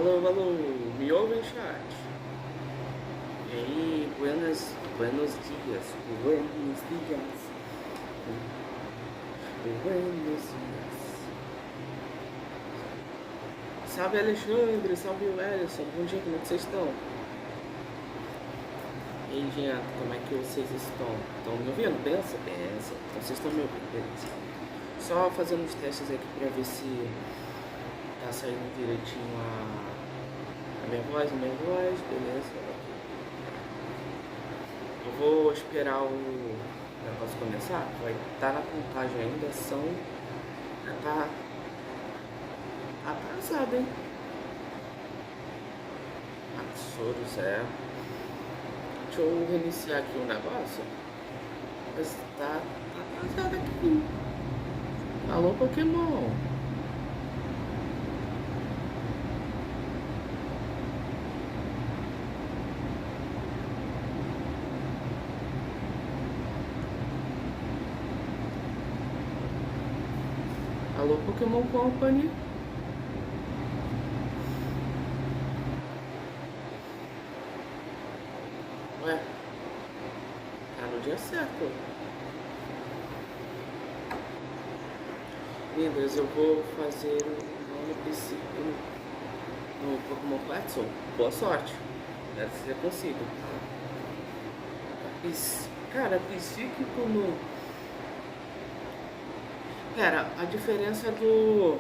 Alô, alô, me ouvem, chat? E aí, buenos dias, buenos dias, buenos dias. Salve Alexandre, salve Wellington, bom dia, como é que vocês estão? E aí, gente, como é que vocês estão? Estão me ouvindo? Benção? Benção. Então vocês estão me ouvindo, beleza. Só fazendo uns testes aqui pra ver se tá saindo direitinho a minha voz, beleza. Eu vou esperar o negócio começar, vai estar na contagem ainda, já tá atrasado, hein? Absurdo, é. Deixa eu reiniciar aqui o negócio, mas tá atrasado aqui. Alô, Pokémon. Alô, Pokémon Company. Ué, tá no dia certo. Lindas, eu vou fazer no princípio no Pokémon Platform. Boa sorte. Espero que você consiga. Cara, psíquico no. Cara, a diferença do.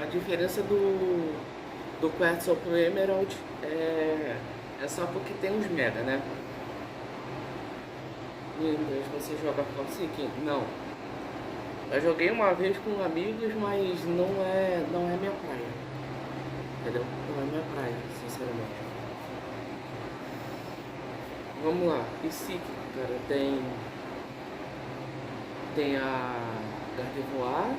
A diferença do Quetzal pro Emerald é só porque tem uns mega, né? Lindas, você joga Psíquico? Não. Eu joguei uma vez com amigos, mas não é minha praia. Entendeu? Não é minha praia, sinceramente. Vamos lá, psíquico, cara, tem a Gardevoir.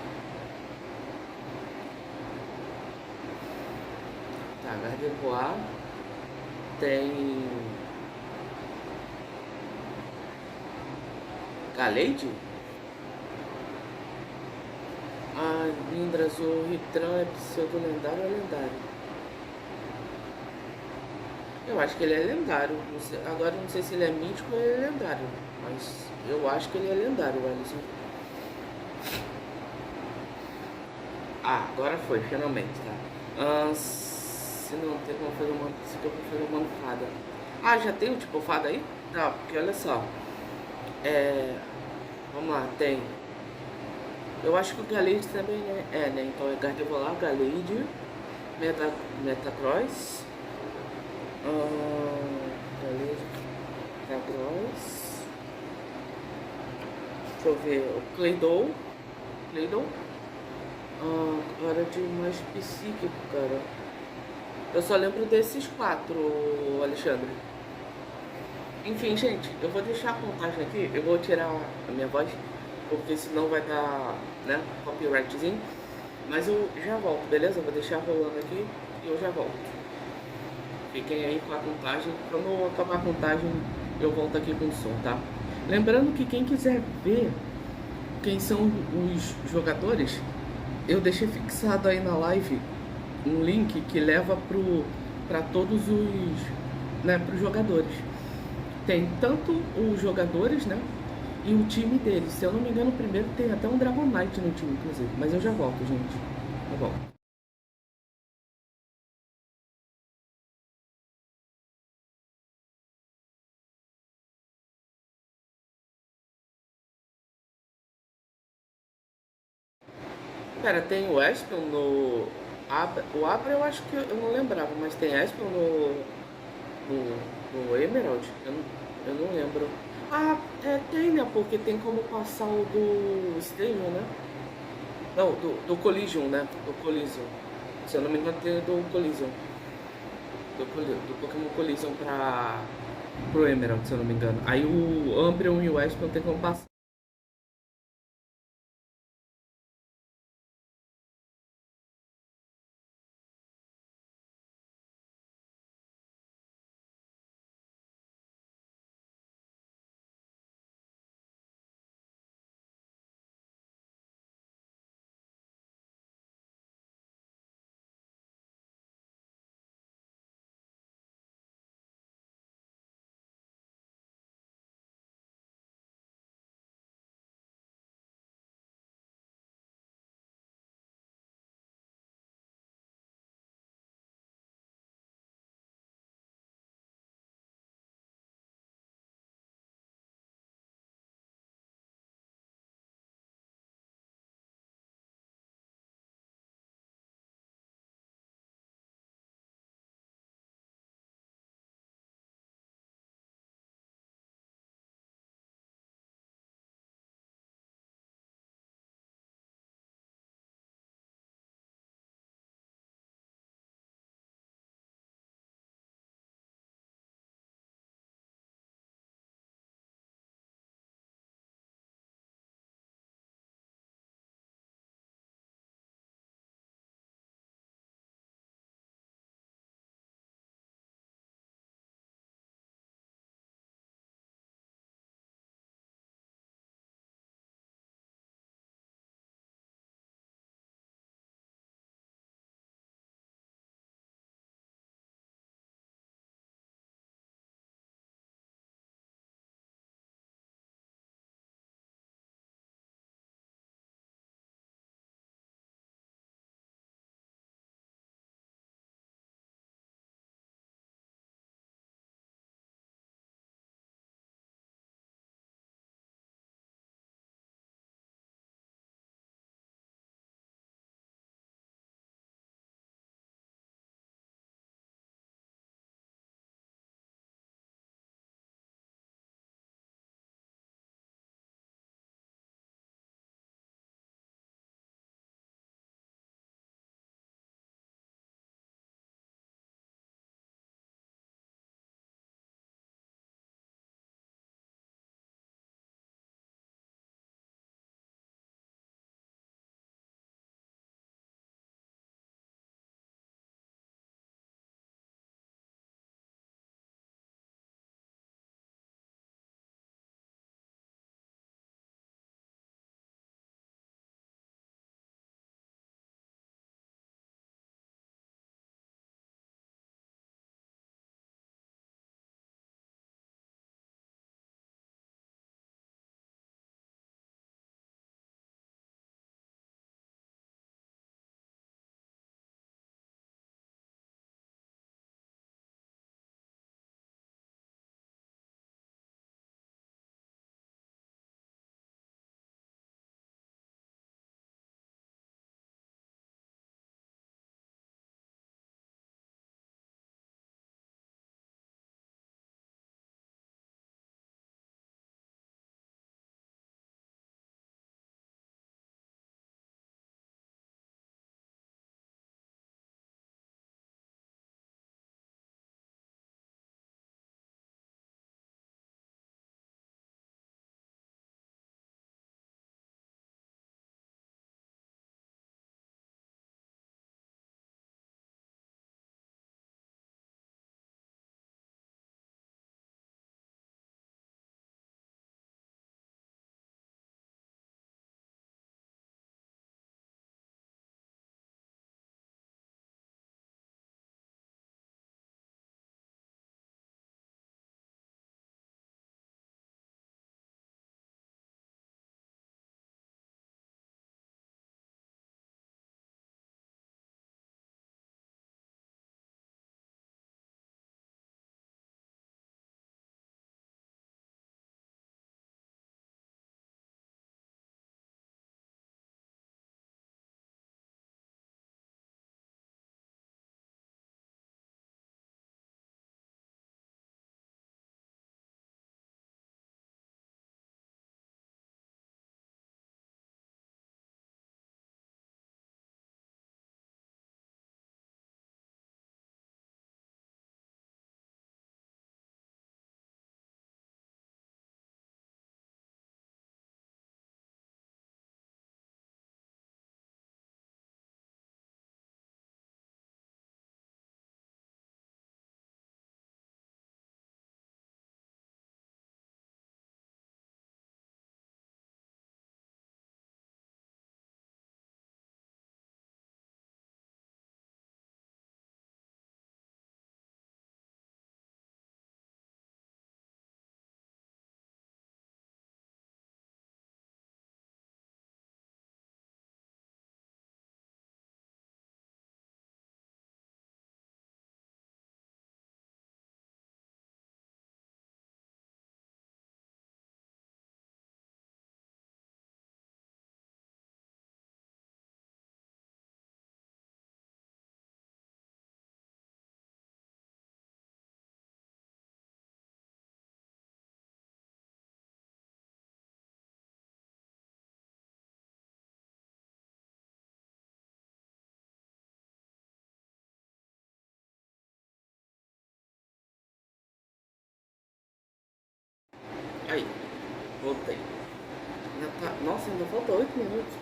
Tá, Gardevoir. Tem Gallade? Ah, Lindras, o Ritran é pseudo-lendário ou lendário? Eu acho que ele é lendário. Agora não sei se ele é mítico ou ele é lendário. Mas eu acho que ele é lendário, Alisson. Ah, agora foi, finalmente, tá? Se não tem como fazer uma. Se eu for fazer uma fada. Ah, já tem o tipo fada aí? Tá, porque olha só. É. Vamos lá, tem. Eu acho que o Galade também né? Então é Gardevoir, Galade, Metacross. Galade, Metacross. Deixa eu ver. O Claydol. Agora de mais psíquico, cara. Eu só lembro desses quatro, Alexandre. Enfim, gente, eu vou deixar a contagem aqui. Eu vou tirar a minha voz, porque senão vai dar, né, copyrightzinho. Mas eu já volto, beleza? Eu vou deixar rolando aqui e eu já volto. Fiquem aí com a contagem. Quando acabar a contagem, eu volto aqui com o som, tá? Lembrando que quem quiser ver quem são os jogadores, eu deixei fixado aí na live um link que leva para todos os, né, para os jogadores. Tem tanto os jogadores, né, e o time deles. Se eu não me engano, primeiro tem até um Dragonite no time, inclusive. Mas eu já volto, gente. Eu volto. Pera, tem o Espion no. O Abra eu acho que eu não lembrava, mas tem Espion no Emerald? Eu não lembro. Ah, tem, né? Porque tem como passar o do Stadium, né? Não, do Collision, né? Do Collision. Se eu não me engano, tem do Collision. Do Pokémon Collision pro Emerald, se eu não me engano. Aí o Umbreon e o Espion tem como passar. Aí, voltei. Nossa, ainda falta 8 minutos.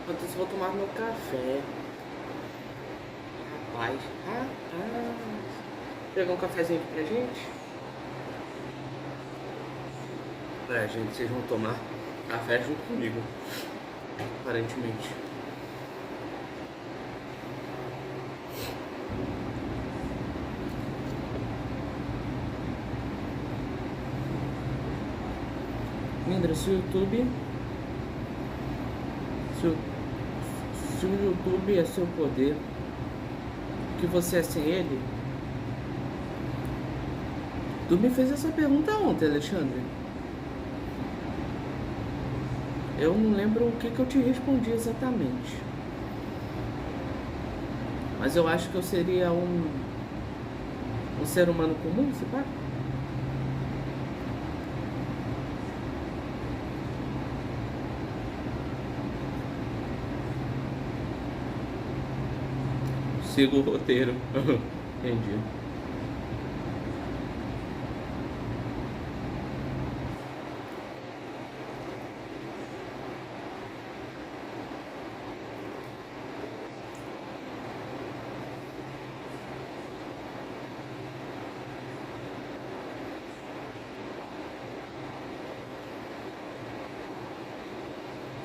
Enquanto isso, vou tomar meu café. Rapaz. Pegar um cafezinho aqui pra gente. Gente, vocês vão tomar café junto comigo. Aparentemente. Mindra, se o YouTube. Se o YouTube é seu poder, que você é sem ele? Tu me fez essa pergunta ontem, Alexandre. Eu não lembro o que eu te respondi exatamente. Mas eu acho que eu seria um ser humano comum, você pá? Sigo o roteiro. Entendi.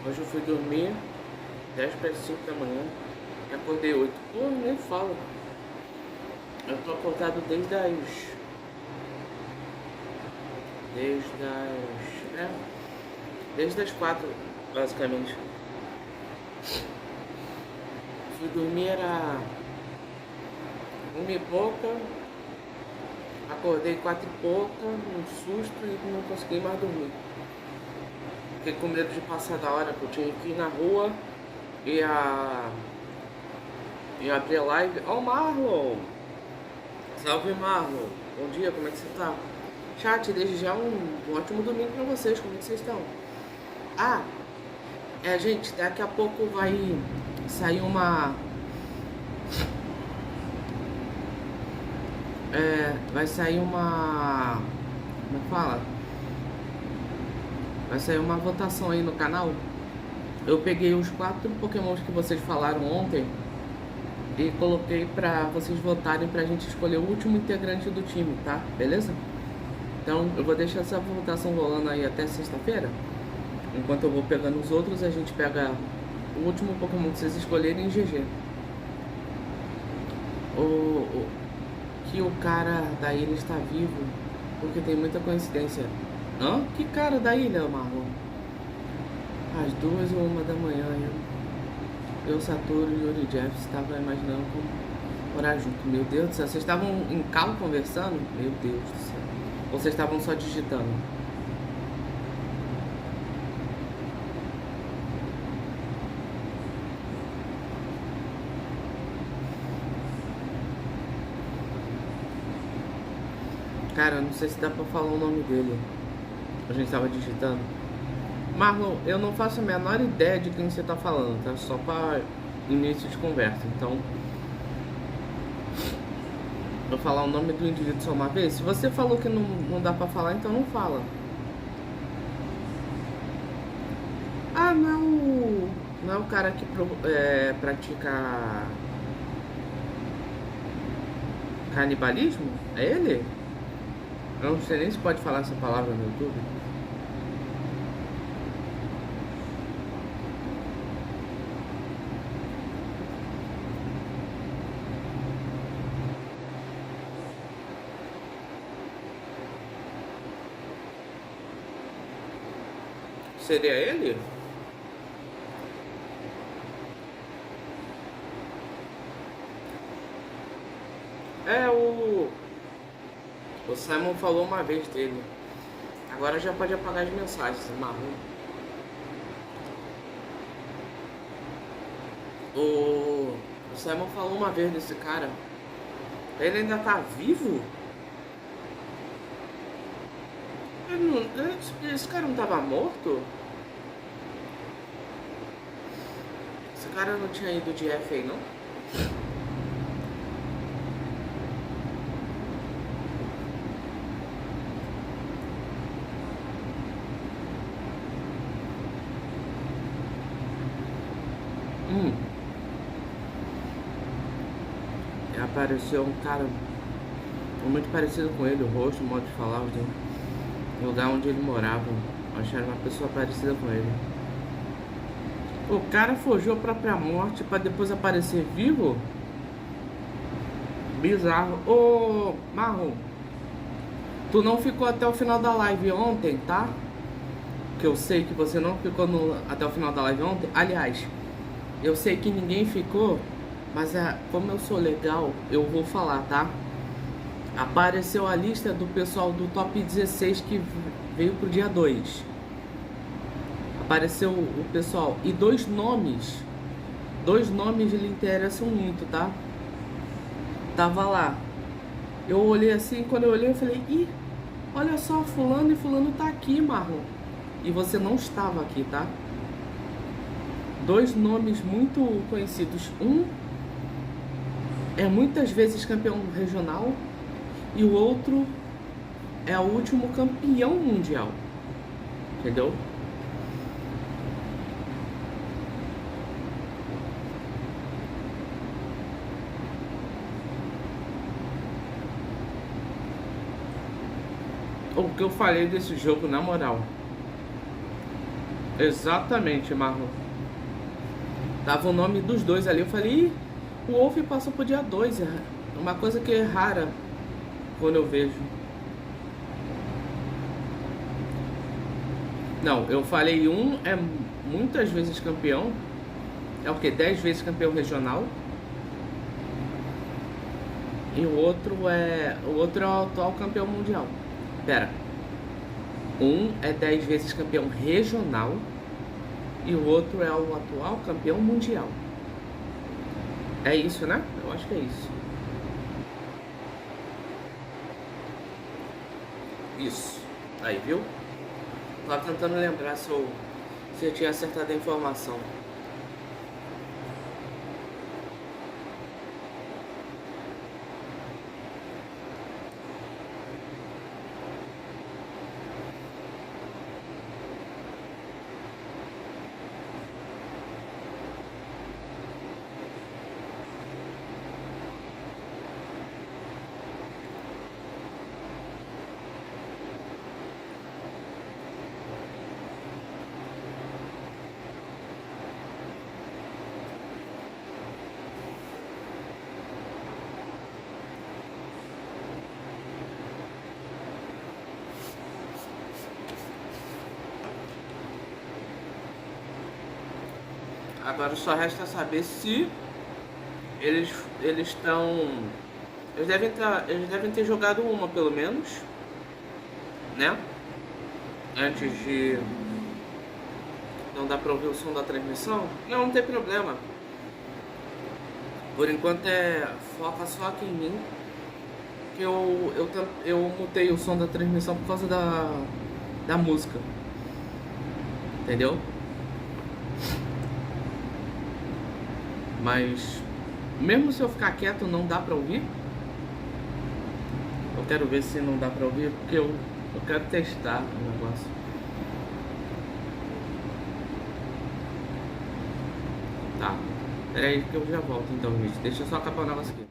Hoje eu fui dormir 10 para as 5 da manhã e acordei 8. Pô, nem falo. Eu tô acordado desde as 4, basicamente. Fui dormir, era 1 e pouca, acordei 4 e pouca, um susto e não consegui mais dormir. Fiquei com medo de passar da hora, porque eu tinha que ir na rua e abrir a live. Ó, Marlon! Salve, Marlon! Bom dia, como é que você tá? Chat, desde já um ótimo domingo pra vocês, como é que vocês estão? Gente, daqui a pouco vai sair uma... vai sair uma... Como é que fala? Vai sair uma votação aí no canal. Eu peguei os 4 pokémons que vocês falaram ontem e coloquei pra vocês votarem pra gente escolher o último integrante do time, tá? Beleza? Então eu vou deixar essa votação rolando aí até sexta-feira. Enquanto eu vou pegando os outros, a gente pega o último pokémon que vocês escolherem em GG. Que o cara da ilha está vivo, porque tem muita coincidência. Hã? Que cara da ilha, Marlon? Às 2 ou 1 da manhã, eu Satoru e Yuri Jeff estavam imaginando como morar junto. Meu Deus do céu, vocês estavam em calo conversando? Meu Deus do céu. Ou vocês estavam só digitando? Cara, eu não sei se dá pra falar o nome dele. A gente tava digitando. Marlon, eu não faço a menor ideia de quem você tá falando, tá? Só para início de conversa. Então, vou falar o nome do indivíduo só uma vez. Se você falou que não dá pra falar, então não fala. Não é o cara que pratica canibalismo? É ele? Eu não sei nem se pode falar essa palavra no YouTube. Seria ele? O Simon falou uma vez dele. Agora já pode apagar as mensagens, Marlon. O Simon falou uma vez desse cara. Ele ainda tá vivo? Esse cara não tava morto? Esse cara não tinha ido de F aí, não? Hum, apareceu um cara muito parecido com ele, o rosto, o modo de falar, o lugar onde ele morava. Acharam uma pessoa parecida com ele. O cara forjou a própria morte pra depois aparecer vivo? Bizarro. Ô, Marrom, tu não ficou até o final da live ontem, tá? Que eu sei que você não ficou até o final da live ontem. Aliás, eu sei que ninguém ficou, mas como eu sou legal, eu vou falar, tá? Apareceu a lista do pessoal do top 16 que veio pro dia 2. Apareceu o pessoal e dois nomes lhe interessam muito, tá? Tava lá. Eu olhei assim, quando eu olhei eu falei, ih, olha só, fulano e fulano tá aqui, Marlon. E você não estava aqui, tá? Dois nomes muito conhecidos. Um é muitas vezes campeão regional e o outro é o último campeão mundial. Entendeu? O que eu falei desse jogo, na moral. Exatamente, Marlon. Tava o nome dos dois ali. Eu falei, ih, o Wolf passou pro dia 2. É uma coisa que é rara quando eu vejo. Não, eu falei um é muitas vezes campeão. É o que? 10 vezes campeão regional. E o outro é o atual campeão mundial. Pera. Um é 10 vezes campeão regional e o outro é o atual campeão mundial. É isso, né? Eu acho que é isso. Isso. Aí, viu? Tava tentando lembrar se eu tinha acertado a informação. Agora só resta saber se eles estão. Eles devem ter jogado uma pelo menos, né? Antes de não dar pra ouvir o som da transmissão. Não, não tem problema. Por enquanto foca só aqui em mim. Que eu mutei o som da transmissão por causa da música. Entendeu? Mas mesmo se eu ficar quieto não dá pra ouvir. Eu quero ver se não dá pra ouvir, porque eu quero testar o negócio. Tá. Pera aí que eu já volto então, gente. Deixa eu só acabar o negócio aqui.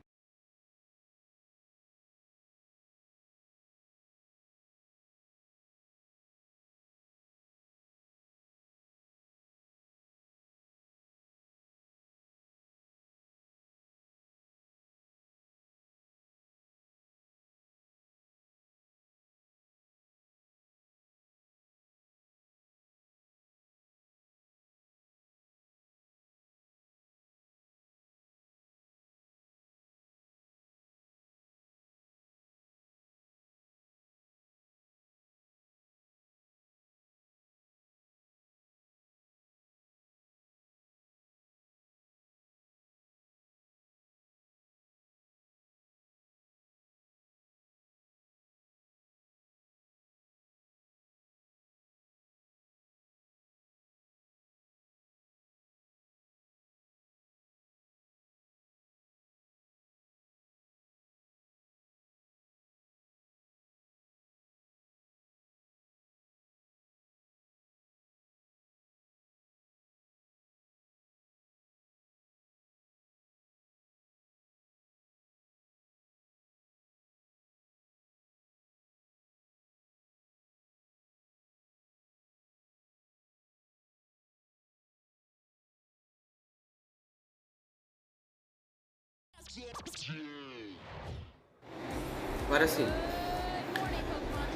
Agora sim.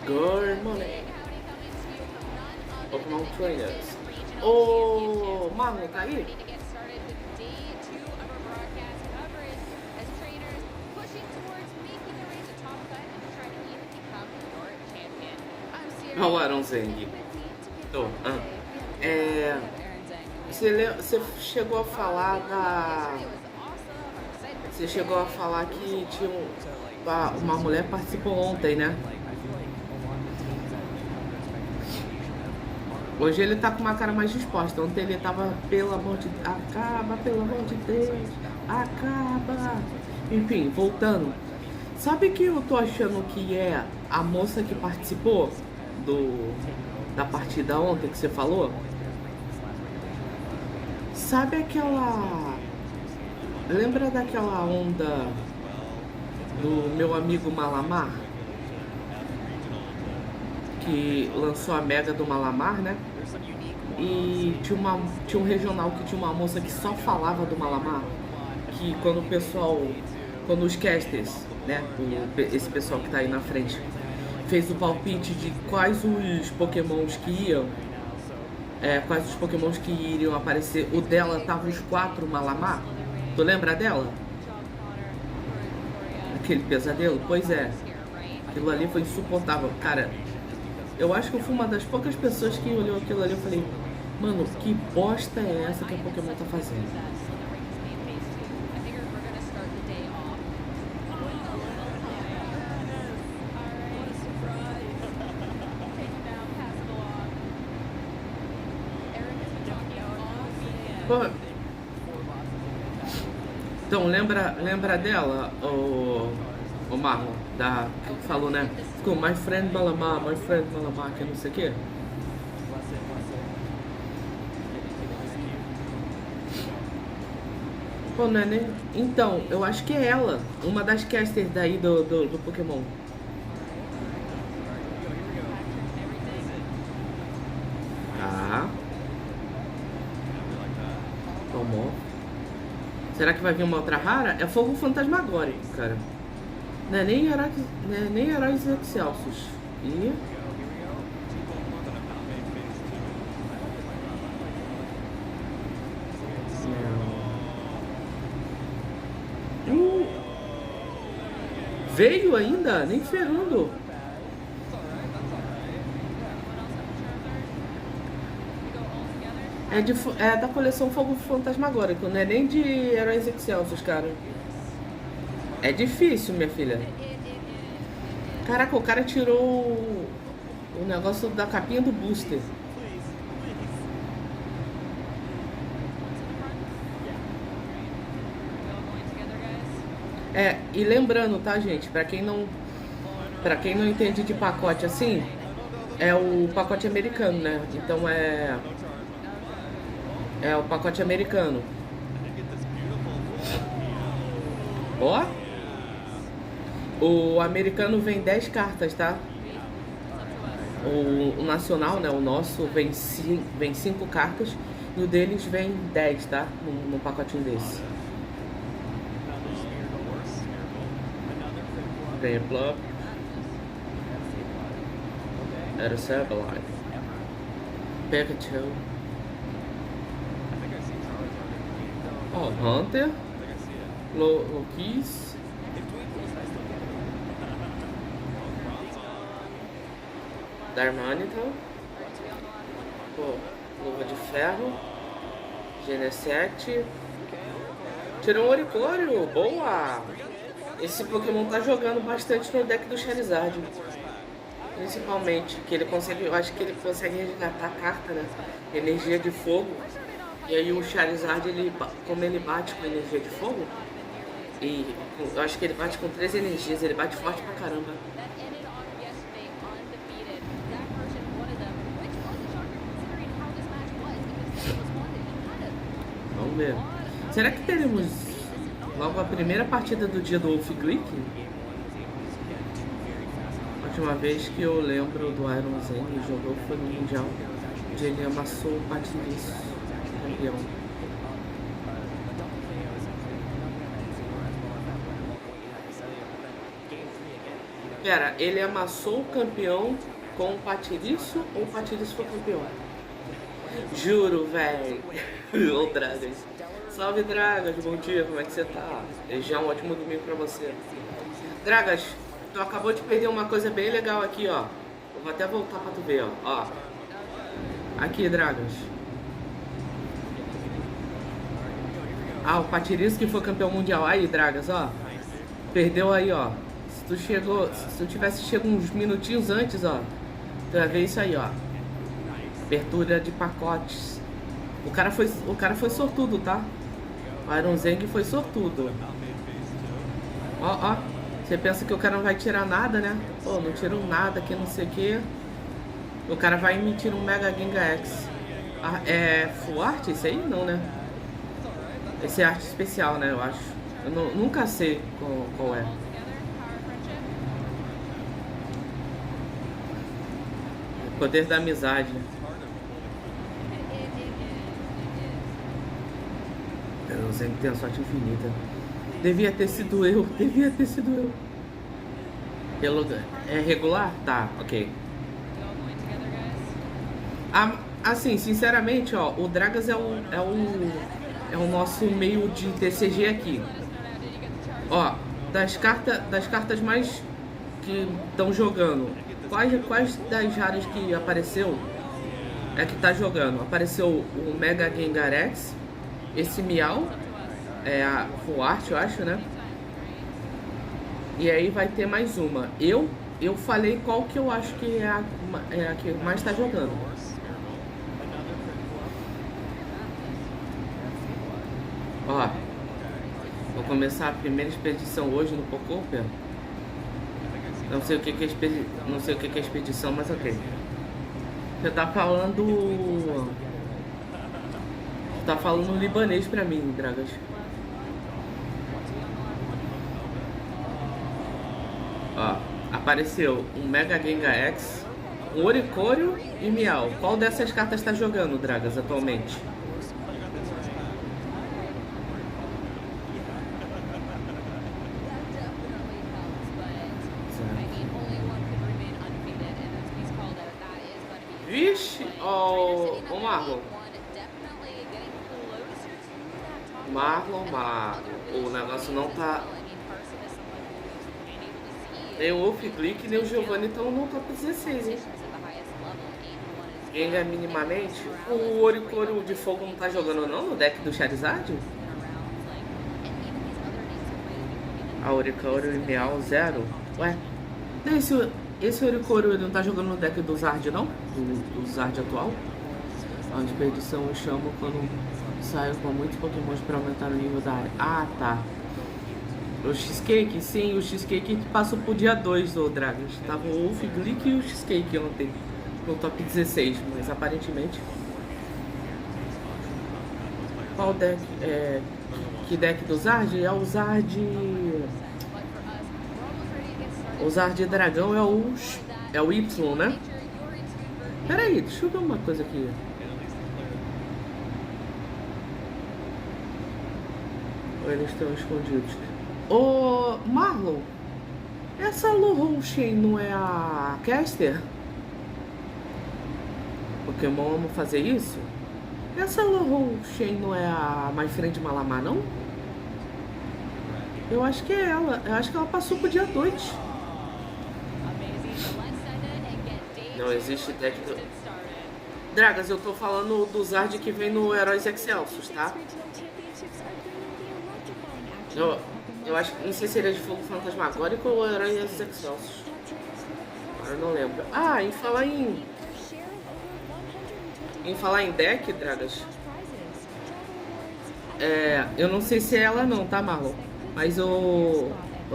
Good morning. Pokémon Trainers. Ô, Marlon, tá aí? Olha o Aronzeng. Você chegou a falar da... Você chegou a falar que tinha uma mulher participou ontem, né? Hoje ele tá com uma cara mais disposta. Ontem ele tava, pelo amor de Deus, acaba, pelo amor de Deus, acaba. Enfim, voltando. Sabe que eu tô achando que é a moça que participou da partida ontem que você falou? Sabe aquela... Lembra daquela onda do meu amigo Malamar? Que lançou a Mega do Malamar, né? E tinha um regional que tinha uma moça que só falava do Malamar. Que quando o pessoal... Quando os casters, né? Esse pessoal que tá aí na frente fez o palpite de quais os pokémons que iam... quais os pokémons que iriam aparecer. O dela tava os 4 Malamar. Tu lembra dela? Aquele pesadelo? Pois é. Aquilo ali foi insuportável. Cara, eu acho que eu fui uma das poucas pessoas que olhou aquilo ali e falei, mano, que bosta é essa que a Pokémon tá fazendo? Pô, então, lembra dela, o Marlon, que falou, né? Ficou my friend Malamar, que não sei o quê. Pô, não é nem... Então, eu acho que é ela, uma das casters daí do Pokémon. Tá. Tomou. Será que vai vir uma outra rara? É fogo fantasmagórico, cara. Não é nem heróis excelsos. E... veio ainda? Nem ferrando. É da coleção Fogo Fantasmagórico, não é nem de Heróis Excelsos, cara. É difícil, minha filha. Caraca, o cara tirou o negócio da capinha do booster. E lembrando, tá, gente? Pra quem não entende de pacote assim, é o pacote americano, né? Então é o pacote americano. Ó. O americano vem 10 cartas, tá? O nacional, né? O nosso vem 5 cartas. E o deles vem 10, tá? Num pacotinho desse. Vem Plop. Era Sableye. Pikachu. Ó, Hunter. Lokis. Darmanitan. Pô, Luva de Ferro. Genesect. Tirou um Oricório. Boa! Esse Pokémon tá jogando bastante no deck do Charizard. Principalmente, que ele consegue, eu acho que ele consegue resgatar a carta, né? Energia de fogo. E aí o Charizard, como ele bate com energia de fogo, e eu acho que ele bate com 3 energias, ele bate forte pra caramba. Vamos ver. Será que teremos logo a primeira partida do dia do Wolf Glick? A última vez que eu lembro do Iron Zen jogou foi no Mundial, onde ele amassou o Patiniço, campeão. Pera, ele amassou o campeão com o Patiriço ou o Patiriço foi campeão? Juro, velho. Ô, Dragas. Salve, Dragas. Bom dia, como é que você tá? Já um ótimo domingo pra você. Dragas, tu acabou de perder uma coisa bem legal aqui, ó. Eu vou até voltar pra tu ver, ó. Aqui, Dragas. Ah, o Patiriço que foi campeão mundial. Aí, Dragas, ó. Perdeu aí, ó. Se tu tivesse chegado uns minutinhos antes, ó. Tu ia ver isso aí, ó. Abertura de pacotes. O cara foi sortudo, tá? O Iron Zeng foi sortudo. Ó. Você pensa que o cara não vai tirar nada, né? Pô, não tirou nada aqui, não sei o que. O cara vai emitir um Mega Gengar X. Ah, é full art? Isso aí não, né? Esse é arte especial, né? Eu acho. Eu nunca sei qual é. Poder da amizade. Eu sei que tem a sorte infinita. Devia ter sido eu. É regular? Tá, ok. Assim, sinceramente, ó, o Dragas é o nosso meio de TCG aqui. Ó, das cartas mais que estão jogando, quais das raras que apareceu é que tá jogando? Apareceu o Mega Gengar X, esse Miau, é a Full Art, eu acho, né? E aí vai ter mais uma. Eu falei qual que eu acho que é a que mais tá jogando. Ó, vou começar a primeira expedição hoje no Pocoper. Não sei o que é expedição, mas ok. Você tá falando libanês pra mim, Dragas. Ó, apareceu um Mega Gengar X, um Oricorio e Miau. Qual dessas cartas tá jogando, Dragas, atualmente? Vixe, ó, o Marlon. O negócio não tá. Nem o Wolf Glick nem o Giovanni estão no top 16, hein? Ele é minimamente. O Oricorio de fogo não tá jogando não no deck do Charizard? A Oricorio e Meow 0? Ué? Esse Oricorio ele não tá jogando no deck do Zard não? Do Zard atual? A expedição eu chamo quando saio com muitos pokémons pra aumentar o nível da área. Ah, tá. O Cheesecake, sim, o Cheesecake passou pro dia 2 do Dragas. Tava o Wolf Glick e o Cheesecake ontem no top 16, mas aparentemente. Qual deck? Que deck do Zard? É o Zard. O Zard Dragão é o Y, né? Pera aí, deixa eu ver uma coisa aqui. Ou eles estão escondidos? Ô, Marlon, essa Luhoshen não é a Caster? Pokémon ama fazer isso? Essa Luhoshen não é a My Friend Malamar, não? Eu acho que é ela. Eu acho que ela passou pro dia 2. Não existe deck do... Dragas, eu tô falando do Zard que vem no Heróis Excelsos, tá? Eu acho que não sei se ele é de fogo fantasmagórico ou Heróis Excelsos. Agora eu não lembro. Ah, em falar em deck, Dragas. Eu não sei se é ela não, tá, Marlon? Mas o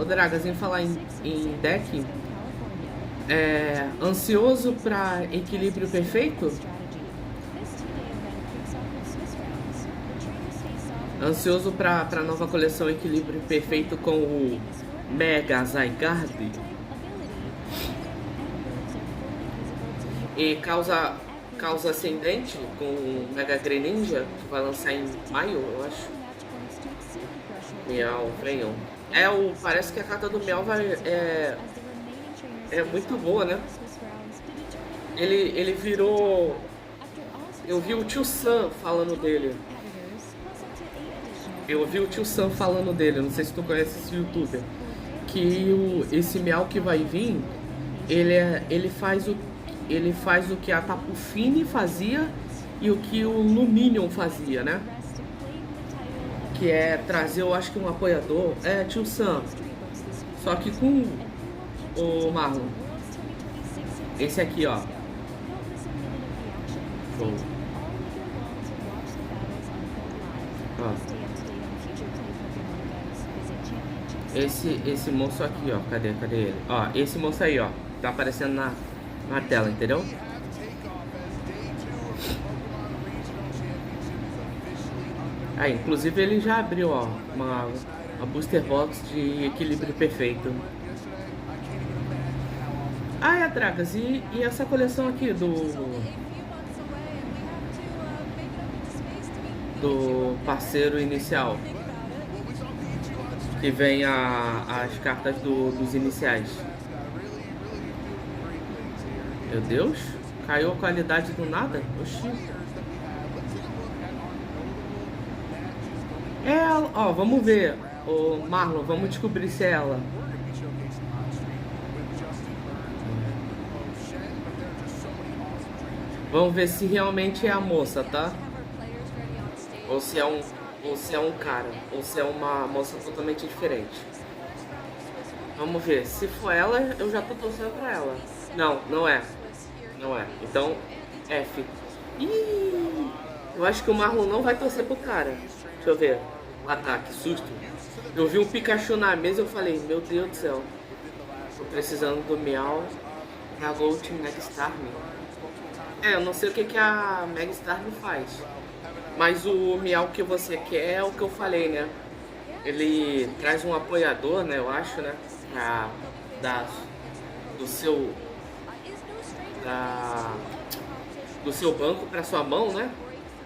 Dragas, em falar em deck, ansioso pra equilíbrio perfeito? Ansioso pra nova coleção Equilíbrio Perfeito com o Mega Zygarde? E causa ascendente com o Mega Greninja, que vai lançar em maio, eu acho. Miau, venham. Parece que a carta do Miau vai... É muito boa, né? Ele virou... Eu vi o tio Sam falando dele. Eu vi o tio Sam falando dele. Não sei se tu conhece esse youtuber. Que esse Miau que vai vir, ele faz o que a Tapu Fini fazia e o que o Luminion fazia, né? Que é trazer, eu acho que um apoiador. É, tio Sam. Só que com o Marlon. Esse aqui, ó. Show. Ó. Esse moço aqui, ó. Cadê ele? Ó, esse moço aí, ó. Tá aparecendo na tela, entendeu? Aí, inclusive ele já abriu, ó, uma booster box de equilíbrio perfeito. Ah, é, Dragas, e essa coleção aqui do parceiro inicial? Que vem as cartas dos iniciais. Meu Deus, caiu a qualidade do nada? Oxi. É, ó, vamos ver. Ô, Marlon, vamos descobrir se é ela. Vamos ver se realmente é a moça, tá? Ou se é um cara, ou se é uma moça totalmente diferente. Vamos ver. Se for ela, eu já tô torcendo pra ela. Não, não é. Não é. Então, F. Ih, eu acho que o Marlon não vai torcer pro cara. Deixa eu ver. Ah tá, que susto. Eu vi um Pikachu na mesa e eu falei, meu Deus do céu. Tô precisando do Meow na Gold Mega Star. É, eu não sei o que a Mega Star faz. Mas o Meow que você quer é o que eu falei, né? Ele traz um apoiador, né? Eu acho, né? Do seu banco para sua mão, né?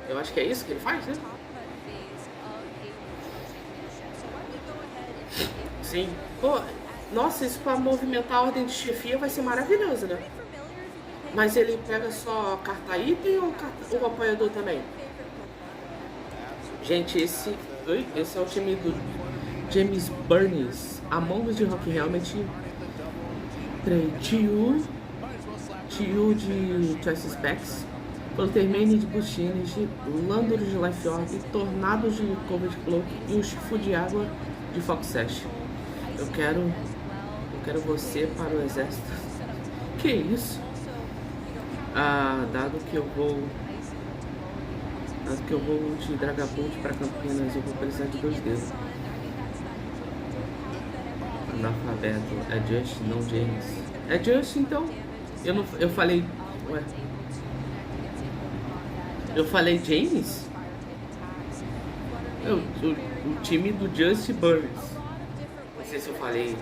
Eu acho que é isso que ele faz, né? Sim. Pô, nossa, isso para movimentar a ordem de chefia vai ser maravilhoso, né? Mas ele pega só carta item ou o apoiador também? Gente, esse é o time do James Burns, Among Us de Rock Helmet, Tio de Choice Specs, Fluttermane de Boost Energy, Landor de Life Orb, Tornados de Covered Cloak e o Chifu de Água de Fox Sash. Eu quero você para o exército. Que isso? Dado que eu vou de Dragapult para Campinas, eu vou precisar de 2 dedos. Analfabeto. É Just, não James. É Just, então. Eu falei... Ué. Eu falei James? O time do Just Burns. Não sei se eu falei.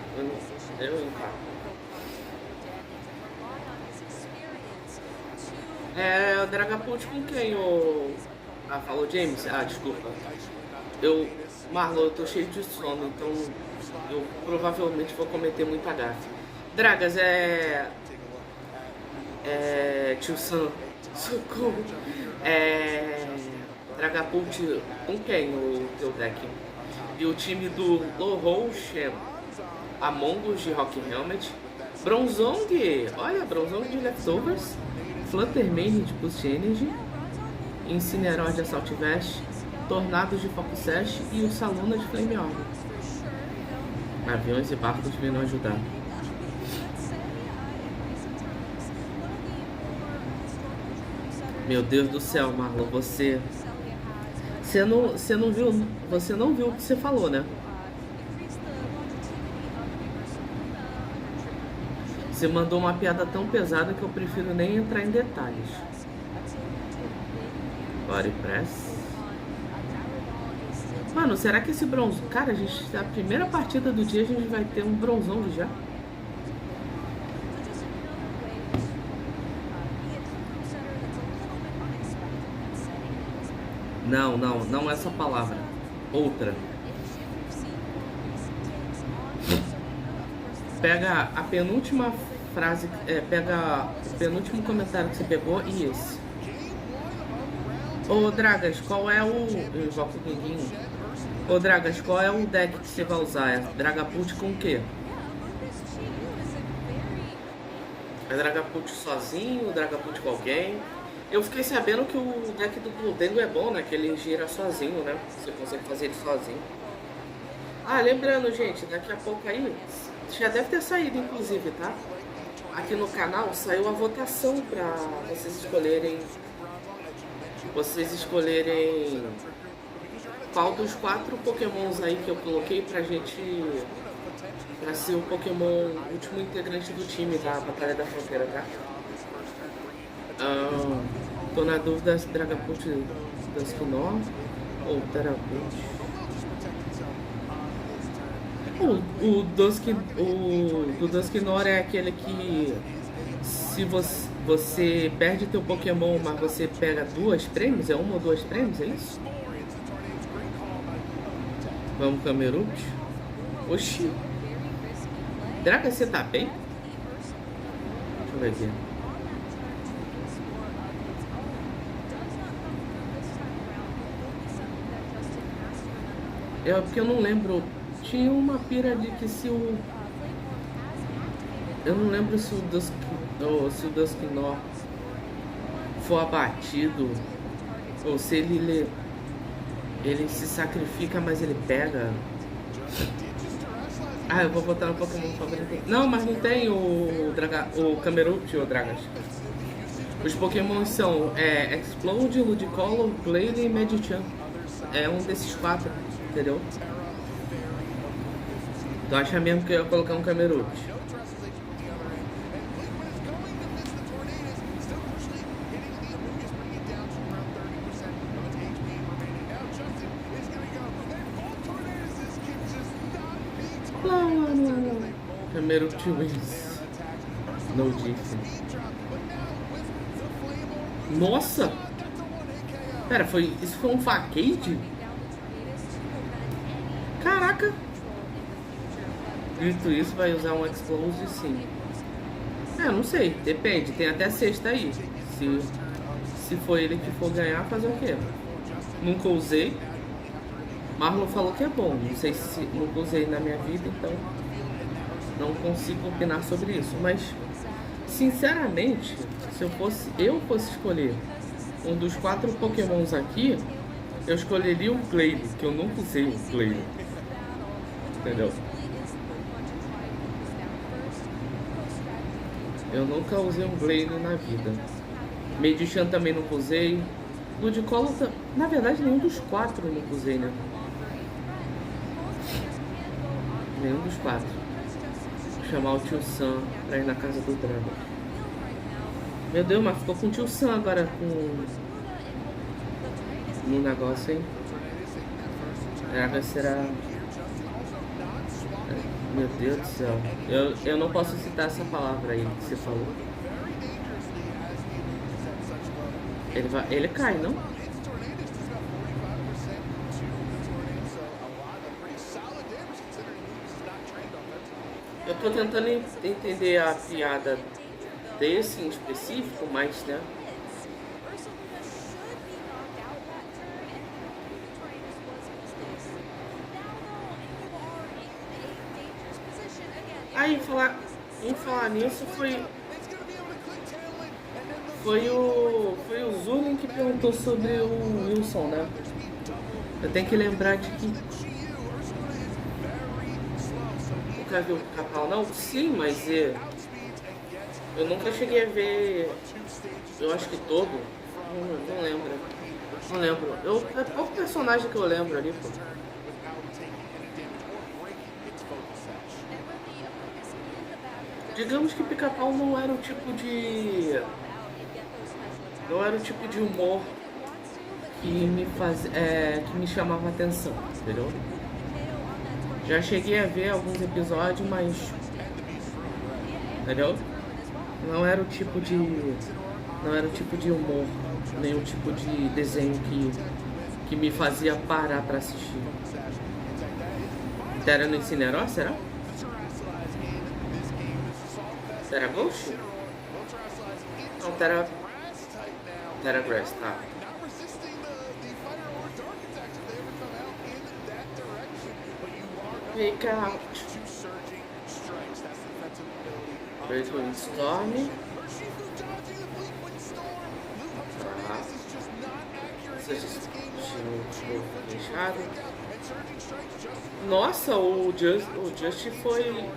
O Dragapult com quem? Falou James? Desculpa. Marlon, eu tô cheio de sono, então eu provavelmente vou cometer muita gafe. Dragas, tio Sam, socorro. Dragapult com quem o teu deck? E o time do Lohou-Shem, Among Us de Rock Helmet, Bronzong, olha, Bronzong de Leftovers, Fluttermane de Boost Energy, Incineroar de Assault Vest, Tornados de Foco Sash e o Saluna de Flame Orb. Aviões e barcos vindo ajudar. Meu Deus do céu, Marlon, você não viu o que você falou, né? Você mandou uma piada tão pesada que eu prefiro nem entrar em detalhes. Body press. Mano, será que esse bronze... Cara, a primeira partida do dia a gente vai ter um bronzão já. Não essa palavra. Outra. Pega a penúltima frase, pega o penúltimo comentário que você pegou e esse. Ô Dragas, qual é o... Eu invoco o Guinguinho. Ô Dragas, qual é o deck que você vai usar? É Dragapult com o quê? É Dragapult sozinho, Dragapult com alguém? Eu fiquei sabendo que o deck do Gludengo é bom, né? Que ele gira sozinho, né? Você consegue fazer ele sozinho. Ah, lembrando, gente, daqui a pouco aí, já deve ter saído, inclusive, tá? Aqui no canal saiu a votação pra vocês escolherem qual dos 4 pokémons aí que eu coloquei pra ser o Pokémon último integrante do time da Batalha da Fronteira, tá? Tô na dúvida se Dragapult Dusknoir ou Terapult. O do Dusknoir é aquele que se você perde teu Pokémon, mas você pega 2 prêmios, é 1 ou 2 prêmios, é isso? Vamos, Camerupt. Oxi. Draga, você tá bem? Deixa eu ver aqui. Porque eu não lembro. Tinha uma pira de que se o... Eu não lembro se o Dusknoir for abatido ou se ele se sacrifica, mas ele pega. Ah, eu vou botar no Pokémon favorito. Não, mas não tem o Camerupt ou Dragas. Os Pokémon são Explode, Ludicolo, Glade e Medicham. É um desses 4, entendeu? Tu acha mesmo que eu ia colocar um Camerupt? Camerupt wins. No diff. Nossa! Pera, isso foi um Facade? Caraca! Dito isso, vai usar um Explode sim. Não sei, depende, tem até sexta aí. Se for ele que for ganhar, fazer o quê? Nunca usei. Marlon falou que é bom, não sei se nunca usei na minha vida, então não consigo opinar sobre isso. Mas, sinceramente, se eu fosse escolher um dos 4 pokémons aqui, eu escolheria o Glade, que eu nunca usei o Glade. Entendeu? Eu nunca usei um Glade na vida. Medicham também nunca usei. Ludicolo, na verdade, nenhum dos 4 eu nunca usei, né? Nenhum dos 4. Vou chamar o tio Sam pra ir na casa do Dragon. Meu Deus, mas ficou com o tio Sam agora no negócio, hein? Dragon será... Meu Deus do céu. Eu não posso citar essa palavra aí que você falou. Ele cai, não? Eu tô tentando entender a piada desse em específico, mas, né? Aí, em falar nisso, foi o Zulin que perguntou sobre o Wilson, né? Eu tenho que lembrar de que... Nunca viu o Pica-Pau, não? Sim, mas eu nunca cheguei a ver... Eu acho que todo. Não lembro. Não lembro. É pouco personagem que eu lembro ali, pô. Digamos que Pica-Pau não era o tipo de... Não era o tipo de humor que me chamava atenção, entendeu? Já cheguei a ver alguns episódios, mas... Entendeu? Não era o tipo de humor, nem o tipo de desenho que me fazia parar pra assistir. Era no Incineroar, será? Terra Ghost? Não, Terra Grass, tá. Make out. Breaking Storm. Tá. Fechado. Nossa, o Just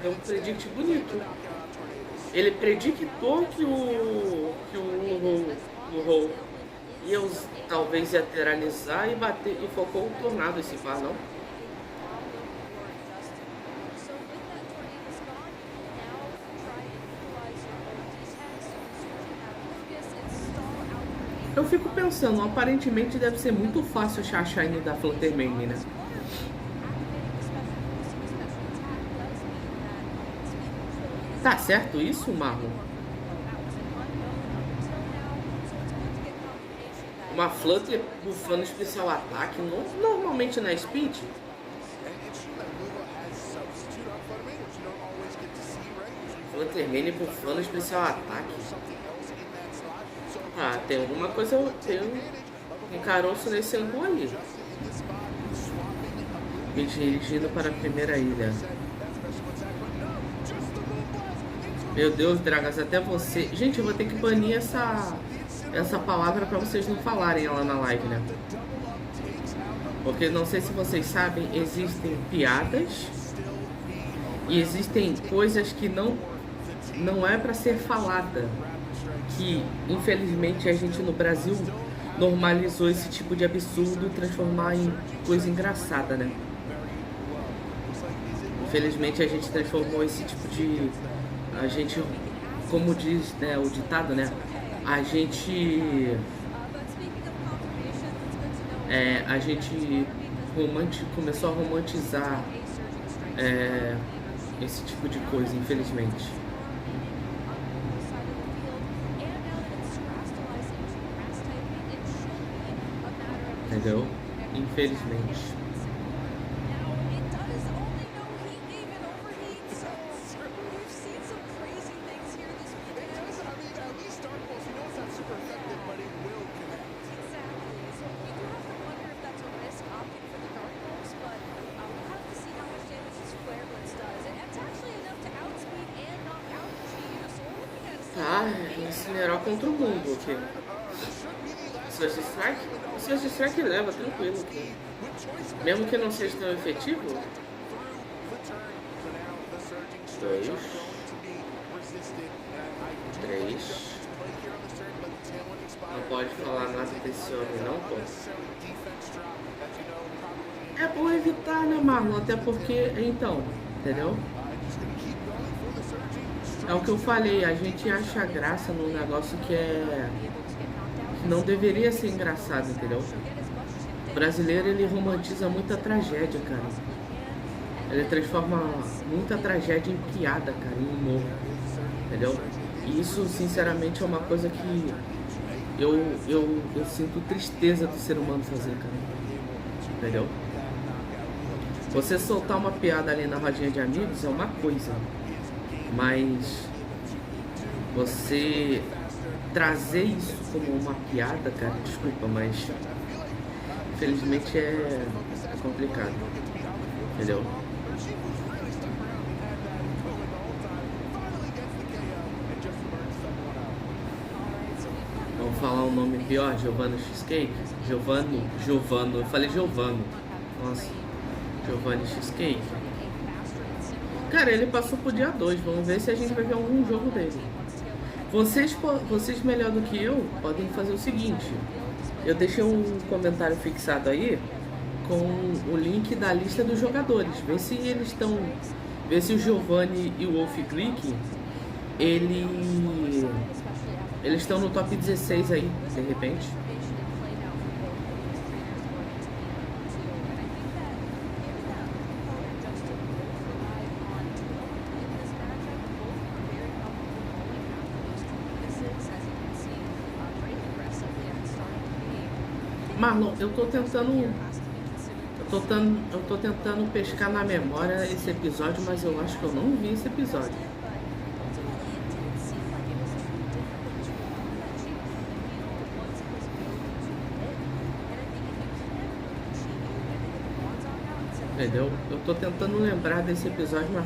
deu um predict bonito. Ele predictou que o Roll ia talvez lateralizar e bater e focou o tornado esse par, não? Eu fico pensando, aparentemente deve ser muito fácil achar a Shine da Fluttermane, né? Tá certo isso, Marlon? Uma Flutter bufando especial ataque, normalmente na Speed? Fluttermane bufando especial ataque. Ah, tem alguma coisa, tem um caroço nesse ângulo ali. Me dirigindo para a primeira ilha. Meu Deus, Dragas, até você... Gente, eu vou ter que banir essa palavra para vocês não falarem lá na live, né? Porque não sei se vocês sabem, existem piadas e existem coisas que não é para ser falada. Que, infelizmente, a gente no Brasil normalizou esse tipo de absurdo e transformar em coisa engraçada, né? Infelizmente, a gente transformou esse tipo de... A gente, como diz, né, o ditado, né? A gente começou a romantizar esse tipo de coisa, infelizmente. Entendeu? Infelizmente. Tá, incinerar contra o mundo aqui. O Search Strike leva, tranquilo aqui. Mesmo que não seja tão efetivo. 2 3. Não pode falar nada desse homem não, pô. É bom evitar, né, Marlon? Até porque, então, entendeu? É o que eu falei, a gente acha graça num negócio que não deveria ser engraçado, entendeu? O brasileiro, ele romantiza muita tragédia, cara. Ele transforma muita tragédia em piada, cara, em humor, entendeu? E isso, sinceramente, é uma coisa que eu sinto tristeza do ser humano fazer, cara. Entendeu? Você soltar uma piada ali na rodinha de amigos é uma coisa, mas você trazer isso como uma piada, cara, desculpa, mas infelizmente é complicado, entendeu? Vamos falar um nome pior, Giovanni Cheesecake? Giovanni, eu falei Giovanni. Nossa, Giovanni Cheesecake. Cara, ele passou pro dia 2, vamos ver se a gente vai ver algum jogo dele. Vocês melhor do que eu podem fazer o seguinte: eu deixei um comentário fixado aí com o link da lista dos jogadores. Vê se o Giovanni e o Wolf Glick eles estão no top 16 aí, de repente. Marlon, eu tô tentando pescar na memória esse episódio, mas eu acho que eu não vi esse episódio. Entendeu? Eu tô tentando lembrar desse episódio, mas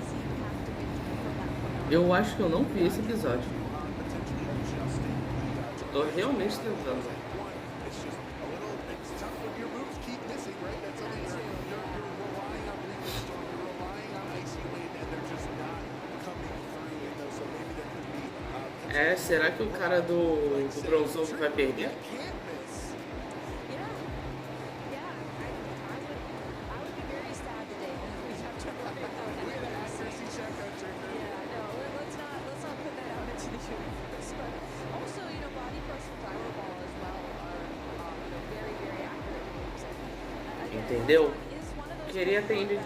eu acho que eu não vi esse episódio. Tô realmente tentando. É, será que o cara do Bronzão vai perder? Entendeu? Queria ter entendido.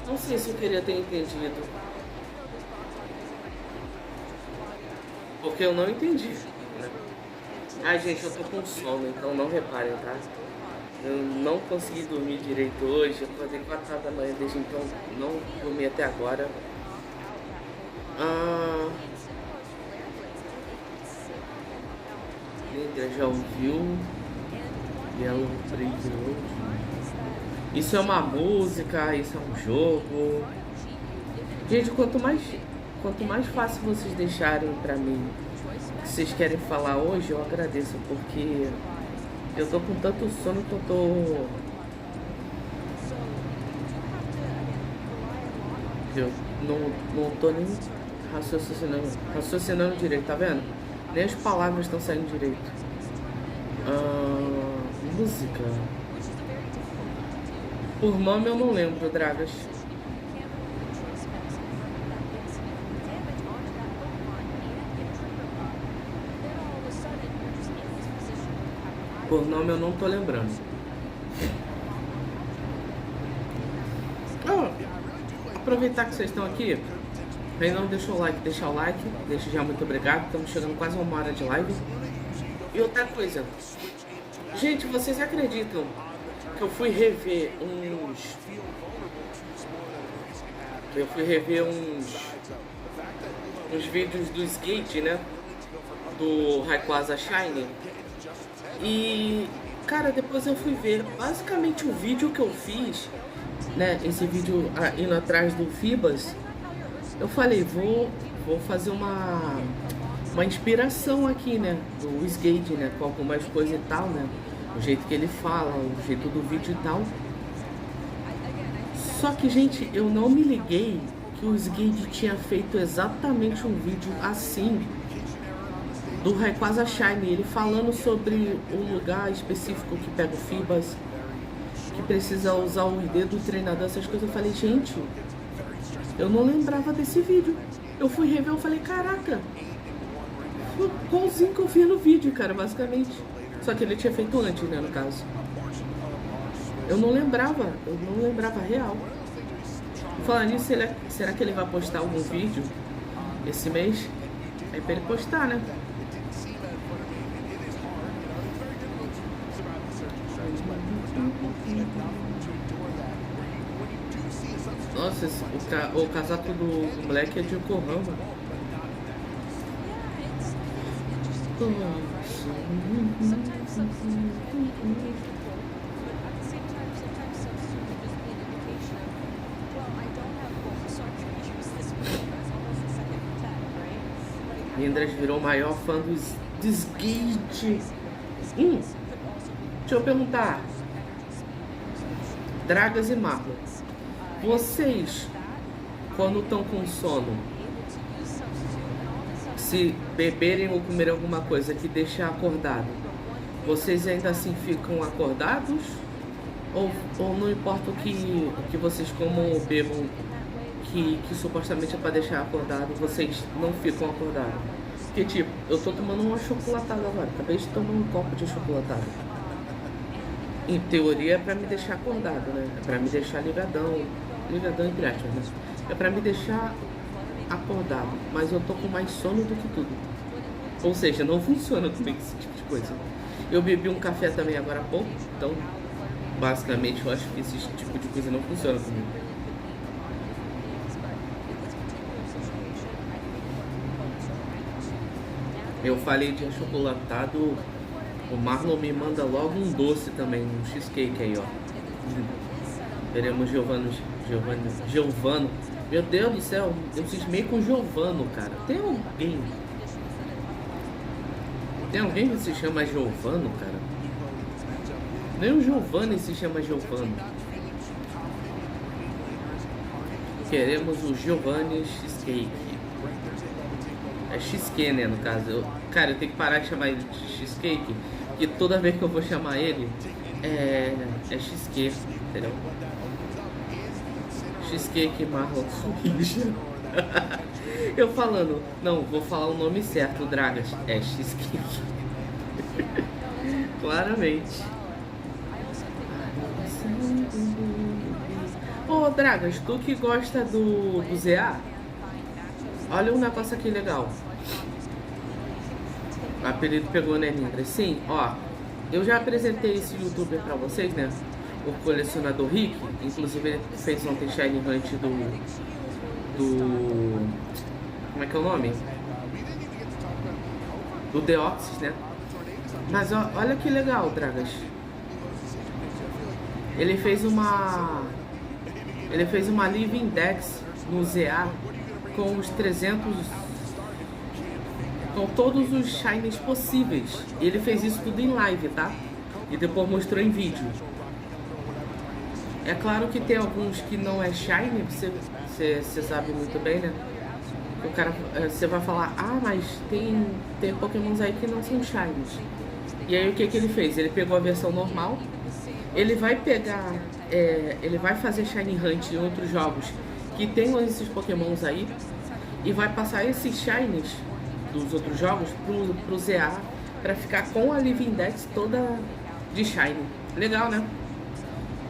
Não sei se eu queria ter entendido. Porque eu não entendi, né? Ai, gente, eu tô com sono, então não reparem, tá? Eu não consegui dormir direito hoje. Eu acordei 4 horas da manhã, desde então não dormi até agora. Linda, já ouviu? Yellow Brick Road. Isso é uma música, isso é um jogo. Gente, quanto mais fácil vocês deixarem pra mim o que vocês querem falar hoje, eu agradeço, porque eu tô com tanto sono que eu tô... Eu não tô nem raciocinando direito, tá vendo? Nem as palavras estão saindo direito. Música. Por nome eu não lembro, Dragas. Por nome eu não tô lembrando. Aproveitar que vocês estão aqui, ainda não deixou o like, deixa o like, deixa já muito obrigado, estamos chegando quase a 1 hora de live. E outra coisa, gente, vocês acreditam que eu fui rever uns vídeos do skate, né, do Rayquaza Shine, e cara, depois eu fui ver basicamente o vídeo que eu fiz, né, esse vídeo indo atrás do Fibas. Eu falei, vou fazer uma inspiração aqui, né, do skate, né, com algumas coisas e tal, né, o jeito que ele fala, o jeito do vídeo e tal. Só que, gente, eu não me liguei que o skate tinha feito exatamente um vídeo assim do Rayquaza Shine, ele falando sobre um lugar específico que pega o Fibas, que precisa usar o ID do treinador, essas coisas. Eu falei, gente, eu não lembrava desse vídeo. Eu fui rever, eu falei, caraca, foi igualzinho que eu vi no vídeo, cara, basicamente. Só que ele tinha feito antes, né, no caso. Eu não lembrava real. Falar nisso, será que ele vai postar algum vídeo esse mês? É pra ele postar, né? Nossa, o casaco do moleque é de Yokohama. Lindras virou o maior fã do skate. Deixa eu perguntar, Dragas e Marlon, vocês, quando estão com sono, se beberem ou comerem alguma coisa que deixa acordado, vocês ainda assim ficam acordados? Ou não importa o que vocês comam ou bebam, que supostamente é para deixar acordado, vocês não ficam acordados? Porque, tipo, eu tô tomando uma chocolatada agora, acabei de tomar um copo de chocolatada. Em teoria é pra me deixar acordado, né? É pra me deixar ligadão entre aspas, né? É pra me deixar acordado, mas eu tô com mais sono do que tudo. Ou seja, não funciona comigo esse tipo de coisa. Eu bebi um café também agora há pouco, então basicamente eu acho que esse tipo de coisa não funciona comigo. Eu falei de achocolatado, o Marlon me manda logo um doce também, um cheesecake aí, ó. Veremos Giovano. Meu Deus do céu, eu cismei com Giovano, cara. Tem alguém que se chama Giovano, cara? Nem o Giovanni se chama Giovano. Queremos o Giovanni Cheesecake. É Cheesecake, né, no caso. Cara, eu tenho que parar de chamar ele de Cheesecake, porque toda vez que eu vou chamar ele, é Cheesecake, entendeu? Cheesecake marrom sujo. Eu falando, não, vou falar o nome certo, Dragas. É Cheesecake. Claramente. Ô, Dragas, tu que gosta do ZA, olha um negócio aqui legal. O apelido pegou, né, Lindra? Sim, ó, eu já apresentei esse youtuber pra vocês, né? O colecionador Rick, inclusive ele fez ontem Shiny Hunt do como é que é o nome? Do Deoxys, né? Mas ó, olha que legal, Dragas. Ele fez uma Live Index no ZA com os 300, com todos os shinies possíveis. E ele fez isso tudo em live, tá? E depois mostrou em vídeo. É claro que tem alguns que não é shiny, você sabe muito bem, né? O cara, você vai falar, ah, mas tem pokémons aí que não são shinies. E aí o que ele fez? Ele pegou a versão normal. Ele vai pegar, ele vai fazer Shiny Hunt em outros jogos que tenham esses pokémons aí e vai passar esses Shinies dos outros jogos pro ZA pra ficar com a Live Index toda de Shiny. Legal, né?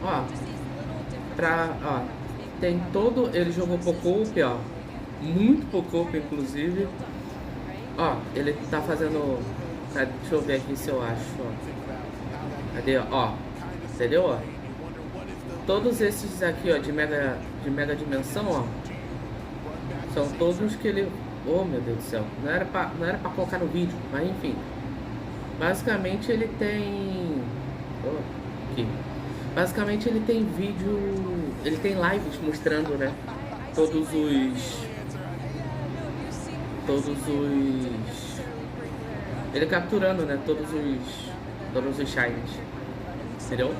Ó, tem todo, ele jogou Pocope, ó, muito Pocope inclusive. Ó, ele tá fazendo, deixa eu ver aqui se eu acho, ó. Cadê, ó? Entendeu, ó? Todos esses aqui, ó, de mega dimensão, ó, são todos que ele... Oh, meu Deus do céu. Não era pra colocar no vídeo, mas enfim. Basicamente ele tem... Oh, aqui. Basicamente ele tem vídeo... Ele tem lives mostrando, né? Todos os... Ele capturando, né? Todos os shinies. Entendeu?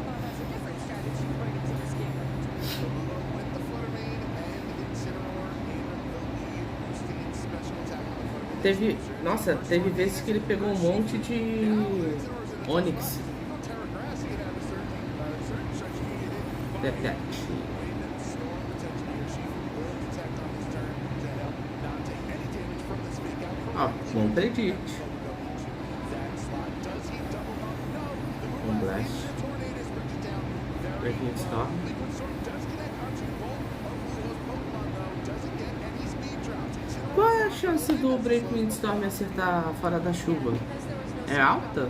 Teve vezes que ele pegou um monte de Onix. Ó, bom predict. Um blast. Reagindo Storm. Qual é a chance do Reagindo Storm acertar fora da chuva? É alta?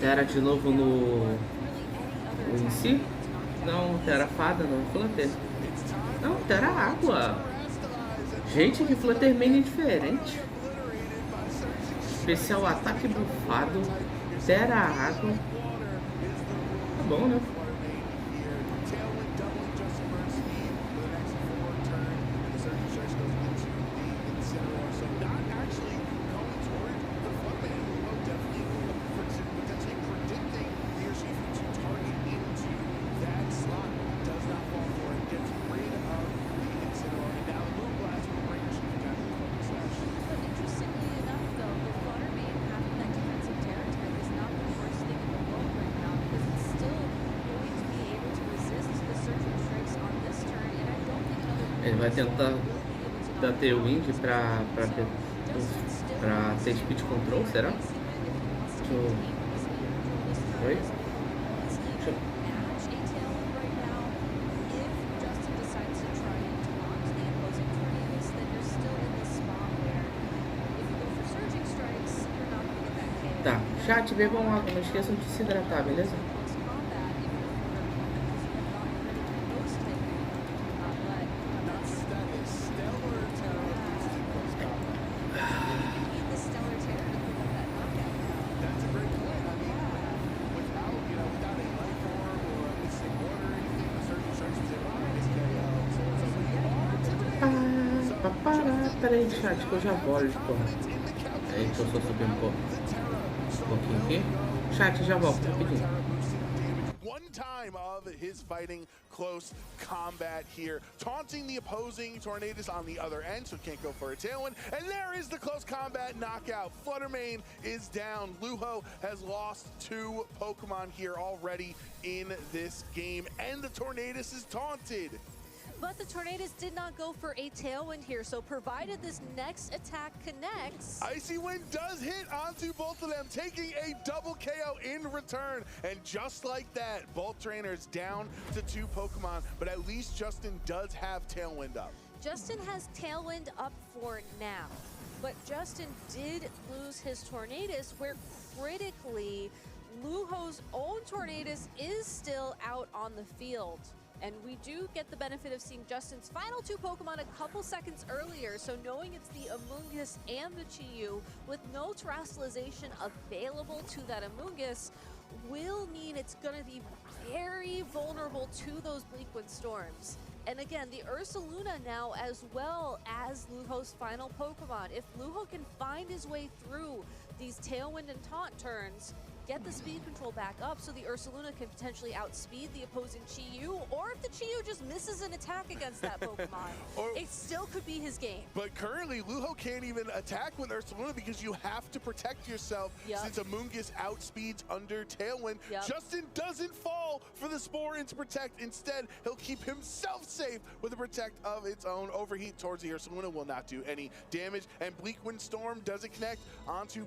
Terra de novo no em si? Não, Terra Fada, não, Flutter. Não, Terra Água. Gente, que Fluttermane é diferente. Especial ataque bufado. Terra Água. Tá bom, né? Ele vai tentar ter o Wind pra ter speed control, será? Oi? Tá, chat, bebam água, não esqueçam de se hidratar, beleza? minutinho, chat, que eu já volto. Aí, deixa eu só subir um pouquinho aqui. Chat, já volto, rapidinho. One time of his fighting close combat here, taunting the opposing Tornadus on the other end, so can't go for a tailwind. And there is the close combat knockout. Fluttermane is down. Luho has lost 2 Pokemon here already in this game, and the Tornadus is taunted. But the Tornadus did not go for a tailwind here, so provided this next attack connects. Icy Wind does hit onto both of them, taking a double KO in return. And just like that, both trainers down to 2 Pokemon, but at least Justin does have Tailwind up. Justin has Tailwind up for now, but Justin did lose his Tornadus, where critically, Luho's own Tornadus is still out on the field. And we do get the benefit of seeing Justin's final 2 Pokemon a couple seconds earlier, so knowing it's the Amoonguss and the Chi-Yu with no terrestrialization available to that Amoonguss will mean it's going to be very vulnerable to those Bleakwind Storms. And again, the Ursaluna now, as well as Luho's final Pokemon. If Luho can find his way through these Tailwind and Taunt turns, get the speed control back up so the Ursaluna can potentially outspeed the opposing Chi-Yu, or if the Chi-Yu just misses an attack against that Pokemon, it still could be his game. But currently, Luho can't even attack with Ursaluna because you have to protect yourself since Amoonguss outspeeds under Tailwind. Justin doesn't fall for the Spore into Protect. Instead, he'll keep himself safe with a Protect of its own. Overheat towards the Ursaluna will not do any damage, and Bleakwind Storm doesn't connect onto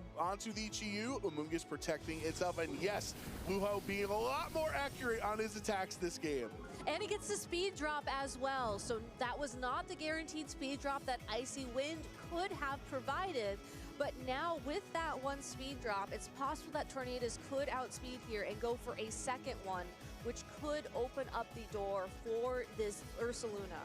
the Chi-Yu. Amoonguss protecting itself, and yes, Luho being a lot more accurate on his attacks this game. And he gets the speed drop as well, so that was not the guaranteed speed drop that Icy Wind could have provided, but now with that 1 speed drop, it's possible that Tornadus could outspeed here and go for a second one, which could open up the door for this Ursaluna.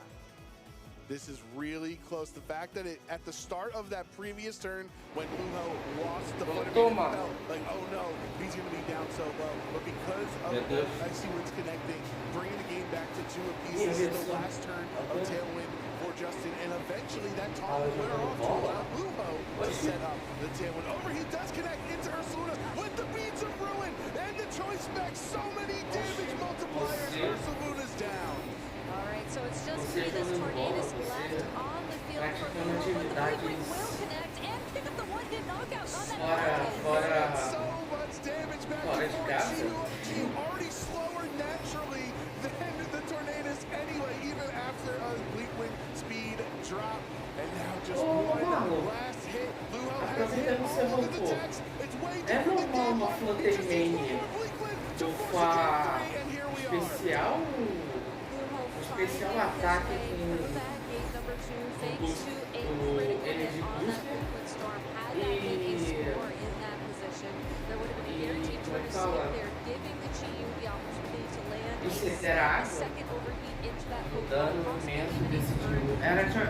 This is really close. The fact that at the start of that previous turn, when Luho lost the Fluttermane, felt like, oh no, he's going to be down so low. But because of Icy Wind's connecting, bringing the game back to 2 apiece, this is the last turn of Tailwind for Justin, and eventually that taunt will wear off to allow Luho to set up the Tailwind. Overheat does connect into Ursaluna with the Beads of Ruin, and the Choice Spec, so many damage multipliers. Ursaluna's down. All right, so it's just this Tornadus left on the field for Luho, but the Bleakwind will connect and pick up the 1-hit knockout on that. So much damage back and forth. Chi-Yu already slower naturally than the Tornadus anyway, even after a Bleakwind speed drop. And now just one last hit. Luho has hit all of the attacks. It's way too quick. Fluttermane to force a game 3, and here we are. Especial ataque com Energy Booster e será o dano imenso desse tio.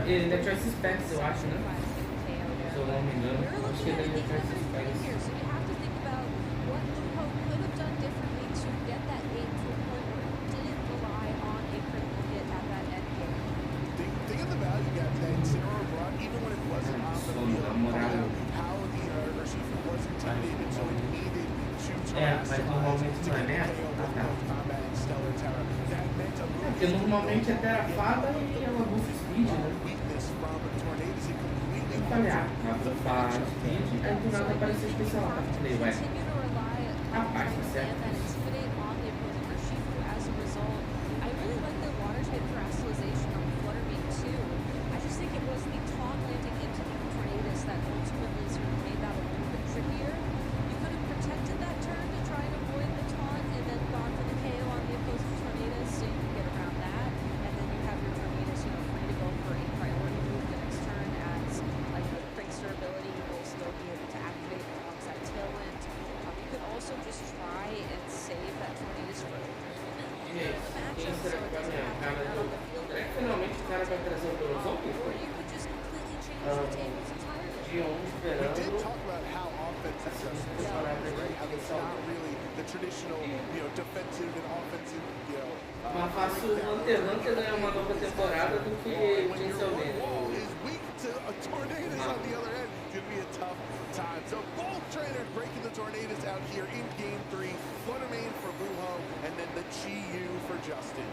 Ele é Choice Specs, eu acho, né? Se eu não me engano, acho que ele é Choice Specs. Mas normalmente não é mesmo? Porque normalmente até a fada e ela bufa speed, né? Eu falei, ela bufa speed, aí do nada apareceu especial. Eu falei, ué, rapaz, tá certo. Finalmente o cara vai trazer o Dorozão? Mas faço o Hunter x Hunter ganhar uma nova temporada do que Chainsaw Man. Tornadus on the other end. It's going to be a tough time. So both trainers breaking the Tornadus out here in Game 3. Flutter Mane for Luho, and then the GU for Justin.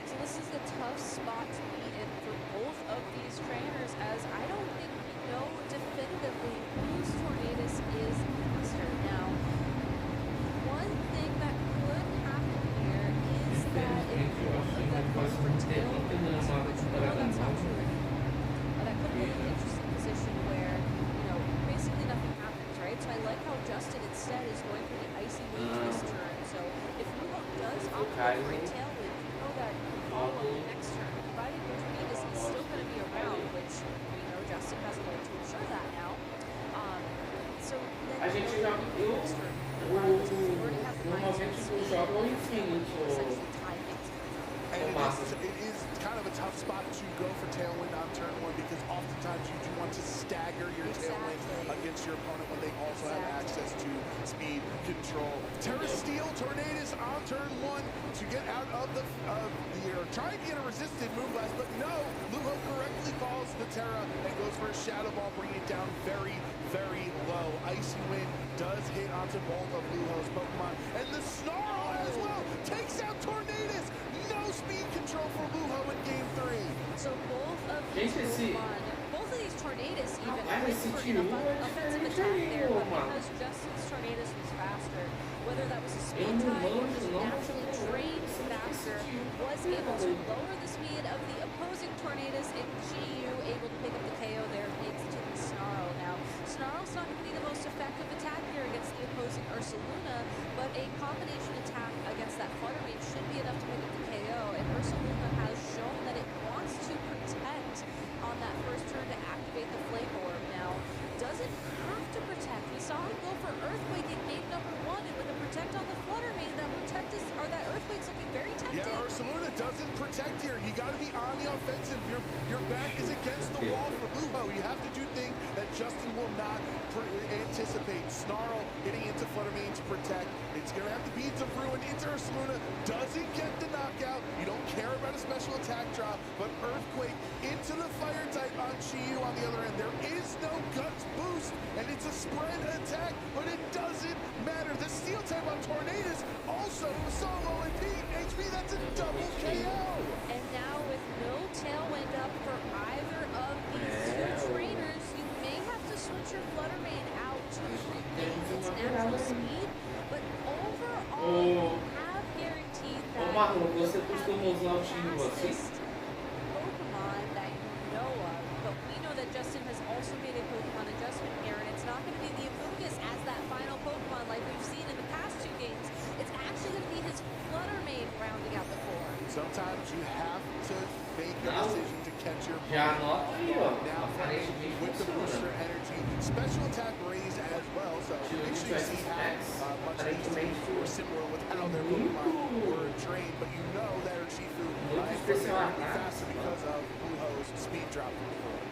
So this is a tough spot to be in for both of these trainers, as I don't think we know definitively whose Tornadus is master. Now, one thing that could happen here is that if one of them goes for Tailwind, which we know that's not true anymore, that could be an interesting position where, you know, basically nothing happens, right? So I like how Justin instead is going for the Icy Wave this turn. So if Luho does opt for a Tailwind, you know that you can follow up the next turn, provided your Tornadus is still going to be around, which we know Justin has a way to ensure that now. So then next turn, regardless, because you already have the mindset speed, essentially tie things. And it is kind of a tough spot to go for Tailwind on turn 1, because oftentimes you do want to stagger your Tailwind against your opponent when they also have access to speed control. Terra Steel Tornadus on turn 1 to get out of the or trying to get a resisted Moonblast, but no, Luho correctly calls the Terra and goes for a Shadow Ball, bringing it down very, very low. Icy Wind does hit onto both of Luho's Pokemon, and the Snarl as well takes out Tornadus. No speed control for Luho in Game 3. So both of these Pokemon, both of these Tornadus even went for an offensive attack there, but because Justin's Tornadus was faster, whether that was a speed tie or just naturally trained faster, was able to lower the speed of the opposing Tornadus, and GU able to pick up the KO there thanks to the Snarl. Now, Snarl's not going to be the most effective attack here against the opposing Ursaluna, but a combination attack against that Flutter Mane should be enough to pick up the KO, and Ursaluna has shown that it wants to protect on that first turn to activate the Flame Orb. Now, does it have to protect? We saw him go for Earthquake in game number 1, and with a protect on the Flutter Mane, that Earthquake's looking very tempting. Yeah, Ursaluna doesn't protect here. You got to be on the offensive. Your back is against the wall for Luho. You have to do things that Justin will not anticipate. Snarl hitting into Flutter Mane to protect. It's going to have to beat some ruin into Ursaluna. Doesn't get the knockout. You don't care about a special attack drop, but Earthquake into the Fire type on Chiyu on the other end. There is no Guts boost, and it's a spread attack, but it doesn't matter. The Steel type on Tornadus also solo and HP. That's a double KO. And now with no Tailwind up for either of these two trainers, you may have to switch your Flutter Mane out to regain its natural speed, but overall you have guaranteed that você costuma usar o Chiyu assim? Pokemon that you know of, but we know that Justin has also made a Pokemon adjustment here, and it's not going to be the Amoonguss as that final Pokemon like we've seen in the past 2 games. It's actually going to be his Flutter Mane rounding out the 4. Sometimes you have to make a decision to catch your Já anota aí, ó. now with the booster energy, special attack raised as well, so make sure you see how much these were similar with how their Pokemon were trained, but you know that Urshifu is faster because of Luho's speed drop.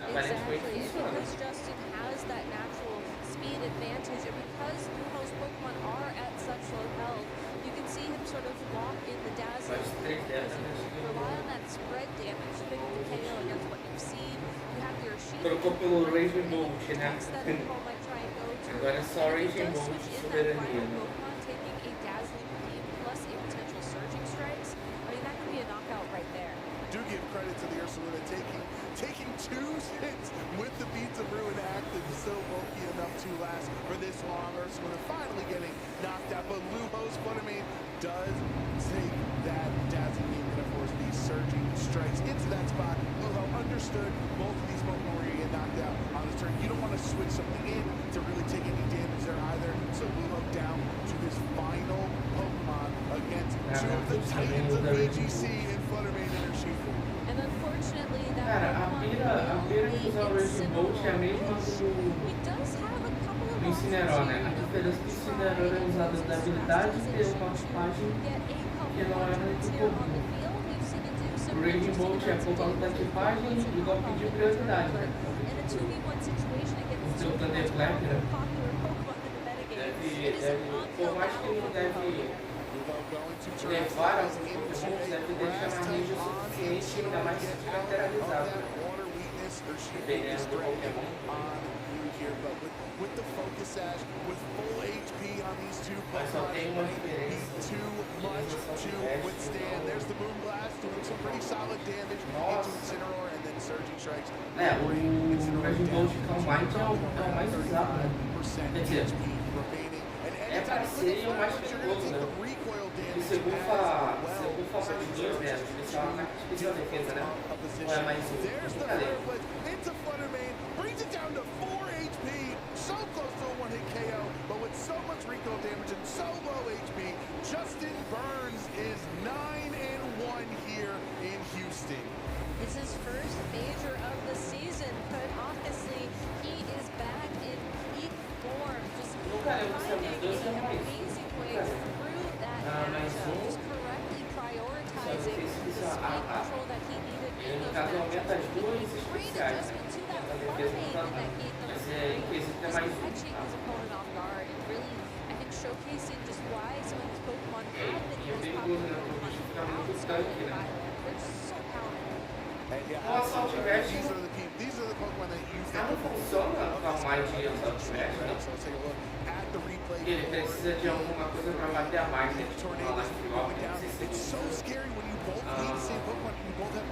Exactly, and because Justin has that natural speed advantage, and because Luho's Pokemon are at such low health, you can see him sort of walk in the dazzling, rely on that spread damage to pick up the KO against what you've seen. You have your Urshifu, Trocou pelo Reagindo, né? that Luho might try and go to. Agora é só And if he Reagindo does de switch in that soberania, final né? Pokemon, taking a dazzling beam plus a potential surging strikes, I mean, that could be a knockout right there. Do give credit to the Ursaluna taking 2 hits with the Beats of Ruin active, still bulky enough to last for this long. Ursaluna finally getting knocked out, but Luho's Flutter Mane does take that dazzling beam and of course these surging strikes into that spot. Luho understood both of these Pokemon were going to get knocked out on this turn. You don't want to switch something in to really take any damage there either, so Luho down to his final Pokemon against 2 of the Titans of VGC in Flutter Mane and Urshifu. And unfortunately, that Cara, a pira de usar o Reagindo é a mesma he does have a couple of do Incineroar, né? A diferença do Incineroar é usada da habilidade e ter uma tipagem que não é muito comum. O Reagindo é por causa da tipagem e golpe de prioridade, né? O seu Thunder Clap, né? Por mais que não deve levar alguns Pokémon, deve deixar na range o suficiente, ainda mais se tiver lateralizado. Urshifu is threatening on Blue here, but with the focus sash, with full HP on these two Pokemon, it might be too much to withstand. There's the Moonblast doing some pretty solid damage into Incineroar, and then Surging Strikes. O Reagindo fica mais é o mais usado, né? Quer dizer, é para ser o mais perigoso, né? E se eu for falar de dois, né? Deixar uma carta especial defesa, né? Ou é mais um? Cadê? Brings it down to 4 HP, so close to a one-hit KO, but with so much recoil damage and so low HP, Justin Burns is 9-1 here in Houston. It's his first major of the season, but honestly, he is back in peak form, just finding amazing ways through that matchup, just correctly prioritizing the speed control that he needed in those matchups. Great adjustment to that water main that gave them just catching his opponent off guard and really, I think, showcasing just why some of these Pokemon have been used popular Pokemon outside of the island. They're just so powerful. These are the Pokemon that you think Não funciona com mais de Southwest, né? So let's take a look at the replay. Ele precisa de alguma coisa para bater a mais, né? It's so scary when you both need the same Pokemon and you both have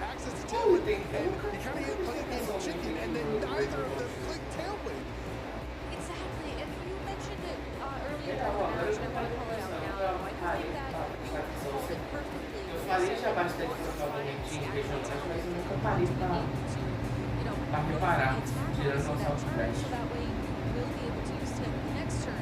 access to Oh, Tailwind. tem You kind of get playing game of chicken, and then neither of them click Tailwind. Exactly, and you mentioned it earlier in the match, and I want to call it out now. I think that you called it perfectly. Eu falei já bastante provavelmente em regionais, mas eu nunca parei para reparar, tirando o Southwest. So that way you will be able to use him next turn.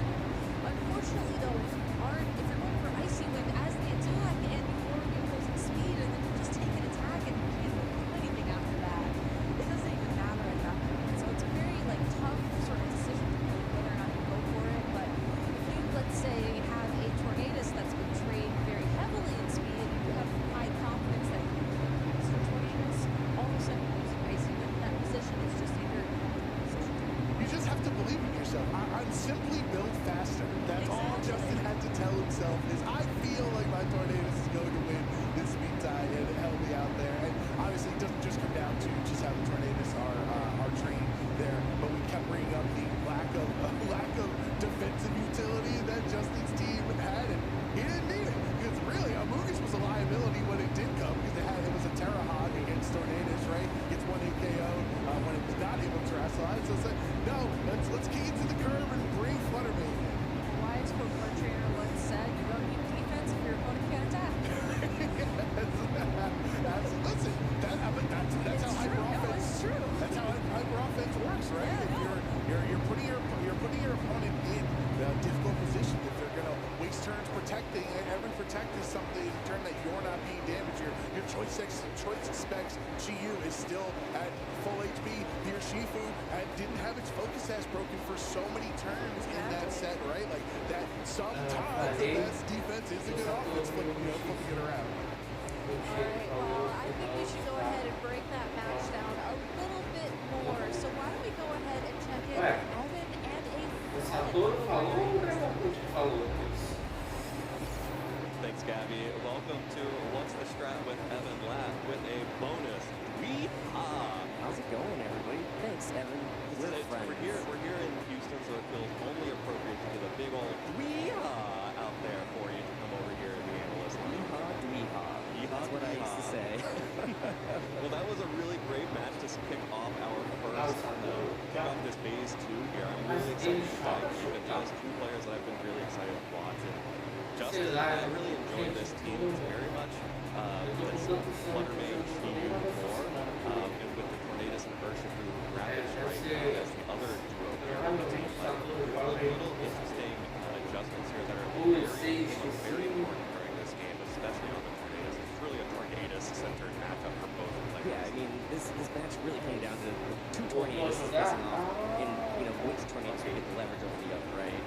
Unfortunately, though, if you're going for Icy Wind as the attack and you're imposing speed and then you just take an attack and you can't do anything after that, it doesn't even matter at that point. So it's a very tough sort of decision to make whether or not you go for it. But if you, let's say, have a Tornadus that's been trained very heavily in speed and you have high confidence that you can use your Tornadus, all of a sudden using Icy Wind in that position is just a very difficult decision. You just have to believe in yourself. I'm simply built faster. That's all Justin had to tell himself is I feel like my Tornadus is going to win this speed tie and help me out there. And obviously it doesn't just come down to just how the Tornadus are trained there, but we kept bringing up the lack of defensive utility that Justin's team had, and he didn't need it because really Amogus was a liability when it did come because it was a Terra Hog against Tornadus, right? Gets 1-hit KO when it was not able to terrestrialize. So it's like, no, let's kick it to the curb and bring Fluttermane in. Wise Pokemon trainer once said, you don't need defense if your opponent can't attack. Listen, that's how hyper offense. True. That's how hyper offense works, right? You're putting your opponent in a difficult position. If they're gonna waste turns protecting, and every protect is something in turn that you're not being damaged. Your choice expects Chi-Yu is still at full HP. Here Shifu didn't have its focus sash broken for so many turns in that set, right? Like that. Sometimes the best defense is a good offense, flipping it around. Alright, well, I think we should go ahead and break that match down a little bit more. So why don't we go ahead and check in Evan and a Thanks, Gabby. Welcome to What's the Strat with Evan Latt with a bonus. How's it going, everybody? Thanks, Evan. We're here in Houston, so it feels only appropriate to get a big old out there for you to come over here in the analyst line. That's what I used to say. Well, that was a really great match to kick off our first kick off this phase 2 here. I'm really excited to talk to you. There's two players that I've been really excited to watch. And Justin, I really enjoyed this team very much. With Fluttermane, Chi-Yu more, and with the Tornadus and Urshifu Rapid Strike as the other duo there on the team. Little interesting adjustments here that are very important during this game, especially on the Tornadus. It's really a Tornadus-centered matchup for both players. Yeah, I mean, this match really came down to two Tornadus facing off, and which Tornadus will get the leverage over the other, right?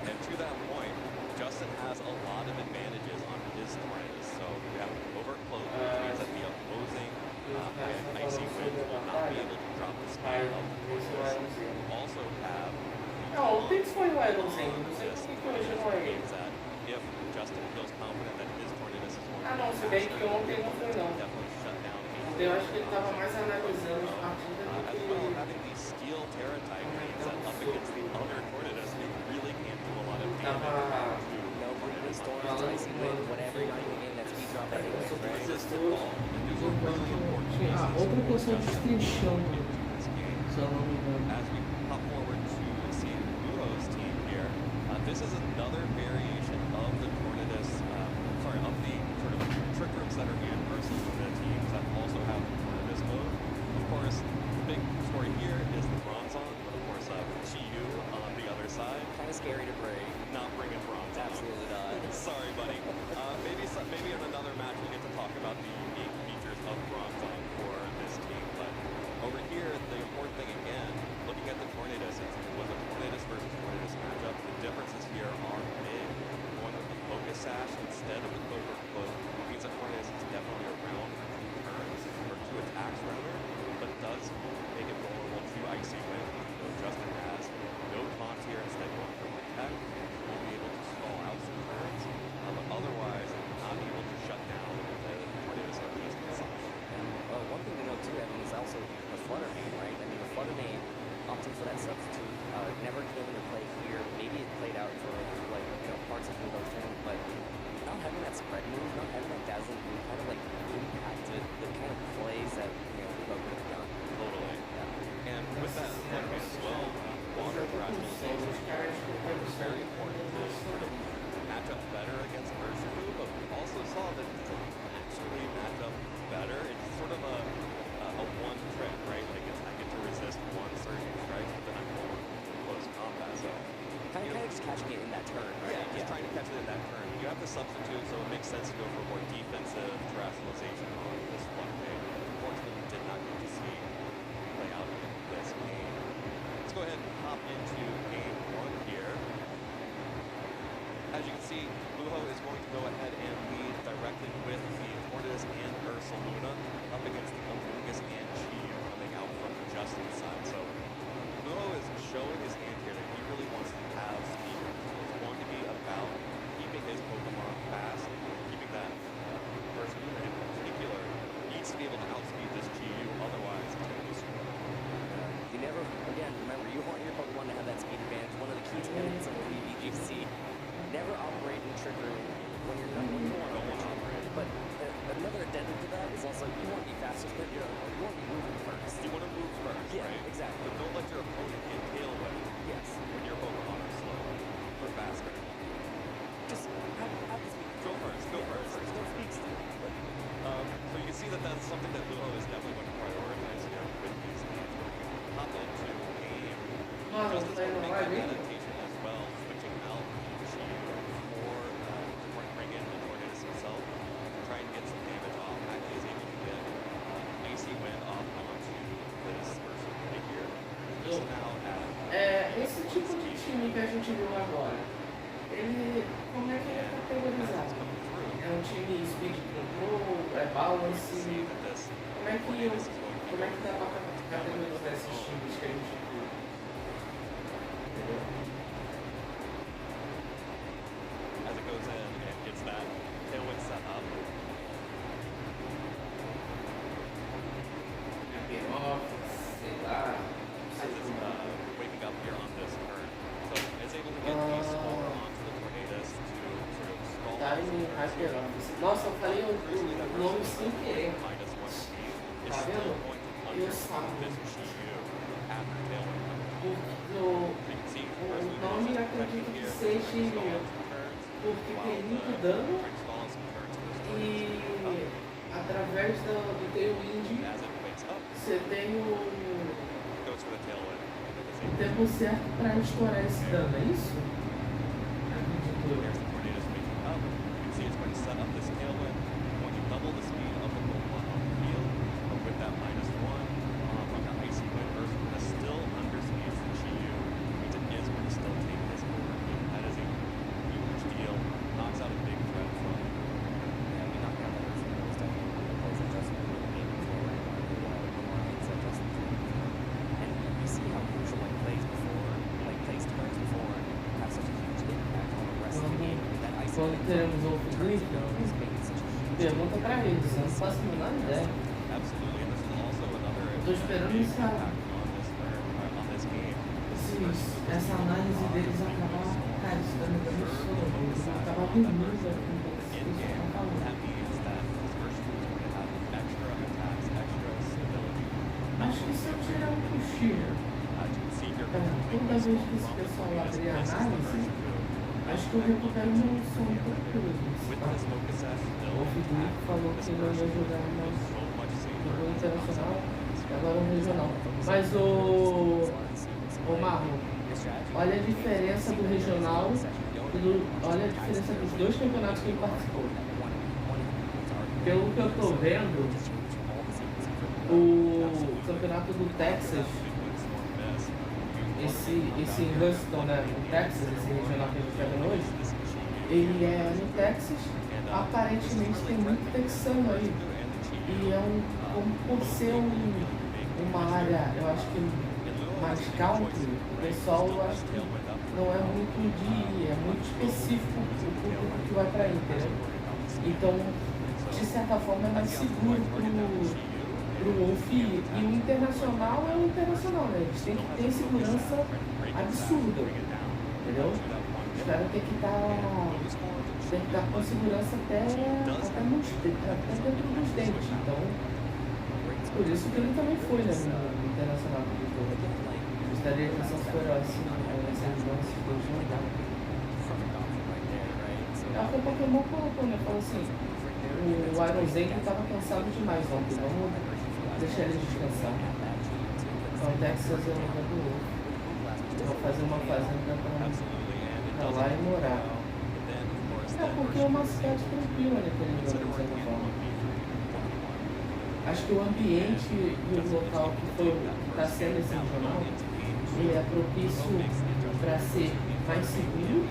And to that point, Justin has a lot of advantages on his Tornadus. So we have overt close, which means that the opposing Icy Wind will not be able to drop the speed of the Tornadus. We also have Tem que foi o Edelzinho, não sei por que hoje não é ele. means that if Justin feels confident that his Tornadus is more Ah, não, se bem que ontem não foi não. definitely shut down a Eu acho que ele estava mais analisando as partidas do As well, having these steel Terra Typhoons up against the other Tornadus, it really can do a lot of damage to Tornadus. Storms, icy wind, whatever, you're not even getting that speed drop anyway, right? Resistant ball, and these are really important pieces. outra questão de extensão, This game. se eu não me engano. As we hop forward to see Luho's team here, this is another variation of the Tornadus, of the sort of trick rooms that are in versus the teams that also have the Tornadus mode. Of course, the big story here is the Bronzong, but of course, Chiyu on the other side. Kind of scary to break. Not bringing Bronzong. Absolutely not. Sorry, buddy. Maybe in another match we'll get to talk about the unique features of Bronzong for this team. But over here, the important thing again, looking at the Tornadus, it was a Tornadus versus Tornadus matchup. The differences here are big. Going with the Focus Sash instead of the Clover Foot means that Tornadus is definitely around for 2 turns, or 2 attacks rather, but does make it vulnerable to Icy Wind. So Justin has no taunts here, instead going for Protect. Will be able to stall out some turns, but otherwise not able to shut down the Tornadus on the eastern side. One thing to note too, Evan, is also the Flutter Main, right? I mean, the Flutter Main opting for that substitute never came into play here. Maybe it played out for parts of the turn, but not having that spread move, not having that dazzling move, kind of like impacted the kind of plays that Luho could have done. Totally. Yeah. And with that Flutter Main as well, water fragmentation is very important to sort of match up better against Urshifu, but we also saw that it doesn't actually match up better. It's sort of a one trick, right? Like I get to resist one surging strike, but then I'm going close combat. So kind of just catching it in that turn, right? Yeah, just trying to catch it in that turn. You have the substitute, so it makes sense to go for more defensive terrestrialization on this Flutter Main. Unfortunately, we did not get to see play out in this game. Let's go ahead and hop into game 1 here. As you can see, Luho is going to go ahead and lead directly with the Tornadus and Ursaluna up against the Amoonguss and Chiyu coming out from Justin's side. So Luho is showing his hand here that he really wants to have speed. It's going to be about keeping his Pokemon fast, keeping that Ursaluna in particular needs to be able to outspeed this Chiyu, otherwise it's going to be super. You never, again, remember, you want your Pokemon to have that speed advantage. One of the key tenets of the VGC. Never operate in Trick Room when you're not going to operate. But another addendum to that is also you want to be faster than you want to be moving first. You want to move first, yeah, right? Exactly. But don't let your opponent get tailwind. Yes. When your Pokemon are slow or faster. Just have the speed. Go first. Go speed still. So you can see that that's something that Luho is definitely going to prioritize here with these games. Hop into a game. Just as a make that adaptation as well, switching out or bring in the Tornadus himself to try and get some damage off. Actually is able to get Icy Wind off onto this person right here. Just now at esse tipo de time que a gente viu agora, ele, como é que ele é categorizado? É um time speed control, é balance? Como é que dá pra categorizar esses times que a gente viu? Entendeu? As it goes in and gets that tailwind set up. Sei lá. As it's waking up here on this turn. So it's able to get the Spore onto the Tornadus to sort of stall. Timing hackerando. Nossa, eu falei o nome sem querer. Minus 1 speed. It's Tá still vendo? going to Eu punch sabia. this Chiyu after tailwind. O nome acredito que seja porque tem muito dano e através do Tailwind você tem o tempo certo para estourar esse dano, é isso? Acredito. Quando teremos outro grito, pergunta pra eles, eu não faço a menor ideia. tô esperando essa análise deles acabar, cara, isso tá me dando sono, eles vão acabar dormindo aqui um pouco, isso que eu tô falando. Acho que se eu tirar um cochilo, toda vez que esse pessoal abrir a análise, acho que eu recupero meu sono tranquilo. O Felipe falou que não ia jogar mais no internacional e agora no regional. Mas o Marlon, olha a diferença do regional olha a diferença dos dois campeonatos que ele participou. Pelo que eu tô vendo, o campeonato do Texas, esse em Houston, né, no Texas, esse regional que a gente tá vendo hoje, ele é no Texas, aparentemente tem muito texano aí. E é por ser uma área, eu acho que mais country, o pessoal eu acho que não é muito é muito específico o público que vai pra aí, entendeu? Então, de certa forma, é mais seguro pro Wolf ir. E o internacional é o internacional, né? Eles têm que ter segurança absurda, entendeu? Os caras têm que estar com segurança até dentro dos dentes. Então, por isso que ele também foi, né, no internacional. Gostaria que essas foram assim, essas lances que eu jogar. A Pokémon colocou, né? Falou assim, o Iron Zen estava cansado demais ontem, vamos deixar ele descansar. Então o Texas é o lugar do outro. Vou fazer uma fazenda pra lá e morar. É porque é uma cidade tranquila, né, querendo dizer de certa forma. Acho que o ambiente e o local que está sendo esse regional, ele é propício para ser mais seguro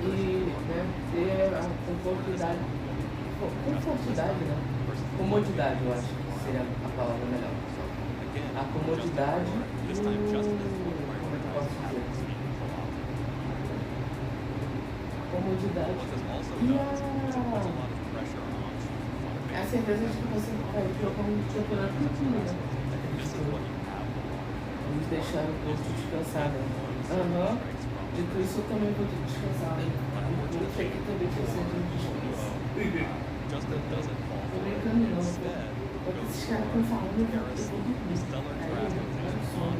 e, né, ter a comodidade, né? Comodidade, eu acho que seria a palavra melhor. A comodidade e como é que eu posso dizer? Comodidade e a certeza de que você vai jogar um campeonato tranquilo, né? Vamos deixar o corpo descansar, né? Aham. Dito isso, eu também vou descansar. Eu sei que também precisa de um descanso. Tô brincando não, porque esses caras estão falando, eu vou dormir. Aí eu vou sono.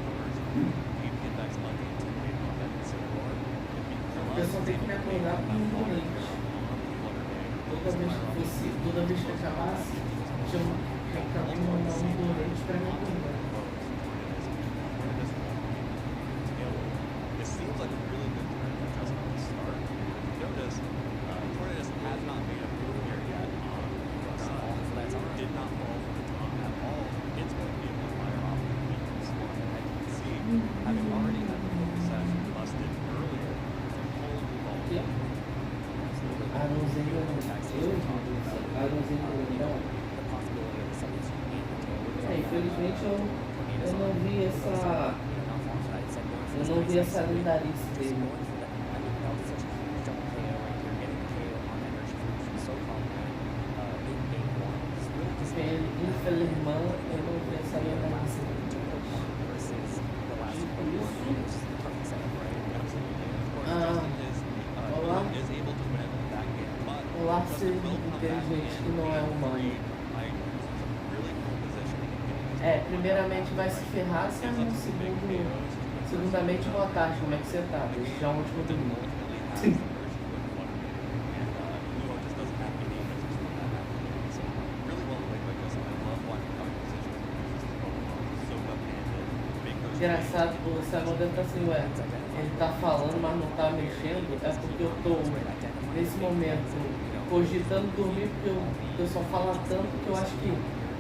Eu só tenho que me acordar com um dolente. Toda vez que acabasse, tinha que mandar um dolente pra me acordar. Infelizmente eu não vi essa lindarice dele. Infelizmente eu não vi essa lindarice dele. Olá, ser inteligente que não é humano. Primeiramente vai se ferrar, segundamente boa tarde, como é que você tá? Desde já ontem eu dormi. Engraçado, o Simon deve estar assim, ué, ele tá falando, mas não tá mexendo, é porque eu tô, nesse momento, cogitando dormir, porque o pessoal fala tanto que eu acho que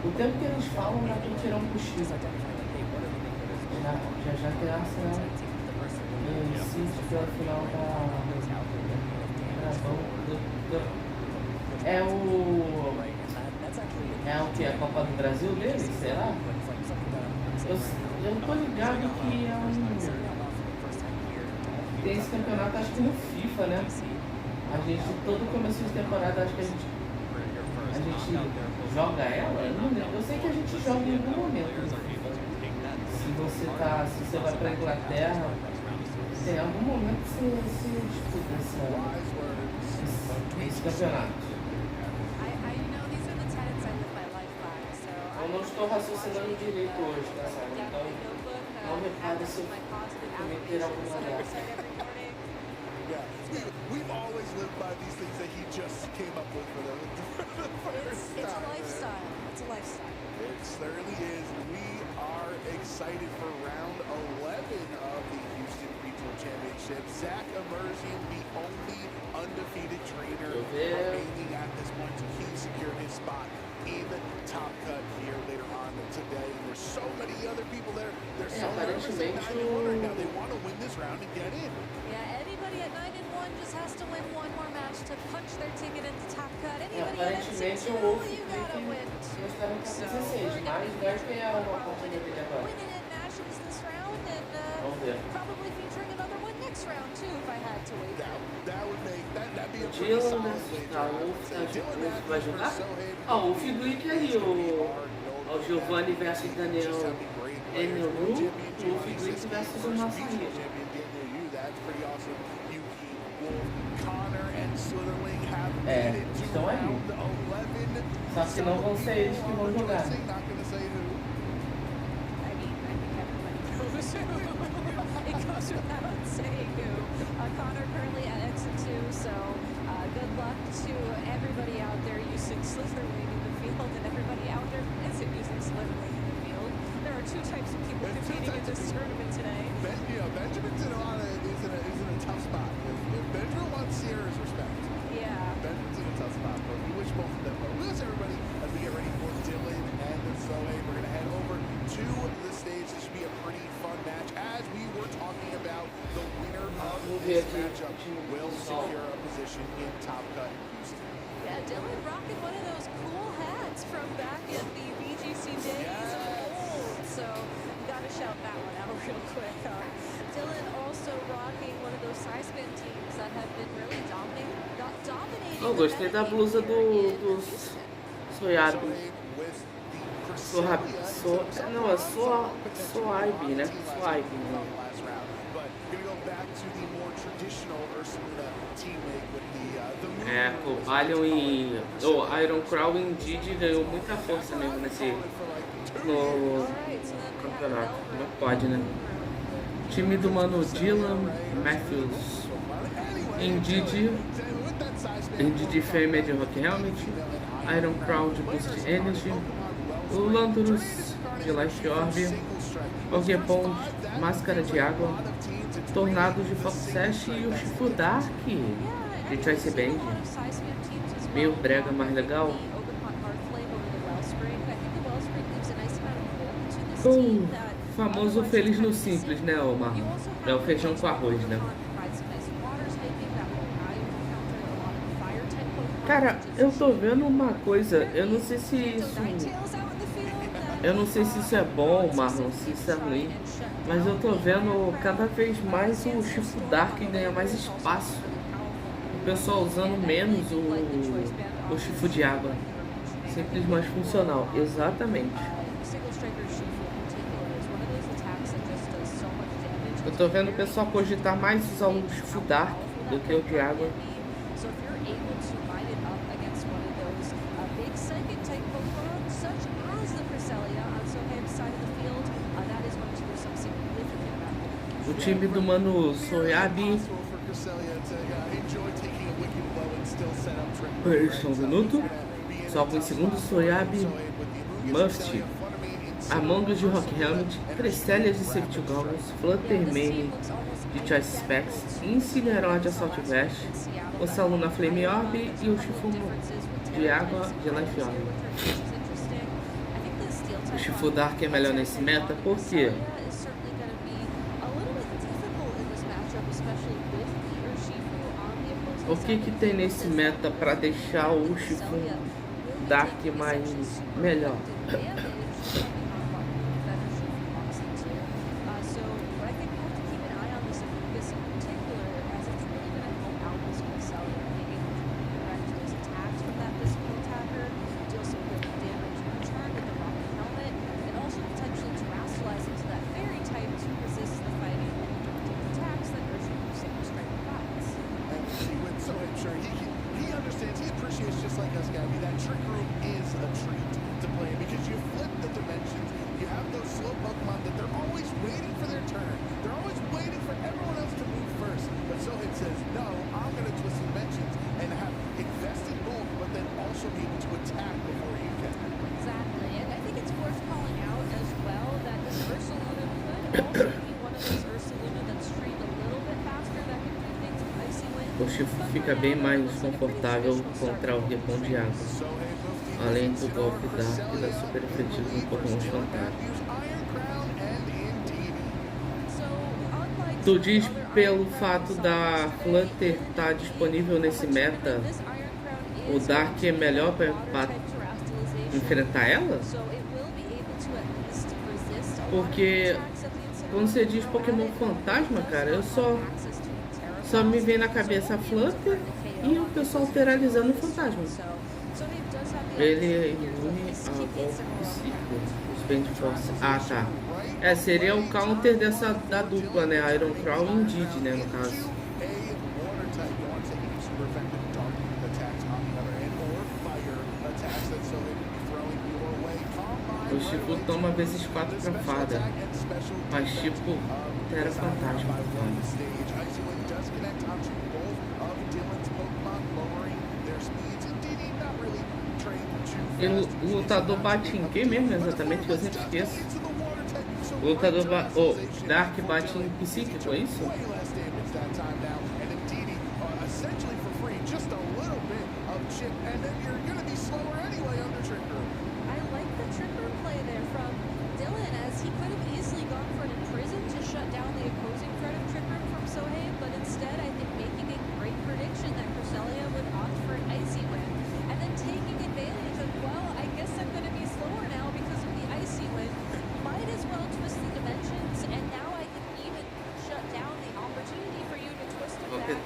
o tempo que eles falam dá pra tirar um cochilo. Já graça, né? Eu insisto pelo final É o que? A Copa do Brasil deles? Será? Eu tô ligado que é tem esse campeonato, acho que no FIFA, né? A gente, todo começo de temporada, acho que a gente a gente joga ela? Eu sei que a gente joga em algum momento. Se você vai pra Inglaterra, tem algum momento que você disputa esse campeonato. Eu não estou raciocinando direito hoje, tá certo? Então, não repare se eu cometer alguma dessa. We've always lived by these things that he just came up with for the first time. It's a lifestyle. It's a lifestyle. It certainly is. We are excited for round 11 of the Houston Regional Championship. Zach Emersion, the only undefeated trainer remaining at this point, so he secured his spot in Top Cut here later on today. There's so many other people there. There's so many at 9-1 right now. They want to win this round and get in. Yeah, anybody at 9-1 just has to win one more match to punch their ticket into Top Cut. Anybody at 6-2, you gotta win two. So we're gonna be winning in matches this round and probably featuring another one next round too if I had to wait. That would make that'd be a pretty solid vai jogar? O Fidwick aí, o Giovanni versus Daniel Enru, o Fidwick versus o Massaria. Estão aí. Só que não vão ser eles que vão jogar. It goes without saying who. Connor currently at exit 2, so good luck to everybody out there using Slitherwing in the field and everybody out there who isn't using Slitherwing in the field. There are two types of people competing in this tournament today. Benjamin's in a tough spot. If Benjamin wants Sierra's respect. Yeah. Benjamin's in a tough spot, but we wish both of them well. We wish everybody as we get ready for Dylan and Zoe. We're going to head over to the stage. This should be a pretty fun match. As we were talking about, the winner of this matchup will secure a position in Top Cut Houston. Yeah, Dylan rocking one of those cool hats from back in the VGC days of old. So you got to shout that one out real quick. Dylan also rocking one of those Sizeman teams that have been really dominating. Gostei da blusa do Soyab. Não, é Soyab, né? Soyab. O Valion e o Iron Crow Indeed ganhou muita força mesmo no campeonato. Não pode, né? Time do mano Dylan Matthews. Indeed fêmea de Rock Helmet. Iron Crow de Boost Energy. O Landorus de Life Orb. Orgepon Máscara de Água. Tornado de Fox Sash e o Shifu Dark de Choice Band. Meio brega, mais legal. O famoso feliz no simples, né, Omar? É o feijão com arroz, né? Cara, eu tô vendo uma coisa, eu não sei se isso é bom, Marlon, se isso é ruim, mas eu tô vendo cada vez mais o Shifu Dark ganha mais espaço. O pessoal usando menos o Shifu de água. Simples, mais funcional. Exatamente. Eu tô vendo o pessoal cogitar mais usar o Shifu Dark do que o de água. O time do mano Soyab. Só um minuto. Só com o segundo Soyab. Must. Among de Rock Helmet. Cresselia de Safety Goggles. Fluttermane de Choice Specs. Incineron de Assault Vest. O Saluna Flame Orb. E o Shifu de água de Life Orb. O Shifu Dark é melhor nesse meta, por quê? O que tem nesse meta para deixar o Shifu Dark mais melhor? O Shifu fica bem mais confortável contra o Repão de Água, além do golpe Dark da super efetivo no Pokémon Fantasma. Tu diz pelo fato da Flutter estar disponível nesse meta, o Dark é melhor para enfrentar ela? Porque quando você diz Pokémon Fantasma, cara, eu só me vem na cabeça a Flutter e o pessoal teralizando o Fantasma. Ele é imune a golpe psíquico, os Band Force. Ah, tá. Seria o counter da dupla, né? Iron Crown e Indeed, né, no caso. O Shifu toma vezes 4 pra fada, mas tipo, era fantasma. E o lutador bate em quem mesmo exatamente? Eu sempre esqueço. O lutador Dark bate em psíquico, é isso?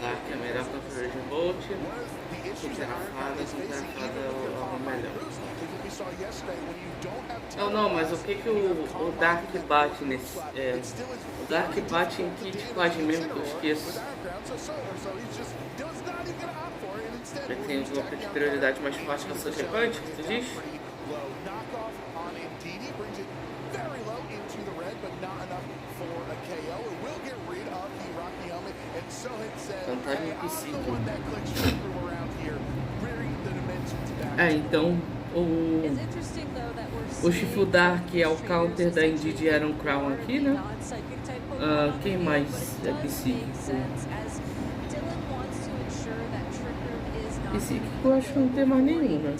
Dark é melhor que o Reagindo, Super Fada é o melhor. Não, mas o que o Dark bate nesse... o Dark bate em que tipagem mesmo que eu esqueço? Ele tem um golpe de prioridade mais forte que a sua frequente, que tu diz? Fantasma psíquico. Então o Shifu Dark é o counter da Indeed Iron Crown aqui, né? Quem mais é psíquico? Psíquico eu acho que não tem mais nenhum, né?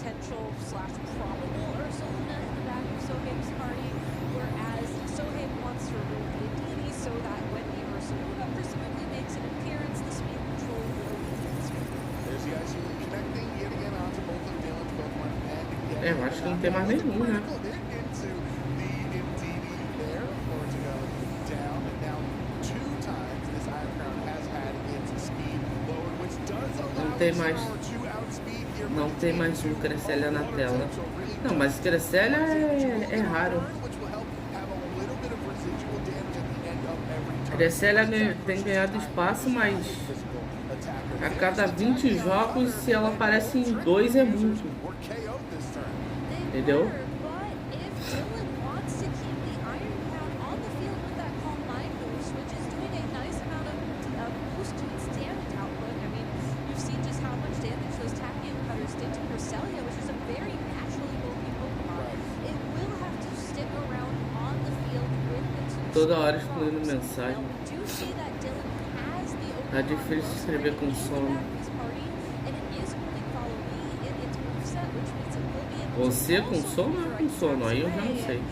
Eu acho que não tem mais nenhum, né? Não tem mais um Cresselia na tela. Não, mas Cresselia é raro. Cresselia tem ganhado espaço, mas a cada 20 jogos, se ela aparece em 2 é muito. Entendeu? Toda hora excluindo mensagem. Tá difícil escrever com sono. Você com sono ou com sono? Aí eu já não sei.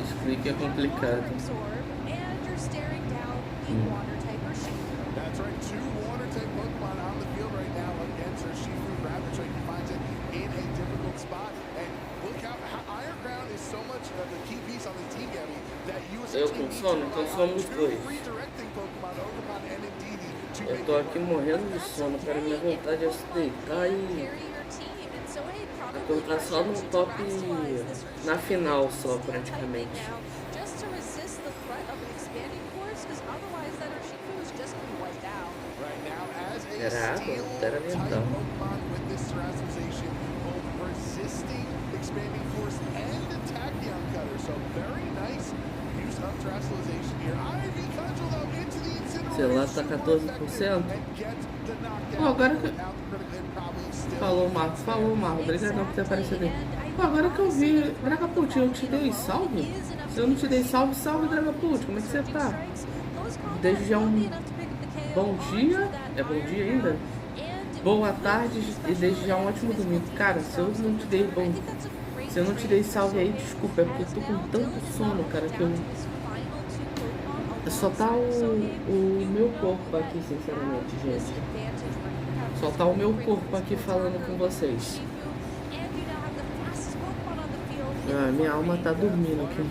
Explique, é complicado. Eu com sono? Então somos dois. Eu tô aqui morrendo de sono, cara. Minha vontade é se deitar e colocar só no top na final só, praticamente. Era água? Era ventão. Sei lá, tá 14%. Agora que... Falou, Marco. Obrigadão por ter aparecido aí. Agora que eu vi... Dragapult, eu te dei salve? Se eu não te dei salve, Dragapult. Como é que você tá? desejar um bom dia, é bom dia ainda? Boa tarde e desejar um ótimo domingo. Cara, se eu não te dei se eu não te dei salve aí, desculpa, é porque eu tô com tanto sono, cara, que eu... Só tá o meu corpo aqui, sinceramente, gente. Só tá o meu corpo aqui falando com vocês. Ah, minha alma tá dormindo aqui.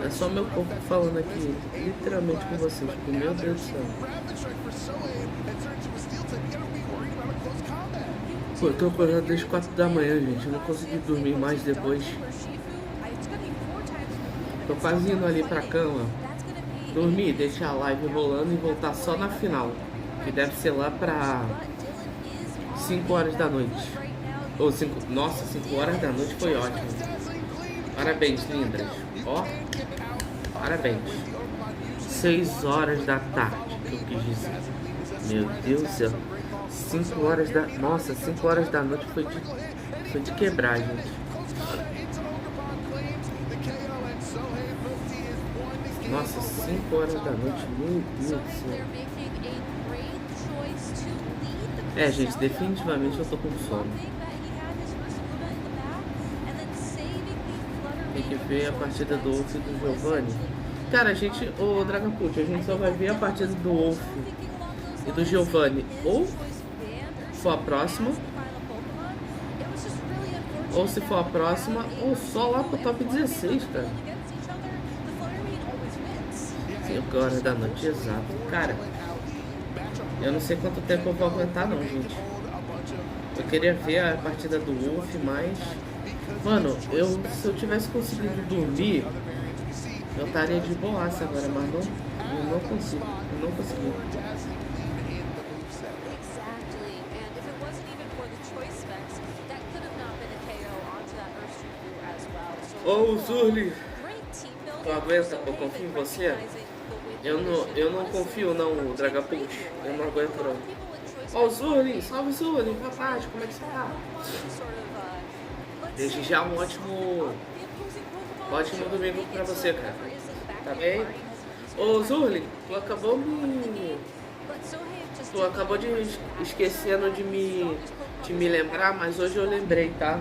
É só meu corpo falando aqui, literalmente com vocês. Tipo, meu Deus do céu. Pô, eu tô acordado desde 4 da manhã, gente. Eu não consegui dormir mais depois. Tô quase indo ali pra cama. Dormir, deixar a live rolando e voltar só na final. Que deve ser lá pra 5 horas da noite. Ou 5... Nossa, 5 horas da noite foi ótimo. Parabéns, lindas. Ó, parabéns. 6 horas da tarde, que eu quis dizer. Meu Deus do céu. 5 horas da... Nossa, 5 horas da noite foi de quebrar, gente. Nossa, 5 horas da noite, meu Deus do céu. É, gente, definitivamente eu tô com sono. Tem que ver a partida do Wolf e do Giovanni. Cara, a gente, o Dragapult, a gente só vai ver a partida do Wolf e do Giovanni ou for a próxima, ou se for a próxima, ou só lá pro top 16, cara. 5 horas da noite, exato. Cara, eu não sei quanto tempo eu vou aguentar não, gente. Eu queria ver a partida do Wolf, mas... Mano, se eu tivesse conseguido dormir, eu estaria de boaça agora, mas não, eu não consigo. Eu não consegui. Ô, Zurli! Tu aguenta? Eu confio em você? Eu não confio não, Dragapult. Eu não aguento não. Ó, Zurli! Salve, Zurli! Rapaz, como é que você tá? Desejar um ótimo domingo pra você, cara. Tá bem? Ô, Zurli, tu acabou de esquecendo de me lembrar, mas hoje eu lembrei, tá?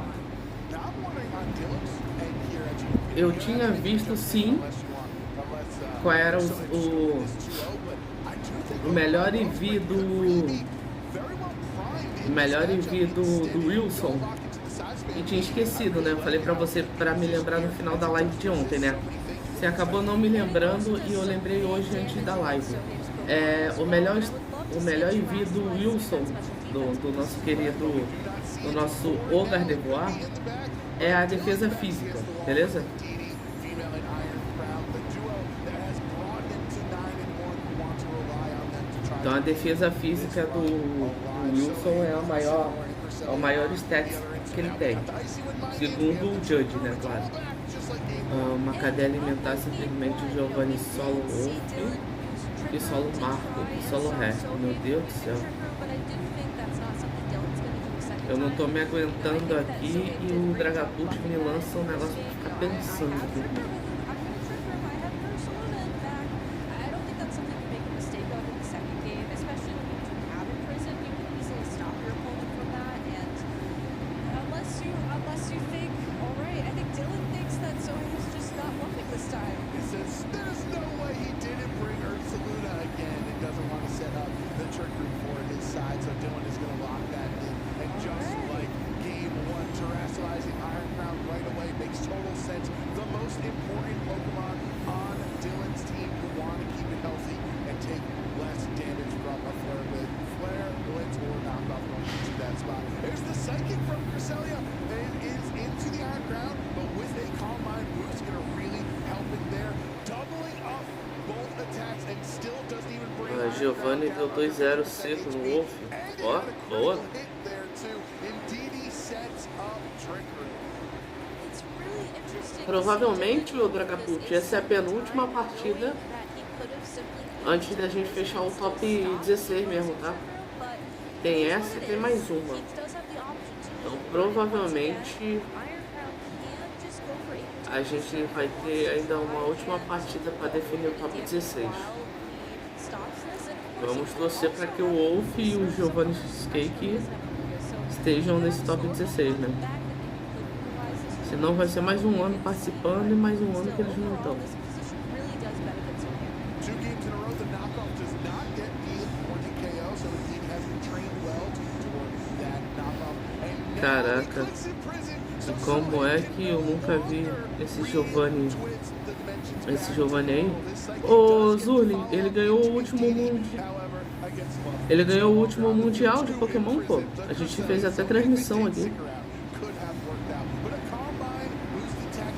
Eu tinha visto, sim, qual era o melhor envio do Wilson. E tinha esquecido, né? Eu falei pra você pra me lembrar no final da live de ontem, né? Você acabou não me lembrando e eu lembrei hoje antes da live. O melhor envio do Wilson, do nosso querido, do nosso Gardevoir, é a defesa física, beleza? Então a defesa física do Wilson é o maior stats que ele tem, segundo o Judge, né, claro. Uma cadeia alimentar simplesmente Giovanni solo Wolf e solo Marco e solo Ré. Meu Deus do céu. Eu não tô me aguentando aqui e o Dragapult me lança um negócio pra ficar pensando aqui. Giovanni deu 2-0 seco no Wolf. Ó, boa. Provavelmente, o Dragapult, essa é a penúltima partida antes da gente fechar o top 16 mesmo, tá? Tem essa e tem mais uma. Então, provavelmente, a gente vai ter ainda uma última partida para definir o top 16. Vamos torcer para que o Wolf e o Giovanni Cake estejam nesse top 16, né? Senão vai ser mais um ano participando e mais um ano que eles não estão. Caraca, como é que eu nunca vi esse Giovanni aí? Ô Zurli, ele ganhou o último mundial de Pokémon, pô. A gente fez até transmissão aqui.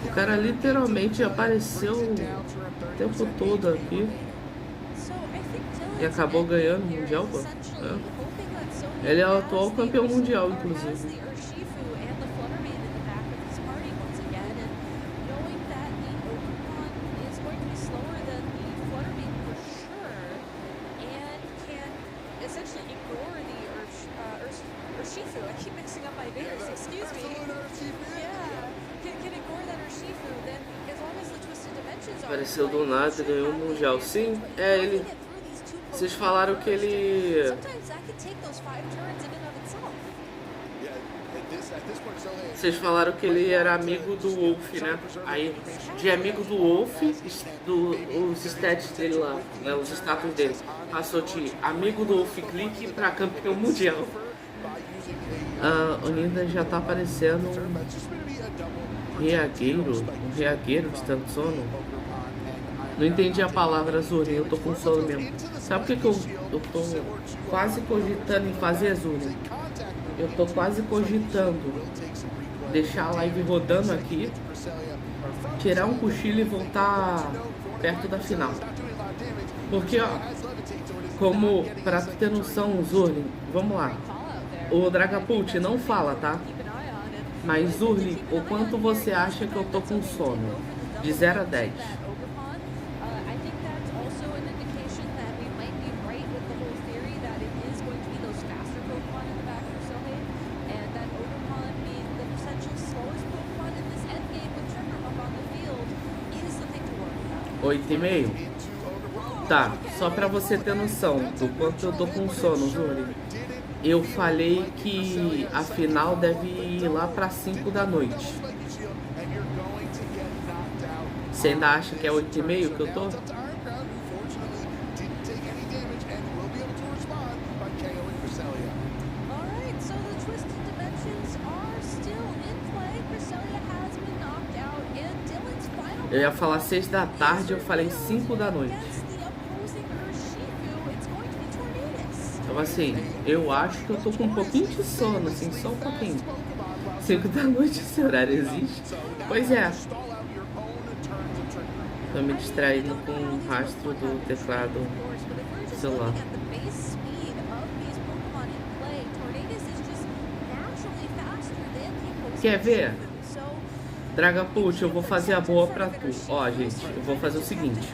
O cara literalmente apareceu o tempo todo aqui e acabou ganhando o mundial, pô. É. Ele é o atual campeão mundial, inclusive. Apareceu do nada e ganhou o mundial. Sim, é ele. Vocês falaram que ele... Vocês falaram que ele era amigo do Wolf, né? Aí, de amigo do Wolf, os stats dele lá, né? Os status dele. Passou de amigo do Wolf Click pra campeão mundial. O Ninda já tá aparecendo um reagueiro de tanto sono. Não entendi a palavra, Zuri, eu tô com sono mesmo. Sabe por que eu tô quase cogitando em fazer, Zuri? Eu tô quase cogitando deixar a live rodando aqui, tirar um cochilo e voltar perto da final. Porque, ó, como, pra ter noção, Zuri, vamos lá. O Dragapult não fala, tá? Mas, Zurli, o quanto você acha que eu tô com sono? De 0 a 10. Oito e meio? Tá, só pra você ter noção do quanto eu tô com sono, Zuri. Eu falei que a final deve ir lá pra 5 da noite. Você ainda acha que é 8 e meio que eu tô? Eu ia falar 6 da tarde, eu falei 5 da noite. Então assim, eu acho que eu tô com um pouquinho de sono, assim, só um pouquinho. 5 da noite, esse horário existe? Pois é. Tô me distraindo com o rastro do teclado celular. Quer ver? Dragapult, eu vou fazer a boa pra tu. Ó, gente, eu vou fazer o seguinte.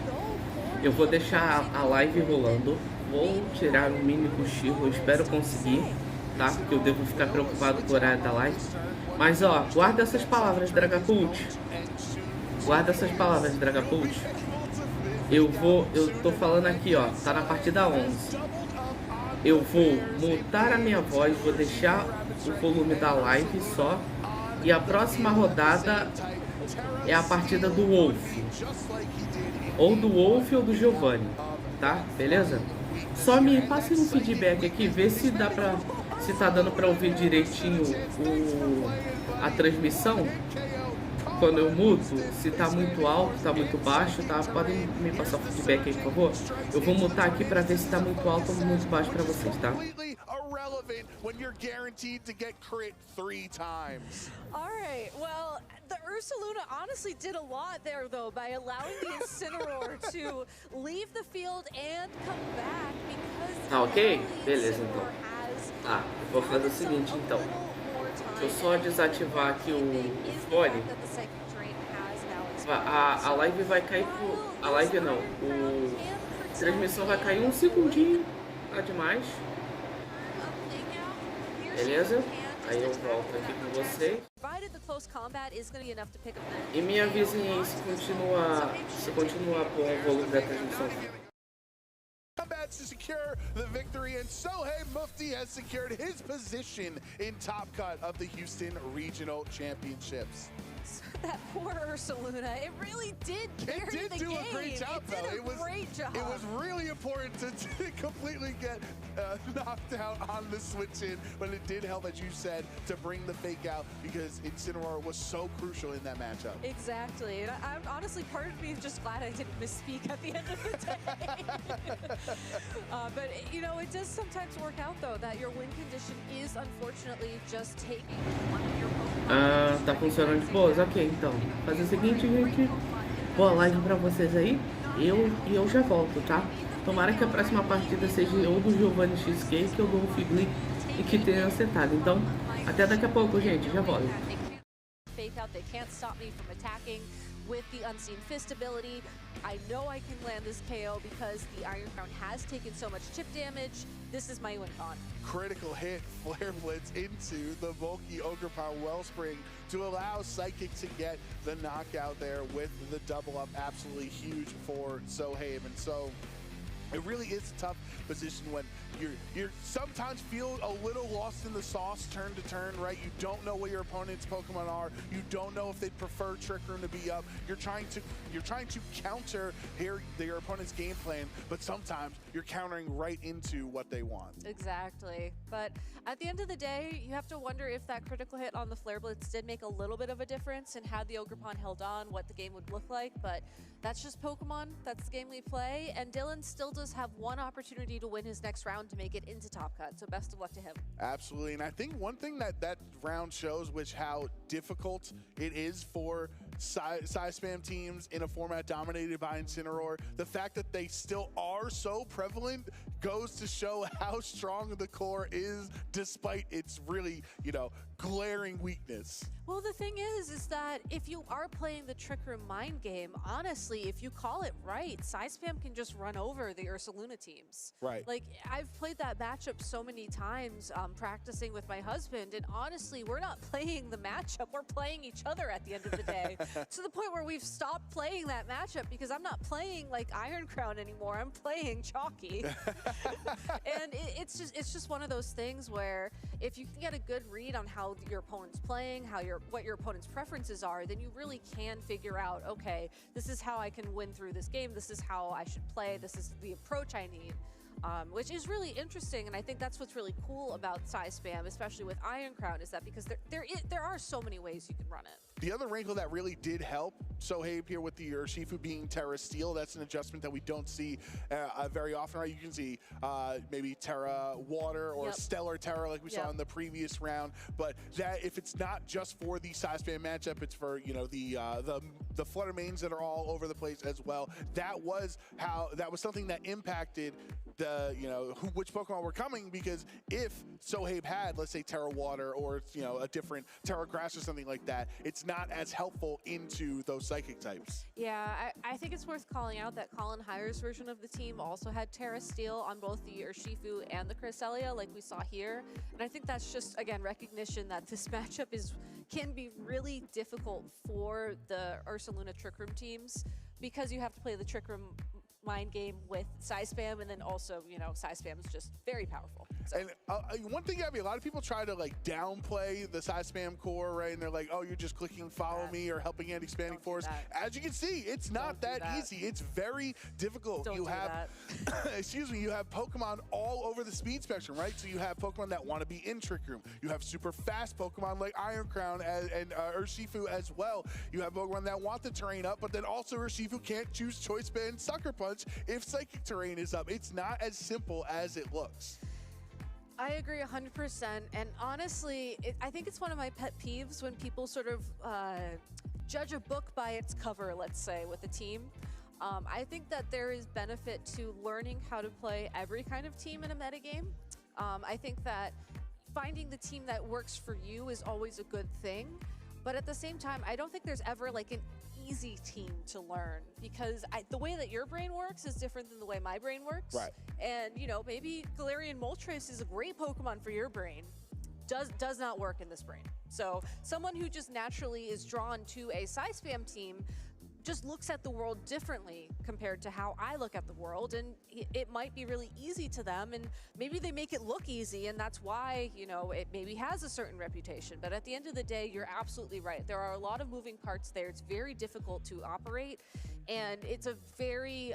Eu vou deixar a live rolando. Vou tirar um mini cochilo, eu espero conseguir, tá? Porque eu devo ficar preocupado com o horário da live. Mas, ó, guarda essas palavras, Dragapult. Guarda essas palavras, Dragapult. Eu tô falando aqui, ó, tá na partida 11. Eu vou mutar a minha voz, vou deixar o volume da live só. E a próxima rodada é a partida do Wolf. Ou do Wolf ou do Giovanni, tá? Beleza? Só me passe um feedback aqui, vê se dá pra... Se tá dando pra ouvir direitinho a transmissão. Quando eu muto, se tá muito alto, tá muito baixo, tá? Podem me passar o feedback aí, por favor? Eu vou mutar aqui pra ver se tá muito alto ou muito baixo pra vocês, tá? When you're guaranteed to get crit 3 times. All right, well, the Ursaluna honestly did a lot there, though, by allowing the Incineroar to leave the field and come back because... Tá ok? Beleza, então. Tá, eu vou fazer o seguinte, então. Deixa eu só desativar aqui o fone. A live vai cair pro... A live não, a transmissão vai cair um segundinho, tá demais. Beleza? Aí eu volto aqui com vocês. Provided the close combat is going to be enough to pick up E me avisem aí se continuar bom o volume da transmissão. Combats to secure the victory, and Sohaib Mufti has secured his position in top cut of the Houston Regional Championships. That poor Ursaluna, it really did carry the game. It did do a great job, though. It did a great job. It was really important to completely get knocked out on the switch in, but it did help, as you said, to bring the fake out because Incineroar was so crucial in that matchup. Exactly, and I'm honestly, part of me is just glad I didn't misspeak at the end of the day. But, you know, it does sometimes work out, though, that your win condition is, unfortunately, just taking one of your Ah, tá funcionando de boas? Ok, então. Fazer o seguinte, gente. Boa live pra vocês aí. E eu já volto, tá? Tomara que a próxima partida seja ou do Giovanni XK que eu dou um Figli e que tenha acertado. Então, até daqui a pouco, gente. Já volto. Fake out, they can't stop me from attacking with the Unseen Fist ability. I know I can land this KO because the Iron Crown has taken so much chip damage. This is my win con. Critical hit, Flare Blitz into the bulky Ogerpon Wellspring to allow Psychic to get the knockout there with the double up. Absolutely huge for Sohaib, and so it really is a tough position when you're sometimes feel a little lost in the sauce turn to turn, right? You don't know what your opponent's Pokemon are. You don't know if they'd prefer Trick Room to be up. You're trying to counter your opponent's game plan, but sometimes you're countering right into what they want. Exactly. But at the end of the day, you have to wonder if that critical hit on the Flare Blitz did make a little bit of a difference and had the Ogerpon held on, what the game would look like. But that's just Pokemon. That's the game we play. And Dylan still does have one opportunity to win his next round to make it into Top Cut. So best of luck to him. Absolutely. And I think one thing that round shows, which how difficult it is for size spam teams in a format dominated by Incineroar, the fact that they still are so prevalent goes to show how strong the core is despite its really, you know, glaring weakness. Well, the thing is that if you are playing the Trick Room mind game, honestly, if you call it right, Size Spam can just run over the Ursaluna teams. Right. Like, I've played that matchup so many times practicing with my husband, and honestly, we're not playing the matchup, we're playing each other at the end of the day. To the point where we've stopped playing that matchup because I'm not playing like Iron Crown anymore, I'm playing Chalky. And it's just one of those things where if you can get a good read on how your opponent's playing, what your opponent's preferences are, then you really can figure out, okay, this is how I can win through this game, this is how I should play, this is the approach I need. Which is really interesting, and I think that's what's really cool about Size Spam, especially with Iron Crown, is that because there are so many ways you can run it. The other wrinkle that really did help Sohaib here with the Urshifu being Terra Steel, that's an adjustment that we don't see very often, right? You can see maybe Terra Water or Stellar Terra like we saw in the previous round, but that if it's not just for the Size Spam matchup, it's for, you know, the Flutter Mains that are all over the place as well. That was something that impacted the, you know, which Pokemon were coming, because if Sohaib had, let's say, Terra Water or, you know, a different Terra Grass or something like that, it's not as helpful into those Psychic types. Yeah, I think it's worth calling out that Colin Hires' version of the team also had Terra Steel on both the Urshifu and the Cresselia, like we saw here. And I think that's just, again, recognition that this matchup can be really difficult for the Ursaluna Trick Room teams because you have to play the Trick Room mind game with Size Spam, and then also, you know, Size Spam is just very powerful. So. And one thing, Abby, a lot of people try to like downplay the Size Spam core, right? And they're like, oh, you're just clicking follow me or helping and expanding force. As you can see, it's not that easy. It's very difficult. You have, excuse me, you have Pokemon all over the speed spectrum, right? So you have Pokemon that want to be in Trick Room. You have super fast Pokemon like Iron Crown and Urshifu as well. You have Pokemon that want the terrain up, but then also Urshifu can't choose Choice Band Sucker Punch if Psychic terrain is up. It's not as simple as it looks. I agree 100%, and honestly, I think it's one of my pet peeves when people sort of judge a book by its cover, let's say, with a team. I think that there is benefit to learning how to play every kind of team in a metagame. I think that finding the team that works for you is always a good thing, but at the same time, I don't think there's ever like an easy team to learn, because the way that your brain works is different than the way my brain works. Right. And, you know, maybe Galarian Moltres is a great Pokemon for your brain, does not work in this brain. So someone who just naturally is drawn to a Psy Spam team just looks at the world differently compared to how I look at the world, and it might be really easy to them, and maybe they make it look easy, and that's why, you know, it maybe has a certain reputation. But at the end of the day, you're absolutely right. There are a lot of moving parts there. It's very difficult to operate, and it's a very,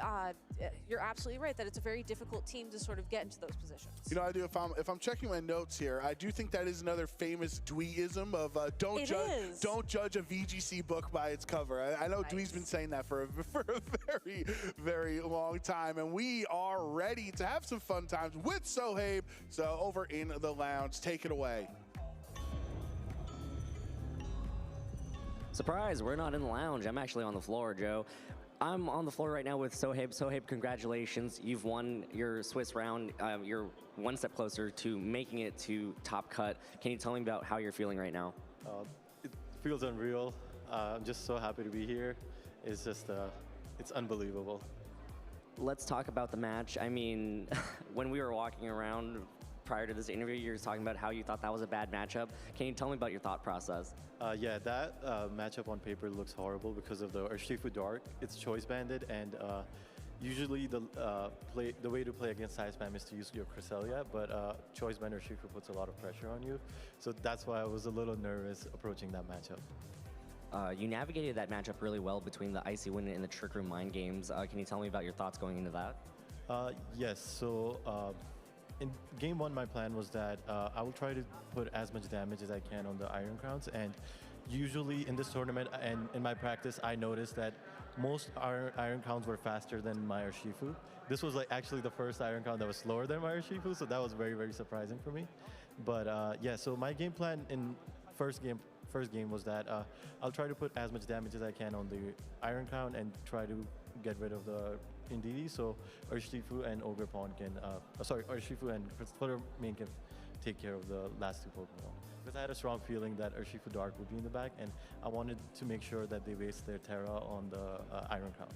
you're absolutely right that it's a very difficult team to sort of get into those positions. You know, I do. If I'm checking my notes here, I do think that is another famous Dweeism of don't judge a VGC book by its cover. I know nice. Dwee's been saying that for a very, very long time, and we are ready to have some fun times with Sohaib. So over in the lounge, take it away. Surprise, we're not in the lounge. I'm actually on the floor, Joe. I'm on the floor right now with Sohaib. Sohaib, congratulations. You've won your Swiss round. You're one step closer to making it to Top Cut. Can you tell me about how you're feeling right now? It feels unreal. I'm just so happy to be here. It's just, it's unbelievable. Let's talk about the match. I mean, when we were walking around prior to this interview, you were talking about how you thought that was a bad matchup. Can you tell me about your thought process? Yeah, that matchup on paper looks horrible because of the Urshifu Dark. It's choice banded, and usually the way to play against Psy Spam is to use your Cresselia, but choice band Urshifu puts a lot of pressure on you. So that's why I was a little nervous approaching that matchup. You navigated that matchup really well between the Icy Wind and the Trick Room Mind games. Can you tell me about your thoughts going into that? Yes, so in game one, my plan was that I will try to put as much damage as I can on the Iron Crowns, and usually in this tournament and in my practice, I noticed that most Iron Crowns were faster than my Urshifu. This was like actually the first Iron Crown that was slower than my Urshifu, so that was very, very surprising for me. But yeah, so my game plan in first game was that I'll try to put as much damage as I can on the Iron Crown and try to get rid of the Indeedee, so Urshifu and Ogre Pawn can, Urshifu and Flutter Main can take care of the last two Pokemon. Because I had a strong feeling that Urshifu Dark would be in the back, and I wanted to make sure that they waste their Terra on the Iron Crown.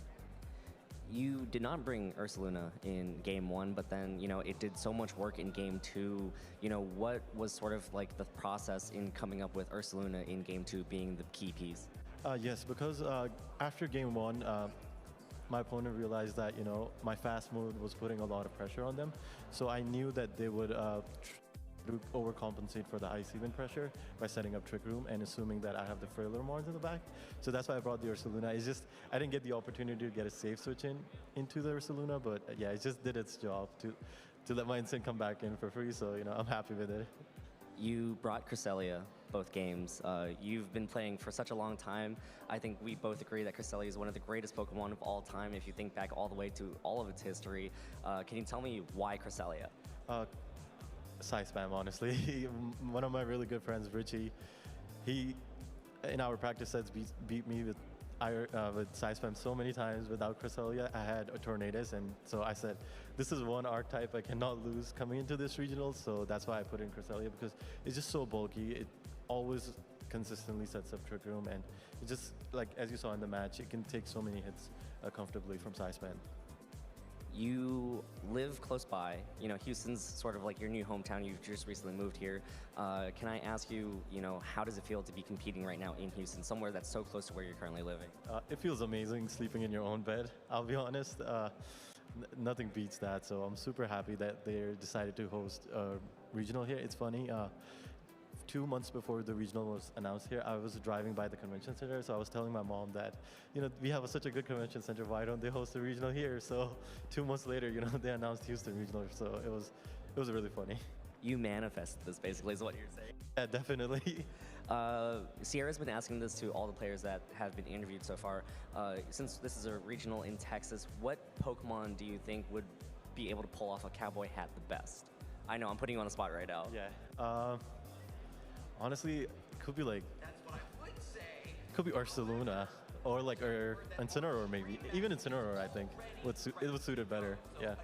You did not bring Ursaluna in game one, but then, you know, it did so much work in game two. You know, what was sort of like the process in coming up with Ursaluna in game two being the key piece? Yes, because after game one, my opponent realized that, you know, my fast mode was putting a lot of pressure on them. So I knew that they would overcompensate for the Icy Wind pressure by setting up Trick Room and assuming that I have the Frailer Mons in the back. So that's why I brought the Ursaluna. It's just, I didn't get the opportunity to get a safe switch into the Ursaluna, but yeah, it just did its job to let my Instant come back in for free. So, you know, I'm happy with it. You brought Cresselia both games. You've been playing for such a long time. I think we both agree that Cresselia is one of the greatest Pokemon of all time if you think back all the way to all of its history. Can you tell me why Cresselia? Psy Spam, honestly. One of my really good friends, Richie, he, in our practice sets, beat me with Psy Spam so many times without Cresselia. I had a Tornadus, and so I said, this is one archetype I cannot lose coming into this regional, so that's why I put in Cresselia, because it's just so bulky. It always consistently sets up Trick Room, and it just, like, as you saw in the match, it can take so many hits comfortably from Psy Spam. You live close by. You know, Houston's sort of like your new hometown. You've just recently moved here. Can I ask you, you know, how does it feel to be competing right now in Houston, somewhere that's so close to where you're currently living? It feels amazing sleeping in your own bed, I'll be honest. Nothing beats that, so I'm super happy that they decided to host a regional here. It's funny, 2 months before the regional was announced here, I was driving by the convention center, so I was telling my mom that, you know, we have such a good convention center, why don't they host a regional here? So 2 months later, you know, they announced Houston regional, so it was really funny. You manifested this, basically, is what you're saying. Yeah, definitely. Sierra's been asking this to all the players that have been interviewed so far. Since this is a regional in Texas, what Pokemon do you think would be able to pull off a cowboy hat the best? I know, I'm putting you on the spot right now. Yeah. Honestly, it could be like... That's what I would say. Could be Ursaluna, or like Incineroar maybe. Even Incineroar, I think, it would suit it better, yeah.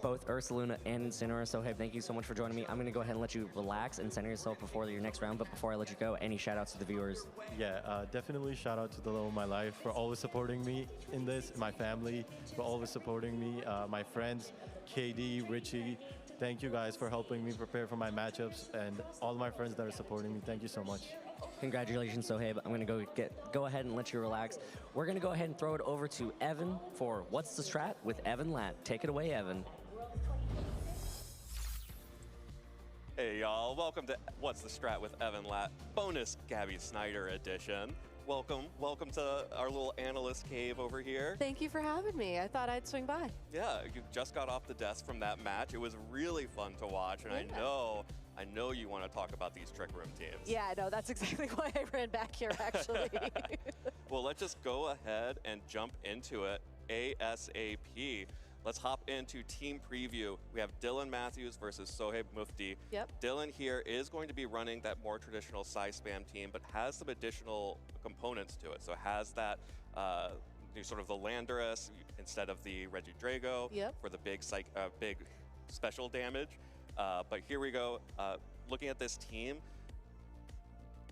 both Ursaluna and Incineroar. Sohaib, thank you so much for joining me. I'm going to go ahead and let you relax and center yourself before your next round. But before I let you go, any shout outs to the viewers? Yeah, definitely shout out to the love of my life for always supporting me in this, my family for always supporting me, my friends, KD, Richie. Thank you guys for helping me prepare for my matchups, and all my friends that are supporting me. Thank you so much. Congratulations, Sohaib. I'm going to go ahead and let you relax. We're going to go ahead and throw it over to Evan for What's the Strat with Evan Lat. Take it away, Evan. Hey y'all, welcome to What's the Strat with Evan Lat, bonus Gabby Snyder edition. Welcome to our little analyst cave over here. Thank you for having me. I thought I'd swing by. Yeah, you just got off the desk from that match. It was really fun to watch, and Yeah. I know you want to talk about these Trick Room teams. Yeah, no, that's exactly why I ran back here, actually. Well, let's just go ahead and jump into it ASAP. Let's hop into team preview. We have Dylan Matthews versus Sohaib Mufti. Yep. Dylan here is going to be running that more traditional size spam team, but has some additional components to it. So it has that sort of the Landorus instead of the Regidrago for the big special damage. But here we go. Looking at this team,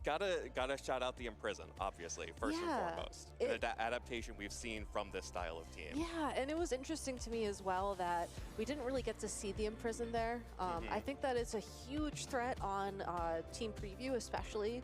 gotta shout out the Imprison, obviously, first and foremost. The adaptation we've seen from this style of team. Yeah, and it was interesting to me as well that we didn't really get to see the Imprison there. I think that it's a huge threat on team preview, especially.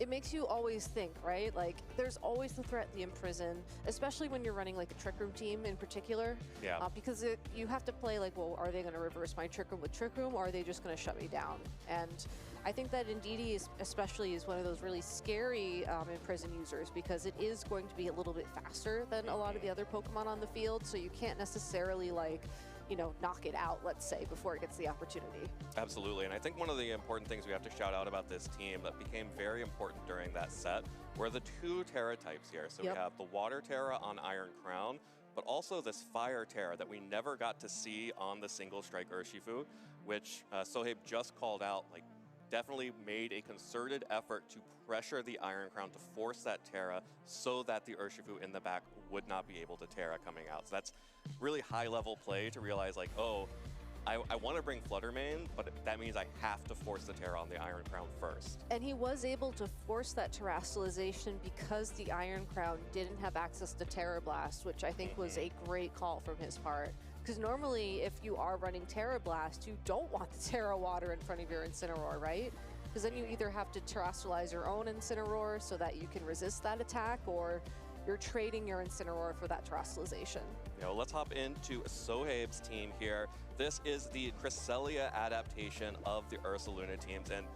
It makes you always think, right? Like, there's always the threat, the Imprison, especially when you're running like a Trick Room team in particular. Yeah. Because you have to play like, well, are they going to reverse my Trick Room with Trick Room, or are they just going to shut me down? And I think that Indeedee especially is one of those really scary Imprison users, because it is going to be a little bit faster than a lot of the other Pokemon on the field, so you can't necessarily knock it out, let's say, before it gets the opportunity. Absolutely, and I think one of the important things we have to shout out about this team that became very important during that set were the two Terra types here. So we have the Water Terra on Iron Crown, but also this Fire Terra that we never got to see on the single strike Urshifu, which Sohaib just called out, like, definitely made a concerted effort to pressure the Iron Crown to force that Terra so that the Urshifu in the back would not be able to Terra coming out. So that's really high level play to realize, like, oh, I want to bring Fluttermane, but that means I have to force the Terra on the Iron Crown first. And he was able to force that Terastallization because the Iron Crown didn't have access to Terra Blast, which I think was a great call from his part. Because normally, if you are running Terra Blast, you don't want the Terra Water in front of your Incineroar, right? Because then you either have to Terastallize your own Incineroar so that you can resist that attack, or you're trading your Incineroar for that Terastallization. Let's hop into Sohaib's team here. This is the Cresselia adaptation of the Ursaluna teams, and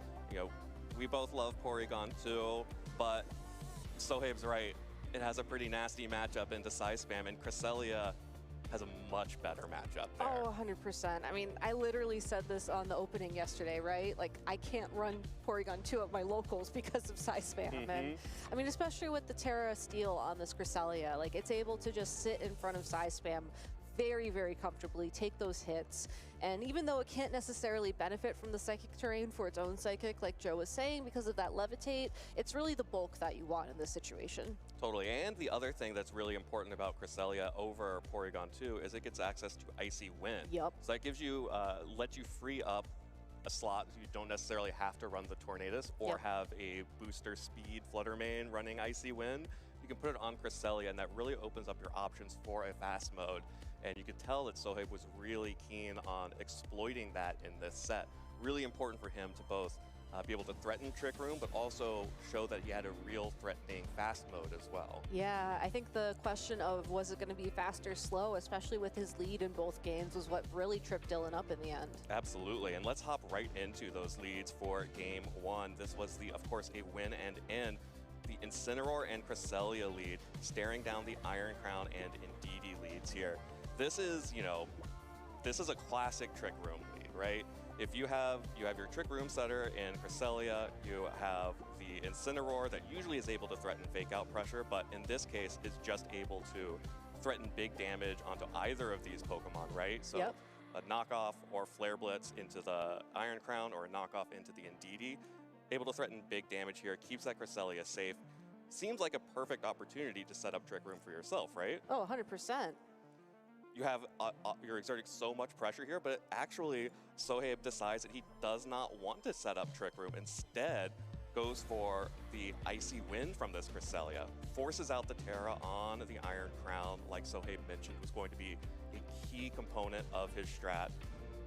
we both love Porygon too, but Sohaib's right. It has a pretty nasty matchup into Size Spam, and Cresselia has a much better matchup there. Oh, 100%. I mean, I literally said this on the opening yesterday, right? Like, I can't run Porygon 2 at my locals because of Size Spam. And I mean, especially with the Terra Steel on this Cresselia, like, it's able to just sit in front of Size Spam very, very comfortably, take those hits. And even though it can't necessarily benefit from the Psychic terrain for its own Psychic, like Joe was saying, because of that Levitate, it's really the bulk that you want in this situation. Totally, and the other thing that's really important about Cresselia over Porygon 2 is it gets access to Icy Wind. Yep. So that gives you, lets you free up a slot. You don't necessarily have to run the Tornadus or have a booster speed Fluttermane running Icy Wind. You can put it on Cresselia, and that really opens up your options for a fast mode. And you could tell that Sohaib was really keen on exploiting that in this set. Really important for him to both be able to threaten Trick Room, but also show that he had a real threatening fast mode as well. Yeah, I think the question of was it going to be fast or slow, especially with his lead in both games, was what really tripped Dylan up in the end. Absolutely, and let's hop right into those leads for Game 1. This was, of course, a win and end. The Incineroar and Cresselia lead, staring down the Iron Crown and Indeedee leads here. This is, this is a classic Trick Room lead, right? If you have your Trick Room setter in Cresselia, you have the Incineroar that usually is able to threaten Fake Out Pressure, but in this case is just able to threaten big damage onto either of these Pokemon, right? So a knockoff or Flare Blitz into the Iron Crown, or a knockoff into the Indeedee, able to threaten big damage here, keeps that Cresselia safe. Seems like a perfect opportunity to set up Trick Room for yourself, right? Oh, 100%. you're exerting so much pressure here, but actually Sohaib decides that he does not want to set up Trick Room. Instead, goes for the Icy Wind from this Cresselia, forces out the Terra on the Iron Crown, like Sohaib mentioned, was going to be a key component of his strat.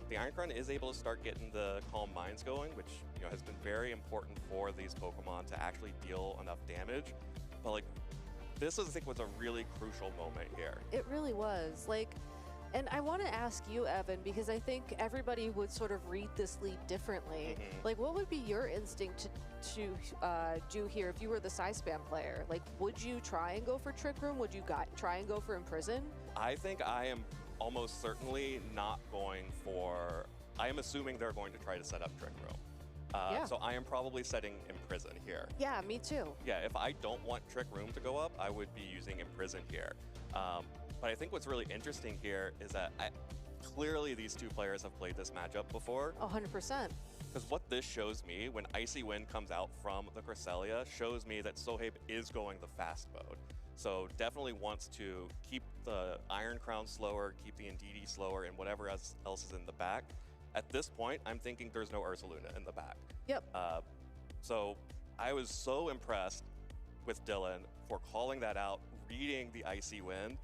The Iron Crown is able to start getting the Calm Minds going, which has been very important for these Pokemon to actually deal enough damage. But like, this I think was a really crucial moment here. It really was. Like, and I want to ask you, Evan, because I think everybody would sort of read this lead differently. Like, what would be your instinct to do here if you were the Spam player? Like, would you try and go for Trick Room? Would you try and go for Imprison? I think I am almost certainly not going for... I am assuming they're going to try to set up Trick Room. So I am probably setting Imprison here. Yeah, me too. Yeah, if I don't want Trick Room to go up, I would be using Imprison here. But I think what's really interesting here is that clearly these two players have played this matchup before. 100%. Because what this shows me, when Icy Wind comes out from the Cresselia, shows me that Sohaib is going the fast mode. So definitely wants to keep the Iron Crown slower, keep the Indeedee slower, and whatever else is in the back. At this point, I'm thinking there's no Ursaluna in the back. Yep. So I was so impressed with Dylan for calling that out, reading the Icy Wind.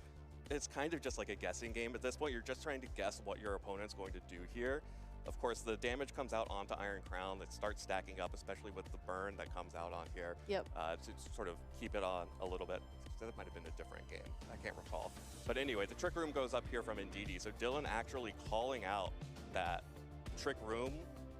It's kind of just like a guessing game at this point. You're just trying to guess what your opponent's going to do here. Of course, the damage comes out onto Iron Crown. It starts stacking up, especially with the burn that comes out on here. Yep. To sort of keep it on a little bit. That might have been a different game. I can't recall. But anyway, the Trick Room goes up here from Indeedee. So Dylan actually calling out that Trick Room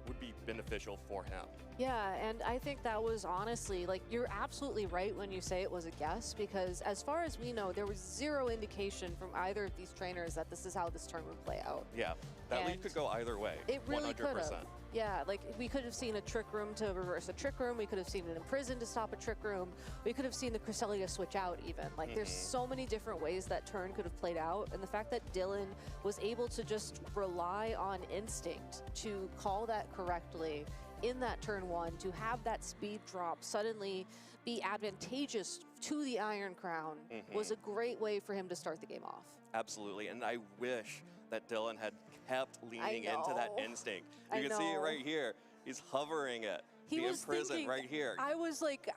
would be beneficial for him. Yeah, and I think that was honestly, like, you're absolutely right when you say it was a guess, because as far as we know, there was zero indication from either of these trainers that this is how this turn would play out. Yeah, that lead could go either way. It really 100%. could have. Yeah, like, we could have seen a Trick Room to reverse a Trick Room. We could have seen an Imprison to stop a Trick Room. We could have seen the Cresselia switch out even. Like, there's so many different ways that turn could have played out. And the fact that Dylan was able to just rely on instinct to call that correctly in that turn one, to have that speed drop suddenly be advantageous to the Iron Crown was a great way for him to start the game off. Absolutely, and I wish that Dylan had kept leaning into that instinct. You can see it right here. He's hovering it. He was Imprison thinking, right here. I was like,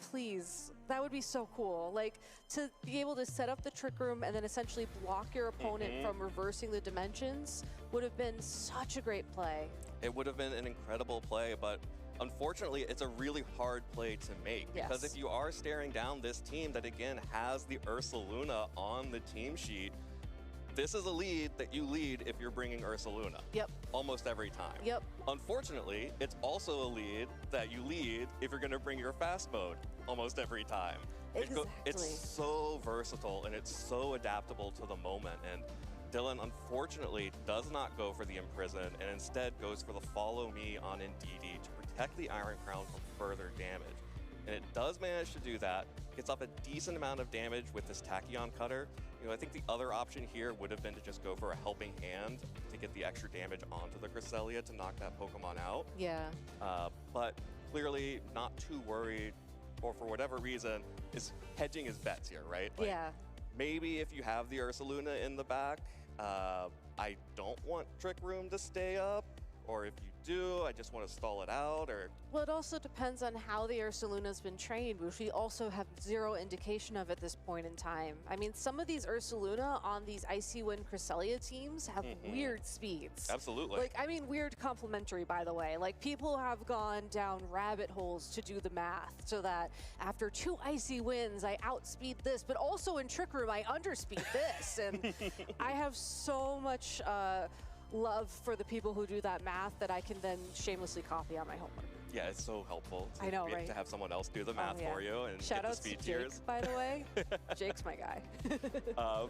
please, that would be so cool. Like, to be able to set up the Trick Room and then essentially block your opponent from reversing the dimensions would have been such a great play. It would have been an incredible play, but unfortunately, it's a really hard play to make. Because if you are staring down this team that, again, has the Ursaluna on the team sheet, this is a lead that you lead if you're bringing Ursaluna. Yep. Almost every time. Yep. Unfortunately, it's also a lead that you lead if you're going to bring your fast mode almost every time. Exactly. It's so versatile and it's so adaptable to the moment. And Dylan, unfortunately, does not go for the Imprison and instead goes for the Follow Me on Indeedee to protect the Iron Crown from further damage. And it does manage to do that. Gets off a decent amount of damage with this Tachyon Cutter. I think the other option here would have been to just go for a Helping Hand to get the extra damage onto the Cresselia to knock that Pokemon out. Yeah. But clearly not too worried, or for whatever reason, is hedging his bets here, right? Like, yeah. Maybe if you have the Ursaluna in the back, I don't want Trick Room to stay up. Or if you do, I just want to stall it out, or... Well, it also depends on how the Ursaluna's been trained, which we also have zero indication of at this point in time. I mean, some of these Ursaluna on these Icy Wind Cresselia teams have weird speeds. Absolutely. Like, I mean, weird complementary, by the way. Like, people have gone down rabbit holes to do the math, so that after 2 Icy Winds, I outspeed this, but also in Trick Room, I underspeed this. And I have so much... love for the people who do that math that I can then shamelessly copy on my homework. Yeah, it's so helpful to, I know, right? to have someone else do the math for you and Shout get the out speed to tiers. Jake, by the way. Jake's my guy.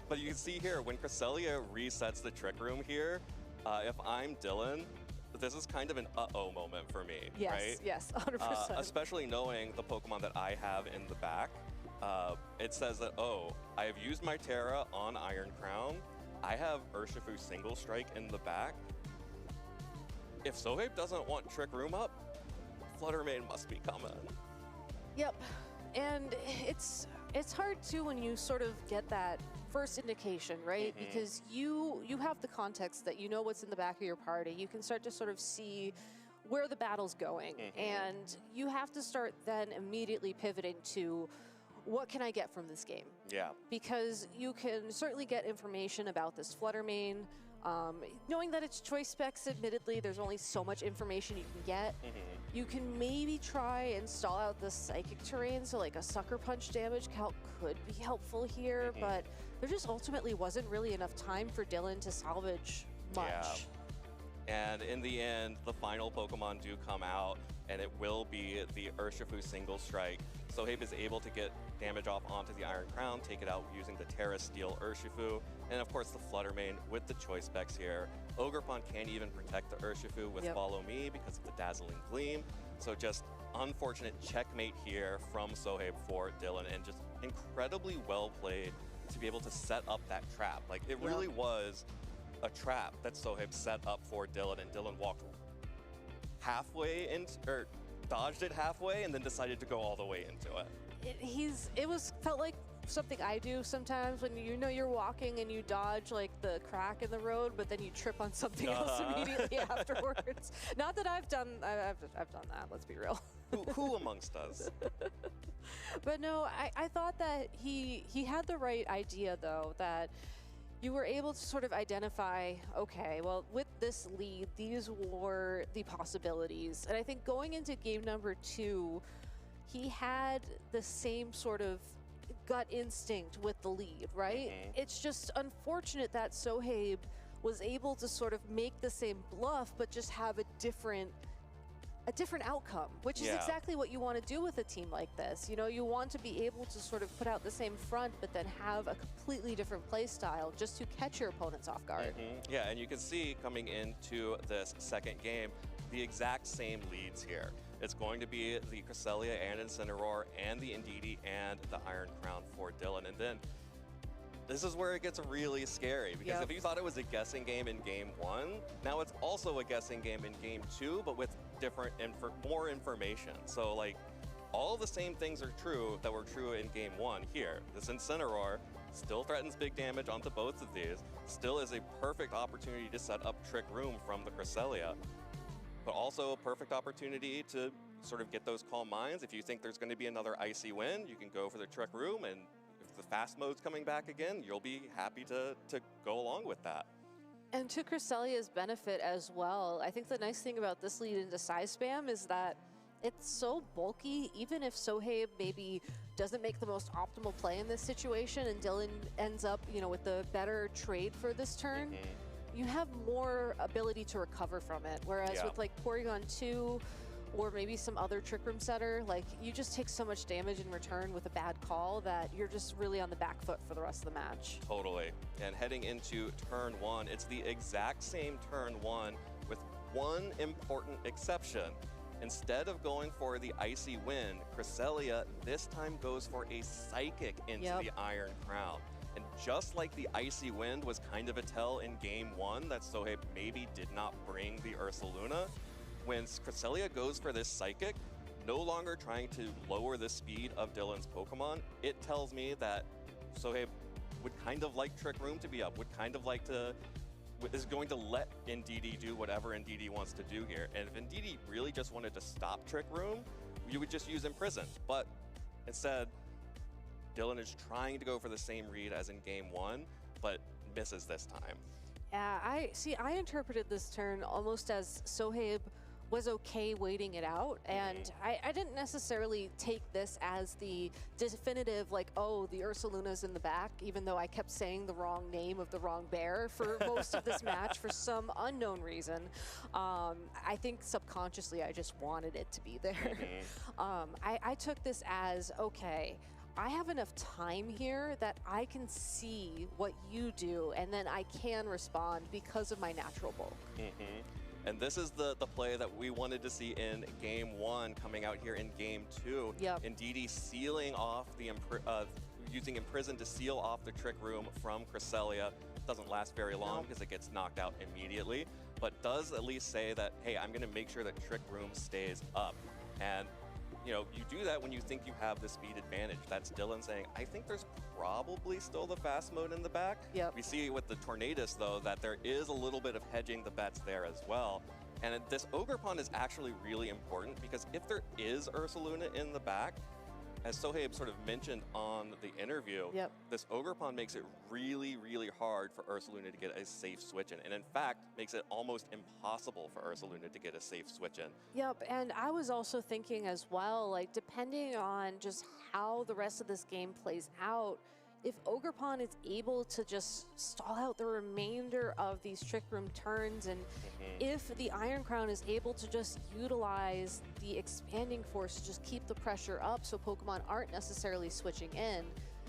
But you can see here, when Cresselia resets the Trick Room here, if I'm Dylan, this is kind of an uh-oh moment for me, right? Yes, 100%. Especially knowing the Pokemon that I have in the back. It says that, oh, I have used my Terra on Iron Crown. I have Urshifu Single Strike in the back. If Sohaib doesn't want Trick Room up, Flutter Mane must be coming. Yep, and it's It's hard too when you sort of get that first indication, right? Because you have the context that you know what's in the back of your party. You can start to sort of see where the battle's going, and you have to start then immediately pivoting to what can I get from this game? Yeah. Because you can certainly get information about this Flutter main. Knowing that it's choice specs, admittedly, there's only so much information you can get. You can maybe try and stall out the psychic terrain, so like a sucker punch damage calc could be helpful here, but there just ultimately wasn't really enough time for Dylan to salvage much. Yeah. And in the end, the final Pokemon do come out, and it will be the Urshifu single strike. Sohaib is able to get damage off onto the Iron Crown, take it out using the Terra Steel Urshifu, and of course the Flutter Mane with the choice specs here. Ogerpon can't even protect the Urshifu with Follow Me because of the Dazzling Gleam. So just unfortunate checkmate here from Sohaib for Dylan, and just incredibly well played to be able to set up that trap. Like, it really was a trap that Sohaib set up for Dylan, and Dylan walked halfway into, or dodged it halfway, and then decided to go all the way into it. Felt like something I do sometimes when you know you're walking and you dodge like the crack in the road, but then you trip on something else immediately afterwards. Not that I've done that, let's be real. Who amongst us? But no, I thought that he had the right idea though, that you were able to sort of identify, okay, well, with this lead, these were the possibilities. And I think going into game number 2, he had the same sort of gut instinct with the lead, right? It's just unfortunate that Sohaib was able to sort of make the same bluff, but just have a different outcome, which is exactly what you want to do with a team like this. You know, you want to be able to sort of put out the same front, but then have a completely different play style just to catch your opponents off guard. Yeah, and you can see coming into this second game, the exact same leads here. It's going to be the Cresselia and Incineroar and the Indeedee and the Iron Crown for Dylan. And then this is where it gets really scary, because if you thought it was a guessing game in game 1, now it's also a guessing game in game 2, but with more information. So like, all the same things are true that were true in game 1 here. This Incineroar still threatens big damage onto both of these, still is a perfect opportunity to set up Trick Room from the Cresselia, but also a perfect opportunity to sort of get those Calm Minds. If you think there's going to be another Icy Wind, you can go for the Trick Room, and if the fast mode's coming back again, you'll be happy to go along with that. And to Cresselia's benefit as well, I think the nice thing about this lead into size spam is that it's so bulky. Even if Sohaib maybe doesn't make the most optimal play in this situation and Dylan ends up, you know, with the better trade for this turn, you have more ability to recover from it. Whereas with like Porygon 2 or maybe some other Trick Room setter, like, you just take so much damage in return with a bad call that you're just really on the back foot for the rest of the match. Totally. And heading into turn 1, it's the exact same turn 1 with one important exception. Instead of going for the Icy Wind, Cresselia this time goes for a Psychic into the Iron Crown. And just like the Icy Wind was kind of a tell in game 1 that Sohaib maybe did not bring the Ursaluna, when Cresselia goes for this Psychic, no longer trying to lower the speed of Dylan's Pokemon, it tells me that Sohaib would kind of like Trick Room to be up, would kind of like to, is going to let Indeedee do whatever Indeedee wants to do here. And if Indeedee really just wanted to stop Trick Room, you would just use Imprison. But instead, Dylan is trying to go for the same read as in game 1, but misses this time. Yeah, I interpreted this turn almost as Sohaib was okay waiting it out, and I didn't necessarily take this as the definitive, like, oh, the Ursaluna's in the back, even though I kept saying the wrong name of the wrong bear for most of this match for some unknown reason. I think subconsciously I just wanted it to be there. I took this as, okay, I have enough time here that I can see what you do, and then I can respond because of my natural bulk. And this is the play that we wanted to see in game 1 coming out here in game 2. Indeedee sealing off the, using Imprison to seal off the Trick Room from Cresselia. Doesn't last very long because it gets knocked out immediately, but does at least say that, hey, I'm gonna make sure that Trick Room stays up. And you know, you do that when you think you have the speed advantage. That's Dylan saying, I think there's probably still the fast mode in the back. Yep. We see with the Tornadus, though, that there is a little bit of hedging the bets there as well. And this Ogre Pawn is actually really important because if there is Ursaluna in the back, as Sohaib sort of mentioned on the interview, this Ogre Pawn makes it really, really hard for Ursaluna to get a safe switch in. And in fact, makes it almost impossible for Ursaluna to get a safe switch in. Yep, and I was also thinking as well, like, depending on just how the rest of this game plays out, if Ogre Pawn is able to just stall out the remainder of these Trick Room turns, and if the Iron Crown is able to just utilize the Expanding Force to just keep the pressure up so Pokemon aren't necessarily switching in,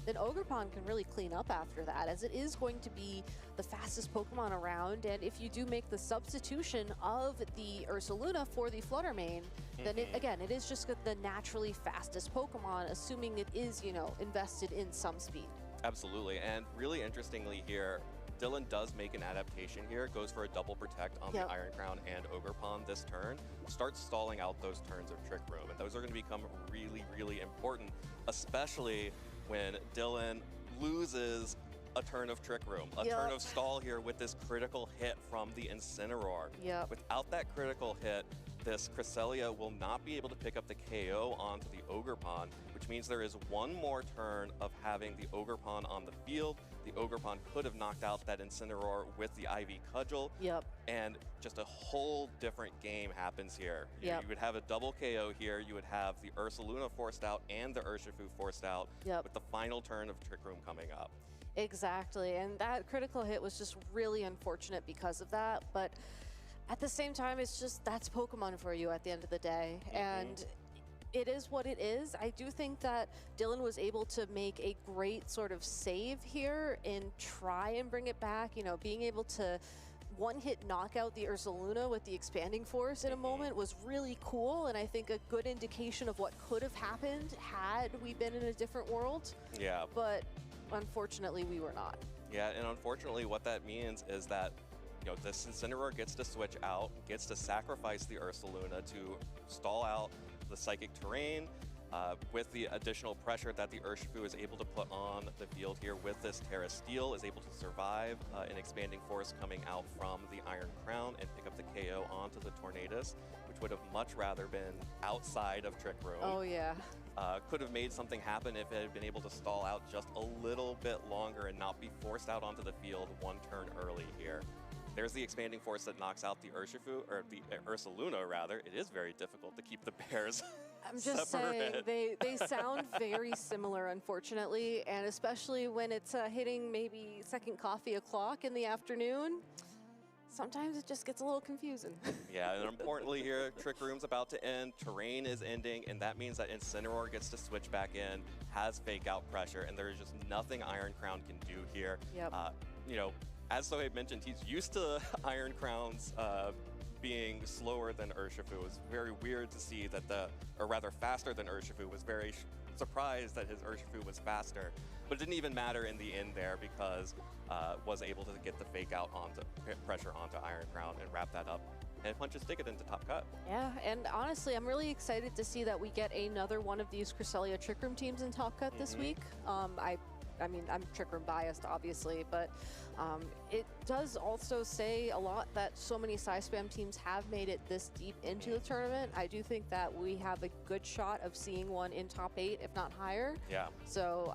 then Ogre Pawn can really clean up after that, as it is going to be the fastest Pokemon around. And if you do make the substitution of the Ursaluna for the Fluttermane, then it is just the naturally fastest Pokemon, assuming it is, you know, invested in some speed. Absolutely, and really interestingly here, Dylan does make an adaptation here, goes for a double protect on the Iron Crown and Ogre Pawn this turn, starts stalling out those turns of Trick Room, and those are going to become really, really important, especially when Dylan loses a turn of Trick Room, a turn of stall here with this critical hit from the Incineroar. Without that critical hit, this Cresselia will not be able to pick up the KO onto the Ogre Pawn, which means there is one more turn of having the Ogre Pawn on the field. The Ogre Pawn could have knocked out that Incineroar with the Ivy Cudgel. And just a whole different game happens here. You would have a double KO here. You would have the Ursaluna forced out and the Urshifu forced out with the final turn of Trick Room coming up. Exactly, and that critical hit was just really unfortunate because of that, but at the same time, it's just, that's Pokemon for you at the end of the day. And it is what it is. I do think that Dylan was able to make a great sort of save here and try and bring it back, you know, being able to one-hit knock out the Ursaluna with the Expanding Force in a moment was really cool, and I think a good indication of what could have happened had we been in a different world. But unfortunately, we were not. And unfortunately, what that means is that, you know, this Incineroar gets to switch out, gets to sacrifice the Ursaluna to stall out the Psychic Terrain with the additional pressure that the Urshifu is able to put on the field here with this Terra Steel, is able to survive an Expanding Force coming out from the Iron Crown and pick up the KO onto the Tornadus, which would have much rather been outside of Trick Room. Could have made something happen if it had been able to stall out just a little bit longer and not be forced out onto the field one turn early here. There's the Expanding Force that knocks out the Urshifu, or the Ursaluna rather. It is very difficult to keep the pairs I'm just saying, they sound very similar, unfortunately, and especially when it's hitting maybe second coffee o'clock in the afternoon, sometimes it just gets a little confusing. And importantly here, Trick Room's about to end, Terrain is ending, and that means that Incineroar gets to switch back in, has fake out pressure, and there's just nothing Iron Crown can do here. You know, as Sohaib mentioned, he's used to Iron Crowns being slower than Urshifu. It was very weird to see that or rather faster than Urshifu, was very surprised that his Urshifu was faster. But it didn't even matter in the end there because was able to get the fake out onto pressure onto Iron Crown and wrap that up and punch his ticket into top cut. And honestly, I'm really excited to see that we get another one of these Cresselia Trick Room teams in top cut this week. I mean, I'm Trick Room biased, obviously, but it does also say a lot that so many Psy-Spam teams have made it this deep into the tournament. I do think that we have a good shot of seeing one in top 8, if not higher. So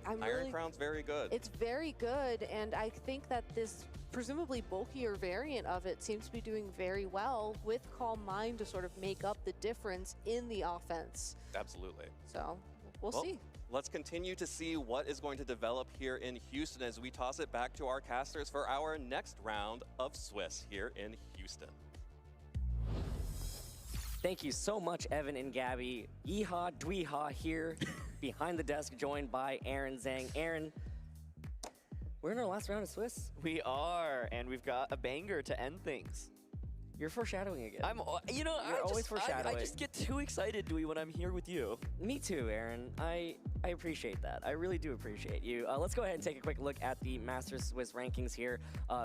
I'm Iron Crown's very good. It's very good, and I think that this presumably bulkier variant of it seems to be doing very well with Calm Mind to sort of make up the difference in the offense. Absolutely. So we'll see. Let's continue to see what is going to develop here in Houston as we toss it back to our casters for our next round of Swiss here in Houston. Thank you so much, Evan and Gabby. Yeehaw, dweehaw here, behind the desk, joined by Aaron Zhang. Aaron, we're in our last round of Swiss. We are, and we've got a banger to end things. You're foreshadowing again. You're always foreshadowing. I just get too excited, Dewey, when I'm here with you. Me too, Aaron. I appreciate that. I really do appreciate you. Let's go ahead and take a quick look at the Masters Swiss rankings here.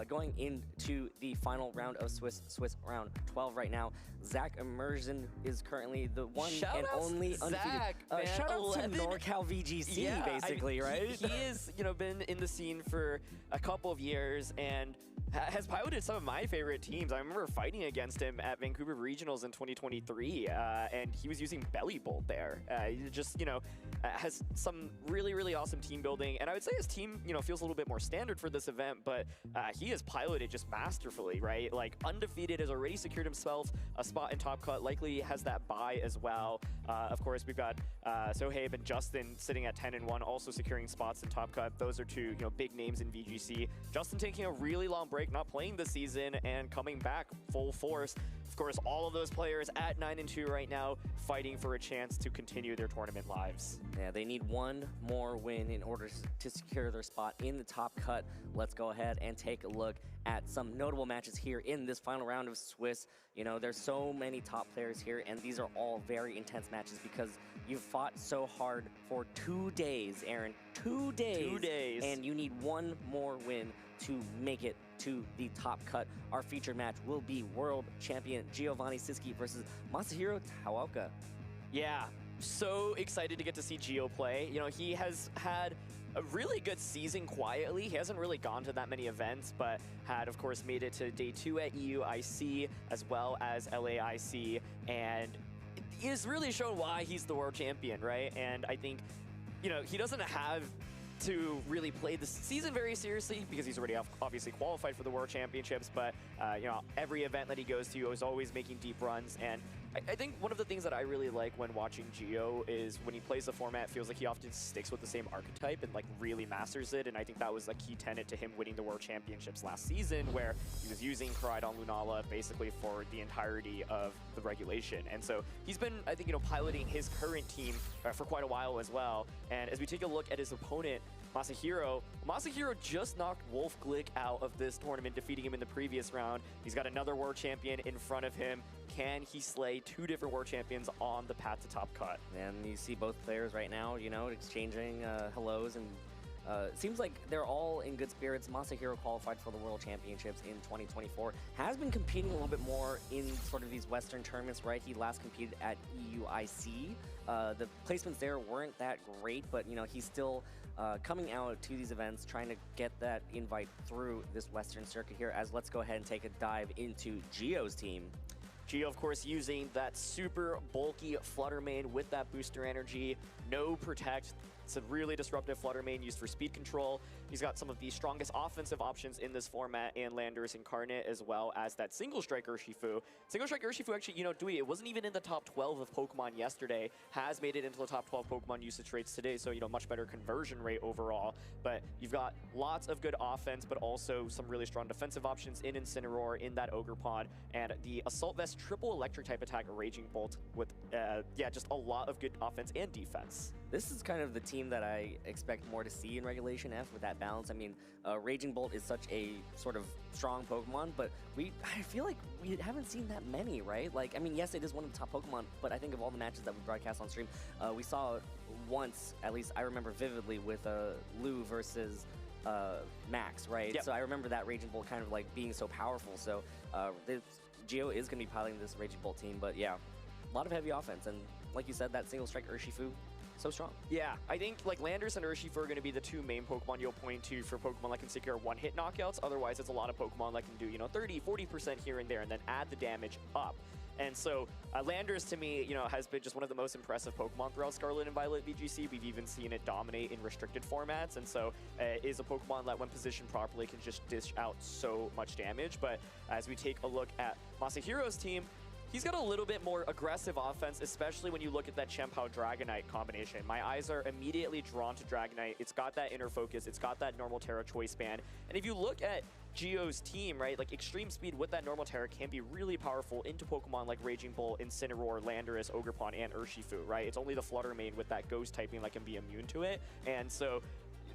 Going into the final round of Swiss round 12 right now. Zach Immersion is currently the one and only undefeated. Shout out to NorCal VGC, basically, right? He has, been in the scene for a couple of years and has piloted some of my favorite teams. I remember fighting against him at Vancouver Regionals in 2023, and he was using Belly Bolt there. He just, has some really, really awesome team building, and I would say his team, feels a little bit more standard for this event, but he has piloted just masterfully, right? Like, undefeated, has already secured himself a spot in Top Cut, likely has that bye as well. Of course, we've got Sohaib and Justin sitting at 10-1, also securing spots in Top Cut. Those are two, big names in VGC. Justin taking a really long break, not playing this season, and coming back full force. Of course, all of those players at 9-2 right now, fighting for a chance to continue their tournament lives. Yeah, they need one more win in order to secure their spot in the Top Cut. Let's go ahead and take a look at some notable matches here in this final round of Swiss. There's so many top players here, and these are all very intense matches because you've fought so hard for 2 days, Aaron. 2 days. 2 days. And you need one more win to make it to the Top Cut. Our featured match will be world champion Giovanni Siski versus Masahiro Tawaoka. Yeah, so excited to get to see Gio play. He has had a really good season quietly. He hasn't really gone to that many events, but had, of course, made it to day 2 at EUIC as well as LAIC, and he has really shown why he's the world champion, right? And I think, he doesn't have to really play this season very seriously because he's already obviously qualified for the World Championships, but every event that he goes to is always making deep runs. And I think one of the things that I really like when watching Gio is when he plays the format, it feels like he often sticks with the same archetype and really masters it. And I think that was a key tenet to him winning the World Championships last season, where he was using Koraidon Lunala basically for the entirety of the regulation. And so he's been, I think, piloting his current team for quite a while as well. And as we take a look at his opponent, Masahiro just knocked Wolf Glick out of this tournament, defeating him in the previous round. He's got another world champion in front of him. Can he slay 2 different world champions on the path to Top Cut? And you see both players right now, exchanging hellos, and it seems like they're all in good spirits. Masahiro qualified for the World Championships in 2024. Has been competing a little bit more in sort of these Western tournaments, right? He last competed at EUIC. The placements there weren't that great, but, he's still coming out to these events, trying to get that invite through this Western circuit here, as let's go ahead and take a dive into Gio's team. Gio, of course, using that super bulky Flutter main with that booster energy, no protect. It's a really disruptive Flutter main used for speed control. He's got some of the strongest offensive options in this format, and Landers Incarnate, as well as that Single Strike Urshifu. Single Strike Urshifu, actually, Dewey, it wasn't even in the top 12 of Pokemon yesterday, has made it into the top 12 Pokemon usage rates today, so, much better conversion rate overall. But you've got lots of good offense, but also some really strong defensive options in Incineroar, in that Ogerpon, and the Assault Vest triple electric type attack, Raging Bolt, with, just a lot of good offense and defense. This is kind of the team that I expect more to see in Regulation F with that balance. I mean, Raging Bolt is such a sort of strong Pokemon, but I feel like we haven't seen that many, right? Yes, it is one of the top Pokemon, but I think of all the matches that we broadcast on stream, we saw once, at least I remember vividly, with Lou versus Max, right? Yep. So I remember that Raging Bolt kind of being so powerful. So Gio is going to be piloting this Raging Bolt team, but yeah, a lot of heavy offense. And like you said, that Single Strike Urshifu, so strong. Yeah, I think Landers and Urshifu are going to be the 2 main Pokemon you'll point to for Pokemon that can secure one-hit knockouts. Otherwise, it's a lot of Pokemon that can do, 30, 40% here and there, and then add the damage up. And so Landers, to me, has been just one of the most impressive Pokemon throughout Scarlet and Violet VGC. We've even seen it dominate in restricted formats. And so is a Pokemon that, when positioned properly, can just dish out so much damage. But as we take a look at Masahiro's team, he's got a little bit more aggressive offense, especially when you look at that Chien-Pao Dragonite combination. My eyes are immediately drawn to Dragonite. It's got that inner focus. It's got that normal Terra choice band. And if you look at Gio's team, right, extreme speed with that normal Terra can be really powerful into Pokemon like Raging Bolt, Incineroar, Landorus, Ogerpon, and Urshifu, right? It's only the Flutter main with that Ghost typing that can be immune to it. And so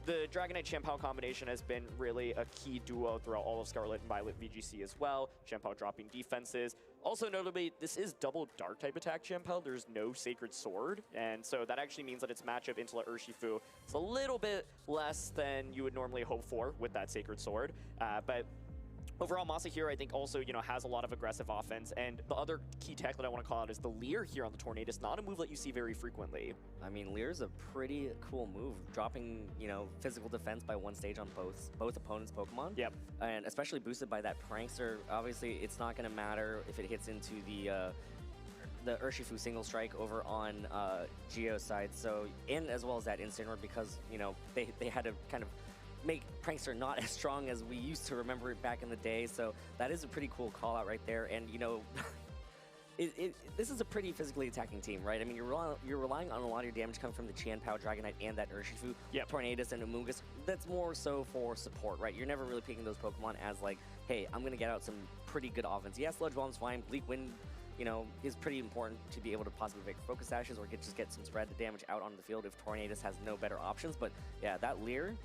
the Dragonite Chien-Pao combination has been really a key duo throughout all of Scarlet and Violet VGC as well. Chien-Pao dropping defenses. Also, notably, this is double Dark-type attack Chien-Pao. There's no Sacred Sword, and so that actually means that its matchup into the Urshifu is a little bit less than you would normally hope for with that Sacred Sword. But overall, Masahiro, I think, also, has a lot of aggressive offense. And the other key tech that I want to call out is the Leer here on the Tornadus. Not a move that you see very frequently. I mean, Leer's a pretty cool move, dropping, physical defense by one stage on both opponents' Pokemon. Yep. And especially boosted by that Prankster. Obviously, it's not going to matter if it hits into the Urshifu single strike over on Geo's side. So, and as well as that Incineroar, because, they had to kind of make Prankster not as strong as we used to remember it back in the day. So that is a pretty cool call out right there. And, this is a pretty physically attacking team, right? I mean, you're relying on a lot of your damage coming from the Chien-Pao, Dragonite, and that Urshifu, Tornadus, and Amoonguss. That's more so for support, right? You're never really picking those Pokemon as like, hey, I'm going to get out some pretty good offense. Yeah, Sludge Bomb's fine. Bleak Wind, is pretty important to be able to possibly make Focus Ashes or just get some spread damage out onto the field if Tornadus has no better options. But yeah, that Leer,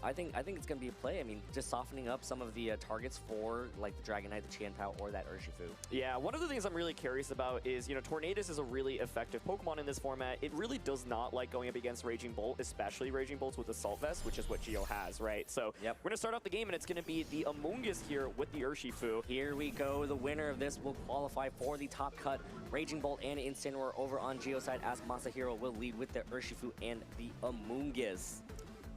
I think it's going to be a play. I mean, just softening up some of the targets for like the Dragonite, the Chien-Pao, or that Urshifu. Yeah, one of the things I'm really curious about is, Tornadus is a really effective Pokemon in this format. It really does not like going up against Raging Bolt, especially Raging Bolts with Assault Vest, which is what Geo has, right? So we're going to start off the game, and it's going to be the Amoonguss here with the Urshifu. Here we go. The winner of this will qualify for the top cut. Raging Bolt and Incineroar over on Geo's side, as Masahiro will lead with the Urshifu and the Amoonguss.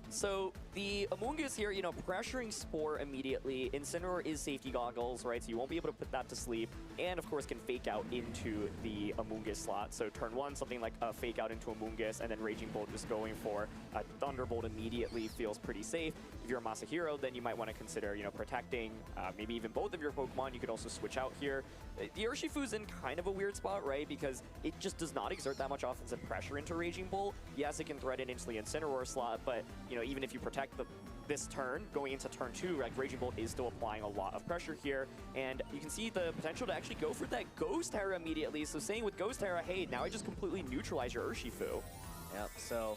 So the Amoonguss here, pressuring Spore immediately. Incineroar is safety goggles, right? So you won't be able to put that to sleep. And of course can fake out into the Amoonguss slot. So turn one, something like a fake out into Amoonguss, and then Raging Bolt just going for a Thunderbolt immediately feels pretty safe. If you're a Masahiro, then you might want to consider, protecting maybe even both of your Pokemon. You could also switch out here. The Urshifu's in kind of a weird spot, right? Because it just does not exert that much offensive pressure into Raging Bolt. Yes, it can threaten into the Incineroar slot, but, even if you protect this turn, going into turn 2, like Raging Bolt is still applying a lot of pressure here, and you can see the potential to actually go for that Ghost Terra immediately. So saying with Ghost Terra, hey, now I just completely neutralize your Urshifu. Yep, so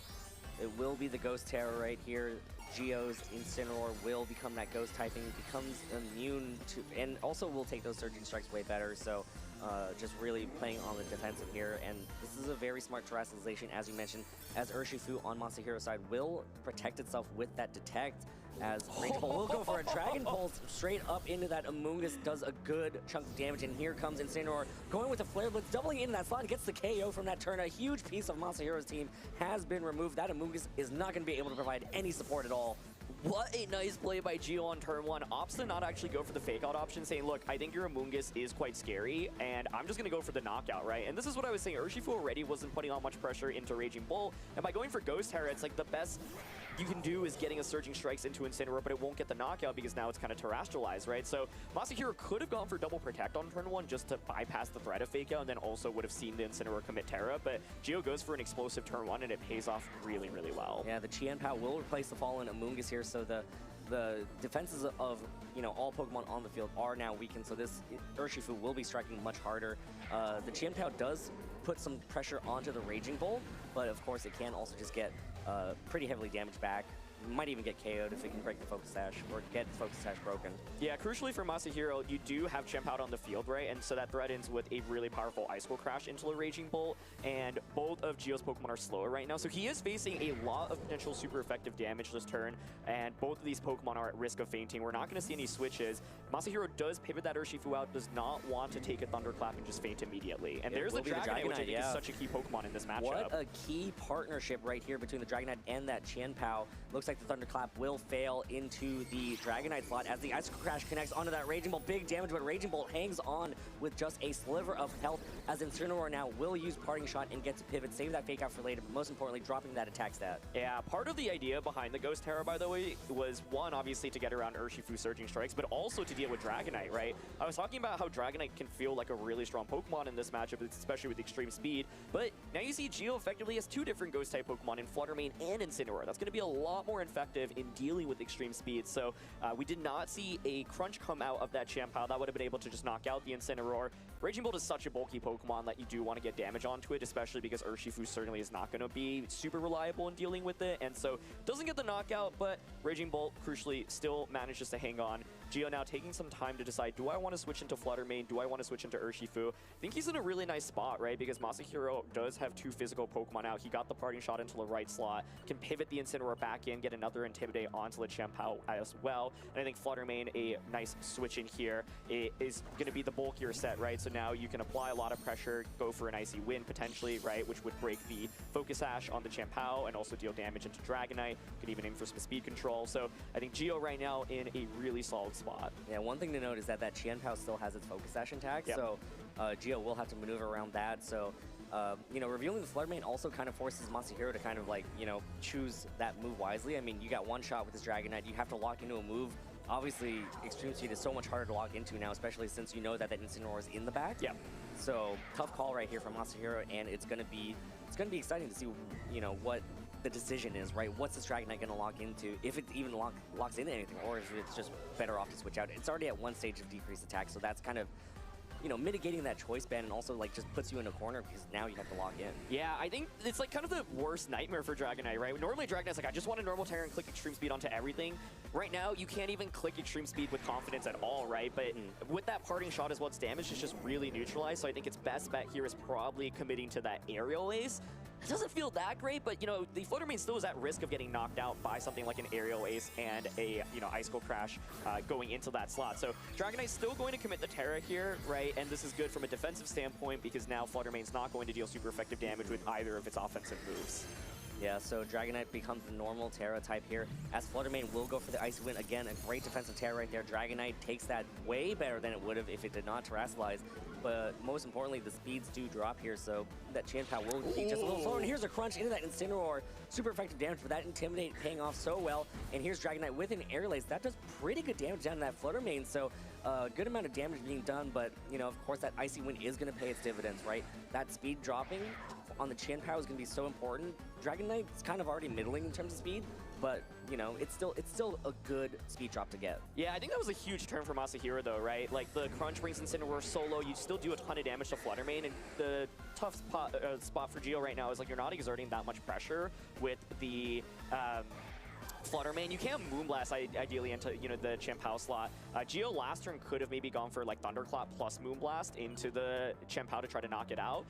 it will be the Ghost Terra right here. Geo's Incineroar will become that Ghost typing, becomes immune to, and also will take those Surging Strikes way better. So just really playing on the defensive here, and this is a very smart terrestrialization, as you mentioned, as Urshifu on Masahiro's side will protect itself with that Detect, as Raging Bolt will go for a Dragon Pulse straight up into that Amoonguss, does a good chunk of damage, and here comes Incineroar going with a Flare Blitz, doubling into that slot, gets the KO from that turn. A huge piece of Masahiro's team has been removed. That Amoonguss is not going to be able to provide any support at all. What a nice play by Geo on turn 1. Opts to not actually go for the fake out option, saying, look, I think your Amoonguss is quite scary, and I'm just going to go for the knockout, right? And this is what I was saying. Urshifu already wasn't putting on much pressure into Raging Bolt, and by going for Ghost Terra, it's like the best you can do is getting a Surging Strikes into Incineroar, but it won't get the knockout because now it's kind of terrestrialized, right? So Masahiro could have gone for double Protect on turn 1 just to bypass the threat of fake out, and then also would have seen the Incineroar commit Terra, but Geo goes for an explosive turn 1, and it pays off really, really well. Yeah, the Chien-Pao will replace the fallen Amoonguss here, so the defenses of all Pokemon on the field are now weakened, so this Urshifu will be striking much harder. The Chien-Pao does put some pressure onto the Raging Bolt, but of course it can also just get pretty heavily damaged back. Might even get KO'd if it can break the Focus Sash or get the Focus Sash broken. Yeah, crucially for Masahiro, you do have Chien-Pao on the field, right? And so that threatens with a really powerful Ice Cold Crash into the Raging Bolt, and both of Geo's Pokemon are slower right now, so he is facing a lot of potential super effective damage this turn, and both of these Pokemon are at risk of fainting. We're not going to see any switches. Masahiro does pivot that Urshifu out, does not want to take a Thunderclap and just faint immediately. And there's the Dragonite, which I think is such a key Pokemon in this matchup. What a key partnership right here between the Dragonite and that Chien-Pao. Looks like the Thunderclap will fail into the Dragonite slot as the Ice Crash connects onto that Raging Bolt. Big damage, but Raging Bolt hangs on with just a sliver of health, as Incineroar now will use Parting Shot and get to pivot, save that fake out for later, but most importantly, dropping that attack stat. Yeah, part of the idea behind the Ghost Terra, by the way, was one, obviously to get around Urshifu Surging Strikes, but also to deal with Dragonite, right? I was talking about how Dragonite can feel like a really strong Pokemon in this matchup, especially with extreme speed, but now you see Geo effectively has two different Ghost-type Pokemon in Fluttermane and Incineroar. That's going to be a lot more effective in dealing with extreme speed, so we did not see a crunch come out of that Chien-Pao. That would have been able to just knock out the Incineroar. Raging Bolt is such a bulky Pokemon that you do want to get damage onto it, especially because Urshifu certainly is not going to be super reliable in dealing with it, and so doesn't get the knockout, but Raging Bolt, crucially, still manages to hang on. Geo now taking some time to decide, do I want to switch into Flutter Mane? Do I want to switch into Urshifu? I think he's in a really nice spot, right? Because Masahiro does have 2 physical Pokemon out. He got the parting shot into the right slot, can pivot the Incineroar back in, get another Intimidate onto the Chien-Pao as well. And I think Flutter Mane, a nice switch in here, it is going to be the bulkier set, right? So now you can apply a lot of pressure, go for an Icy Wind potentially, right? Which would break the Focus Sash on the Chien-Pao and also deal damage into Dragonite. Could even aim for some speed control. So I think Geo right now in a really solid spot. Yeah, one thing to note is that Chien-Pao still has its Focus Sash intact, yep. So Geo will have to maneuver around that. So, you know, revealing the Flutter Mane also kind of forces Masahiro to kind of like, you know, choose that move wisely. I mean, you got one shot with this Dragonite, you have to lock into a move. Obviously, Extreme Speed is so much harder to lock into now, especially since you know that Incineroar is in the back. Yeah. So tough call right here from Masahiro, and it's gonna be exciting to see, you know, what the decision is, right? What's this Dragonite gonna lock into, if it even locks into anything, or if it's just better off to switch out. It's already at 1 stage of decreased attack, so that's kind of, you know, mitigating that choice ban, and also like just puts you in a corner because now you have to lock in. Yeah, I think it's like kind of the worst nightmare for Dragonite, right? Normally Dragonite's like, I just want a normal Terra and click Extreme Speed onto everything. Right now, you can't even click Extreme Speed with confidence at all, right? But with that parting shot as well, its damage is just really neutralized, so I think its best bet here is probably committing to that Aerial Ace. It doesn't feel that great, but, you know, the Flutter Mane still is at risk of getting knocked out by something like an Aerial Ace and a, you know, Icicle Crash going into that slot. So Dragonite's still going to commit the Terra here, right? And this is good from a defensive standpoint because now Flutter Mane's not going to deal super effective damage with either of its offensive moves. Yeah, so Dragonite becomes the normal Terra type here, as Flutter Mane will go for the Icy Wind. Again, a great defensive Terra right there. Dragonite takes that way better than it would have if it did not Terrasilize. But most importantly, the speeds do drop here, so that Chien-Pao will be just a little slower. And here's a crunch into that Incineroar. Super effective damage for that Intimidate paying off so well. And here's Dragonite with an Aerial Ace. That does pretty good damage down to that Flutter Mane, so good amount of damage being done, but, you know, of course, that Icy Wind is going to pay its dividends, right? That speed dropping on the Chien-Pao is going to be so important. Dragonite's kind of already middling in terms of speed, but, you know, it's still a good speed drop to get. Yeah, I think that was a huge turn for Masahiro, though, right? Like, the crunch brings Incineroar solo, you still do a ton of damage to Flutter Mane, and the tough spot for Geo right now is, like, you're not exerting that much pressure with the Flutter Mane. You can't Moonblast ideally into, you know, the Chien-Pao slot. Geo last turn could have maybe gone for like Thunderclap plus Moonblast into the Chien-Pao to try to knock it out,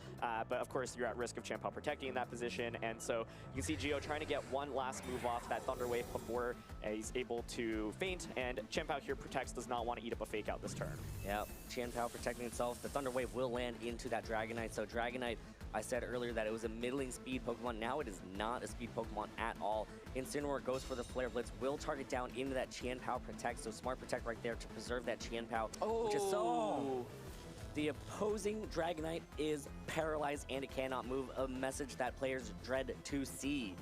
but of course you're at risk of Chien-Pao protecting in that position, and so you can see Geo trying to get one last move off that Thunder Wave before he's able to feint, and Chien-Pao here protects, does not want to eat up a fake out this turn. Yeah, Chien-Pao protecting itself. The Thunder Wave will land into that Dragonite, so Dragonite, I said earlier that it was a middling speed Pokemon. Now it is not a speed Pokemon at all. Incineroar goes for the Flare Blitz, will target down into that Chien-Pao protect, so smart protect right there to preserve that Chien-Pao, which is so... The opposing Dragonite is paralyzed and it cannot move, a message that players dread to see.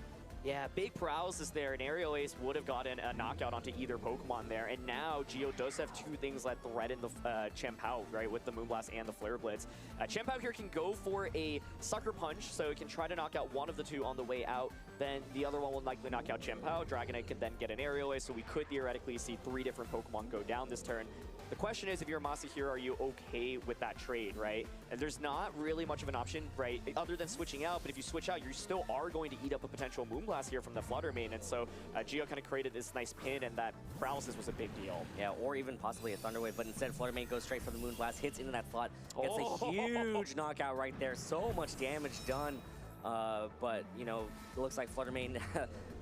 Yeah, big paralysis there. An Aerial Ace would have gotten a knockout onto either Pokemon there. And now Geo does have two things that threaten the Chien-Pao, right, with the Moonblast and the Flare Blitz. Chien-Pao here can go for a Sucker Punch, so it can try to knock out one of the two on the way out. Then the other one will likely knock out Chien-Pao. Dragonite can then get an Aerial Ace, so we could theoretically see 3 different Pokemon go down this turn. The question is, if you're Masahiro, are you okay with that trade, right? And there's not really much of an option, right, other than switching out. But if you switch out, you still are going to eat up a potential Moonblast here from the Flutter Mane. And so Geo kind of created this nice pin, and that paralysis was a big deal. Yeah, or even possibly a Thunder Wave. But instead, Flutter Mane goes straight for the Moonblast, hits into that slot, gets a huge knockout right there. So much damage done. But, you know, it looks like Flutter Mane,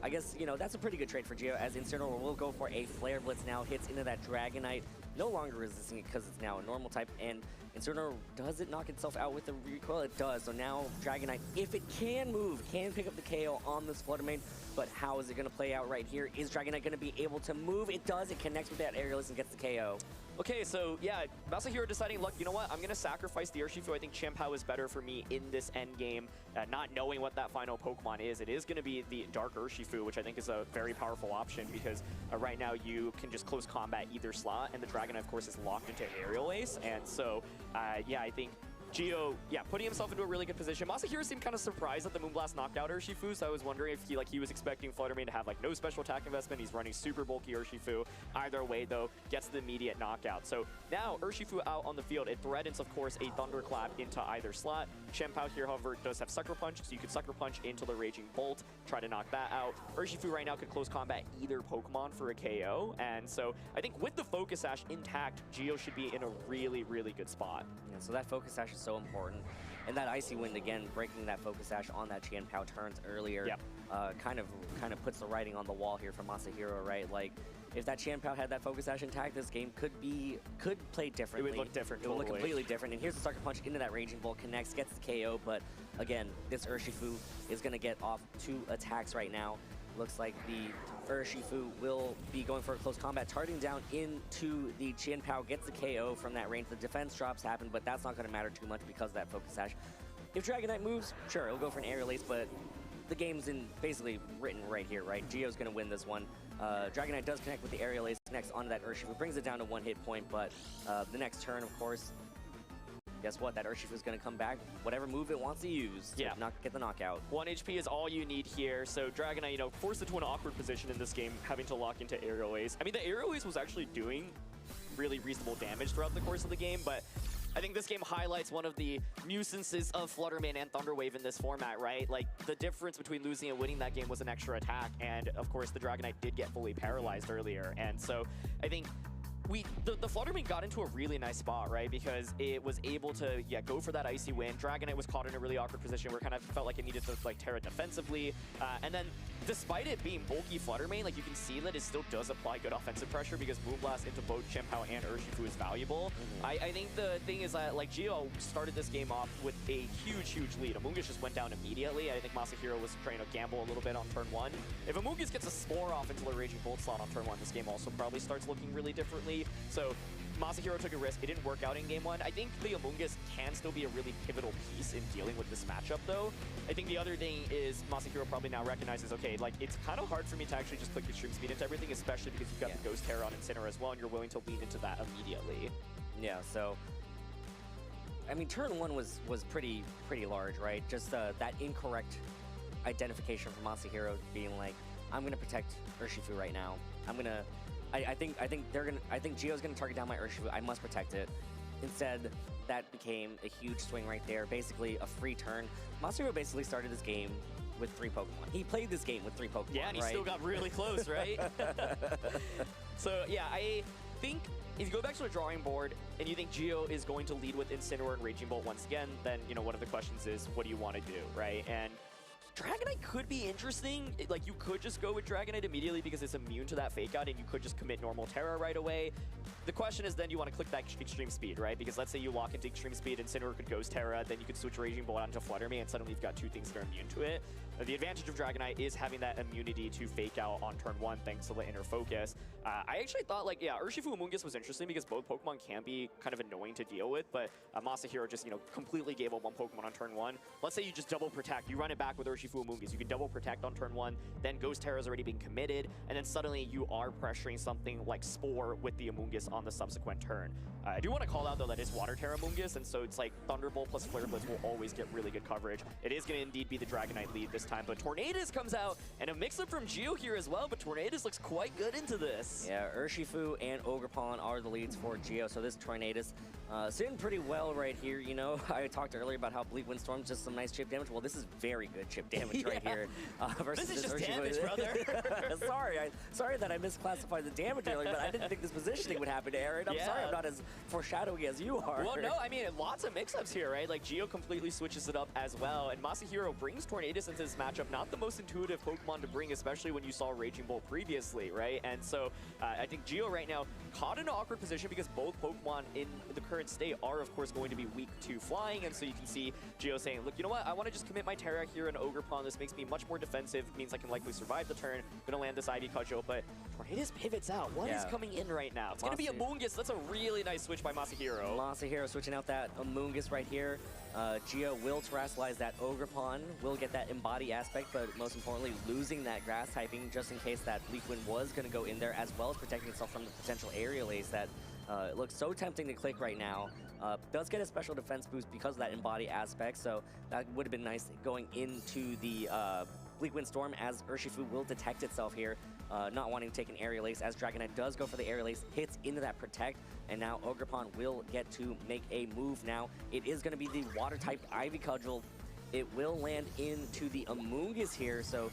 I guess, you know, that's a pretty good trade for Geo, as Incineroar will go for a Flare Blitz now, hits into that Dragonite, no longer resisting it because it's now a normal type, and Incineroar, does it knock itself out with the recoil? It does, so now Dragonite, if it can move, can pick up the KO on this Flutter Mane, but how is it going to play out right here? Is Dragonite going to be able to move? It does, it connects with that Aerial Ace and gets the KO. Okay, so yeah, Masahiro deciding, look, you know what, I'm going to sacrifice the Urshifu. I think Chien-Pao is better for me in this end game, not knowing what that final Pokemon is. It is going to be the Dark Urshifu, which I think is a very powerful option because right now you can just close combat either slot, and the Dragonite, of course, is locked into Aerial Ace, and so, yeah, I think Gio, yeah, putting himself into a really good position. Masahiro seemed kind of surprised that the Moonblast knocked out Urshifu, so I was wondering if he was expecting Fluttermane to have like no special attack investment. He's running super bulky Urshifu. Either way, though, gets the immediate knockout. So now Urshifu out on the field. It threatens, of course, a Thunderclap into either slot. Chien-Pao here, however, does have Sucker Punch, so you could Sucker Punch into the Raging Bolt, try to knock that out. Urshifu right now could close combat either Pokemon for a KO, and so I think with the Focus Sash intact, Gio should be in a really, really good spot. Yeah, so that Focus Sash is so important. And that Icy Wind, again, breaking that Focus Sash on that Chien-Pao turns earlier, yep. kind of puts the writing on the wall here for Masahiro, right? Like, if that Chien-Pao had that Focus Sash intact, this game could play differently. It would look different, It would look completely different. And here's the Sucker Punch into that Raging Bolt, connects, gets the KO, but again, this Urshifu is going to get off 2 attacks right now. Looks like the Urshifu will be going for a close combat, targeting down into the Chien-Pao, gets the KO from that range. The defense drops happen, but that's not going to matter too much because of that Focus Sash. If Dragonite moves, sure, it'll go for an Aerial Ace, but the game's basically written right here, right? Gio's going to win this one. Dragonite does connect with the Aerial Ace next onto that Urshifu, brings it down to 1 hit point, but the next turn, of course, guess what? That Urshifu is going to come back, whatever move it wants to use to get the knockout. 1 HP is all you need here. So Dragonite, you know, forced into an awkward position in this game, having to lock into Aerial Ace. I mean, the Aerial Ace was actually doing really reasonable damage throughout the course of the game, but I think this game highlights one of the nuisances of Fluttermane and Thunderwave in this format, right? Like, the difference between losing and winning that game was an extra attack, and of course, the Dragonite did get fully paralyzed earlier, and so I think the Fluttermane got into a really nice spot, right? Because it was able to, go for that Icy Wind. Dragonite was caught in a really awkward position where it kind of felt like it needed to, like, Terra defensively. And then, despite it being bulky Fluttermane, like, you can see that it still does apply good offensive pressure because Moonblast into both Chien-Pao and Urshifu is valuable. I think the thing is that, like, Gio started this game off with a huge lead. Amoonguss just went down immediately. I think Masahiro was trying to gamble a little bit on turn 1. If Amoonguss gets a Spore off into the Raging Bolt slot on turn 1, this game also probably starts looking really differently. So Masahiro took a risk. It didn't work out in game 1. I think the Amoonguss can still be a really pivotal piece in dealing with this matchup, though. I think the other thing is Masahiro probably now recognizes, okay, like, it's kind of hard for me to actually just click Extreme Speed into everything, especially because you've got the Ghost Terra on Incineroar as well, and you're willing to lean into that immediately. Yeah, so I mean, turn 1 was pretty large, right? Just that incorrect identification from Masahiro being like, I'm gonna protect Urshifu right now. I think Gio's gonna target down my Urshifu. I must protect it. Instead, that became a huge swing right there. Basically, a free turn. Masahiro basically started this game with 3 Pokemon. He played this game with 3 Pokemon. Yeah, and he still got really close, right? So yeah, I think if you go back to the drawing board and you think Gio is going to lead with Incineroar and Raging Bolt once again, then, you know, one of the questions is, what do you want to do, right? And Dragonite could be interesting. Like, you could just go with Dragonite immediately because it's immune to that Fake Out, and you could just commit normal Terra right away. The question is then you want to click that Extreme Speed, right? Because let's say you lock into Extreme Speed, Incineroar could Ghost Terra, then you could switch Raging Bolt onto Fluttermane, and suddenly you've got 2 things that are immune to it. The advantage of Dragonite is having that immunity to Fake Out on turn 1 thanks to the Inner Focus. I actually thought, like, yeah, Urshifu Amoonguss was interesting because both Pokemon can be kind of annoying to deal with, but Masahiro just, you know, completely gave up 1 Pokemon on turn 1. Let's say you just double protect. You run it back with Urshifu Amoonguss. You can double protect on turn 1, then Ghost Terra's already being committed, and then suddenly you are pressuring something like Spore with the Amoonguss on the subsequent turn. I do want to call out, though, that it's Water Terra Amoonguss, and so it's like Thunderbolt plus Flare Blitz will always get really good coverage. It is going to indeed be the Dragonite lead this time, but Tornadus comes out, and a mix-up from Gio here as well, but Tornadus looks quite good into this. Yeah, Urshifu and Ogerpon are the leads for Gio, so this Tornadus sitting pretty well right here, you know. I talked earlier about how Bleak Windstorm's just some nice chip damage. Well, this is very good chip damage right here. Versus this is just Urshifu. damage, brother. Sorry that I misclassified the damage earlier, but I didn't think this positioning would happen to Aaron. I'm sorry I'm not as foreshadowing as you are. Well, no, I mean, lots of mix-ups here, right? Like, Gio completely switches it up as well, and Masahiro brings Tornadus into this matchup. Not the most intuitive Pokemon to bring, especially when you saw Raging Bolt previously, right? And so I think Gio right now caught in an awkward position because both Pokemon in the current state are, of course, going to be weak to flying, and so you can see Gio saying, look, you know what? I want to just commit my Terra here in Ogerpon. This makes me much more defensive, means I can likely survive the turn. I'm going to land this Ivy Cudgel, but Tornadus pivots out. What is coming in right now? It's going to be Amoonguss. That's a really nice switch by Masahiro. Masahiro switching out that Amoonguss right here. Geo will terrestrialize that Ogrepon, will get that embody aspect, but most importantly, losing that grass typing just in case that Bleak Wind was going to go in there, as well as protecting itself from the potential aerial ace that it looks so tempting to click right now. Does get a special defense boost because of that embody aspect, so that would have been nice going into the Bleak Wind Storm, as Urshifu will detect itself here, not wanting to take an aerial ace, as Dragonite does go for the aerial ace, hits into that protect, and now Ogrepon will get to make a move now. It is going to be the water-typed Ivy Cudgel. It will land into the Amoonguss here, so,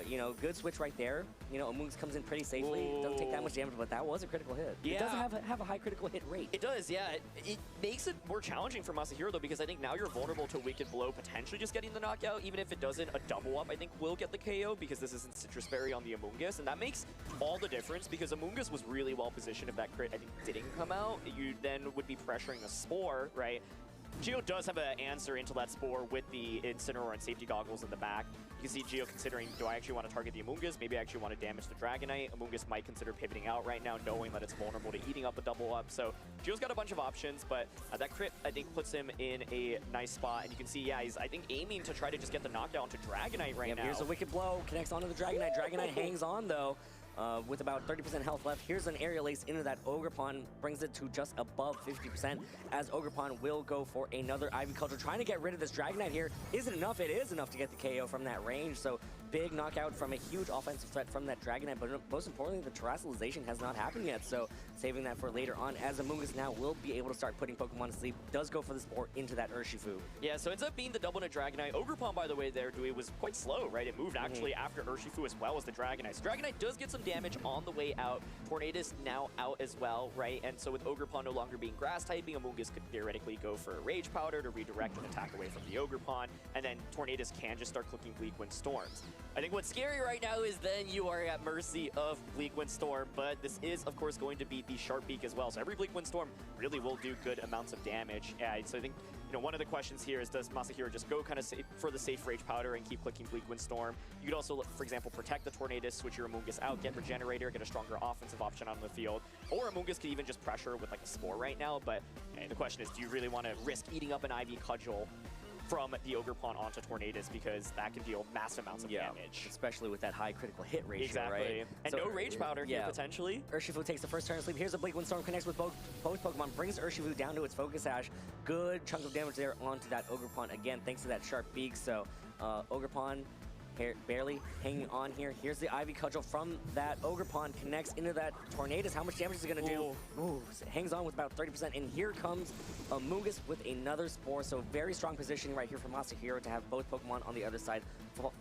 you know, good switch right there. You know, Amoonguss comes in pretty safely. It doesn't take that much damage, but that was a critical hit. Yeah. It does have a high critical hit rate. It does, yeah. It makes it more challenging for Masahiro, though, because I think now you're vulnerable to Wicked Blow potentially just getting the knockout. Even if it doesn't, a double up, I think, will get the KO, because this isn't Citrus Berry on the Amoonguss, and that makes all the difference, because Amoonguss was really well positioned. If that crit, I think, didn't come out, you then would be pressuring a Spore, right? Geo does have an answer into that Spore with the Incineroar and safety goggles in the back. You can see Geo considering, do I actually want to target the Amoonguss? Maybe I actually want to damage the Dragonite. Amoonguss might consider pivoting out right now, knowing that it's vulnerable to eating up a double up. So Geo's got a bunch of options, but that crit, I think, puts him in a nice spot. And you can see, yeah, he's, I think, aiming to try to just get the knockdown to Dragonite right now. Here's a Wicked Blow, connects onto the Dragonite. Dragonite hangs on, though. With about 30% health left. Here's an aerial ace into that Ogrepon, brings it to just above 50%, as Ogrepon will go for another Ivy Cudgel. Trying to get rid of this Dragonite here isn't enough. It is enough to get the KO from that range, so big knockout from a huge offensive threat from that Dragonite, but most importantly, the terrestrialization has not happened yet, so saving that for later on, as Amoonguss now will be able to start putting Pokemon to sleep. Does go for the Spore into that Urshifu. Yeah, so ends up being the double to Dragonite. Ogrepon, by the way, there, Dewey, was quite slow, right? It moved actually after Urshifu as well as the Dragonite. So Dragonite does get some damage on the way out. Tornadus now out as well, right? And so with Ogrepon no longer being grass typing, Amoonguss could theoretically go for a Rage Powder to redirect an attack away from the Ogrepon, and then Tornadus can just start clicking Bleak Wind Storms. I think what's scary right now is then you are at mercy of Bleak Wind Storm, but this is, of course, going to be the Sharp Beak as well. So every Bleak Wind Storm really will do good amounts of damage. So I think, you know, one of the questions here is, does Masahiro just go kind of for the safe Rage Powder and keep clicking Bleak Wind Storm? You could also, for example, protect the Tornadus, switch your Amoonguss out, get Regenerator, get a stronger offensive option on the field. Or Amoonguss could even just pressure with like a Spore right now, but the question is, do you really want to risk eating up an Ivy Cudgel from the Ogrepon onto Tornadus, because that can deal massive amounts of damage. Especially with that high critical hit ratio, exactly. Right? And so, no Rage Powder here, potentially. Urshifu takes the first turn of sleep. Here's a Bleak Wind Storm, connects with both Pokemon, brings Urshifu down to its Focus Sash. Good chunk of damage there onto that Ogrepon, again, thanks to that Sharp Beak. So, Ogrepon barely hanging on here. Here's the Ivy Cudgel from that Ogrepon, connects into that Tornadus. How much damage is it going to do? Ooh, hangs on with about 30%, and here comes Amoonguss with another Spore. So very strong positioning right here for Masahiro to have both Pokemon on the other side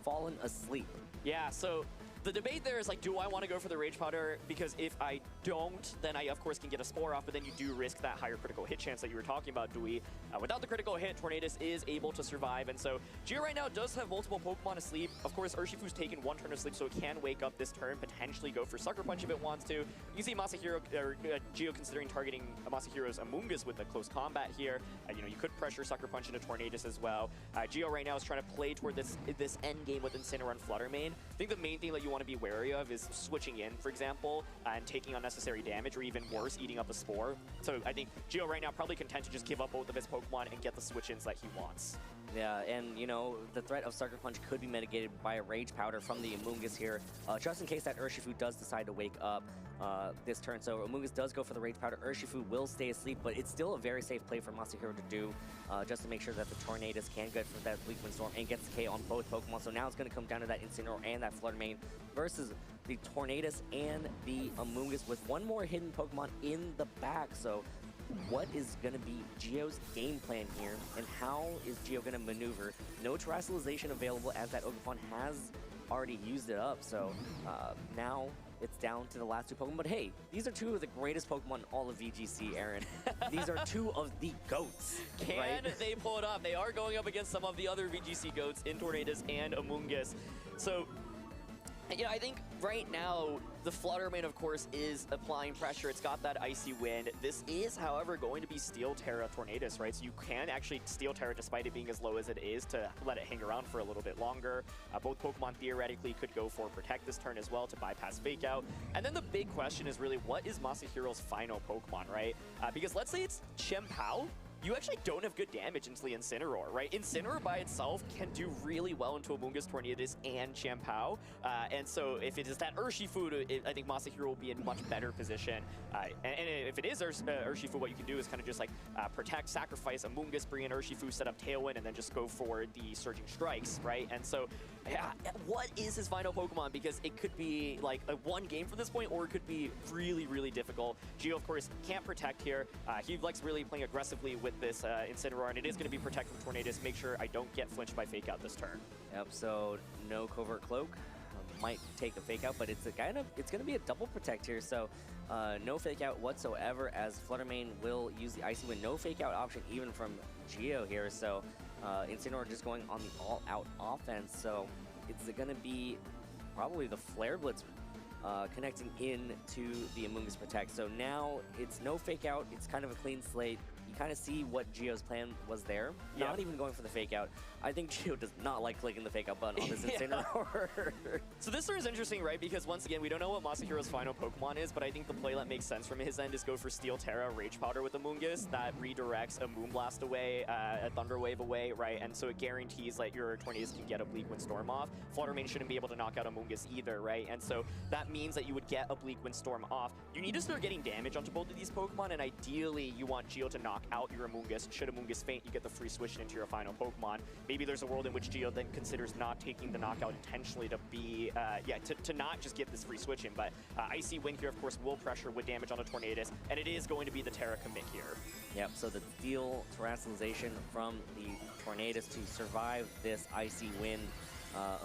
fallen asleep. Yeah, so the debate there is like, do I want to go for the Rage Powder? Because if I don't, then I, of course, can get a Spore off, but then you do risk that higher critical hit chance that you were talking about, Dewey. Without the critical hit, Tornadus is able to survive, and so Geo right now does have multiple Pokemon asleep. Of course, Urshifu's taken one turn of sleep, so it can wake up this turn, potentially go for Sucker Punch if it wants to. You can see Masahiro, or Geo considering targeting Masahiro's Amoonguss with the close combat here. You know, you could pressure Sucker Punch into Tornadus as well. Geo right now is trying to play toward this end game with Incineroar and Flutter Mane. I think the main thing that you want to be wary of is switching in, for example, and taking unnecessary damage, or even worse, eating up a Spore. So I think Geo right now probably content to just give up both of his Pokemon and get the switch-ins that he wants. Yeah, and you know, the threat of Sucker Punch could be mitigated by a Rage Powder from the Amoonguss here, just in case that Urshifu does decide to wake up this turn. So Amoonguss does go for the Rage Powder. Urshifu will stay asleep, but it's still a very safe play for Masahiro to do, just to make sure that the Tornadus can get for that Bleak Wind Storm and gets the K on both Pokemon. So now it's going to come down to that Incineroar and that Flutter Mane versus the Tornadus and the Amoonguss with one more hidden Pokemon in the back. So what is going to be Geo's game plan here, and how is Geo going to maneuver? No terrestrialization available, as that Ogrepon has already used it up. So now it's down to the last two Pokemon. But hey, these are two of the greatest Pokemon in all of VGC, Aaron. These are two of the GOATs. Can they pull it off? They are going up against some of the other VGC GOATs in Tornadus and Amoonguss. So yeah, I think right now the Flutter Mane, of course, is applying pressure. It's got that Icy Wind. This is, however, going to be Steel Terra Tornadus, right? So you can actually Steel Terra, despite it being as low as it is, to let it hang around for a little bit longer. Both Pokemon theoretically could go for Protect this turn as well to bypass Fake Out. And then the big question is really, what is Masahiro's final Pokemon, right? Because let's say it's Chien-Pao. you actually don't have good damage into the Incineroar, right? Incineroar by itself can do really well into Amoonguss, Tornadus, and Chien-Pao. And so if it is that Urshifu, I think Masahiro will be in much better position. And if it is Urshifu, what you can do is kind of just like protect, sacrifice Amoonguss, bring in Urshifu, set up Tailwind, and then just go for the Surging Strikes, right? And so, yeah, what is his final Pokemon? Because it could be like a one game from this point, or it could be really, really difficult. Geo, of course, can't protect here. He likes really playing aggressively with this Incineroar, and it is going to be protect from Tornadus. Make sure I don't get flinched by Fake Out this turn. Yep, so no Covert Cloak. Might take the Fake Out, but it's going to be a double protect here, so no Fake Out whatsoever, as Fluttermane will use the Icy Wind. No Fake Out option even from Geo here, so Incineroar just going on the all-out offense, so it's going to be probably the Flare Blitz connecting into the Amoonguss Protect. So now it's no Fake Out, it's kind of a clean slate. You kind of see what Geo's plan was there, not even going for the Fake Out. I think Geo does not like clicking the Fake Out button on this Incineroar. So this turn is interesting, right? Because once again, we don't know what Masahiro's final Pokemon is, but I think the play that makes sense from his end is go for Steel Terra, Rage Powder with Amoonguss. That redirects a Moonblast away, a Thunder Wave away, right? And so it guarantees that your Tornadus can get a Bleak Wind Storm off. Fluttermane shouldn't be able to knock out Amoonguss either, right? And so that means that you would get a Bleak Wind Storm off. You need to start getting damage onto both of these Pokemon, and ideally you want Geo to knock out your Amoonguss. Should Amoonguss faint, you get the free switch into your final Pokemon. Maybe there's a world in which Geo then considers not taking the knockout intentionally to be, to not just get this free switch in, but Icy Wind here, of course, will pressure with damage on a Tornadus, and it is going to be the Terra commit here. Yep, so the Steel Terrestrialization from the Tornadus to survive this Icy Wind.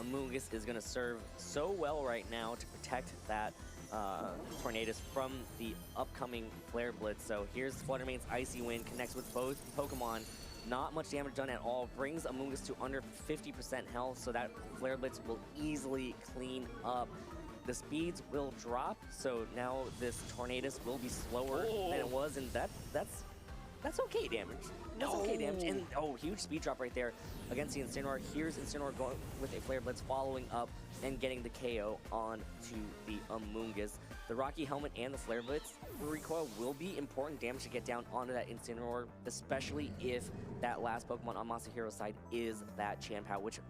Amoonguss is going to serve so well right now to protect that Tornadus from the upcoming Flare Blitz. So here's Fluttermane's Icy Wind, connects with both Pokemon. Not much damage done at all, brings Amoonguss to under 50% health, so that Flare Blitz will easily clean up. The speeds will drop, so now this Tornadus will be slower than it was, and that's okay damage. That's okay damage, and huge speed drop right there against the Incineroar. Here's Incineroar going with a Flare Blitz, following up and getting the KO on to the Amoonguss. The Rocky Helmet and the Flare Blitz recoil will be important damage to get down onto that Incineroar, especially if that last Pokemon on Masahiro's side is that Chien-Pao, which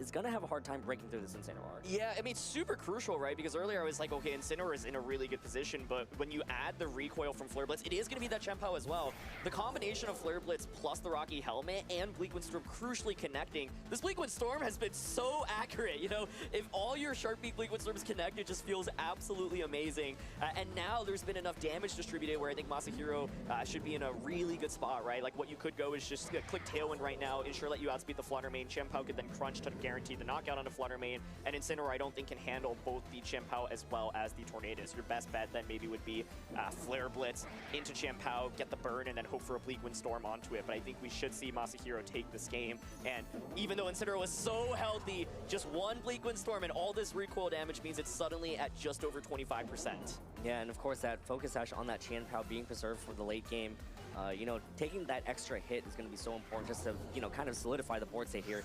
is going to have a hard time breaking through this Incineroar. Yeah, I mean, it's super crucial, right? Because earlier I was like, okay, Incineroar is in a really good position, but when you add the recoil from Flare Blitz, it is going to be that Chien-Pao as well. The combination of Flare Blitz plus the Rocky Helmet and Bleak Wind Storm crucially connecting. This Bleak Wind Storm has been so accurate, you know? If all your Sharp Beak Bleak Wind Storms connect, it just feels absolutely amazing. And now there's been enough damage distributed where I think Masahiro should be in a really good spot, right? Like what you could go is just click Tailwind right now, ensure that you outspeed the Fluttermane. Chien-Pao could then crunch to guarantee the knockout onto Fluttermane, and Incineroar I don't think can handle both the Chien-Pao as well as the Tornadus. Your best bet then maybe would be Flare Blitz into Chien-Pao, get the burn, and then hope for a Bleak Wind Storm onto it. But I think we should see Masahiro take this game, and even though Incineroar was so healthy, just one Bleak Wind Storm and all this recoil damage means it's suddenly at just over 25%. Yeah, and of course that Focus Sash on that Chien-Pao being preserved for the late game. You know, taking that extra hit is going to be so important just to, you know, kind of solidify the board state here.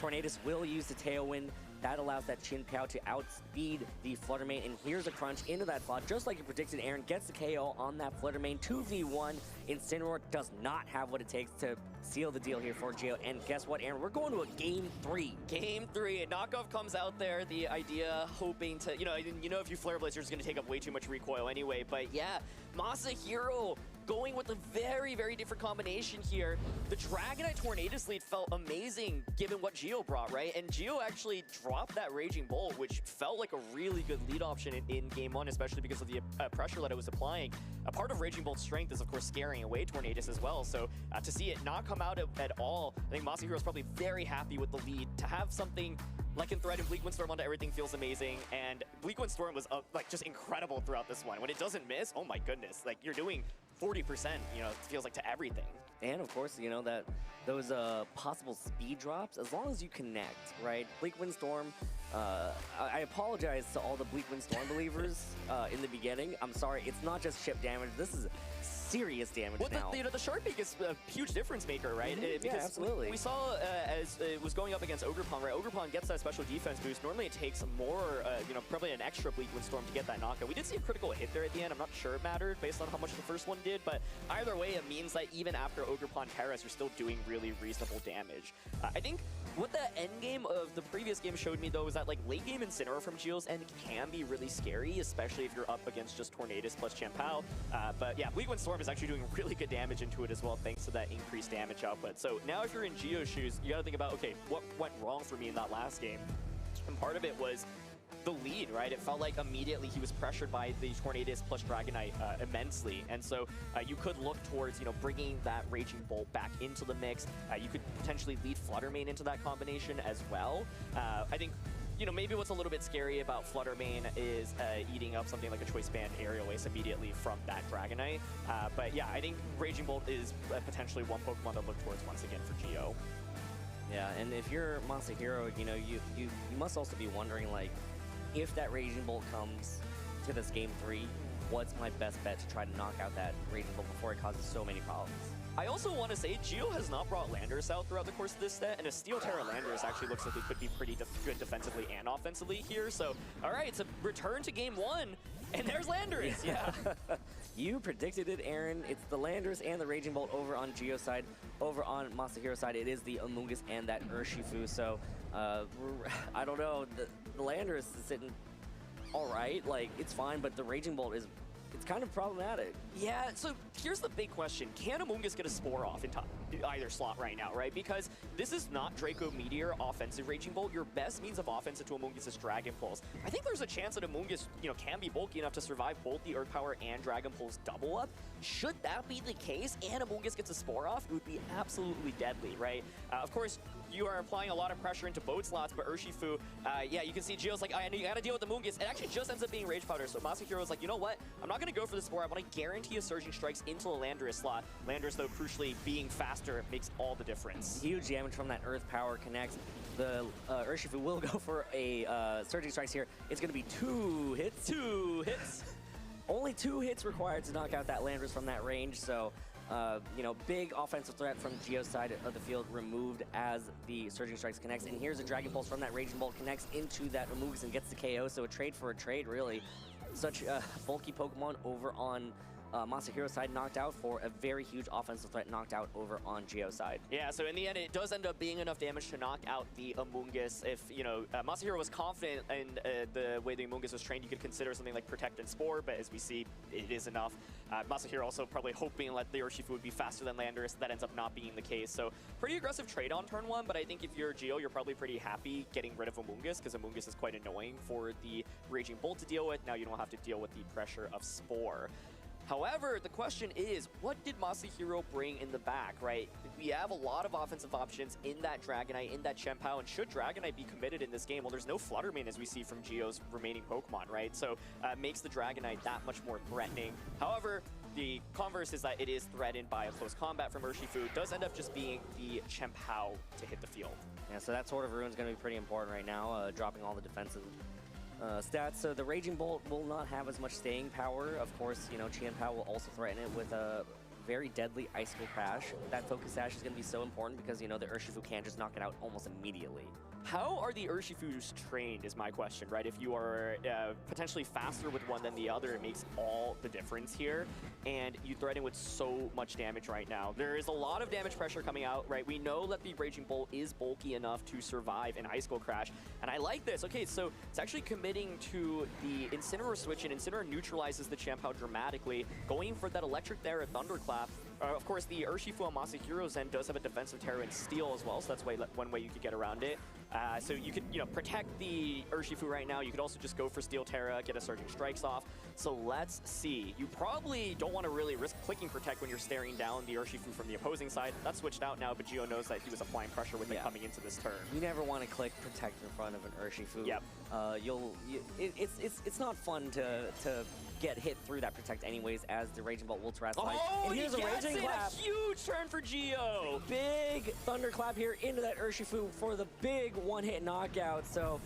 Tornadus will use the Tailwind. That allows that Chien-Pao to outspeed the Fluttermane, and here's a crunch into that slot, just like you predicted. Aaron gets the KO on that Fluttermane. 2v1. Incineroar does not have what it takes to seal the deal here for Geo, and guess what, Aaron? We're going to a Game 3. Game 3. Knockoff comes out there, the idea hoping to, you know, if you Flare Blitz, you're just going to take up way too much recoil anyway, but yeah, Masahiro going with a very, very different combination here. The Dragonite Tornadus lead felt amazing given what Geo brought, right? And Geo actually dropped that Raging Bolt, which felt like a really good lead option in Game 1, especially because of the pressure that it was applying. A part of Raging Bolt's strength is, of course, scaring away Tornadus as well. So to see it not come out at all, I think Masahiro is probably very happy with the lead. To have something like in Thread and Bleak Wind Storm onto everything feels amazing, and Bleak Wind Storm was like just incredible throughout this one. When it doesn't miss, oh my goodness, like you're doing 40%, you know, it feels like to everything. And of course, you know, that those possible speed drops, as long as you connect, right? Bleak Wind Storm, I apologize to all the Bleak Wind Storm believers in the beginning. I'm sorry, it's not just chip damage. This is serious damage Well, now. the Shark Beak is a huge difference maker, right? Yeah, Because absolutely. we saw as it was going up against Ogrepon, right? Ogrepon gets that special defense boost. Normally it takes more, probably an extra Bleak Wind Storm to get that knockout. We did see a critical hit there at the end. I'm not sure it mattered based on how much the first one did, but either way, it means that even after Ogrepon Terras, you're still doing really reasonable damage. I think what the end game of the previous game showed me, though, is that like late game Incineroar from Geo's end can be really scary, especially if you're up against just Tornadus plus Chien-Pao. But yeah, Bleak Wind Storm is actually doing really good damage into it as well, thanks to that increased damage output. So now if you're in Geo's shoes, you gotta think about, okay, what went wrong for me in that last game? And part of it was the lead, right? It felt like immediately he was pressured by the Tornadus plus Dragonite immensely, and so you could look towards, bringing that Raging Bolt back into the mix. You could potentially lead Fluttermane into that combination as well. I think, maybe what's a little bit scary about Fluttermane is eating up something like a Choice Band Aerial Ace immediately from that Dragonite. But yeah, I think Raging Bolt is potentially one Pokemon to look towards once again for Geo. Yeah, and if you're Masahiro, you must also be wondering, like, if that Raging Bolt comes to this Game 3, what's my best bet to try to knock out that Raging Bolt before it causes so many problems? I also want to say, Geo has not brought Landorus out throughout the course of this set, and a Steel Terra Landorus actually looks like it could be pretty good defensively and offensively here. So, all right, it's a return to Game 1, and there's Landorus, yeah. You predicted it, Aaron. It's the Landorus and the Raging Bolt over on Geo's side. Over on Masahiro's side, it is the Amoonguss and that Urshifu. So, I don't know. The Landorus is sitting all right. Like, it's fine, but the Raging Bolt is... it's kind of problematic. Yeah, so here's the big question. Can Amoonguss get a Spore off in either slot right now, right? Because this is not Draco Meteor offensive Raging Bolt. Your best means of offense into Amoonguss is Dragon Pulse. I think there's a chance that Amoonguss, can be bulky enough to survive both the Earth Power and Dragon Pulse double up. Should that be the case and Amoonguss gets a Spore off, it would be absolutely deadly, right? Of course, you are applying a lot of pressure into both slots, but Urshifu, yeah, you can see Geo's like, I gotta deal with the Amoonguss. It actually just ends up being Rage Powder, so Masahiro's like, you know what? I'm not gonna go for the Spore. I want to guarantee a Surging Strikes into the Landorus slot. Landorus, though, crucially, being faster makes all the difference. Huge damage from that Earth Power connects. The Urshifu will go for a Surging Strikes here. It's gonna be 2 hits. 2 hits. Only 2 hits required to knock out that Landorus from that range, so big offensive threat from Geo's side of the field removed as the Surging Strikes connects. And here's a Dragon Pulse from that Raging Bolt, connects into that Amoonguss and gets the KO, so a trade for a trade, really. Such a bulky Pokemon over on Masahiro's side, knocked out for a very huge offensive threat, knocked out over on Geo's side. Yeah, so in the end, it does end up being enough damage to knock out the Amoonguss. If, Masahiro was confident in the way the Amoonguss was trained, you could consider something like Protect and Spore, but as we see, it is enough. Masahiro also probably hoping that the Urshifu would be faster than Landorus. That ends up not being the case. So pretty aggressive trade on turn 1, but I think if you're Geo, you're probably pretty happy getting rid of Amoonguss, because Amoonguss is quite annoying for the Raging Bolt to deal with. Now you don't have to deal with the pressure of Spore. However, the question is, what did Masahiro bring in the back, right? We have a lot of offensive options in that Dragonite, in that Chien-Pao, and should Dragonite be committed in this game? Well, there's no Fluttermane as we see from Geo's remaining Pokemon, right? So makes the Dragonite that much more threatening. However, the converse is that it is threatened by a close combat from Urshifu. It does end up just being the Chien-Pao to hit the field. Yeah, so that Sword of Ruin is going to be pretty important right now, dropping all the defensive stats. So the Raging Bolt will not have as much staying power. Of course, Chien-Pao will also threaten it with a very deadly Icicle Crash. That Focus Sash is going to be so important because, the Urshifu can't just knock it out almost immediately. How are the Urshifus trained is my question, right? If you are potentially faster with one than the other, it makes all the difference here. And you threaten with so much damage right now. There is a lot of damage pressure coming out, right? We know that the Raging Bolt is bulky enough to survive an Icicle Crash. And I like this. Okay, so it's actually committing to the Incineroar switch, and Incineroar neutralizes the Chien-Pao dramatically, going for that Electric There, Thunderclap. Of course, the Urshifu on Masahiro's end does have a defensive Terra and Steel as well, so that's one way you could get around it. So you could, protect the Urshifu right now. You could also just go for Steel Terra, get a Surging Strikes off. So let's see. You probably don't want to really risk clicking Protect when you're staring down the Urshifu from the opposing side. That's switched out now, but Geo knows that he was applying pressure with it coming into this turn. You never want to click Protect in front of an Urshifu. Yep. It's not fun to get hit through that Protect anyways, as the Raging Bolt will Terrestrialize. Oh, and here's a Raging Clap. A huge turn for Geo. Big Thunderclap here into that Urshifu for the big one-hit knockout. So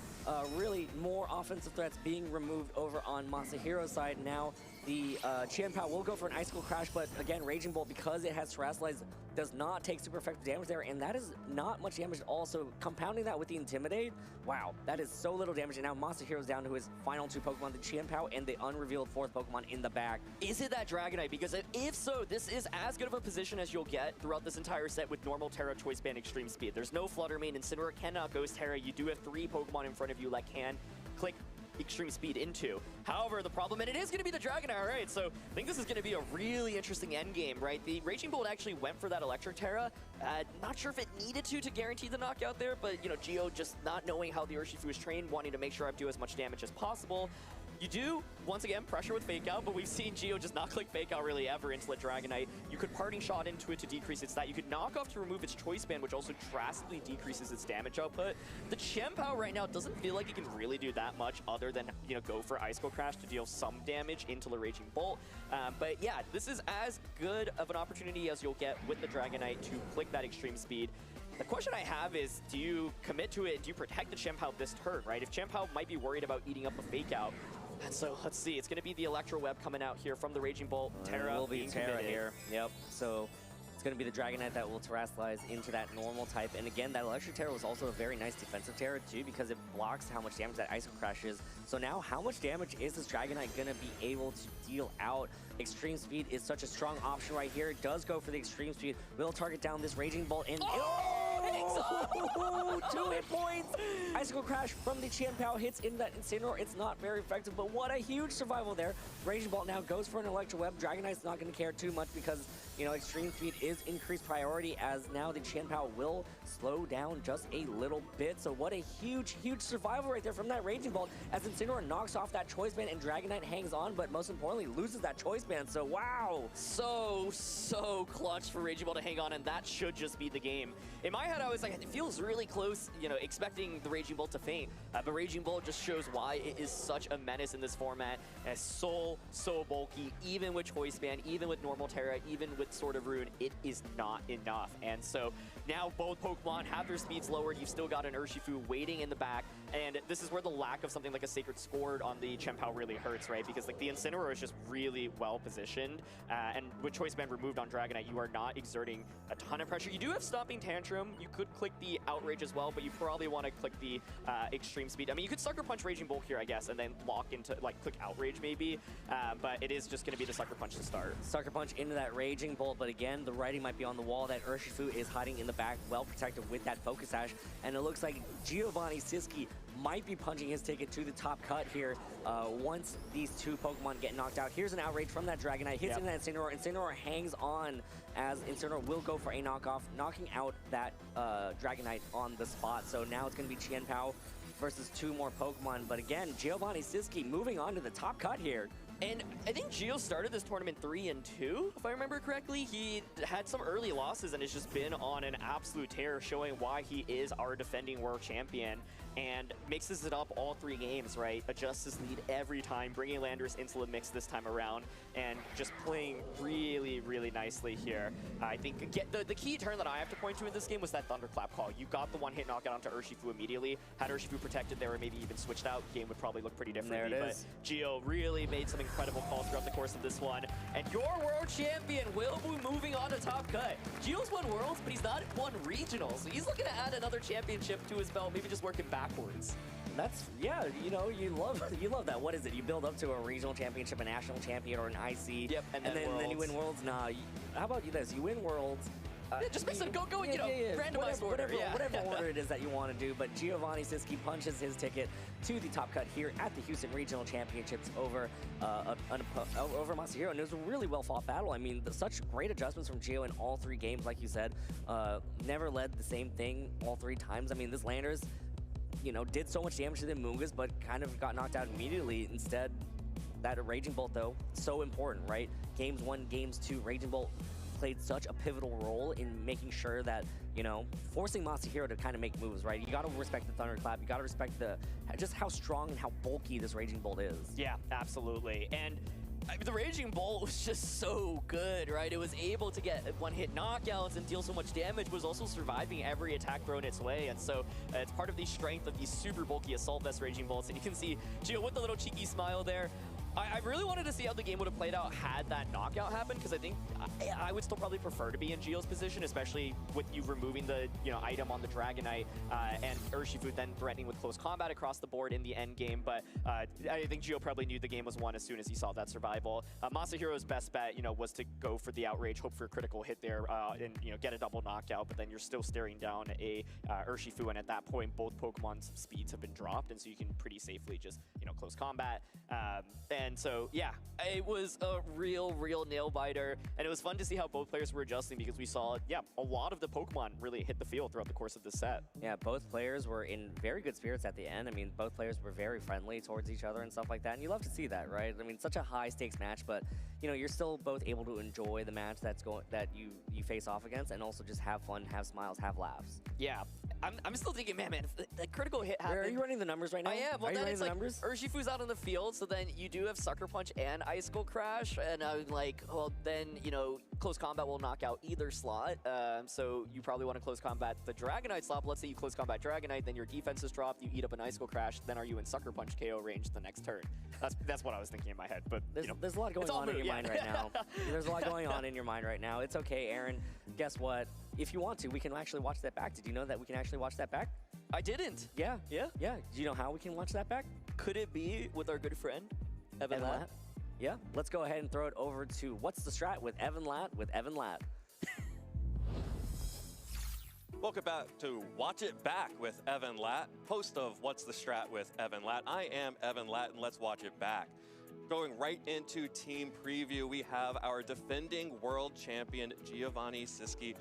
really more offensive threats being removed over on Masahiro's side. Now the Qianpao will go for an Icicle Crash, but again, Raging Bolt, because it has Terrasilize, does not take super effective damage there, and that is not much damage. Also, compounding that with the Intimidate, wow, that is so little damage. And now Masahiro's down to his final 2 Pokemon, the Qianpao and the unrevealed 4th Pokemon in the back. Is it that Dragonite? Because if so, this is as good of a position as you'll get throughout this entire set with normal Terra Choice Band Extreme Speed. There's no Flutter Mane, Incineroar cannot Ghost Terra. You do have 3 Pokemon in front of you that can click Extreme Speed into. However, the problem, and it is going to be the Dragonite, all right? So I think this is going to be a really interesting end game, right? The Raging Bolt actually went for that Electric Terra. Not sure if it needed to guarantee the knockout there, but, you know, Geo just not knowing how the Urshifu is trained, wanting to make sure I do as much damage as possible. You do, once again, pressure with Fake Out, but we've seen Geo just not click Fake Out really ever into the Dragonite. You could Parting Shot into it to decrease its stat. You could Knock Off to remove its Choice Band, which also drastically decreases its damage output. The Qianpao right now doesn't feel like it can really do that much other than, you know, go for Icicle Crash to deal some damage into the Raging Bolt. But yeah, this is as good of an opportunity as you'll get with the Dragonite to click that Extreme Speed. The question I have is, do you commit to it? Do you protect the Qianpao this turn, right? If Qianpao might be worried about eating up a Fake Out, so let's see, it's going to be the Electro Web coming out here from the Raging Bolt. Terra will be Terra committed here. Yep. So it's going to be the Dragonite that will Terrasilize into that normal type. And again, that Electric Terra was also a very nice defensive Terra too, because it blocks how much damage that Icicle Crash is. So now, how much damage is this Dragonite going to be able to deal out? Extreme Speed is such a strong option right here. It does go for the Extreme Speed. Will target down this Raging Bolt and... Oh, 2 hit points! Icicle Crash from the Qianpao hits into that Incineroar. It's not very effective, but what a huge survival there. Raging Bolt now goes for an Electro Web. Dragonite's not going to care too much because, you know, Extreme Speed is increased priority, as now the Qianpao will slow down just a little bit. So what a huge, huge survival right there from that Raging Bolt, as Incineroar knocks off that Choice Band and Dragonite hangs on, but most importantly loses that Choice Band. So wow, so clutch for Raging Bolt to hang on, and that should just be the game. In my head, I was like, it feels really close, you know, expecting the Raging Bolt to faint, but Raging Bolt just shows why it is such a menace in this format, as so bulky, even with Choice Band, even with normal Terra, even with Sword of Rune, it is not enough. And so now both Pokemon have their speeds lowered. You've still got an Urshifu waiting in the back, and this is where the lack of something like a Sacred Sword on the Qianpao really hurts, right? Because like the Incineroar is just really well positioned, and with Choice Band removed on Dragonite, you are not exerting a ton of pressure. You do have Stomping Tantrum. You could click the Outrage as well, but you probably want to click the Extreme Speed. I mean, you could Sucker Punch Raging Bolt here, I guess, and then lock into, like, click Outrage maybe, but it is just going to be the Sucker Punch to start. Sucker Punch into that Raging Bolt, but again, the writing might be on the wall that Urshifu is hiding in the back, well protected with that Focus Sash, and it looks like Giovanni Siski might be punching his ticket to the top cut here once these 2 Pokemon get knocked out. Here's an Outrage from that Dragonite, hits into that Incineroar. Incineroar hangs on, as Incineroar will go for a knockoff, knocking out that Dragonite on the spot. So now it's going to be Qianpao versus 2 more Pokemon. But again, Giovanni Siski moving on to the top cut here. And I think Gio started this tournament 3-2, if I remember correctly. He had some early losses and has just been on an absolute tear, showing why he is our defending world champion, and mixes it up all 3 games, right? Adjusts his lead every time, bringing Landorus into the mix this time around, and just playing really nicely here. I think the key turn that I have to point to in this game was that Thunderclap call. You got the 1-hit knockout onto Urshifu immediately. Had Urshifu protected there or maybe even switched out, the game would probably look pretty differently. There it but is. Gio really made some incredible calls throughout the course of this one. And your world champion will be moving on to top cut. Gio's won Worlds, but he's not won Regionals. So he's looking to add another championship to his belt, maybe just working backwards. That's, yeah, you know, you love that. What is it? You build up to a regional championship, a national champion, or an IC. Yep, and then you win Worlds. Nah, how about you this? You win Worlds. Yeah, just mix it, go, you know, randomized order. Whatever order it is that you want to do. But Giovanni Siski punches his ticket to the top cut here at the Houston Regional Championships over over Masahiro. And it was a really well-fought battle. I mean, such great adjustments from Gio in all 3 games, like you said. Never led the same thing all 3 times. I mean, this Landers, you know, did so much damage to the Moongas, but kind of got knocked out immediately. Instead, that Raging Bolt, though, so important, right? Games 1, Games 2, Raging Bolt played such a pivotal role in making sure that, you know, forcing Masahiro to kind of make moves, right? You got to respect the Thunderclap. You got to respect just how strong and how bulky this Raging Bolt is. Yeah, absolutely. And I mean, the Raging Bolt was just so good, right? It was able to get one-hit knockouts and deal so much damage, but was also surviving every attack thrown its way. And so it's part of the strength of these super bulky Assault Vest Raging Bolts. And you can see Gio with the little cheeky smile there. I really wanted to see how the game would have played out had that knockout happened, because I think I would still probably prefer to be in Gio's position, especially with you removing the item on the Dragonite and Urshifu then threatening with close combat across the board in the end game. But I think Gio probably knew the game was won as soon as he saw that survival. Masahiro's best bet, was to go for the outrage, hope for a critical hit there, and get a double knockout. But then you're still staring down a Urshifu, and at that point, both Pokemon's speeds have been dropped, and so you can pretty safely just close combat. And so, yeah, it was a real nail biter, and it was fun to see how both players were adjusting, because we saw, a lot of the Pokemon really hit the field throughout the course of the set. Yeah, both players were in very good spirits at the end. I mean, both players were very friendly towards each other and stuff like that, and you love to see that, right? I mean, such a high-stakes match, but, you're still both able to enjoy the match that you face off against, and also just have fun, have smiles, have laughs. Yeah. I'm still thinking, man, if that critical hit happened. Are you running the numbers right now? I am. Well, are you then running it's the like numbers? Urshifu's out on the field, so then you do have Sucker Punch and Icicle Crash, and I'm like, well, then, close combat will knock out either slot, so you probably want to close combat the Dragonite slot. But let's say you close combat Dragonite, then your defense is dropped, you eat up an Icicle Crash, then are you in Sucker Punch KO range the next turn? That's what I was thinking in my head, but, There's a lot going on in your mind right now. There's a lot going on in your mind right now. It's okay, Aaron. Guess what? If you want to, we can actually watch that back. Did you know that we can actually watch that back? I didn't. Yeah. Do you know how we can watch that back? Could it be with our good friend, Evan Latt? Yeah, let's go ahead and throw it over to What's the Strat with Evan Latt Welcome back to Watch It Back with Evan Latt, host of What's the Strat with Evan Latt. I am Evan Latt, and let's watch it back. Going right into team preview, we have our defending world champion Giovanni Siski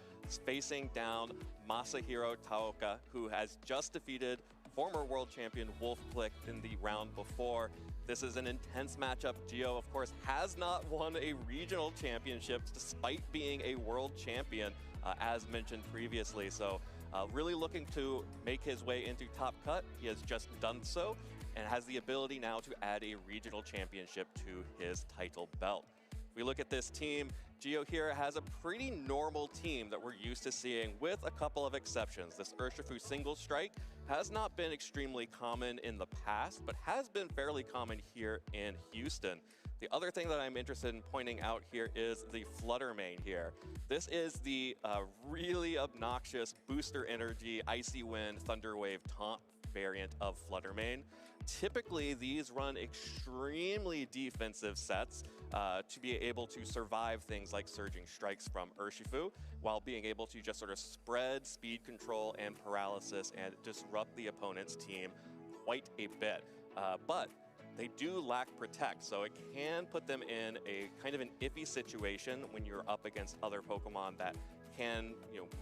facing down Masahiro Taoka, who has just defeated former world champion Wolf Click in the round before. This is an intense matchup. Gio, of course, has not won a regional championship despite being a world champion, as mentioned previously. So really looking to make his way into top cut. He has just done so and has the ability now to add a regional championship to his title belt. If we look at this team, Gio here has a pretty normal team that we're used to seeing, with a couple of exceptions. This Urshifu single strike has not been extremely common in the past, but has been fairly common here in Houston. The other thing that I'm interested in pointing out here is the Flutter Mane here. This is the really obnoxious booster energy, Icy Wind, Thunder Wave taunt variant of Flutter Mane. Typically, these run extremely defensive sets to be able to survive things like surging strikes from Urshifu, while being able to just sort of spread speed control and paralysis and disrupt the opponent's team quite a bit. But they do lack protect, so it can put them in a kind of an iffy situation when you're up against other Pokemon that can,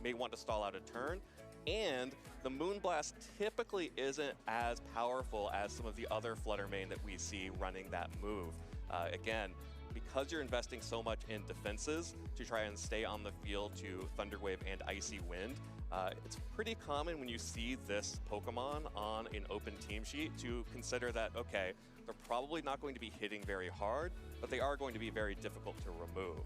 may want to stall out a turn. And the Moonblast typically isn't as powerful as some of the other Flutter Mane that we see running that move. Again, because you're investing so much in defenses to try and stay on the field to Thunder Wave and Icy Wind, it's pretty common when you see this Pokemon on an open team sheet to consider that, okay, they're probably not going to be hitting very hard, but they are going to be very difficult to remove.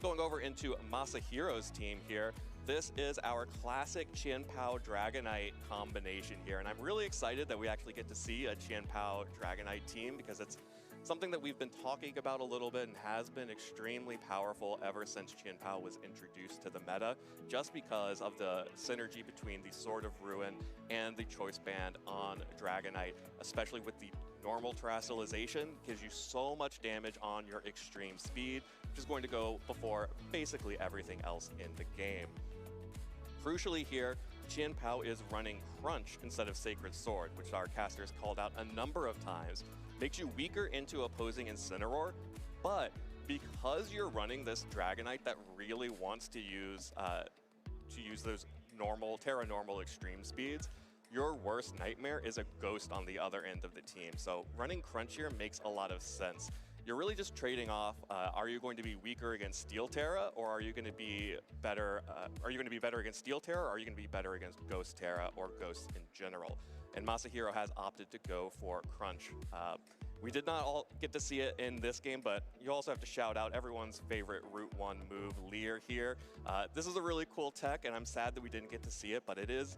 Going over into Masahiro's team here, this is our classic Chien-Pao Dragonite combination here, and I'm really excited that we actually get to see a Chien-Pao Dragonite team, because it's something that we've been talking about a little bit and has been extremely powerful ever since Chien-Pao was introduced to the meta, just because of the synergy between the Sword of Ruin and the Choice Band on Dragonite, especially with the normal terrestrialization. Gives you so much damage on your extreme speed, which is going to go before basically everything else in the game. Crucially here, Chien-Pao is running Crunch instead of Sacred Sword, which our casters called out a number of times. Makes you weaker into opposing Incineroar, but because you're running this Dragonite that really wants to use those normal, Terra normal extreme speeds, your worst nightmare is a Ghost on the other end of the team. So running Crunch here makes a lot of sense. You're really just trading off, are you going to be weaker against Steel Terra, or are you going to be better, against Steel Terra, or are you going to be better against Ghost Terra or Ghosts in general? And Masahiro has opted to go for Crunch. We did not all get to see it in this game, but you also have to shout out everyone's favorite Route 1 move, Lear here. This is a really cool tech, and I'm sad that we didn't get to see it, but it is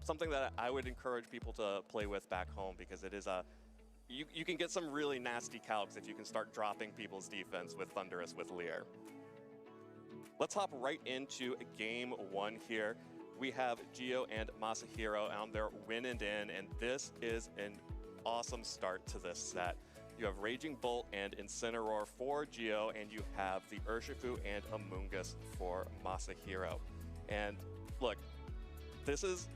something that I would encourage people to play with back home, because it is you can get some really nasty calcs if you can start dropping people's defense with Thunderous with Lear. Let's hop right into game 1 here. We have Gio and Masahiro on their win and in, and this is an awesome start to this set. You have Raging Bolt and Incineroar for Gio, and you have the Urshifu and Amoonguss for Masahiro. And look, this is,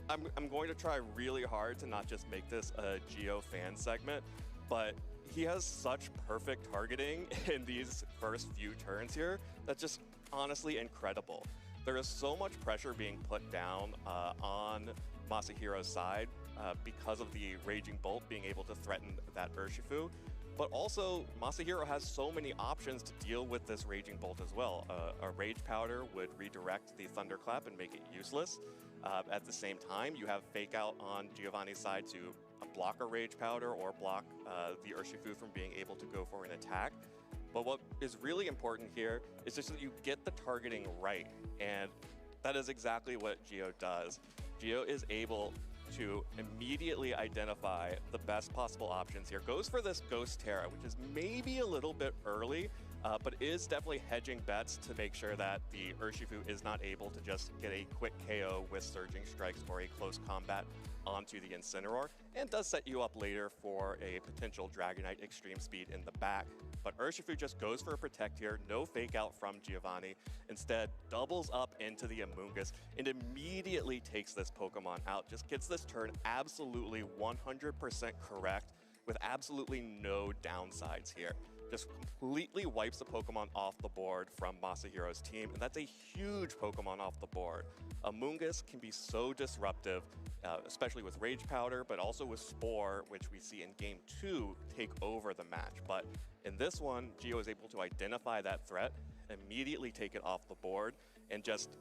I'm going to try really hard to not just make this a Gio fan segment, but he has such perfect targeting in these first few turns here that's just honestly incredible. There is so much pressure being put down on Masahiro's side because of the Raging Bolt being able to threaten that Urshifu. But also, Masahiro has so many options to deal with this Raging Bolt as well. A Rage Powder would redirect the Thunderclap and make it useless. At the same time, you have Fake Out on Giovanni's side to block a Rage Powder or block the Urshifu from being able to go for an attack. But what is really important here is just that you get the targeting right, and that is exactly what Gio does. Gio is able to immediately identify the best possible options here. Goes for this Ghost Terra, which is maybe a little bit early, but is definitely hedging bets to make sure that the Urshifu is not able to just get a quick KO with Surging Strikes or a close combat onto the Incineroar, and does set you up later for a potential Dragonite Extreme Speed in the back. But Urshifu just goes for a Protect here, no Fake Out from Giovanni, instead doubles up into the Amoonguss and immediately takes this Pokemon out, just gets this turn absolutely 100% correct with absolutely no downsides here. Just completely wipes the Pokemon off the board from Masahiro's team, and that's a huge Pokemon off the board. Amoonguss can be so disruptive, especially with Rage Powder, but also with Spore, which we see in Game 2 take over the match. But in this one, Gio is able to identify that threat, immediately take it off the board, and just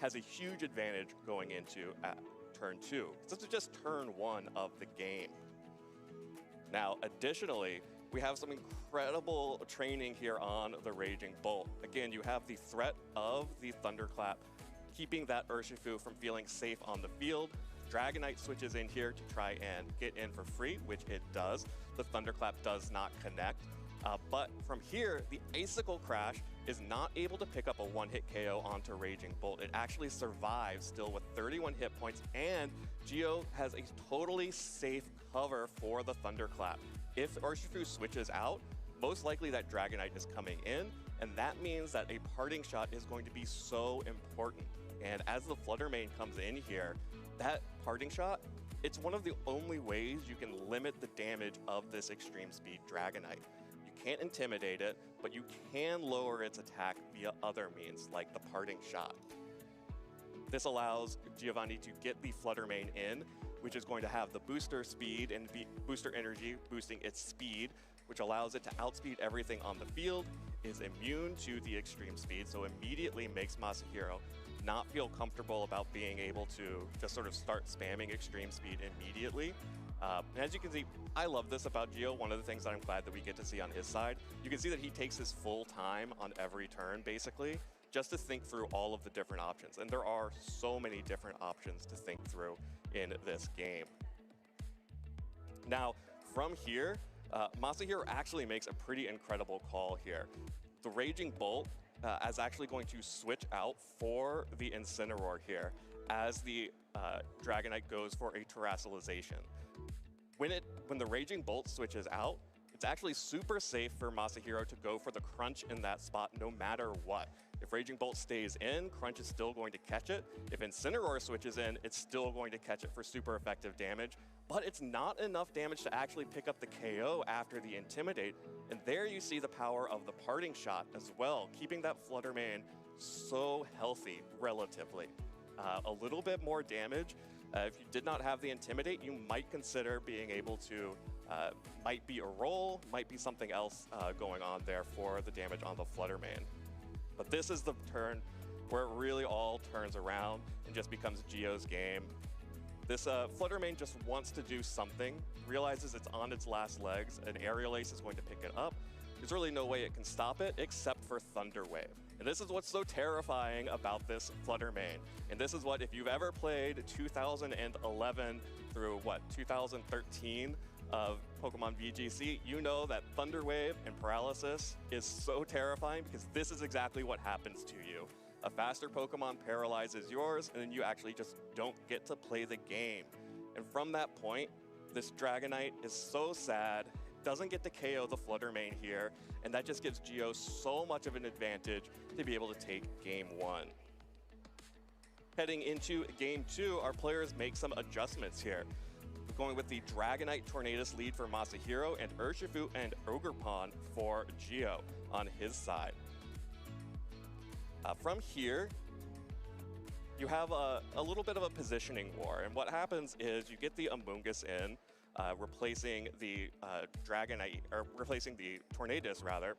has a huge advantage going into turn 2. This is just turn 1 of the game. Now, additionally, we have some incredible training here on the Raging Bolt. Again, you have the threat of the Thunderclap, keeping that Urshifu from feeling safe on the field. Dragonite switches in here to try and get in for free, which it does. The Thunderclap does not connect. But from here, the Icicle Crash is not able to pick up a one-hit KO onto Raging Bolt. It actually survives still with 31 hit points, and Gio has a totally safe cover for the Thunderclap. If Urshifu switches out, most likely that Dragonite is coming in, and that means that a Parting Shot is going to be so important. And as the Flutter Mane comes in here, that Parting Shot, it's one of the only ways you can limit the damage of this Extreme Speed Dragonite. You can't intimidate it, but you can lower its attack via other means, like the Parting Shot. This allows Giovanni to get the Flutter Mane in, which is going to have the booster speed and booster energy boosting its speed, which allows it to outspeed everything on the field, is immune to the extreme speed, so immediately makes Masahiro not feel comfortable about being able to just sort of start spamming extreme speed immediately. And as you can see, I love this about Gio. One of the things that I'm glad that we get to see on his side, you can see that he takes his full time on every turn, basically, just to think through all of the different options. And there are so many different options to think through in this game. Now, from here, Masahiro actually makes a pretty incredible call here. The Raging Bolt is actually going to switch out for the Incineroar here as the Dragonite goes for a Terrassalization. When the Raging Bolt switches out, it's actually super safe for Masahiro to go for the Crunch in that spot no matter what. If Raging Bolt stays in, Crunch is still going to catch it. If Incineroar switches in, it's still going to catch it for super effective damage, but it's not enough damage to actually pick up the KO after the Intimidate. And there you see the power of the Parting Shot as well, keeping that Flutter Mane so healthy relatively. A little bit more damage. If you did not have the Intimidate, you might consider being able to, might be a roll, might be something else going on there for the damage on the Flutter Mane. But this is the turn where it really all turns around and just becomes Gio's game. This Fluttermane just wants to do something, realizes it's on its last legs, an Aerial Ace is going to pick it up. There's really no way it can stop it except for Thunder Wave. And this is what's so terrifying about this Fluttermane. And this is what, if you've ever played 2011 through, 2013 of Pokemon VGC, you know that Thunder Wave and Paralysis is so terrifying because this is exactly what happens to you. A faster Pokemon paralyzes yours, and then you actually just don't get to play the game. And from that point, this Dragonite is so sad, doesn't get to KO the Fluttermane here, and that just gives Geo so much of an advantage to be able to take Game 1. Heading into Game 2, our players make some adjustments here. We're going with the Dragonite Tornadus lead for Masahiro and Urshifu and Ogerpon for Geo on his side. From here, you have a little bit of a positioning war, and what happens is you get the Amoonguss in, replacing the Dragonite, or replacing the Tornadus rather,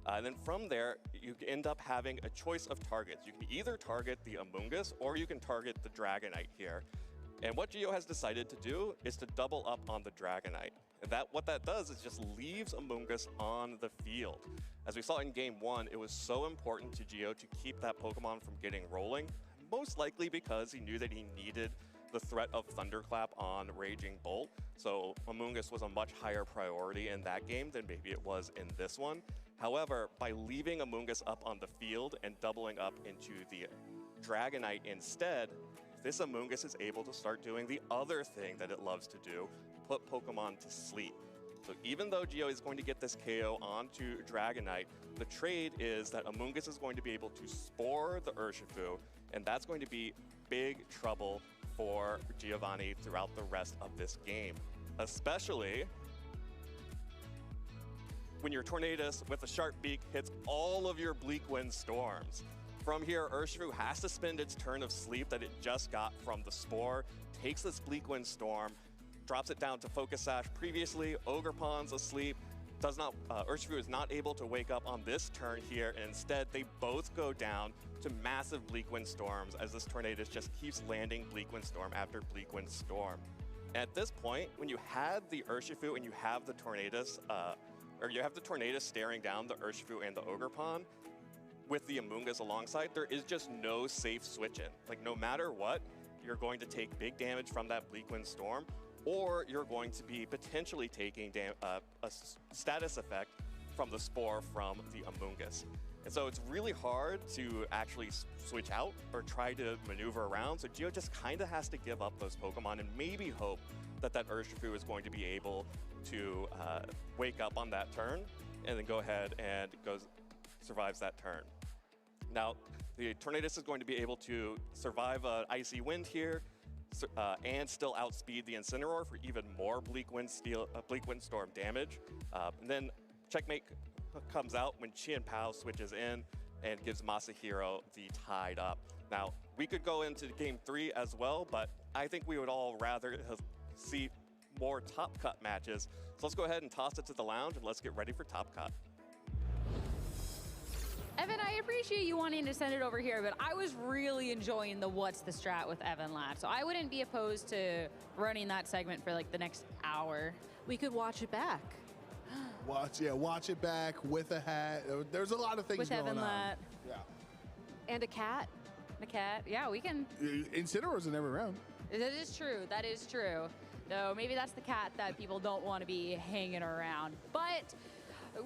and then from there you end up having a choice of targets. You can either target the Amoonguss or you can target the Dragonite here. And what Geo has decided to do is to double up on the Dragonite. And what that does is just leaves Amoonguss on the field. As we saw in Game 1, it was so important to Geo to keep that Pokemon from getting rolling, most likely because he knew that he needed the threat of Thunderclap on Raging Bolt. So Amoonguss was a much higher priority in that game than maybe it was in this one. However, by leaving Amoonguss up on the field and doubling up into the Dragonite instead, this Amoonguss is able to start doing the other thing that it loves to do, put Pokemon to sleep. So even though Geo is going to get this KO onto Dragonite, the trade is that Amoonguss is going to be able to spore the Urshifu, and that's going to be big trouble for Giovanni throughout the rest of this game, especially when your Tornadus with a sharp beak hits all of your Bleak Wind Storms. From here, Urshifu has to spend its turn of sleep that it just got from the Spore, takes this Bleak Wind Storm, drops it down to Focus Sash previously, Ogerpon's asleep, Urshifu is not able to wake up on this turn here, and instead they both go down to massive Bleak Wind Storms as this Tornadus just keeps landing Bleak Wind Storm after Bleak Wind Storm. At this point, when you had the Urshifu and you have the Tornadus, or you have the Tornadus staring down the Urshifu and the Ogerpon, with the Amoonguss alongside, there is just no safe switch in. Like, no matter what, you're going to take big damage from that Bleak Wind Storm, or you're going to be potentially taking a status effect from the Spore from the Amoonguss. And so it's really hard to actually switch out or try to maneuver around, so Geo just kind of has to give up those Pokemon and maybe hope that that Urshifu is going to be able to wake up on that turn and then go ahead and survives that turn. Now, the Tornadus is going to be able to survive an Icy Wind here, and still outspeed the Incineroar for even more Bleak Wind Storm damage. And then Checkmate comes out when Chien Pao switches in and gives Masahiro the tied up. Now, we could go into Game 3 as well, but I think we would all rather see more Top Cut matches. So let's go ahead and toss it to the lounge and let's get ready for Top Cut. Evan, I appreciate you wanting to send it over here, but I was really enjoying the What's the Strat with Evan Lat, so I wouldn't be opposed to running that segment for like the next hour. We could watch it back. Watch it back with a hat. There's a lot of things going on. With Evan Lat. Yeah. And a cat. A cat. Yeah, we can. Incineroar's in every round. That is true. That is true. Though maybe that's the cat that people don't want to be hanging around. But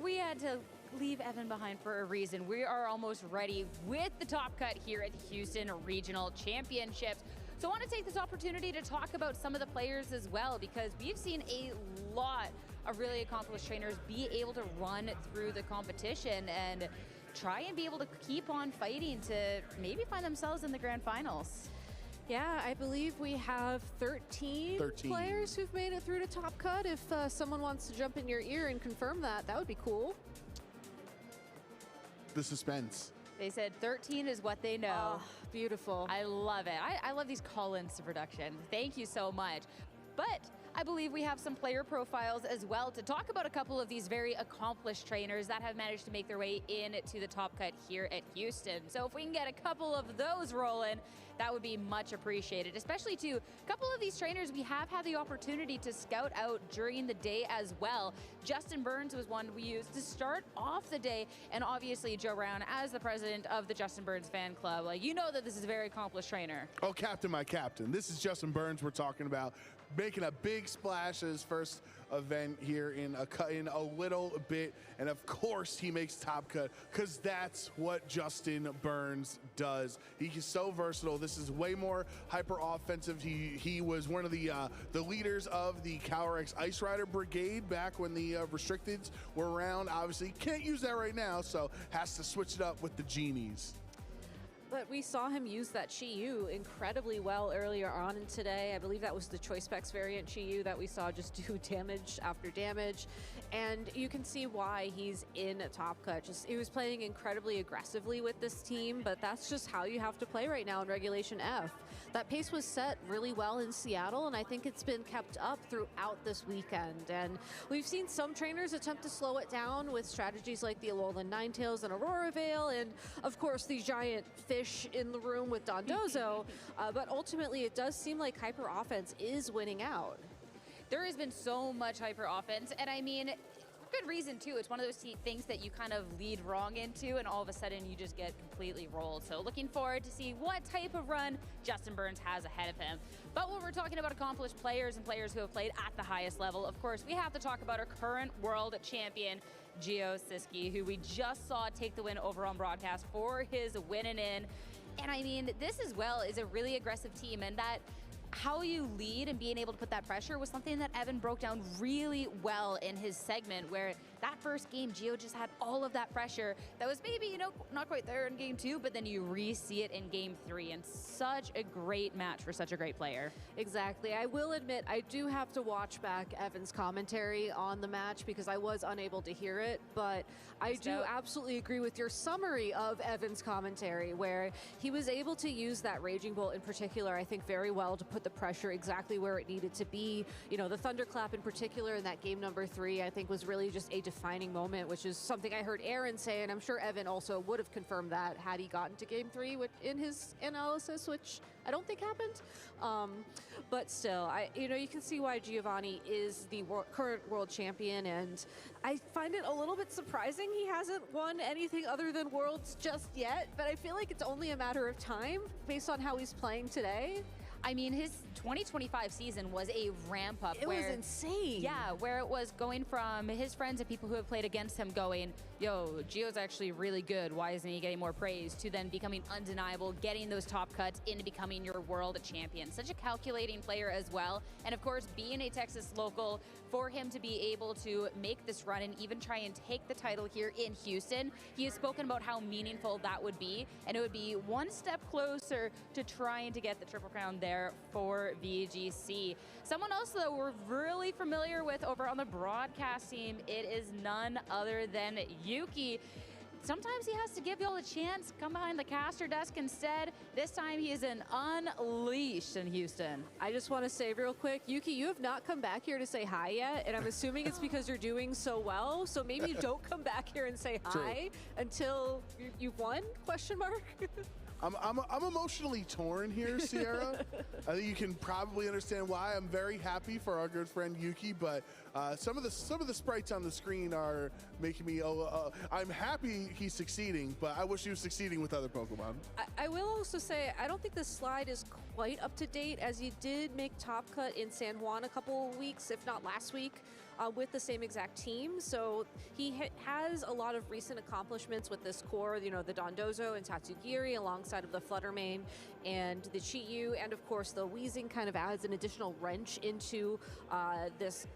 we had to leave Evan behind for a reason. We are almost ready with the Top Cut here at the Houston Regional Championships. So I want to take this opportunity to talk about some of the players as well, because we've seen a lot of really accomplished trainers be able to run through the competition and try and be able to keep on fighting to maybe find themselves in the grand finals. Yeah, I believe we have 13 players who've made it through to Top Cut. If someone wants to jump in your ear and confirm that, that would be cool. The suspense. They said 13 is what they know. Oh, beautiful. I love it. I love these call-ins to production. Thank you so much. But I believe we have some player profiles as well to talk about a couple of these very accomplished trainers that have managed to make their way into the top cut here at Houston. So if we can get a couple of those rolling, that would be much appreciated, especially to a couple of these trainers we have had the opportunity to scout out during the day as well. Justin Burns was one we used to start off the day, and obviously Joe Brown, as the president of the Justin Burns fan club, like, you know that this is a very accomplished trainer. Oh, captain, my captain. This is Justin Burns we're talking about, making a big splash at his first event here in a little bit, and of course he makes top cut because that's what Justin Burns does. He's so versatile. This is way more hyper offensive. He was one of the leaders of the CalRX Ice Rider Brigade back when the restricteds were around. Obviously can't use that right now, so has to switch it up with the Genies. But we saw him use that Chi-Yu incredibly well earlier on in today. I believe that was the Choice Specs variant Chi-Yu that we saw just do damage after damage. And you can see why he's in a top cut. He was playing incredibly aggressively with this team, but that's just how you have to play right now in Regulation F. That pace was set really well in Seattle, and I think it's been kept up throughout this weekend. And we've seen some trainers attempt to slow it down with strategies like the Alolan Ninetales and Aurora Veil, and of course the giant fish in the room with Dondozo, but ultimately it does seem like hyper offense is winning out. There has been so much hyper offense, and I mean, good reason too. It's one of those things that you kind of lead wrong into, and all of a sudden you just get completely rolled. So looking forward to see what type of run Justin Burns has ahead of him. But when we're talking about accomplished players and players who have played at the highest level, of course, we have to talk about our current world champion, Gio Siski, who we just saw take the win over on broadcast for his winning in. And I mean, this as well is a really aggressive team, and that how you lead and being able to put that pressure was something that Evan broke down really well in his segment, where that first game, Gio just had all of that pressure that was maybe, you know, not quite there in game 2, but then you re-see it in game 3, and such a great match for such a great player. Exactly. I will admit, I do have to watch back Evan's commentary on the match because I was unable to hear it, but I do absolutely agree with your summary of Evan's commentary, where he was able to use that Raging Bolt in particular, I think, very well to put the pressure exactly where it needed to be. You know, the Thunderclap in particular in that game number 3, I think was really just a defining moment, which is something I heard Aaron say, and I'm sure Evan also would have confirmed that had he gotten to game 3 in his analysis, which I don't think happened. But still, you know, you can see why Giovanni is the current world champion, and I find it a little bit surprising he hasn't won anything other than Worlds just yet, but I feel like it's only a matter of time based on how he's playing today. I mean, his 2025 season was a ramp up. It was insane. Yeah, where it was going from his friends and people who have played against him going, yo, Gio's actually really good, why isn't he getting more praise, to then becoming undeniable, getting those top cuts, into becoming your world champion. Such a calculating player as well. And of course, being a Texas local, for him to be able to make this run and even try and take the title here in Houston, he has spoken about how meaningful that would be, and it would be one step closer to trying to get the Triple Crown there for VGC. Someone else, though, we're really familiar with over on the broadcast team, it is none other than Yuki. Sometimes he has to give y'all a chance, come behind the caster desk instead. This time he is an unleashed in Houston. I just want to say real quick, Yuki, you have not come back here to say hi yet, and I'm assuming it's because you're doing so well, so maybe don't come back here and say hi until you've won, question mark? I'm emotionally torn here, Sierra. I think you can probably understand why. I'm very happy for our good friend Yuki, but some of the sprites on the screen are making me. I'm happy he's succeeding, but I wish he was succeeding with other Pokemon. I will also say I don't think the slide is quite up to date, as he did make top cut in San Juan a couple weeks, if not last week, with the same exact team. So he has a lot of recent accomplishments with this core, you know, the Dondozo and Tatsugiri alongside of the Fluttermane and the Chi-Yu, and of course the Weezing kind of adds an additional wrench into this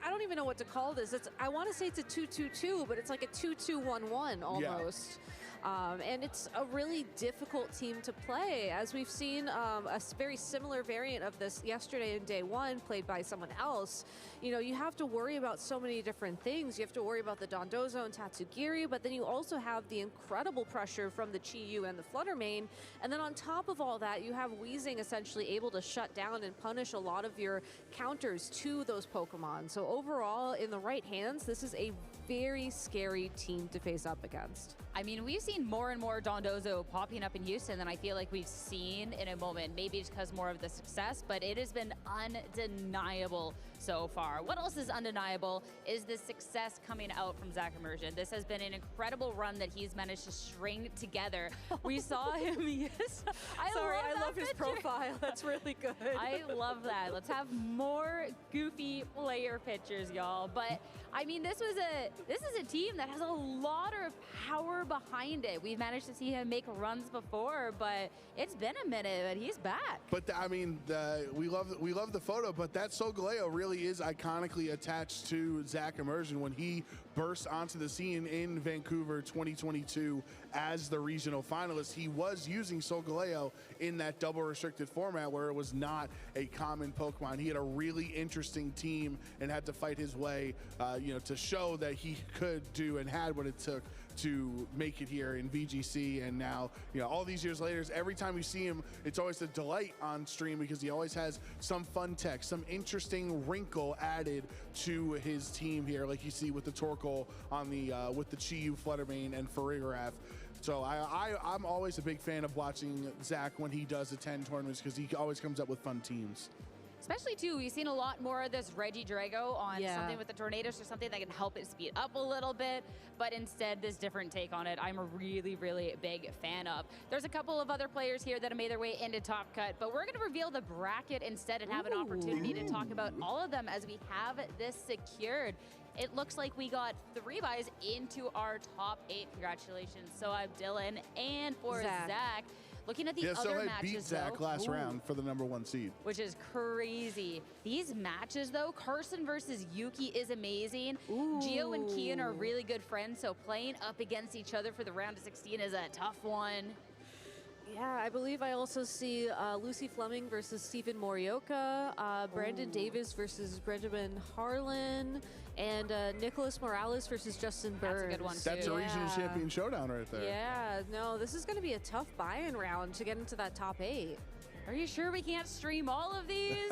I don't even know what to call this. I want to say it's a 2-2-2, but it's like a 2-2-1-1 almost. And it's a really difficult team to play, as we've seen a very similar variant of this yesterday in day one played by someone else. You know, you have to worry about so many different things. You have to worry about the Dondozo and Tatsugiri, but then you also have the incredible pressure from the Chi-Yu and the Flutter Mane. And then on top of all that, you have Weezing essentially able to shut down and punish a lot of your counters to those Pokemon. So overall, in the right hands, this is a very scary team to face up against. I mean, we've seen more and more Dondozo popping up in Houston than I feel like we've seen in a moment. Maybe it's because more of the success, but it has been undeniable so far. What else is undeniable is the success coming out from Zach Immersion. This has been an incredible run that he's managed to string together. We saw him, yes. I love his profile. That's really good. I love that. Let's have more goofy player pictures, y'all. But I mean, this is a team that has a lot of power behind it. We've managed to see him make runs before, but it's been a minute, but he's back. But I mean, we love the photo, but that Solgaleo really is iconically attached to Zach Immersion when he burst onto the scene in Vancouver 2022 as the regional finalist. He was using Solgaleo in that double restricted format where it was not a common Pokemon. He had a really interesting team and had to fight his way, to show that he could do and had what it took to make it here in VGC. And now, all these years later, every time we see him, it's always a delight on stream because he always has some fun tech, some interesting wrinkle added to his team here, like you see with the Torkoal on the with the Chi-Yu, Fluttermane, and Farigiraf. So I'm always a big fan of watching Zach when he does attend tournaments because he always comes up with fun teams. Especially, too, we've seen a lot more of this Regidrago on something with the Tornadus or something that can help it speed up a little bit, but instead this different take on it I'm a really, really big fan of. There's a couple of other players here that have made their way into Top Cut, but we're going to reveal the bracket instead and have an opportunity to talk about all of them as we have this secured. It looks like we got 3 buys into our top 8. Congratulations, Sohaib, Dylan, and for Zach. Looking at the other matches, beat Zach last round for the #1 seed. Which is crazy. These matches, though, Carson versus Yuki is amazing. Gio and Kian are really good friends, so playing up against each other for the round of 16 is a tough one. Yeah, I believe I also see Lucy Fleming versus Stephen Morioka, Brandon Davis versus Benjamin Harlan, and Nicholas Morales versus Justin Burns. That's a good one, too. That's a regional champion showdown right there. Yeah, no, this is going to be a tough buy-in round to get into that top 8. Are you sure we can't stream all of these?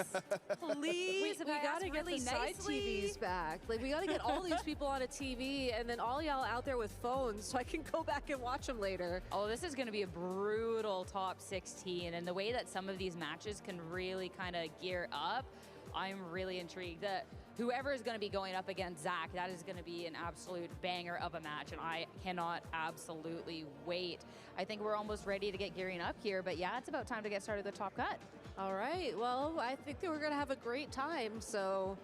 Please, we got to get the side TVs back. Like, we got to get all these people on a TV and then all y'all out there with phones so I can go back and watch them later. Oh, this is going to be a brutal top 16. And the way that some of these matches can really kind of gear up, I'm really intrigued that whoever is going to be going up against Zach, that is going to be an absolute banger of a match, and I cannot absolutely wait. I think we're almost ready to get gearing up here, but yeah, it's about time to get started with Top Cut. All right, well, I think that we're going to have a great time, so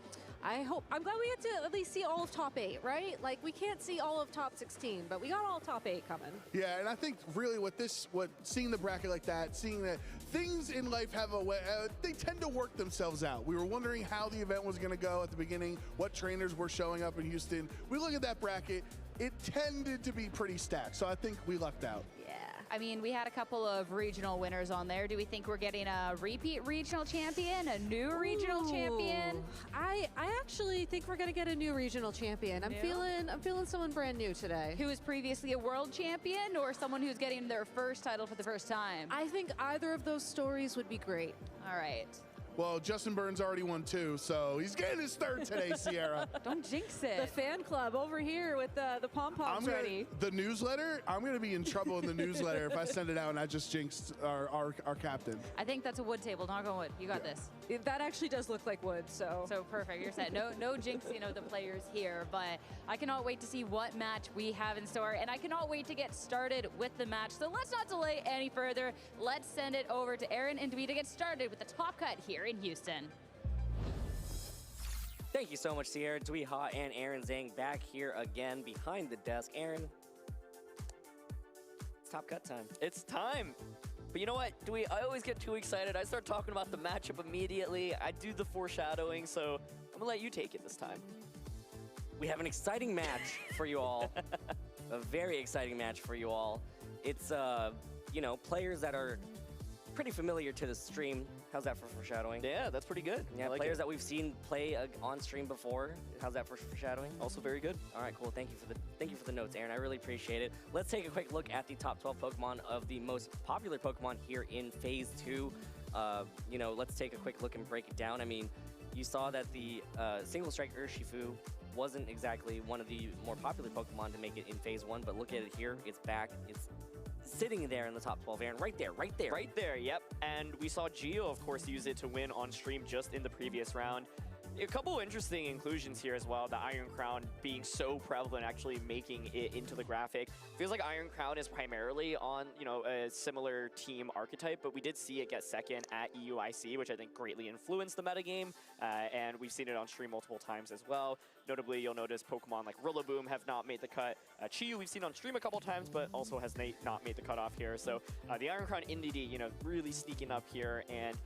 I'm glad we get to at least see all of top 8, right? Like, we can't see all of top 16, but we got all top 8 coming. Yeah, and I think really seeing the bracket like that, seeing that things in life have a way, they tend to work themselves out. We were wondering how the event was going to go at the beginning, what trainers were showing up in Houston. We look at that bracket, it tended to be pretty stacked, so I think we lucked out. I mean, we had a couple of regional winners on there. Do we think we're getting a repeat regional champion, a new regional champion? I actually think we're gonna get a new regional champion. I'm feeling someone brand new today. Who was previously a world champion, or someone who's getting their first title for the first time? I think either of those stories would be great. All right. Well, Justin Burns already won 2, so he's getting his 3rd today, Sierra. Don't jinx it. The fan club over here with the pom-poms ready. The newsletter, I'm going to be in trouble in the newsletter if I send it out and I just jinxed our captain. I think that's a wood table, knock on wood. You got this. That actually does look like wood, so. So perfect, you're set. No jinxing of the players here, but I cannot wait to see what match we have in store, and I cannot wait to get started with the match. So let's not delay any further. Let's send it over to Aaron and Dewey to get started with the Top Cut here in Houston. Thank you so much, Sierra, Dewey Ha, and Aaron Zhang back here again behind the desk. Aaron, it's Top Cut time. It's time. But you know what, Dewey, I always get too excited. I start talking about the matchup immediately. I do the foreshadowing, so I'm gonna let you take it this time. We have an exciting match for you all. A very exciting match for you all. it's, you know, players that are pretty familiar to the stream. How's that for foreshadowing? Yeah, that's pretty good. Yeah, like players that we've seen play on stream before. How's that for foreshadowing? Also very good. All right, cool. Thank you for the notes, Aaron. I really appreciate it. Let's take a quick look at the top 12 Pokemon of the most popular Pokemon here in Phase 2. You know, let's take a quick look and break it down. I mean, you saw that the Single Strike Urshifu wasn't exactly one of the more popular Pokemon to make it in Phase 1, but look at it here. It's back. It's sitting there in the top 12, Aaron. Right there, right there. Right there, yep. And we saw Gio, of course, use it to win on stream just in the previous round. A couple interesting inclusions here as well. The Iron Crown being so prevalent, actually making it into the graphic. Feels like Iron Crown is primarily on, you know, a similar team archetype, but we did see it get second at EUIC, which I think greatly influenced the metagame, and we've seen it on stream multiple times as well. Notably, you'll notice Pokemon like Rillaboom have not made the cut. Chiyu we've seen on stream a couple times, but also has not made the cutoff here. So the Iron Crown Indeedee, you know, really sneaking up here, and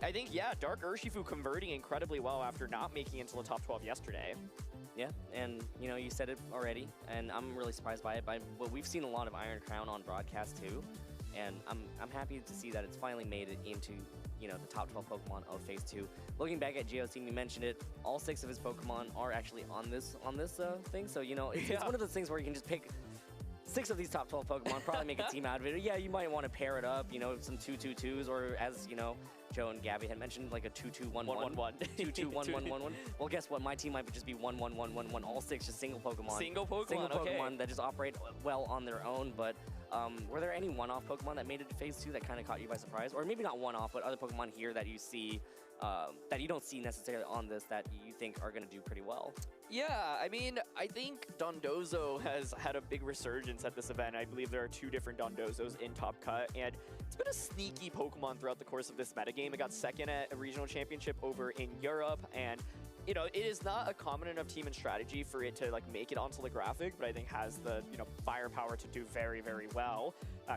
I think, yeah, Dark Urshifu converting incredibly well after not making it into the top 12 yesterday. Yeah, and you know, you said it already, and I'm really surprised by it. But we've seen a lot of Iron Crown on broadcast too, and I'm happy to see that it's finally made it into, you know, the top 12 Pokemon of Phase 2. Looking back at Gio's team, you mentioned it. All 6 of his Pokemon are actually on this thing. So you know, it's one of those things where you can just pick 6 of these top 12 Pokemon, probably make a team out of it. Yeah, you might want to pair it up, you know, some 2-2-2s, or as you know, Joe and Gabby had mentioned, like a 2-2-1-1. 2-2-1-1-1-1. Well, guess what? My team might just be 1-1-1-1-1. All 6 just single Pokemon. Single Pokemon, Single Pokemon okay. that just operate well on their own. But were there any one-off Pokemon that made it to Phase 2 that kind of caught you by surprise? Or maybe not one-off, but other Pokemon here that you see, that you don't see necessarily on this that you think are going to do pretty well? Yeah, I mean, I think Dondozo has had a big resurgence at this event. I believe there are 2 different Dondozos in Top Cut, and it's been a sneaky Pokemon throughout the course of this metagame. It got second at a regional championship over in Europe, and you know, it is not a common enough team and strategy for it to like make it onto the graphic, but I think has the, you know, firepower to do very, very well.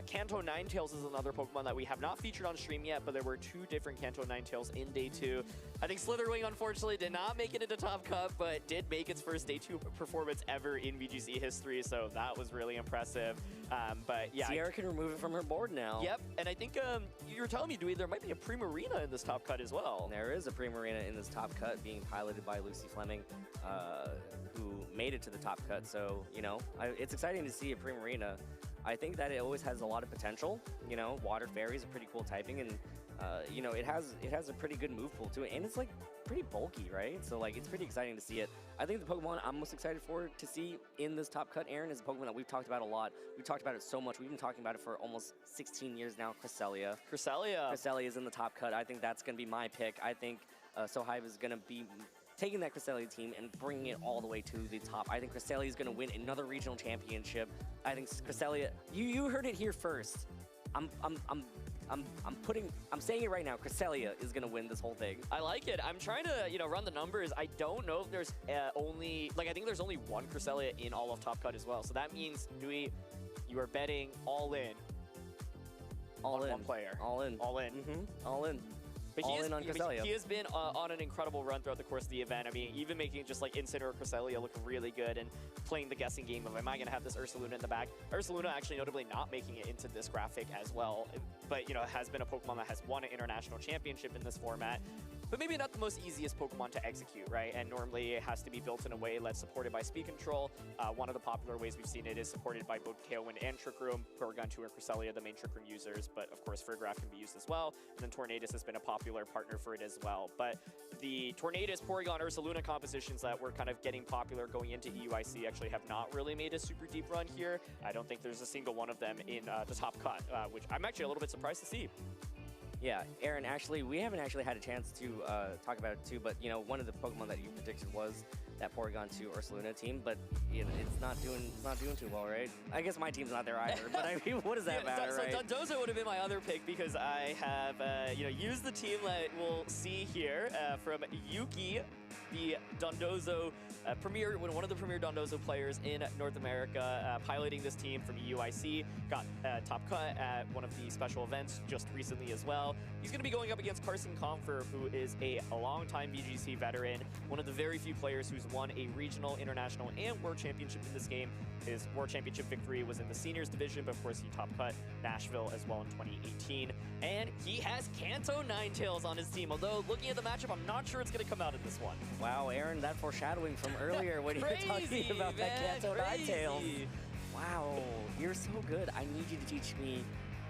Kanto Ninetales is another Pokemon that we have not featured on stream yet, but there were 2 different Kanto Ninetales in Day 2. I think Slitherwing, unfortunately, did not make it into Top Cut, but did make its first Day 2 performance ever in VGC history, so that was really impressive. But yeah, Sierra can remove it from her board now. Yep, and I think you were telling me, Dewey, there might be a Primarina in this Top Cut as well. There is a Primarina in this Top Cut being piloted by Lucy Fleming, who made it to the Top Cut. So, you know, it's exciting to see a Primarina. I think that it always has a lot of potential. You know, Water Fairy is a pretty cool typing, and you know, it has a pretty good move pool to it, and it's like pretty bulky, right? So like, it's pretty exciting to see it. I think the Pokemon I'm most excited for to see in this Top Cut, Aaron, is a Pokemon that we've talked about a lot. We've talked about it so much. We've been talking about it for almost 16 years now. Cresselia. Cresselia is in the Top Cut. I think that's going to be my pick. I think Sohive is going to be taking that Cresselia team and bringing it all the way to the top. I think Cresselia is going to win another regional championship. I think Cresselia, you heard it here first. I'm saying it right now. Cresselia is going to win this whole thing. I like it. I'm trying to, you know, run the numbers. I don't know if there's I think there's only 1 Cresselia in all of Top Cut as well. So that means, Dewey, you are betting all in. All in. One player. All in. All in. All in. But he has been on an incredible run throughout the course of the event. I mean, even making just like Incineroar Cresselia look really good and playing the guessing game of, am I going to have this Ursaluna in the back? Ursaluna actually notably not making it into this graphic as well. But, you know, has been a Pokemon that has won an international championship in this format. But maybe not the most easiest Pokemon to execute, right? And normally it has to be built in a way that's supported by speed control. One of the popular ways we've seen it is supported by both Tailwind and Trick Room. Porygon 2 and Cresselia, the main Trick Room users, but of course Farigiraf can be used as well. And then Tornadus has been a popular partner for it as well. But the Tornadus, Porygon, Ursaluna compositions that were kind of getting popular going into EUIC actually have not really made a super deep run here. I don't think there's a single one of them in the Top Cut, which I'm actually a little bit surprised to see. Yeah, Aaron, actually, we haven't actually had a chance to talk about it too, but, you know, one of the Pokemon that you predicted was that Porygon 2 Ursaluna team, but it's not doing too well, right? I guess my team's not there either, but I mean, what does that matter, so right? Dondozo would have been my other pick because I have, you know, used the team that we'll see here from Yuki, the Dondozo one of the premier Dondozo players in North America, piloting this team from EUIC, got top cut at one of the special events just recently as well. He's going to be going up against Carson Confer, who is a longtime VGC veteran, one of the very few players who's won a regional, international, and world championship in this game. His world championship victory was in the seniors division, but of course he top cut Nashville as well in 2018. And he has Kanto Ninetales on his team, although looking at the matchup, I'm not sure it's going to come out in this one. Wow, Aaron, that foreshadowing from earlier when you were talking about that Kanto Ninetales. Wow, you're so good. I need you to teach me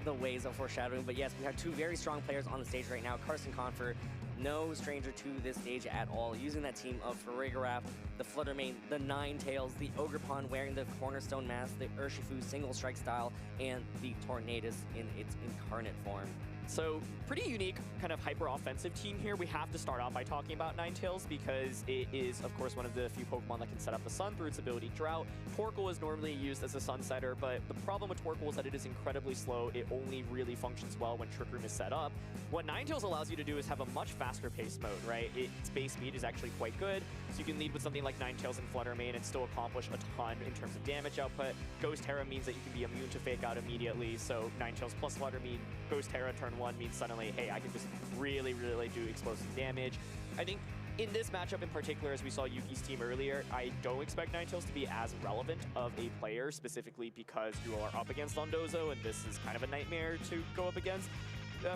the ways of foreshadowing. But yes, we have two very strong players on the stage right now. Carson Confer, no stranger to this stage at all, using that team of Reagindo, the Fluttermane, the Ninetales, the Ogerpon wearing the Cornerstone mask, the Urshifu single strike style, and the Tornadus in its incarnate form. So pretty unique kind of hyper-offensive team here. We have to start off by talking about Ninetales because it is, of course, one of the few Pokemon that can set up the Sun through its ability Drought. Torkoal is normally used as a Sun setter, but the problem with Torkoal is that it is incredibly slow. It only really functions well when Trick Room is set up. What Ninetales allows you to do is have a much faster pace mode, right? Its base speed is actually quite good, so you can lead with something like Ninetales and Fluttermane and still accomplish a ton in terms of damage output. Ghost Terra means that you can be immune to Fake Out immediately, so Ninetales plus Fluttermane, Ghost Terra turn 1 means suddenly, hey, I can just really do explosive damage. I think in this matchup in particular, as we saw Yuki's team earlier, I don't expect Ninetales to be as relevant of a player, specifically because you are up against Dondozo, and this is kind of a nightmare to go up against.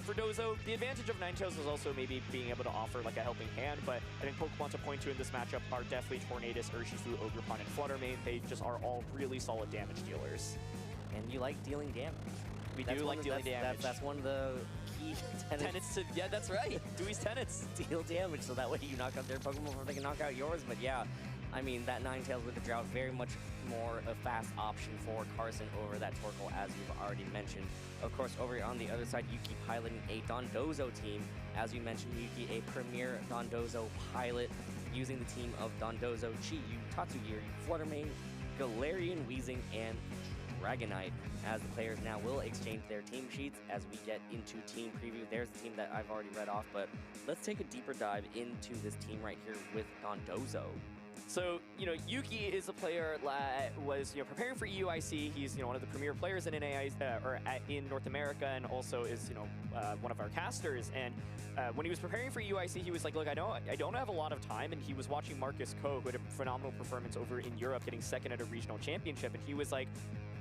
For Dozo, the advantage of Ninetales is also maybe being able to offer like a helping hand, but I think Pokemon to point to in this matchup are definitely Tornadus, Urshifu, Ogerpon, and Fluttermane. They just are all really solid damage dealers. And you like dealing damage. We do like dealing damage. That's one of the key tenets to, yeah, that's right. Dewey's tenets. Deal damage, so that way you knock out their Pokemon before they can knock out yours. But yeah, I mean, that Ninetales with the Drought, very much more a fast option for Carson over that Torkoal, as you've already mentioned. Of course, over on the other side, Yuki piloting a Dondozo team. As you mentioned, Yuki, a premier Dondozo pilot, using the team of Dondozo, Chi-Yu, Tatsugiri, Fluttermane, Galarian, Weezing, and Dragonite, as the players now will exchange their team sheets as we get into team preview. There's the team that I've already read off, but let's take a deeper dive into this team right here with Dondozo. So, Yuki is a player that was, preparing for EUIC. He's, one of the premier players in NAI, in North America, and also is, one of our casters. And when he was preparing for EUIC, he was like, look, I don't have a lot of time. And he was watching Marcus Ko, who had a phenomenal performance over in Europe, getting second at a regional championship. And he was like,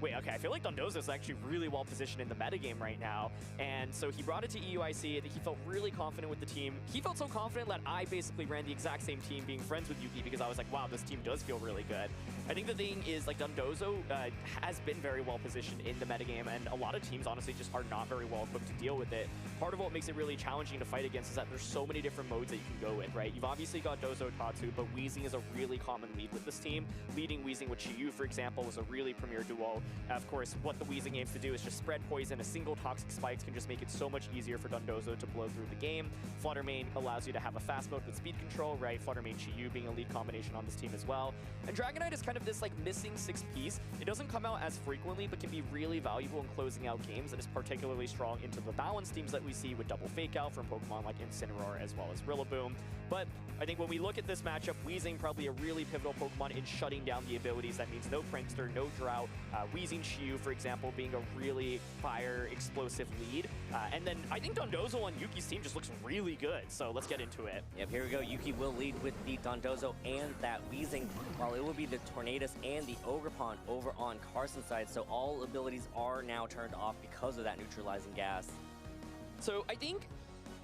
wait, okay, I feel like Dondozo is actually really well positioned in the metagame right now. And so he brought it to EUIC. He felt really confident with the team. He felt so confident that I basically ran the exact same team, being friends with Yuki, because I was like, wow, this team does feel really good. I think the thing is, like, Dondozo has been very well positioned in the metagame, and a lot of teams honestly just are not very well equipped to deal with it. Part of what makes it really challenging to fight against is that there's so many different modes that you can go with, right? You've obviously got Dozo Tatsu, but Weezing is a really common lead with this team. Leading Weezing with Chi-Yu, for example, was a really premier duo. Of course, what the Weezing aims to do is just spread poison. A single toxic spikes can just make it so much easier for Dondozo to blow through the game. Fluttermane allows you to have a fast mode with speed control, right? Fluttermane Chi-Yu being a lead combination on this team as well. And Dragonite is kind of this like missing sixth piece. It doesn't come out as frequently, but can be really valuable in closing out games, and is particularly strong into the balance teams that we see with double fake out from Pokemon like Incineroar as well as Rillaboom. But I think when we look at this matchup, Weezing probably a really pivotal Pokemon in shutting down the abilities. That means no Prankster, no Drought. Weezing Chi-Yu, for example, being a really fire explosive lead. And then I think Dondozo on Yuki's team just looks really good. So let's get into it. Yep, here we go. Yuki will lead with the Dondozo and that Weezing, while it will be the Tornadus and the Ogerpon over on Carson's side. So all abilities are now turned off because of that neutralizing gas. So I think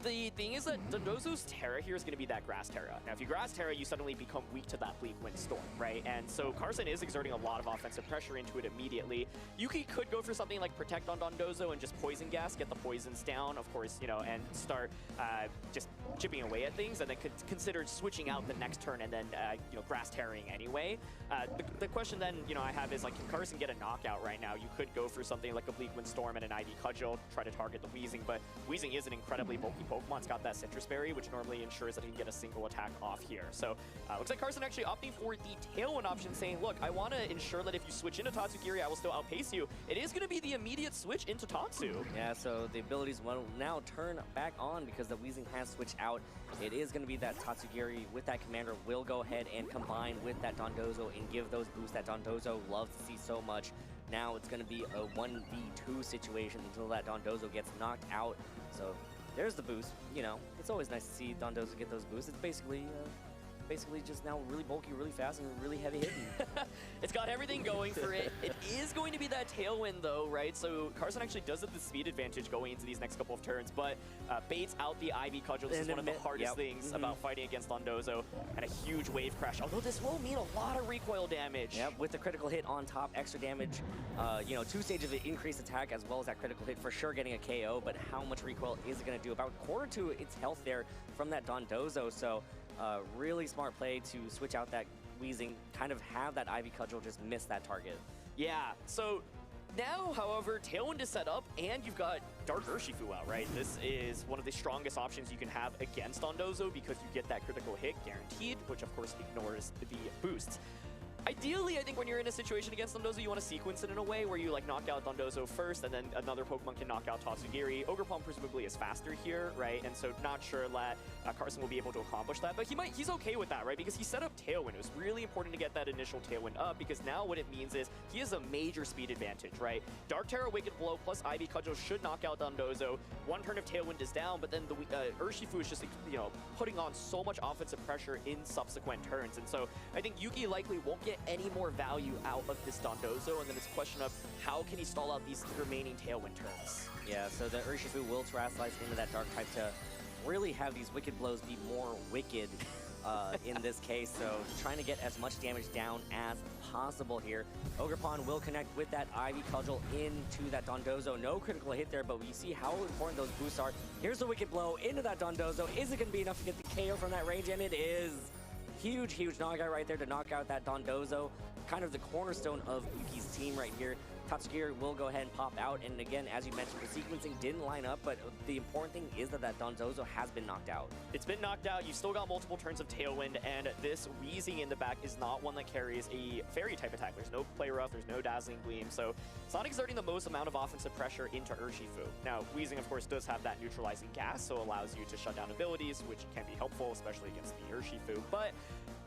the thing is that Dondozo's Terra here is going to be that Grass Terra. Now, if you Grass Terra, you suddenly become weak to that Bleak Wind Storm, right? And so Carson is exerting a lot of offensive pressure into it immediately. Yuki could go for something like Protect on Dondozo and just Poison Gas, get the poisons down, of course, and start just chipping away at things, and then consider switching out the next turn and then, Grass Terraing anyway. The question then, I have is, like, can Carson get a knockout right now? You could go for something like a Bleak Wind Storm and an ID Cudgel, try to target the Weezing, but Weezing is an incredibly bulky Pokemon's got that Citrus Berry, which normally ensures that he can get a single attack off here. So looks like Carson actually opting for the Tailwind option, saying, look, I want to ensure that if you switch into Tatsugiri, I will still outpace you. It is going to be the immediate switch into Tatsu. Yeah, so the abilities will now turn back on because the Weezing has switched out. It is going to be that Tatsugiri with that Commander will go ahead and combine with that Dondozo and give those boosts that Dondozo loves to see so much. Now it's going to be a 1v2 situation until that Dondozo gets knocked out. So there's the boost. You know, it's always nice to see Dondozo get those boosts. It's basically just now really bulky, really fast, and really heavy hitting. It's got everything going for it. It is going to be that Tailwind though, right? So Carson actually does have the speed advantage going into these next couple of turns, but baits out the Ivy Cudgel. This is one of the hardest things about fighting against Dondozo, and a huge wave crash. Although this will mean a lot of recoil damage. Yep, with the critical hit on top, extra damage, you know, 2 stages of increased attack as well as that critical hit, for sure getting a KO, but how much recoil is it going to do? About quarter to its health there from that Dondozo, so really smart play to switch out that Weezing, kind of have that Ivy Cudgel just miss that target. Yeah, so now, however, Tailwind is set up, and you've got Dark Urshifu out, right? This is one of the strongest options you can have against Dondozo because you get that critical hit guaranteed, which of course ignores the boosts. Ideally, I think when you're in a situation against Dondozo, you want to sequence it in a way where you like knock out Dondozo first, and then another Pokemon can knock out Tatsugiri. Ogerpon presumably is faster here, right? And so not sure that Carson will be able to accomplish that, but he's okay with that, right? Because he set up Tailwind. It was really important to get that initial Tailwind up, because now what it means is he has a major speed advantage, right? Dark Terror, Wicked Blow plus Ivy Cudgel should knock out Dondozo. One turn of Tailwind is down, but then the Urshifu is just, you know, putting on so much offensive pressure in subsequent turns. And so I think Yuki likely won't get any more value out of this Dondozo, and then it's a question of how can he stall out these remaining Tailwind turns. Yeah, so the Urshifu will Terrasilize into that Dark type to really have these Wicked Blows be more wicked in this case, so trying to get as much damage down as possible here. Ogerpon will connect with that Ivy Cudgel into that Dondozo. No critical hit there, but we see how important those boosts are. Here's the Wicked Blow into that Dondozo. Is it going to be enough to get the KO from that range? And it is. Huge knockout right there to knock out that Dondozo. Kind of the cornerstone of Yuki's team right here. Tatsugiri will go ahead and pop out, and again, as you mentioned, the sequencing didn't line up, but the important thing is that that Dondozo has been knocked out. It's been knocked out. You've still got multiple turns of Tailwind, and this Weezing in the back is not one that carries a Fairy type attack. There's no Play Rough, there's no Dazzling Gleam, so it's not exerting the most amount of offensive pressure into Urshifu. Now, Weezing, of course, does have that neutralizing gas, so allows you to shut down abilities, which can be helpful, especially against the Urshifu, but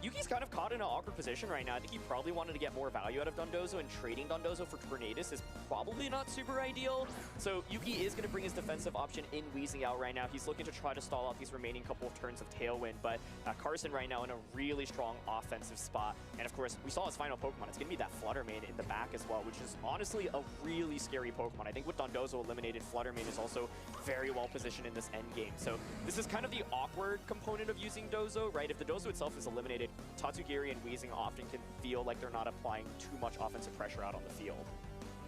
Yuki's kind of caught in an awkward position right now. I think he probably wanted to get more value out of Dondozo, and trading Dondozo for Tornadus is probably not super ideal. So Yuki is going to bring his defensive option in Weezing out right now. He's looking to try to stall out these remaining couple of turns of Tailwind, but Carson right now in a really strong offensive spot. And of course, we saw his final Pokemon. It's going to be that Fluttermane in the back as well, which is honestly a really scary Pokemon. I think with Dondozo eliminated, Fluttermane is also very well positioned in this end game. So this is kind of the awkward component of using Dozo, right? If the Dozo itself is eliminated, Tatsugiri and Weezing often can feel like they're not applying too much offensive pressure out on the field.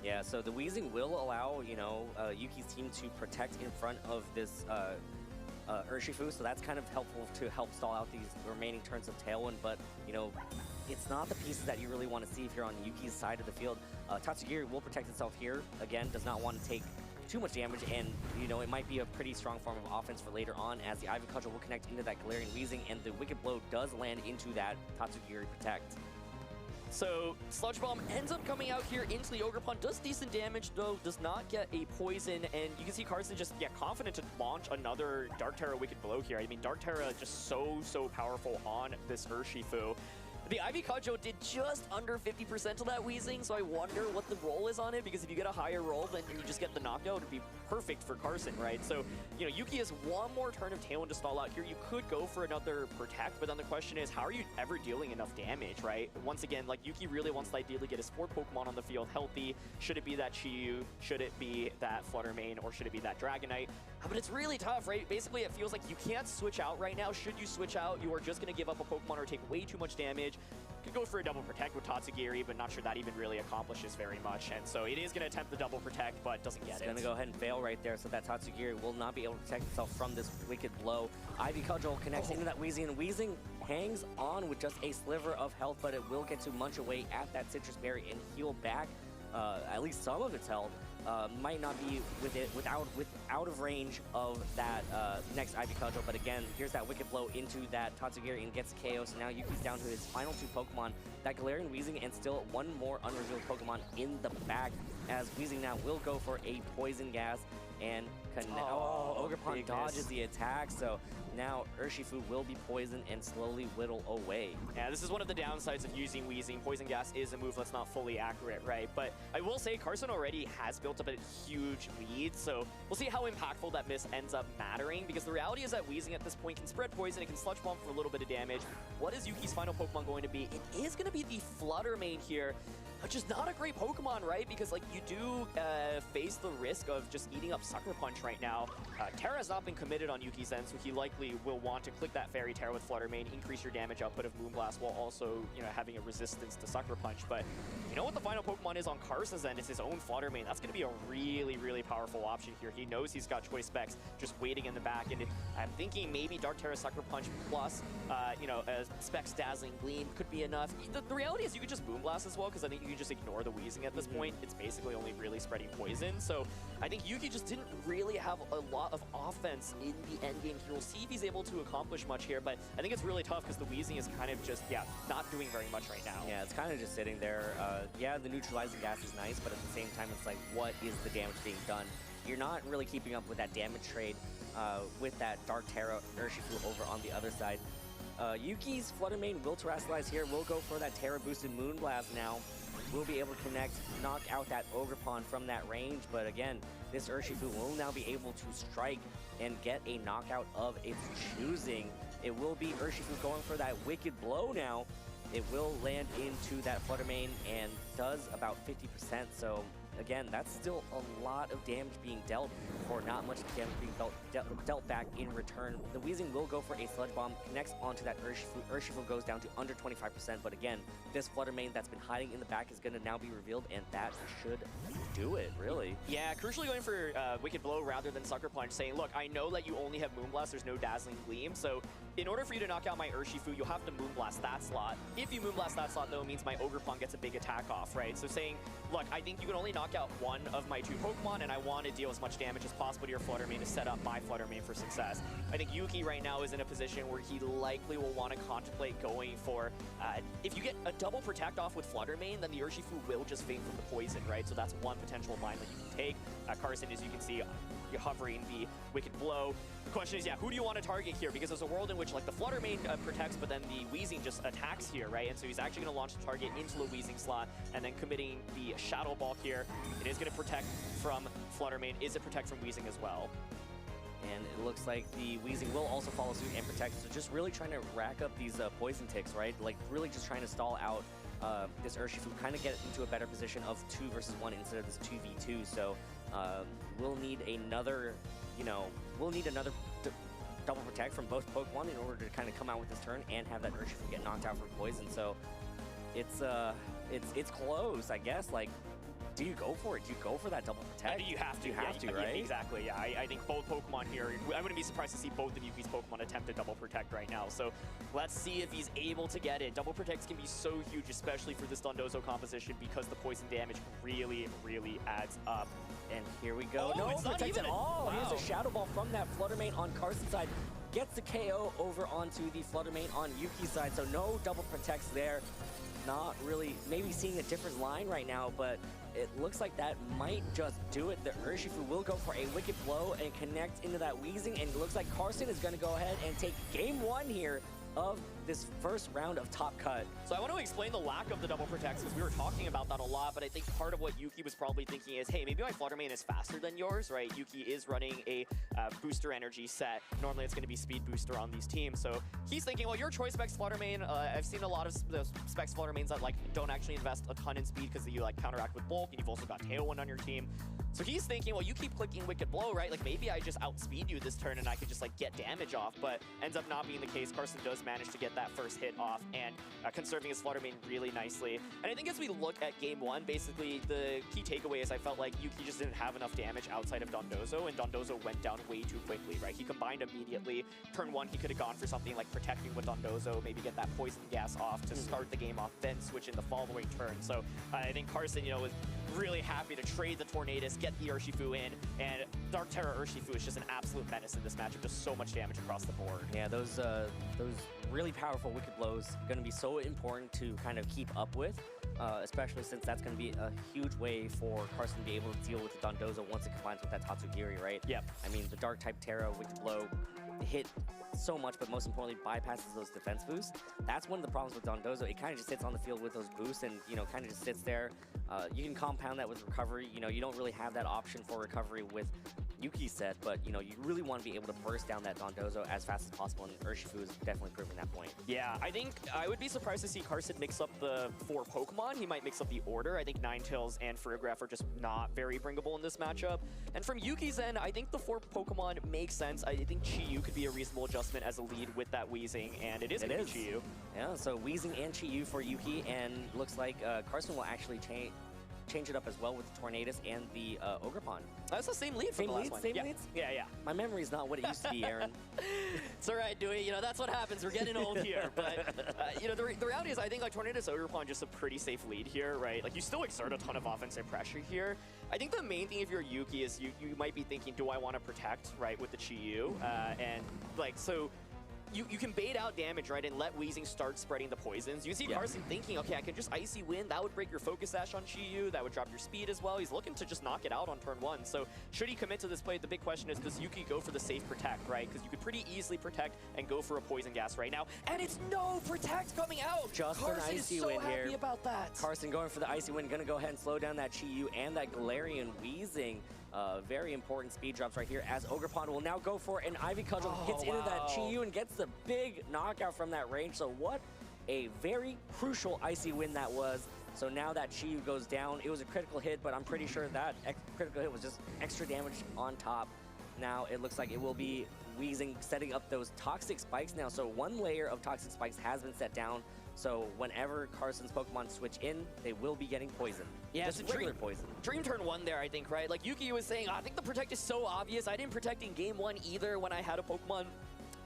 Yeah, so the Weezing will allow, you know, Yuki's team to protect in front of this Urshifu, so that's kind of helpful to help stall out these remaining turns of Tailwind, but, you know, it's not the pieces that you really want to see if you're on Yuki's side of the field. Tatsugiri will protect itself here, again, does not want to take too much damage, and, you know, it might be a pretty strong form of offense for later on, as the Ivy Cudgel will connect into that Galarian Weezing, and the Wicked Blow does land into that Tatsugiri Protect. So Sludge Bomb ends up coming out here into the Ogerpon, does decent damage though, does not get a poison, and you can see Carson just confident to launch another Dark Terra Wicked Blow here. I mean, Dark Terra just so powerful on this Urshifu. The Ivy Cudgel did just under 50% to that Weezing, so I wonder what the roll is on it, because if you get a higher roll, then you just get the knockout. It'd be perfect for Carson, right? So, you know, Yuki has one more turn of Tailwind to stall out here. You could go for another Protect, but then the question is, how are you ever dealing enough damage, right? Once again, like, Yuki really wants to ideally get his 4 Pokemon on the field healthy. Should it be that Chi-Yu? Should it be that Fluttermane? Or should it be that Dragonite? But it's really tough, right? Basically, it feels like you can't switch out right now. Should you switch out, you are just going to give up a Pokemon or take way too much damage. Could go for a double Protect with Tatsugiri, but not sure that even really accomplishes very much. And so it is going to attempt the double Protect, but doesn't get it. It's going to go ahead and fail right there, so that Tatsugiri will not be able to protect itself from this Wicked Blow. Ivy Cudgel connects into that Weezing, and Weezing hangs on with just a sliver of health, but it will get to munch away at that Citrus Berry and heal back at least some of its health. might not be out of range of that next Ivy Cudgel, but again, here's that Wicked Blow into that Tatsugiri and gets KO, so now Yuki's down to his final 2 Pokemon, that Galarian Weezing, and still one more unrevealed Pokemon in the back, as Weezing now will go for a Poison Gas, and Ogerpon dodges the attack, so now Urshifu will be poisoned and slowly whittle away. Yeah, this is one of the downsides of using Weezing. Poison Gas is a move that's not fully accurate, right? But I will say Carson already has built up a huge lead, so we'll see how impactful that miss ends up mattering, because the reality is that Weezing at this point can spread poison, it can Sludge Bomb for a little bit of damage. What is Yuki's final Pokemon going to be? It is going to be the Flutter Mane here, which is not a great Pokemon, right? Because like you do face the risk of just eating up Sucker Punch right now. Terra has not been committed on Yuki's end, so he likely will want to click that Fairy Terra with Flutter Mane, increase your damage output of Moonblast while also, you know, having a resistance to Sucker Punch. But you know what the final Pokemon is on Carson's end? It's his own Flutter Mane. That's going to be a really, really powerful option here. He knows he's got Choice Specs just waiting in the back, and I'm thinking maybe Dark Terra Sucker Punch plus, you know, Specs Dazzling Gleam could be enough. The reality is you could just Moonblast as well, because I think you can just ignore the Weezing at this point. It's basically only really spreading poison. So I think Yuki just didn't really have a lot of offense in the end game here. We'll see if he's able to accomplish much here, but I think it's really tough because the Weezing is kind of just, yeah, not doing very much right now. Yeah, it's kind of just sitting there. Yeah, the neutralizing gas is nice, but at the same time, it's like, what is the damage being done? You're not really keeping up with that damage trade with that Dark Terra Urshifu over on the other side. Yuki's Flutter Mane will Terrasilize here. We'll go for that Terra boosted Moonblast now. We'll be able to connect, knock out that Ogerpon from that range, but again, this Urshifu will now be able to strike and get a knockout of its choosing. It will be Urshifu going for that Wicked Blow now. It will land into that Flutter Mane and does about 50%, so again, that's still a lot of damage being dealt for not much damage being dealt back in return. The Weezing will go for a Sludge Bomb, connects onto that Urshifu. Urshifu goes down to under 25%, but again, this Flutter Mane that's been hiding in the back is going to now be revealed, and that should do it, really. Yeah, crucially going for Wicked Blow rather than Sucker Punch, saying, look, I know that you only have Moonblast, there's no Dazzling Gleam, so in order for you to knock out my Urshifu, you'll have to Moonblast that slot. If you Moonblast that slot, though, it means my Ogerpon gets a big attack off, right? So saying, look, I think you can only knock out one of my 2 Pokemon, and I want to deal as much damage as possible to your Flutter Mane to set up my Flutter Mane for success. I think Yuki right now is in a position where he likely will want to contemplate going for, if you get a double Protect off with Flutter Mane, then the Urshifu will just faint from the poison, right? So that's one potential line that you can take. Carson, as you can see, you're hovering the Wicked Blow. The question is, yeah, who do you want to target here? Because there's a world in which, like, the Flutter Mane protects, but then the Weezing just attacks here, right? And so he's actually going to launch the target into the Weezing slot and then committing the Shadow Ball here. It is going to protect from Flutter Mane. Is it protect from Weezing as well? And it looks like the Weezing will also follow suit and protect. So just really trying to rack up these poison ticks, right? Like, really just trying to stall out this Urshifu, kind of get into a better position of 2 versus 1 instead of this 2v2. So we'll need another, you know, double protect from both Pokemon in order to kind of come out with this turn and have that Urshifu get knocked out from poison. So it's close, I guess. Like, do you go for it? Do you go for that double protect? You have to. You have to, right? Exactly, yeah. I think both Pokemon here, I wouldn't be surprised to see both of Yuki's Pokemon attempt a double protect right now. So let's see if he's able to get it. Double protects can be so huge, especially for this Dondozo composition, because the poison damage really, really adds up. And here we go. Oh, no it's not protect even at all. Wow. Here's a Shadow Ball from that Flutter Mane on Carson's side. Gets the KO over onto the Flutter Mane on Yuki's side. So no double protects there. Not really, maybe seeing a different line right now, but it looks like that might just do it. The Urshifu will go for a Wicked Blow and connect into that Weezing, and it looks like Carson is going to go ahead and take game 1 here of this first round of Top Cut. So I want to explain the lack of the double protects, because we were talking about that a lot, but I think part of what Yuki was probably thinking is, hey, maybe my Flutter Mane is faster than yours, right? Yuki is running a booster energy set. Normally it's going to be speed booster on these teams, so he's thinking, well, your Choice Specs Flutter Mane, I've seen a lot of the Specs Flutter Manes that, like, don't actually invest a ton in speed because you, like, counteract with bulk, and you've also got Tailwind on your team. So he's thinking, well, you keep clicking Wicked Blow, right? Like, maybe I just outspeed you this turn and I could just, like, get damage off, but ends up not being the case. Carson does manage to get that first hit off and conserving his Flutter Mane really nicely. And I think as we look at game 1, basically the key takeaway is I felt like Yuki just didn't have enough damage outside of Dondozo, and Dondozo went down way too quickly, right? He combined immediately. Turn 1, he could have gone for something like protecting with Dondozo, maybe get that poison gas off to start the game off, then switch in the following turn. So I think Carson, you know, really happy to trade the Tornadus, get the Urshifu in, and Dark Terror Urshifu is just an absolute menace in this matchup. Just so much damage across the board. Yeah, those really powerful Wicked Blows going to be so important to kind of keep up with, especially since that's going to be a huge way for Carson to be able to deal with the Dondozo once it combines with that Tatsugiri, right? Yep. I mean, the Dark type Terra Wicked Blow hit so much, but most importantly bypasses those defense boosts. That's one of the problems with Dondozo. It kind of just sits on the field with those boosts and, you know, kind of just sits there. You can compound that with recovery. You know, you don't really have that option for recovery with Yuki's set, but, you know, you really want to be able to burst down that Dondozo as fast as possible, and Urshifu is definitely proving that point. Yeah, I think I would be surprised to see Carson mix up the 4 Pokemon. He might mix up the order. I think Ninetales and Ferrograph are just not very bringable in this matchup. And from Yuki's end, I think the 4 Pokemon makes sense. I think Chi-Yu could be a reasonable adjustment as a lead with that Weezing, and it is going to be Chi-Yu. Yeah, so Weezing and Chi-Yu for Yuki, and looks like Carson will actually change it up as well with the Tornadus and the Ogerpon. That's the same lead from the last one. Same leads? Yeah, yeah. My memory's not what it used to be, Aaron. It's all right, Dewey. You know, that's what happens. We're getting old here. But, you know, the reality is I think, like, Tornadus Ogerpon just a pretty safe lead here, right? Like, you still exert a ton of offensive pressure here. I think the main thing if you're Yuki is you might be thinking, do I want to protect, right, with the Chi-Yu? And, like, so... You can bait out damage, right, and let Weezing start spreading the poisons. You see Carson thinking, okay, I can just Icy Wind. That would break your Focus Sash on Chi-Yu. That would drop your speed as well. He's looking to just knock it out on turn 1. So should he commit to this play? The big question is, does Yuki go for the safe Protect, right? Because you could pretty easily Protect and go for a Poison Gas right now. And it's no Protect coming out! Just Carson an Icy is so Wind happy here. about that. Carson going for the Icy Wind, going to go ahead and slow down that Chi-Yu and that Galarian Weezing. Very important speed drops right here as Ogerpon will now go for an Ivy Cudgel, hits into that Chi-Yu and gets the big knockout from that range. So what a very crucial Icy Wind that was. So now that Chi-Yu goes down, it was a critical hit, but I'm pretty sure that critical hit was just extra damage on top. Now it looks like it will be Weezing setting up those Toxic Spikes now. So one layer of Toxic Spikes has been set down. So whenever Carson's Pokemon switch in, they will be getting poison. Yeah, just regular poison. Dream turn 1 there, I think, right? Like Yuki was saying, I think the Protect is so obvious. I didn't Protect in game 1 either when I had a Pokemon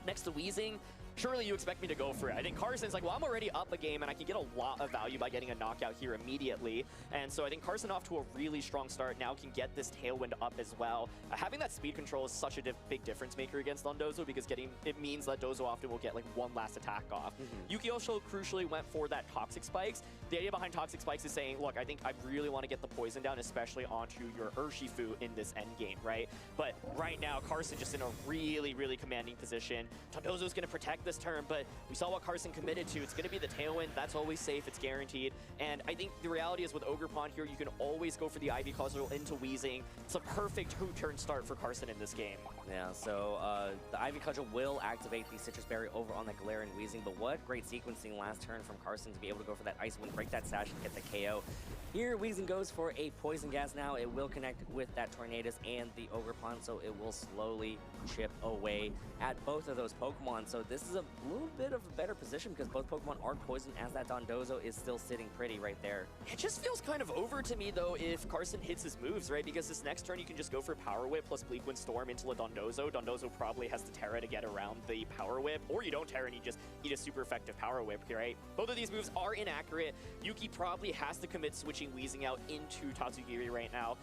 next to Weezing. Surely you expect me to go for it. I think Carson's like, well, I'm already up a game and I can get a lot of value by getting a knockout here immediately. And so I think Carson off to a really strong start now can get this Tailwind up as well. Having that speed control is such a big difference maker against Dondozo because it means that Dozo often will get like one last attack off. Yuki also crucially went for that Toxic Spikes. The idea behind Toxic Spikes is saying, look, I think I really want to get the poison down, especially onto your Urshifu in this end game, right? But right now, Carson just in a really, really commanding position. Dondozo's going to protect this turn, but we saw what Carson committed to. It's going to be the Tailwind. That's always safe. It's guaranteed. And I think the reality is with Ogerpon here, you can always go for the Ivy Cudgel into Weezing. It's a perfect two-turn start for Carson in this game. Yeah, so the Ivy Cudgel will activate the Citrus Berry over on that Galarian Weezing, but what great sequencing last turn from Carson to be able to go for that Ice Wind, break that Sash, and get the KO. Here, Weezing goes for a Poison Gas now. It will connect with that Tornadus and the Ogerpon, so it will slowly chip away at both of those Pokemon. So this is a little bit of a better position because both Pokemon are poisoned as that Dondozo is still sitting pretty right there. It just feels kind of over to me, though, if Carson hits his moves, right? Because this next turn, you can just go for Power Whip plus Bleak Wind Storm into a Dondozo. Dondozo probably has the Terra to get around the Power Whip, or you don't Terra and you just eat a super effective Power Whip, right? Both of these moves are inaccurate. Yuki probably has to commit switching Weezing out into Tatsugiri right now.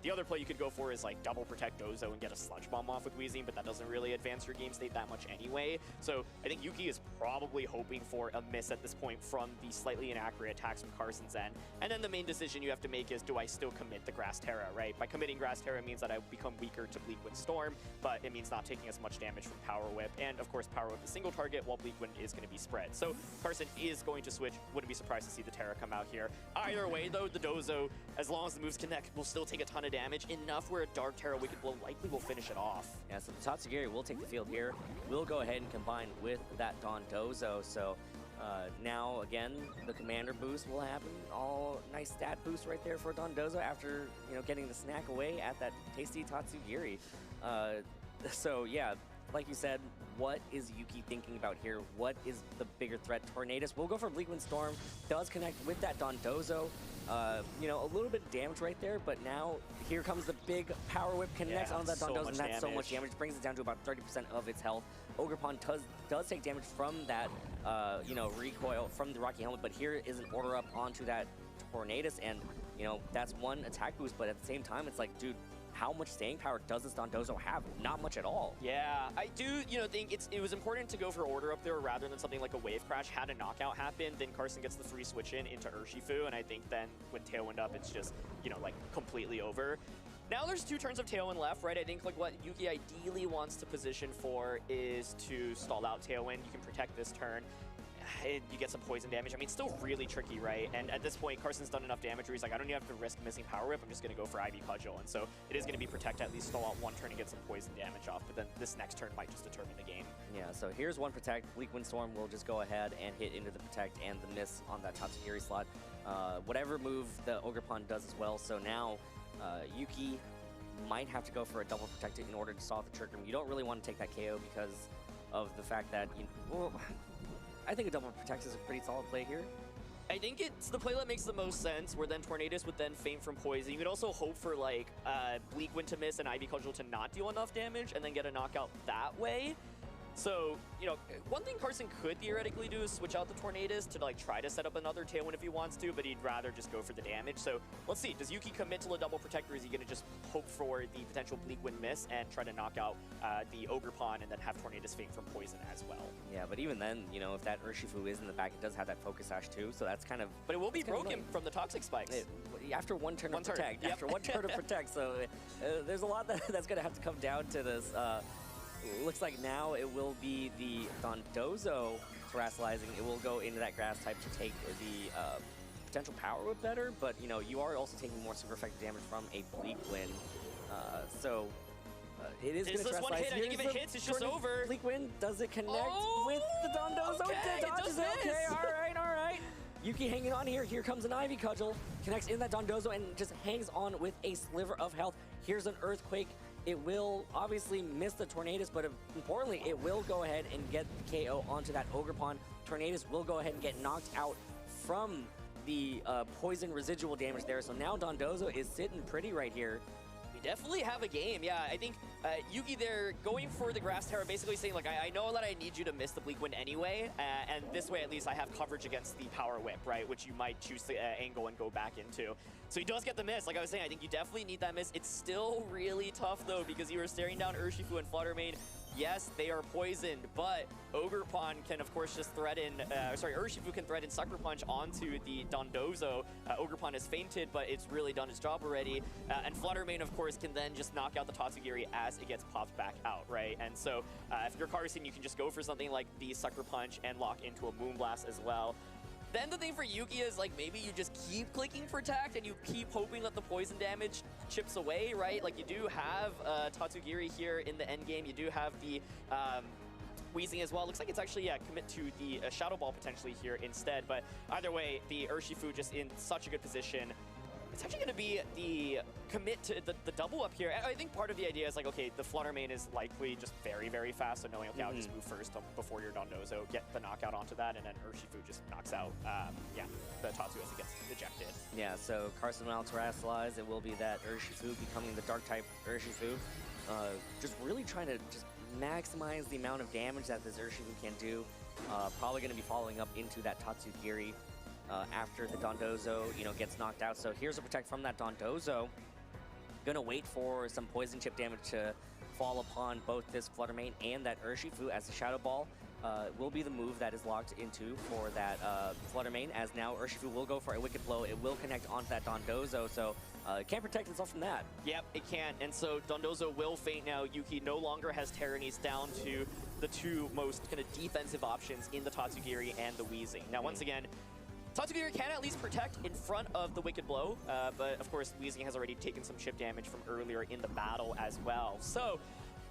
The other play you could go for is like double Protect Dozo and get a Sludge Bomb off with Weezing, but that doesn't really advance your game state that much anyway. So I think Yuki is probably hoping for a miss at this point from the slightly inaccurate attacks from Carson's end. And then the main decision you have to make is, do I still commit the Grass Terra, right? By committing Grass Terra means that I become weaker to Bleak Wind Storm, but it means not taking as much damage from Power Whip. And of course, Power Whip is single target while Bleak Wind is going to be spread. So Carson is going to switch. Wouldn't be surprised to see the Terra come out here. Either way, though, the Dozo, as long as the moves connect, will still take a ton of damage, enough where a Dark Terra Wicked Blow likely will finish it off. Yeah, so the Tatsugiri will take the field here. We'll go ahead and combine with that Dondozo. So now, again, the Commander boost will happen. All nice stat boost right there for Dondozo after, you know, getting the snack away at that tasty Tatsugiri. So, yeah, like you said, what is Yuki thinking about here? What is the bigger threat? Tornadus will go for Bleak Wind Storm. Does connect with that Dondozo. You know, a little bit of damage right there, but now here comes the big Power Whip, connects on that Dondozo, and that's so much damage. Brings it down to about 30% of its health. Ogerpon does take damage from that, you know, recoil from the Rocky Helmet, but here is an order up onto that Tornadus, and you know, that's one attack boost, but at the same time, it's like, dude, how much staying power does this Dondozo have? Not much at all. Yeah, I do, you know, think it was important to go for order up there rather than something like a wave crash. Had a knockout happen, then Carson gets the free switch in into Urshifu, and I think then with Tailwind up, it's just, you know, like completely over. Now there's 2 turns of Tailwind left, right? I think like what Yuki ideally wants to position for is to stall out Tailwind. You can protect this turn. You get some poison damage. I mean, it's still really tricky, right? And at this point, Carson's done enough damage where he's like, I don't even have to risk missing Power Whip. I'm just going to go for Ivy Cudgel. And so it is going to be protect, at least stall out 1 turn and get some poison damage off. But then this next turn might just determine the game. Yeah, so here's 1 protect. Bleak Windstorm will just go ahead and hit into the protect and the miss on that Tatsugiri slot. Whatever move the Ogerpon does as well. So now Yuki might have to go for a double protect in order to stall the Trick Room. You don't really want to take that KO because of the fact that, well, I think a double protect is a pretty solid play here. I think it's the play that makes the most sense, where then Tornadus would then feint from poison. You could also hope for like Bleak Wind to miss and Ivy Cudgel to not deal enough damage and then get a knockout that way. So, you know, one thing Carson could theoretically do is switch out the Tornadus to like try to set up another Tailwind if he wants to, but he'd rather just go for the damage. So let's see, does Yuki commit to the double protect, or is he gonna just hope for the potential Bleak Wind miss and try to knock out the Ogerpon and then have Tornadus feint from poison as well? Yeah, but even then, you know, if that Urshifu is in the back, it does have that Focus Sash too, so that's kind of... But it will be broken from the Toxic Spikes. After 1 turn of protect, yep. after 1 turn of protect, so there's a lot that's gonna have to come down to this. Looks like now it will be the Dondozo terrestrializing. It will go into that grass type to take the potential Power Whip better, but you know, you are also taking more super effective damage from a Bleak Wind. So it is going to this one hit? I think if it hits, it's just over. Bleak Wind, does it connect with the Dondozo? Okay, It dodges it. Okay, all right. Yuki hanging on here. Here comes an Ivy Cudgel. Connects in that Dondozo and just hangs on with a sliver of health. Here's an Earthquake. It will obviously miss the Tornadus, but importantly, it will go ahead and get the KO onto that Ogerpon. Tornadus will go ahead and get knocked out from the poison residual damage there. So now Dondozo is sitting pretty right here. We definitely have a game. Yeah, I think Yuki there going for the Grass Tower, basically saying, like, I know that I need you to miss the Bleak Wind anyway, and this way at least I have coverage against the Power Whip, right, which you might choose to angle and go back into. So he does get the miss. Like I was saying, I think you definitely need that miss. It's still really tough, though, because you are staring down Urshifu and Fluttermane. Yes, they are poisoned, but Ogerpon can, of course, just threaten, Urshifu can threaten Sucker Punch onto the Dondozo. Ogerpon has fainted, but it's really done its job already. And Fluttermane, of course, can then just knock out the Tatsugiri as it gets popped back out, right? And so if you're Carson, you can just go for something like the Sucker Punch and lock into a Moonblast as well. Then the thing for Yuki is, like, maybe you just keep clicking Protect and you keep hoping that the poison damage chips away, right? Like, you do have Tatsugiri here in the end game. You do have the Weezing as well. Looks like it's actually, yeah, commit to the Shadow Ball potentially here instead. But either way, the Urshifu just in such a good position. It's actually going to be the commit to the double up here. I think part of the idea is like, okay, the Fluttermane is likely just very, very fast. So knowing, okay, I'll just move first before your Dondozo, get the knockout onto that, and then Urshifu just knocks out, the Tatsu as it gets ejected. Yeah, so Carson will terrestrialize. It will be that Urshifu becoming the dark type Urshifu. Just really trying to just maximize the amount of damage that this Urshifu can do. Probably going to be following up into that Tatsugiri. After the Dondozo, gets knocked out. So here's a protect from that Dondozo. Gonna wait for some poison chip damage to fall upon both this Fluttermane and that Urshifu, as the Shadow Ball will be the move that is locked into for that Fluttermane, as now Urshifu will go for a Wicked Blow. It will connect onto that Dondozo, so it can't protect itself from that. Yep, it can't, and so Dondozo will faint now. Yuki no longer has Terranese, down to the two most kind of defensive options in the Tatsugiri and the Weezing. Now, once again, Tatsugiri can at least protect in front of the Wicked Blow, but of course Weezing has already taken some chip damage from earlier in the battle as well. So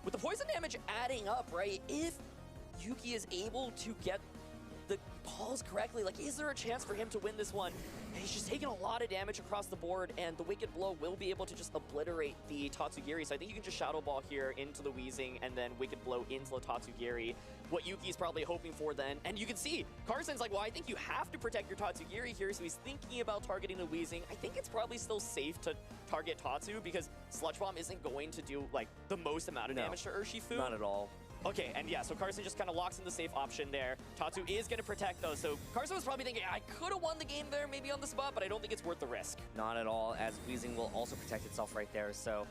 with the poison damage adding up, right, if Yuki is able to get the calls correctly, like, is there a chance for him to win this one? And he's just taking a lot of damage across the board, and the Wicked Blow will be able to just obliterate the Tatsugiri. So I think you can just Shadow Ball here into the Weezing and then Wicked Blow into the Tatsugiri. What Yuki's probably hoping for then, and you can see Carson's like, well, I think you have to protect your Tatsugiri here, so he's thinking about targeting the Weezing. I think it's probably still safe to target Tatsu because Sludge Bomb isn't going to do like the most amount of damage to Urshifu. Not at all. Okay, and yeah, so Carson just kind of locks in the safe option there. Tatsu is going to protect, though, so Carson was probably thinking, I could have won the game there, maybe on the spot, but I don't think it's worth the risk. Not at all, as Weezing will also protect itself right there, so...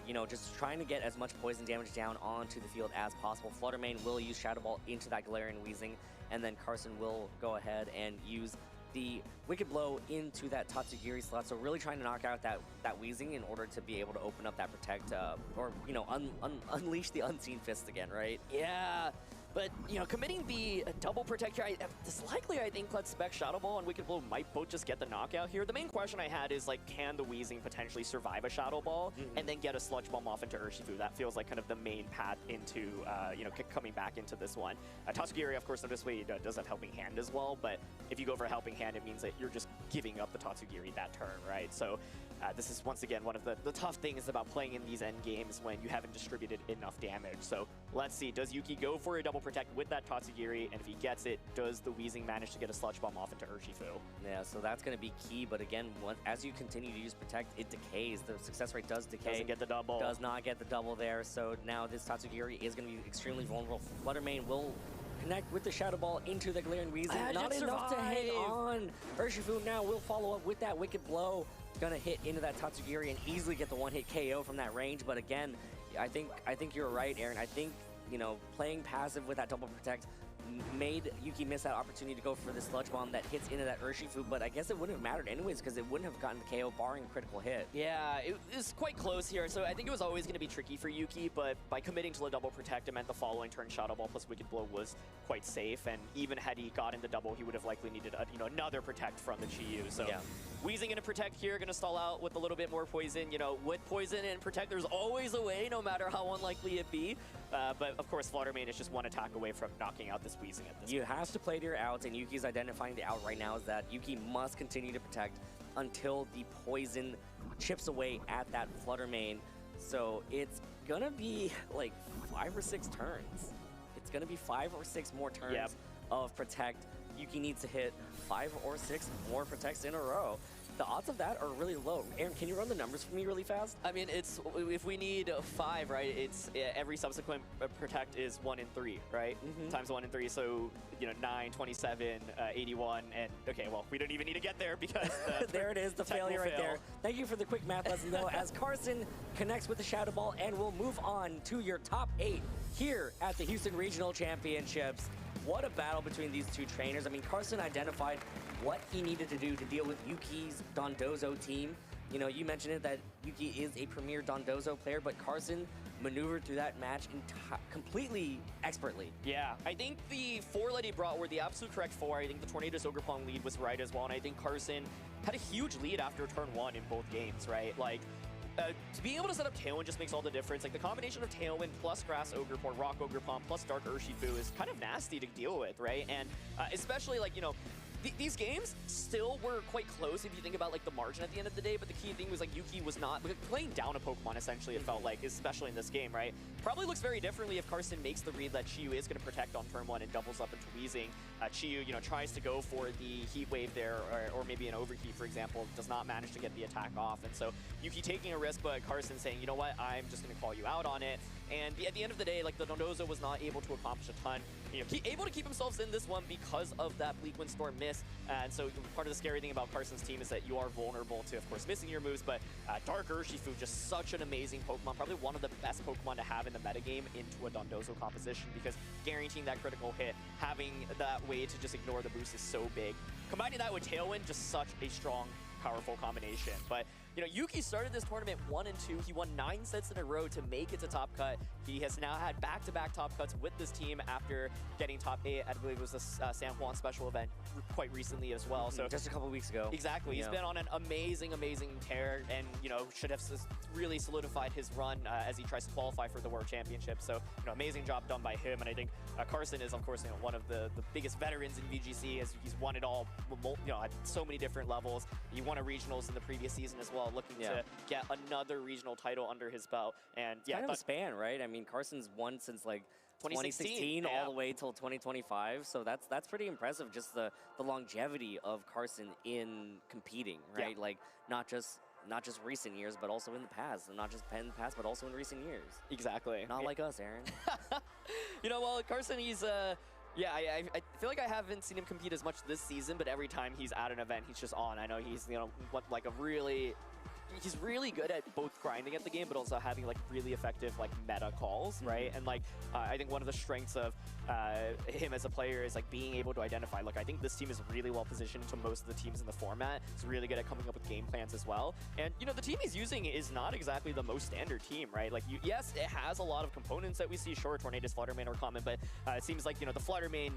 you know, just trying to get as much poison damage down onto the field as possible. Fluttermane will use Shadow Ball into that Galarian Weezing, and then Carson will go ahead and use the Wicked Blow into that Tatsugiri slot. So really trying to knock out that Weezing in order to be able to open up that Protect, or, you know, unleash the Unseen Fist again, right? Yeah. But, you know, committing the double protect here, it's likely, I think, Let's Spec Shadow Ball and Wicked Blow might both just get the knockout here. The main question I had is, like, can the Weezing potentially survive a Shadow Ball and then get a Sludge Bomb off into Urshifu? That feels like kind of the main path into, you know, coming back into this one. Tatsugiri, of course, this way does have Helping Hand as well, but if you go for a Helping Hand, it means that you're just giving up the Tatsugiri that turn, right? So this is, once again, one of the tough things about playing in these end games when you haven't distributed enough damage. So let's see, does Yuki go for a double protect with that Tatsugiri? And if he gets it, does the Weezing manage to get a Sludge Bomb off into Urshifu? Yeah, so that's going to be key. But again, as you continue to use Protect, it decays. The success rate does decay. Doesn't get the double. Does not get the double there. So now this Tatsugiri is going to be extremely vulnerable. Fluttermane will connect with the Shadow Ball into the Galarian Weezing. Not enough to hang on. Urshifu now will follow up with that Wicked Blow. Gonna hit into that Tatsugiri and easily get the one-hit KO from that range. But again, I think you're right, Aaron. I think, you know, playing passive with that double protect made Yuki miss that opportunity to go for the Sludge Bomb that hits into that Urshifu, but I guess it wouldn't have mattered anyways because it wouldn't have gotten the KO barring a critical hit. Yeah, it was quite close here, so I think it was always going to be tricky for Yuki, but by committing to the double protect, it meant the following turn Shadow Ball plus Wicked Blow was quite safe, and even had he gotten the double, he would have likely needed another protect from the Chi-Yu. So yeah. Weezing into protect here, going to stall out with a little bit more poison. You know, with poison and protect, there's always a way, no matter how unlikely it be. But of course, Fluttermane is just one attack away from knocking out this Weezing at this point. You have to play to your outs, and Yuki's identifying the out right now is that Yuki must continue to protect until the poison chips away at that Fluttermane. So it's gonna be like 5 or 6 turns. It's gonna be 5 or 6 more turns of protect. Yuki needs to hit 5 or 6 more protects in a row. The odds of that are really low. Aaron, can you run the numbers for me really fast? I mean, if we need 5, right, it's every subsequent protect is 1 in 3, right? Times 1 in 3, so, you know, 9, 27, 81, and, okay, well, we don't even need to get there because there it is, the failure right there. Thank you for the quick math lesson, though, as Carson connects with the Shadow Ball and will move on to your top 8 here at the Houston Regional Championships. What a battle between these two trainers. I mean, Carson identified what he needed to do to deal with Yuki's Dondozo team. You know, you mentioned it that Yuki is a premier Dondozo player, but Carson maneuvered through that match completely expertly. Yeah, I think the 4 that he brought were the absolute correct 4. I think the Tornadus Ogre Pong lead was right as well, and I think Carson had a huge lead after turn 1 in both games, right? Like, to be able to set up Tailwind just makes all the difference. Like, the combination of Tailwind plus Grass Ogre Pond, Rock Ogre Pond plus Dark Urshifu is kind of nasty to deal with, right? And especially, like, you know, these games still were quite close if you think about, like, the margin at the end of the day, but the key thing was, like, Yuki was not playing down a Pokemon, essentially, it felt like, especially in this game, right? Probably looks very differently if Carson makes the read that Chi-Yu is going to protect on turn 1 and doubles up into Weezing. Chi-Yu, you know, tries to go for the Heat Wave there, or maybe an Overheat, for example, does not manage to get the attack off, and so Yuki taking a risk, but Carson saying, you know what, I'm just going to call you out on it. And at the end of the day, like, the Dondozo was not able to accomplish a ton. You know, able to keep himself in this one because of that Bleak Windstorm miss. And so part of the scary thing about Carson's team is that you are vulnerable to, of course, missing your moves. But Dark Urshifu, just such an amazing Pokemon. Probably one of the best Pokemon to have in the metagame into a Dondozo composition, because guaranteeing that critical hit, having that way to just ignore the boost is so big. Combining that with Tailwind, just such a strong, powerful combination. But you know, Yuki started this tournament 1-2. He won 9 sets in a row to make it to top cut. He has now had back-to-back top cuts with this team after getting top 8. I believe it was the San Juan special event quite recently as well. So just a couple weeks ago. Exactly. He's been on an amazing, amazing tear, and you know, should have really solidified his run as he tries to qualify for the World Championship. So you know, amazing job done by him. And I think Carson is, of course, you know, one of the biggest veterans in VGC, as he's won it all, you know, at so many different levels. He won a regionals in the previous season as well, looking to get another regional title under his belt. And yeah, kind of a span, right? I mean, Carson's won since like 2016 all the way till 2025, so that's pretty impressive. Just the longevity of Carson in competing, right? Like, not just not just recent years, but also in the past. And not just in the past, but also in recent years. Exactly. Not like us, Aaron. You know, well, Carson, he's yeah, I feel like I haven't seen him compete as much this season, but every time he's at an event, he's just on. I know he's, you know, like he's really good at both grinding at the game, but also having like really effective like meta calls, right? And like I think one of the strengths of him as a player is like being able to identify. Look, I think this team is really well positioned to most of the teams in the format. He's really good at coming up with game plans as well. And you know, the team he's using is not exactly the most standard team, right? Like yes, it has a lot of components that we see. Sure, Tornadus, Flutter Mane are common, but it seems like, you know, the Flutter Mane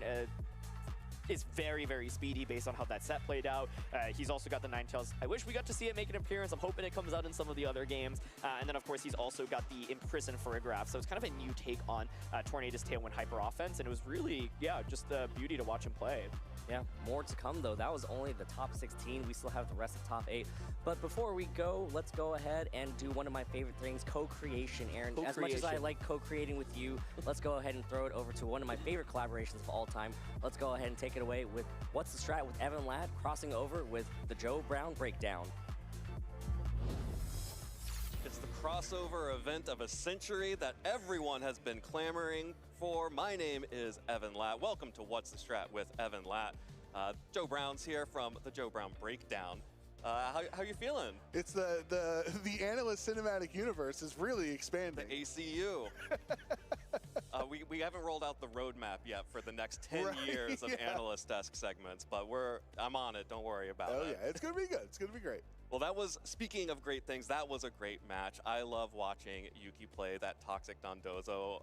is very, very speedy based on how that set played out. He's also got the Ninetales. I wish we got to see it make an appearance. I'm hoping it comes out in some of the other games. And then, of course, he's also got the Imprison for a graph. So it's kind of a new take on Tornadus Tailwind Hyper Offense. And it was really, yeah, just a beauty to watch him play. Yeah, more to come, though. That was only the top 16. We still have the rest of the top 8. But before we go, let's go ahead and do one of my favorite things, co-creation, Aaron. As much as I like co-creating with you, let's go ahead and throw it over to one of my favorite collaborations of all time. Let's go ahead and take it away with What's the Strat with Evan Ladd, crossing over with the Joe Brown Breakdown. It's the crossover event of a century that everyone has been clamoring for. My name is Evan Latt. Welcome to What's the Strat with Evan Latt. Joe Brown's here from the Joe Brown Breakdown. How are you feeling? It's the analyst cinematic universe is really expanding. The ACU. We haven't rolled out the roadmap yet for the next 10 years of analyst desk segments, but I'm on it. Don't worry about it. Oh yeah, it's gonna be good. It's gonna be great. Well, that was, speaking of great things, that was a great match. I love watching Yuki play that Toxic Dondozo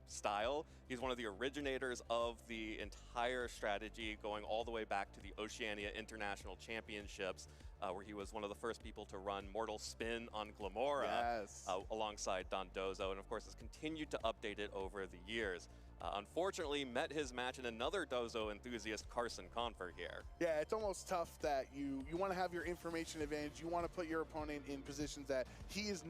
style. He's one of the originators of the entire strategy, going all the way back to the Oceania International Championships, where he was one of the first people to run Mortal Spin on Glamora alongside Dondozo, and of course has continued to update it over the years. Unfortunately, met his match in another Dozo enthusiast, Carson Confer here. Yeah, it's almost tough that you want to have your information advantage. You want to put your opponent in positions that he's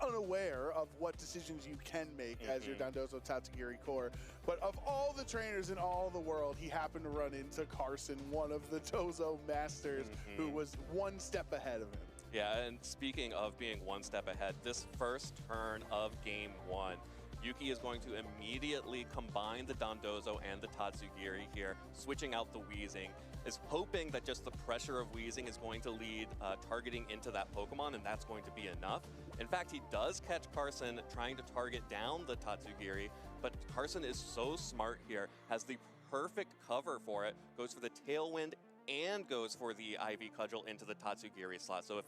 unaware of what decisions you can make as your Dondozo Tatsugiri core. But of all the trainers in all the world, he happened to run into Carson, one of the Dozo masters, who was one step ahead of him. Yeah, and speaking of being one step ahead, this first turn of Game 1, Yuki is going to immediately combine the Dondozo and the Tatsugiri here, switching out the Weezing, is hoping that just the pressure of Weezing is going to lead targeting into that Pokemon, and that's going to be enough. In fact, he does catch Carson trying to target down the Tatsugiri, but Carson is so smart here, has the perfect cover for it, goes for the Tailwind and goes for the Ivy Cudgel into the Tatsugiri slot. So if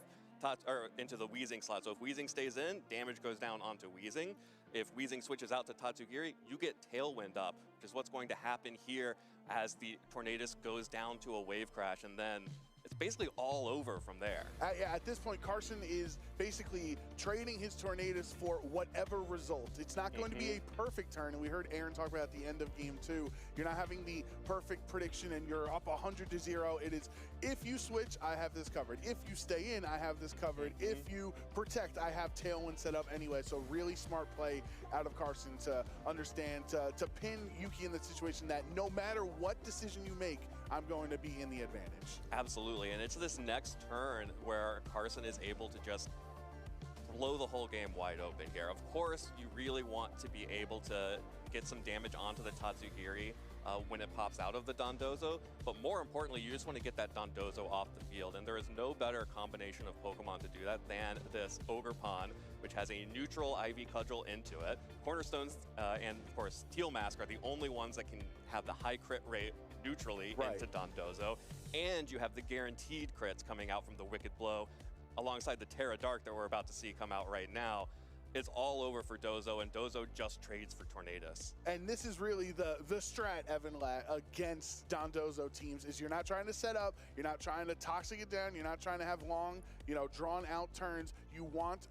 into the Weezing slot. So if Weezing stays in, damage goes down onto Weezing. If Weezing switches out to Tatsugiri, you get Tailwind up, which is what's going to happen here as the Tornadus goes down to a Wave Crash, and then it's basically all over from there. At this point, Carson is basically trading his Tornadus for whatever result. It's not going to be a perfect turn, and we heard Aaron talk about at the end of Game 2. You're not having the perfect prediction and you're up 100-0. It is, if you switch, I have this covered. If you stay in, I have this covered. If you protect, I have Tailwind set up anyway. So really smart play out of Carson to understand, to pin Yuki in the situation that no matter what decision you make, I'm going to be in the advantage. Absolutely, and it's this next turn where Carson is able to just blow the whole game wide open here. Of course, you really want to be able to get some damage onto the Tatsugiri when it pops out of the Dondozo, but more importantly, you just want to get that Dondozo off the field, and there is no better combination of Pokemon to do that than this Ogerpon, which has a neutral Ivy Cudgel into it. Cornerstones and, of course, Teal Mask are the only ones that can have the high crit rate neutrally into Dondozo, and you have the guaranteed crits coming out from the Wicked Blow alongside the Terra Dark that we're about to see come out right now. It's all over for Dozo, and Dozo just trades for Tornadus. And this is really the strat, Evan Latt, against Dondozo teams, is you're not trying to set up, you're not trying to toxic it down, you're not trying to have long, drawn out turns. You want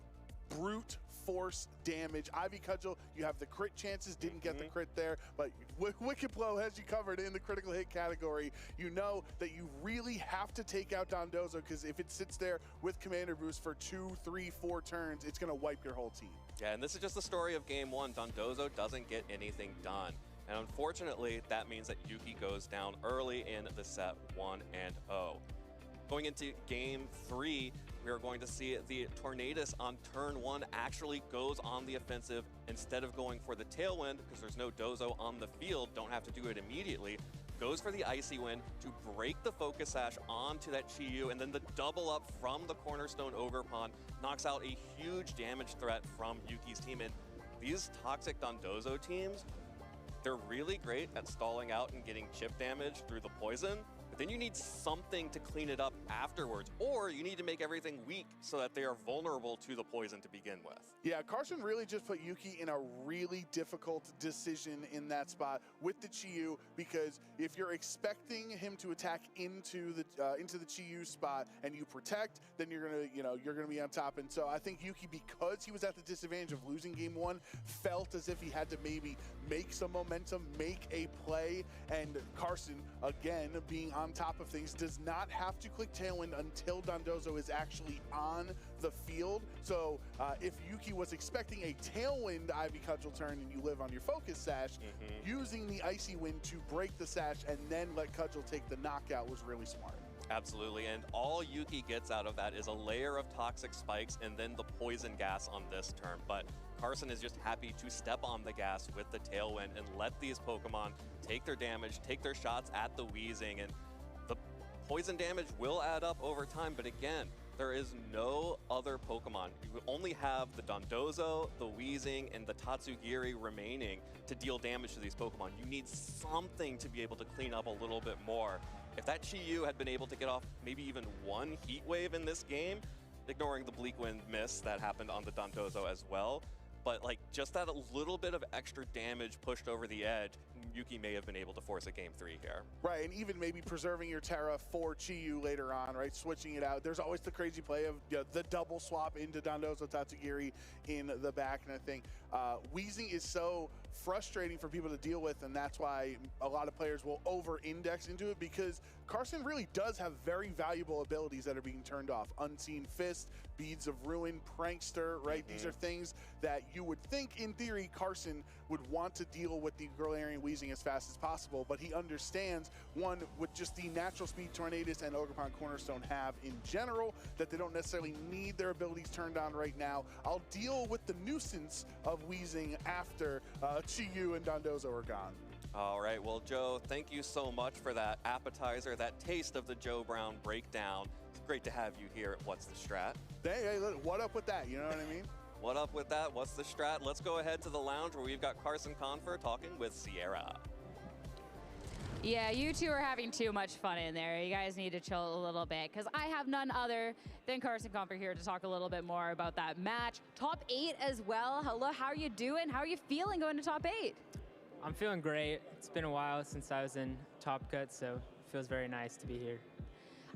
brute force damage. Ivy Cudgel, you have the crit chances, didn't get the crit there, but Wicked Blow has you covered in the critical hit category. You know that you really have to take out Dondozo, because if it sits there with Commander Boost for 2, 3, 4 turns, it's going to wipe your whole team. Yeah, and this is just the story of Game 1. Dondozo doesn't get anything done. And unfortunately, that means that Yuki goes down early in the set 1-0. Going into Game 3, We are going to see the Tornadus on turn 1 actually goes on the offensive instead of going for the Tailwind, because there's no Dozo on the field, don't have to do it immediately. Goes for the Icy Wind to break the Focus Sash onto that Chi-Yu, and then the double up from the Cornerstone Ogre Pawn knocks out a huge damage threat from Yuki's team. And these Toxic Dondozo teams, they're really great at stalling out and getting chip damage through the poison, but then you need something to clean it up afterwards, or you need to make everything weak so that they are vulnerable to the poison to begin with. Yeah, Carson really just put Yuki in a really difficult decision in that spot with the Chi-Yu, because if you're expecting him to attack into the Chi-Yu spot and you protect, then you're gonna be on top. And so I think Yuki, because he was at the disadvantage of losing game 1, felt as if he had to maybe make some momentum, make a play, and Carson, again, being on top of things, does not have to click Tailwind until Dondozo is actually on the field. So if Yuki was expecting a Tailwind Ivy Cudgel turn and you live on your Focus Sash, using the Icy Wind to break the Sash and then let Cudgel take the knockout was really smart. Absolutely, and all Yuki gets out of that is a layer of toxic spikes and then the poison gas on this turn. But Carson is just happy to step on the gas with the Tailwind and let these Pokemon take their damage, take their shots at the Wheezing, and the poison damage will add up over time. But again, there is no other Pokemon. You only have the Dondozo, the Wheezing, and the Tatsugiri remaining to deal damage to these Pokemon. You need something to be able to clean up a little bit more. If that Chi-Yu had been able to get off maybe even one Heat Wave in this game, ignoring the Bleak Wind miss that happened on the Dondozo as well, but like just that a little bit of extra damage pushed over the edge, Yuki may have been able to force a game 3 here. Right, and even maybe preserving your Terra for Chi-Yu later on, right? Switching it out. There's always the crazy play of the double swap into Dondozo Tatsugiri in the back, and I think Wheezing is so frustrating for people to deal with, and that's why a lot of players will over-index into it, because Carson really does have very valuable abilities that are being turned off. Unseen Fist, Beads of Ruin, Prankster, right? These are things that you would think, in theory, Carson would want to deal with the Galarian Wheezing as fast as possible, but he understands, one, with just the natural speed Tornadus and Ogerpon Cornerstone have in general, that they don't necessarily need their abilities turned on right now. I'll deal with the nuisance of Wheezing after Chi-Yu and Dondozo are gone. All right, well, Joe, thank you so much for that appetizer, that taste of the Joe Brown breakdown. It's great to have you here at What's the Strat. Hey, what up with that? You know what I mean? What up with that? What's the strat? Let's go ahead to the lounge where we've got Carson Confer talking with Sierra. Yeah, you two are having too much fun in there. You guys need to chill a little bit, because I have none other than Carson Confer here to talk a little bit more about that match. Top 8 as well. Hello, how are you doing? How are you feeling going to top 8? I'm feeling great. It's been a while since I was in Top Cut, so it feels very nice to be here.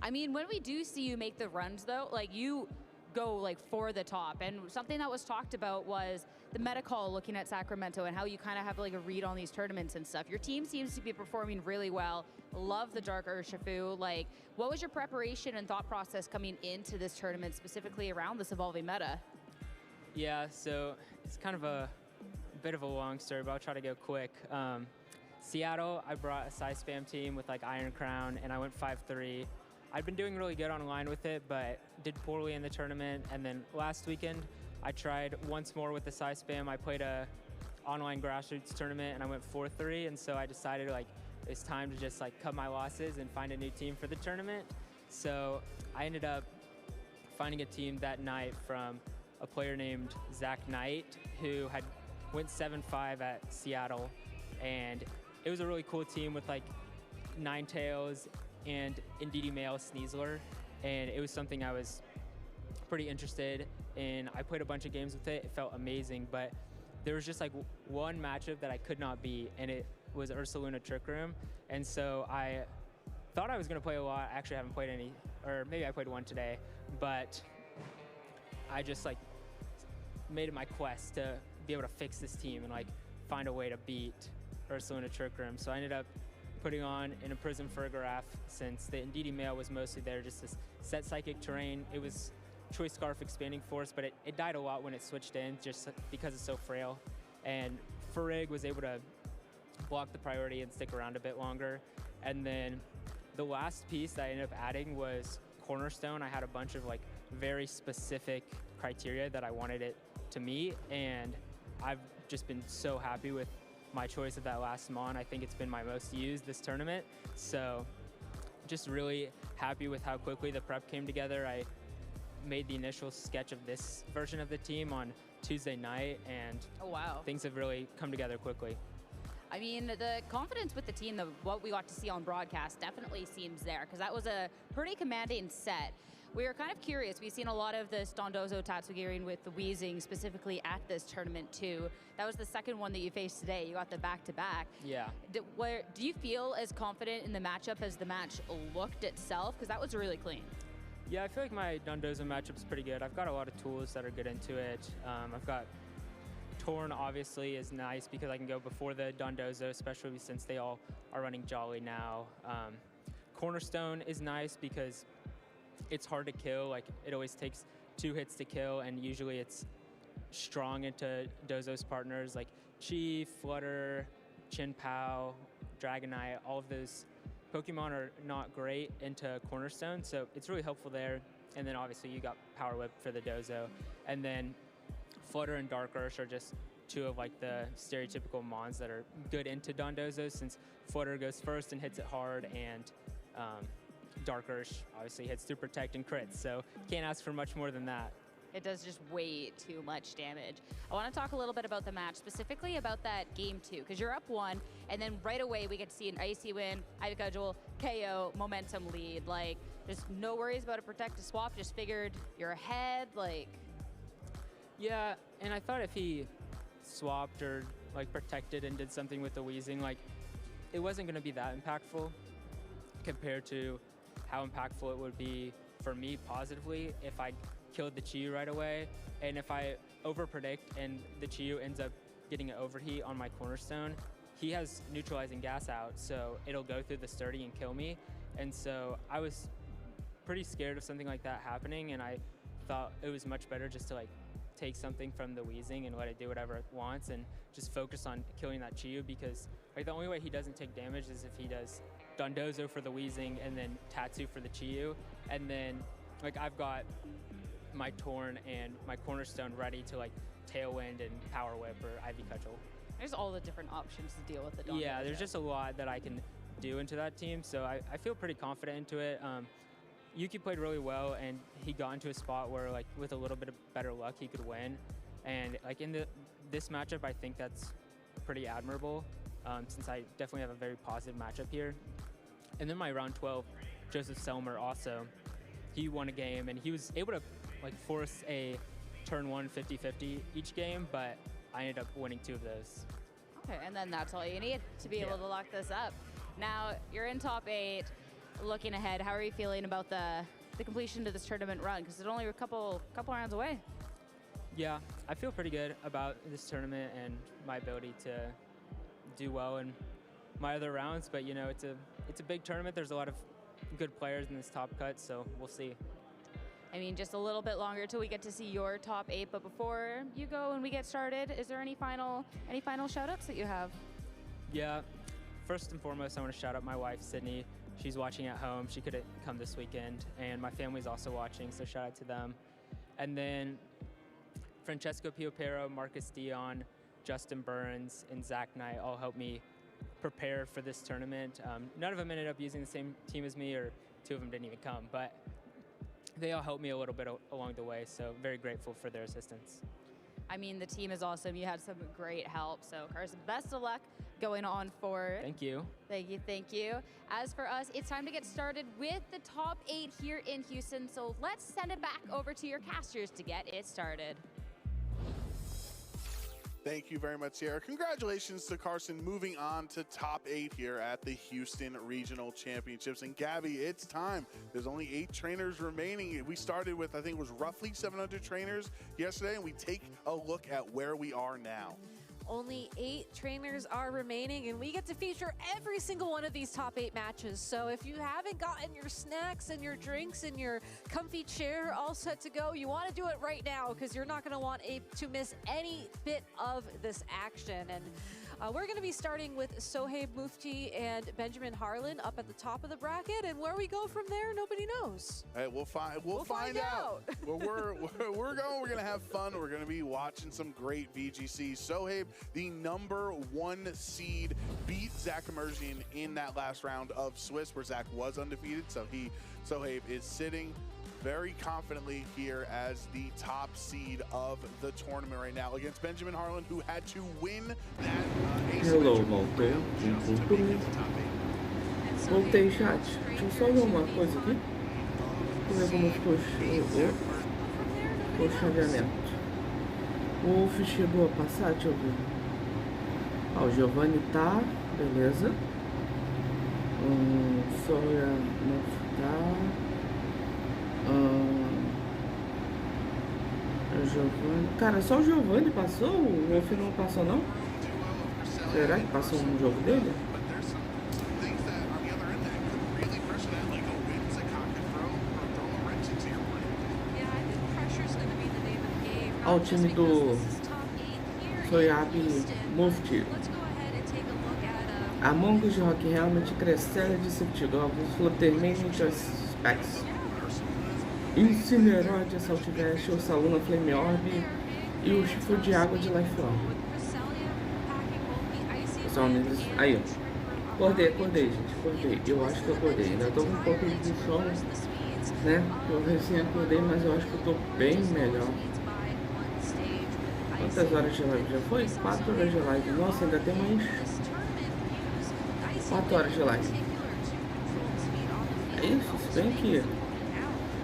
I mean, when we do see you make the runs, though, like you go like for the top, and something that was talked about was the meta call, looking at Sacramento and how you kind of have like a read on these tournaments and stuff. Your team seems to be performing really well. Love the Dark Urshifu. Like, what was your preparation and thought process coming into this tournament, specifically around this evolving meta? Yeah, so it's kind of a bit of a long story, but I'll try to go quick. Seattle, I brought a size spam team with like Iron Crown, and I went 5-3. I'd been doing really good online with it, but did poorly in the tournament. And then last weekend, I tried once more with the size spam. I played a online grassroots tournament, and I went 4-3. And so I decided like it's time to just like cut my losses and find a new team for the tournament. So I ended up finding a team that night from a player named Zach Knight, who had went 7-5 at Seattle. And it was a really cool team with like Ninetales and Indeedee Male Sneasler, and it was something I was pretty interested in. I played a bunch of games with it. It felt amazing, but there was just like one matchup that I could not beat, and it was Ursaluna Trick Room. And so I thought I was going to play a lot. I actually haven't played any, or maybe I played one today, but I just like made it my quest to be able to fix this team and like find a way to beat Ursaluna Trick Room. So I ended up putting on an Imprisoned Fergaraf, since the Indeedee Male was mostly there, just this set psychic terrain. It was Choice Scarf Expanding Force, but it died a lot when it switched in, just because it's so frail. And Farig was able to block the priority and stick around a bit longer. And then the last piece that I ended up adding was Cornerstone, I had a bunch of like very specific criteria that I wanted it to meet, and I've just been so happy with my choice of that last Mon. I think it's been my most used this tournament, so just really happy with how quickly the prep came together. I made the initial sketch of this version of the team on Tuesday night, and oh wow, things have really come together quickly. I mean, the confidence with the team, what we got to see on broadcast definitely seems there, because that was a pretty commanding set. We were kind of curious. We've seen a lot of this Dondozo Tatsu gearing with the Weezing specifically at this tournament too. That was the second one that you faced today. You got the back-to-back. Yeah. Do you feel as confident in the matchup as the match looked itself? Because that was really clean. Yeah, I feel like my Dondozo matchup's pretty good. I've got a lot of tools that are good into it. I've got Torn obviously is nice because I can go before the Dondozo, especially since they all are running Jolly now. Cornerstone is nice because it's hard to kill. Like, it always takes 2 hits to kill, and usually it's strong into Dozo's partners like Chi, Flutter, Chin Pao, Dragonite. All of those Pokemon are not great into Cornerstone, so it's really helpful there. And then obviously you got Power Whip for the Dozo. And then Flutter and Dark Ursh are just 2 of like the stereotypical Mons that are good into Dondozo, since Flutter goes first and hits it hard, and Dark Ursh obviously hits through Protect and crits, so can't ask for much more than that. It does just way too much damage. I want to talk a little bit about the match, specifically about that game 2, because you're up 1, and then right away we get to see an icy win, Ivy Cudgel, KO, momentum lead. Like, there's no worries about a Protect to swap, just figured you're ahead, like. Yeah, and I thought if he swapped or like protected and did something with the Weezing, like, it wasn't going to be that impactful compared to how impactful it would be for me positively if I killed the Chi-Yu right away. And if I overpredict and the Chi-Yu ends up getting an overheat on my Cornerstone, he has neutralizing gas out, so it'll go through the sturdy and kill me. And so I was pretty scared of something like that happening, and I thought it was much better just to like take something from the Weezing and let it do whatever it wants and just focus on killing that Chi-Yu, because like the only way he doesn't take damage is if he does Dondozo for the Weezing and then Tatsu for the Chi-Yu. And then like I've got my Torn and my Cornerstone ready to like Tailwind and Power Whip or Ivy Cudgel. There's all the different options to deal with the Dondozo. Yeah, there's just a lot that I can do into that team, so I feel pretty confident into it. Yuki played really well, and he got into a spot where, like, with a little bit of better luck, he could win. And like in this matchup, I think that's pretty admirable, since I definitely have a very positive matchup here. And then my round 12, Joseph Selmer also, he won a game, and he was able to like force a turn 1 50-50 each game, but I ended up winning 2 of those. Okay, and then that's all you need to be able to lock this up. Now you're in top 8. Looking ahead, how are you feeling about the completion of this tournament run? Because it's only a couple rounds away. Yeah, I feel pretty good about this tournament and my ability to do well in my other rounds. But you know, it's a big tournament. There's a lot of good players in this top cut, so we'll see. I mean, just a little bit longer till we get to see your top 8. But before you go and we get started, is there any final shout-outs that you have? Yeah, first and foremost, I want to shout out my wife, Sydney. She's watching at home. She couldn't come this weekend, and my family's also watching, so shout out to them. And then Francesco Piopero, Marcus Dion, Justin Burns, and Zach Knight all helped me prepare for this tournament. None of them ended up using the same team as me, or 2 of them didn't even come, but they all helped me a little bit along the way, so very grateful for their assistance. I mean, the team is awesome. You had some great help. So, Carson, best of luck going on forward. Thank you. Thank you, thank you. As for us, it's time to get started with the top 8 here in Houston. So let's send it back over to your casters to get it started. Thank you very much, Sierra. Congratulations to Carson moving on to top 8 here at the Houston Regional Championships. And Gabby, it's time. There's only 8 trainers remaining. We started with, I think it was roughly 700 trainers yesterday, and we take a look at where we are now. Only 8 trainers are remaining, and we get to feature every single one of these top 8 matches. So if you haven't gotten your snacks and your drinks and your comfy chair all set to go, you want to do it right now, because you're not going to want to miss any bit of this action. And We're going to be starting with Sohaib Mufti and Benjamin Harlan up at the top of the bracket, and where we go from there, nobody knows. Hey, we'll find out. Well, we're going to have fun. We're going to be watching some great VGC. Sohaib, the #1 seed, beat Zach Emergian in that last round of Swiss, where Zach was undefeated. So Sohaib is sitting very confidently here as the top seed of the tournament right now against Benjamin Harlan, who had to win that Hello, voltou. Voltei, chat. Deixa eu só ver uma coisa aqui. Deixa eu ver como ficou o chaveamento. O Wolf chegou a passar, deixa eu ver. Ó, o Giovanni tá, beleza. Sóia não tá. O Giovanni. Cara, só o Giovanni passou? O Wolf não passou, não? Será que passou um jogo dele? Ó, o time do Sohaib Mufti. Among Us Rock Helmet, Crescera de Safety Goggles, Flutterman Specs, Incinerode, Assault Vest, o Saluna Flame Orb e o Chifre de Água de Life Orb. Pessoal, aí, ó. Acordei, gente, acordei. Eu acho que eu acordei. Ainda tô com um pouco de sono, né? Eu recém acordei, mas eu acho que eu tô bem melhor. Quantas horas de live já foi? 4 horas de live. Nossa, ainda tem mais 4 horas de live. É isso, se bem que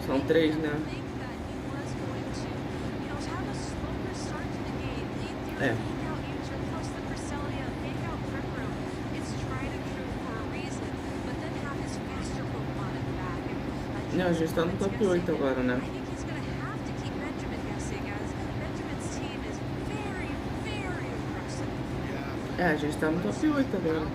são 3, né? É. Não, a gente tá no top 8 agora, né? É, a gente tá no top 8 agora.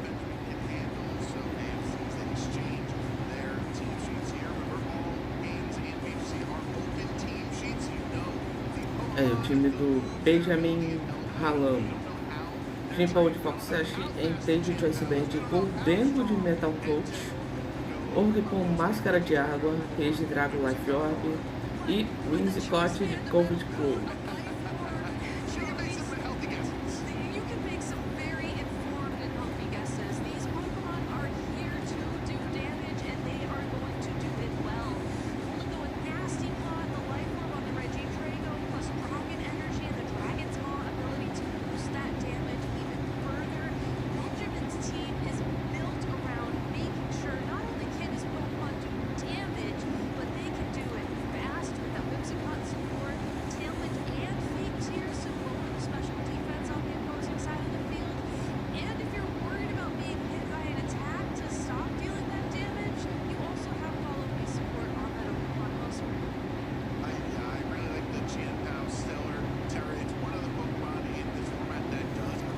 É, o time do Benjamin Harlan, Jimpo de Foxash, Entende de Iceberg, Goldengo de Metal Coach, Org com Máscara de Água, Rage Dragon Life Orb e Winscott de Covid Crew.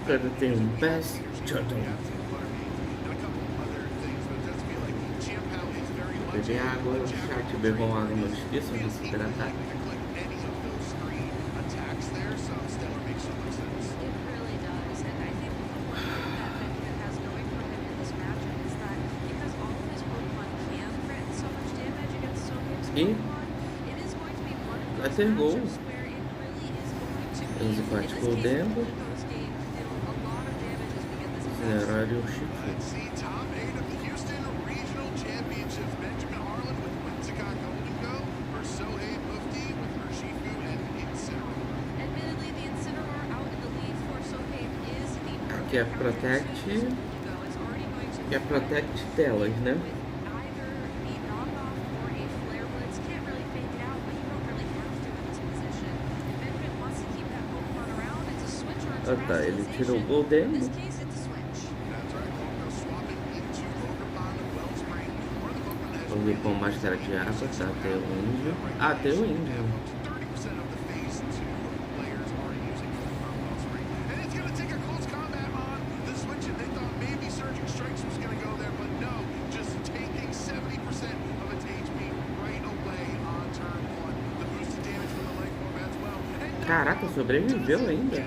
Cada tem um Best Jordan. Beber água, chat, bebam água, não esqueçam de se hidratar. E vai ter gol. Eles praticam dentro. Horário Chico. Aqui é Protect. Que é Protect telas, né? Ah tá, ele tirou o Golden. Vamos ver com máscara de água, tá? Tem o índio. Ah, tem o índio. Caraca, sobreviveu ainda.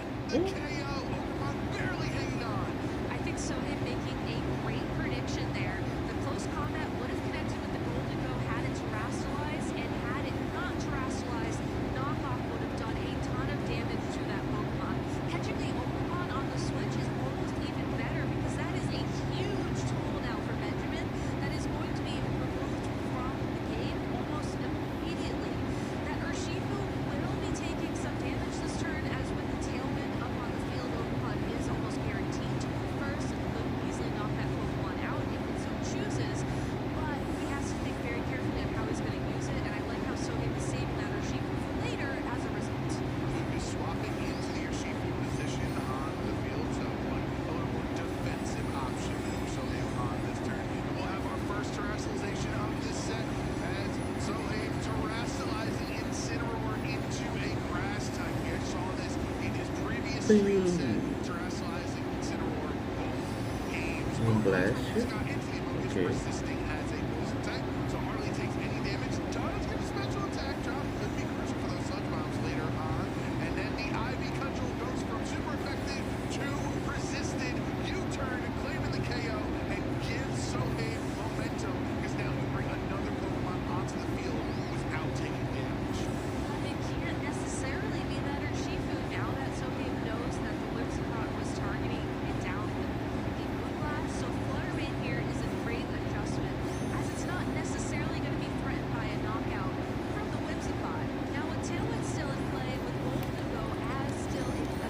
Um blast. Ok.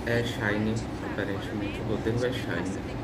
É Shiny, aparentemente. O roteiro é Shiny.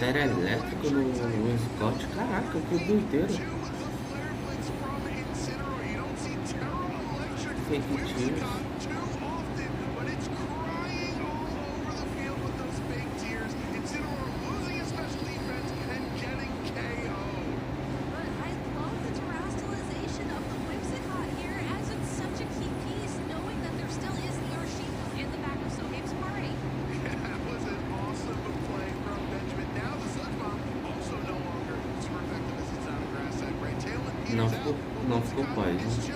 Era elétrico no Scott, caraca, que doideira. Fake tears. Não ficou quase.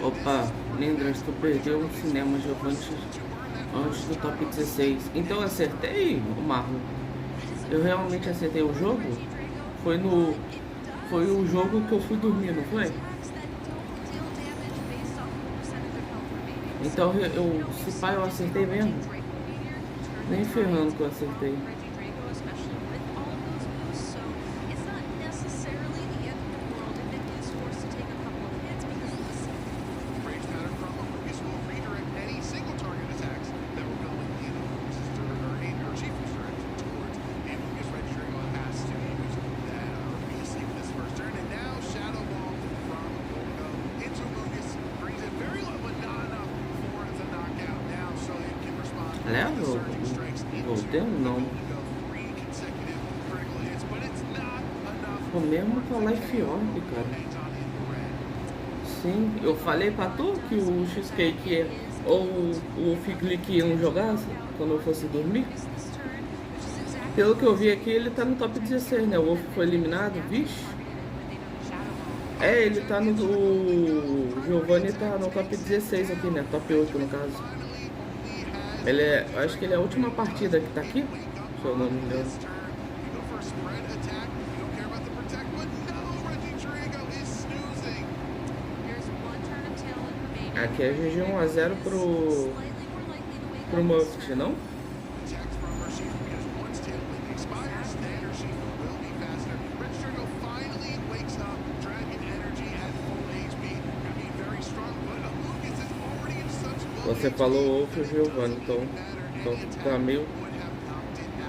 Opa, Lindras, tu perdeu um cinema antes do top 16. Então eu acertei, Marlon? Eu realmente acertei o jogo? Foi o jogo que eu fui dormir, não foi? Então se pá, eu acertei mesmo? Nem ferrando que eu acertei. Leva o tempo? Não. O mesmo com a Life Orb, cara. Sim, eu falei pra tu que o Cheesecake ou o Figlick iam jogar quando eu fosse dormir. Pelo que eu vi aqui, ele tá no top 16, né? O Wolf foi eliminado, vixe. É, ele tá no... O Giovanni tá no top 16 aqui, né? Top 8 no caso. Ele é... Acho que ele é a última partida que tá aqui, se eu não me engano. Aqui é GG 1-0 pro Muffet, não? Você falou Wolf e Giovanni, então tá meio...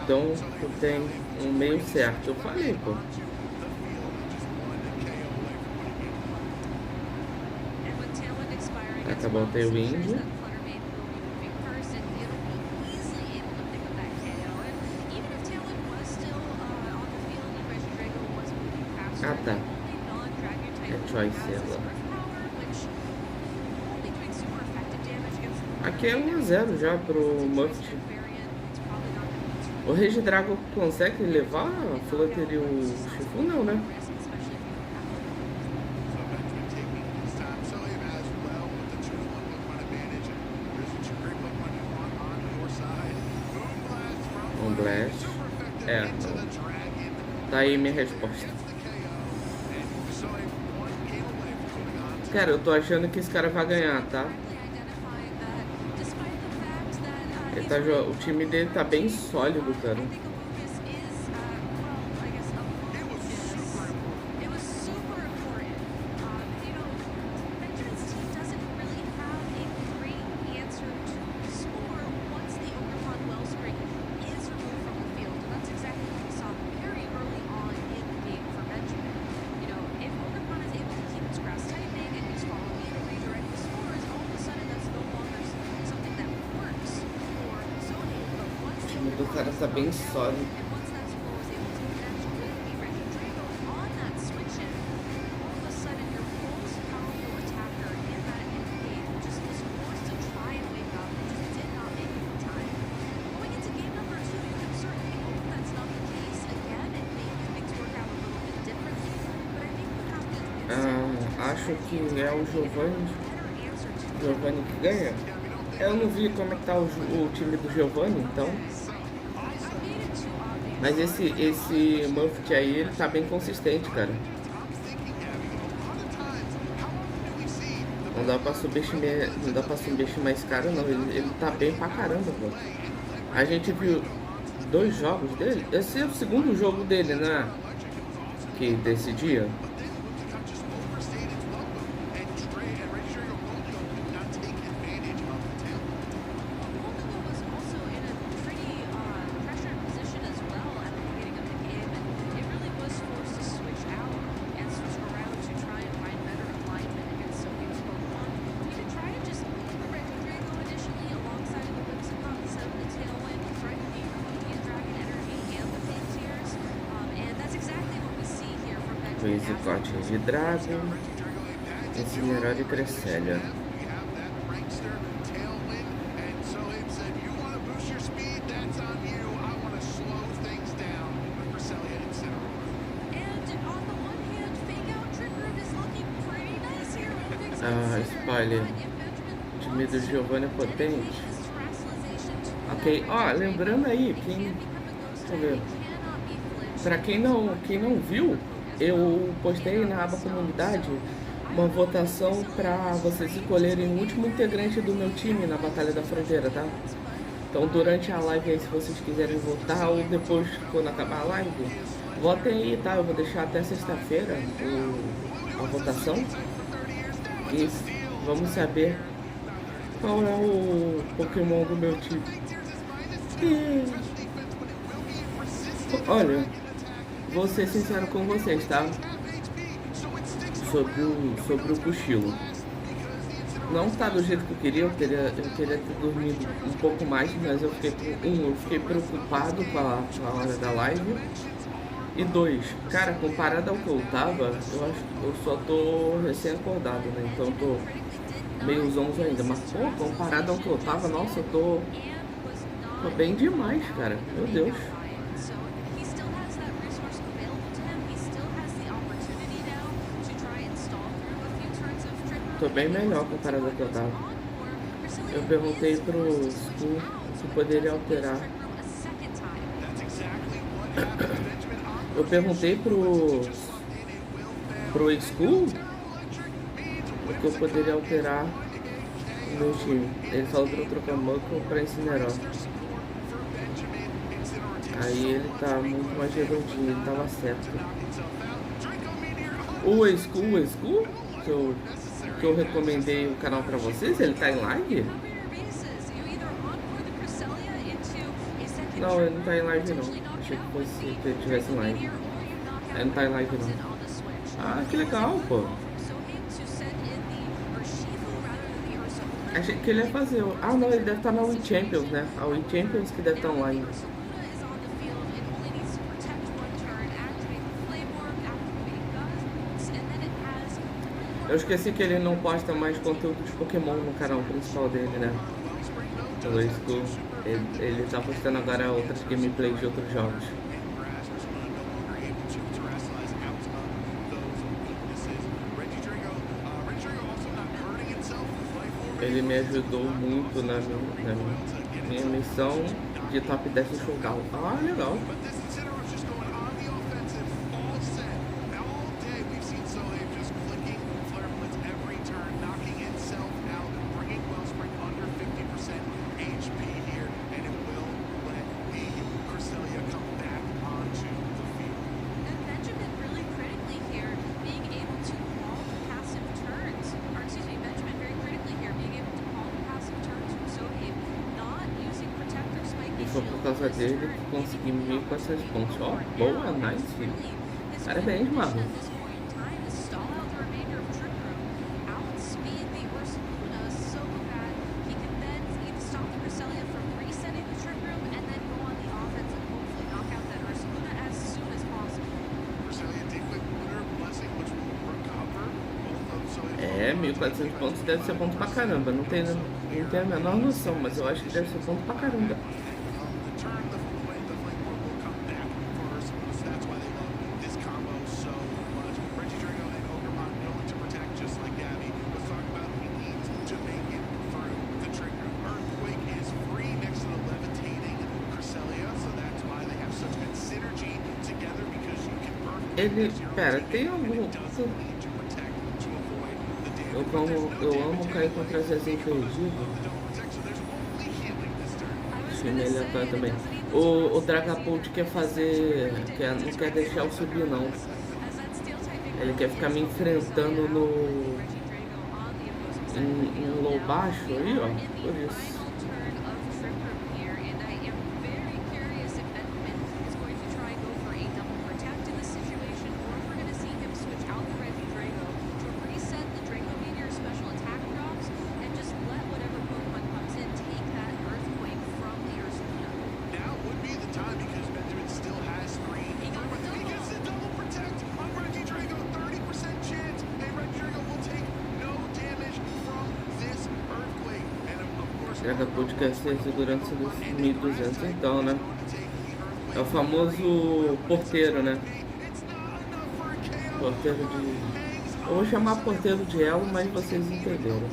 Então tu tem um meio certo, eu falei, pô. Acabou o Tailwind. Ah tá. É choice ela. Aqui é 1-0 já pro Muffet. O Reagindo consegue levar a Flutter e o Shifu? Não, né? Um Blast. É, não. Tá aí minha resposta. Cara, eu tô achando que esse cara vai ganhar, tá? Ele tá, o time dele tá bem sólido, cara. O cara tá bem sólido. Acho que é o Giovanni que ganha. Eu não vi como é que tá o time do Giovanni, então. Mas esse Muffet aí, ele tá bem consistente, cara. Não dá pra subestimar esse cara, não. Ele tá bem pra caramba, pô. A gente viu 2 jogos dele. Esse é o segundo jogo dele, né? Que decidia. Esse corte de Dragon, esse herói de Cresselia. Spoiler. O time do Giovanni é potente. Ok, ó, lembrando aí, deixa eu ver. Pra quem não viu, eu postei na aba comunidade uma votação para vocês escolherem o último integrante do meu time na Batalha da Fronteira, tá? Então durante a live aí, se vocês quiserem votar, ou depois quando acabar a live, votem aí, tá? Eu vou deixar até sexta-feira a votação. E vamos saber qual é o Pokémon do meu time. Olha, vou ser sincero com vocês, tá? Sobre o cochilo. Não tá do jeito que eu queria ter dormido um pouco mais, mas eu fiquei preocupado com a hora da live. E 2, cara, comparado ao que eu tava, eu acho que eu só tô recém-acordado, né? Então eu tô meio zonzo ainda. Mas, pô, comparado ao que eu tava, nossa, eu tô bem demais, cara. Meu Deus. Tô bem melhor comparado ao que eu tava. Eu perguntei pro Stu se poderia alterar. Eu perguntei pro School que eu poderia alterar o meu time. Ele falou pra eu trocar Muckle pra Incineroar. Aí ele tá muito mais redondinho, ele tava certo. O School que eu recomendei o canal pra vocês, ele tá em live? Não, ele não tá em live não. Achei que fosse que ele tivesse em live. Ele não tá em live não. Ah, que legal, pô. Achei que ele ia fazer. Ah, não, ele deve estar na Wii Champions, né? A Wii Champions que deve estar online. Eu esqueci que ele não posta mais conteúdo de Pokémon no canal principal dele, né? Pelo School. Ele tá postando agora outras gameplays de outros jogos. Ele me ajudou muito na minha missão de top 10 no showdown. Ah, legal. Por causa dele, consegui 1.400 pontos. Ó, boa, nice. Parabéns, Marlon. É, 1.400 pontos deve ser ponto pra caramba. Não tenho a menor noção, mas eu acho que deve ser ponto pra caramba. Ele, pera, tem algum... Eu amo cair contra as Zezinho perdido. Time aleatório também. O Dragapult quer fazer... não quer deixar eu subir, não. Ele quer ficar me enfrentando no... em low baixo aí, ó. Por isso. Dragapult quer ser segurança dos 1.200, então, né? É o famoso porteiro, né? Porteiro de... Eu vou chamar porteiro de elo, mas vocês entenderam.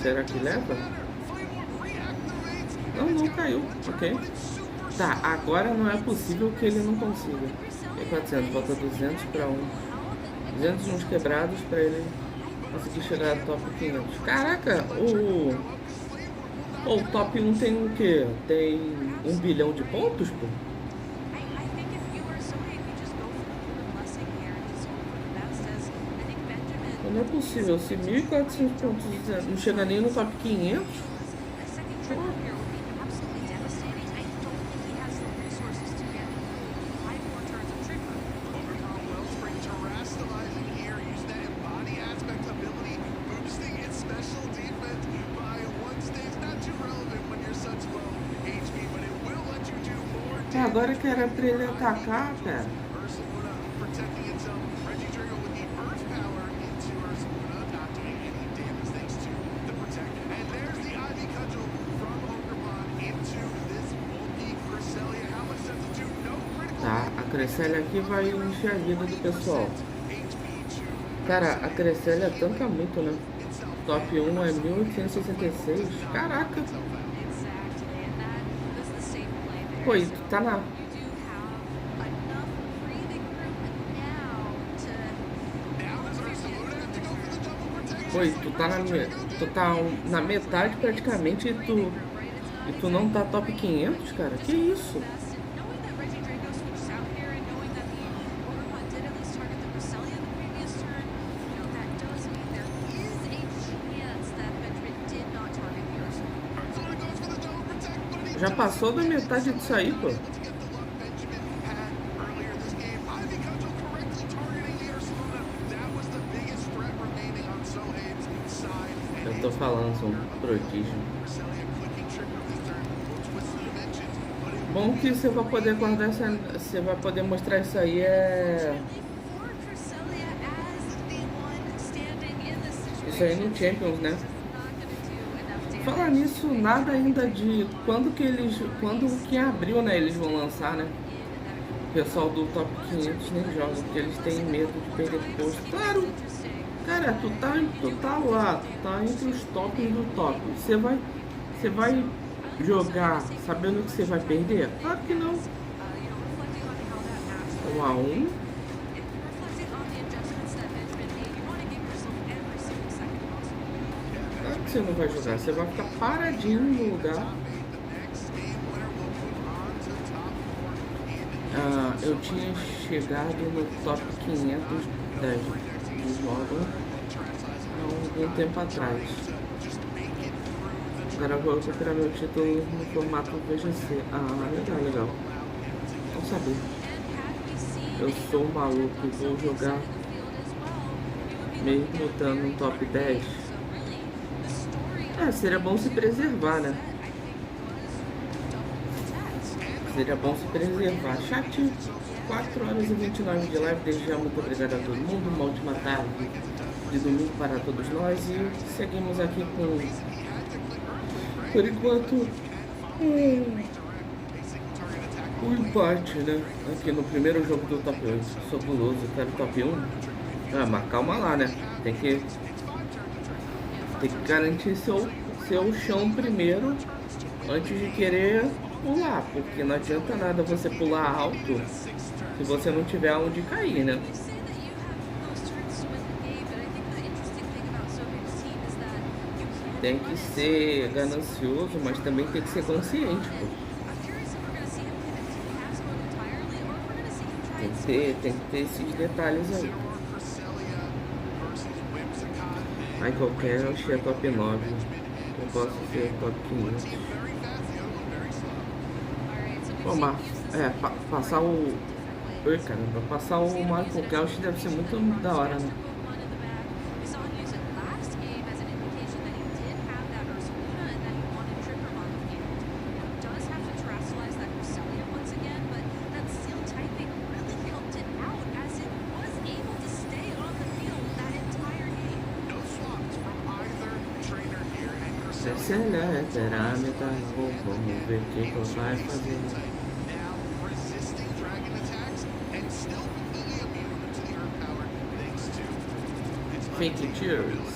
Será que leva? Não caiu, ok. Tá, agora não é possível que ele não consiga. E 400, falta 200 para 1. 200 uns quebrados para ele conseguir chegar ao top 500. Caraca, o top 1 tem o quê? Tem 1 bilhão de pontos, pô? Não é possível, se 1.400 pontos não chega nem no top 500. agora que era pra ele atacar, cara. Tá, a Cresselia aqui vai encher a vida do pessoal. Cara, a Cresselia tanca muito, né? Top 1 é 1866. Caraca! Pô, e tu tá na... Pô, e tu tá na metade praticamente e tu não tá top 500, cara? Que isso? Já passou da metade disso aí, pô. Eu tô falando, sou um prodígio. Bom que você vai poder guardar essa... Você vai poder mostrar isso aí Isso aí no Champions, né? Falar nisso, nada ainda de quando que abril, né, eles vão lançar, né? O pessoal do top 500 nem joga, porque eles têm medo de perder posto. Claro, cara, tu tá lá, tu tá entre os tops do top. Você vai jogar sabendo que você vai perder? Claro que não. 1-1. Você não vai jogar, você vai ficar paradinho no lugar. Eu tinha chegado no top 500 de jogos há algum tempo atrás. Agora eu vou recuperar meu título no formato VGC. Legal. Vamos saber. Eu sou maluco e vou jogar mesmo estando no top 10. Seria bom se preservar, né? Seria bom se preservar. Chat, 4 horas e 29 de live. Desde já, muito obrigado a todo mundo. Uma última tarde de domingo para todos nós. E seguimos aqui com, por enquanto, um empate, né? Aqui no primeiro jogo do top 8. Sou guloso, quero top 1. Mas calma lá, né? Tem que garantir seu chão primeiro antes de querer pular, porque não adianta nada você pular alto se você não tiver onde cair, né? Tem que ser ganancioso, mas também tem que ser consciente, pô. Tem que ter esses detalhes aí. Aí qualquer eu achei top 9. Eu posso ser top 500. Pô, mas passar o... Oi, caramba, passar o Michael Kelch deve ser muito da hora, né? Será metade? Vamos ver o que eu vai fazer. Fake tears.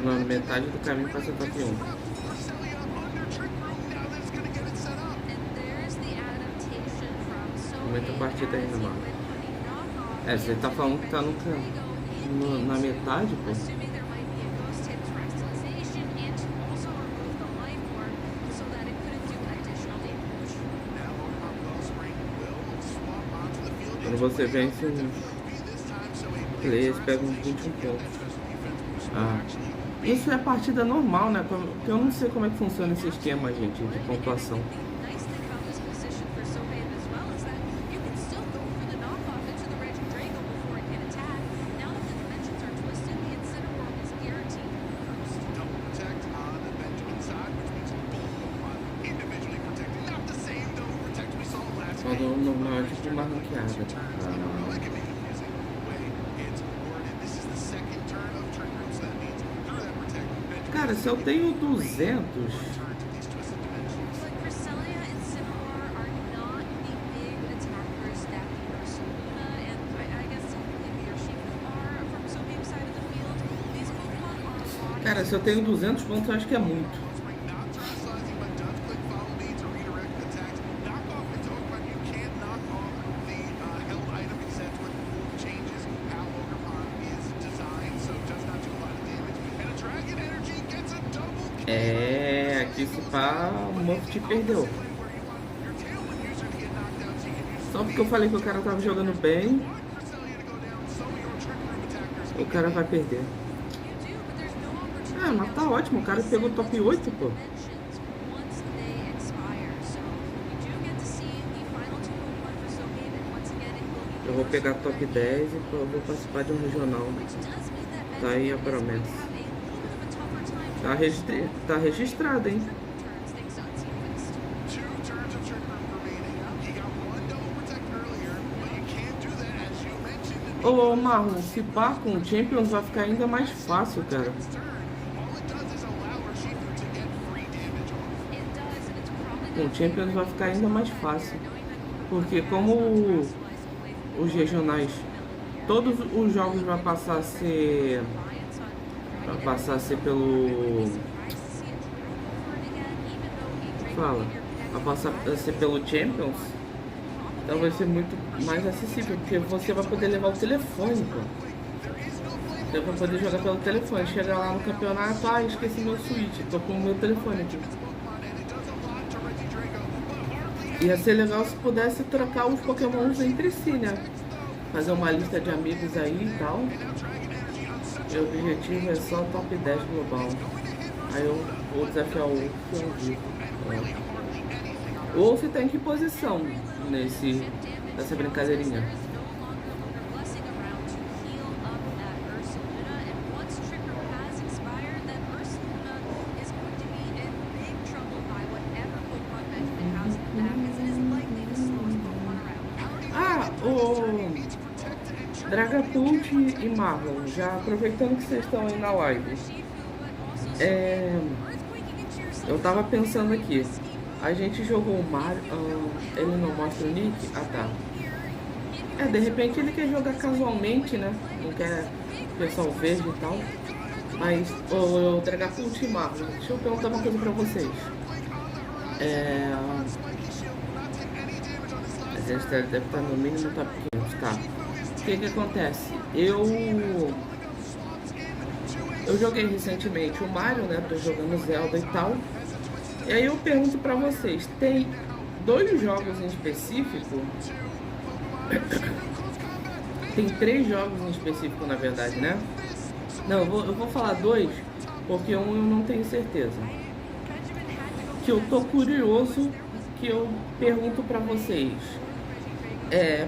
Na metade do caminho para ser top 1. Muita partida ainda, mano. Você tá falando que tá na metade, pô. Quando você vence um players, pega uns 21 pontos. Isso é partida normal, né? Porque eu não sei como é que funciona esse esquema, gente, de pontuação. normal, tipo uma ranqueada. Cara, se eu tenho 200... Cara, se eu tenho 200 pontos, eu acho que é muito. É, aqui se pá, o Muff perdeu. Só porque eu falei que o cara tava jogando bem, o cara vai perder. Ah, mas tá ótimo, o cara pegou top 8, pô. Eu vou pegar top 10 e eu vou participar de um regional. Tá aí a promessa. Tá registrado, hein? Ô, Marlon, se pá com o Champions vai ficar ainda mais fácil, cara. Com o Champions vai ficar ainda mais fácil. Porque como os regionais, todos os jogos vai passar a ser pelo... vai passar a ser pelo Champions. Então vai ser muito mais acessível, porque você vai poder levar o telefone, pô. Você vai poder jogar pelo telefone. Chega lá no campeonato, ah, esqueci meu Switch, tô com o meu telefone aqui. Ia ser legal se pudesse trocar os Pokémons entre si, né? Fazer uma lista de amigos aí e tal. Meu objetivo é só top 10 global. Aí eu vou desafiar o Wolf. O Wolf tá em que posição nessa brincadeirinha? Ah, o Dragapult e Marlon, já aproveitando que vocês estão aí na live, eu tava pensando aqui, a gente jogou o Mario, ele não mostra o nick? Ah tá. De repente ele quer jogar casualmente, né? Não quer o pessoal veja e tal. Mas, o Dragapult e Marlon, deixa eu perguntar uma coisa pra vocês. A gente deve estar no mínimo top 500, tá? O que acontece? Eu joguei recentemente o Mario, né? Tô jogando Zelda e tal. E aí eu pergunto pra vocês, tem 2 jogos em específico? Tem 3 jogos em específico, na verdade, né? Não, eu vou falar 2, porque um eu não tenho certeza. Que eu tô curioso, que eu pergunto pra vocês.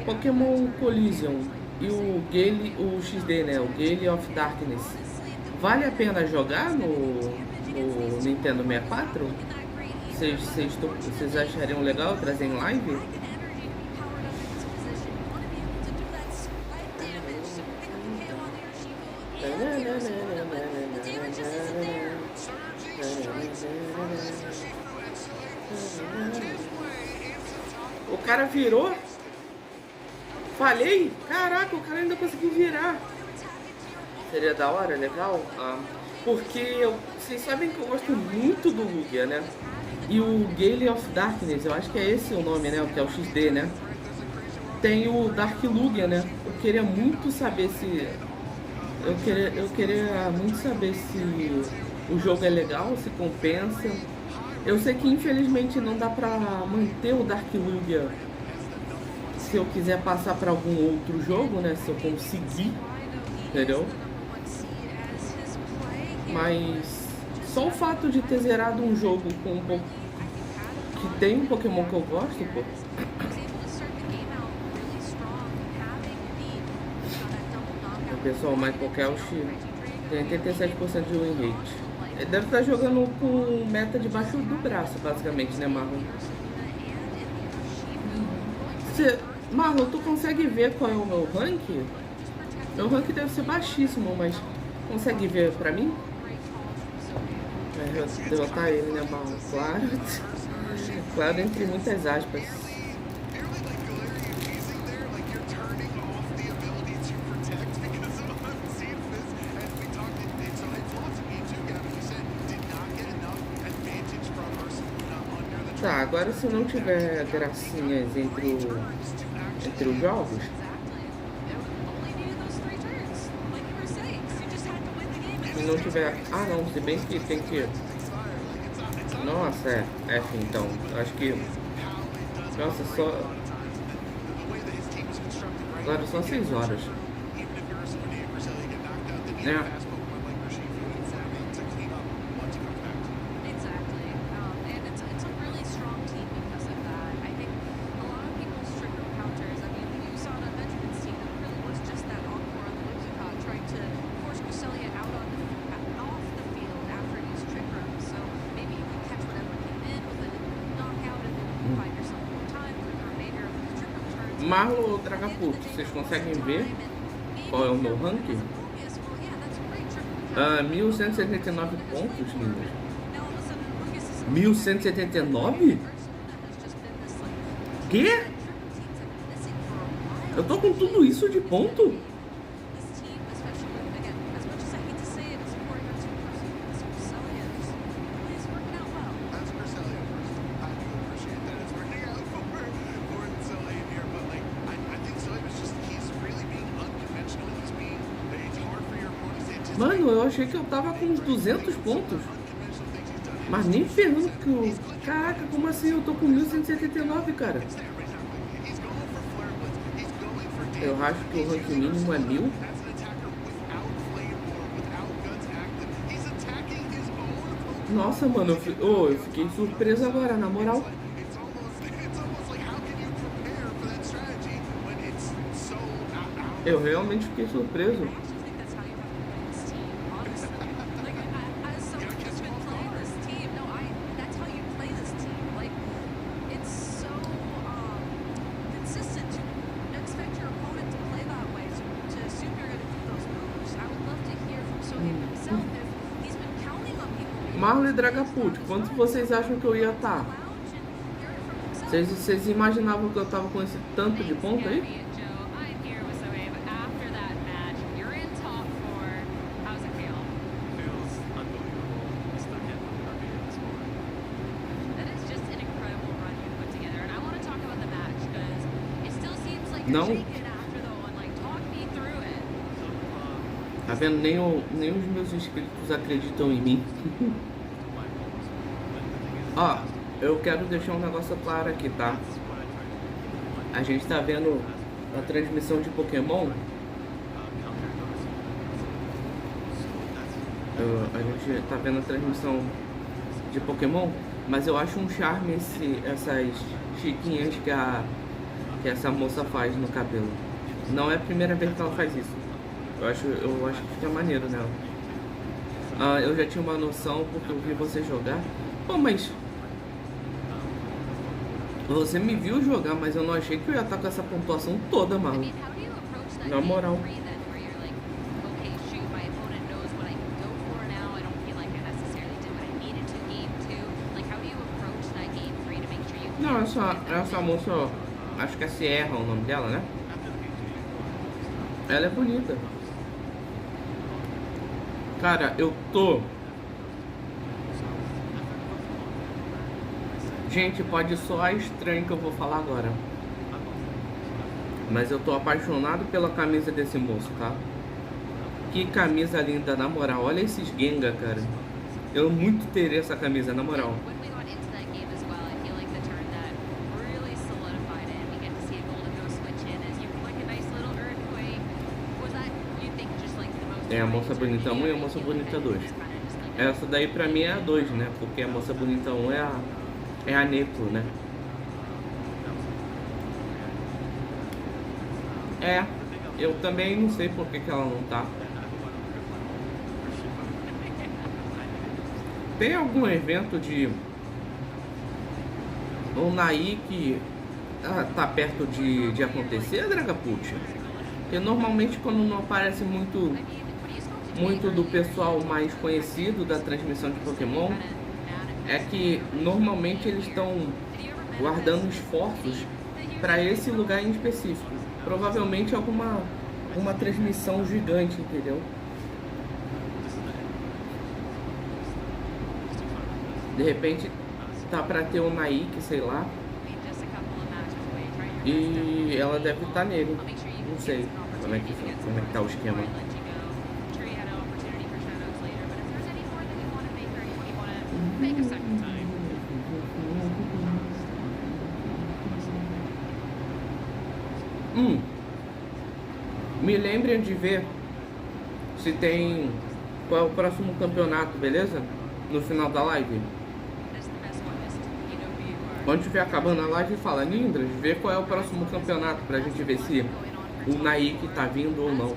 Pokémon Collision e o XD, né? O Gale of Darkness. Vale a pena jogar no Nintendo 64? Vocês achariam legal trazer em live? O cara virou? Falhei? Caraca, o cara ainda conseguiu virar. Seria da hora, legal? Porque vocês sabem que eu gosto muito do Lugia, né? E o Gale of Darkness, eu acho que é esse o nome, né? Que é o XD, né? Tem o Dark Lugia, né? Eu queria muito saber se... Eu queria muito saber se o jogo é legal, se compensa. Eu sei que infelizmente não dá pra manter o Dark Lugia se eu quiser passar para algum outro jogo, né? Se eu conseguir, entendeu? Mas só o fato de ter zerado um jogo com que tem um Pokémon que eu gosto, pô. O pessoal, Michael Kelch tem 87% de win rate. Ele deve estar jogando com meta debaixo do braço, basicamente, né, Marlon? Marlon, tu consegue ver qual é o meu rank? Meu rank deve ser baixíssimo, mas consegue ver pra mim? Vai derrotar ele, né, Marlon? Claro. Claro, entre muitas aspas. Tá, agora se não tiver gracinhas entre os jogos, se não tiver... Ah não, se bem que tem que... Nossa, é F então, acho que... Nossa, só... Agora só 6 horas. É. Marlon ou Dragapult, vocês conseguem ver qual é o meu ranking? 1179 pontos, lindos. 1179? Quê? Eu tô com tudo isso de ponto? Mano, eu achei que eu tava com uns 200 pontos. Mas nem ferrando que eu... Caraca, como assim? Eu tô com 1179, cara. Eu acho que o ranking mínimo é 1000. Nossa, mano, eu fiquei surpreso agora, na moral. Eu realmente fiquei surpreso. Marlon e Dragapult, quanto vocês acham que eu ia estar? Vocês imaginavam que eu tava com esse tanto de ponto aí? Não? Tá vendo? Nem os meus inscritos acreditam em mim. Ó, eu quero deixar um negócio claro aqui, tá? A gente tá vendo a transmissão de Pokémon. A gente tá vendo a transmissão de Pokémon, mas eu acho um charme essas chiquinhas que essa moça faz no cabelo. Não é a primeira vez que ela faz isso. Eu acho que fica maneiro nela. Eu já tinha uma noção porque eu vi você jogar. Pô, mas... Você me viu jogar, mas eu não achei que eu ia estar com essa pontuação toda, mano. Na moral. Não, essa moça, ó, acho que é Sierra o nome dela, né? Ela é bonita. Cara, eu tô... Gente, pode soar estranho que eu vou falar agora, mas eu tô apaixonado pela camisa desse moço, tá? Que camisa linda, na moral. Olha esses Gengar, cara. Eu muito teria essa camisa, na moral. É a Moça Bonita 1 e a Moça Bonita 2. Essa daí pra mim é a 2, né? Porque a Moça Bonita 1 é a Necro, né? Eu também não sei por que ela não tá. Tem algum evento de... O Nike... tá perto de acontecer, Dragapult? Porque normalmente quando não aparece muito do pessoal mais conhecido da transmissão de Pokémon, é que normalmente eles estão guardando esforços para esse lugar em específico. Provavelmente alguma uma transmissão gigante, entendeu? De repente tá para ter o Nike, sei lá. E ela deve estar nele. Não sei como é que tá o esquema. Me lembrem de ver se tem qual é o próximo campeonato, beleza? No final da live. Quando estiver acabando a live, fala, Nindras, vê qual é o próximo campeonato pra gente ver se o Nike tá vindo ou não.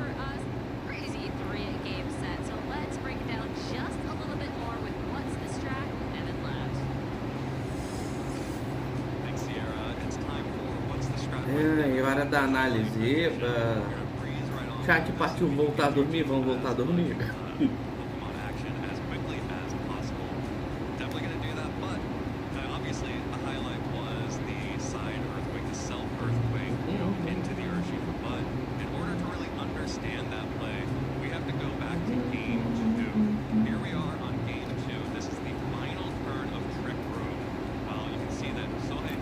É hora da análise. Chat partiu voltar a dormir, vamos voltar a dormir.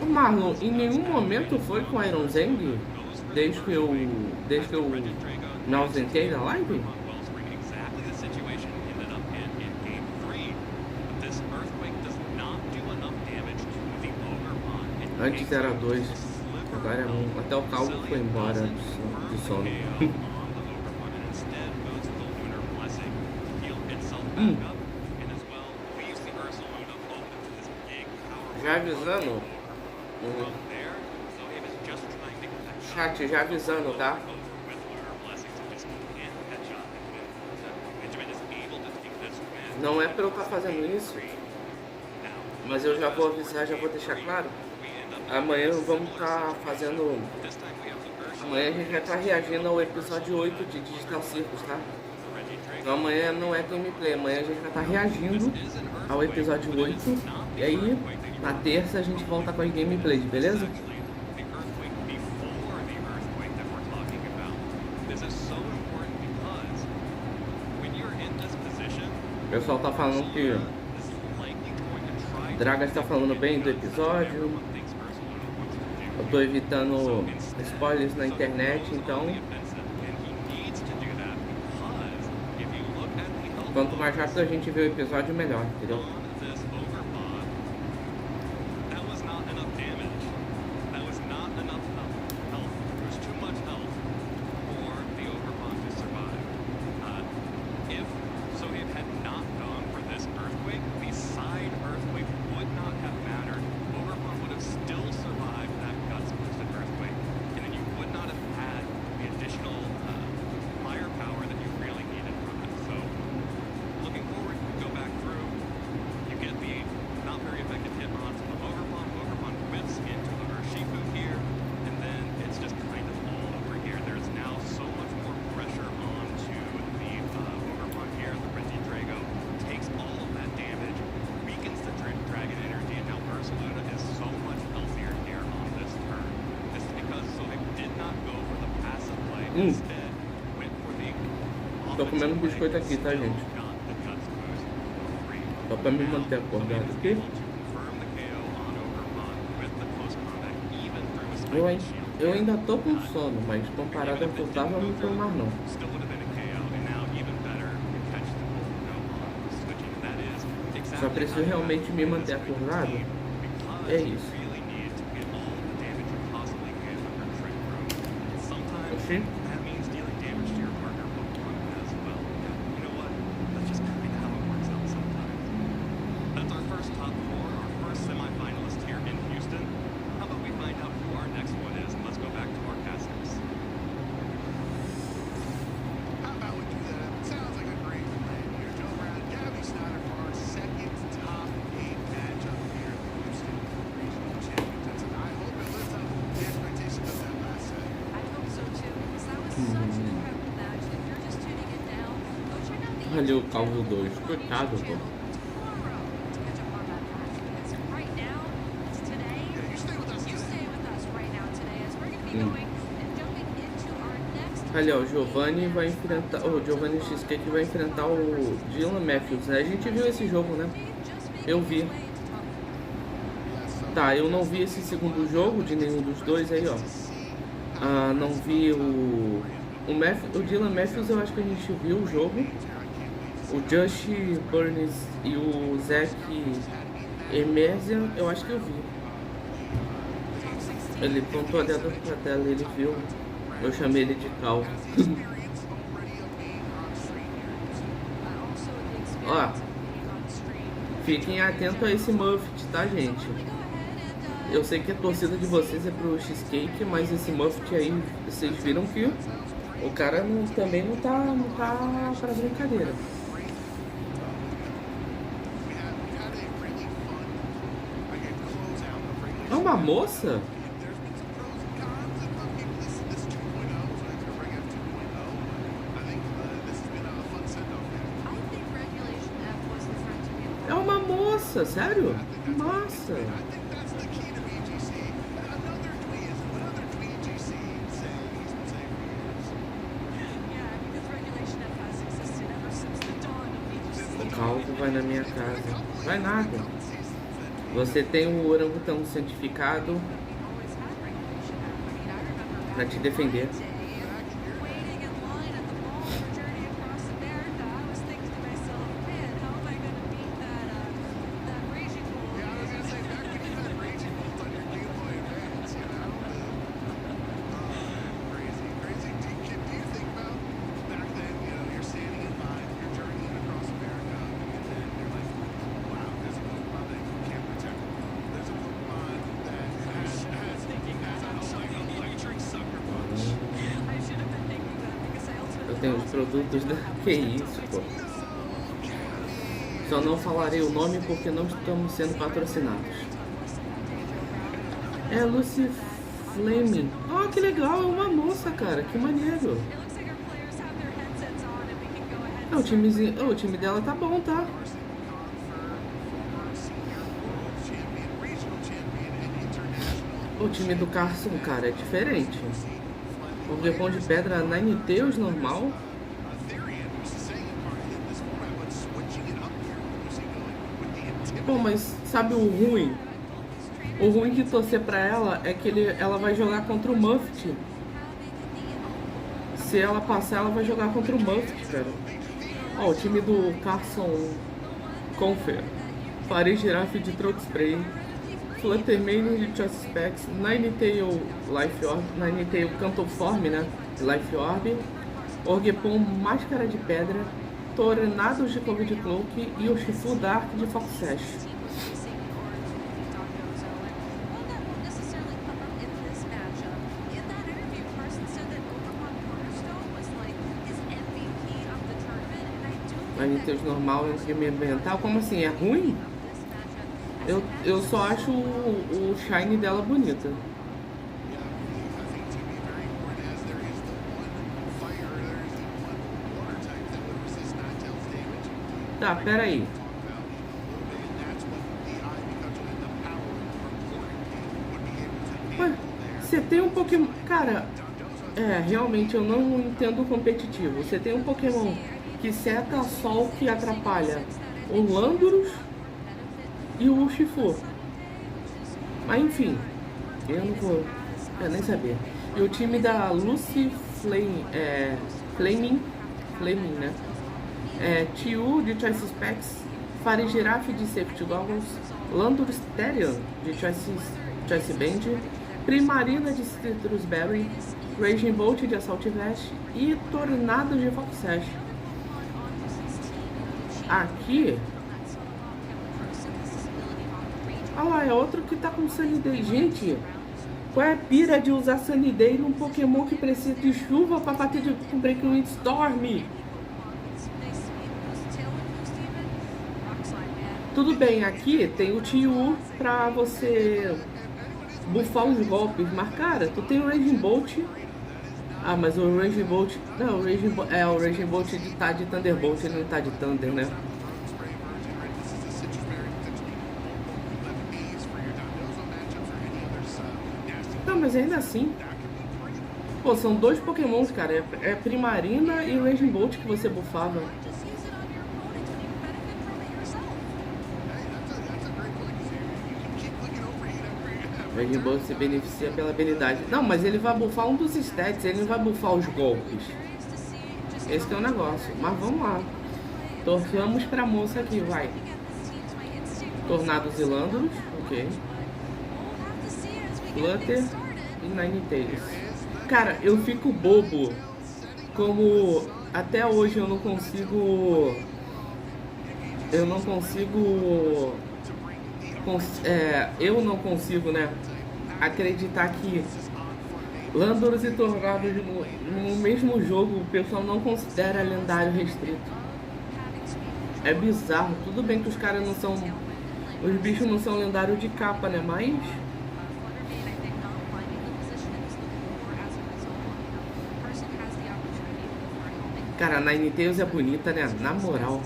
Marlon, em nenhum momento foi com Iron Zeng desde que eu me ausentei da live? Antes era 2, agora é 1. Até o calvo foi embora de sono. Já avisando. Chat, já avisando, tá? Não é pra eu estar fazendo isso, mas eu já vou avisar, já vou deixar claro. Amanhã vamos estar fazendo... Amanhã a gente vai estar reagindo ao episódio 8 de Digital Circus, tá? Então amanhã não é gameplay, amanhã a gente vai estar reagindo ao episódio 8. E aí, na terça a gente volta com as gameplays, beleza? O pessoal tá falando que Dragas tá falando bem do episódio. Eu tô evitando spoilers na internet, então quanto mais rápido a gente vê o episódio, melhor, entendeu? Tô comendo um biscoito aqui, tá, gente? Só pra me manter acordado aqui. Eu ainda tô com sono, mas comparado ao que eu tava, não tô mais não. Só preciso realmente me manter acordado. É isso. Oxi. escolheu o Calvo 2. Coitado, pô. Ali, ó, o Giovanni vai enfrentar. O Giovanni Cheesecake vai enfrentar o Dylan Matthews, né? A gente viu esse jogo, né? Eu vi. Tá, eu não vi esse segundo jogo de nenhum dos dois aí, ó. Não vi o Dylan Matthews, eu acho que a gente viu o jogo. O Josh Burns e o Zach Emerson, eu acho que eu vi. Ele pontou ali dentro da tela, ele viu. Eu chamei ele de Cal. Ó, fiquem atentos a esse Muffet, tá, gente? Eu sei que a torcida de vocês é pro Cheesecake, mas esse Muffet aí, vocês viram que o cara também não tá pra brincadeira. É uma moça? É uma moça, sério? Massa! O Calvo vai na minha casa. Vai nada. Você tem o orangutão certificado pra te defender. Tem os produtos da... Que isso, pô. Só não falarei o nome porque não estamos sendo patrocinados. É Lucy Fleming. Oh, que legal, é uma moça, cara. Que maneiro. O time dela tá bom, tá? O time do Carson, cara, é diferente. O Repão de Pedra Ninetales normal. Bom, mas sabe o ruim? O ruim de torcer pra ela é que ela vai jogar contra o Muffet. Se ela passar, ela vai jogar contra o Muffet, cara. Ó, o time do Carson Confer. Paris Giraffe de Throat Spray. Fluttermane de Choice Specs, Ninetail Life Orb, Ninetail Cantoforme, né? Life Orb, Orgepon Máscara de Pedra, Tornados de Covid Cloak e o Shifu Dark de Fox Sash. Ninetail normal é um crime ambiental? Como assim? É ruim? Eu só acho o shine dela bonita. Tá, pera aí. Ué, você tem um Pokémon... Cara, realmente eu não entendo o competitivo. Você tem um Pokémon que seta sol que atrapalha o Landorus e o Urshifu. Mas enfim, eu não vou nem saber. E o time da Lucy Flaming, né? Tiu de Choice Specs, Fire Giraffe de Safety Goggles, Landorus Therian de Choice Band, Primarina de Citrus Berry, Raging Bolt de Assault Vest e Tornado de Fox Sash. Aqui... Olha lá, é outro que tá com Sunny Day. Gente, qual é a pira de usar Sunny Day num Pokémon que precisa de chuva pra bater com Breaking Storm? Tudo bem, aqui tem o Tiu pra você bufar os golpes, mas cara, tu tem o Raging Bolt, Ah, mas o Raging Bolt... Não, o Raging Bolt tá de Thunderbolt, ele não tá de Thunder, né? Não, mas ainda assim... Pô, são dois pokémons, cara. É Primarina e Raging Bolt que você buffava. Raging Bolt se beneficia pela habilidade. Não, mas ele vai buffar um dos stats, ele não vai buffar os golpes. Esse que é o negócio. Mas vamos lá. Torçamos pra moça aqui, vai. Tornados e Lândulos, ok. Flutter e Ninetales. Cara, eu fico bobo. Como até hoje eu não consigo... Eu não consigo, né, acreditar que Lândulos e Tornados no mesmo jogo o pessoal não considera lendário restrito. É bizarro. Tudo bem que os caras não são... Os bichos não são lendários de capa, né, mas... Cara, a Ninetales é bonita, né, na moral.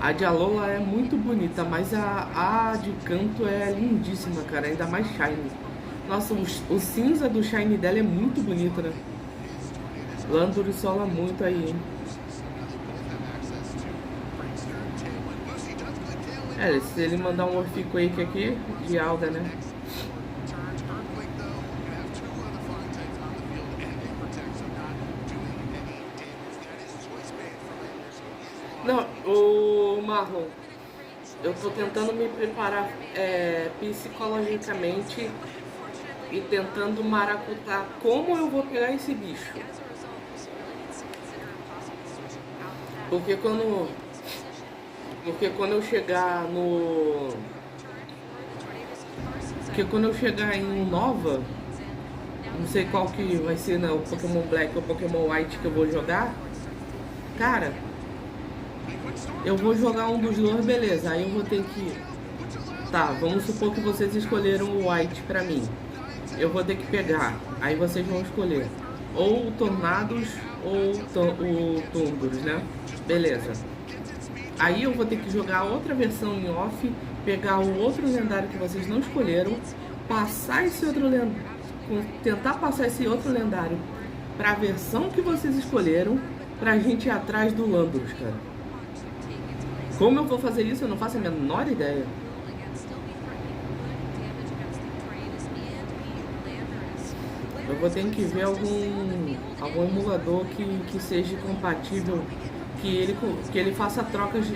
A de Alola é muito bonita, mas a de canto é lindíssima, cara. Ainda mais Shiny. Nossa, o cinza do Shiny dela é muito bonito, né? Lândulos sola muito aí, hein? É, se ele mandar um Orphiquake aqui, de Alga, né? Não, o Marlon, eu tô tentando me preparar psicologicamente e tentando maracutar como eu vou pegar esse bicho. Porque quando eu chegar no... Porque quando eu chegar em Nova, não sei qual que vai ser, né, o Pokémon Black ou o Pokémon White que eu vou jogar, cara... Eu vou jogar um dos dois, beleza, aí eu vou ter que... Tá, vamos supor que vocês escolheram o White pra mim. Eu vou ter que pegar, aí vocês vão escolher ou o Tornados ou o Thunderous, né? Beleza. Aí eu vou ter que jogar outra versão em off, pegar o outro lendário que vocês não escolheram, passar esse outro lendário, tentar passar esse outro lendário pra versão que vocês escolheram, pra gente ir atrás do Lândulos, cara. Como eu vou fazer isso, eu não faço a menor ideia. Eu vou ter que ver algum emulador que seja compatível, que ele faça trocas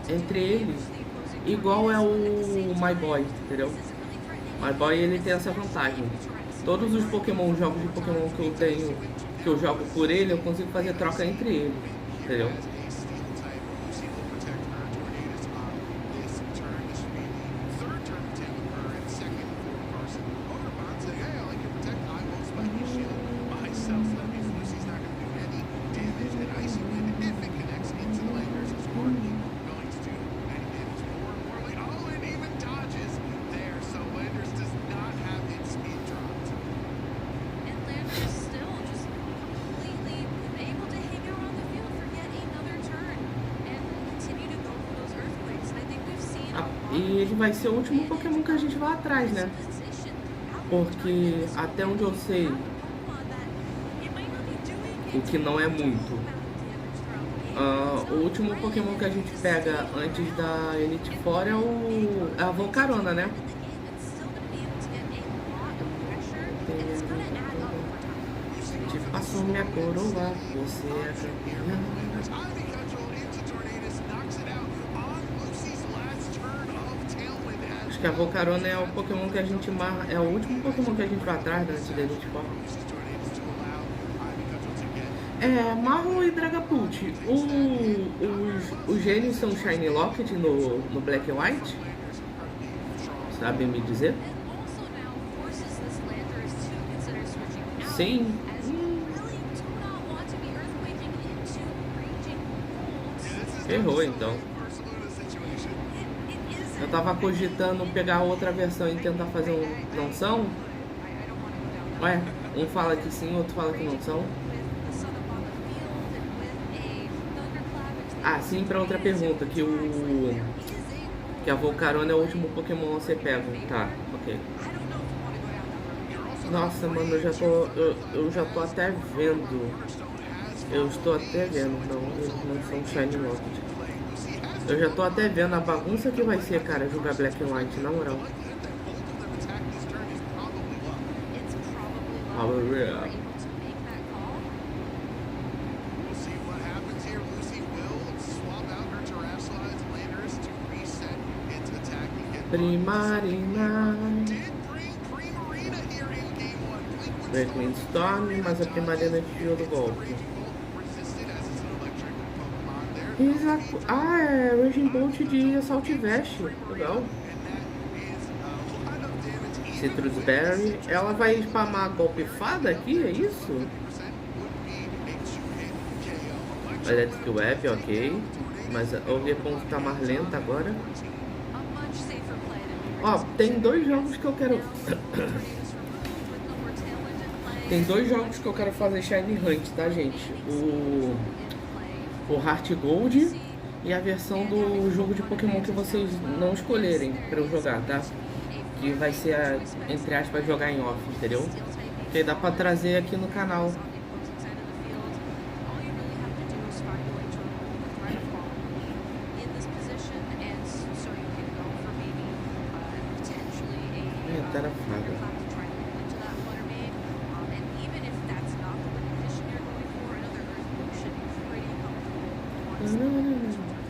entre eles, igual é o My Boy, entendeu? My Boy, ele tem essa vantagem. Todos os jogos de Pokémon que eu tenho, que eu jogo por ele, eu consigo fazer troca entre eles, entendeu? E ele vai ser o último Pokémon que a gente vai atrás, né? Porque até onde eu sei, o que não é muito, o último Pokémon que a gente pega antes da Elite Four é a Volcarona, né? Te passo minha coroa, você é campeã. Acho que a Volcarona é o Pokémon que a gente é o último Pokémon que a gente vai atrás, né, antes da Elite Four. Marlon e Dragapult, os gênios são Shiny Locket no Black and White? Sabem me dizer? Sim. Errou então. Eu tava cogitando pegar outra versão e tentar fazer não são? Ué, Um fala que sim, outro fala que não são. Ah, sim, pra outra pergunta, que a Volcarona é o último Pokémon a ser pego. Tá, ok. Nossa, mano, eu já tô até vendo. Eu estou até vendo. Não, eles não são Shiny Rocket. Eu já tô até vendo a bagunça que vai ser, cara, jogar Black and White, na moral. Power up. Primarina. Reagindo Storm, mas a Primarina desviou do golpe. Ah, é Reagindo de Assault Vest. Legal. Citrus Berry. Ela vai spamar golpe fada aqui, é isso? Electric Web, ok. Mas o Weapon tá mais lenta agora. Ó, tem dois jogos que eu quero... Tem dois jogos que eu quero fazer Shiny Hunt, tá, gente? O Heart Gold e a versão do jogo de Pokémon que vocês não escolherem pra eu jogar, tá? Que vai ser, entre aspas, jogar em off, entendeu? Que dá pra trazer aqui no canal.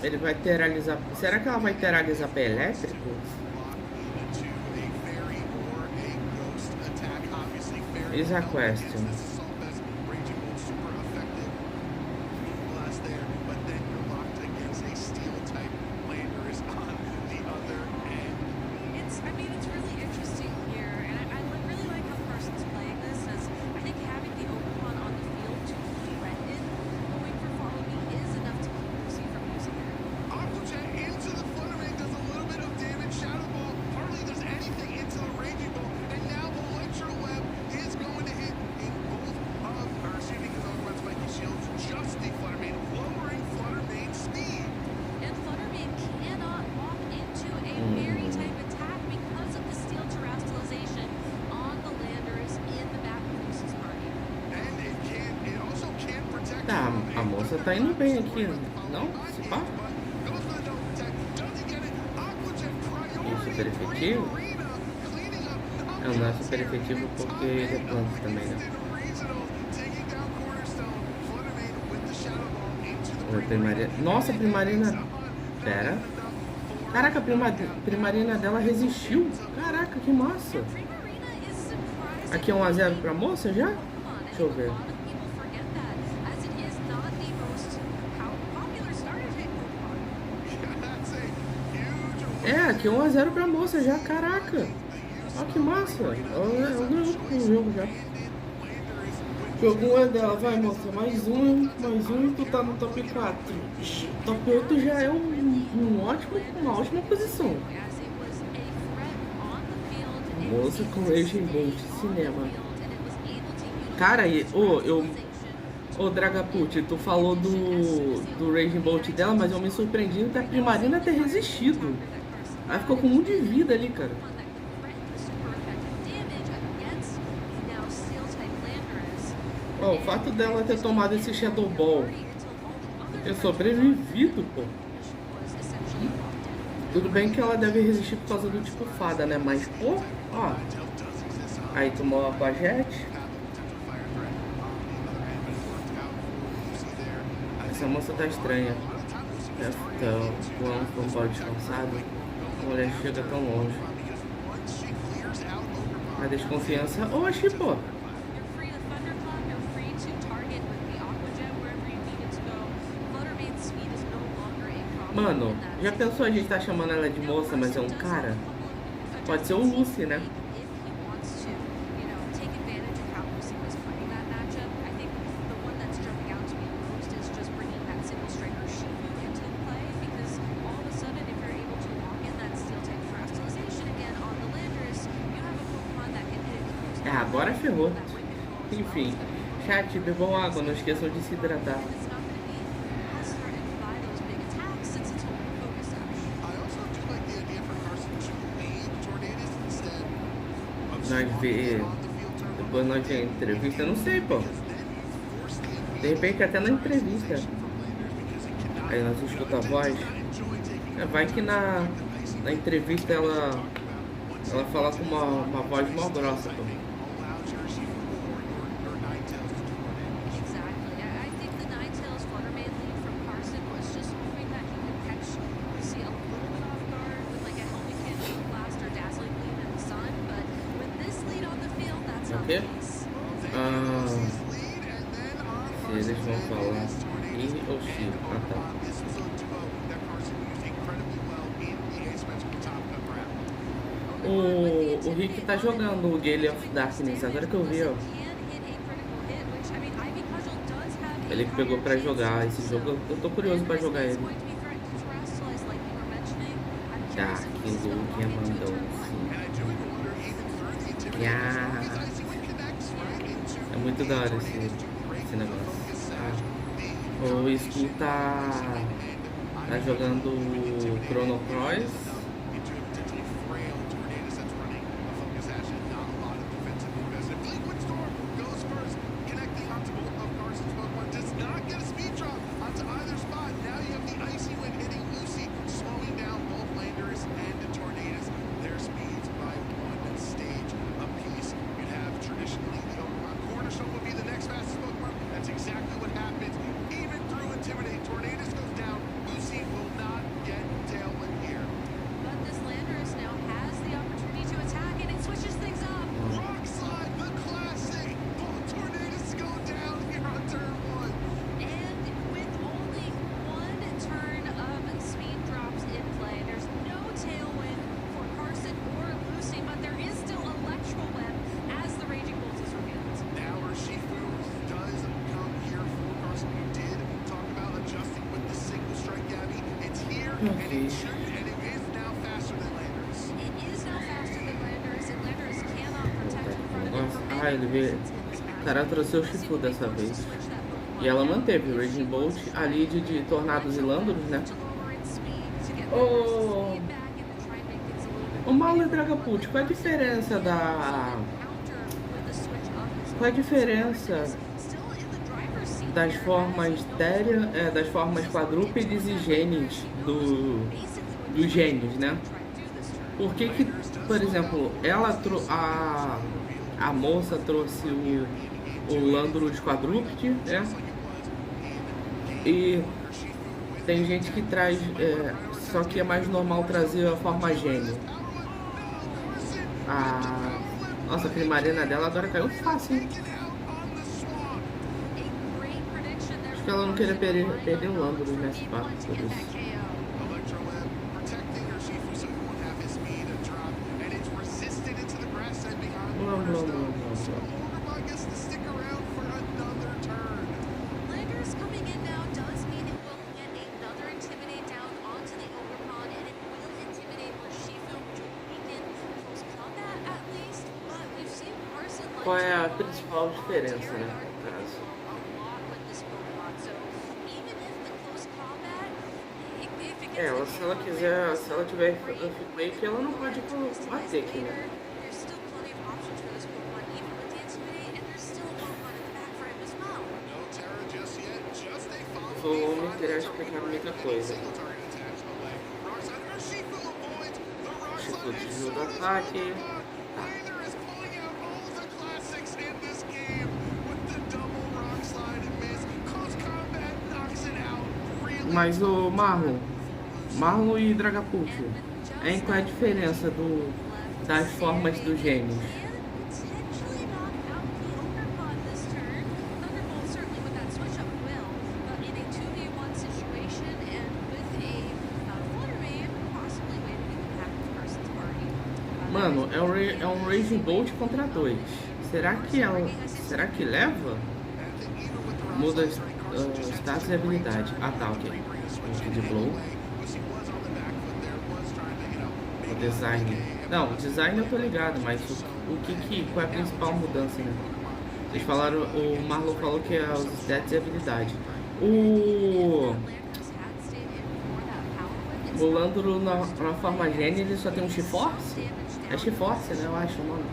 Ele vai teralizar. Será que ela vai teralizar para elétrico? Is a question. Tá, a moça tá indo bem aqui, não? Se pá? É super efetivo? Não é super efetivo porque ele é planta também, né? Nossa, a Primarina... Pera. Caraca, a Primarina dela resistiu. Caraca, que massa. Aqui é 1-0 pra moça já? Deixa eu ver. É, aqui é 1-0 pra moça já, caraca. Olha que massa. Ela ganhou o jogo já. Jogo 1 é dela, vai moça. Mais um e tu tá no top 4. Top 8 já é uma ótima posição. Moça com Reagindo, cinema. Cara, Ô Dragapult, tu falou do Reagindo dela, mas eu me surpreendi da Primarina ter resistido. Ela ficou com 1 de vida ali, cara. Ó, o fato dela ter tomado esse Shadow Ball e ter sobrevivido, pô. Tudo bem que ela deve resistir por causa do tipo fada, né? Mas, pô, ó. Aí tomou a Pajete. Essa moça tá estranha. Tá voando com um bode descansado. A mulher chega tão longe. A desconfiança. Oxi, pô. Mano, já pensou a gente tá chamando ela de moça, mas é um cara? Pode ser o Lucy, né? Agora ferrou. Enfim, chat, bebam água, não esqueçam de se hidratar. Depois nós vemos entrevista, eu não sei, pô. De repente até na entrevista. Aí nós escuta a voz. Vai que na entrevista ela fala com uma voz mó grossa, pô. O quê? Se eles vão falar I ou X. Ah, tá. O Rick tá jogando o Gale of Darkness, agora que eu vi, ó. Ele que pegou pra jogar esse jogo, eu tô curioso pra jogar ele. Dark Luke mandou sim. É muito da hora esse negócio. O Skull tá jogando Chrono Cross. Ah, ele veio. O cara trouxe o Shifu dessa vez. E ela manteve o Raging Bolt, a lead de Tornados e Lânduros, né? O Malo e Dragapult, qual é a diferença da... Qual é a diferença das formas das formas quadrúpedes e gênios dos gênios, né? Por que, por exemplo, a moça trouxe o Lânduros quadrúpede, né? E tem gente que traz, só que é mais normal trazer a forma gênio. Nossa, a primarina dela agora caiu fácil, hein? Acho que ela não queria perder o Lânduros nesse papo, por isso. Qual é a principal diferença, né, no caso? Se ela quiser, se ela tiver fake, ela não pode bater aqui, né? Vou me querer explicar muita coisa. Shifu desviou do ataque. Mas o Marlon e Dragapult, qual é a diferença das formas dos gênios? Mano, é um Raging Bolt contra 2. Será que leva? Muda status e habilidade. Ah, tá, ok. De blow. O design. Não, o design eu tô ligado, mas qual é a principal mudança, né? Eles falaram, o Marlon falou que é os stats e habilidade. O Landro na forma gênia ele só tem um Shiforce? É Shiforce, né? Eu acho o nome.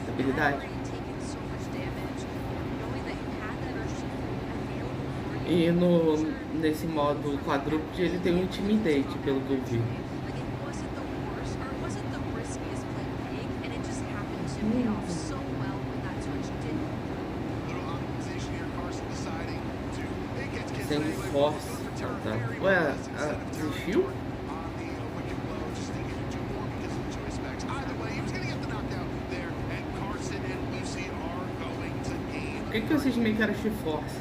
Habilidade. E nesse modo quadrúpede ele tem um Intimidate, pelo que eu vi. Sem force. Ah, tá. Ué, desistiu? Por que eu cismei que era Shiforce?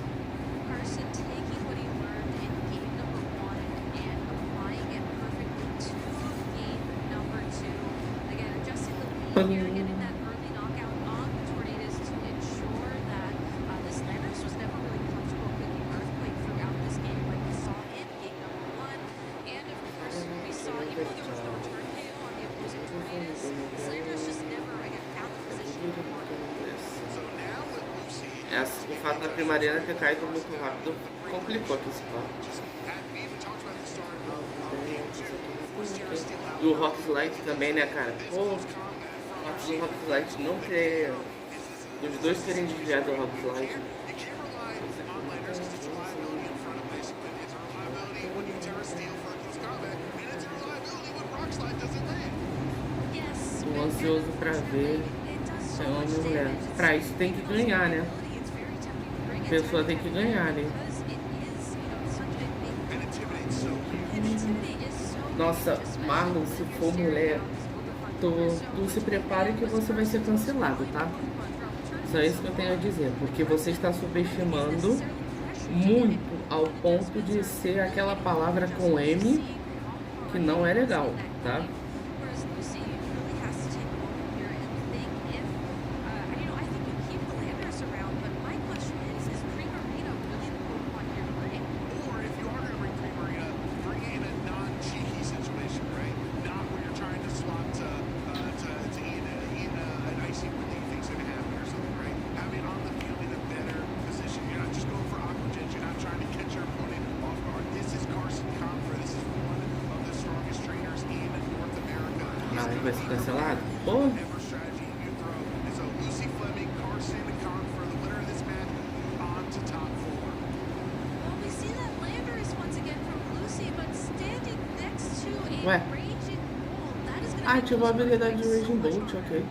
O fato da Primarina ter caído muito rápido complicou aqui esse papo. E o Rock Slide também, né, cara? Pô, o Rock Slide não ter... Os dois terem desviado o Rock Slide. Tô ansioso pra ver se é homem ou mulher. Pra isso tem que ganhar, né? A pessoa tem que ganhar, né? Nossa, Marlon, se for mulher, tu se prepare que você vai ser cancelado, tá? Só isso que eu tenho a dizer, porque você está subestimando muito ao ponto de ser aquela palavra com M que não é legal, tá? Vai ser cancelado? Pô! Ué? Ah, ativou a habilidade de Reagindo, ok.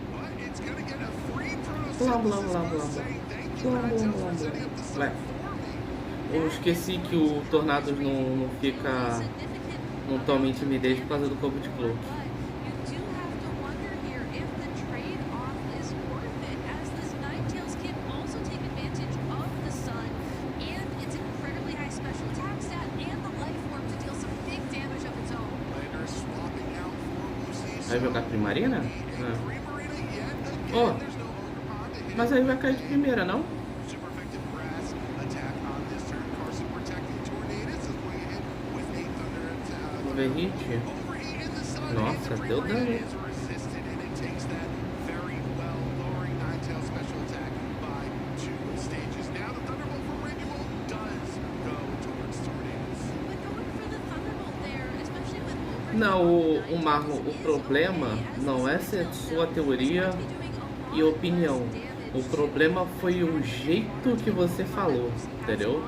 Blá blá blá blá blá. Blá blá blá blá. Ué. Eu esqueci que o Tornados não fica... Não toma intimidez por causa do corpo de cloak. Vai jogar Primarina? Oh, mas aí vai cair de primeira, não? Overhit? Nossa, deu dano. Não, o Marlon, o problema não é ser sua teoria e opinião. O problema foi o jeito que você falou, entendeu?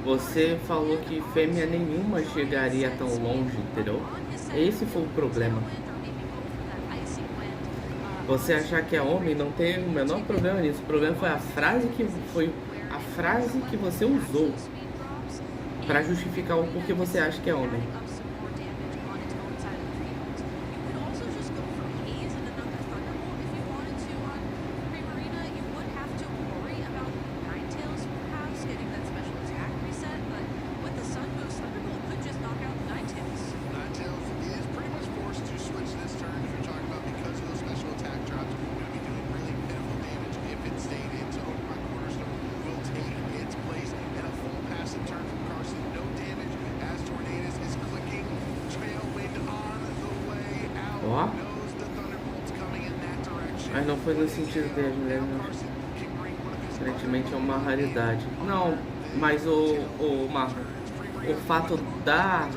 Você falou que fêmea nenhuma chegaria tão longe, entendeu? Esse foi o problema. Você achar que é homem não tem o menor problema nisso. O problema foi a frase que você usou para justificar o porquê você acha que é homem. Ó. Mas não foi no sentido deles, né? Aparentemente é uma raridade. Não, mas o Marlon, o fato da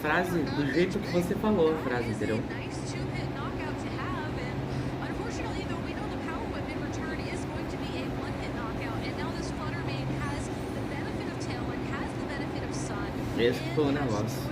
frase, do jeito que você falou a frase, entendeu? Esse foi o negócio.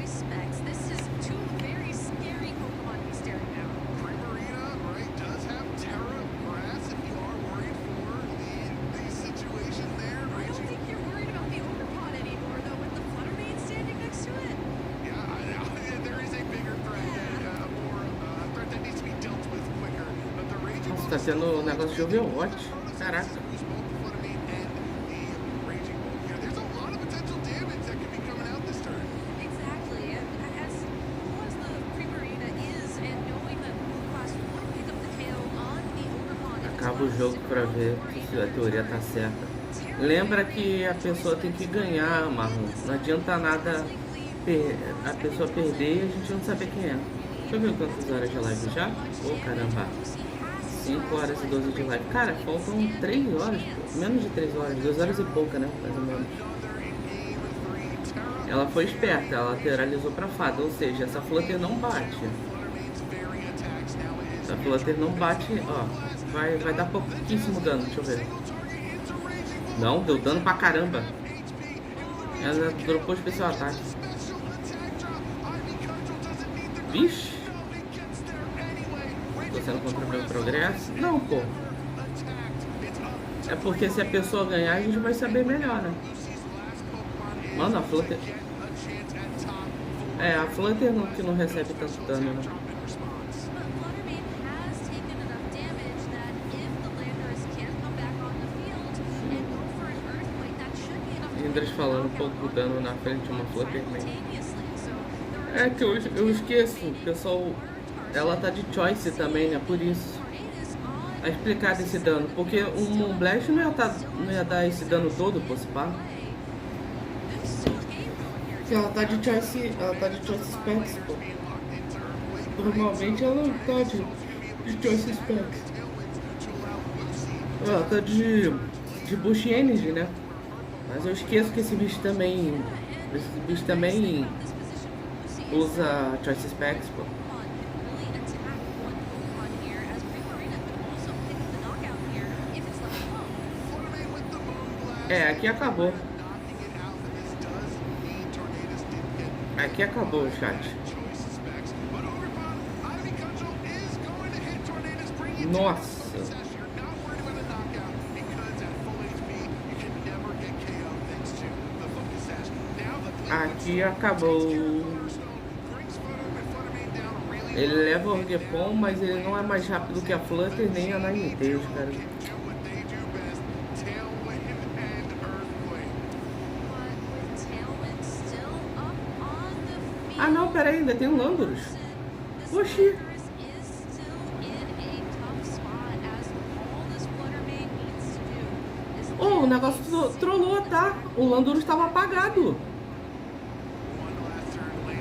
Nossa, tá tendo um negócio de Overwatch. Caraca. Acaba o jogo pra ver se a teoria tá certa. Lembra que a pessoa tem que ganhar, Marlon. Não adianta nada a pessoa perder e a gente não saber quem é. Deixa eu ver quantas horas de live já. Ô, caramba. 5 horas e 12 de live. Cara, faltam 3 horas, pô. Menos de 3 horas. 2 horas e pouca, né? Mais ou menos. Ela foi esperta. Ela lateralizou pra fada. Ou seja, essa Flutter não bate. Essa Flutter não bate, ó. Vai dar pouquíssimo dano. Deixa eu ver. Não, deu dano pra caramba. Ela dropou especial ataque. Vixe. Tô sendo contra o meu progresso? Não, pô. É porque se a pessoa ganhar, a gente vai saber melhor, né? Mano, a Flutter... É, a Flutter que não recebe tanto dano, né? Indras falando um pouco do dano na frente de uma Flutter também. É que eu esqueço, pessoal... Ela tá de choice também, né? Por isso. É explicado esse dano. Porque um Moonblast não ia dar esse dano todo, pô, se pá. Ela tá de choice. Ela tá de choice specs, pô. Normalmente ela não tá de choice specs. Ela tá de boost energy, né? Mas eu esqueço que esse bicho também. Esse bicho também usa choice specs, pô. É, aqui acabou. Aqui acabou o chat. Nossa. Aqui acabou. Ele leva o Gepon, mas ele não é mais rápido que a Flutter nem a Ninetales, cara. Ah não, pera aí, ainda tem um Landorus. Oxi. Oh, o negócio trollou, tá? O Landorus estava apagado.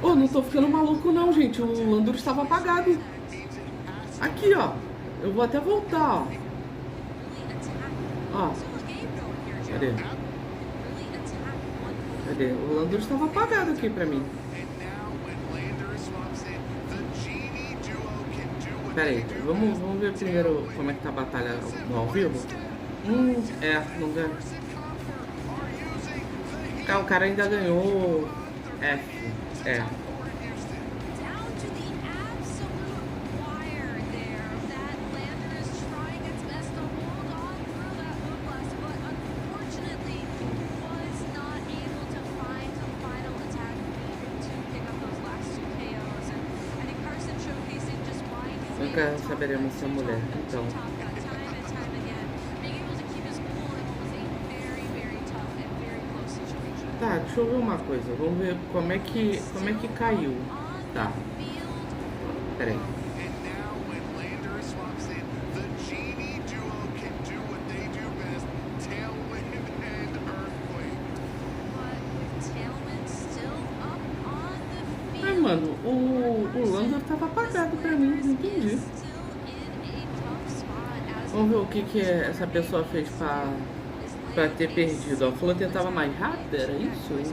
Oh, não tô ficando maluco não, gente. O Landorus estava apagado. Aqui, ó. Eu vou até voltar, ó. Ó. Cadê? Cadê? O Landorus estava apagado aqui pra mim. Pera aí, vamos ver primeiro como é que tá a batalha no ao vivo. Não ganha. O cara ainda ganhou F. Nunca saberemos se é mulher, então. Tá, deixa eu ver uma coisa. Vamos ver como é que caiu. Tá. Pera aí. Mano, o Landor tava apagado pra mim, não entendi. Vamos ver o que essa pessoa fez pra pra ter perdido. A Flor tentava mais rápido, era isso? Eu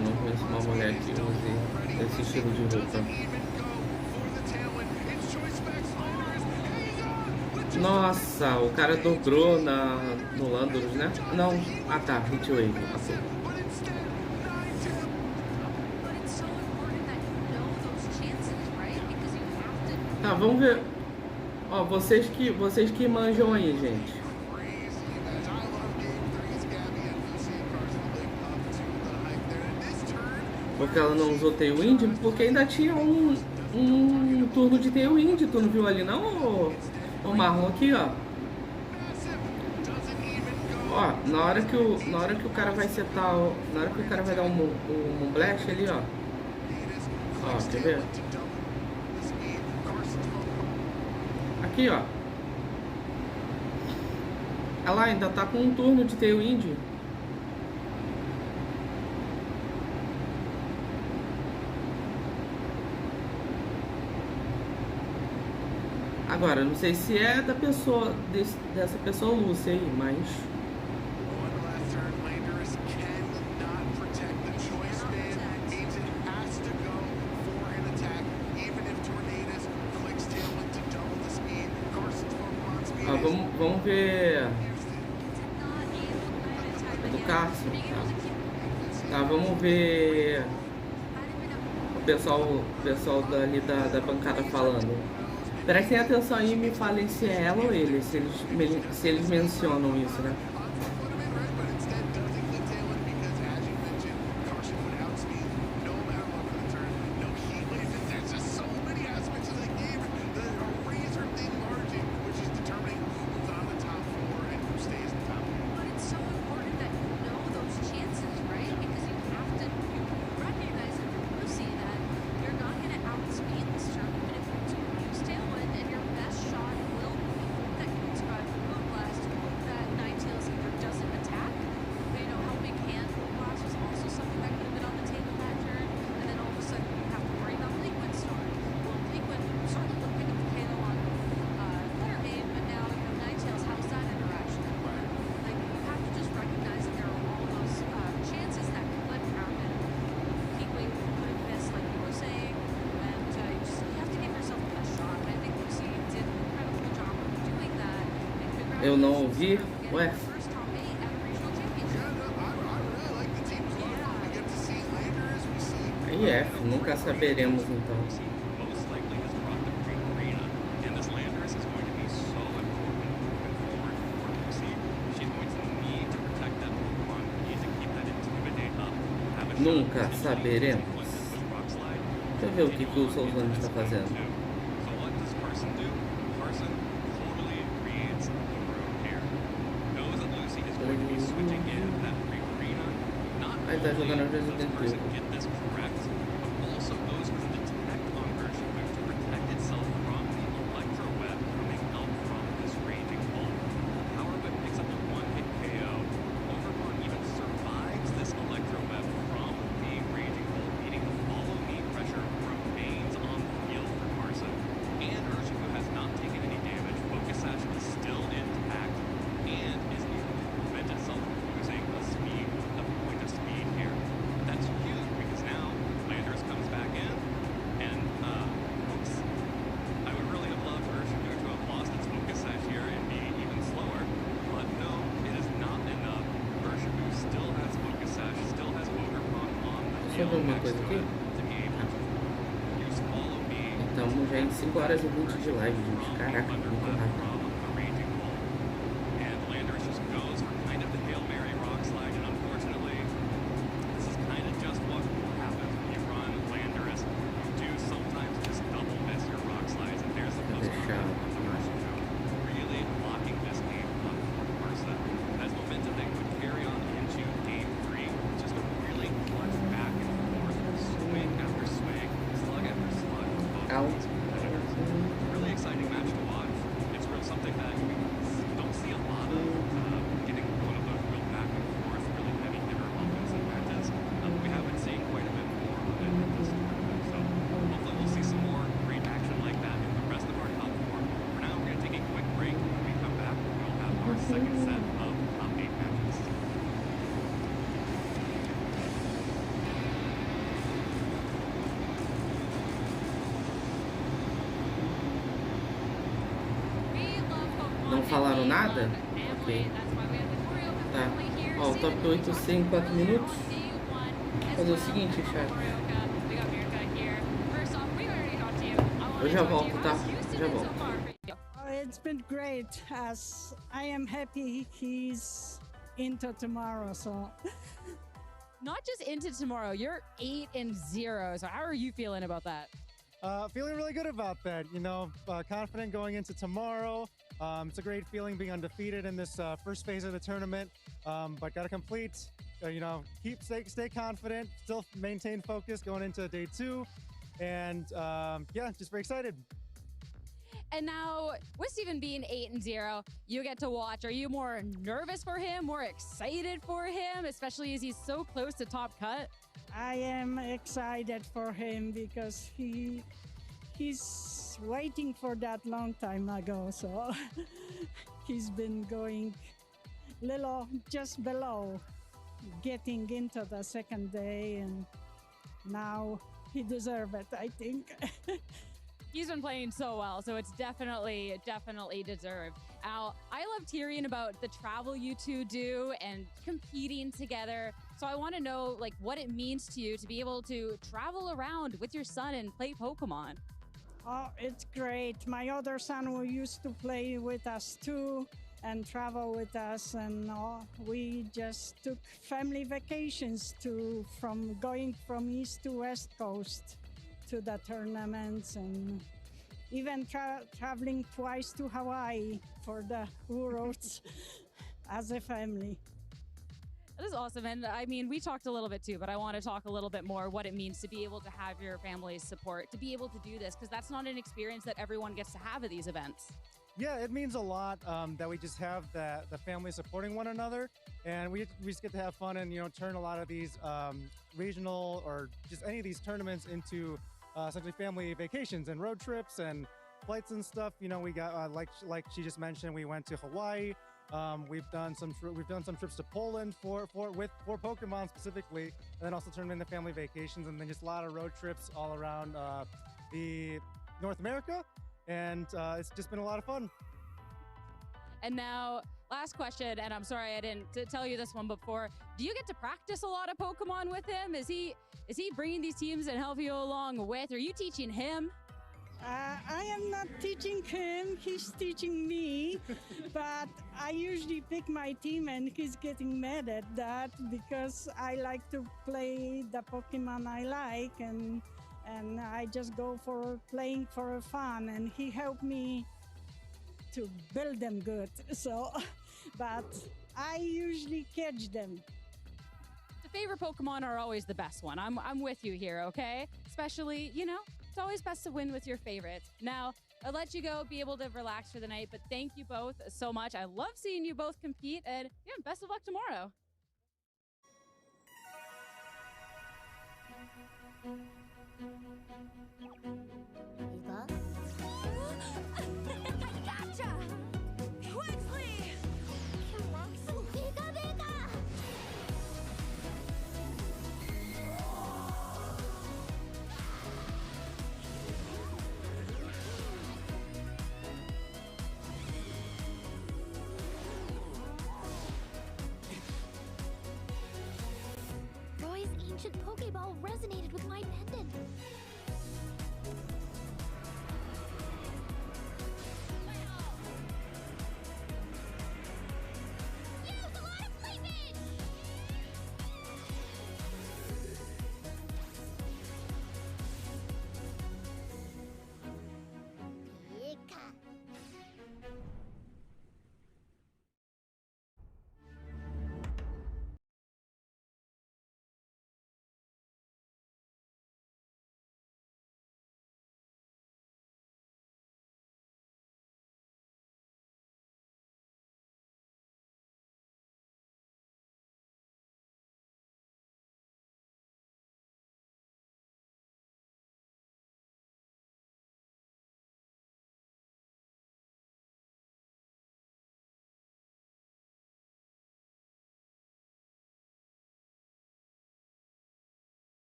não conheço uma mulher que use esse estilo de roupa. Nossa, o cara dobrou no Landorus, né? Não. Ah tá, Heatwave. Tá, vamos ver. Ó, vocês que manjam aí, gente. Porque ela não usou Tailwind, porque ainda tinha um turno de Tailwind, tu não viu ali não, ô Marlon? Aqui, ó. Ó, na hora que o cara vai setar, na hora que o cara vai dar um Blast ali, ó. Ó, quer ver? Aqui, ó. Ela ainda tá com um turno de Tailwind. Agora, não sei se é da pessoa, dessa pessoa Lúcia aí, mas... Ah, vamos ver... É do Carson, tá? Tá, vamos ver... O pessoal dali da bancada falando. Prestem atenção aí e me falem se é ela ou ele, se eles mencionam isso, né? Eu não ouvi? Ué? Aí é, nunca saberemos então. Nunca saberemos. Deixa eu ver o que o Souzani está fazendo. Aí tá jogando Resident Evil. Deixa eu ver uma coisa aqui. Estamos já em 5 horas e 20 de live, gente. Caraca, muito rápido. second set of top 8 matches. Não falaram nada? Ok. Tá. Ó, o top 8C em 4 minutos. Fazer o seguinte, chat. Eu já volto, tá? Já volto. It's been great, as I am happy he's into tomorrow, so. Not just into tomorrow, you're 8-0. So how are you feeling about that? Feeling really good about that. You know, confident going into tomorrow. It's a great feeling being undefeated in this first phase of the tournament, but got to complete. You know, stay confident, still maintain focus going into day 2, and yeah, just very excited. And now, with Steven being 8-0, you get to watch. Are you more nervous for him, more excited for him, especially as he's so close to top cut? I am excited for him because he's waiting for that long time ago, so he's been going little just below getting into the second day, and now he deserves it, I think. He's been playing so well, so it's definitely deserved. Now, I loved hearing about the travel you two do and competing together. So I want to know, like, what it means to you to be able to travel around with your son and play Pokemon. Oh, it's great. My other son who used to play with us too and travel with us, and we just took family vacations going from East to West Coast to the tournaments, and even traveling twice to Hawaii for the Worlds as a family. That is awesome. And I mean, we talked a little bit too, but I want to talk a little bit more what it means to be able to have your family's support, to be able to do this, because that's not an experience that everyone gets to have at these events. Yeah, it means a lot that we just have the family supporting one another, and we just get to have fun and, you know, turn a lot of these regional or just any of these tournaments into essentially family vacations and road trips and flights and stuff. You know, we got like she just mentioned, we went to Hawaii. We've done some trips to Poland for Pokemon specifically, and then also turned into family vacations, and then just a lot of road trips all around the North America, and it's just been a lot of fun. And now, last question, and I'm sorry I didn't tell you this one before. Do you get to practice a lot of Pokemon with him? Is he bringing these teams and helping you along with? Are you teaching him? I am not teaching him, he's teaching me, but I usually pick my team and he's getting mad at that because I like to play the Pokemon I like, and I just go for playing for fun, and he helped me to build them good. So, but I usually catch them. The favorite Pokemon are always the best one. I'm with you here, okay? Especially, you know, it's always best to win with your favorites. Now, I'll let you go, be able to relax for the night, but thank you both so much. I love seeing you both compete, and yeah, best of luck tomorrow. Roy's ancient Pokeball resonated with my pendant.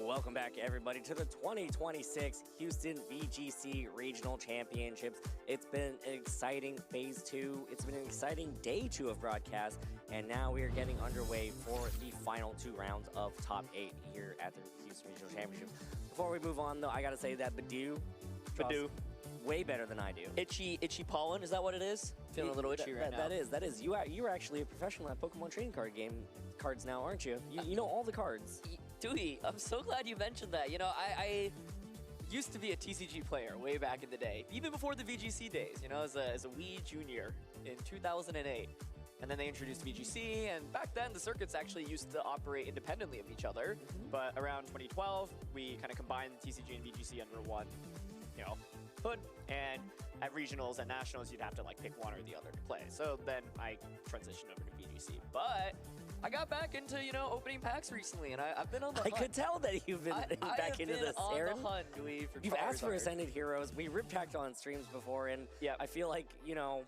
Welcome back, everybody, to the 2026 Houston VGC Regional Championships. It's been an exciting Phase 2. It's been an exciting Day 2 of broadcast, and now we are getting underway for the final 2 rounds of Top 8 here at the Houston Regional Championships. Before we move on, though, I gotta say that Badu way better than I do. Itchy pollen, is that what it is? Feeling a little itchy right now. That is. You are actually a professional at Pokemon trading cards now, aren't you? You know all the cards. Dewey, I'm so glad you mentioned that. You know, I used to be a TCG player way back in the day, even before the VGC days, you know, as a Wii junior in 2008. And then they introduced VGC, and back then the circuits actually used to operate independently of each other. But around 2012, we kind of combined TCG and VGC under one, you know, hood. And at regionals and nationals, you'd have to like pick one or the other to play. So then I transitioned over to VGC. But I got back into, you know, opening packs recently, and I've been on the hunt. I could tell that you've been back into this, Aaron. On the hunt, Dewey, for You've asked for Ascended Heroes. We rip-packed on streams before, and I feel like, you know,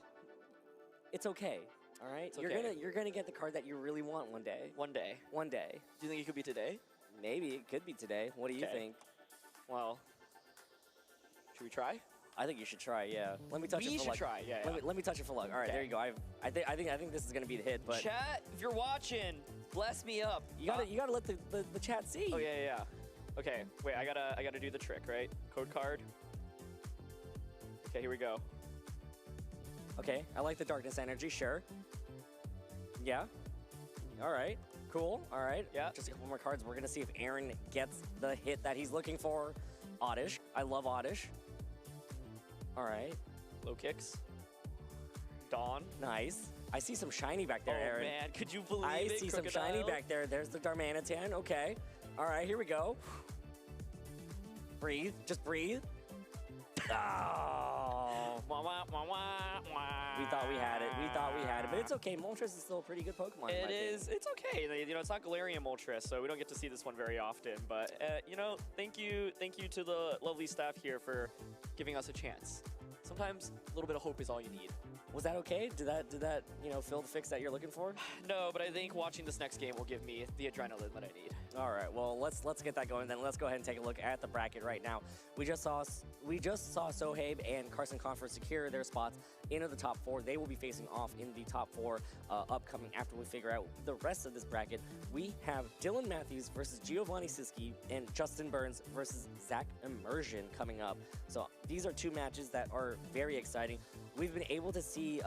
it's okay. All right, you're gonna get the card that you really want one day. One day. Do you think it could be today? Maybe it could be today. What do you think? Well, should we try? I think you should try. Yeah. Let me touch it for luck. We should try. Yeah. Let me touch it for luck. All right, there you go. I think this is gonna be the hit. But chat, if you're watching, bless me up. You gotta let the chat see. Oh yeah. Okay, wait. I gotta do the trick, right? Code card. Okay, here we go. Okay, I like the darkness energy. Sure. Yeah. All right. Cool. All right. Yeah. Just a couple more cards. We're gonna see if Aaron gets the hit that he's looking for. Oddish. I love Oddish. All right. Low kicks. Dawn. Nice. I see some shiny back there, Aaron. Oh man, could you believe it? I see some shiny back there. There's the Darmanitan. Okay. All right, here we go. Breathe. Just breathe. Oh. We thought we had it. But it's okay. Moltres is still a pretty good Pokemon. It is. It's okay. You know, it's not Galarian Moltres, so we don't get to see this one very often. But you know, thank you to the lovely staff here for giving us a chance. Sometimes a little bit of hope is all you need. Was that okay? Did that you know fill the fix that you're looking for? No, but I think watching this next game will give me the adrenaline that I need. All right, well let's get that going then. Let's go ahead and take a look at the bracket right now. We just saw Sohaib and Carson Confer secure their spots into the top 4. They will be facing off in the top 4 upcoming after we figure out the rest of this bracket. We have Dylan Matthews versus Giovanni Siski and Justin Burns versus Zach Immersion coming up. So these are 2 matches that are very exciting. We've been able to see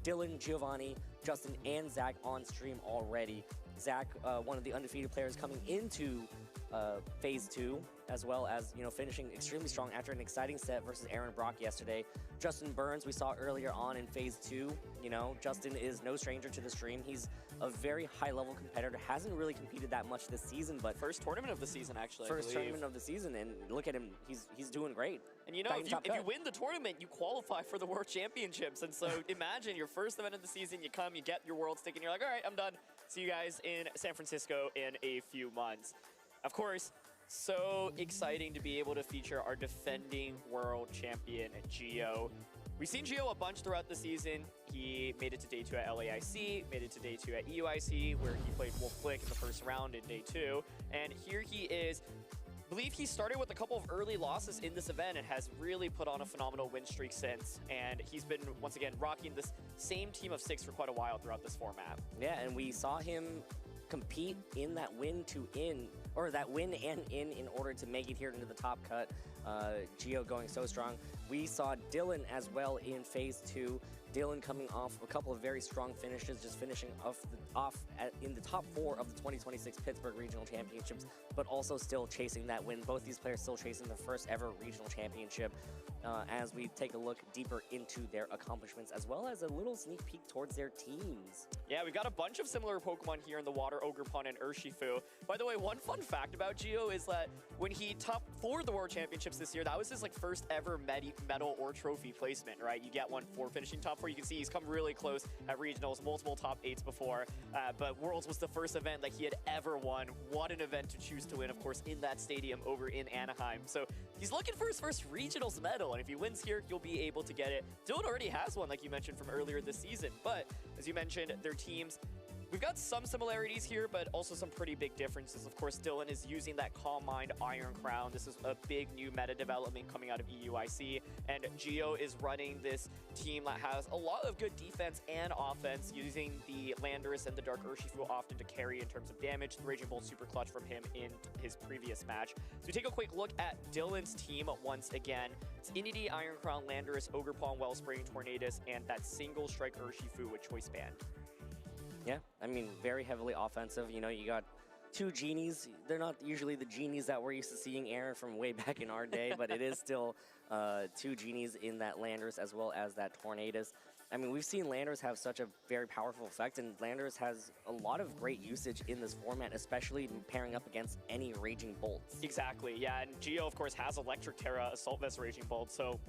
Dylan, Giovanni, Justin, and Zach on stream already. Zach, one of the undefeated players coming into Phase 2, as well as, you know, finishing extremely strong after an exciting set versus Aaron Brock yesterday. Justin Burns, we saw earlier on in Phase 2. You know, Justin is no stranger to the stream. He's a very high-level competitor. Hasn't really competed that much this season, but first tournament of the season, actually. First tournament of the season, and look at him. He's doing great. And you know, if you win the tournament, you qualify for the World Championships. And so imagine your first event of the season, you come, you get your World Stick, and you're like, all right, I'm done. See you guys in San Francisco in a few months. Of course, so exciting to be able to feature our defending world champion, Gio. We've seen Gio a bunch throughout the season. He made it to Day 2 at LAIC, made it to Day 2 at EUIC, where he played Wolf Click in the first round in Day 2. And here he is. I believe he started with a couple of early losses in this event and has really put on a phenomenal win streak since. And he's been, once again, rocking this same team of 6 for quite a while throughout this format. Yeah, and we saw him compete in that win and in order to make it here into the top cut. Gio going so strong. We saw Dylan as well in Phase 2. Dylan coming off a couple of very strong finishes, just finishing in the top 4 of the 2026 Pittsburgh Regional Championships, but also still chasing that win. Both these players still chasing their first ever regional championship. As we take a look deeper into their accomplishments, as well as a little sneak peek towards their teams. Yeah, we've got a bunch of similar Pokemon here in the water, Ogerpon and Urshifu. By the way, one fun fact about Gio is that when he top 4 the World Championships this year, that was his first ever medal or trophy placement, right? You get one for finishing top 4. You can see he's come really close at regionals, multiple top 8s before, but Worlds was the first event that he had ever won. What an event to choose to win, of course, in that stadium over in Anaheim. So he's looking for his first regionals medal, and if he wins here, he'll be able to get it. Dylan already has one, like you mentioned from earlier this season, but as you mentioned, their teams We've got some similarities here, but also some pretty big differences. Of course, Dylan is using that Calm Mind Iron Crown. This is a big new meta development coming out of EUIC, and Geo is running this team that has a lot of good defense and offense, using the Landorus and the Dark Urshifu often to carry in terms of damage. The Raging Bolt super clutch from him in his previous match. So we take a quick look at Dylan's team once again. It's Inity, Iron Crown, Landorus, Ogerpon, Wellspring, Tornadus, and that single strike Urshifu with Choice Band. Yeah, I mean, very heavily offensive. You know, you got two genies. They're not usually the genies that we're used to seeing, Aaron, from way back in our day, but it is still two genies in that Landorus as well as that Tornadus. I mean, we've seen Landorus have such a very powerful effect, and Landorus has a lot of great usage in this format, especially pairing up against any Raging Bolts. Exactly, yeah, and Geo, of course, has Electric Terra, Assault Vest, Raging Bolt, so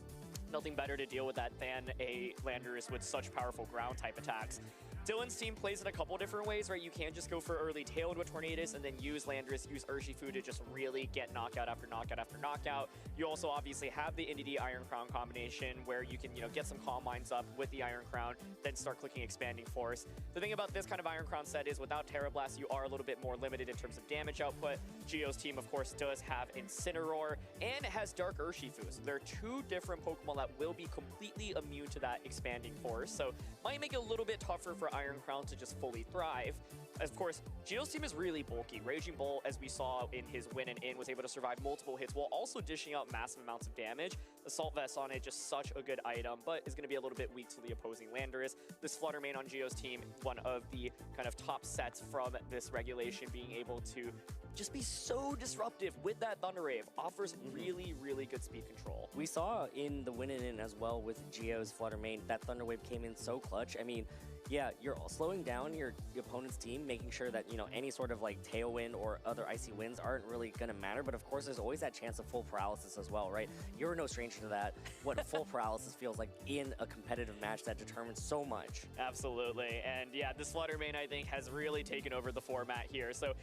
nothing better to deal with that than a Landorus with such powerful ground type attacks. Dylan's team plays it a couple different ways, right? You can just go for early Tailwind with Tornadus and then use Landorus, use Urshifu to just really get knockout after knockout after knockout. You also obviously have the Indy Iron Crown combination where you can, get some Calm Minds up with the Iron Crown, then start clicking Expanding Force. The thing about this kind of Iron Crown set is without Terra Blast, you are a little bit more limited in terms of damage output. Geo's team, of course, does have Incineroar and it has Dark Urshifu. So there are two different Pokemon that will be completely immune to that Expanding Force. So might make it a little bit tougher for Iron Crown to just fully thrive. Of course, Geo's team is really bulky. Raging Bolt, as we saw in his win and in, was able to survive multiple hits while also dishing out massive amounts of damage. Assault Vest on it, just such a good item, but is going to be a little bit weak to the opposing Landorus. This Flutter Mane on Geo's team, one of the kind of top sets from this regulation, being able to just be so disruptive with that Thunder Wave, offers really, really good speed control. We saw in the win and in as well with Geo's Flutter Mane, that Thunder Wave came in so clutch. I mean, yeah, you're slowing down your opponent's team, making sure that, any sort of like Tailwind or other icy winds aren't really going to matter. But of course, there's always that chance of full paralysis as well, right? You're no stranger to that. What full paralysis feels like in a competitive match that determines so much. Absolutely. And yeah, this Flutter Mane, I think, has really taken over the format here. So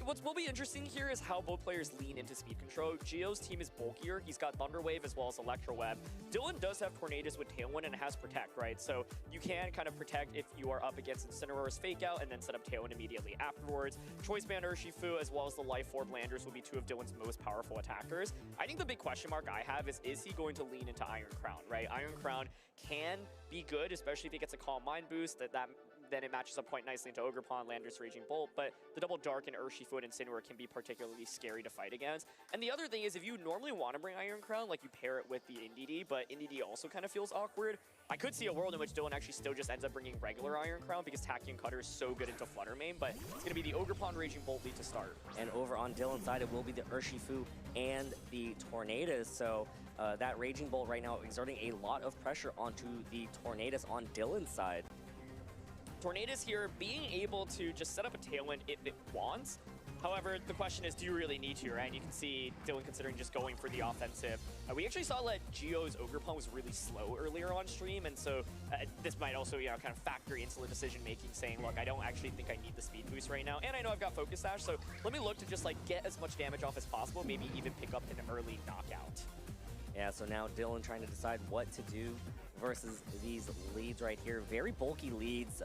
what will be interesting here is how both players lean into speed control. Geo's team is bulkier. He's got Thunder Wave as well as Electro Web. Dylan does have Tornadus with Tailwind and has Protect, right? So you can kind of protect if you are up against Incineroar's Fake Out and then set up Tailwind immediately afterwards. Choice Band Urshifu as well as the Life Orb Landers will be two of Dylan's most powerful attackers. I think the big question mark I have is he going to lean into Iron Crown, right? Iron Crown can be good, especially if he gets a Calm Mind boost, then it matches up quite nicely into Ogerpon, Landorus, Raging Bolt, but the double Dark and Urshifu and Incineroar can be particularly scary to fight against. And the other thing is, if you normally want to bring Iron Crown, like you pair it with the Indy, but Indy also kind of feels awkward, I could see a world in which Dylan actually still just ends up bringing regular Iron Crown because Tachyon Cutter is so good into Flutter Mane, but it's going to be the Ogerpon, Raging Bolt lead to start. And over on Dylan's side, it will be the Urshifu and the Tornadus, so that Raging Bolt right now exerting a lot of pressure onto the Tornadus on Dylan's side. Tornadus here being able to just set up a Tailwind if it wants. However, the question is, do you really need to, right? And you can see Dylan considering just going for the offensive. We actually saw that Geo's Ogerpon was really slow earlier on stream, and so this might also, kind of factor into the decision-making, saying, look, I don't actually think I need the speed boost right now, and I know I've got Focus Sash, so let me look to just, get as much damage off as possible, maybe even pick up an early knockout. Yeah, so now Dylan trying to decide what to do versus these leads right here. Very bulky leads,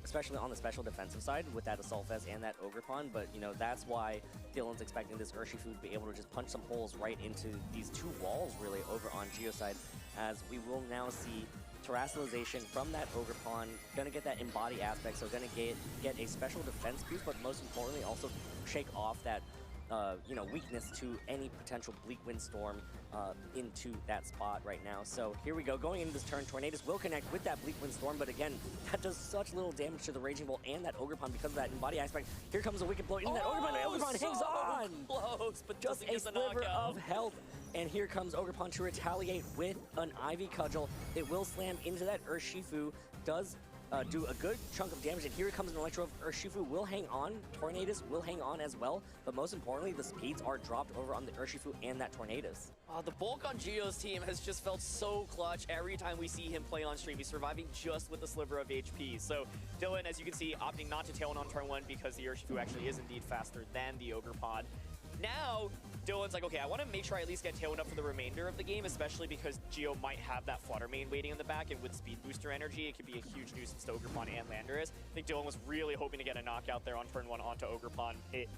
especially on the special defensive side with that Assault Vest and that Ogerpon, but that's why Dylan's expecting this Urshifu to be able to just punch some holes right into these two walls really over on Geo's side, as we will now see Terrestrialization from that Ogerpon, gonna get that Embody aspect, so gonna get a special defense boost, but most importantly also shake off that weakness to any potential Bleak Windstorm into that spot right now. So here we go, going into this turn, Tornadus will connect with that Bleak Windstorm, but again, that does such little damage to the Raging Bolt and that Ogerpon because of that Embody aspect. Here comes a Wicked Blow into that Ogerpon, and Ogerpon hangs on! Close, but just a sliver of health. And here comes Ogerpon to retaliate with an Ivy Cudgel. It will slam into that Urshifu, does do a good chunk of damage, and here comes an Electro. Urshifu will hang on, Tornadus will hang on as well, but most importantly, the speeds are dropped over on the Urshifu and that Tornadus. The bulk on Geo's team has just felt so clutch every time we see him play on stream. He's surviving just with a sliver of HP. So Dylan, as you can see, opting not to Tailwind on turn one because the Urshifu actually is indeed faster than the Ogerpon. Now, Dylan's like, okay, I want to make sure I at least get Tailwind up for the remainder of the game, especially because Geo might have that Flutter main waiting in the back, and with Speed Booster energy, it could be a huge nuisance to Ogerpon and Landorus. I think Dylan was really hoping to get a knockout there on turn 1 onto Ogerpon. It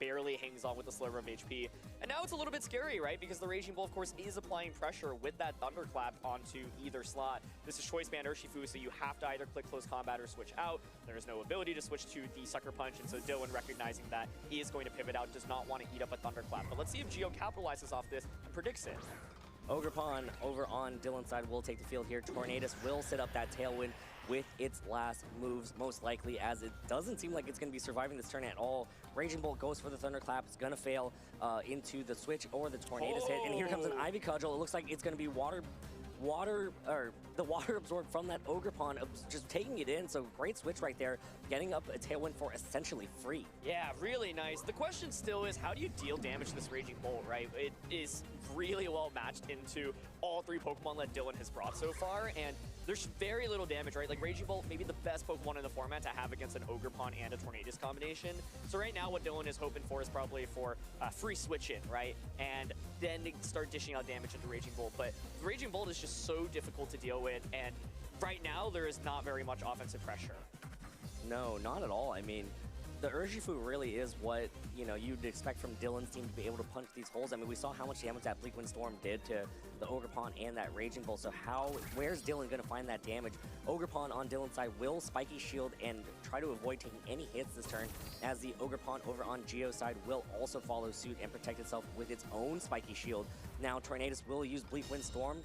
barely hangs on with the sliver of HP. And now it's a little bit scary, right? Because the Raging Bull, of course, is applying pressure with that Thunderclap onto either slot. This is Choice Band Urshifu, so you have to either click Close Combat or switch out. There is no ability to switch to the Sucker Punch, and so Dylan, recognizing that he is going to pivot out, does not want to eat up a Thunderclap. But let's see if Geo capitalizes off this and predicts it. Ogerpon over on Dylan's side will take the field here. Tornadus will set up that Tailwind with its last moves, most likely, as it doesn't seem like it's going to be surviving this turn at all. Raging Bolt goes for the Thunderclap. It's going to fail into the switch or the Tornadus hit. And here comes an Ivy Cudgel. It looks like it's going to be the water absorbed from that Ogerpon, just taking it in. So great switch right there, getting up a Tailwind for essentially free. Yeah, really nice. The question still is, how do you deal damage to this Raging Bolt, right? It is really well matched into all 3 Pokemon that Dylan has brought so far, and there's very little damage, right? Like, Raging Bolt, maybe the best Pokemon in the format to have against an Ogerpon and a Tornadus combination. So right now, what Dylan is hoping for is probably for free switch in, right? And then start dishing out damage into Raging Bolt. But the Raging Bolt is just so difficult to deal with, and right now, there is not very much offensive pressure. No, not at all. I mean, the Urshifu really is what, you know, you'd expect from Dylan's team to be able to punch these holes. I mean, we saw how much damage that Bleak Wind Storm did to the Ogerpon and that Raging Bull. So where's Dylan going to find that damage? Ogerpon on Dylan's side will Spiky Shield and try to avoid taking any hits this turn, as the Ogerpon over on Geo's side will also follow suit and protect itself with its own Spiky Shield. Now, Tornadus will use Bleak Wind Storm,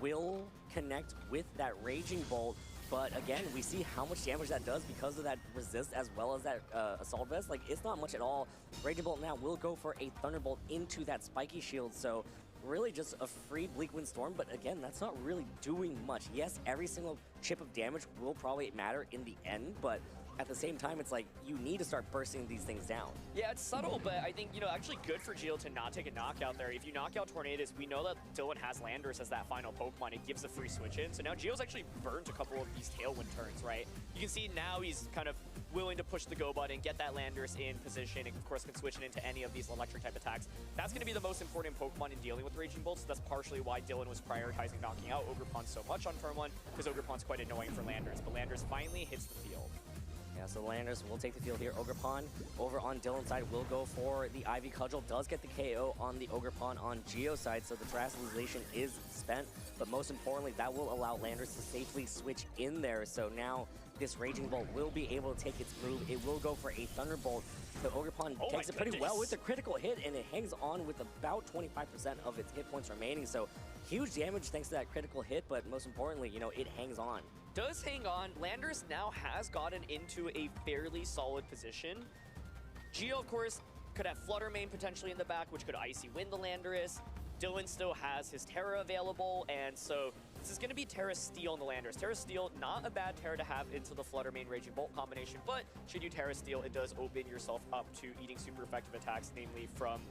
will connect with that Raging Bolt. But again, we see how much damage that does because of that resist as well as that Assault Vest. Like, it's not much at all. Raging Bolt now will go for a Thunderbolt into that Spiky Shield. So really just a free Bleak Wind Storm. But again, that's not really doing much. Yes, every single chip of damage will probably matter in the end, but at the same time, it's like, you need to start bursting these things down. Yeah, it's subtle, but I think, you know, actually good for Geo to not take a knockout there. If you knock out Tornadus, we know that Dylan has Landorus as that final Pokemon. It gives a free switch in. So now Geo's actually burnt a couple of these Tailwind turns, right? You can see now he's kind of willing to push the go button, get that Landorus in position, and of course can switch it into any of these electric type attacks. That's going to be the most important Pokemon in dealing with Raging Bolts. So that's partially why Dylan was prioritizing knocking out Ogerpon so much on turn 1, because Ogerpon's quite annoying for Landorus. But Landorus finally hits the field. Yeah, so Landorus will take the field here. Ogerpon over on Dylan's side will go for the Ivy Cudgel. Does get the KO on the Ogerpon on Geo's side, so the Terastallization is spent. But most importantly, that will allow Landorus to safely switch in there. So now this Raging Bolt will be able to take its move. It will go for a Thunderbolt. So Ogerpon takes it pretty well with the critical hit, and it hangs on with about 25% of its hit points remaining. So huge damage thanks to that critical hit, but most importantly, you know, it hangs on. Does hang on. Landorus now has gotten into a fairly solid position. Geo, of course, could have Flutter Mane potentially in the back, which could Icy Wind the Landorus. Dylan still has his Terra available, and so this is going to be Terra Steel in the Landorus. Terra Steel, not a bad Terra to have into the Flutter Mane Raging Bolt combination, but should you Terra Steel, it does open yourself up to eating super effective attacks, namely from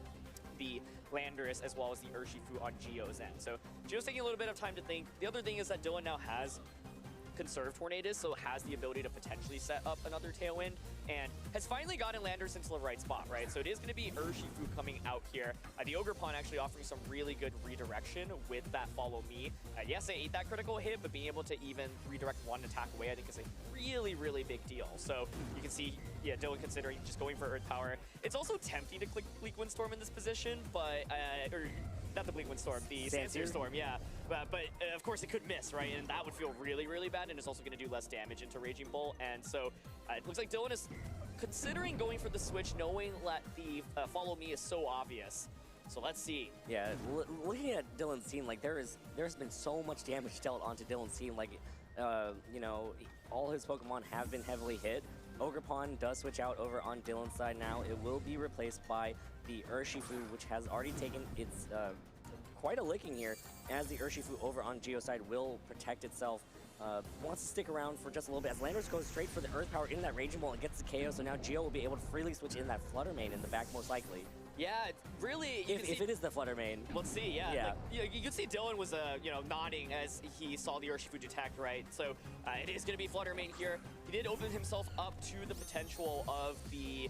the Landorus as well as the Urshifu on Geo's end. So Geo's taking a little bit of time to think. The other thing is that Dylan now has Conserve Tornadus, so has the ability to potentially set up another Tailwind, and has finally gotten Landorus into the right spot, right? So it is going to be Urshifu coming out here. The Ogerpon actually offering some really good redirection with that Follow Me. Yes, they ate that critical hit, but being able to even redirect one attack away, I think is a really, really big deal. So you can see, yeah, Dylan considering just going for Earth Power. It's also tempting to click Bleak Wind Storm in this position, but, or not the Bleak Wind Storm, the Sandsear Storm, yeah. But of course it could miss, right? And that would feel really, really bad, and it's also going to do less damage into Raging Bolt. And so it looks like Dylan is considering going for the switch, knowing that the Follow Me is so obvious. So let's see. Yeah, looking at Dylan's team, like there's been so much damage dealt onto Dylan's team. Like, you know, all his Pokemon have been heavily hit. Ogerpon does switch out over on Dylan's side now. It will be replaced by the Urshifu, which has already taken its quite a licking here, as the Urshifu over on Geo's side will protect itself. Wants to stick around for just a little bit, as Landorus goes straight for the Earth Power in that Raging Bolt and gets the KO, so now Geo will be able to freely switch in that Flutter Mane in the back most likely. Yeah, it's really. If it is the Flutter main. Let's see, yeah. Yeah. Like, you can see Dylan was, nodding as he saw the Urshifu detect, right? So it is going to be Flutter main here. He did open himself up to the potential of the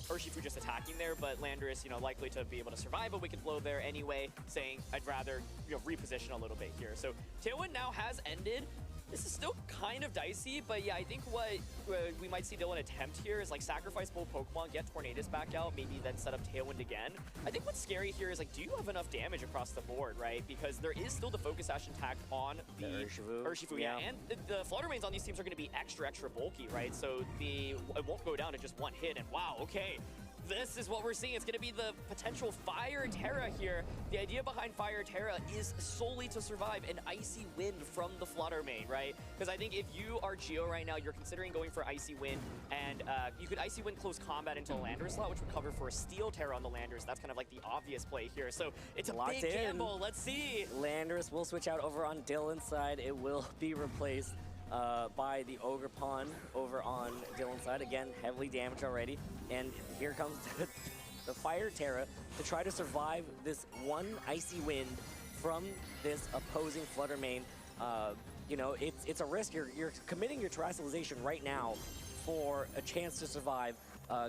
Urshifu just attacking there, but Landorus, likely to be able to survive a Wicked Blow there anyway, saying, I'd rather, reposition a little bit here. So Tailwind now has ended. This is still kind of dicey, but yeah, I think what we might see Dylan attempt here is like sacrifice both Pokemon, get Tornadus back out, maybe then set up Tailwind again. I think what's scary here is like, do you have enough damage across the board, right? Because there is still the Focus Sash intact on the Urshifu, yeah. And the Flutter mains on these teams are going to be extra bulky, right? So it won't go down to just one hit, and wow, okay. This is what we're seeing. It's going to be the potential Fire Terra here. The idea behind Fire Terra is solely to survive an Icy Wind from the Flutter main, right? Because I think if you are Geo right now, you're considering going for Icy Wind, and you could Icy Wind close combat into a Landorus slot, which would cover for a Steel Terra on the Landorus. That's kind of like the obvious play here. So it's a Locked big in. gamble. Let's see. Landorus will switch out over on Dylan's side. It will be replaced by the Ogre Pawn over on Dylan's side. Again, heavily damaged already. And here comes the Fire Terra to try to survive this one Icy Wind from this opposing Flutter main. It's a risk. You're committing your Terrestrialization right now for a chance to survive.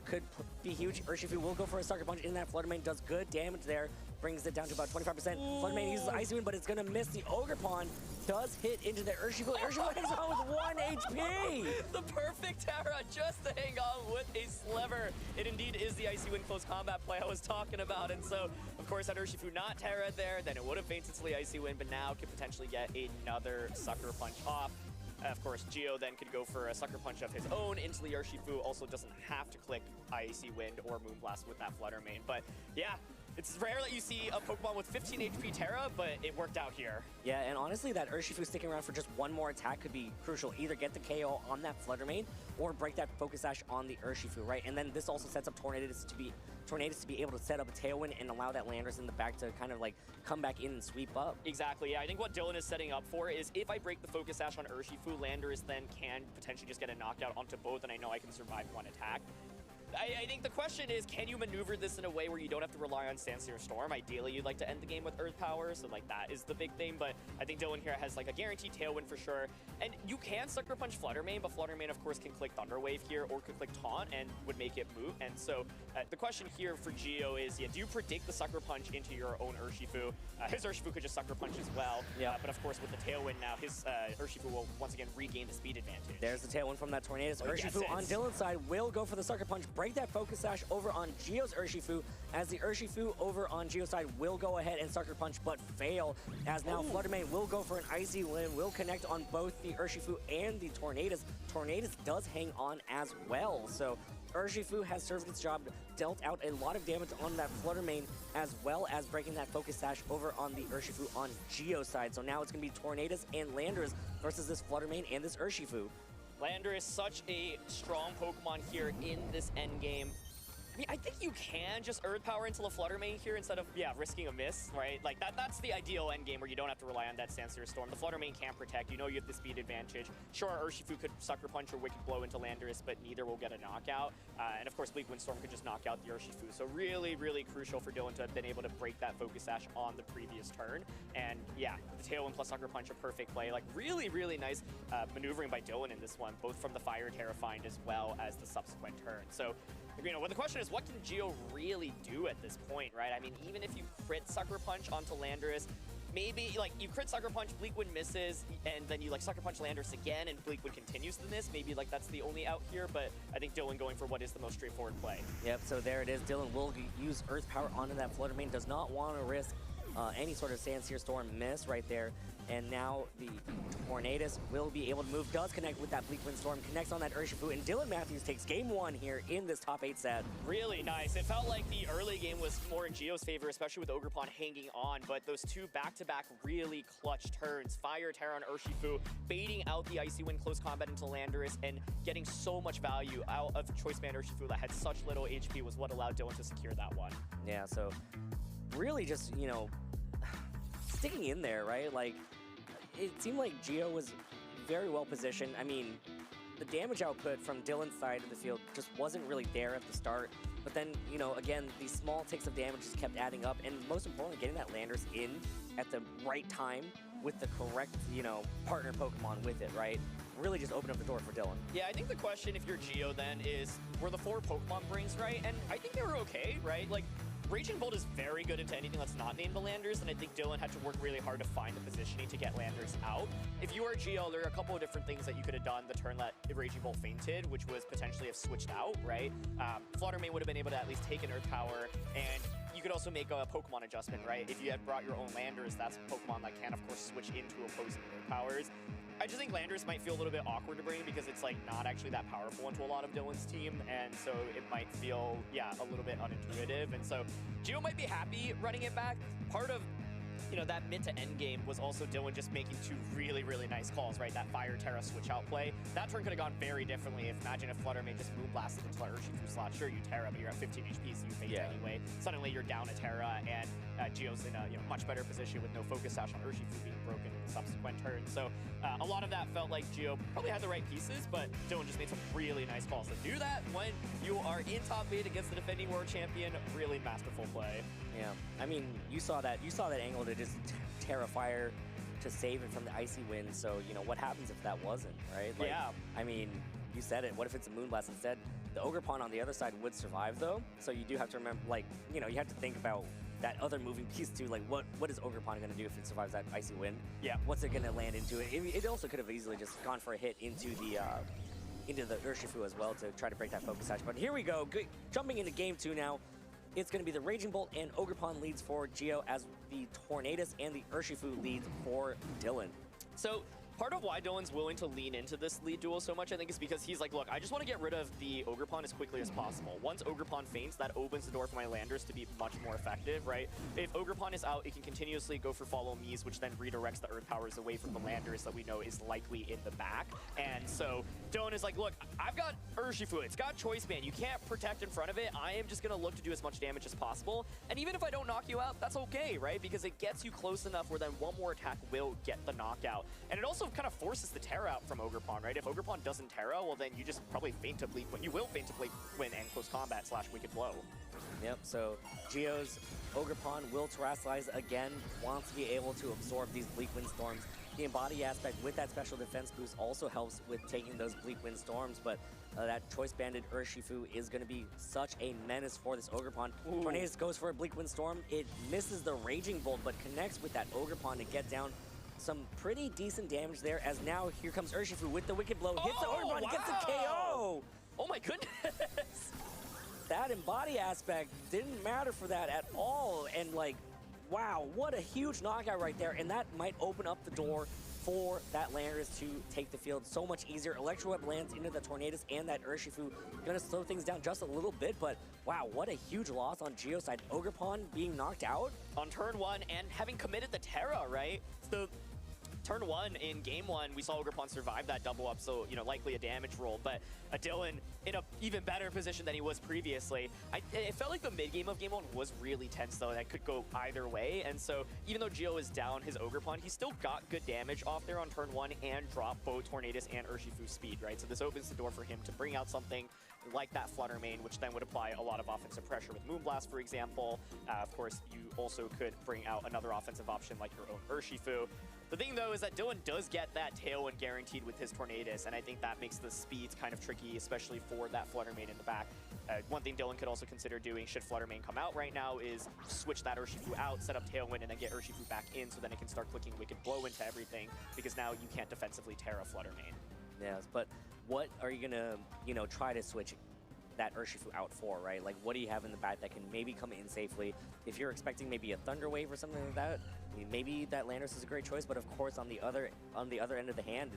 Could be huge. Urshifu will go for a Sucker Punch in that Flutter main. Does good damage there. Brings it down to about 25%. Flutter main uses Icy Wind, but it's going to miss the Ogre Pawn. Does hit into the Urshifu. Urshifu hangs on with 1 HP. The perfect Terra just to hang on with a Sliver. It indeed is the Icy Wind close combat play I was talking about. And so, of course, had Urshifu not Terra there, then it would have fainted to the Icy Wind, but now could potentially get another Sucker Punch off. Of course, Geo then could go for a Sucker Punch of his own into the Urshifu. Also doesn't have to click Icy Wind or Moonblast with that Flutter main. But yeah, it's rare that you see a Pokemon with 15 HP Terra, but it worked out here. Yeah, and honestly, that Urshifu sticking around for just one more attack could be crucial. Either get the KO on that Flutter main or break that Focus Sash on the Urshifu, right? And then this also sets up Tornadus to be able to set up a Tailwind and allow that Landorus in the back to kind of like come back in and sweep up. Exactly, yeah. I think what Dylan is setting up for is if I break the Focus Sash on Urshifu, Landorus then can potentially just get a knockout onto both, and I know I can survive one attack. I think the question is, can you maneuver this in a way where you don't have to rely on Sanseer Storm? Ideally, you'd like to end the game with Earth Power, so like that is the big thing, but I think Dylan here has like a guaranteed Tailwind for sure. And you can Sucker Punch Flutter main, but Flutter main, of course, can click Thunder Wave here or could click Taunt and would make it moot. And so the question here for Geo is, do you predict the Sucker Punch into your own Urshifu? His Urshifu could just Sucker Punch as well, but of course with the Tailwind now, his Urshifu will once again regain the speed advantage. There's the Tailwind from that Tornadus. Urshifu on Dylan's side will go for the Sucker Punch, break that Focus Sash over on Geo's Urshifu, as the Urshifu over on Geo's side will go ahead and Sucker Punch, but fail, as now Flutter main will go for an Icy Wind, will connect on both the Urshifu and the Tornadus. Tornadus does hang on as well, so Urshifu has served its job, dealt out a lot of damage on that Flutter main, as well as breaking that Focus Sash over on the Urshifu on Geo's side. So now it's going to be Tornadus and Landorus versus this Flutter main and this Urshifu. Landorus, such a strong Pokemon here in this endgame. I mean, I think you can just Earth Power into the Flutter main here instead of, risking a miss, right? Like, that's the ideal endgame where you don't have to rely on that Sanseer Storm. The Flutter main can protect. You know you have the speed advantage. Sure, Urshifu could Sucker Punch or Wicked Blow into Landorus, but neither will get a knockout. And of course, Bleak Windstorm could just knock out the Urshifu. So really, really crucial for Dylan to have been able to break that Focus Sash on the previous turn. And yeah, the Tailwind plus Sucker Punch, a perfect play. Like, really, really nice maneuvering by Dylan in this one, both from the Fire Terra find as well as the subsequent turn. So, well, the question is, what can Geo really do at this point, right? I mean, even if you crit Sucker Punch onto Landorus, maybe, like, you crit Sucker Punch, Bleakwood misses, and then you, like, Sucker Punch Landorus again, and Bleakwood continues to miss. Maybe, like, that's the only out here, but I think Dylan going for what is the most straightforward play. Yep, so there it is. Dylan will use Earth Power onto that Flutter main, does not want to risk any sort of Sanseer Storm miss right there. And now the Tornadus will be able to move, does connect with that Bleak Windstorm, connects on that Urshifu, and Dylan Matthews takes game 1 here in this top 8 set. Really nice. It felt like the early game was more in Geo's favor, especially with Ogre Pawn hanging on, but those two back-to-back really clutch turns, Fire Terra on Urshifu, baiting out the Icy Wind close combat into Landorus, and getting so much value out of Choice Band Urshifu that had such little HP was what allowed Dylan to secure that one. Yeah, so really just, sticking in there, right? Like, it seemed like Geo was very well positioned. I mean, the damage output from Dylan's side of the field just wasn't really there at the start. But then, you know, again, these small ticks of damage just kept adding up, and most importantly, getting that Landers in at the right time with the correct, you know, partner Pokemon with it, right? Really just opened up the door for Dylan. Yeah, I think the question, if you're Geo then, is were the 4 Pokemon brains right? And I think they were okay, right? Like, Raging Bolt is very good into anything that's not named the Landers, and I think Dylan had to work really hard to find the positioning to get Landers out. If you were Geo, there are a couple of different things that you could have done the turn that Raging Bolt fainted, which was potentially have switched out, right? Fluttermane would have been able to at least take an Earth Power, and you could also make a Pokemon adjustment, right? If you had brought your own Landers, that's a Pokemon that can, of course, switch into opposing Earth Powers. I just think Landers might feel a little bit awkward to bring because it's like not actually that powerful into a lot of Dylan's team, and so it might feel, yeah, a little bit unintuitive. And so Geo might be happy running it back. Part of, you know, that mid to end game was also Dylan just making 2 really, really nice calls, right? That Fire Terra switch out play. That turn could have gone very differently. Imagine if Fluttermane just Moonblasted into Urshifu slot. Sure, you Terra, but you're at 15 HP, so you faint anyway. Suddenly you're down a Terra, and Geo's in a much better position with no Focus Sash on Urshifu being broken in the subsequent turn. So a lot of that felt like Geo probably had the right pieces, but Dylan just made some really nice calls. So do that when you are in top 8 against the defending world champion. Really masterful play. Yeah, I mean, you saw that angle to just Terra Fire to save it from the Icy Wind. So, you know, what happens if that wasn't, right? Like, yeah. I mean, you said it. What if it's a Moonblast instead? The Ogerpon on the other side would survive, though. So you do have to remember, like, you know, you have to think about that other moving piece, too. Like, what is Ogerpon going to do if it survives that Icy Wind? Yeah. What's it going to land into? It also could have easily just gone for a hit into the Urshifu as well to try to break that Focus Sash. But here we go. Jumping into Game 2 now. It's going to be the Raging Bolt and Ogerpon leads for Geo as the Tornadus and the Urshifu leads for Dylan. So part of why Dylan's willing to lean into this lead duel so much, I think, is because he's like, look, I just want to get rid of the Ogerpon as quickly as possible. Once Ogerpon faints, that opens the door for my Landers to be much more effective, right? If Ogerpon is out, it can continuously go for Follow Me's, which then redirects the Earth Powers away from the Landers that we know is likely in the back. And so Dylan is like, look, I've got Urshifu, it's got Choice Band, you can't protect in front of it, I am just going to look to do as much damage as possible. And even if I don't knock you out, that's okay, right? Because it gets you close enough where then one more attack will get the knockout. And it also kind of forces the Terra out from Ogerpon, right? If Ogerpon doesn't Terra, well then you just probably faint to bleed, but you will faint to bleed win and close combat / Wicked Blow. Yep, so Geo's Ogerpon will Terrasilize again, wants to be able to absorb these Bleak Wind Storms. The Embody aspect with that special defense boost also helps with taking those Bleak Wind Storms, but that Choice Banded Urshifu is going to be such a menace for this Ogerpon. Tornadus goes for a Bleak Wind Storm. It misses the Raging Bolt, but connects with that Ogerpon to get down some pretty decent damage there, as now here comes Urshifu with the Wicked Blow. Hits the Ogerpon, gets the KO! Oh my goodness! That Embody aspect didn't matter for that at all, and like, wow, what a huge knockout right there, and that might open up the door for that Landers to take the field so much easier. Electro Web lands into the Tornadus and that Urshifu, gonna slow things down just a little bit, but wow, what a huge loss on Geo's side. Ogerpon being knocked out on turn 1 and having committed the Terra, right? So turn 1 in game 1, we saw Ogerpon survive that double up, so, you know, likely a damage roll, but Dylan in an even better position than he was previously. It felt like the mid-game of game 1 was really tense, though. That could go either way, and so even though Geo is down his Ogerpon, he still got good damage off there on turn 1 and drop both Tornadus and Urshifu speed, right? So this opens the door for him to bring out something like that Fluttermane, which then would apply a lot of offensive pressure with Moonblast, for example. Of course, you also could bring out another offensive option like your own Urshifu. The thing, though, is that Dylan does get that Tailwind guaranteed with his Tornadus, and I think that makes the speeds kind of tricky, especially for that Fluttermane in the back. One thing Dylan could also consider doing, should Fluttermane come out right now, is switch that Urshifu out, set up Tailwind, and then get Urshifu back in, so then it can start clicking Wicked Blow into everything, because now you can't defensively Terra Fluttermane. Yes, but what are you gonna, you know, try to switch that Urshifu out for, right? Like, what do you have in the back that can maybe come in safely? If you're expecting maybe a Thunder Wave or something like that, I mean, maybe that Landers is a great choice, but of course, on the other end of the hand,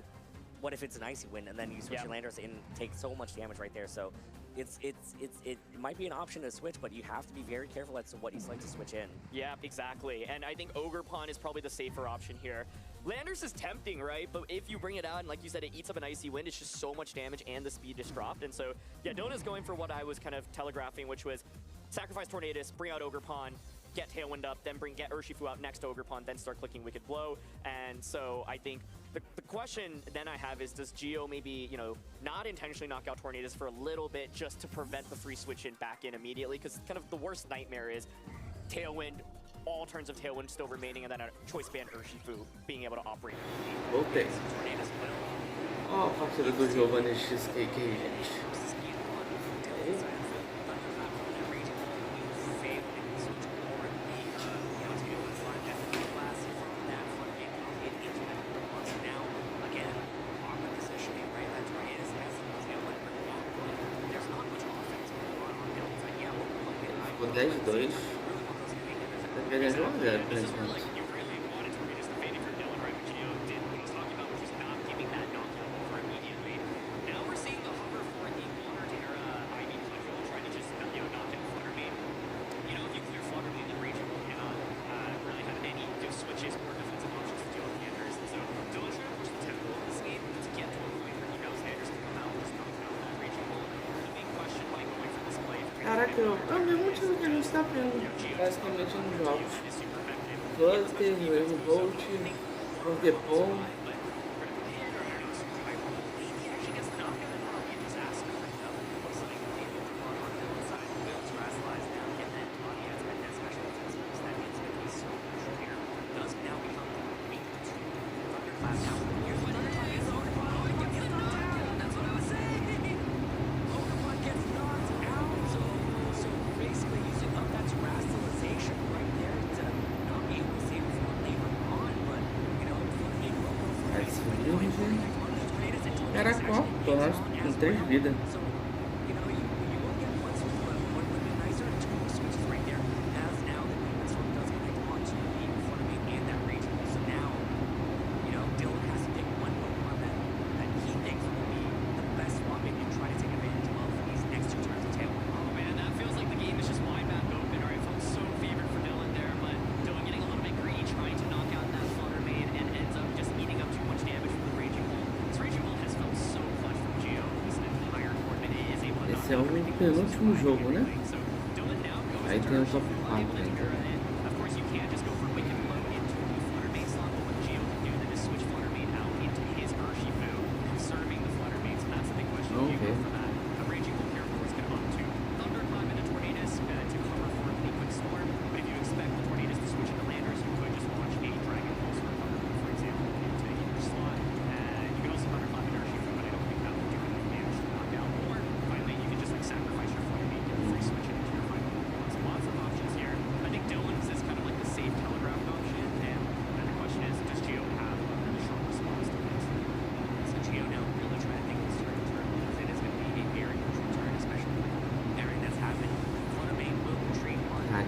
what if it's an Icy Wind and then you switch your Landers and take so much damage right there? So it might be an option to switch, but you have to be very careful as to what you select to switch in. Yeah, exactly. And I think Ogerpon is probably the safer option here. Landers is tempting, right? But if you bring it out, and like you said, it eats up an Icy Wind, it's just so much damage and the speed is dropped. And so, yeah, Dylan is going for what I was kind of telegraphing, which was sacrifice Tornadus, bring out Ogerpon, get Tailwind up, then get Urshifu out next to Ogerpon, then start clicking Wicked Blow. And so I think the question then I have is, does Geo maybe, you know, not intentionally knock out Tornadus for a little bit just to prevent the free switch in back in immediately? Because kind of the worst nightmare is Tailwind, all turns of Tailwind still remaining, and then a choice band Urshifu being able to operate. Voltei. Ó, a partida do Giovanni XKK, gente. Ficou 10-2. Tá perdendo de 1 a 0 por enquanto. Caraca, é o mesmo time que a gente tá vendo basicamente nos jogos. Cluster, Reagindo, Pokémon. Era qual? Tô lá com 3 vidas. Esse é o penúltimo jogo, né? Aí tem o top 4 ainda. Vamos ver.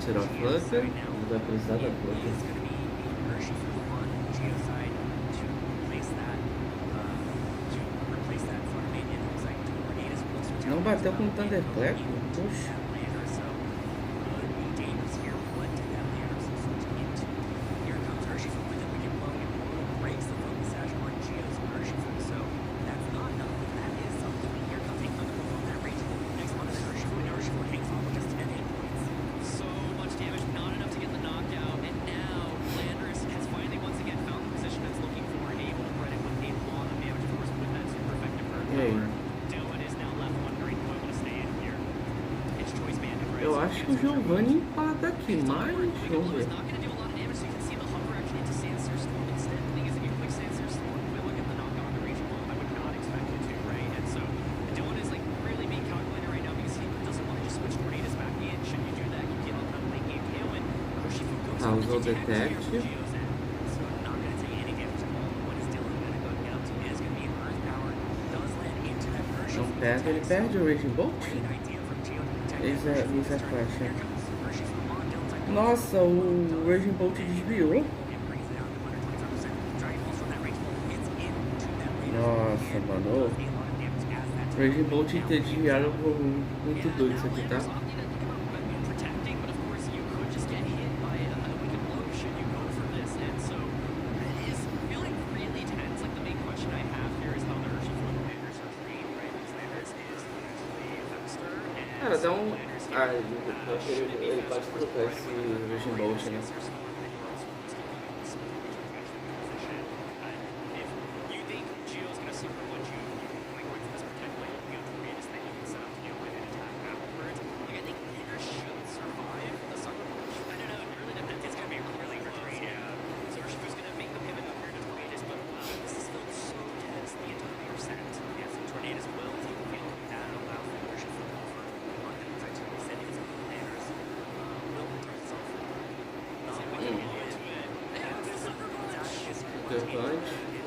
Tirou a Flutter, não vai precisar da Flutter. Não bateu com o Thunderclap? Puxa. Eu acho que o Giovanni empata aqui, mas vamos ver. Usou o Detect. Não perde, ele perde o Reagindo? Essa faixa. Nossa, o Reagindo desviou. Nossa, mano. O Reagindo ter desviado muito doido isso aqui, tá? Cara, Ah, ele pode trocar esse Reagindo Bolt, né?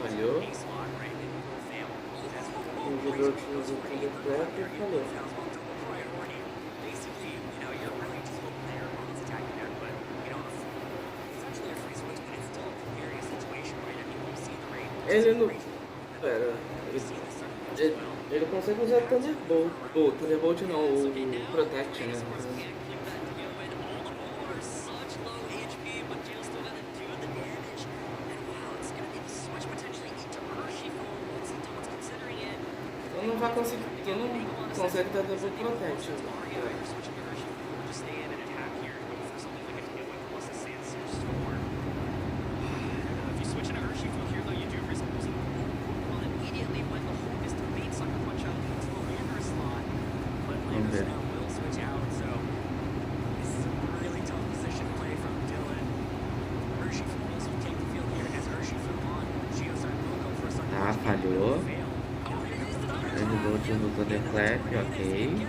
Falhou. O jogador utilizou o Thunderclap e falhou. Ele não... Pera... Ele consegue usar o Thunderbolt. O Thunderbolt não, o Protect, né? Eu não vai conseguir, porque não consegue dar double protect. Vamos ver. Tá, falhou. Ele voltou no Thunderclap, ok.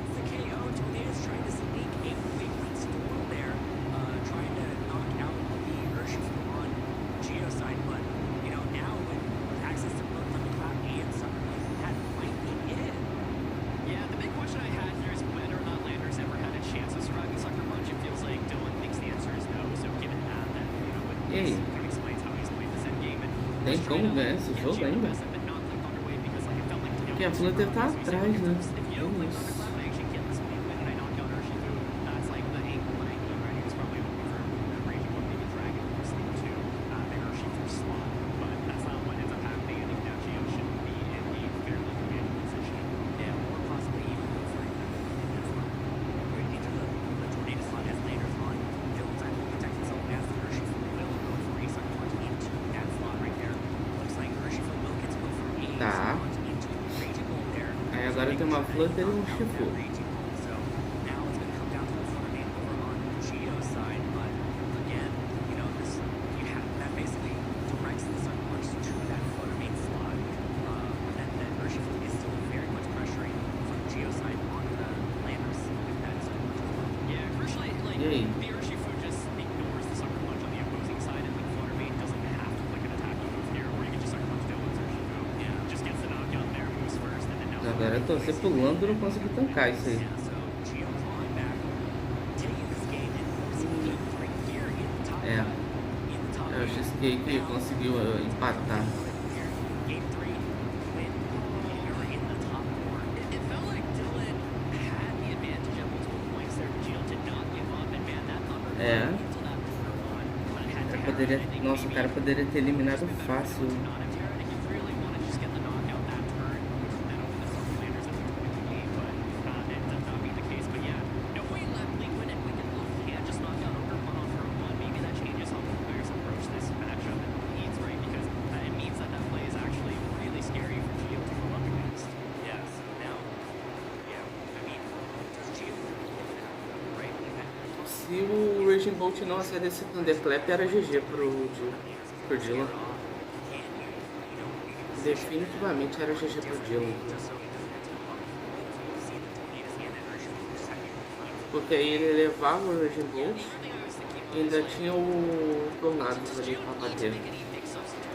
E aí? Tem como ganhar esse jogo ainda? Porque a Flutter tá atrás, né? Isso. Tá. Aí agora tem uma Flutter e um Shifu. E aí? Agora eu tô pulando e não consegui tancar isso aí. É. Eu achei que conseguiu empatar. É. Nossa, o cara poderia ter eliminado fácil. Se o Reagindo Bolt não acertar esse Thunderclap, era GG pro Dylan. Definitivamente era GG pro Dylan. Porque aí ele levava o Reagindo Bolt e ainda tinha o Tornados ali pra bater.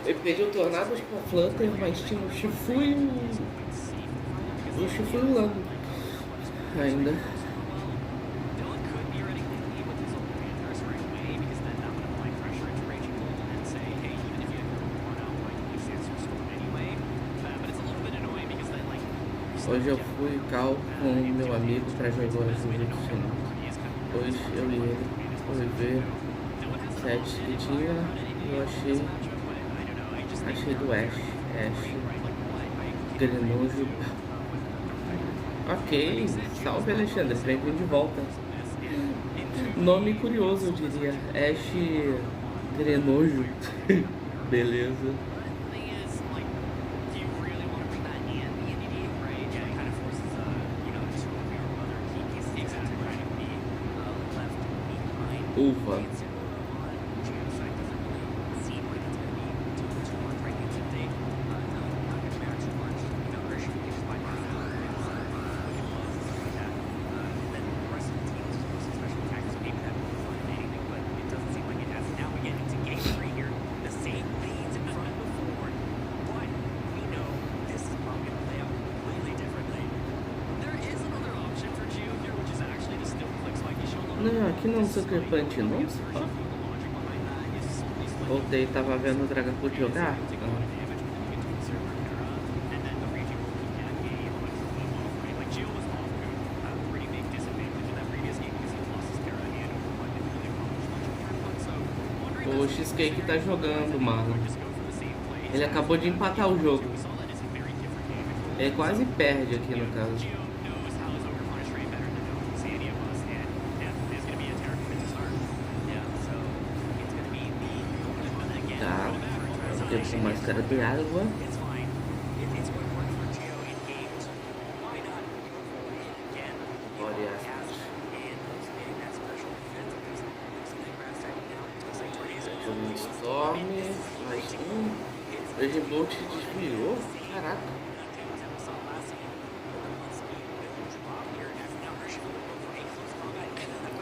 Ele perdeu o Tornados pra Flutter, mas tinha o Shifu e o Shifu e o Lando ainda. Hoje eu fui cal com meu amigo para jogar o jogo final. Hoje eu e ele fui ver 7 que tinha e eu achei do Ash Grenojo. Ok, salve Alexandre, bem-vindo de volta. Nome curioso, eu diria. Ash Grenojo. Beleza. Uva. Não, aqui não sou crepante não, ó. Voltei, tava vendo o Dragapult jogar. O Cheesecake tá jogando, mano. Ele acabou de empatar o jogo. Ele quase perde aqui no caso. Com máscara de água. Storm, mais um. Reagindo desviou. Caraca.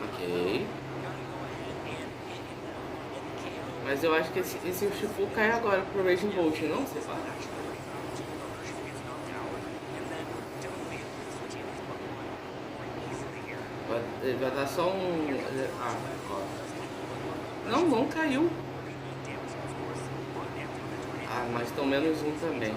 Ok. Mas eu acho que esse Shifu cai agora pro Reagindo, não? Você fala? Ele vai dar só um... Ah, ó. Não caiu. Ah, mas estão menos um também.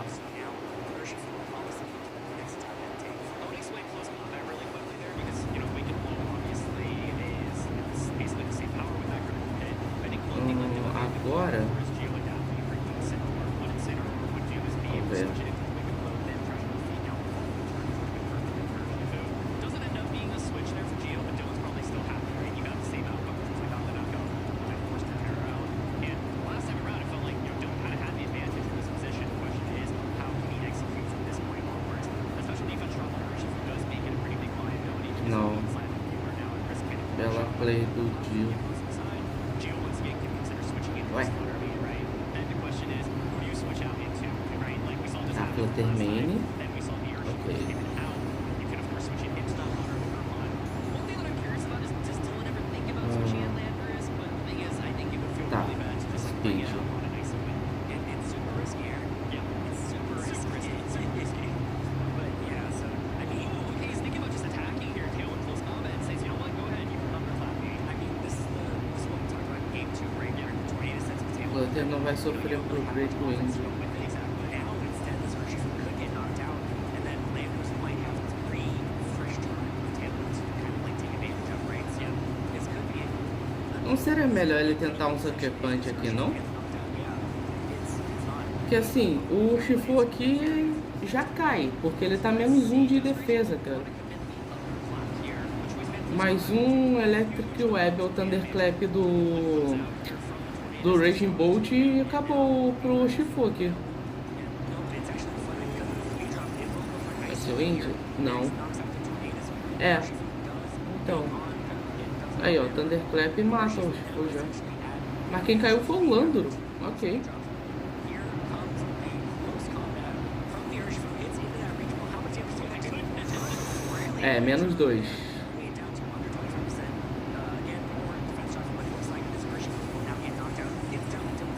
Agora... Vamos ver. Não. Bela play do Dio. Ué. Tá, Fluttermane. Ok. Tá. Speed. O Flutter não vai sofrer pro Great Wind. Não seria melhor ele tentar um Sucker Punch aqui, não? Porque assim, o Shifu aqui já cai, porque ele tá menos um de defesa, cara. Mais um Electric Web ou Thunderclap do Raging Bolt e acabou pro Shifu aqui. Vai ser o Indy? Não. É. Então. Aí, ó, Thunderclap mata o Shifu já. Mas quem caiu foi o Landro. Ok. É, menos 2.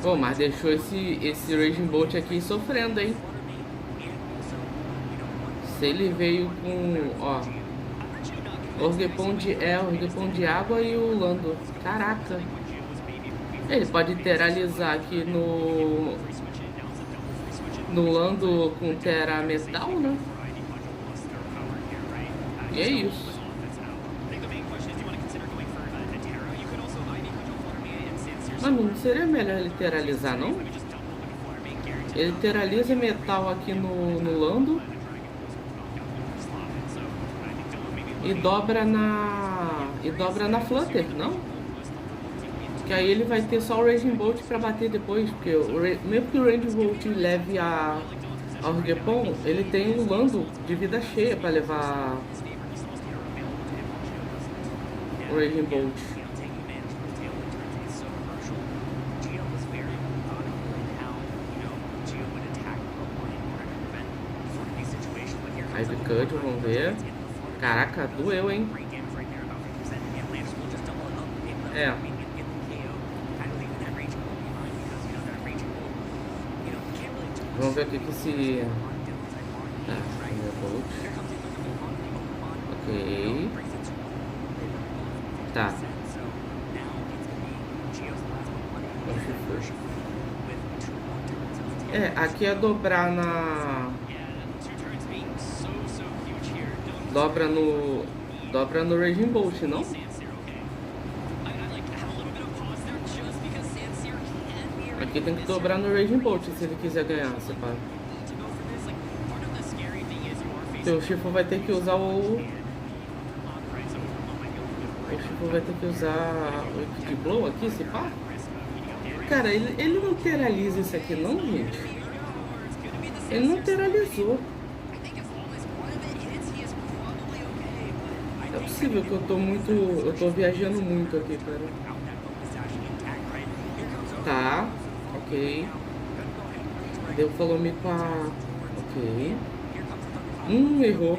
Pô, mas deixou esse Raging Bolt aqui sofrendo, hein? Se ele veio com, ó, Orgepon de água e o Lando. Caraca. Ele pode teralizar aqui no Lando com Terra Metal, né? E é isso. Mano, não seria melhor ele teralizar, não? Ele teraliza metal aqui no Lando. E dobra na e dobra na Flutter, não? Que aí ele vai ter só o Raging Bolt pra bater depois, porque mesmo que o Raging Bolt leve a Orgepon, ele tem um Lando de vida cheia pra levar o Raging Bolt. Ivy Cut, vamos ver. Caraca, doeu, hein? É. Vamos ver o que se... Ok. Tá. É, aqui é dobrar na... Dobra no Raging Bolt, não? Aqui tem que dobrar no Raging Bolt se ele quiser ganhar, você pá. Então, o Shifu vai ter que usar o Shifu vai ter que usar o Kick Blow aqui, se pá. Cara, ele não teraliza isso aqui não, gente. Ele não teralizou. É possível que eu tô viajando muito aqui, cara. Tá, ok. Deu follow me com a... Ok. Errou.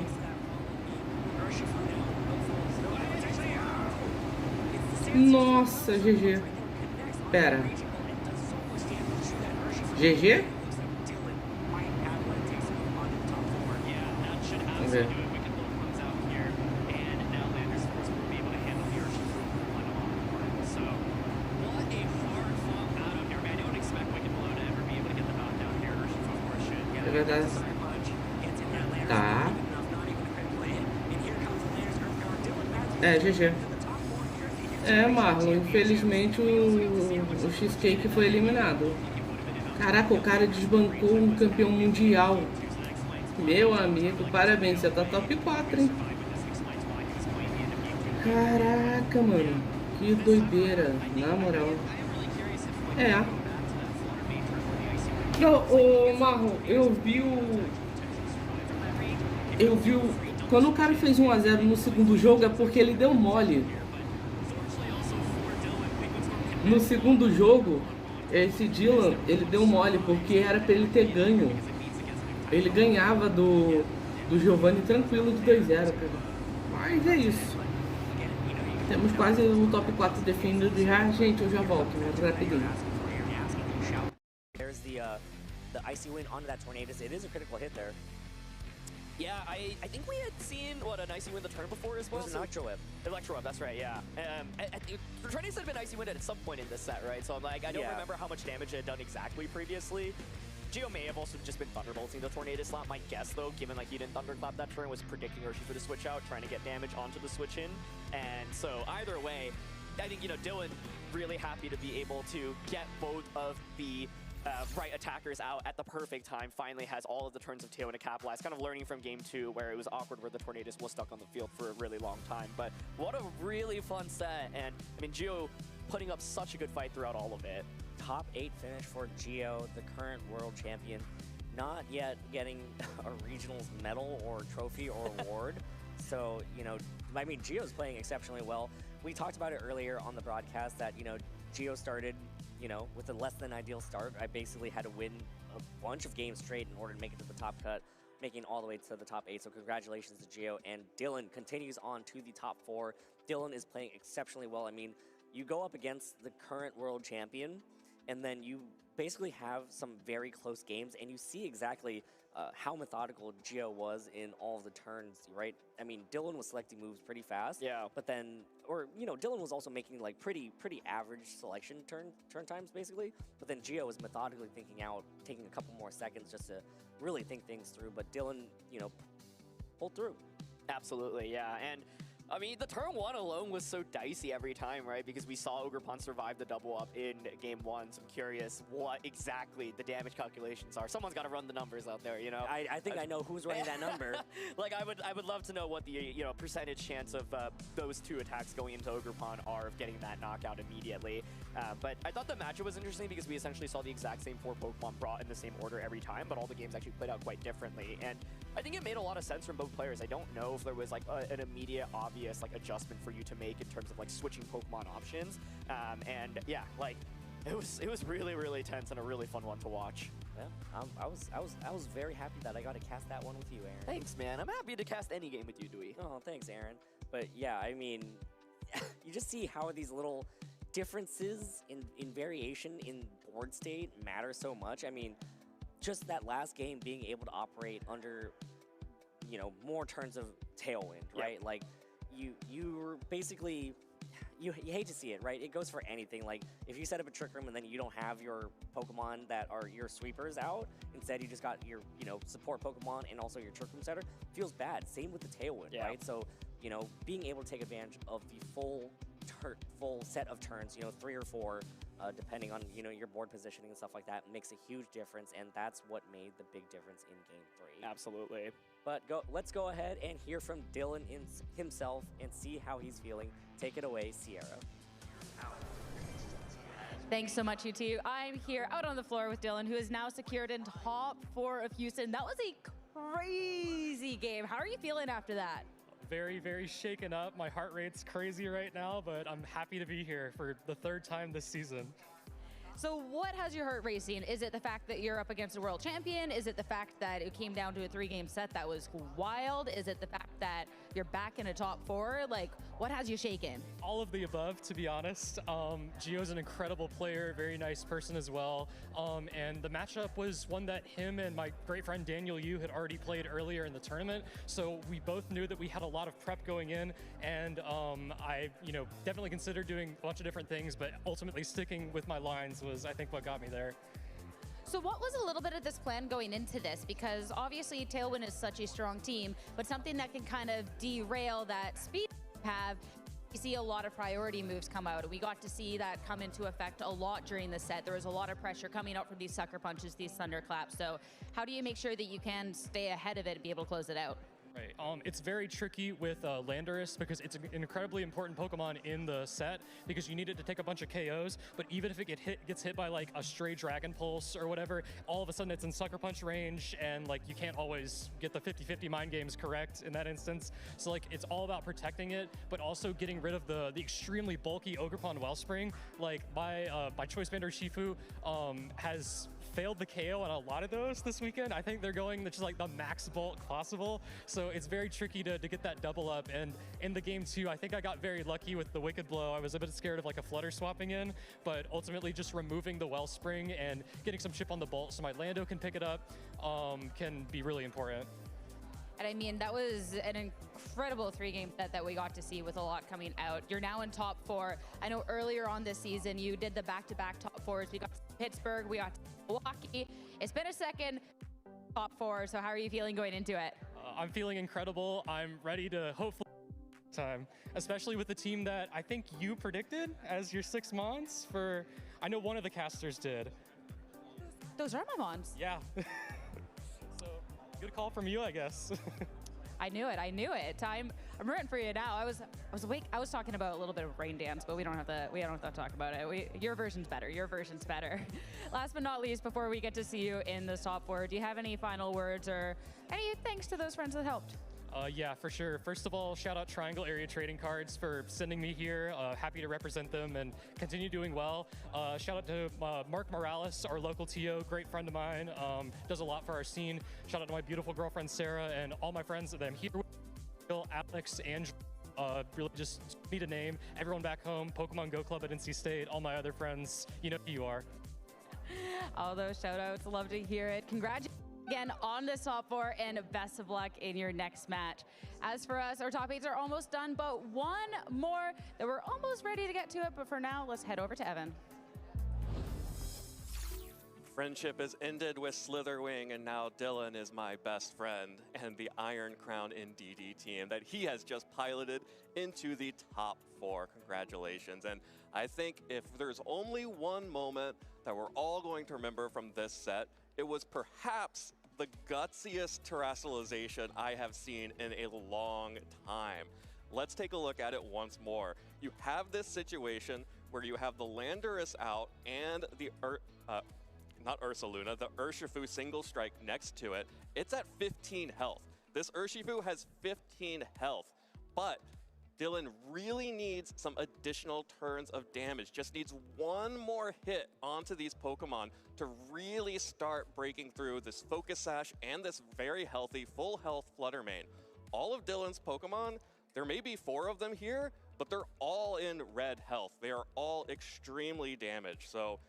Nossa, GG. Pera. GG? Vamos ver. É verdade. Tá. É, GG. É, Marlon, infelizmente o Cheesecake foi eliminado. Caraca, o cara desbancou um campeão mundial. Meu amigo, parabéns, você tá top 4, hein? Caraca, mano. Que doideira, na moral. É. Não, ô Marlon, eu vi quando o cara fez 1 a 0 no segundo jogo é porque ele deu mole. No segundo jogo, esse Dylan, ele deu mole porque era pra ele ter ganho. Ele ganhava do Giovanni tranquilo de 2-0, cara. Mas é isso. Temos quase o top 4 definido já. Gente, eu já volto, né? Rapidinho. There's the icy wind onto that Tornadus. It is a critical hit there. Yeah, I think we had seen, what, an Icy Wind the turn before as well? It was an Electro Whip. Electro Whip, that's right, yeah. Tornadus had been Icy Wind at some point in this set, right? So I'm like, I don't remember how much damage it had done exactly previously. Geo may have also just been Thunderbolting the Tornadus slot. My guess, though, given like he didn't Thunderclap that turn, was predicting Urshifu to switch out, trying to get damage onto the switch in. And so either way, I think, you know, Dylan really happy to be able to get both of the right attackers out at the perfect time, finally has all of the turns of Teo to capitalize, kind of learning from game 2 where it was awkward where the Tornadus was stuck on the field for a really long time. But what a really fun set, and I mean, Geo putting up such a good fight throughout all of it. Top 8 finish for Geo, the current world champion, not yet getting a regionals medal or trophy or award. So, you know, I mean, Geo's playing exceptionally well. We talked about it earlier on the broadcast that, you know, Geo started, you know, with a less than ideal start. I basically had to win a bunch of games straight in order to make it to the top cut, making all the way to the top 8. So congratulations to Geo, and Dylan continues on to the top 4. Dylan is playing exceptionally well. I mean, you go up against the current world champion, and then you basically have some very close games, and you see exactly how methodical Geo was in all of the turns, right? I mean, Dylan was selecting moves pretty fast. Yeah. But then, or, you know, Dylan was also making like pretty average selection turn times, basically. But then Geo was methodically thinking out, taking a couple more seconds just to really think things through. But Dylan, you know, pulled through. Absolutely, yeah. And I mean, the turn 1 alone was so dicey every time, right? Because we saw Ogerpon survive the double up in game 1. So I'm curious what exactly the damage calculations are. Someone's got to run the numbers out there, you know? I think I know who's running that number. Like, I would love to know what the, you know, percentage chance of those 2 attacks going into Ogerpon are of getting that knockout immediately. But I thought the matchup was interesting because we essentially saw the exact same 4 Pokemon brought in the same order every time, but all the games actually played out quite differently. And I think it made a lot of sense from both players. I don't know if there was like an immediate, obvious like adjustment for you to make in terms of like switching Pokemon options. And yeah, like it was really, really tense and a really fun one to watch. Yeah, I was very happy that I got to cast that one with you, Aaron. Thanks, man. I'm happy to cast any game with you, Dewey. Oh, thanks, Aaron. But yeah, I mean, you just see how these little differences in variation in board state matter so much. I mean, just that last game being able to operate under, you know, more turns of Tailwind, right? Yep. Like, you were basically, you hate to see it, right? It goes for anything. Like, if you set up a Trick Room and then you don't have your Pokemon that are your sweepers out, instead you just got your, you know, support Pokemon and also your Trick Room setter, feels bad. Same with the Tailwind, right? So, you know, being able to take advantage of the full set of turns, you know, 3 or 4, depending on, you know, your board positioning and stuff like that, makes a huge difference, and that's what made the big difference in Game 3. Absolutely. But let's go ahead and hear from Dylan himself and see how he's feeling. Take it away, Sierra. Thanks so much, you two. I'm here out on the floor with Dylan, who is now secured in top 4 of Houston. That was a crazy game. How are you feeling after that? Very, very shaken up. My heart rate's crazy right now, but I'm happy to be here for the 3rd time this season. So what has your heart racing? Is it the fact that you're up against a world champion? Is it the fact that it came down to a 3-game set that was wild? Is it the fact that you're back in a top 4? Like, what has you shaken? All of the above, to be honest. Gio's an incredible player, very nice person as well. And the matchup was one that him and my great friend Daniel Yu had already played earlier in the tournament. So we both knew that we had a lot of prep going in, and I, you know, definitely considered doing a bunch of different things, but ultimately sticking with my lines was, I think, what got me there. So what was a little bit of this plan going into this? Because obviously Tailwind is such a strong team, but something that can kind of derail that speed you have, you see a lot of priority moves come out. We got to see that come into effect a lot during the set. There was a lot of pressure coming out from these sucker punches, these thunderclaps. So how do you make sure that you can stay ahead of it and be able to close it out? Right. It's very tricky with Landorus because it's an incredibly important Pokemon in the set because you need it to take a bunch of KOs, but even if it gets hit by like a stray Dragon Pulse or whatever, all of a sudden it's in Sucker Punch range, and like you can't always get the 50-50 mind games correct in that instance. So like it's all about protecting it, but also getting rid of the extremely bulky Ogerpon Wellspring. Like my Choice Band Urshifu has failed the KO on a lot of those this weekend. I think they're going just like the max bulk possible. So it's very tricky to get that double up. And in the game too, I think I got very lucky with the Wicked Blow. I was a bit scared of like a Flutter swapping in, but ultimately just removing the Wellspring and getting some chip on the bolt so my Lando can pick it up can be really important. And I mean, that was an incredible 3-game set that we got to see with a lot coming out. You're now in top 4. I know earlier on this season, you did the back-to-back top 4s. We got Pittsburgh, we got Milwaukee. It's been a second top 4, so how are you feeling going into it? I'm feeling incredible. I'm ready to hopefully time, especially with the team that I think you predicted as your 6 Mons for, I know one of the casters did. Those are my Mons. Yeah. Good call from you, I guess. I knew it. I'm rooting for you now. I was awake. I was talking about a little bit of Rain Dance, but we don't have to talk about it. Your version's better. Last but not least, before we get to see you in the top 4, do you have any final words or any thanks to those friends that helped? Yeah, for sure. First of all, shout out Triangle Area Trading Cards for sending me here. Happy to represent them and continue doing well. Shout out to Mark Morales, our local TO, great friend of mine, does a lot for our scene. Shout out to my beautiful girlfriend, Sarah, and all my friends that I'm here with, Bill, Alex, Andrew. Really just need a name. Everyone back home, Pokemon Go Club at NC State, all my other friends, you know who you are. All those shout outs, love to hear it. Congratulations again on this top 4, and best of luck in your next match. As for us, our top 8s are almost done, but one more that we're almost ready to get to it. But for now, let's head over to Evan. Friendship is ended with Slitherwing, and now Dylan is my best friend and the Iron Crown in DD team that he has just piloted into the top 4. Congratulations. And I think if there's only one moment that we're all going to remember from this set, it was perhaps the gutsiest terrestrialization I have seen in a long time. Let's take a look at it once more. You have this situation where you have the Landorus out and the not Ursaluna, the Urshifu single strike next to it. It's at 15 health. This Urshifu has 15 health, but Dylan really needs some additional turns of damage. Just needs one more hit onto these Pokemon to really start breaking through this Focus Sash and this very healthy, full health Flutter Mane. All of Dylan's Pokemon, there may be 4 of them here, but they're all in red health. They are all extremely damaged. So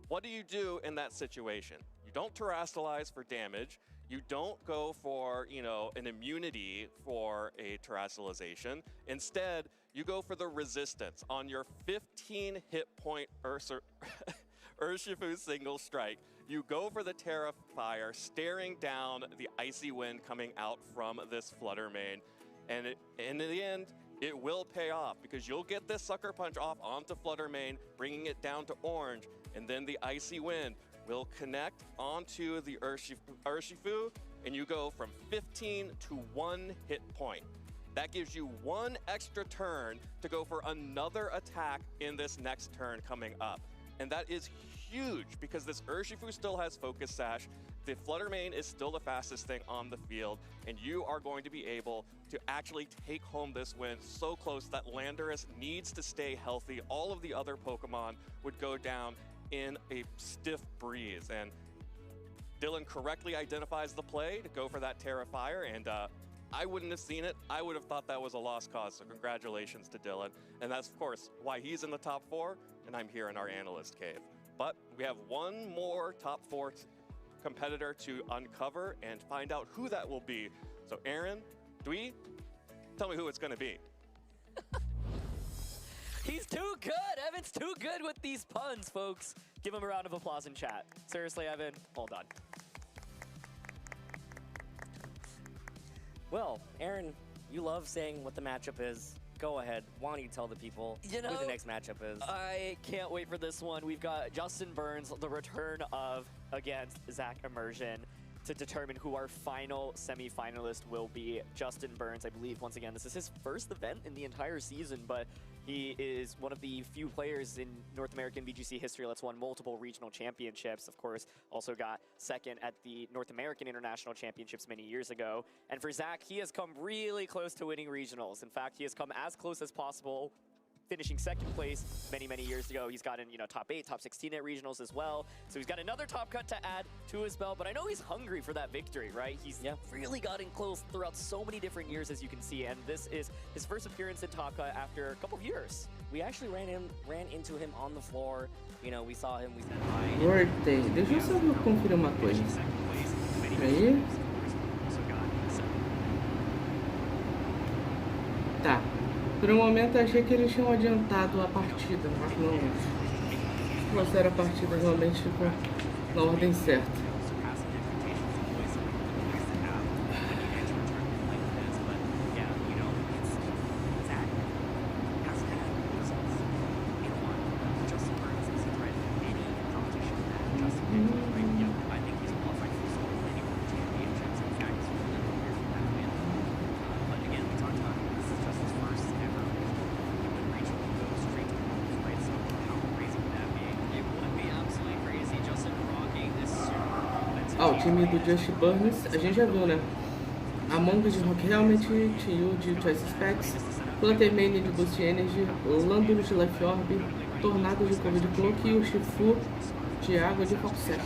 what do you do in that situation? You don't terrestrialize for damage. You don't go for, you know, an immunity for a terrestrialization. Instead, you go for the resistance on your 15 hit point Urshifu single strike. You go for the Terrifier, staring down the Icy Wind coming out from this Flutter Mane. And in the end, it will pay off because you'll get this Sucker Punch off onto Flutter Mane, bringing it down to orange, and then the Icy Wind will connect onto the Urshifu, and you go from 15 to 1 hit point. That gives you 1 extra turn to go for another attack in this next turn coming up. And that is huge because this Urshifu still has Focus Sash, the Flutter Mane is still the fastest thing on the field, and you are going to be able to actually take home this win so close that Landorus needs to stay healthy. All of the other Pokemon would go down in a stiff breeze. And Dylan correctly identifies the play to go for that Terrifier, and I wouldn't have seen it. I would have thought that was a lost cause, so congratulations to Dylan. And that's, of course, why he's in the top 4, and I'm here in our analyst cave. But we have one more top 4 competitor to uncover and find out who that will be. So Aaron, Dwee, tell me who it's gonna be. He's too good! Evan's too good with these puns, folks. Give him a round of applause in chat. Seriously, Evan, hold on. Well, Aaron, you love saying what the matchup is. Go ahead. Why don't you tell the people who the next matchup is? I can't wait for this one. We've got Justin Burns, the return of, against Zach Immersion, to determine who our final semi-finalist will be. Justin Burns, I believe, once again, this is his first event in the entire season, but he is one of the few players in North American VGC history that's won multiple regional championships. Of course, also got second at the North American International Championships many years ago. And for Zach, he has come really close to winning regionals. In fact, he has come as close as possible, finishing second place many years ago. He's gotten, top 8, top 16 at regionals as well. So he's got another top cut to add to his belt, but I know he's hungry for that victory, right? He's really gotten close throughout so many different years, as you can see, and this is his first appearance in top cut after a couple of years. We actually ran into him on the floor. We saw him, we said hi. Voltei. Deixa eu só conferir uma coisa. Aí. Tá. Por um momento achei que eles tinham adiantado a partida, mas não. Trouxeram a partida realmente ficou na ordem certa. O time do Just Burns, a gente já viu, né? Among de Rock Helmet, Tio de Choice Specs, Flutter Mane de Boost Energy, Landorus de Life Orb, Tornado de Covid Cloak e o Shifu de Água de Focus Sash.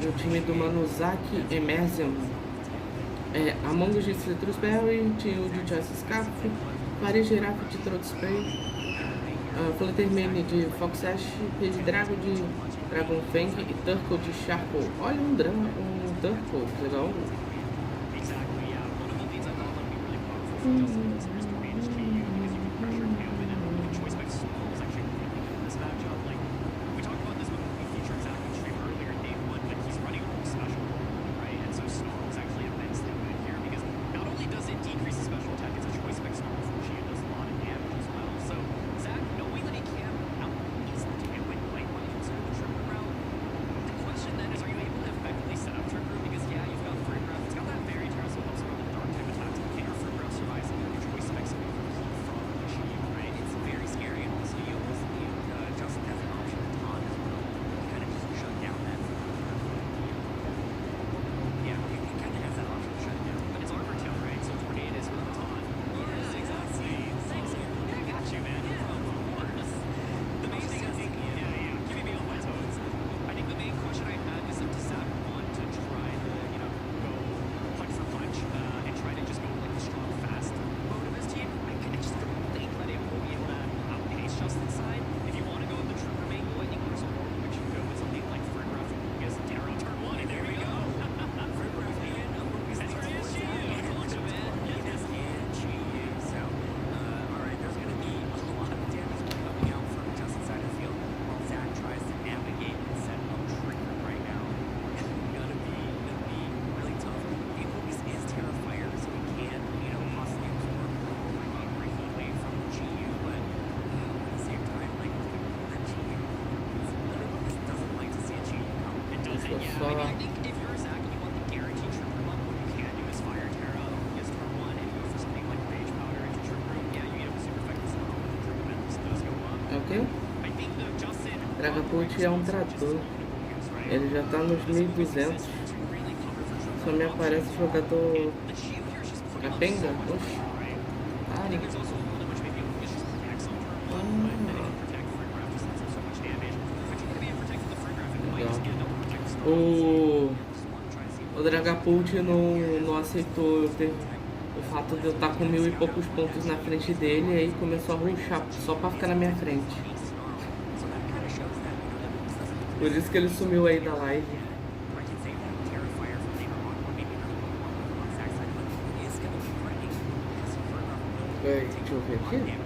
o time do mano Zack Emerson. Among Us de Citrus Berry, tinha o de Choice Scarf, Paris Giraffe de Throat Spray, Fluttermane de Fox Ash, Red Dragon de Dragon Fang e Turtle de Charcoal. Olha um Turtle, que legal. Ok? Dragapult é um trator. Ele já tá nos 1200. Só me aparece jogador capenga. Oxi. O Dragapult não aceitou eu ter o fato de eu estar com 1000 e poucos pontos na frente dele, e aí começou a rushar só pra ficar na minha frente. Por isso que ele sumiu aí da live. Deixa eu ver aqui.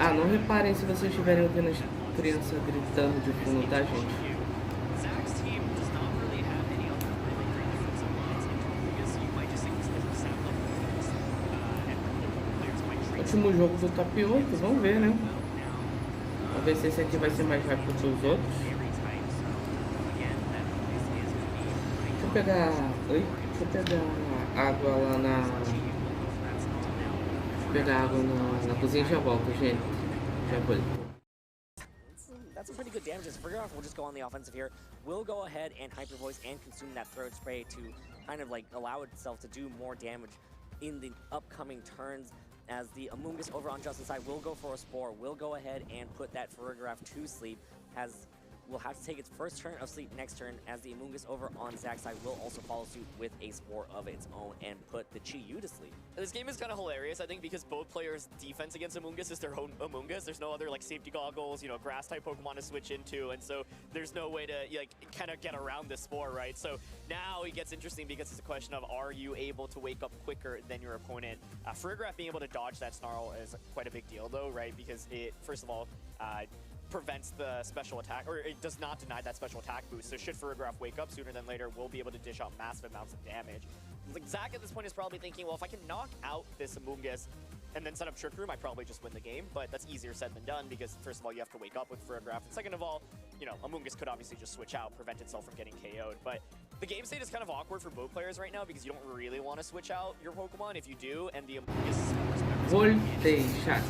Ah, não reparem se vocês estiverem ouvindo as crianças gritando de fundo, tá, gente? Último jogo do top 8, vamos ver, né? Vamos ver se esse aqui vai ser mais rápido que os outros. Deixa eu pegar... Oi? Deixa eu pegar água lá na... Pegar água na cozinha e já volto, gente. Já vou. That's some pretty good damages. Frigoroth will just go on the offensive here. Will go ahead and Hyper Voice and consume that Throat Spray to kind of like allow itself to do more damage in the upcoming turns. As the Amoonguss over on Justin's side will go for a Spore, will go ahead and put that Frigoroth to sleep. Will have to take its first turn of sleep next turn, as the Amoonguss over on Zach's side will also follow suit with a Spore of its own and put the Chi-Yu to sleep. This game is kind of hilarious, I think, because both players' defense against Amoonguss is their own Amoonguss. There's no other like safety goggles, you know, grass-type Pokemon to switch into, and so there's no way to like kind of get around this Spore, right? So now it gets interesting because it's a question of, are you able to wake up quicker than your opponent? Frigoroth being able to dodge that Snarl is quite a big deal, though, right? Because it, first of all, prevents the special attack, or it does not deny that special attack boost. So should Frigoroth wake up sooner than later, we'll be able to dish out massive amounts of damage. Like Zach at this point is probably thinking, well, if I can knock out this Amoonguss and then set up Trick Room, I probably just win the game. But that's easier said than done, because first of all, you have to wake up with Frigoroth, and second of all, you know, Amoonguss could obviously just switch out, prevent itself from getting KO'd. But the game state is kind of awkward for both players right now because you don't really want to switch out your Pokemon. If you do, and the Voltei, chat.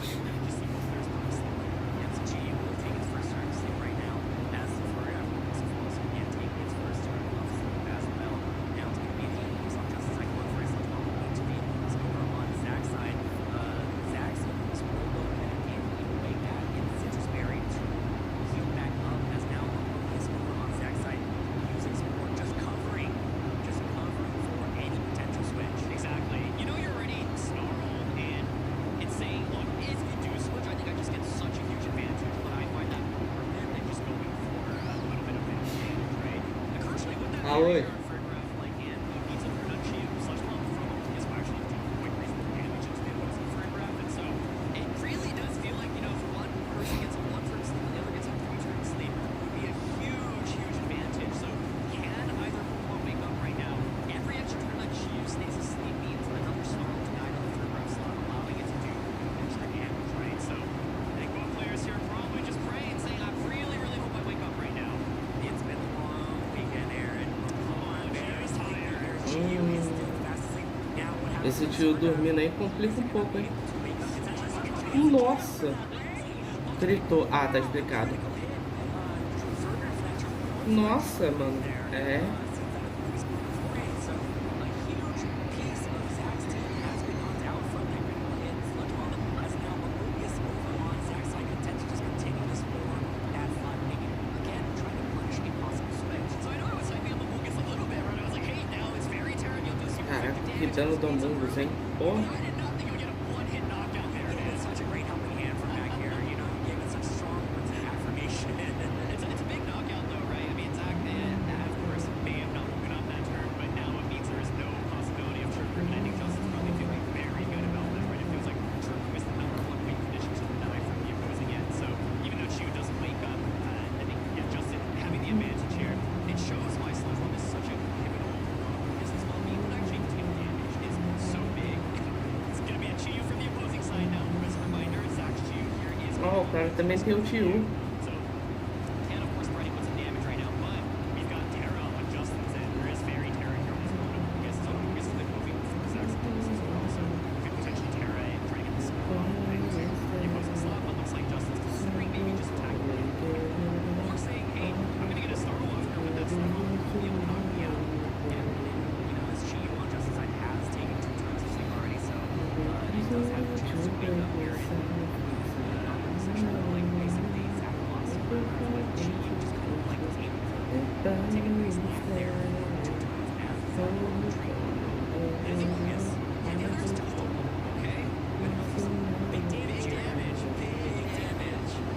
Oi. Esse tio dormindo aí complica um pouco, hein? Nossa! Gritou. Ah, tá explicado. Nossa, mano. É. Dano do mundo, hein? Porra. Oh, o cara também tem o tio.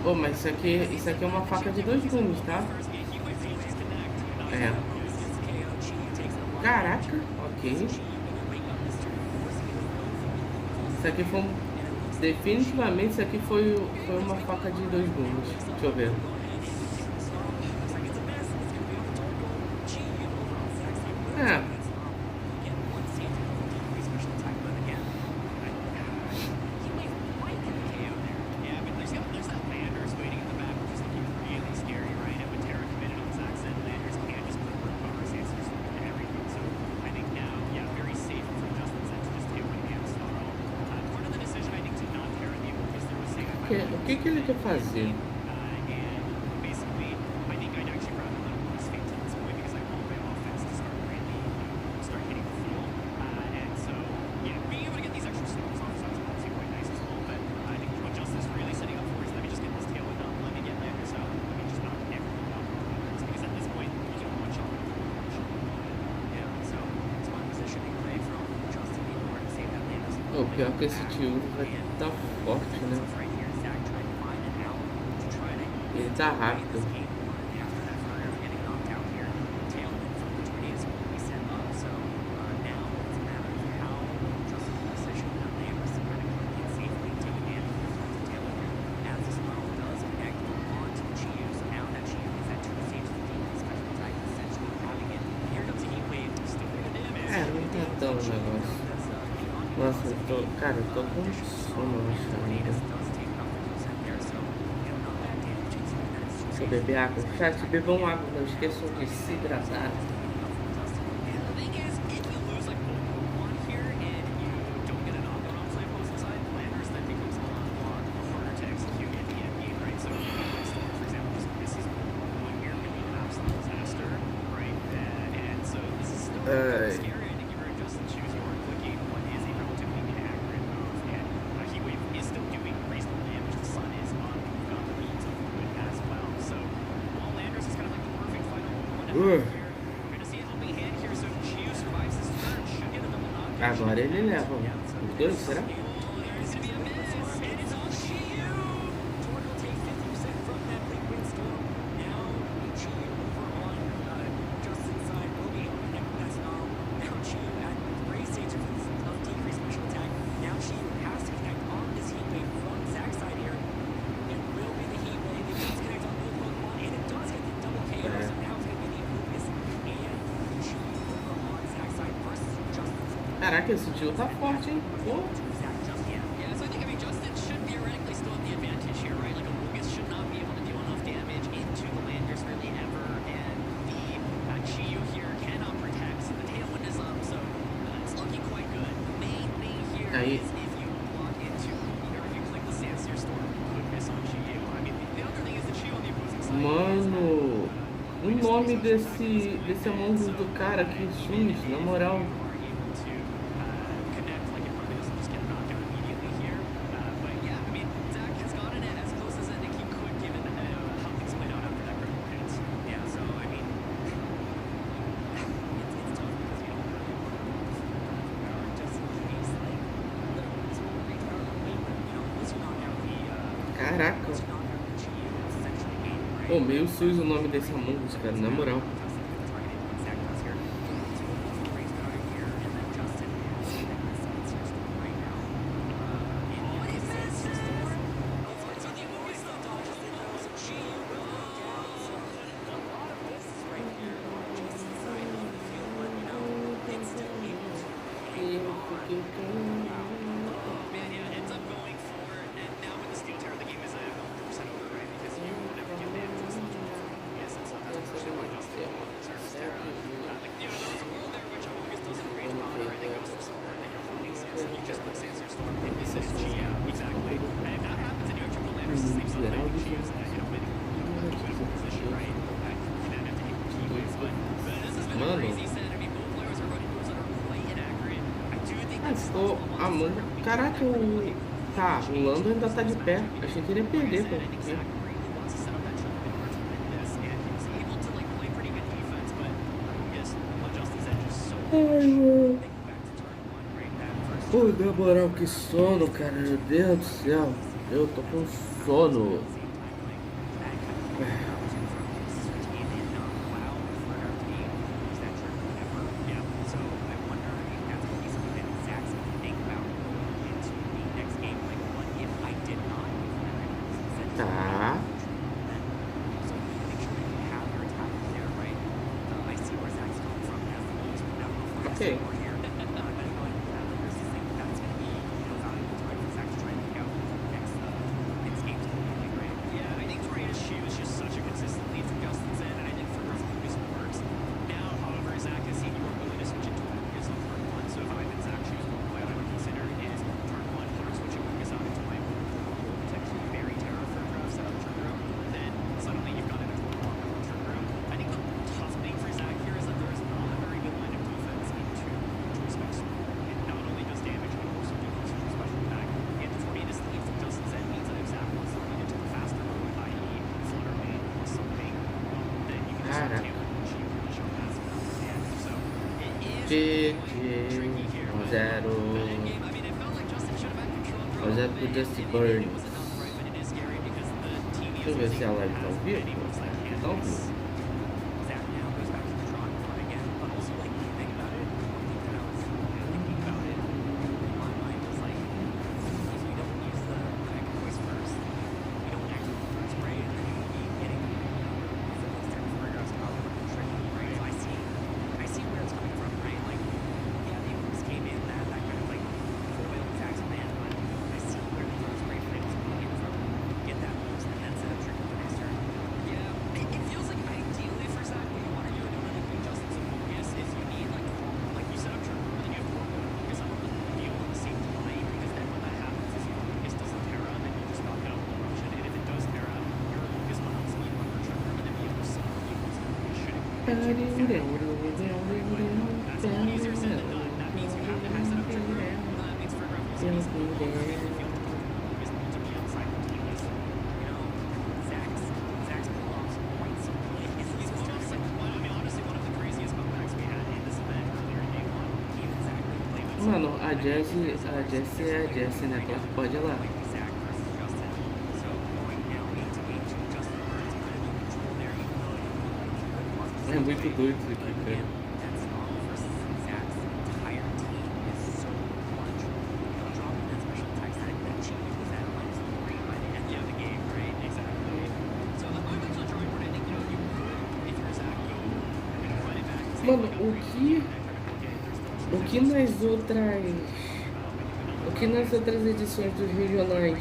Oh, mas isso aqui é uma faca de 2 gumes, tá? É. Caraca, ok. Isso aqui foi definitivamente isso aqui foi uma faca de 2 gumes. Deixa eu ver. É. O que ele quer fazer? O pior que esse tio vai estar forte, né? Ele tá rápido. É, não tá tão o negócio. Nossa, eu tô com sono, eu acho ainda. Deixa eu beber água. Chat, bebam água, não esqueçam de se hidratar. scary. I think you heard Justin choose your clicking what is a relatively inaccurate move, and Heat Wave is still doing reasonable damage. The sun is on the beat of Fluid as well. So while Landers is kind of like the perfect final one here, we're gonna see a helping hand here. So Chiu survives this turn, should get a double knock. Agora ele leva os dois, será? Caraca, esse tio tá forte, hein? Pô. Yeah, so I think, Justin should theoretically still have the advantage here, right? Like, a Lucas should not be able to do enough damage into the Landers really ever, and the Chiyu here cannot protect, so the tailwind is up, so it's looking quite good. The main thing here is if you block into, or if you click the Sanseer Storm, you could miss on Chiyu. I mean, the other thing is the Chiyu on the opposing side. Mano, o nome desse Among Us do cara aqui, Shuns, na moral. Caraca. Pô, meio sujo o nome desse Among Us, cara, na moral. Mano, caraca, tá, o Lando ainda tá de pé. Achei que ele ia perder, pô. Ai, mano. Pô, na moral, que sono, cara. Meu Deus do céu. Eu tô com sono. Tá. Ok. Zero pro Dusty Burns. Deixa eu ver se a live tá ao vivo. Tá ao vivo. Mano, a Jessie é a Jessie, né? Então pode ir lá. É muito doido isso aqui, cara. Mano, o que nas outras edições dos regionais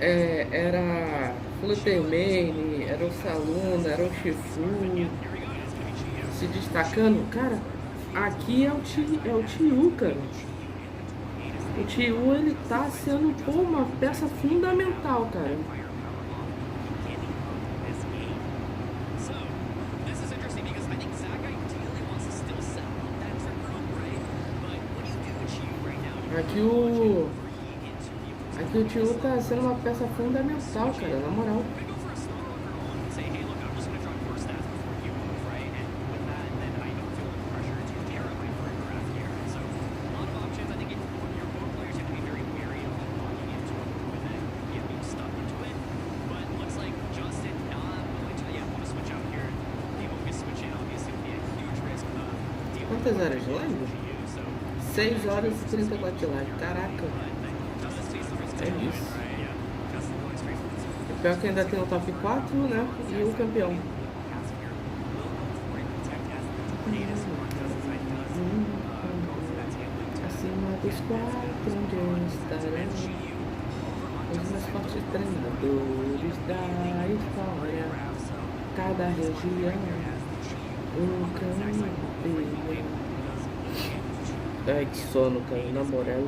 era Fluttermane, era o Saluna, era o Shifu se destacando, cara, aqui é o Tio, cara. O Tio, ele tá sendo, pô, uma peça fundamental, cara. Aqui o Tio tá sendo uma peça fundamental, cara, na moral. Quantas horas de live? 6 horas e 34 de live, caraca. É isso. O pior que ainda tem o top 4, né? E o campeão. Acima dos 4, onde estarão os mais fortes treinadores da história. Cada região, um campeão. Ai, que sono, cara, na moral.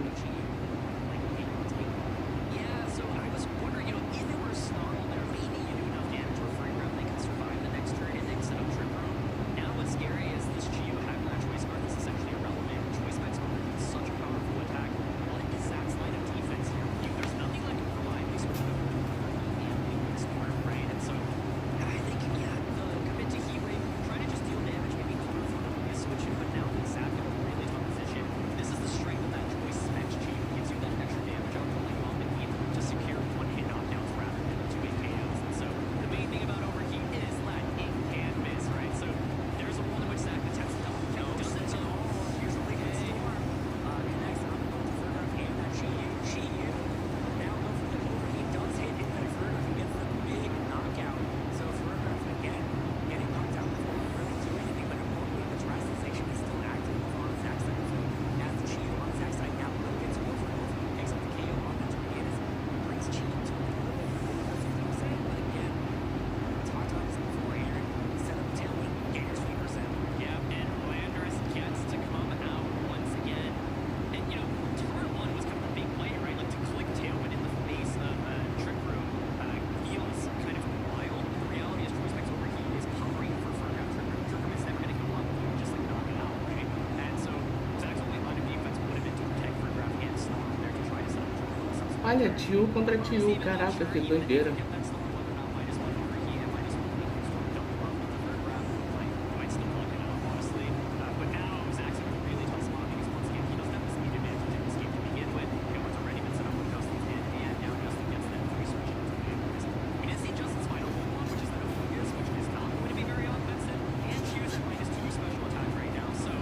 Olha, Tio contra Tio, caraca, que doideira.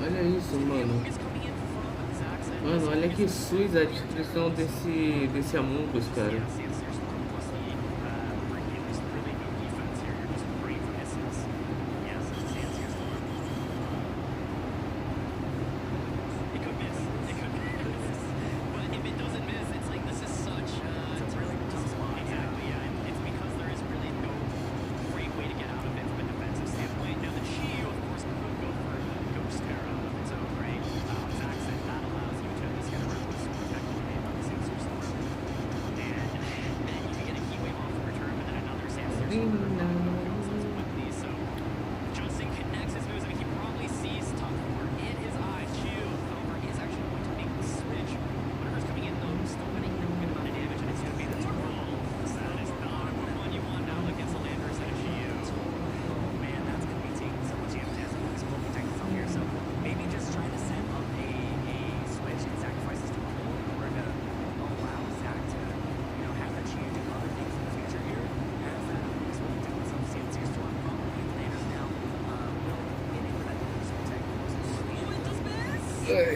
Olha isso, mano. Mano, olha que SUS a descrição desse Among Us, cara. Agora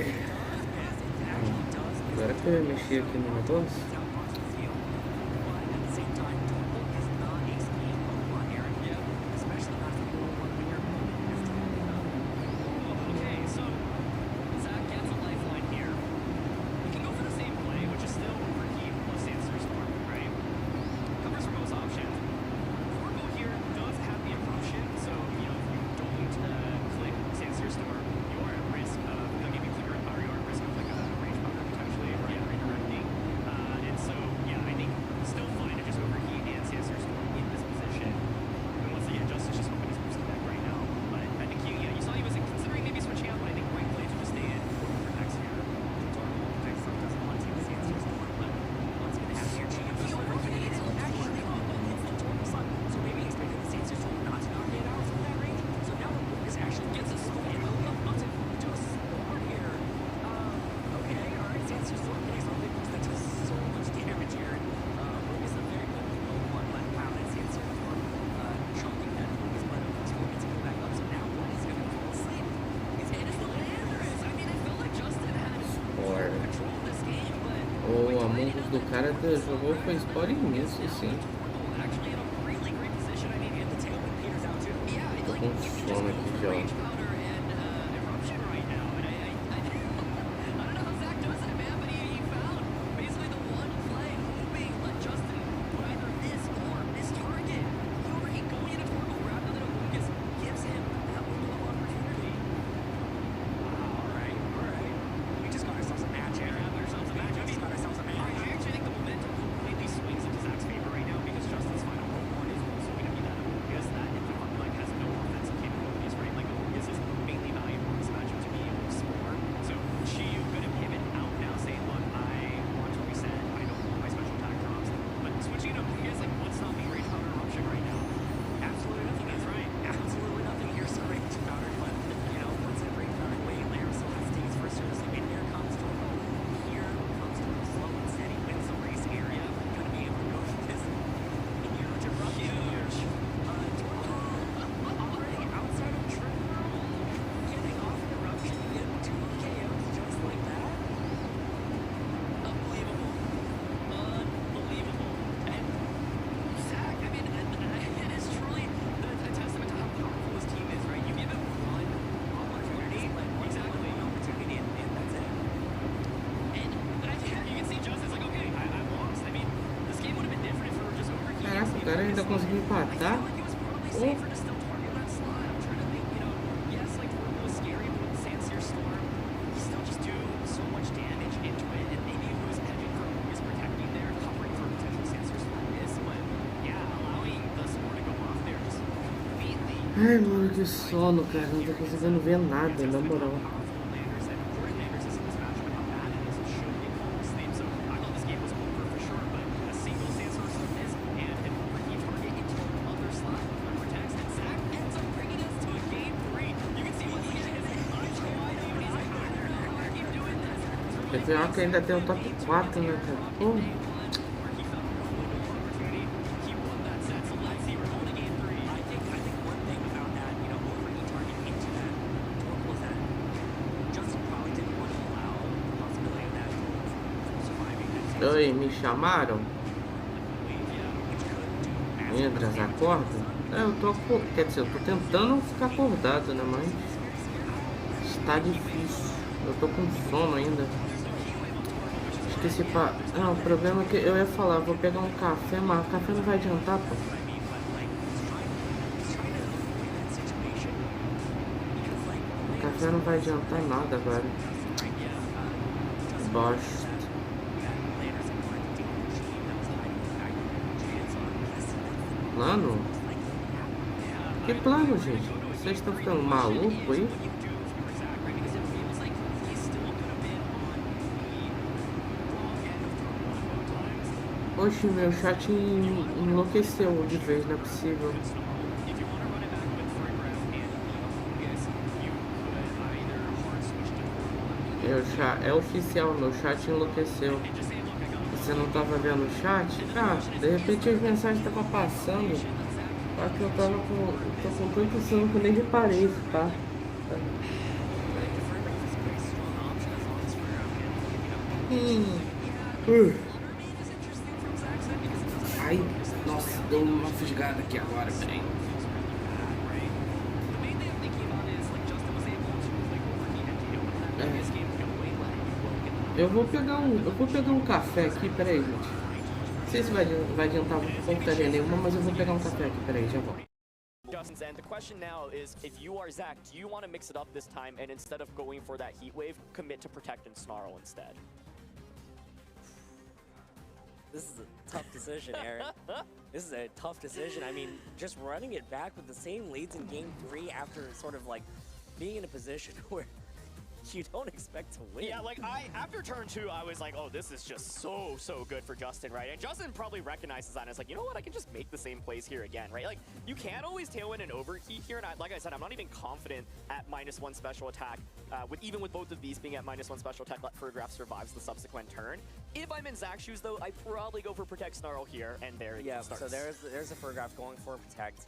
que eu mexi aqui no negócio. O amor do cara jogou foi Sport imenso, sim. Tô com sono aqui já. Caraca, o cara ainda conseguiu empatar. Oh. Ai, mano, que sono, cara. Não tô conseguindo ver nada, na moral. É pior que ainda tem o top 4, né, cara? Pô. Oi, me chamaram? Entras, acorda? Eu tô, quer dizer, eu tô tentando ficar acordado, né, mas está difícil. Eu tô com sono ainda. Esqueci pra... Não, o problema é que eu ia falar, vou pegar um café, mas o café não vai adiantar, pô. O café não vai adiantar nada agora. Bosta. Plano? Que plano, gente? Vocês estão ficando maluco aí? Oxe, meu chat enlouqueceu de vez, não é possível. É oficial, meu chat enlouqueceu. Você não tava vendo o chat? Ah, de repente as mensagens estavam passando. Só que eu tô com tanto sono que eu nem reparei, tá? Ai, nossa, deu uma fisgada aqui agora, peraí. Eu vou pegar um café aqui, peraí, gente. Não sei se vai adiantar porcaria nenhuma, mas eu vou pegar um café aqui, peraí, já volto. Justin's end. The question now is, if you are Zach, do you want to mix it up this time and instead of going for that heat wave, commit to protect and snarl instead? This is a tough decision, Aaron. This is a tough decision. I mean, just running it back with the same leads in game 3 after sort of like being in a position where you don't expect to win. Yeah, like after turn 2, I was like, oh, this is just so good for Justin, right? And Justin probably recognizes that and is like, you know what, I can just make the same plays here again, right? Like, you can't always tailwind and overheat here, and like I said, I'm not even confident at -1 special attack, even with both of these being at -1 special attack, let Furgraf survives the subsequent turn. If I'm in Zach's shoes, though, I probably go for Protect Snarl here, and there it starts. So there's a Furgraf going for Protect.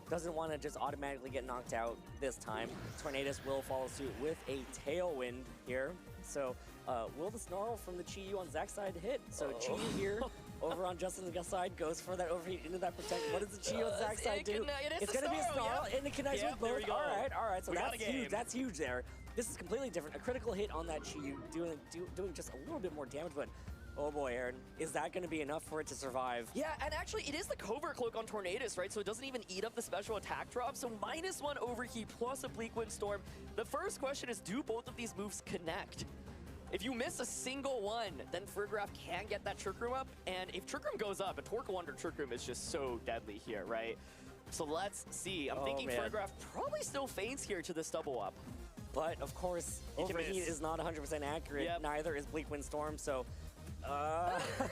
Doesn't want to just automatically get knocked out this time. Tornadus will follow suit with a Tailwind here. So will the Snarl from the Chi-Yu on Zach's side hit? So Chi-Yu here over on Justin's side goes for that overheat into that Protect. What does the Chi-Yu on Zach's side do? It's going to be a Snarl, and it connects with both. All right. So that's huge. That's huge there. This is completely different. A critical hit on that Chi-Yu, doing just a little bit more damage, but oh boy, Aaron, is that going to be enough for it to survive? Yeah, and actually, it is the Covert Cloak on Tornadus, right? So it doesn't even eat up the special attack drop. So -1 overheat plus a Bleak Wind Storm. The first question is, do both of these moves connect? If you miss a single one, then Furgraf can get that Trick Room up. And if Trick Room goes up, a Torkoal under Trick Room is just so deadly here, right? So let's see. I'm thinking Furgraf probably still faints here to this double up. But of course, overheat is not 100% accurate. Yep. Neither is Bleak Wind Storm, so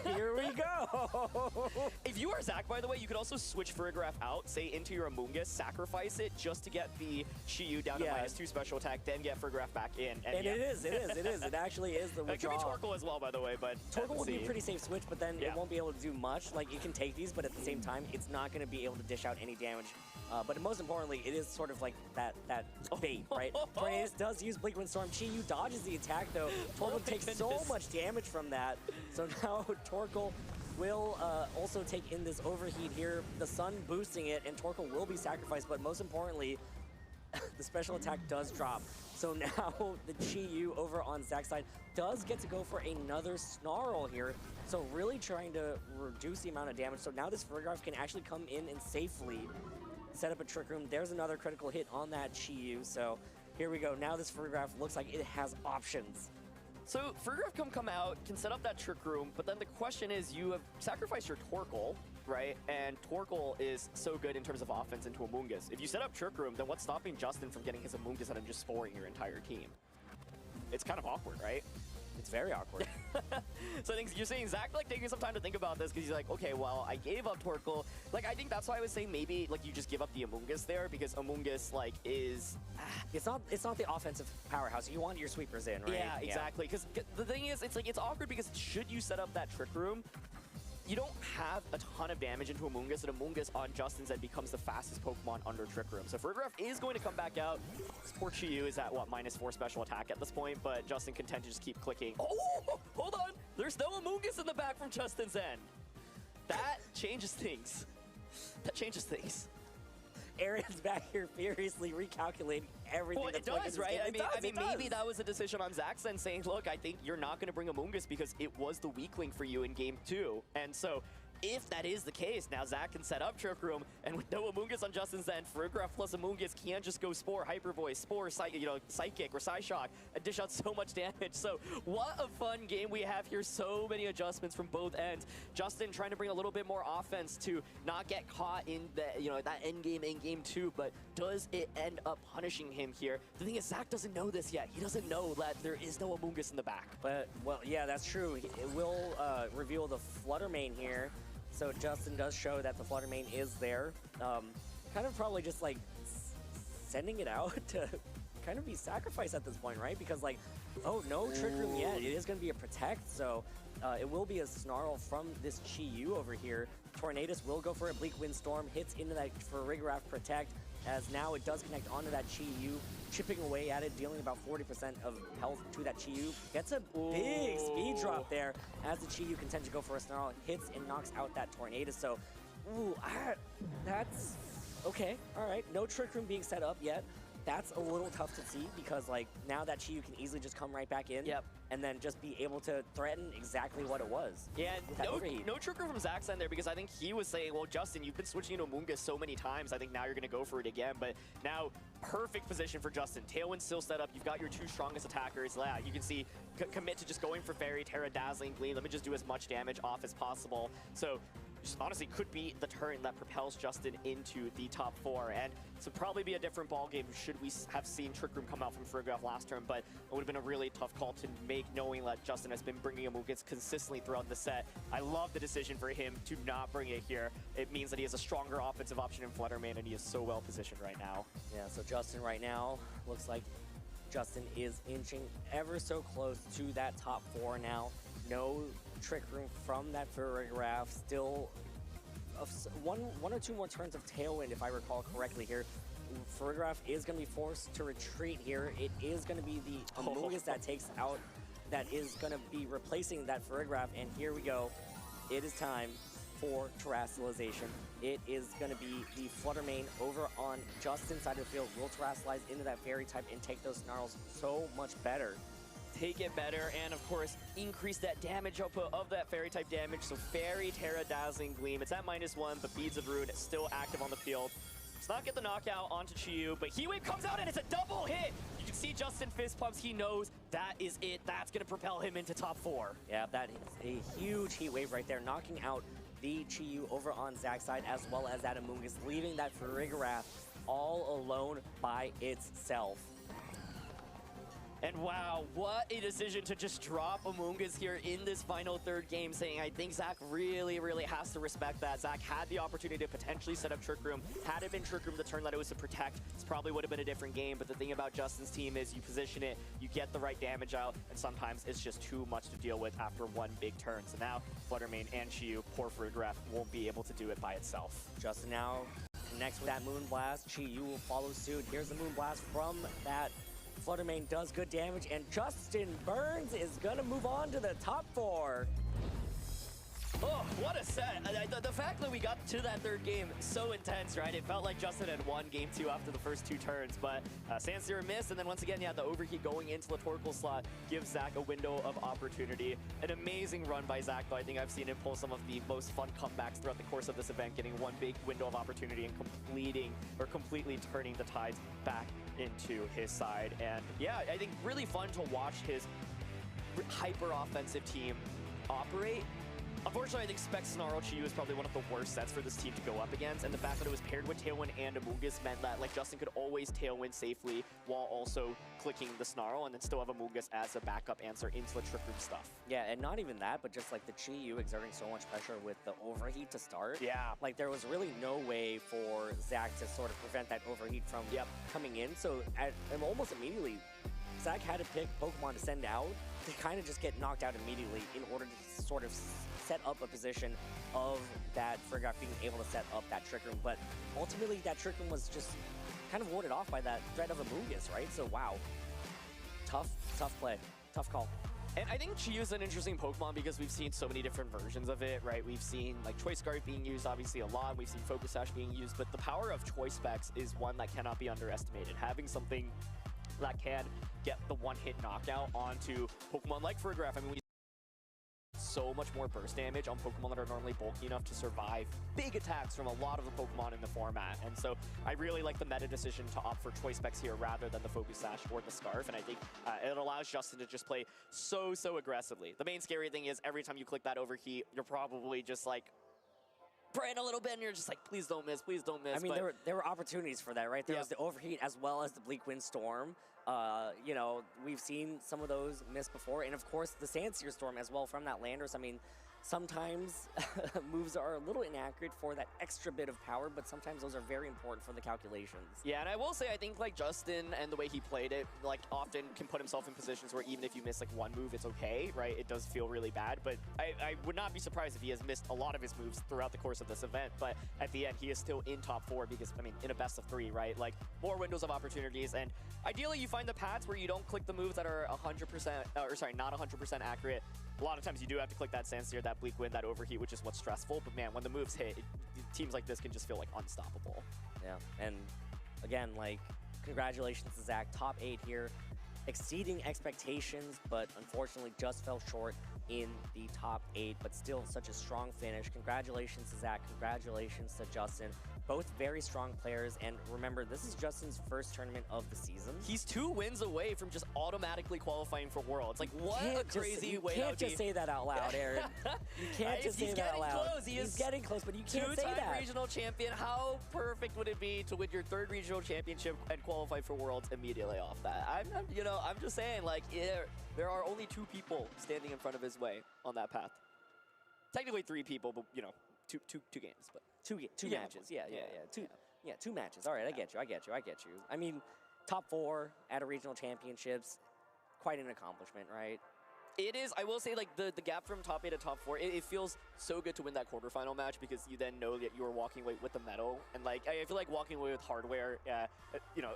here we go. If you are Zach, by the way, you could also switch Furgraf out, say into your Amoonguss, sacrifice it just to get the Chi-Yu down to -2 special attack, then get Furgraf back in. And it is. It actually is the withdrawal. It could be Torkoal as well, by the way, but Torkoal will be a pretty safe switch, but then it won't be able to do much. Like, it can take these, but at the same time, it's not going to be able to dish out any damage. But most importantly, it is sort of like that bait, right? Tornadus does use Bleak Wind Storm. Chi-Yu dodges the attack, though. Torkoal takes so much damage from that. So now Torkoal will also take in this overheat here. The sun boosting it, and Torkoal will be sacrificed, but most importantly, the special attack does drop. So now the Chi-Yu over on Zach's side does get to go for another Snarl here. So really trying to reduce the amount of damage. So now this Furgraf can actually come in and safely set up a Trick Room. There's another critical hit on that Chi-Yu. So here we go. Now this Furgraf looks like it has options. So Furgraf can come out, can set up that Trick Room, but then the question is, you have sacrificed your Torkoal, right? And Torkoal is so good in terms of offense into Amoonguss. If you set up Trick Room, then what's stopping Justin from getting his Amoonguss out and just sporing your entire team? It's kind of awkward, right? It's very awkward. So I think you're saying Zach like taking some time to think about this because he's like, okay, well, I gave up Torkoal. Like, I think that's why I was saying maybe like you just give up the Amoonguss there because Amoonguss like is it's not the offensive powerhouse. You want your sweepers in, right? Yeah, exactly. Because the thing is, it's awkward because should you set up that Trick Room, you don't have a ton of damage into Amoonguss, and Amoonguss on Justin's end becomes the fastest Pokemon under Trick Room. So Furgraf is going to come back out. This poor Chi-Yu is at, what, -4 special attack at this point, but Justin content to just keep clicking. Oh, hold on! There's no Amoonguss in the back from Justin's end. That changes things. That changes things. Aaron's back here furiously recalculating everything. Well, it does, right? I mean, maybe that was a decision on Zach's end, saying, look, I think you're not going to bring Amoonguss because it was the weak link for you in game 2. And so if that is the case, now Zach can set up Trick Room, and with no Amoonguss on Justin's end, Furgraf plus Amoonguss can't just go Spore, Hyper Voice, Spore, Psychic, or Psyshock, and dish out so much damage. So what a fun game we have here. So many adjustments from both ends. Justin trying to bring a little bit more offense to not get caught in the, that end game in game 2, but does it end up punishing him here? The thing is, Zach doesn't know this yet. He doesn't know that there is no Amoonguss in the back. But, well, yeah, that's true. It will reveal the Flutter Mane here. So Justin does show that the Flutter Mane is there. Kind of probably just like sending it out to kind of be sacrificed at this point, right? Because like, oh, no Trick Room yet. It is going to be a Protect, so it will be a Snarl from this Chi-Yu over here. Tornadus will go for a Bleak Windstorm, hits into that Farigiraf Protect, as now it does connect onto that Chi-Yu, chipping away at it, dealing about 40% of health to that Chi-Yu. Gets a big speed drop there as the Chi-Yu can tend to go for a Snarl, hits and knocks out that Tornadus. So, ooh, that's okay. All right, no Trick Room being set up yet. That's a little tough to see because like now that Chi-Yu can easily just come right back in and then just be able to threaten exactly what it was. Yeah, no Trick Room from Zach's end there because I think he was saying, well, Justin, you've been switching into Amoonguss so many times. I think now you're going to go for it again. But now, perfect position for Justin. Tailwind still set up. You've got your two strongest attackers. Yeah, you can see commit to just going for Fairy, Terra, Dazzling Gleam. Let me just do as much damage off as possible. So just honestly could be the turn that propels Justin into the top 4. And this would probably be a different ball game should we have seen Trick Room come out from Farigiraf last turn, but it would have been a really tough call to make knowing that Justin has been bringing Amoonguss consistently throughout the set. I love the decision for him to not bring it here. It means that he has a stronger offensive option in Fluttermane, and he is so well positioned right now. Yeah, so Justin right now looks like Justin is inching ever so close to that top 4 now. No Trick Room from that Farigiraf. Still one or two more turns of Tailwind, if I recall correctly here. Farigiraf is going to be forced to retreat here. It is going to be the Amoonguss that takes out, that is going to be replacing that Farigiraf. And here we go. It is time for Terrestrialization. It is going to be the Fluttermane over on Justin's side of the field. Will Terrestrialize into that Fairy type and take those Snarls so much better. Take it better, and of course, increase that damage output of that Fairy type damage. So Fairy, Terra, Dazzling Gleam. It's at -1, but Beads of Ruin still active on the field. Does not get the knockout onto Chi-Yu, but Heat Wave comes out and it's a double hit. You can see Justin fist pumps. He knows that is it. That's going to propel him into top 4. Yeah, that is a huge Heat Wave right there, knocking out the Chi-Yu over on Zach's side, as well as that Amoonguss, leaving that Farigiraf all alone by itself. And wow, what a decision to just drop Amoonguss here in this final third game, saying I think Zach really, really has to respect that. Zach had the opportunity to potentially set up Trick Room. Had it been Trick Room the turn that it was to protect, this probably would have been a different game. But the thing about Justin's team is you position it, you get the right damage out, and sometimes it's just too much to deal with after one big turn. So now Fluttermane and Chi-Yu, poor Farigiraf, won't be able to do it by itself. Justin now connects with that Moonblast. Chi-Yu will follow suit. Here's the Moonblast from that Fluttermane, does good damage, and Justin Burns is gonna move on to the top 4. Oh, what a set. The fact that we got to that third game, so intense, right? It felt like Justin had won game 2 after the first 2 turns, but Sandstorm missed, and then once again, yeah, the overheat going into the Torkoal slot gives Zach a window of opportunity. An amazing run by Zach, though. I think I've seen him pull some of the most fun comebacks throughout the course of this event, getting one big window of opportunity and completely turning the tides back into his side. And yeah, I think really fun to watch his hyper-offensive team operate. Unfortunately, I think Spec Snarl Chi-Yu is probably one of the worst sets for this team to go up against, and the fact that it was paired with Tailwind and Amoonguss meant that like Justin could always Tailwind safely while also clicking the Snarl, and then still have Amoonguss as a backup answer into the Trick Room stuff. Yeah, and not even that, but just like the Chi-Yu exerting so much pressure with the overheat to start. Yeah. Like there was really no way for Zach to sort of prevent that overheat from coming in, so almost immediately, Zach had to pick Pokemon to send out to kind of just get knocked out immediately in order to sort of set up a position of that Farigiraf being able to set up that Trick Room. But ultimately, that Trick Room was just kind of warded off by that threat of Amoonguss, right? So, wow. Tough play. Tough call. And I think Chi-Yu is an interesting Pokemon because we've seen so many different versions of it, right? We've seen like Choice Guard being used obviously a lot. We've seen Focus Sash being used, but the power of Choice Specs is one that cannot be underestimated. Having something that can get the one-hit knockout onto Pokemon like Farigiraf. I mean, we so much more burst damage on Pokemon that are normally bulky enough to survive big attacks from a lot of the Pokemon in the format. And so I really like the meta decision to opt for Choice Specs here rather than the Focus Sash or the Scarf. And I think it allows Justin to just play so aggressively. The main scary thing is every time you click that overheat, you're probably just like praying a little bit and you're just like, please don't miss, please don't miss. I mean, there were opportunities for that, right? There was the overheat as well as the Bleak Wind Storm. You know, we've seen some of those miss before, and of course the Sandseer Storm as well from that Landorus. I mean, sometimes moves are a little inaccurate for that extra bit of power, but sometimes those are very important for the calculations. Yeah, and I will say, I think like Justin and the way he played it, like often can put himself in positions where even if you miss like one move, it's okay, right? It does feel really bad, but I would not be surprised if he has missed a lot of his moves throughout the course of this event, but at the end, he is still in top 4 because, I mean, in a best of 3, right? Like, more windows of opportunities, and ideally you find the paths where you don't click the moves that are 100%, or sorry, not 100% accurate. A lot of times you do have to click that Sandseer, that Bleak Wind, that Overheat, which is what's stressful, but man, when the moves hit, teams like this can just feel like unstoppable. Yeah, and again, like, congratulations to Zach, top 8 here, exceeding expectations, but unfortunately just fell short in the top 8, but still such a strong finish. Congratulations to Zach, congratulations to Justin. Both very strong players, and remember, this is Justin's first tournament of the season. He's 2 wins away from just automatically qualifying for Worlds. Like, what a crazy way to be. You can't just say that out loud, Aaron. You can't just say that out loud. Close. He's getting close, but you can't say that. 2-time regional champion. How perfect would it be to win your 3rd regional championship and qualify for Worlds immediately off that? I'm just saying, like, there are only 2 people standing in front of his way on that path. Technically 3 people, but two games, but two matches. Yeah. Two matches. All right, I get you. I mean, top 4 at a regional championships, quite an accomplishment, right? It is. I will say, like, the gap from top 8 to top 4, it feels so good to win that quarterfinal match because you then know that you're walking away with the medal. And, like, I feel like walking away with hardware,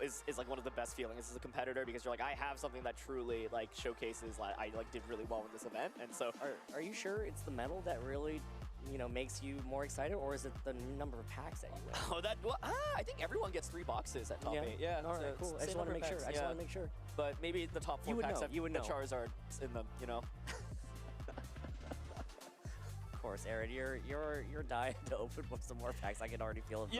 is like one of the best feelings as a competitor because you're like, I have something that truly, like, showcases, like, I, like, did really well in this event. And so... Are you sure it's the medal that really... makes you more excited, or is it the number of packs that you win? I think everyone gets 3 boxes at top 8. Yeah, all right, cool. I just want to make sure. But maybe the top 4 packs have the Charizard in them, Of course, Aaron, you're dying to open up some more packs. I can already feel it.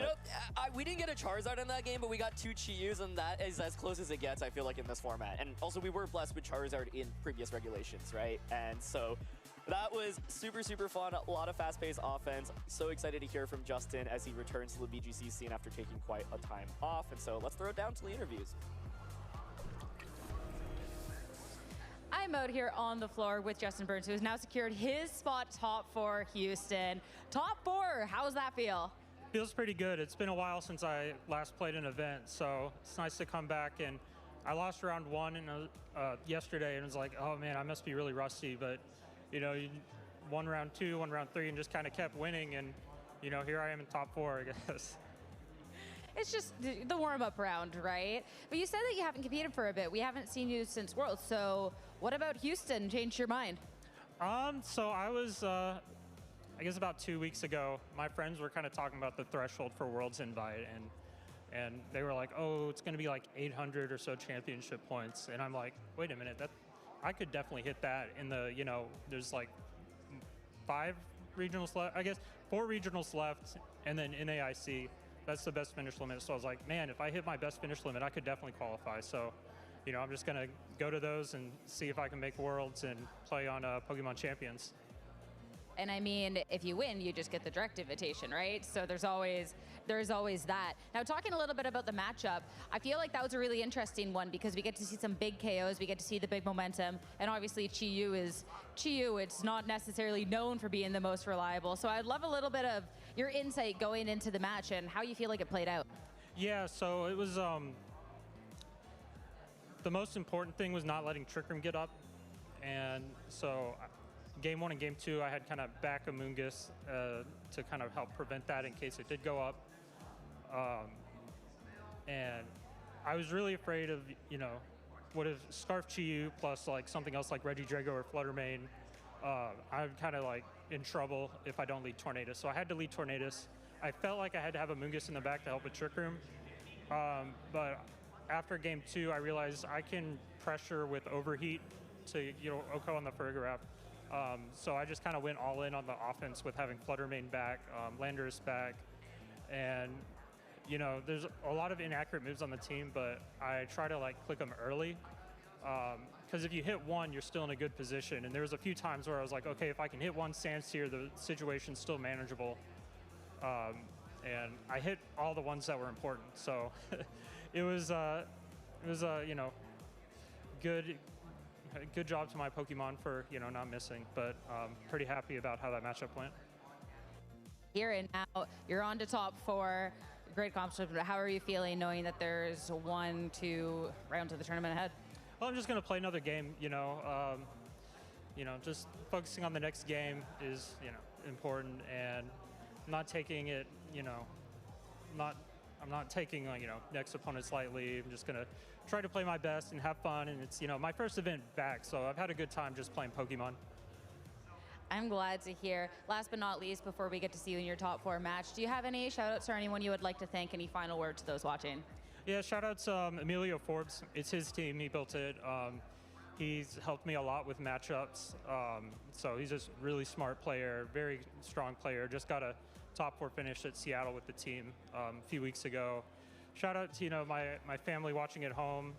We didn't get a Charizard in that game, but we got 2 Chiyus, and that is as close as it gets, I feel like, in this format. And also, we were blessed with Charizard in previous regulations, right? And so... that was super, super fun. A lot of fast-paced offense. So excited to hear from Justin as he returns to the VGC scene after taking quite a time off. And so let's throw it down to the interviews. I'm out here on the floor with Justin Burns, who has now secured his spot top 4 Houston. Top 4, how does that feel? Feels pretty good. It's been a while since I last played an event, so it's nice to come back. And I lost round 1 yesterday, and it was like, oh man, I must be really rusty. But you won round 2, won round 3, and just kind of kept winning. And, here I am in top 4, I guess. It's just the warm-up round, right? But you said that you haven't competed for a bit. We haven't seen you since Worlds. So what about Houston changed your mind? So I was, I guess about 2 weeks ago, my friends were kind of talking about the threshold for Worlds invite. And they were like, oh, it's going to be like 800 or so championship points. And I'm like, wait a minute, I could definitely hit that in the, there's like 5 regionals left, I guess 4 regionals left, and then NAIC, that's the best finish limit. So I was like, man, if I hit my best finish limit, I could definitely qualify. So, I'm just gonna go to those and see if I can make Worlds and play on Pokemon Champions. And I mean, if you win, you just get the direct invitation, right? So there's always that. Now, talking a little bit about the matchup, I feel like that was a really interesting one because we get to see some big KOs, we get to see the big momentum, and obviously Chiyu is Chiyu. It's not necessarily known for being the most reliable. So I'd love a little bit of your insight going into the match and how you feel like it played out. Yeah, so it was, the most important thing was not letting Trick Room get up. And so Game 1 and Game 2, I had kind of back Amoonguss to kind of help prevent that in case it did go up. And I was really afraid of, what if Scarf Chiyu plus like something else like Regidrago or Fluttermane, I'm kind of like in trouble if I don't lead Tornadus. So I had to lead Tornadus. I felt like I had to have Amoonguss in the back to help with Trick Room. But after Game 2, I realized I can pressure with Overheat to, Oko on the Farigiraf. So I just kind of went all in on the offense with having Fluttermane back, Landorus back, and there's a lot of inaccurate moves on the team, but I try to like click them early, because if you hit one, you're still in a good position. And there was a few times where I was like, okay, if I can hit one Sandseer, the situation's still manageable. And I hit all the ones that were important, so it was good good job to my Pokemon for, not missing, but pretty happy about how that matchup went. Here and now, you're on to top 4. Great accomplishment, but how are you feeling knowing that there's 1-2 rounds of the tournament ahead? Well, I'm just going to play another game, just focusing on the next game is, important, and not taking it, I'm not taking, next opponents lightly. I'm just going to try to play my best and have fun, and it's, my first event back, so I've had a good time just playing Pokemon. I'm glad to hear. Last but not least, before we get to see you in your top 4 match, do you have any shout-outs or anyone you would like to thank? Any final words to those watching? Yeah, shout-outs Emilio Forbes. It's his team. He built it. He's helped me a lot with matchups. So he's just a really smart player, very strong player. Just got a top 4 finish at Seattle with the team a few weeks ago. Shout-out to, my family watching at home.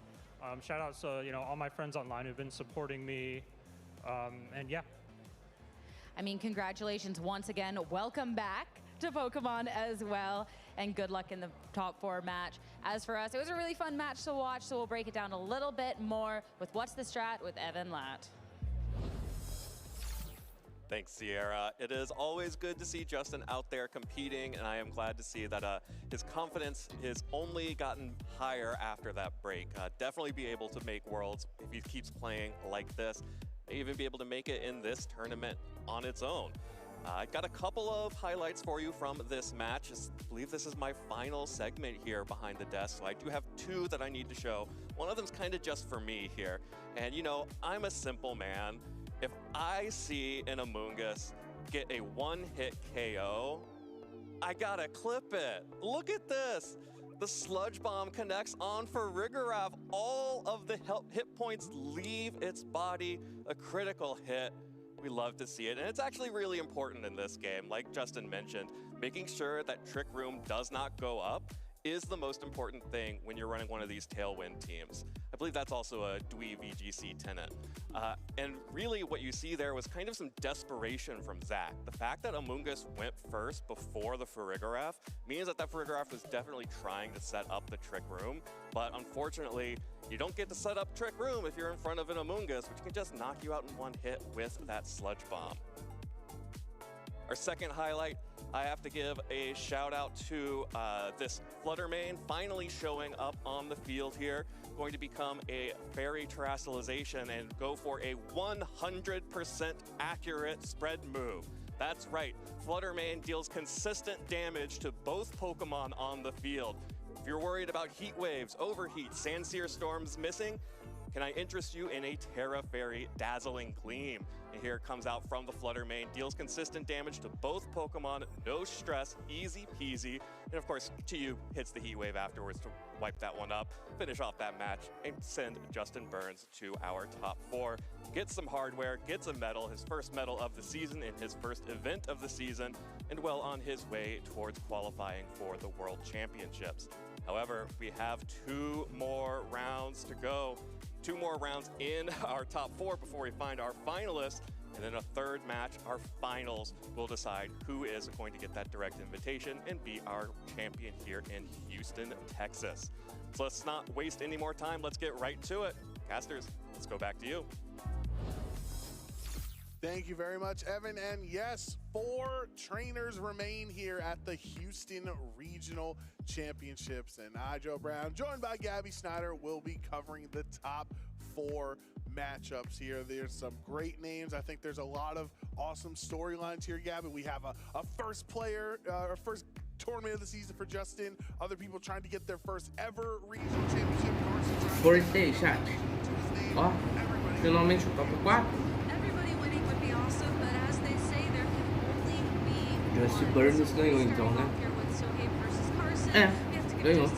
Shout-outs to, all my friends online who've been supporting me. And yeah. I mean, congratulations once again. Welcome back to Pokemon as well, and good luck in the top 4 match. As for us, it was a really fun match to watch, so we'll break it down a little bit more with What's the Strat with Evan Latt. Thanks, Sierra. It is always good to see Justin out there competing, and I am glad to see that his confidence has only gotten higher after that break. Definitely be able to make Worlds if he keeps playing like this. May even be able to make it in this tournament on its own. I got a couple of highlights for you from this match. I believe this is my final segment here behind the desk, so I do have 2 that I need to show. One of them's kind of just for me here. And I'm a simple man. If I see an Amoonguss get a 1-hit KO, I gotta clip it. Look at this. The Sludge Bomb connects on for Farigiraf. All of the hit points leave its body. A critical hit. We love to see it, and it's actually really important in this game. Like Justin mentioned, making sure that Trick Room does not go up is the most important thing when you're running one of these Tailwind teams. I believe that's also a Dwee VGC tenet. And really what you see there was kind of some desperation from Zach. The fact that Amoonguss went first before the Farigiraf means that Farigiraf was definitely trying to set up the Trick Room, but unfortunately, you don't get to set up Trick Room if you're in front of an Amoonguss, which can just knock you out in 1 hit with that Sludge Bomb. Our second highlight, I have to give a shout out to this Fluttermane finally showing up on the field here. Going to become a fairy terrestrialization and go for a 100% accurate spread move. That's right, Fluttermane deals consistent damage to both Pokemon on the field. If you're worried about heat waves, overheat, Sandsear Storms missing, can I interest you in a Terra Fairy Dazzling Gleam? And here it comes out from the Fluttermane, deals consistent damage to both Pokemon, no stress, easy peasy. And of course, Chiyu hits the Heat Wave afterwards to wipe that one up, finish off that match, and send Justin Burns to our top 4. Gets some hardware, gets a medal, his first medal of the season in his first event of the season, and well on his way towards qualifying for the World Championships. However, we have 2 more rounds to go. 2 more rounds in our top 4 before we find our finalists. And then a 3rd match, our finals, will decide who is going to get that direct invitation and be our champion here in Houston, Texas. So let's not waste any more time. Let's get right to it. Casters, let's go back to you. Thank you very much, Evan. And yes, 4 trainers remain here at the Houston Regional Championships. And I, Joe Brown, joined by Gabby Snyder, will be covering the top 4 matchups here. There's some great names. I think there's a lot of awesome storylines here, Gabby. We have a first player, our first tournament of the season for Justin. Other people trying to get their first ever regional championship. Forcei, chat. Ó, finalmente o top 4. Jesse Burns ganhou então, né? É, ganhou.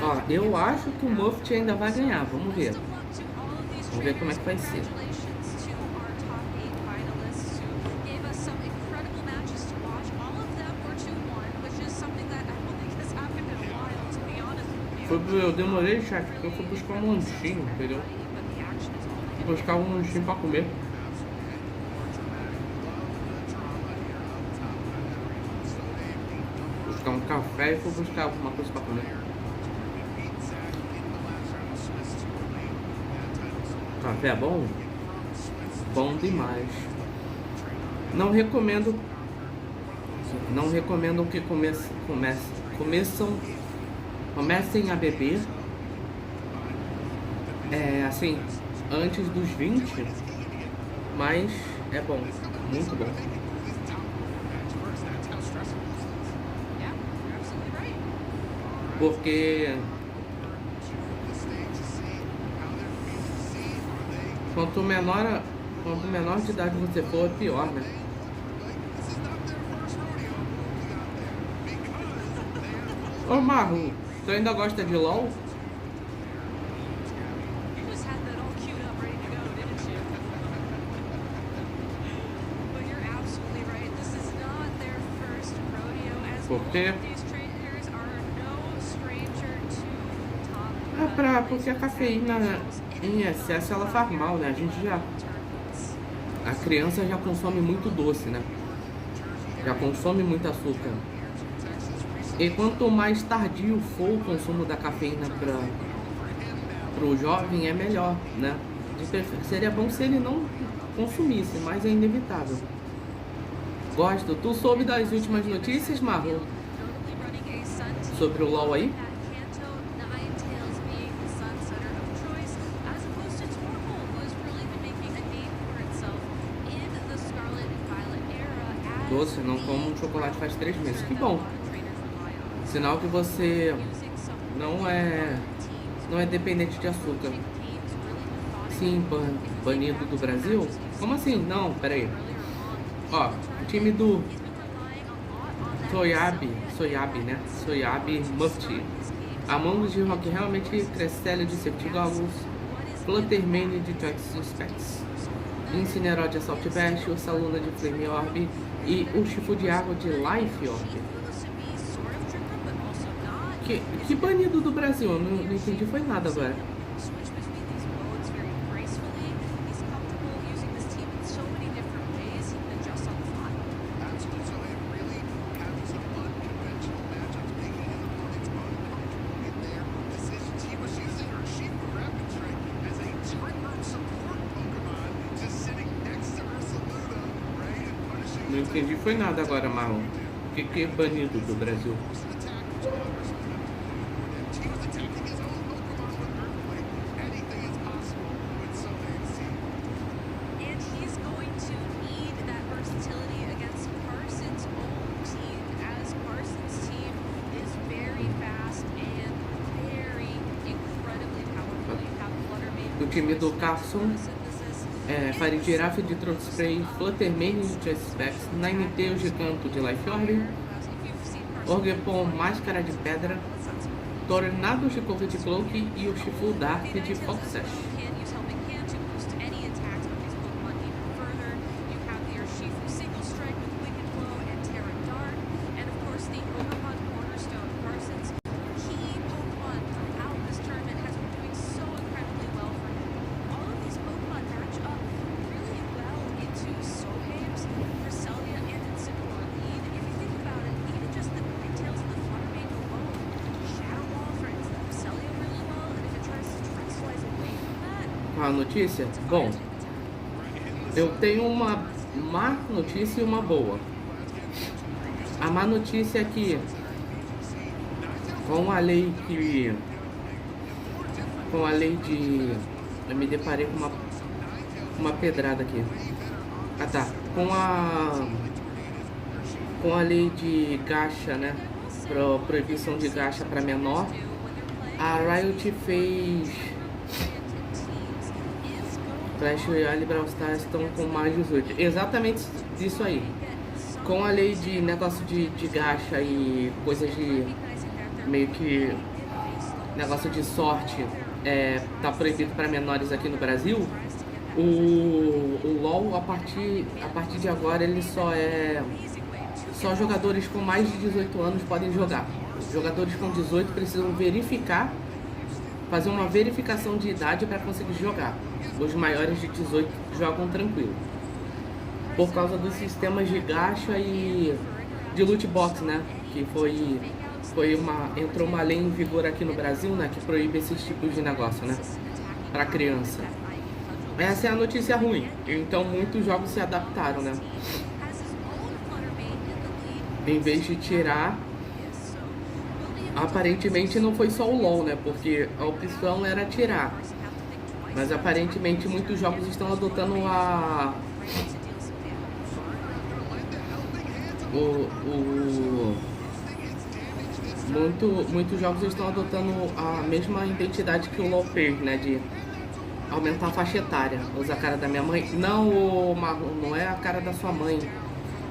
Ó, eu acho que o Muffet ainda vai ganhar, vamos ver. Vamos ver como é que vai ser. Eu demorei, chat, porque eu fui buscar um lanchinho, entendeu? Fui buscar um lanchinho pra comer. Buscar um café e fui buscar alguma coisa pra comer. Café bom? Bom demais. Não recomendo que comecem a beber assim, antes dos 20, mas é bom, muito bom. Porque quanto menor de idade você for, pior, né? Ô Marro, tu ainda gosta de LOL? Por quê? Porque a cafeína em excesso ela faz mal, né? A criança já consome muito doce, né? Já consome muito açúcar. E quanto mais tardio for o consumo da cafeína para o jovem, é melhor, né? Seria bom se ele não consumisse, mas é inevitável. Gosto. Tu soube das últimas notícias, Marlon? Sobre o LoL aí? Doce, não como um chocolate faz 3 meses. Que bom. Sinal que você não é dependente de açúcar. Sim, banido do Brasil? Como assim? Não, peraí. Ó, o time do Soyabi, né? Soyabi Mufti. Among de Rock realmente Crescelio de Safety Goggles, Fluttermane de Joyce Specs, Incineroar de Assault Vest, Ursaluna de Flame Orb e o Shifu de Água de Life Orb. Que banido do Brasil? Eu não entendi foi nada agora. Não entendi foi nada agora, Marlon. O que é banido do Brasil? O time do Carson Fire Giraffe de Throat Spray, Fluttermane de Joyce Specs, Ninetales de Canto de Life Orb, Orgepon Máscara de Pedra, Tornados de Covid Cloak e o Shifu Dark de Foxash. A notícia? Bom, eu tenho uma má notícia e uma boa. A má notícia é que com a lei de... Eu me deparei com uma pedrada aqui. Ah tá, com a lei de gacha, né, proibição de gacha para menor, a Riot fez... Clash Royale e Brawl Stars estão com mais 18. Exatamente isso aí. Com a lei de negócio de gacha e coisas de meio que negócio de sorte tá proibido para menores aqui no Brasil, o LoL a partir de agora ele só jogadores com mais de 18 anos podem jogar. Jogadores com 18 precisam fazer uma verificação de idade para conseguir jogar. Os maiores de 18 jogam tranquilo. Por causa dos sistemas de gacha e de loot box, né? Que entrou uma lei em vigor aqui no Brasil, né? Que proíbe esses tipos de negócio, né? Para criança. Essa é a notícia ruim. Então muitos jogos se adaptaram, né? Em vez de tirar, aparentemente não foi só o LoL, né? Porque a opção era tirar. Mas aparentemente muitos jogos estão adotando muitos jogos estão adotando a mesma identidade que o LoL fez, né? De aumentar a faixa etária. Usa a cara da minha mãe. Não, Marlon, não é a cara da sua mãe.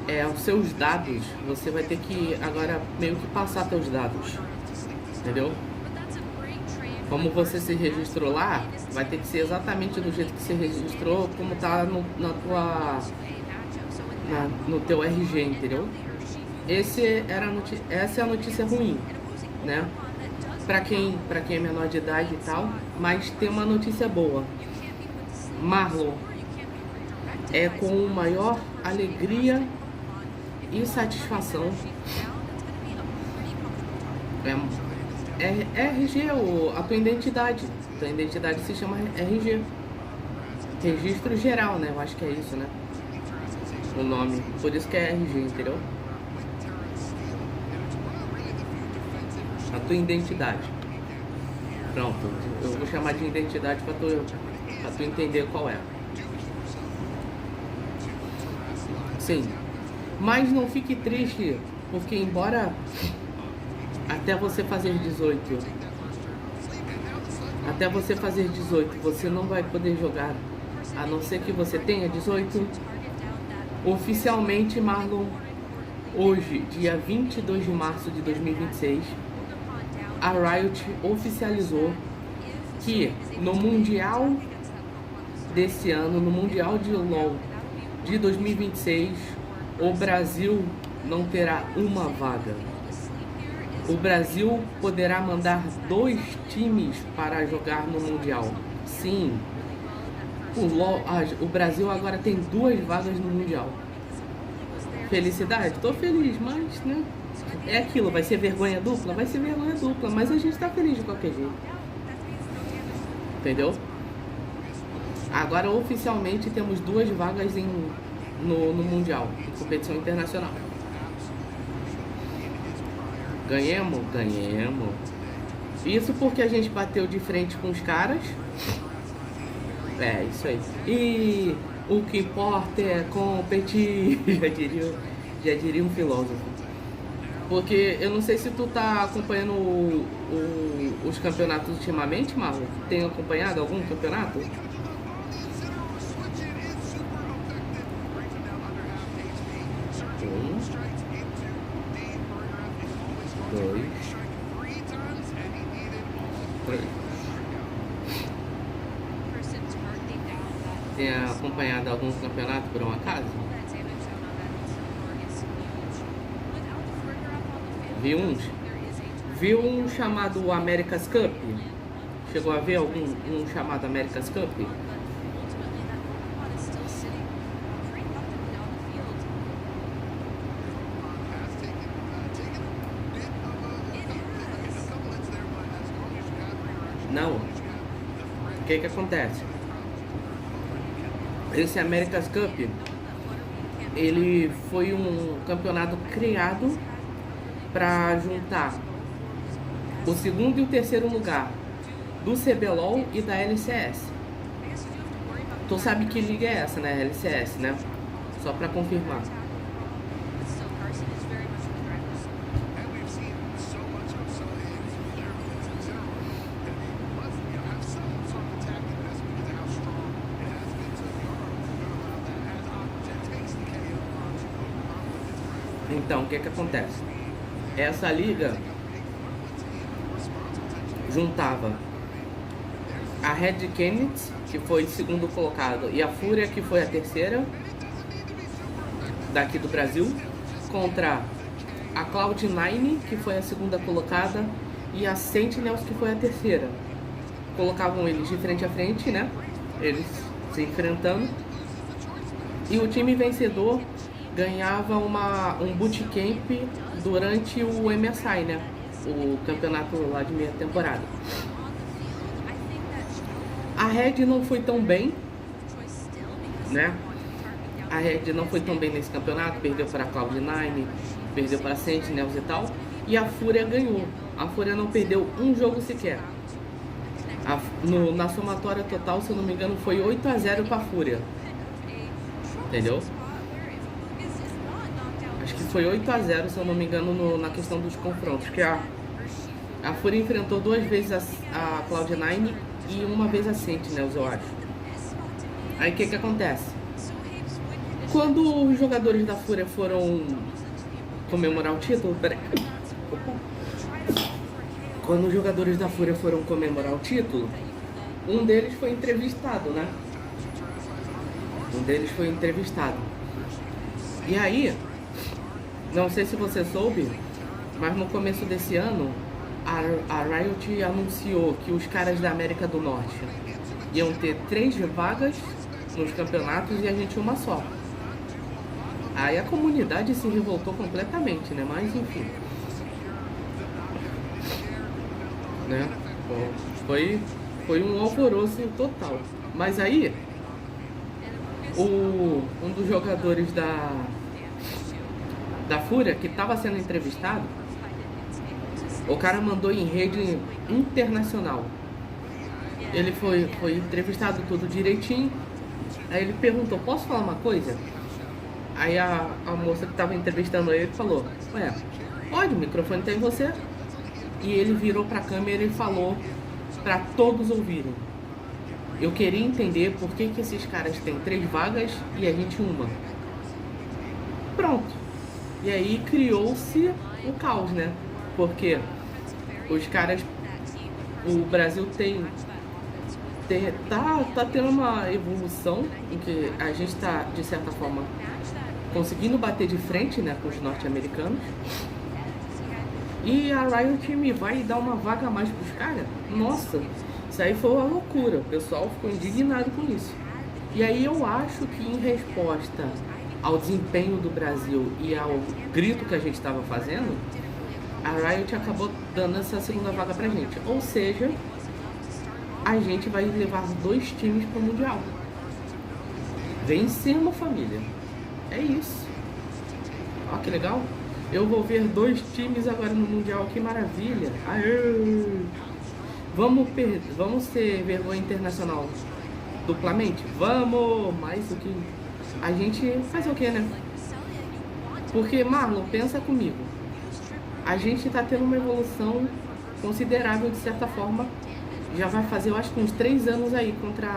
É os seus dados. Você vai ter que agora meio que passar seus dados. Entendeu? Como você se registrou lá, vai ter que ser exatamente do jeito que você registrou, como tá no teu RG, entendeu? Essa é a notícia ruim, né? Pra quem é menor de idade e tal, mas tem uma notícia boa. Marlon é com maior alegria e satisfação. RG, a tua identidade. Tua identidade se chama RG. Registro geral, né? Eu acho que é isso, né? O nome. Por isso que é RG, entendeu? A tua identidade. Pronto. Eu vou chamar de identidade pra tu entender qual é. Sim. Mas não fique triste, porque embora até você fazer 18, você não vai poder jogar, a não ser que você tenha 18. Oficialmente, Marlon, hoje, dia 22 de março de 2026, a Riot oficializou que no Mundial desse ano, no Mundial de LoL de 2026, o Brasil não terá uma vaga. O Brasil poderá mandar 2 times para jogar no Mundial. Sim, o Brasil agora tem 2 vagas no Mundial. Felicidade? Tô feliz, mas, né? É aquilo, vai ser vergonha dupla? Vai ser vergonha dupla, mas a gente tá feliz de qualquer jeito. Entendeu? Agora, oficialmente, temos 2 vagas no Mundial, em competição internacional. Ganhamos? Ganhamos. Isso porque a gente bateu de frente com os caras. É, isso aí. E o que importa é competir, já diria um filósofo. Porque eu não sei se tu tá acompanhando os campeonatos ultimamente, Marlon. Tem acompanhado algum campeonato? Tem acompanhado algum campeonato por um acaso? Viu um chamado America's Cup? Chegou a ver um chamado America's Cup? Não. O que acontece? Esse America's Cup, ele foi um campeonato criado para juntar o 2º e o 3º lugar do CBLOL e da LCS. Tu sabe que liga é essa, né? LCS, né? Só para confirmar. Então, o que acontece? Essa liga juntava a Red Kennedy, que foi 2º colocado, e a Fúria, que foi a 3ª daqui do Brasil, contra a Cloud9, que foi a 2ª colocada, e a Sentinels, que foi a 3ª. Colocavam eles de frente a frente, né? Eles se enfrentando. E o time vencedor ganhava um bootcamp durante o MSI, né? O campeonato lá de meia temporada. A Red não foi tão bem né? A Red não foi tão bem nesse campeonato, perdeu para a Cloud9, perdeu para a Sentinels e tal. E a Fúria ganhou. A Fúria não perdeu um jogo sequer. Na somatória total, se eu não me engano, foi 8-0 para a Fúria. Entendeu? Acho que foi 8-0, se eu não me engano, na questão dos confrontos. Que a Fúria enfrentou 2 vezes a Cloud9 e uma vez a Sentinels, eu acho. Aí o que acontece? Quando os jogadores da Fúria foram comemorar o título... Peraí. Quando os jogadores da Fúria foram comemorar o título, um deles foi entrevistado, né? E aí, não sei se você soube, mas no começo desse ano, a Riot anunciou que os caras da América do Norte iam ter 3 vagas nos campeonatos e a gente uma só. Aí a comunidade se revoltou completamente, né? Mas enfim. Né? Foi um alvoroço total. Mas aí, um dos jogadores da Fúria, que estava sendo entrevistado, o cara mandou em rede internacional. Ele foi entrevistado tudo direitinho. Aí ele perguntou, posso falar uma coisa? Aí a moça que estava entrevistando ele falou, ué, pode, o microfone tá em você. E ele virou pra câmera e falou pra todos ouvirem. Eu queria entender por que esses caras têm 3 vagas e a gente uma. Pronto. E aí criou-se o caos, né? Porque os caras... O Brasil tá tendo uma evolução em que a gente tá, de certa forma, conseguindo bater de frente, né, com os norte-americanos. E a Riot me vai dar uma vaga a mais pros caras? Nossa, isso aí foi uma loucura. O pessoal ficou indignado com isso. E aí eu acho que em resposta ao desempenho do Brasil e ao grito que a gente estava fazendo, a Riot acabou dando essa segunda vaga pra gente. Ou seja, a gente vai levar 2 times pro Mundial. Vencemos, família. É isso. Ó, que legal. Eu vou ver 2 times agora no Mundial, que maravilha. Aê! Vamos ter vergonha internacional duplamente? Vamos! Mas o que... A gente faz o que, né? Porque, Marlon, pensa comigo. A gente tá tendo uma evolução considerável, de certa forma. Já vai fazer, eu acho que uns 3 anos aí contra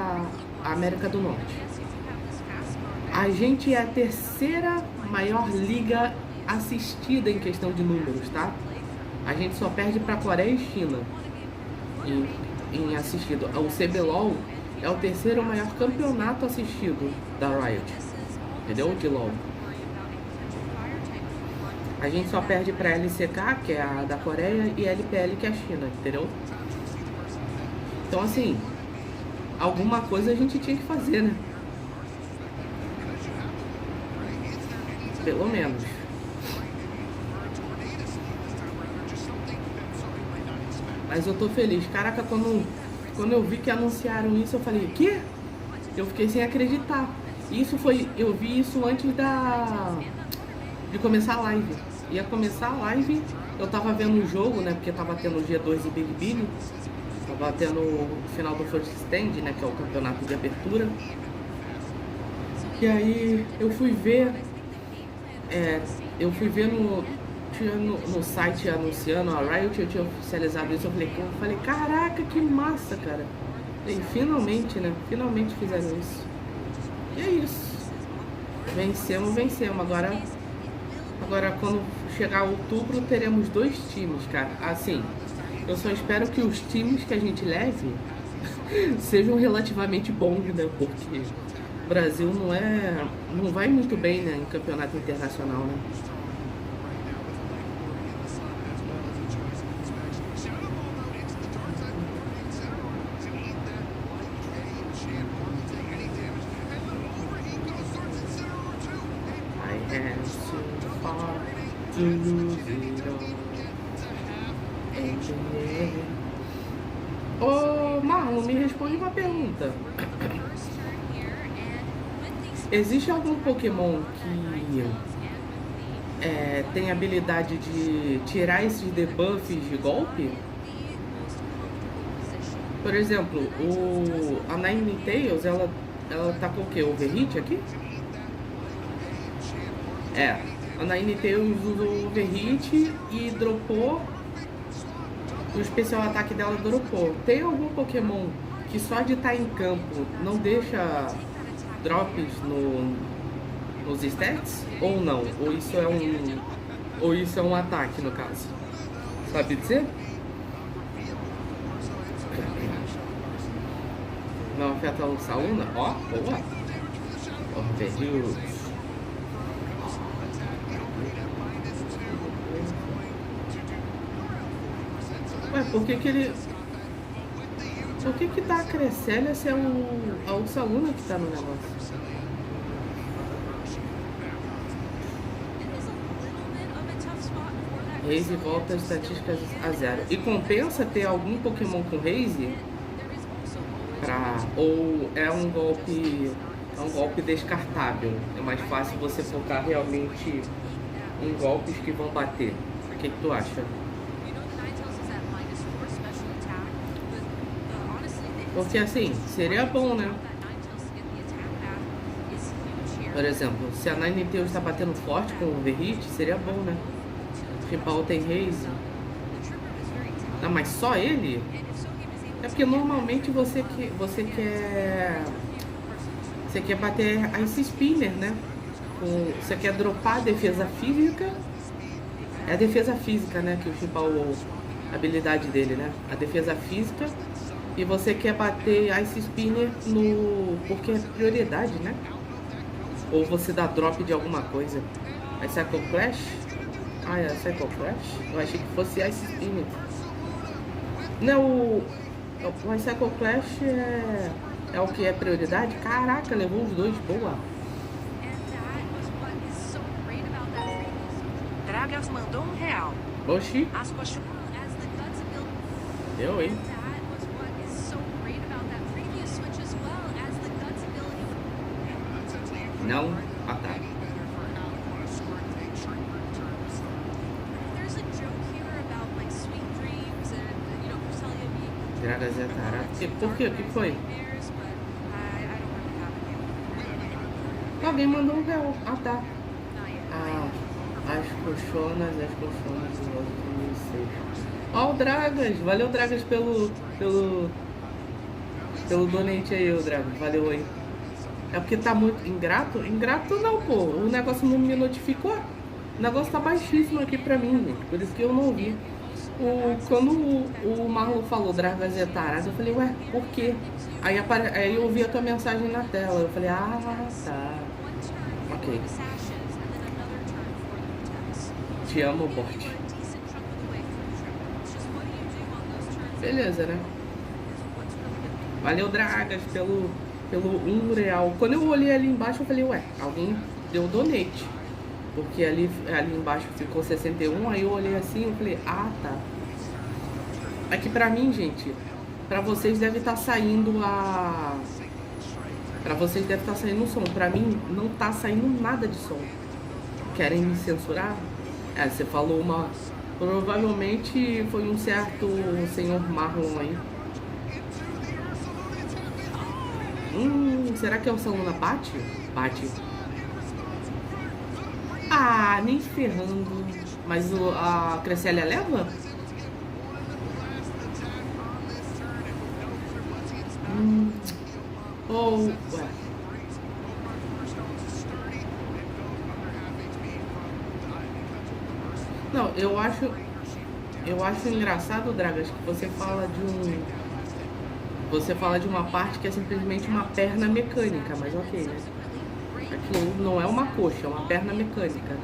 a América do Norte. A gente é a 3ª maior liga assistida em questão de números, tá? A gente só perde para Coreia e China em assistido. O CBLOL é o 3º maior campeonato assistido da Riot, entendeu? De LOL. A gente só perde para LCK, que é a da Coreia, e LPL, que é a China, entendeu? Então, assim, alguma coisa a gente tinha que fazer, né? Pelo menos. Mas eu tô feliz. Caraca, quando eu vi que anunciaram isso, eu falei, quê? Eu fiquei sem acreditar. Eu vi isso antes de começar a live. Ia começar a live, eu tava vendo o jogo, né? Porque tava tendo o G2 e Big Billy. Tava tendo o final do First Stand, né? Que é o campeonato de abertura. E aí eu fui ver no site anunciando a Riot, eu tinha oficializado isso, eu falei, caraca, que massa, cara. E finalmente, né? Finalmente fizeram isso. E é isso. Vencemos. Agora quando chegar outubro, teremos 2 times, cara. Assim, eu só espero que os times que a gente leve sejam relativamente bons, né? Porque o Brasil não vai muito bem, né, em campeonato internacional, né? Ô, Marlon, me responde uma pergunta. Existe algum Pokémon que tem habilidade de tirar esses debuffs de golpe? Por exemplo, a Ninetales, ela tá com o que? Overhit aqui? É, a Ninetales usou Overhit e dropou. O especial ataque dela dropou. Tem algum Pokémon que só de estar em campo não deixa drops nos stats? Ou não? Ou isso é um ataque no caso? Sabe dizer? Não afeta o Sauna? Ó, boa! Overviews. Ué, por que ele... Por que dá a Cresselia se é o Saluna que tá no negócio? Raze volta estatísticas a 0. E compensa ter algum Pokémon com Raze? Ou é um golpe descartável? É mais fácil você focar realmente em golpes que vão bater. O que tu acha? Porque assim, seria bom, né? Por exemplo, se a Ninetales está batendo forte com o Overhit, seria bom, né? Rival tem Raze. Não, mas só ele? É porque normalmente você quer bater Ice Spinner, né? Você quer dropar a defesa física. É a defesa física, né? Que o Chimpal, a habilidade dele, né? A defesa física. E você quer bater Ice Spinner porque é prioridade, né? Ou você dá drop de alguma coisa. É Cycle Clash? Ah, é Cycle Clash? Eu achei que fosse Ice Spinner. Não, o Cycle Clash é o que é prioridade? Caraca, levou os dois, boa. Dragas mandou R$1. Oxi. Deu, hein? Não? Ah, tá. Dragas é tarado. Por quê? O que foi? Alguém mandou R$1. Ah, tá. As colchonas de 2006. Ó, o Dragas. Valeu, Dragas, pelo donate aí, o Dragas. Valeu aí. É porque tá muito ingrato? Ingrato não, pô. O negócio não me notificou. O negócio tá baixíssimo aqui pra mim, gente. Por isso que eu não vi. Quando o Marlon falou Dragas é tarado, eu falei, ué, por quê? Aí eu vi a tua mensagem na tela. Eu falei, ah, tá. Ok. Te amo, bot. Beleza, né? Valeu, Dragas, pelo R$1. Quando eu olhei ali embaixo, eu falei, ué, alguém deu donate. Porque ali embaixo ficou 61, aí eu olhei assim e falei, ah, tá. É que pra mim, gente, pra vocês deve estar saindo Pra vocês deve estar saindo o som. Pra mim, não tá saindo nada de som. Querem me censurar? É, você falou uma... Provavelmente foi um certo senhor Marlon aí. Será que é o Saluna bate? Bate. Ah, nem ferrando. Mas a Cresselia leva? Ué. Não, eu acho engraçado, Dragas, que você fala de uma parte que é simplesmente uma perna mecânica, mas ok, né? Aquilo não é uma coxa, é uma perna mecânica.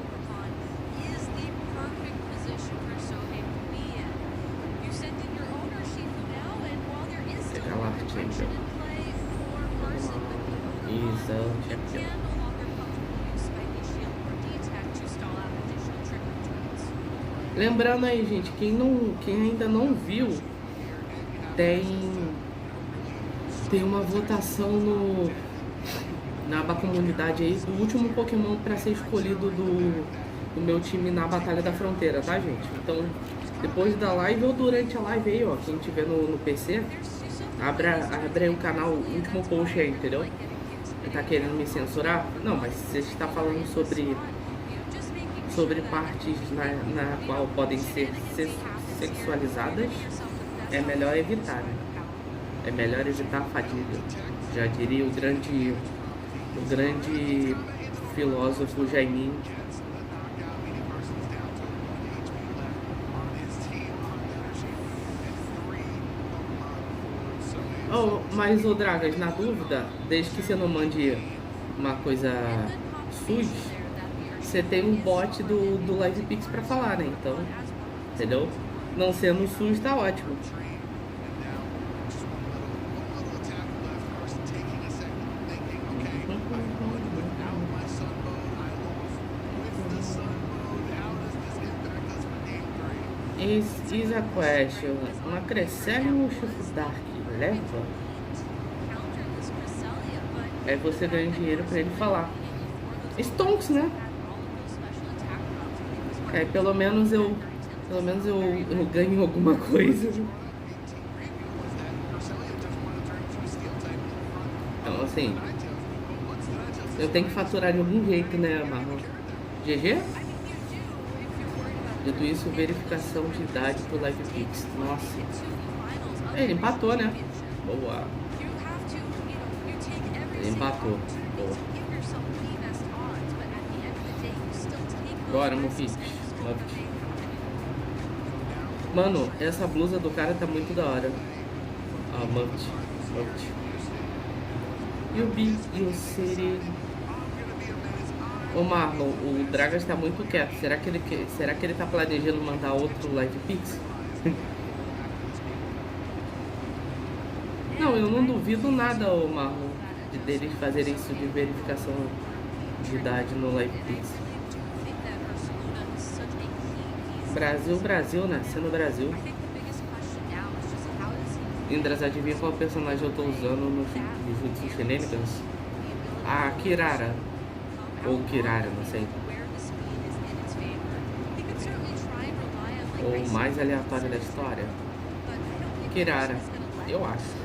Pegar lá, Champion. Isso, Champion. Lembrando aí, gente, quem ainda não viu, tem uma votação na aba comunidade aí, do último Pokémon para ser escolhido do meu time na Batalha da Fronteira, tá, gente? Então, depois da live ou durante a live aí, ó, quem tiver no PC, abre aí o canal, o último post aí, entendeu? Tá querendo me censurar? Não, mas se você está falando sobre partes na qual podem ser sexualizadas, é melhor evitar, né? É melhor evitar a fadiga. Já diria o grande filósofo Jaiminho. Oh, mas, ô Dragas, na dúvida, desde que você não mande uma coisa SUS, você tem um bot do LivePix pra falar, né? Então, entendeu? Não sendo SUS, tá ótimo. Isa question, uma Cresselia ou um Shift Dark leva? Aí você ganha dinheiro pra ele falar. Stonks, né? Aí pelo menos eu ganho alguma coisa. Então assim, eu tenho que faturar de algum jeito, né, Marlon? GG? Dito isso, verificação de idade pro LivePix. Nossa. Ele empatou, né? Boa. Ele empatou. Boa. Bora, Mufis. Mano, essa blusa do cara tá muito da hora. Ah, Muft. E o B e o City. Ô Marlon, o Dragas tá muito quieto. Será que ele tá planejando mandar outro LivePix? Não, eu não duvido nada, ô Marlon, deles fazerem isso de verificação de idade no LivePix. Brasil, né? Sendo Brasil. Indras, adivinha qual personagem eu tô usando no Jujutsu Shenanigans? Ah, Kirara. Ou Kirara, não sei. Ou mais aleatório da história. Kirara, eu acho.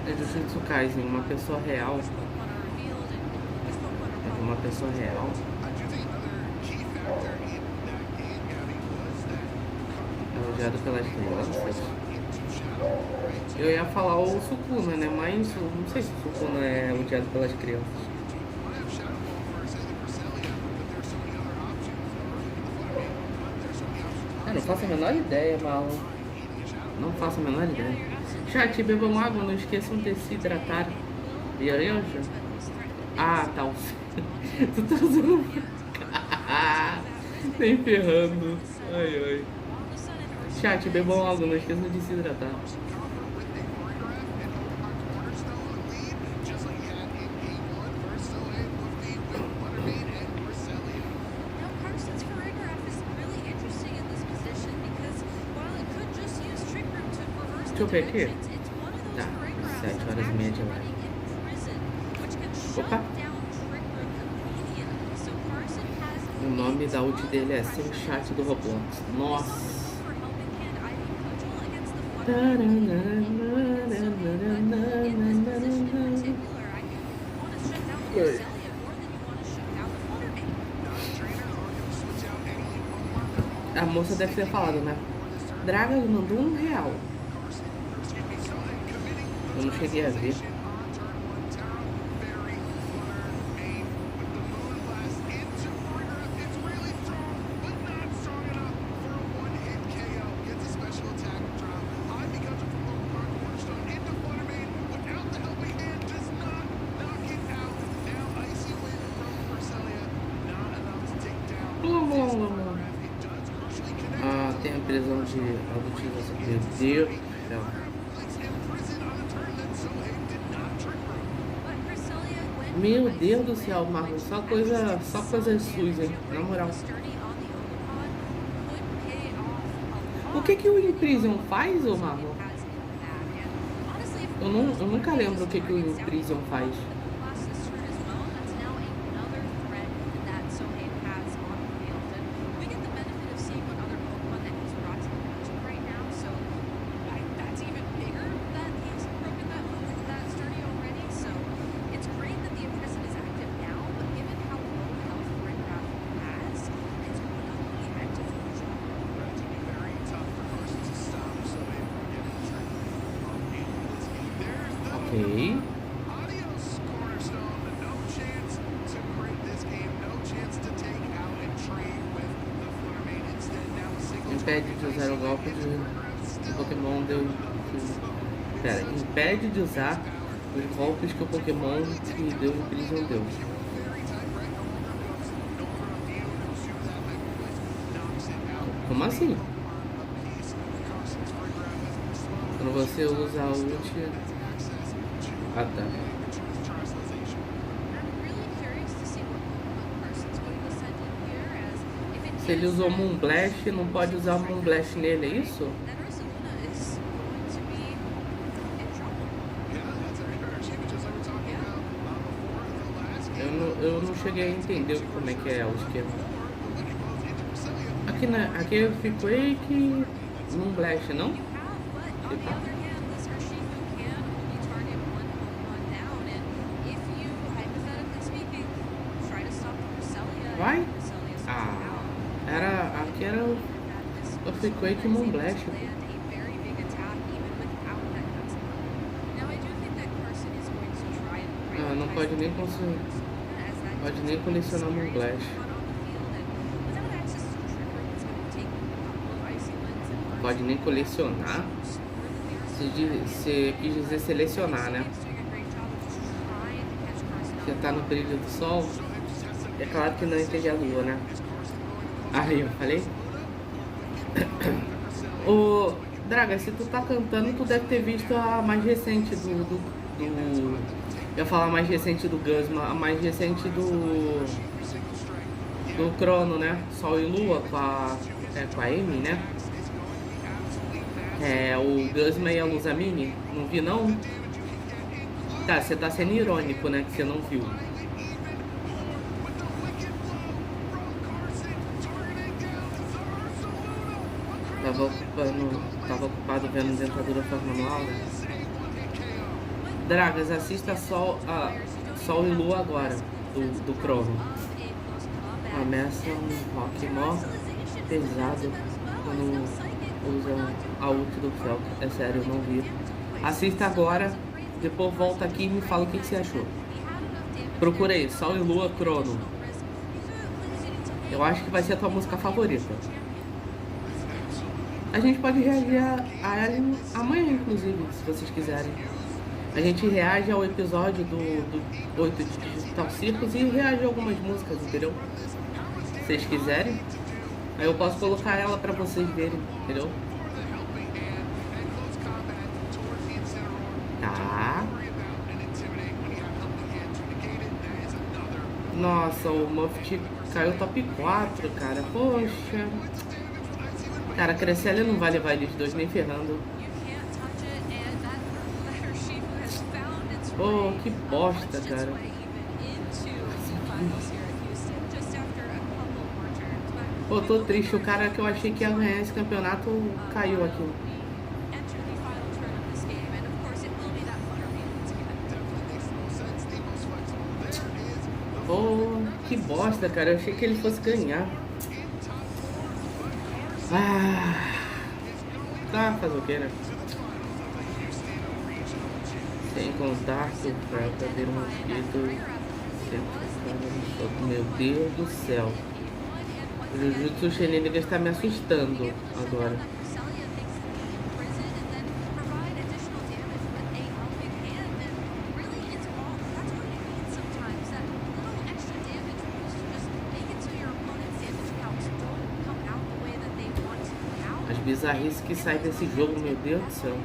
É Jujutsu Kaisen, uma pessoa real. Uma pessoa real. Odiado pelas crianças. Eu ia falar o Sukuna, né? Mas não sei se o Sukuna é odiado pelas crianças. Eu não faço a menor ideia, Marlon. Não faço a menor ideia. Chat, bebam água, não esqueçam de se hidratar. E aí, Anjo? Ah, tá. Tu tá usando. Nem ferrando. Ai. Chat, bebam água, não esqueçam de se hidratar. Deixa eu ver aqui. Tá, 7h30 de live. Opa! O nome da ult dele é Sem Chat do Roblox. Nossa! A moça deve ter falado, né? Draga mandou R$1. Eu não cheguei a ver. Ah, tem a prisão de adultização. Meu Deus do céu. Meu Deus do céu, Marlon, só coisa SUS, hein? Na moral. O que o Imprison faz, ô Marlon? Eu nunca lembro o que o Imprison faz. Ok. Impede de usar o golpe de Pokémon deu. Pera, impede de usar os golpes que o Pokémon que deu Imprison deu. Como assim? Quando você usa a ult. Ah, tá. Se ele usou Moonblast, não pode usar Moonblast nele, é isso? Eu não cheguei a entender como é que é o esquema. Aqui eu fiquei que Moonblast, não? Vai? Ah, aqui era o Earthquake Moonblast. Ah, não pode nem colecionar Moonblast. Pode nem colecionar. Você quis dizer selecionar, né? Você tá no brilho do sol. É claro que não entendi a lua, né? Aí eu falei. Ô, Draga, se tu tá cantando, tu deve ter visto a mais recente do eu ia falar a mais recente do Guzma, a mais recente do Crono, né? Sol e Lua com a Amy, né? É, o Guzma e a Luzamine. Não vi, não? Tá, você tá sendo irônico, né? Que você não viu. Tava ocupado vendo dentadura manual, né? Dragas, assista Sol e Lua agora, do Crono. Começa um rock mó pesado quando usa a ult do Felk. É sério, eu não vi. Assista agora, depois volta aqui e me fala o que você achou. Procura aí, Sol e Lua Crono. Eu acho que vai ser a tua música favorita. A gente pode reagir a ela amanhã, inclusive, se vocês quiserem. A gente reage ao episódio do 8 de Digital Circus e reage a algumas músicas, entendeu? Se vocês quiserem. Aí eu posso colocar ela pra vocês verem, entendeu? Tá. Nossa, o Muffet caiu top 4, cara. Poxa. Cara, a Cresselia não vai levar eles dois nem ferrando. Oh, que bosta, cara. Pô, tô triste. O cara que eu achei que ia ganhar esse campeonato caiu aqui. Pô, que bosta, cara. Eu achei que ele fosse ganhar. Ah, tá, fazer o que, né? Sem contato pra ver um mosquito. Meu Deus do céu. O Jujutsu Shenanigan está me assustando agora. As bizarrices que saem desse jogo, meu Deus do céu.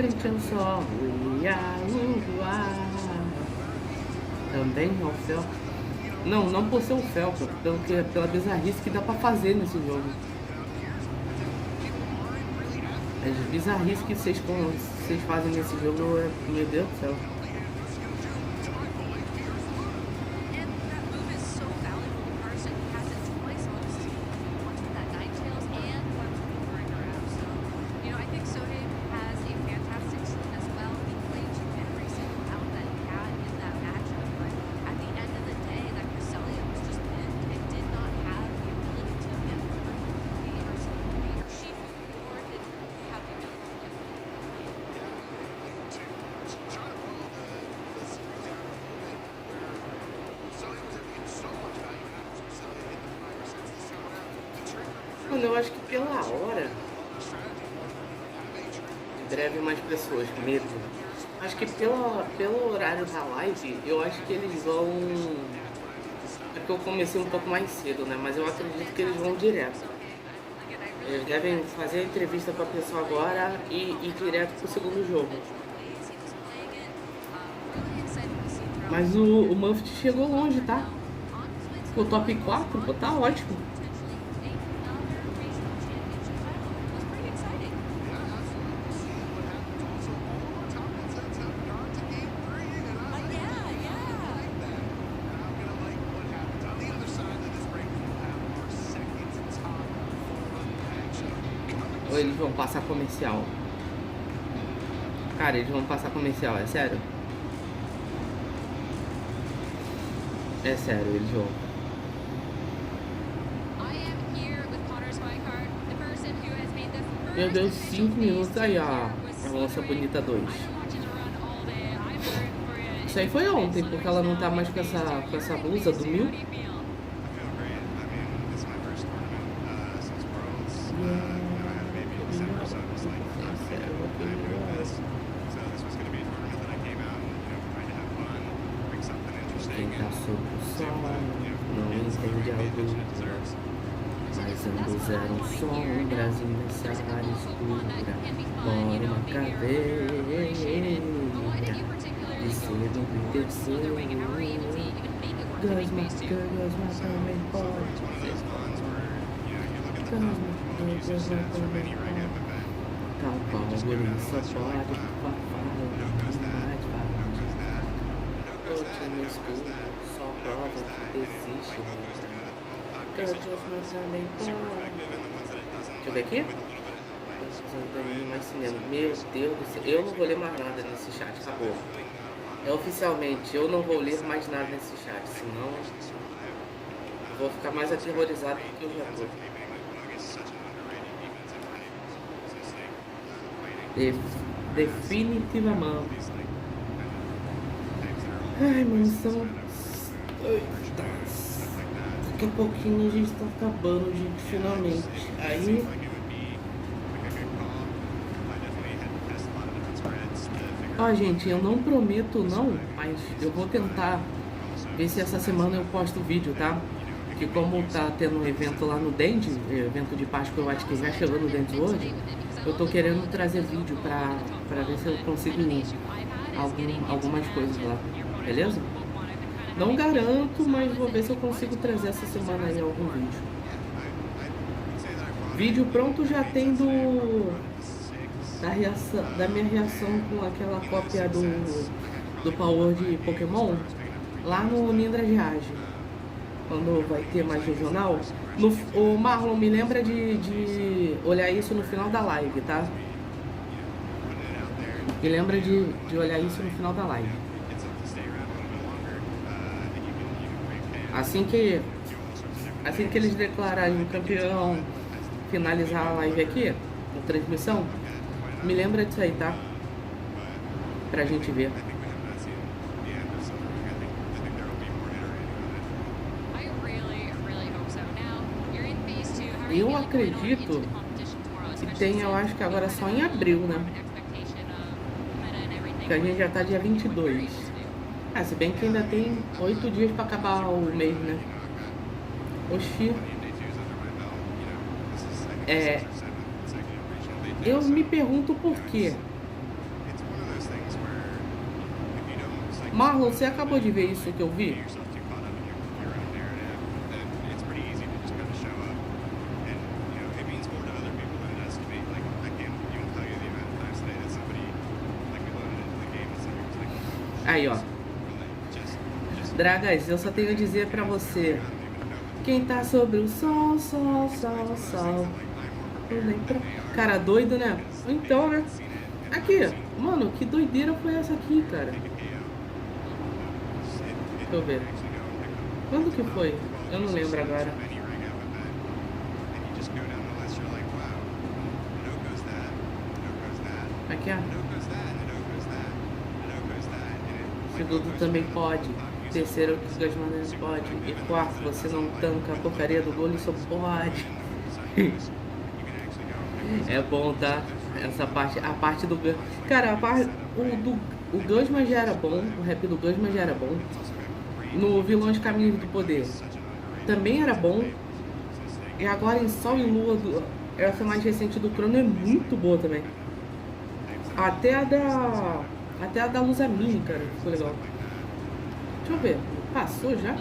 frente ao sol e a lua. Também é o Fel. Não por ser o Fel, pela bizarrice que dá pra fazer nesse jogo. As bizarrices que vocês fazem nesse jogo, meu Deus do céu. Mano, eu acho que pela hora, em breve mais pessoas, medo. Acho que pelo horário da live, eu acho que eles vão... É porque eu comecei um pouco mais cedo, né? Mas eu acredito que eles vão direto. Eles devem fazer a entrevista com a pessoa agora e ir direto pro segundo jogo. Mas o Muffet chegou longe, tá? Ficou top 4, pô, tá ótimo. Ou eles vão passar comercial? Cara, eles vão passar comercial, é sério? É sério, eles vão. Meu Deus, 5 minutos aí, ó. A onça bonita 2. Isso aí foi ontem, porque ela não tá mais com essa blusa do mil. Quem tá sob o sol não entende algo, mas ambos eram sombras e nessa área escura mora uma caveira e cedo me terceiro Gasma também pode Gasma também pode tal qual o guri só pode eu te escudo, só prova que desiste. Também pode. Deixa eu ver aqui. Mais cinema. Meu Deus do céu, eu não vou ler mais nada nesse chat, acabou. É oficialmente, eu não vou ler mais nada nesse chat, senão eu vou ficar mais aterrorizado do que eu já tô. Definitivamente. Ai, mano, são... Daqui a pouquinho a gente tá acabando, gente, finalmente. Aí... Ó, gente, eu não prometo não, mas eu vou tentar ver se essa semana eu posto o vídeo, tá? Que como tá tendo um evento lá no Dend, evento de Páscoa, eu acho que já chegou no Dend hoje, eu tô querendo trazer vídeo pra ver se eu consigo algumas coisas lá, beleza? Não garanto, mas vou ver se eu consigo trazer essa semana aí algum vídeo. Vídeo pronto já tem da minha reação com aquela cópia do Power de Pokémon lá no Nindra Reage. Quando vai ter mais regional. O Marlon, me lembra de olhar isso no final da live, tá? Me lembra de olhar isso no final da live. Assim que eles declararem o campeão, finalizar a live aqui, a transmissão, me lembra disso aí, tá? Pra gente ver. Eu acredito que tem, eu acho que agora só em abril, né? Que a gente já tá dia 22. Ah, se bem que ainda tem 8 dias pra acabar o mês, né? Oxi. Eu me pergunto por quê. Marlon, você acabou de ver isso que eu vi? Aí, ó. Dragas, eu só tenho a dizer pra você. Quem tá sobre o sol, sol, sol, sol. Cara, doido, né? Então, né? Aqui, mano, que doideira foi essa aqui, cara? Deixa eu ver. Quando que foi? Eu não lembro agora. Aqui, ó. Segundo também pode. Terceiro, que os dois maneiros pode. E quarto, você não tanca a porcaria do gol e só pode. É bom, tá? Essa parte, a parte do... Cara, o Gusman já era bom, o rap do Gusman já era bom. No Vilões Caminhos do Poder também era bom. E agora em Sol e Lua, essa mais recente do Crono é muito boa também. Até a da Luz Mini, cara, ficou legal. Deixa eu ver, passou já?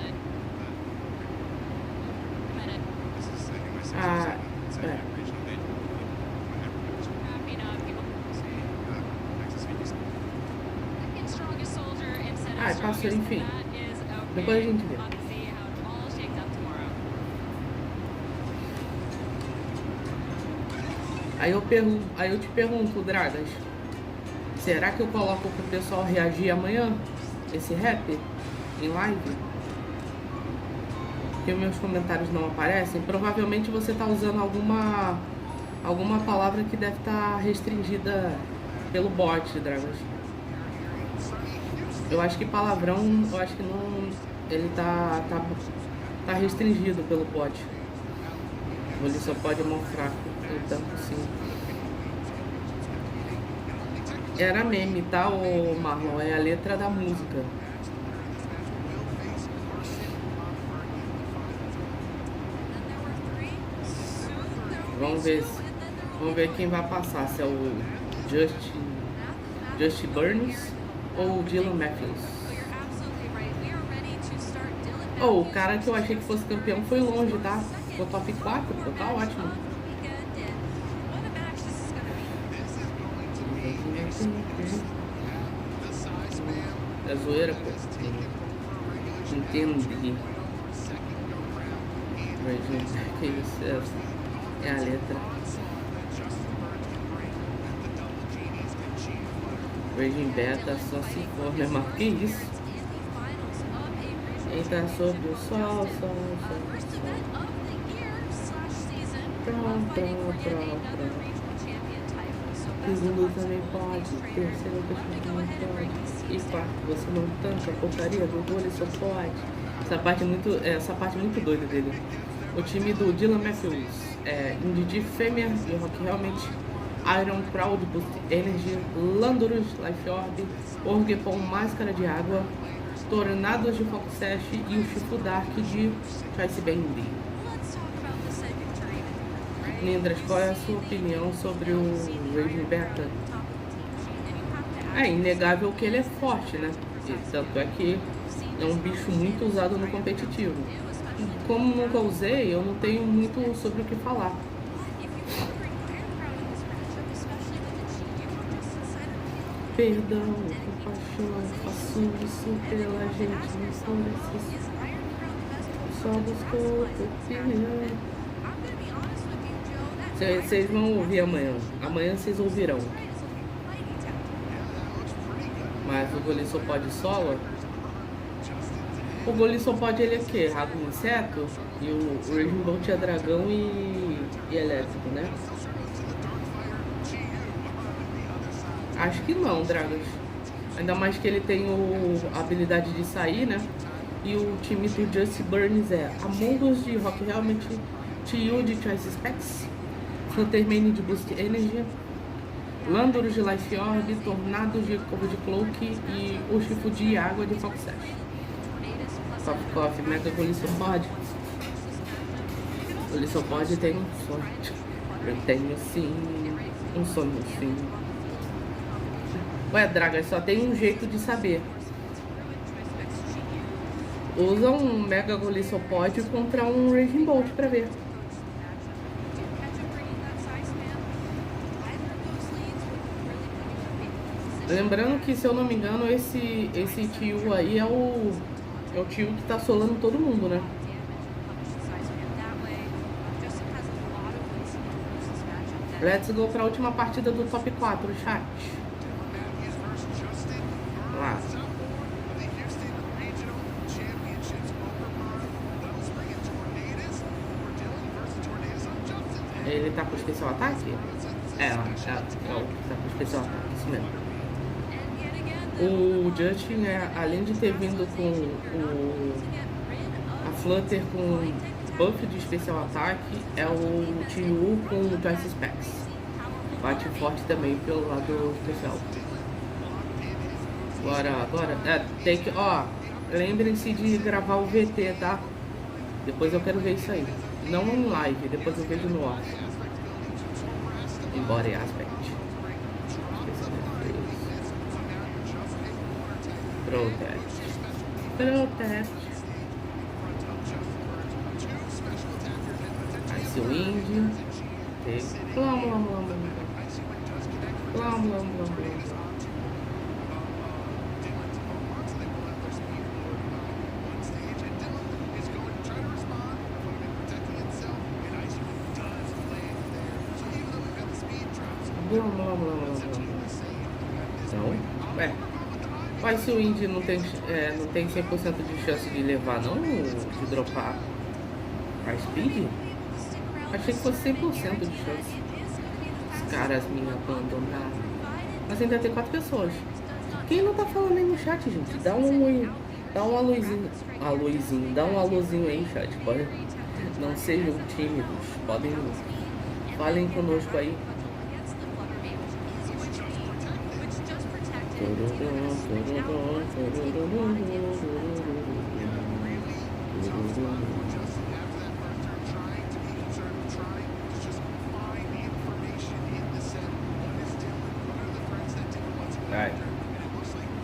Ah, é. Ah, passou, enfim. Depois a gente vê. Aí eu te pergunto, Dragas, será que eu coloco pro pessoal reagir amanhã? Esse rap? Em live? Porque meus comentários não aparecem. Provavelmente você tá usando alguma palavra que deve estar restringida pelo bot, Dragas. Eu acho que palavrão, eu acho que não... Ele tá restringido pelo bot. Ele só pode mostrar, então, sim. Era meme, tá, ô Marlon? É a letra da música. Vamos ver quem vai passar, se é o Just Burns ou o Dylan Matthews. Oh, o cara que eu achei que fosse campeão foi longe, tá? Ficou top 4, tá ótimo. É zoeira, pô. Entendi. Que isso? É a letra. Raging Beta só se for, meu irmão. Que isso? Quem tá sobre o sol, sol. Pronto. Segundo também pode, terceiro também pode. E quarto, você não tanca a porcaria do vôlei só pode. Essa parte muito doida dele. O time do Dylan Matthews é Indie Fêmea e Rock realmente Iron Crowd, Boost Energy, Landorus, Life Orb, Orgepon, Máscara de Água, Tornados de Foco Sash e o Chifu Dark de Choice Band. Lindras, qual é a sua opinião sobre o Raging Beta? É inegável que ele é forte, né? E tanto é que é um bicho muito usado no competitivo. Como nunca usei, eu não tenho muito sobre o que falar. Perdão, compaixão, faço isso pela gente, não são desses. Só buscou opinião. Vocês vão ouvir amanhã. Amanhã vocês ouvirão. Mas o Goli só pode solo. O Goli só pode ele é o quê? Rago inseto. E o Reagindo é dragão e elétrico, né? Acho que não, Dragas. Ainda mais que ele tem a habilidade de sair, né? E o time do Just Burns é Among Us de Rock realmente, TU de Choice Specs, Fluttermane de Boost Energy, Landorus de Life Orb, Tornados de Cover de Cloak e o Chifu de Água de Fox Sash. Coffee, Mega Goli só pode. Goli só pode tem um sonho. Eu tenho sim, um sonho sim. Ué, Draga, só tem um jeito de saber. Usa um Mega Golissopod contra um Reagindo pra ver. Lembrando que, se eu não me engano, esse tio aí é o tio que tá solando todo mundo, né? Let's go pra última partida do top 4, chat. Lá. Ele tá com especial ataque? É o que tá com especial ataque, isso mesmo. O Justin, além de ter vindo com a Flutter com buff de especial ataque, é o Tio com Joyce Specs. Bate forte também pelo lado especial. Agora, tem que, ó, lembrem-se de gravar o VT, tá? Depois eu quero ver isso aí. Não em live, depois eu vejo no off. Embora aspect. Protect. Ice Wind. Blam. Não, o Ice Wind não tem 100% de chance de levar, não, de dropar a speed. Achei que fosse 100% de chance. Os caras me abandonaram. Mas ainda tem 4 pessoas. Quem não tá falando aí no chat, gente? Dá um alôzinho. Dá um alôzinho aí, chat. Pode, não sejam tímidos. Podem. Falem conosco aí.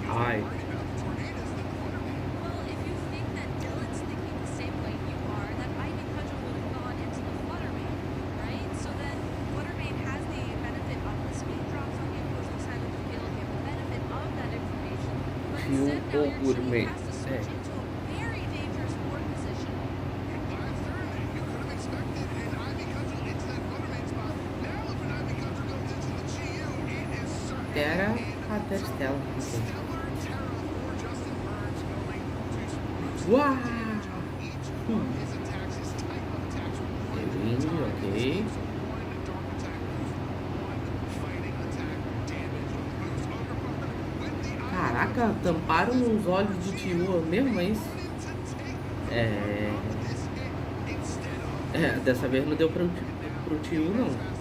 Ai. Ou gourmet. Era a Stella. Uau! Ok. Caraca, tamparam os olhos do tio mesmo, é isso? Dessa vez não deu pro tio, não.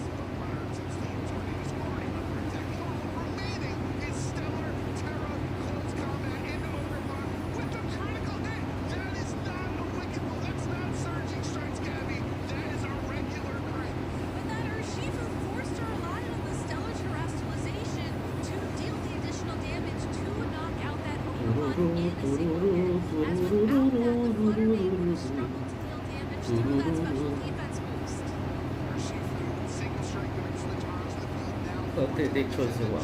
Deixa eu zoar.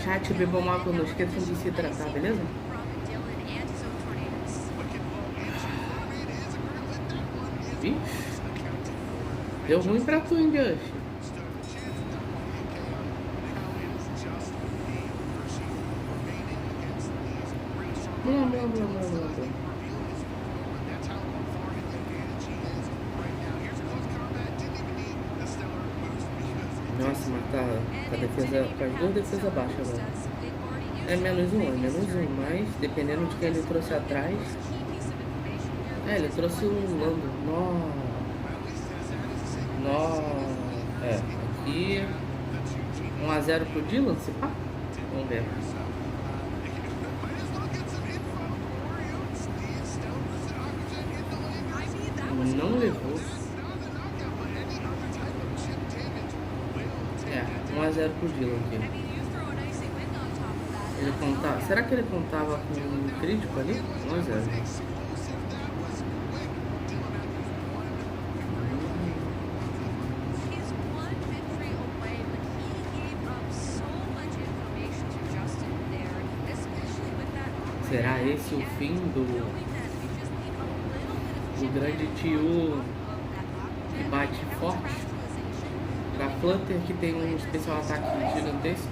Chat, bebam água, não esqueçam de se hidratar, beleza? Ixi. Deu ruim pra tu, hein, Josh? Nossa, mas tá com a defesa, com as 2 defesas baixas agora. É -1, mas dependendo de quem ele trouxe atrás. Ele trouxe o Lando. Aqui 1-0 pro Dylan, se pá? Vamos ver. Não levou. 1-0 pro Dylan aqui. Ele contava. Será que ele contava com um crítico ali? 1-0. Será esse o fim do grande tio que bate forte? Da Flutter, que tem um especial ataque gigantesco?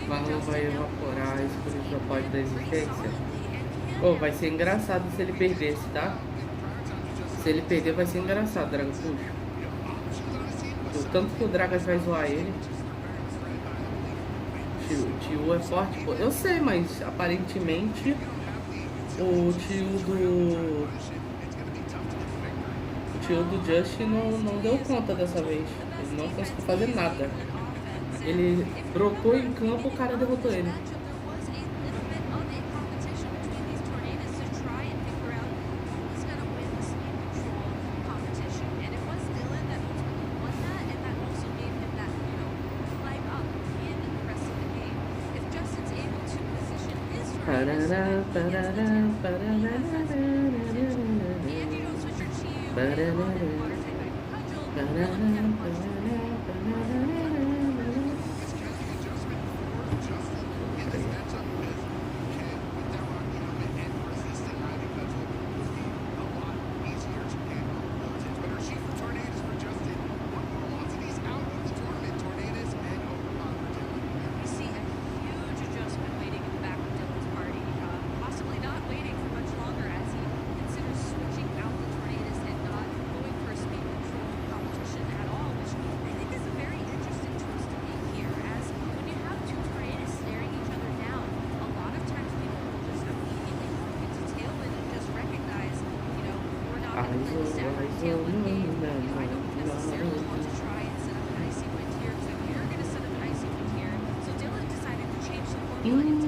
O Marlon vai evaporar a escuridão da existência? Oh, vai ser engraçado se ele perdesse, tá? Se ele perder vai ser engraçado, Dragon Puxa. O tanto que o Dragas vai zoar ele. O tio é forte, pô. Eu sei, mas aparentemente o tio do Justin não deu conta dessa vez. Ele não conseguiu fazer nada. Ele brotou em campo, o cara derrotou ele.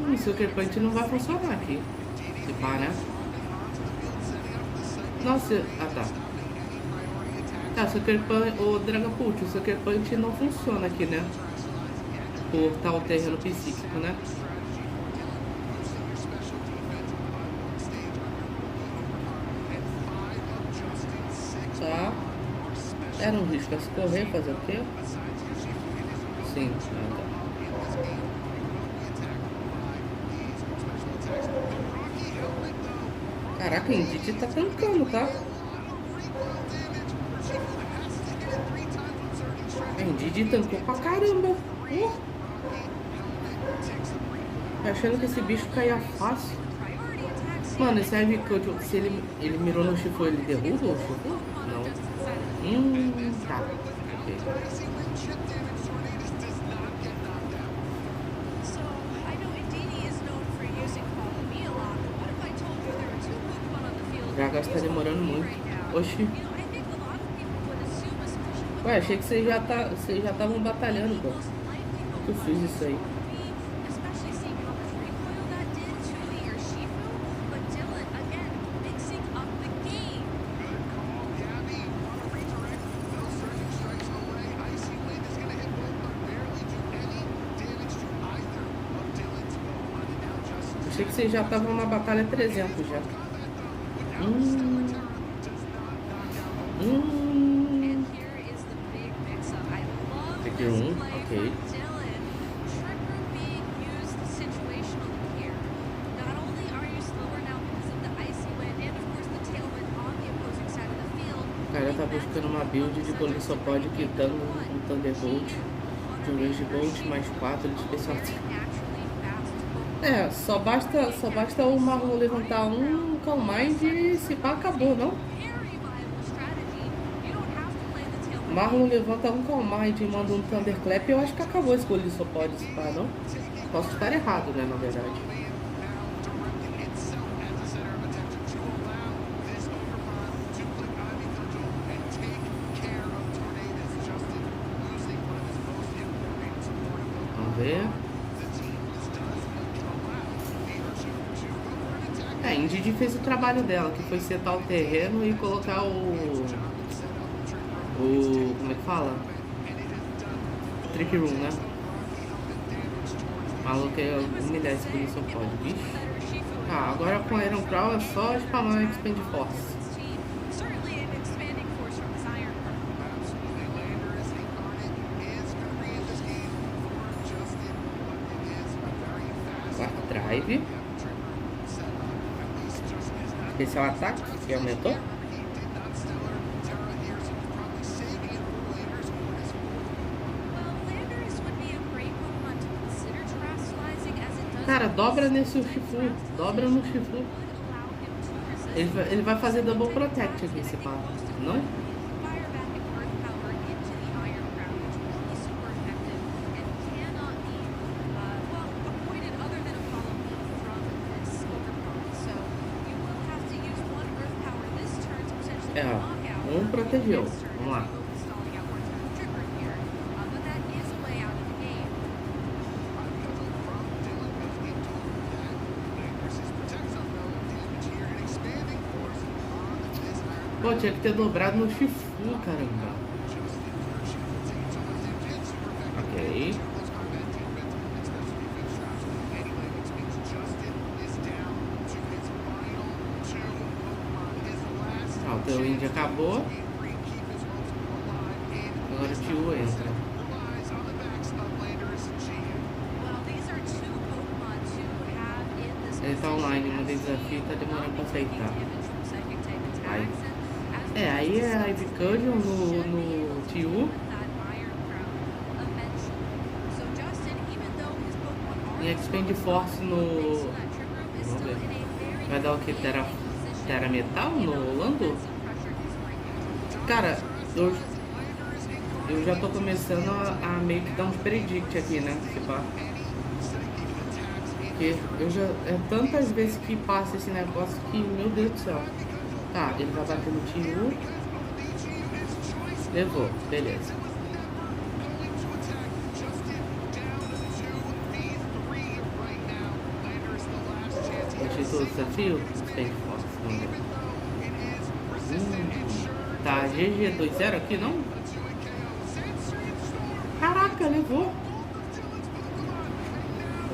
O Sucker Punch não vai funcionar aqui. Se pá, né? Nossa, tá. Tá, Sucker Punch, o Dragon Punch, o Sucker Punch não funciona aqui, né? Por tal terreno psíquico, né? Tá. Era um risco a se correr, fazer o quê? Sim, tá. Caraca, a Indy tá tancando, tá? A Indy tancou pra caramba. Achando que esse bicho caía fácil. Mano, esse Ivy Cut, se ele mirou no Shifu, ele derruba o Shifu? Não. Tá. Ok. O Dragas tá demorando muito. Oxi. Ué, achei que vocês já estavam batalhando, pô. Por que eu fiz isso aí? Achei que vocês já estavam na batalha 300 já. Take 1, ok. O cara tá buscando uma build de Polissopod que dando um Thunderbolt, de um Reagindo mais 4 de especial. É, só basta o Marlon levantar um Calm Mind e se pá, acabou, não? Marlon levanta um Calm Mind e manda um Thunderclap, eu acho que acabou esse golinho, só pode se pá, não? Posso estar errado, né, na verdade. Vamos ver. A Indy fez o trabalho dela, que foi setar o terreno e colocar o como é que fala? Trick Room, né? O maluco é humilhar esse punição pode, bicho. Tá, agora com Iron Crown é só spamar Expand Force. Drive. Especial ataque, que aumentou. Cara, dobra nesse Shifu. Dobra no Shifu. Ele vai fazer Double Protect aqui, esse pá. Não? É, um protegeu. Vamos lá. Pô, tinha que ter dobrado no Shifu, caramba. Ok. Ah, o teu Indy acabou. Agora o tio entra. Ele tá online, mandei desafio e tá demorando pra aceitar. Aí. É, aí é Ivy Cudgel no TU. E Expand Force no... Vamos ver. Vai dar o que? Terra Metal no Lando? Cara, eu já tô começando a meio que dar uns predict aqui, né? Tipo, porque eu já... É tantas vezes que passa esse negócio que, meu Deus do céu. Tá, ele vai bater no TU. Levou, beleza. Gostou do desafio? Tem força, vamos ver. Tá, GG 2-0 aqui, não? Caraca, levou.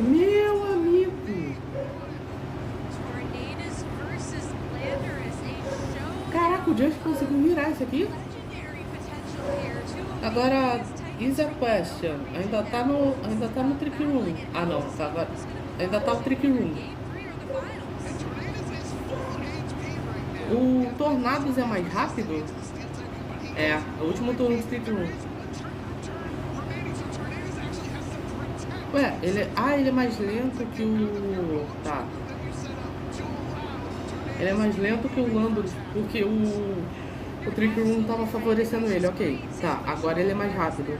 Meu amigo. Caraca, o Just conseguiu virar isso aqui. Agora, is a question. Ainda tá no Trick Room. Ah não, tá agora. Ainda tá o Trick Room. O Tornados é mais rápido? É, o último turno do Trick Room. Ué, ele é mais lento que o... Tá. Ele é mais lento que o Lando, porque o Trick Room tava favorecendo ele, ok. Tá, agora ele é mais rápido.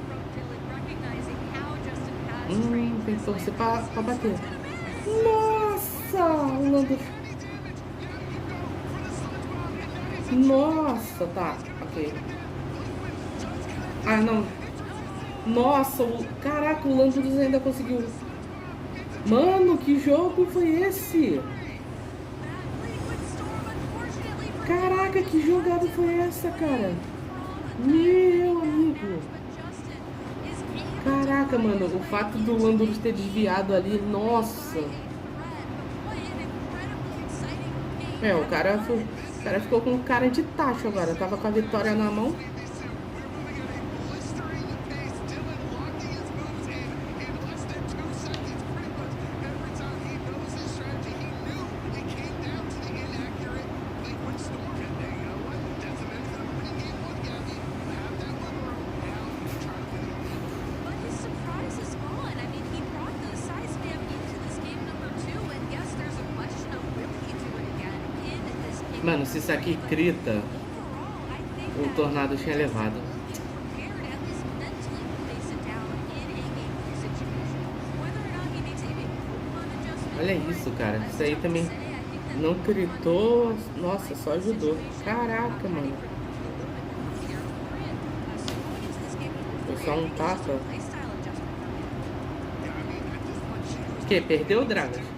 Tem que torcer pra bater. Nossa, o Lando... Nossa, tá, ok. Ah, não. Nossa, caraca, o Landros ainda conseguiu. Mano, que jogo foi esse? Caraca, que jogada foi essa, cara? Meu amigo. Caraca, mano, o fato do Landros ter desviado ali, nossa. É, o cara ficou com cara de tacho agora. Tava com a vitória na mão. Mano, se isso aqui crita, o Tornado tinha levado. Olha isso, cara. Isso aí também não critou. Nossa, só ajudou. Caraca, mano. Foi só um tapa. O que? Perdeu o Dragas?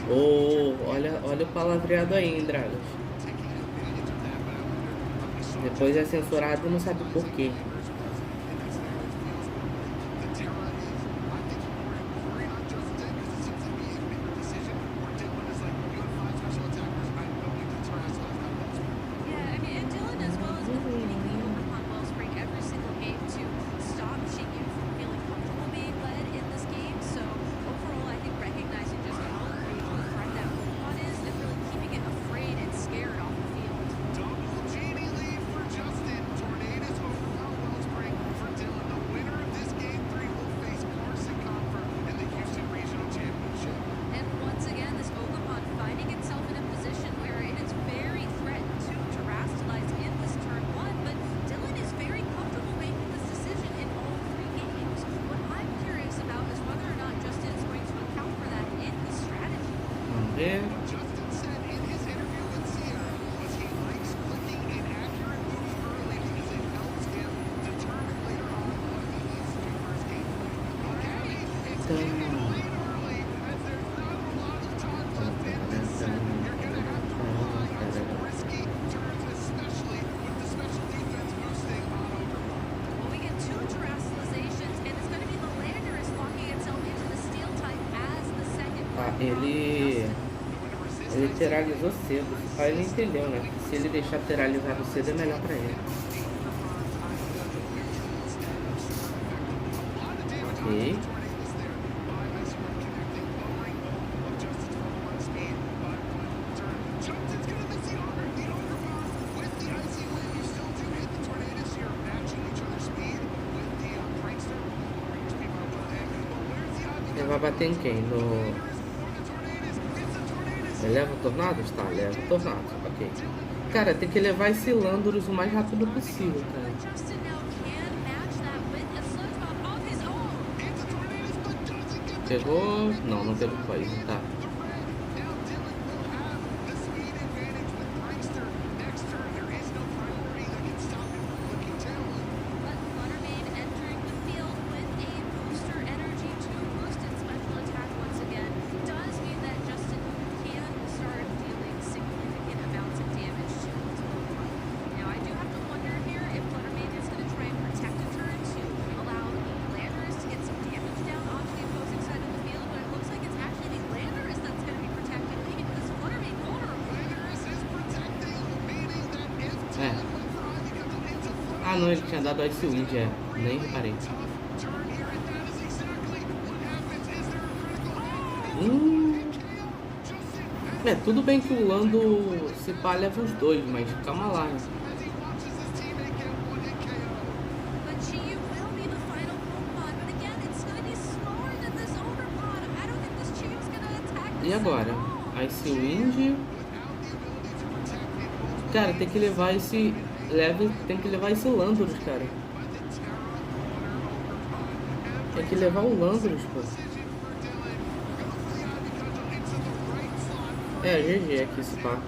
Oh, olha o palavreado aí, hein, Dragas. Depois é censurado e não sabe por quê. Ele teralizou cedo. Aí ele entendeu, né? Se ele deixar teralizado cedo é melhor pra ele. Ok. Ele vai bater em quem? No... Ele leva o Tornados? Tá, leva o Tornados, ok. Cara, tem que levar esse Landorus o mais rápido possível, cara. Pegou? Não, não pegou Poison, tá. Ah não, ele tinha dado Ice Wind, nem reparei. É, tudo bem que o Lando se pá leva os dois, mas calma lá, né? E agora? Ice Wind. Cara, tem que levar esse... tem que levar esse Landorus, cara. Tem que levar o Landorus, pô. É, GG aqui esse pá.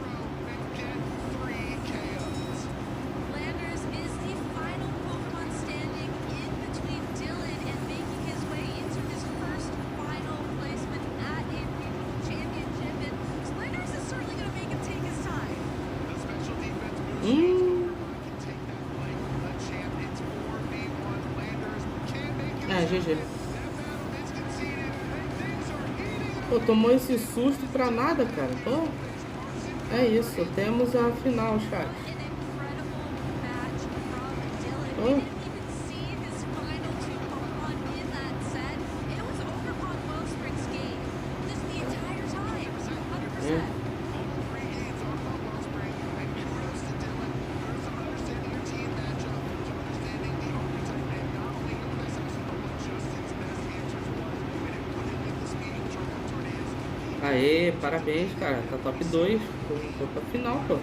GG. Pô, tomou esse susto pra nada, cara. Pô, é isso, temos a final, chat. Pô. Aê, parabéns, cara. Tá top 2. Foi pra final, pô.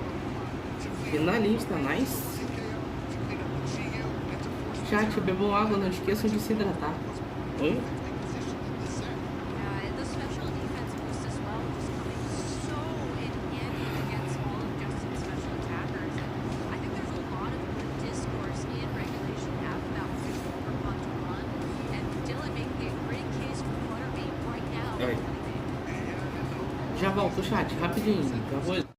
Finalista, nice. Chat, bebam água, não esqueçam de se hidratar. Oi? Já Quanto, chat? Rapidinho, já vou...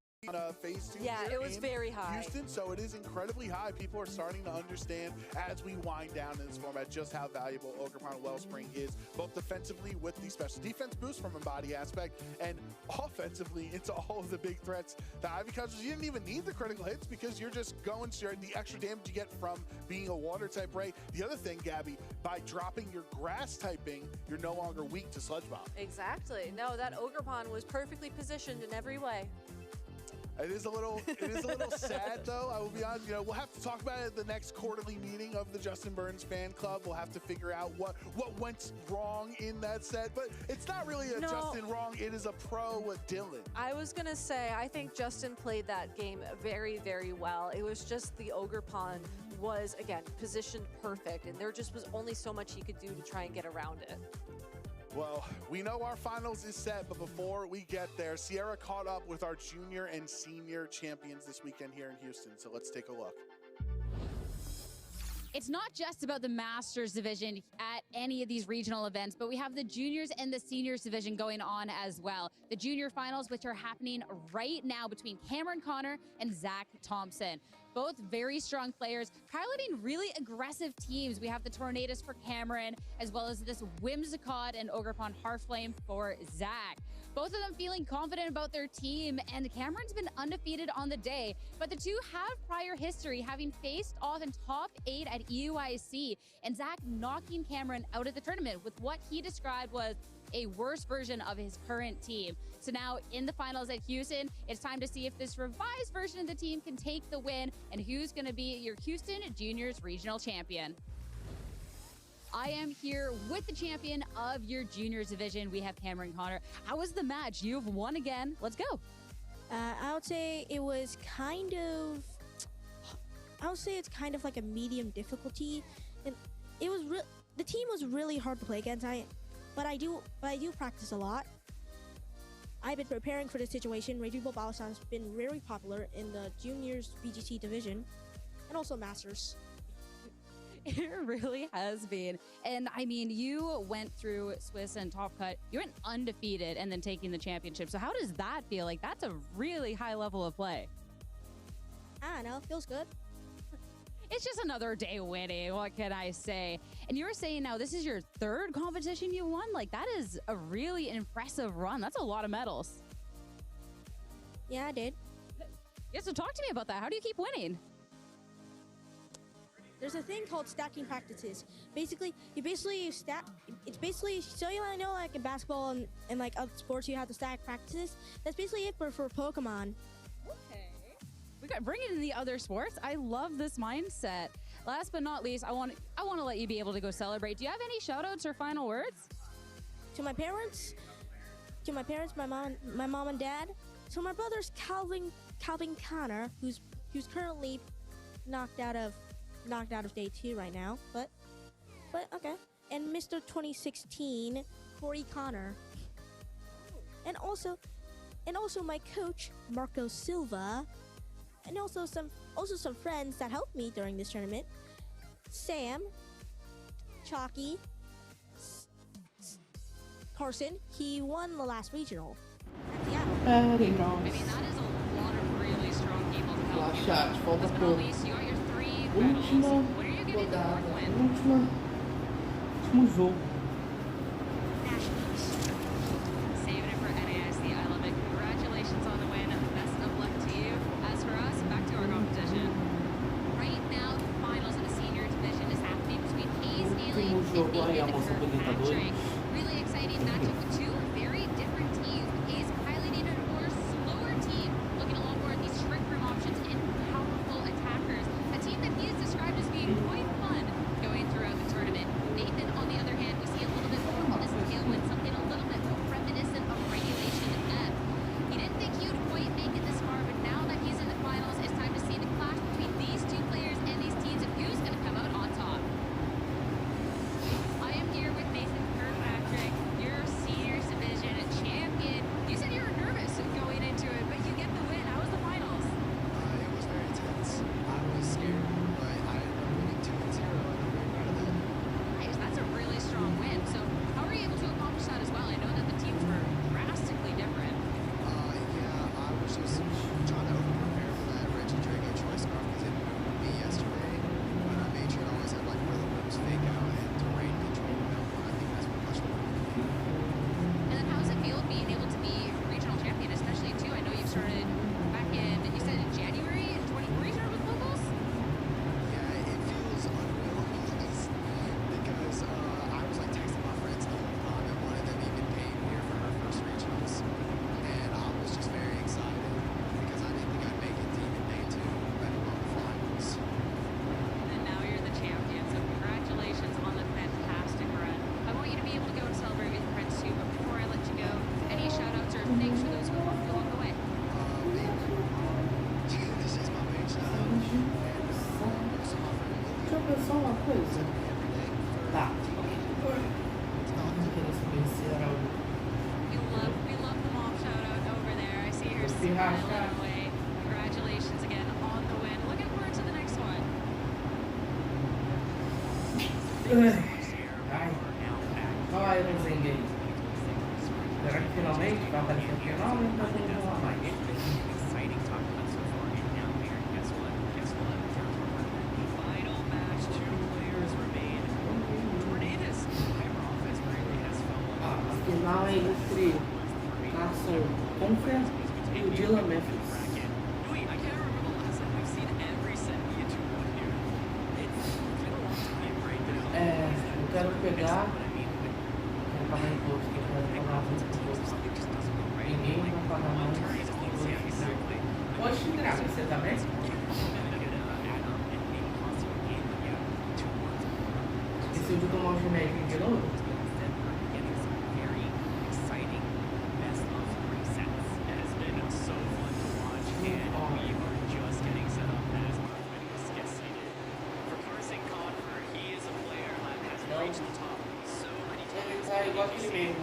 Phase 2 Yeah, it was in very high. Houston, so it is incredibly high. People are starting to understand as we wind down in this format just how valuable Ogerpon Wellspring is, both defensively with the special defense boost from Embody aspect and offensively into all of the big threats. The Ivy Counters, you didn't even need the critical hits because you're just going straight. The extra damage you get from being a water type Ray. The other thing, Gabby, by dropping your grass typing, you're no longer weak to Sludge Bomb. Exactly. No, that Ogerpon was perfectly positioned in every way. It is a little sad though, I will be honest. You know, we'll have to talk about it at the next quarterly meeting of the Justin Burns fan club. We'll have to figure out what went wrong in that set, but it's not really a Justin wrong, it is a pro with Dylan. I was gonna say, I think Justin played that game very, very well. It was just the Ogerpon was, again, positioned perfect, and there just was only so much he could do to try and get around it. Well, we know our finals is set, but before we get there, Sierra caught up with our junior and senior champions this weekend here in Houston, so let's take a look. It's not just about the Masters division at any of these regional events, but we have the juniors and the seniors division going on as well. The junior finals, which are happening right now between Cameron Connor and Zach Thompson. Both very strong players, piloting really aggressive teams. We have the Tornadoes for Cameron, as well as this Whimsicott and Ogerpon Heartflame for Zach. Both of them feeling confident about their team, and Cameron's been undefeated on the day, but the two have prior history, having faced off in top 8 at EUIC, and Zach knocking Cameron out of the tournament with what he described was a worse version of his current team. So now in the finals at Houston, it's time to see if this revised version of the team can take the win and who's going to be your Houston Juniors Regional Champion. I am here with the champion of your juniors division. We have Cameron Connor. How was the match? You've won again. Let's go. I would say it was kind of, it's kind of like a medium difficulty. And it was the team was really hard to play against. But I do practice a lot. I've been preparing for this situation. Reagindo Balistar has been very popular in the juniors VGC division and also Masters. It really has been. And I mean, you went through Swiss and Top Cut. You went undefeated and then taking the championship. So how does that feel? Like, that's a really high level of play. I don't know, feels good. It's just another day winning. What can I say? And you were saying now this is your third competition you won? Like, that is a really impressive run. That's a lot of medals. Yeah, I did. Yeah, so talk to me about that. How do you keep winning? There's a thing called stacking practices. Basically, you stack. It's basically, so you want to know, like in basketball and like other sports, you have to stack practices. That's basically it for Pokemon. Okay. We got bring it in the other sports. I love this mindset. Last but not least, I want to let you be able to go celebrate. Do you have any shout outs or final words? To my parents, my mom and dad. To my brother's Calvin Connor, who's currently knocked out of day 2 right now, but okay. And Mr. 2016, Corey Connor. And also my coach, Marco Silva. And also some friends that helped me during this tournament. Sam, Chalky, Carson. He won the last regional. I mean, that is a lot of really strong people to help you. Chat, falta But pouco. at least you got your 3 medals. Última What are you giving the rodada, fourth win? último jogo. Saving it for NAIC. I love it. Congratulations on the win. Best of luck to you. As for us, back to our competition. Right now, the finals of the senior division is happening between Hayes Daly Último and jogo aí, a Nathan moça apresentadora. Kirkpatrick. Really exciting matchup with 2 very different teams. Hayes highlighting a more slower team, looking a lot more at these trick room options and powerful attackers. A team that he has described as being quite fun going throughout the tournament. Nathan, on the other hand, we see a little bit more of this tailwind, something a little bit more reminiscent of Regulation and F. He didn't think he would quite make it this far, but now that he's in the finals, it's time to see the clash between these 2 players and these teams and who's going to come out on top. I am here with Nathan Kirkpatrick, your senior só uma coisa. Tá. Não quero saber se era o... We love the mom shout out over there. I see her smiling away. Congratulations again on the win. Looking forward to the next one. Ai. Olha a Iron Zeng aí. Será que finalmente vai aparecer no final ou não vai demorar mais? A final é entre Carson Confer e o Dylan Memphis. Eu quero pegar. Quero pagar imposto, quero pagar muito imposto. Ninguém vai pagar mais. Oxe, Draga, você tá bem? Esqueci de tomar um remédio de novo? Ele tá igual aquele mesmo.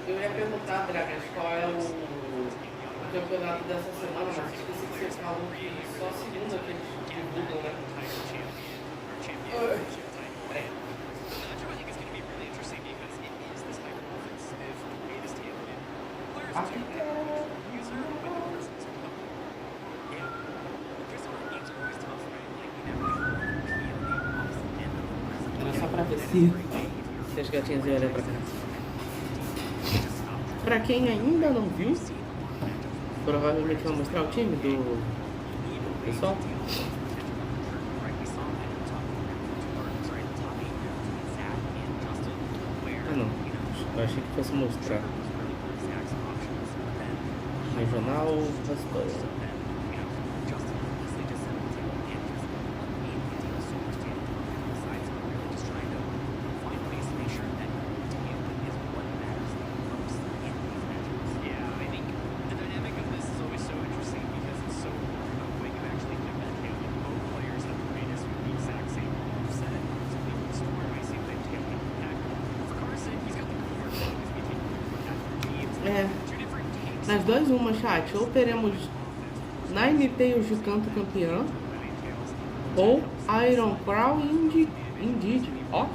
Eu ia perguntar, Dragas, qual é o campeonato dessa semana, mas esqueci que você falou que só segunda que eles divulgam, né? Era só pra ver se as gatinhas iam olhar pra cá. Pra quem ainda não viu, provavelmente vou mostrar o time do pessoal. Ah não, eu achei que fosse mostrar. Regional, Rastória. Nas duas uma, chat, ou teremos Ninetales de canto campeã ou Iron Crown Indeed. Ó.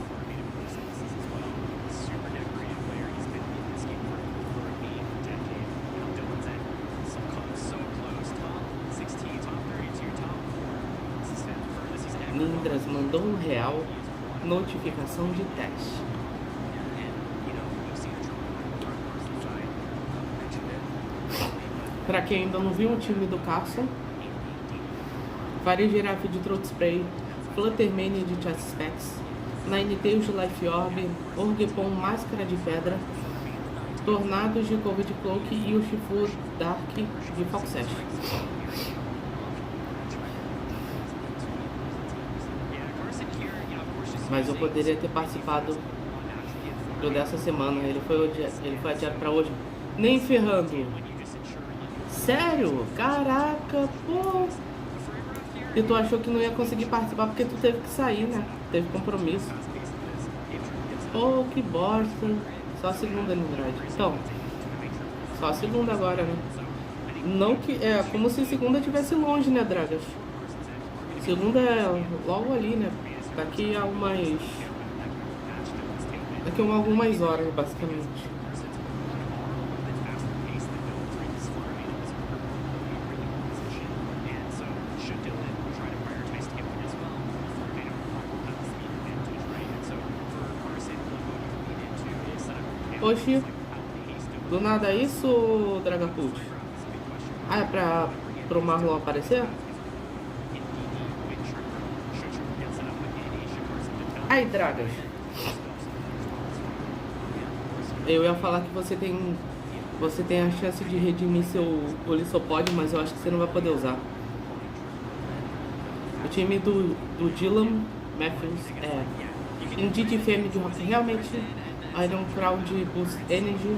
Nindras mandou R$1, notificação de teste. Pra quem ainda não viu o time do Carson, Varigirafe de Throat Spray, Fluttermania de Chest Specs, Ninetales de Life Orb, Orgepon Máscara de Pedra, Tornados de Covid Cloak e o Shifu Dark de Foxest. Mas eu poderia ter participado do dessa semana, ele foi adiado pra hoje. Nem ferrando. Sério? Caraca, pô! E tu achou que não ia conseguir participar porque tu teve que sair, né? Teve compromisso. Pô, que bosta. Só a segunda, Andrade. Então, só a segunda agora, né? Não que... É como se segunda estivesse longe, né, Dragas? Segunda é logo ali, né? Daqui a algumas horas, basicamente. Oxi. Do nada isso, Dragapult? Ah, é pro Marlon aparecer? Ai, Dragas. Eu ia falar que você tem a chance de redimir seu Polissopod, mas eu acho que você não vai poder usar. O time do Dylan Matthews é Indeed FM de Rock, realmente Iron Crown de Boost Energy,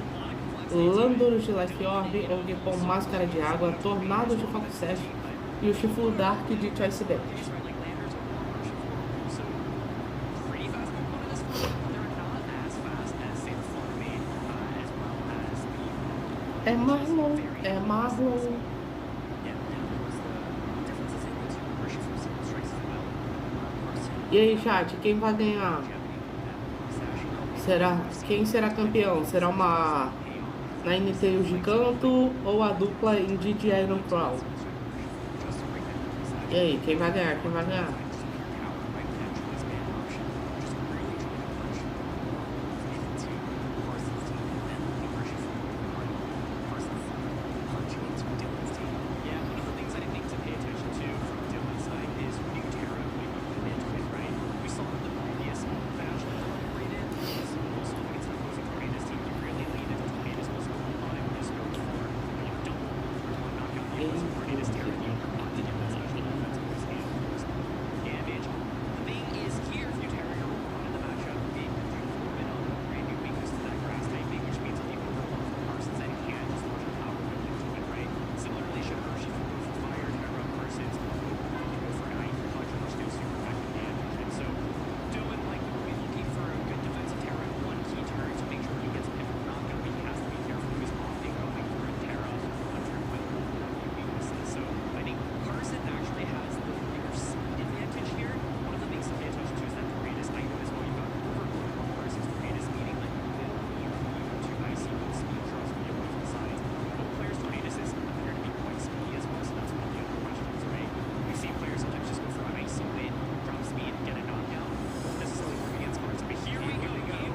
Landorus de Life Orb, Ogipon Máscara de Água, Tornado de Foco Sash e o Shifu Dark de Choice Band. É Marlon, é Marlon. E aí, chat, quem vai ganhar? Quem será campeão? Será uma Ninetales de canto ou a dupla Indeed Iron Crown? E aí, quem vai ganhar? Quem vai ganhar?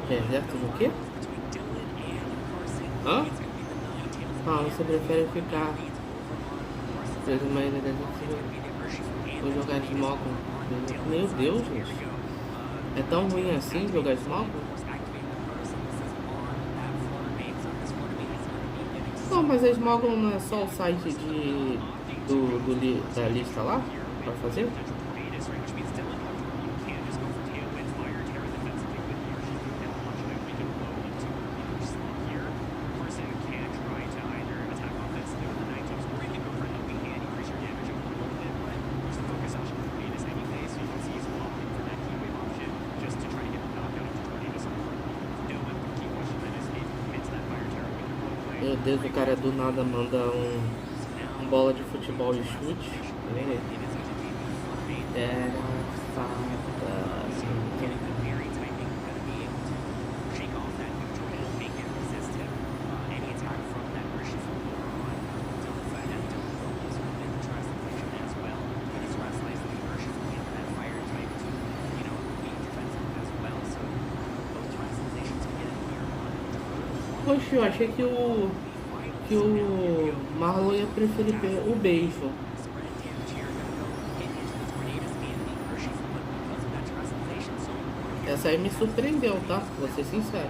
Deserto do quê? Hã? Ah, você prefere ficar preso numa ilha deserta ou jogar Smogon? Meu Deus, gente. É tão ruim assim jogar Smogon? Não, mas a Smogon não é só o site da lista lá pra fazer? Meu Deus, o cara do nada manda um bola de futebol e chute. Era Poxa, eu achei que o Marlon ia preferir o beijo. Essa aí me surpreendeu, tá? Vou ser sincero.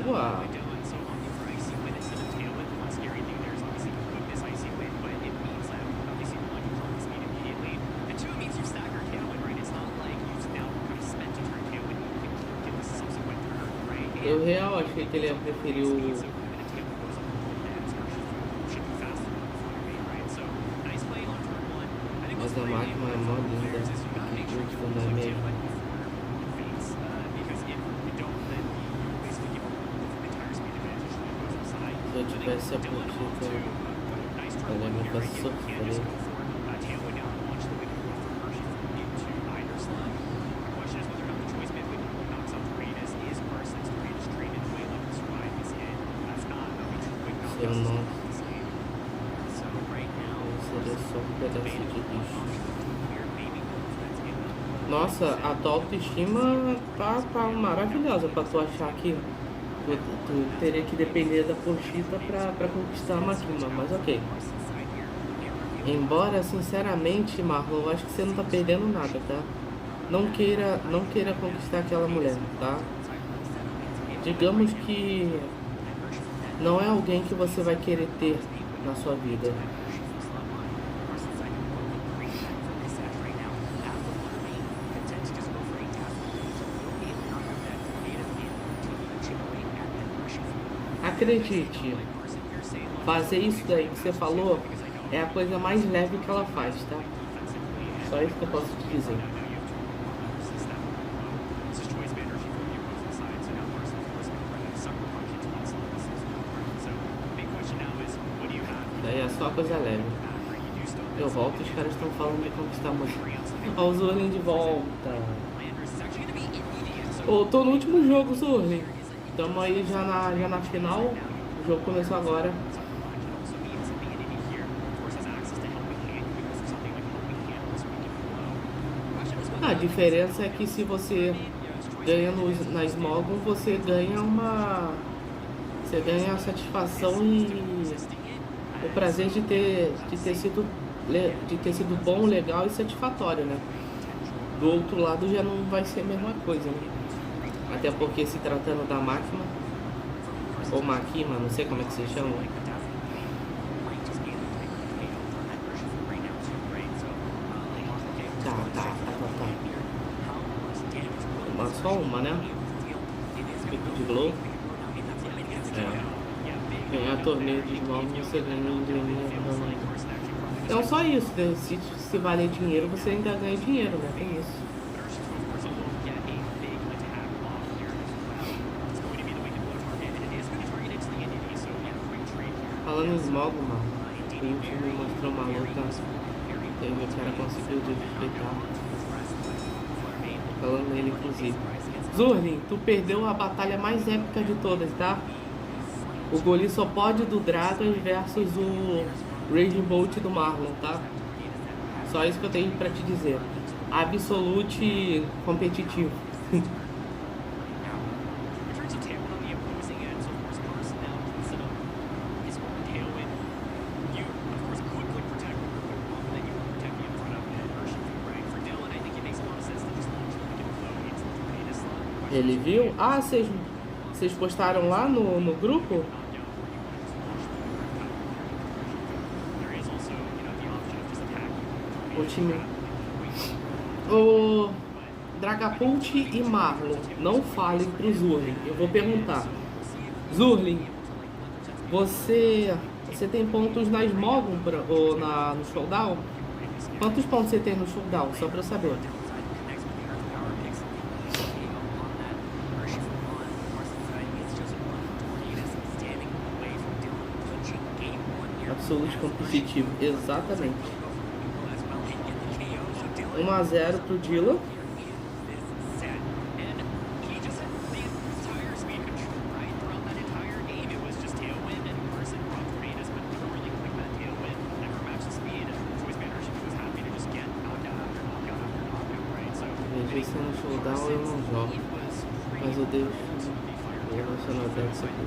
Boa! Eu real achei que ele ia preferir o... Mas a máquina é mó linda. Que justo, não é mesmo? Se eu tivesse a política, ela ia me fazer sofrer. Eu não. só um pedacinho de lixo. Nossa, a tua autoestima tá maravilhosa pra tu achar que tu teria que depender da Pochita pra conquistar a Makima, mas ok. Embora, sinceramente, Marlon, eu acho que você não tá perdendo nada, tá? Não queira conquistar aquela mulher, tá? Digamos que não é alguém que você vai querer ter na sua vida. Acredite, fazer isso daí que você falou é a coisa mais leve que ela faz, tá? Só isso que eu posso te dizer. Daí é só coisa leve. Eu volto e os caras estão falando de conquistar muito. Ó, o Zurlin de volta. Ô, tô no último jogo, Zurlin. Tamo aí já na final. O jogo começou agora. A diferença é que se você ganha na Smogon, você ganha a satisfação e o prazer de ter sido bom, legal e satisfatório, né? Do outro lado já não vai ser a mesma coisa, né? Até porque se tratando da máquina ou Makima, não sei como é que se chama. Tá. Só uma, né? Pico de glow. Ganhar torneio de glow, você ganha um dinheiro. Então só isso, né? Se valer dinheiro, você ainda ganha dinheiro, né? Tem isso. Falando em Smogon, mano, o time mostrou uma luta e o cara conseguiu desrespeitar. Falando nele, inclusive. Zurlin, tu perdeu a batalha mais épica de todas, tá? O Goli só pode do Dragas versus o Reagindo do Marlon, tá? Só isso que eu tenho pra te dizer. Absolute competitivo. Ele viu? Ah, vocês postaram lá no grupo? O time... O Dragapult e Marlon, não falem pro Zurlin. Eu vou perguntar. Zurlin, você tem pontos na Smogon ou no Showdown? Quantos pontos você tem no Showdown? Só pra eu saber. Absolute competitivo, exatamente. 1-0 pro Dilla. Esse no Showdown eu não jogo, mas eu deixo relacionado a isso aqui.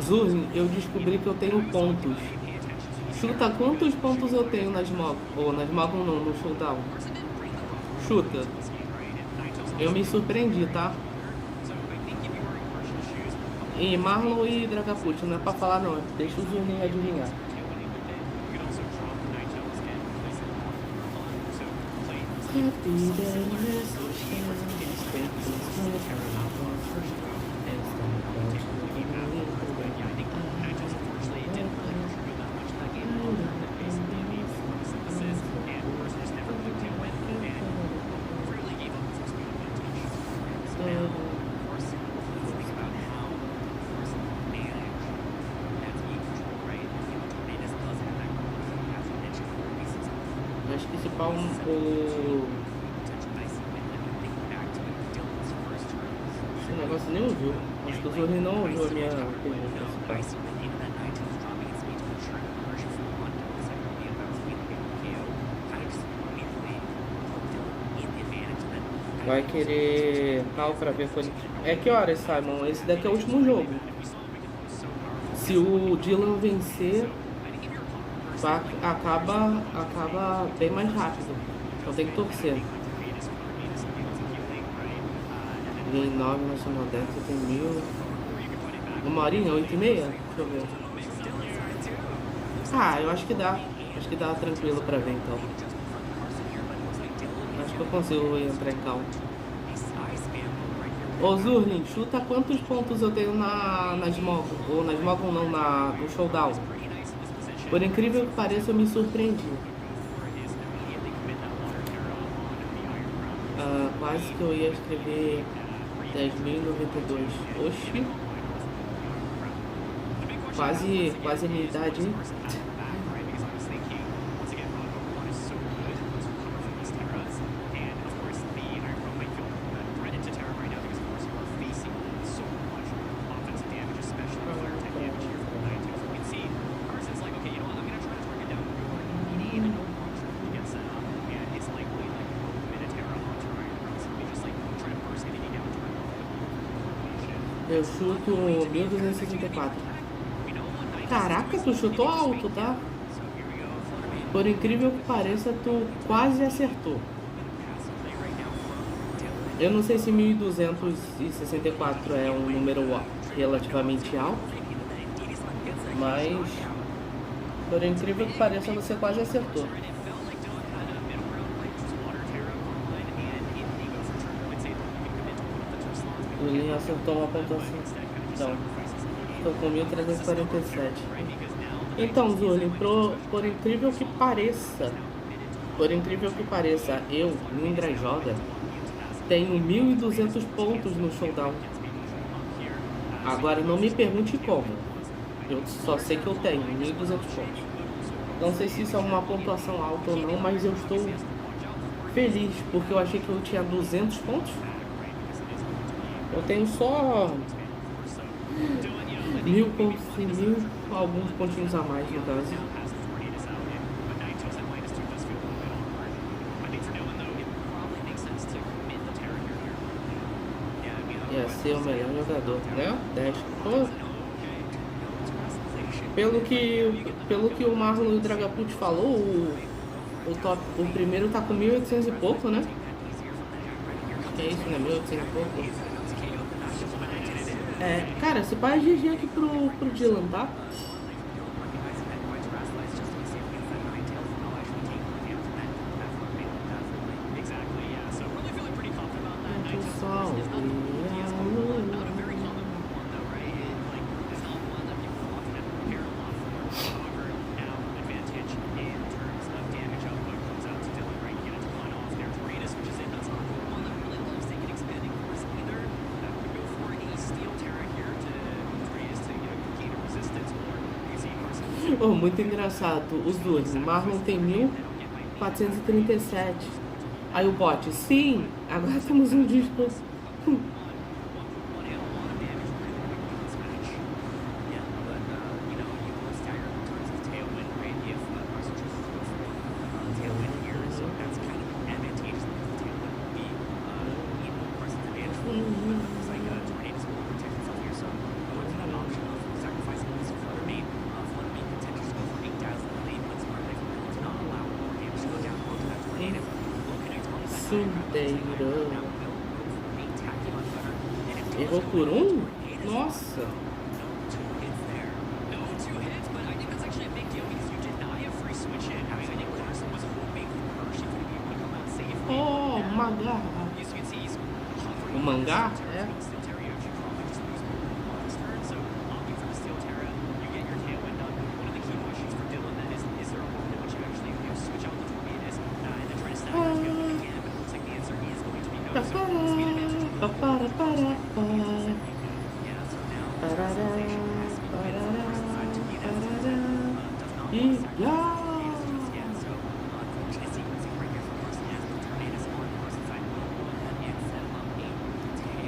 Zurlin, eu descobri que eu tenho pontos. Chuta quantos pontos eu tenho na Smogon, ou na Smogon não, no Showdown. Chuta. Eu me surpreendi, tá? E Marlon e Dragapult, não é pra falar não, deixa o Zurlin adivinhar. Acho que esse pau esse negócio nem ouviu. Acho que o Zurlin não ouviu a minha pergunta. Vai querer tal pra ver quando... É que horas, Simon? Esse daqui é o último jogo. Se o Dylan vencer, acaba bem mais rápido. Então tem que torcer. Em 9 Nacional 10, você tem 1000. Uma horinha, 8h30? Deixa eu ver. Ah, eu acho que dá. Acho que dá tranquilo pra ver então. Acho que eu consigo entrar em calma. Ô Zurlin, chuta quantos pontos eu tenho na Smog. Ou na Smog não, no Showdown. Por incrível que pareça, eu me surpreendi. Quase que eu ia escrever 10.092. Oxi. Quase a minha idade, hein? Eu chuto 1264. Caraca, tu chutou alto, tá? Por incrível que pareça, tu quase acertou. Eu não sei se 1264 é um número relativamente alto, mas por incrível que pareça, você quase acertou. O Lin acertou uma pontuação. Então, estou com 1347. Então, Zurlin, por incrível que pareça, eu, Lindra Joga, tenho 1.200 pontos no Showdown. Agora, não me pergunte como. Eu só sei que eu tenho 1.200 pontos. Não sei se isso é uma pontuação alta ou não, mas eu estou feliz, porque eu achei que eu tinha 200 pontos. Eu tenho só 1.000 pontos e alguns pontinhos a mais, no caso. Ia ser o melhor jogador, né? 10. Oh. Pelo que o Marlon e o Dragapult falou, o primeiro tá com 1.800 e pouco, né? É isso, né? 1.800 e pouco. É, cara, esse pai é GG aqui pro Dylan, tá? Oh, muito engraçado, os dois. O Marlon tem 1.437. Aí o bot, sim, agora temos um disco. Errou por um? Nossa! Oh, mangá! O mangá? É.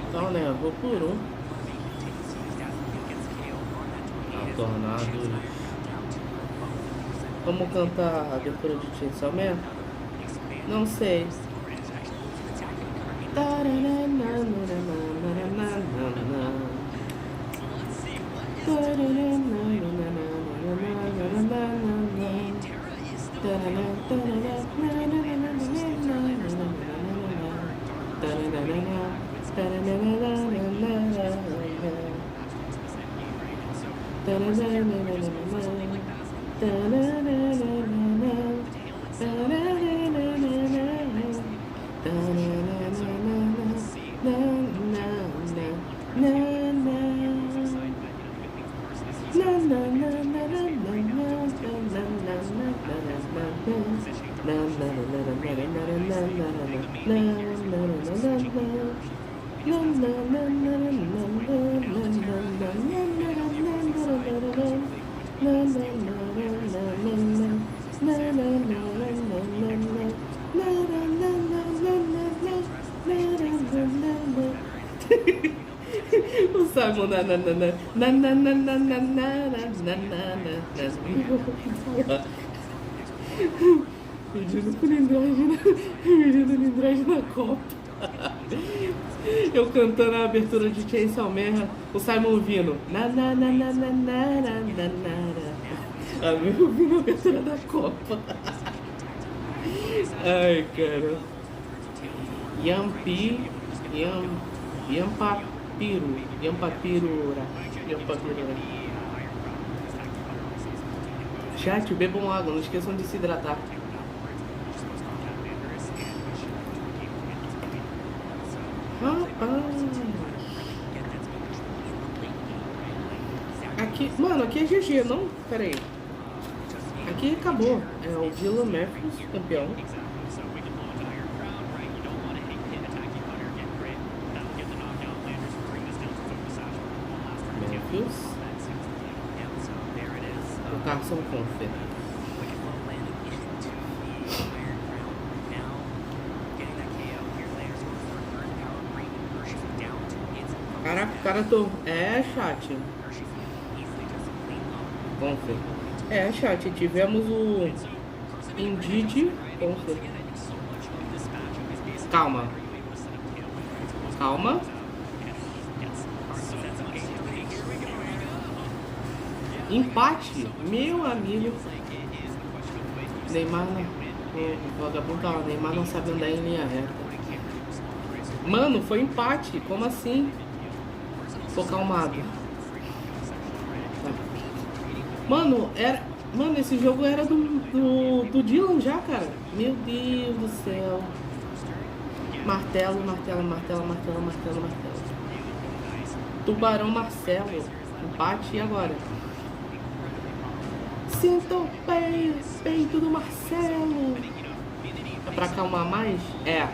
Então, né, vou por um. Tornado. Vamos cantar a abertura de Chainsaw Man? Não sei. Tá O Simon pedindo por Lindrade na Copa. Eu cantando a abertura de Chainsaw Man, o Simon ouvindo ouvindo a abertura da Copa. Ai, cara. Yampapirura. Chat, bebam água, não esqueçam de se hidratar. Rapaz. Aqui, mano, aqui é GG, não? Pera aí. Aqui acabou. É o Dylan Matthews, campeão. Matthews. O Carson Confer. Caraca, o cara tô... É, chat. Confer. É, chat, tivemos o Indeed. Confer. Calma. Empate, meu amigo. Neymar não. Neymar não sabe andar em linha reta. Mano, foi empate. Como assim? Tô calmado. Tá. Mano, esse jogo era do Dylan já, cara. Meu Deus do céu. Martelo. Tubarão Marcelo. Empate, e agora? Sinta o peito do Marcelo. É pra acalmar mais? É.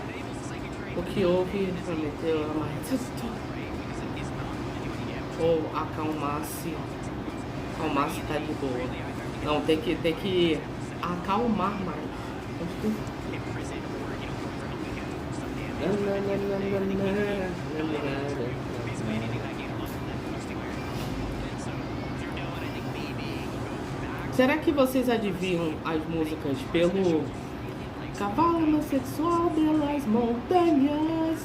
O que houve prometeu a mais. Ou acalmar-se. Acalmar-se tá de boa. Não, tem que acalmar mais. Será que vocês adivinham as músicas pelo cavalo sexual pelas montanhas?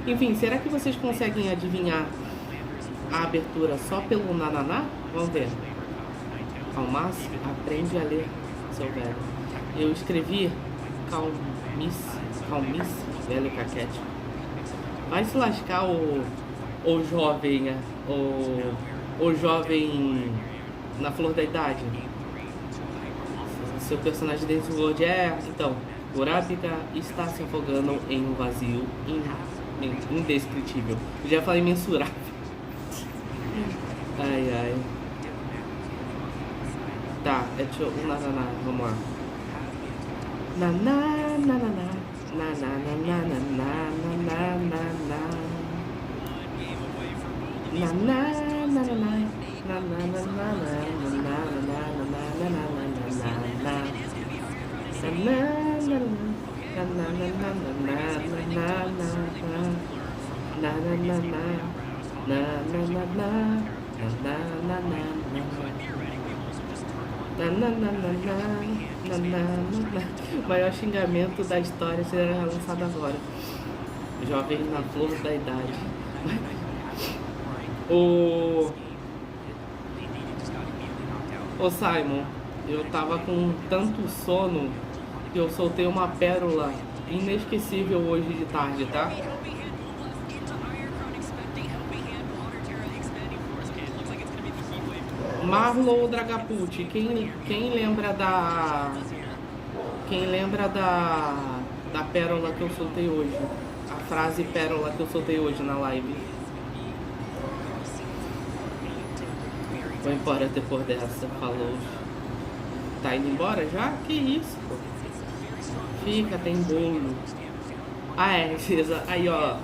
Enfim, será que vocês conseguem adivinhar a abertura só pelo nananá? Vamos ver. Calmasse, aprende a ler, seu velho. Eu escrevi calmice, velho caquete. Vai se lascar o jovem na flor da idade. Seu personagem desse World então, Urabika está se afogando em um vazio indescritível. Eu já falei mensurável. Ai. Tá, deixa eu... Naná, vamos lá. O maior xingamento da história será lançado agora. Jovem na flor da idade. Ô Simon, eu tava com tanto sono que eu soltei uma pérola inesquecível hoje de tarde, tá? Marlon ou Dragapult, quem lembra da pérola que eu soltei hoje? A frase pérola que eu soltei hoje na live. Vou embora depois dessa, falou. Tá indo embora já? Que isso, pô? Fica, tem bolo. Ah, é, aí ó.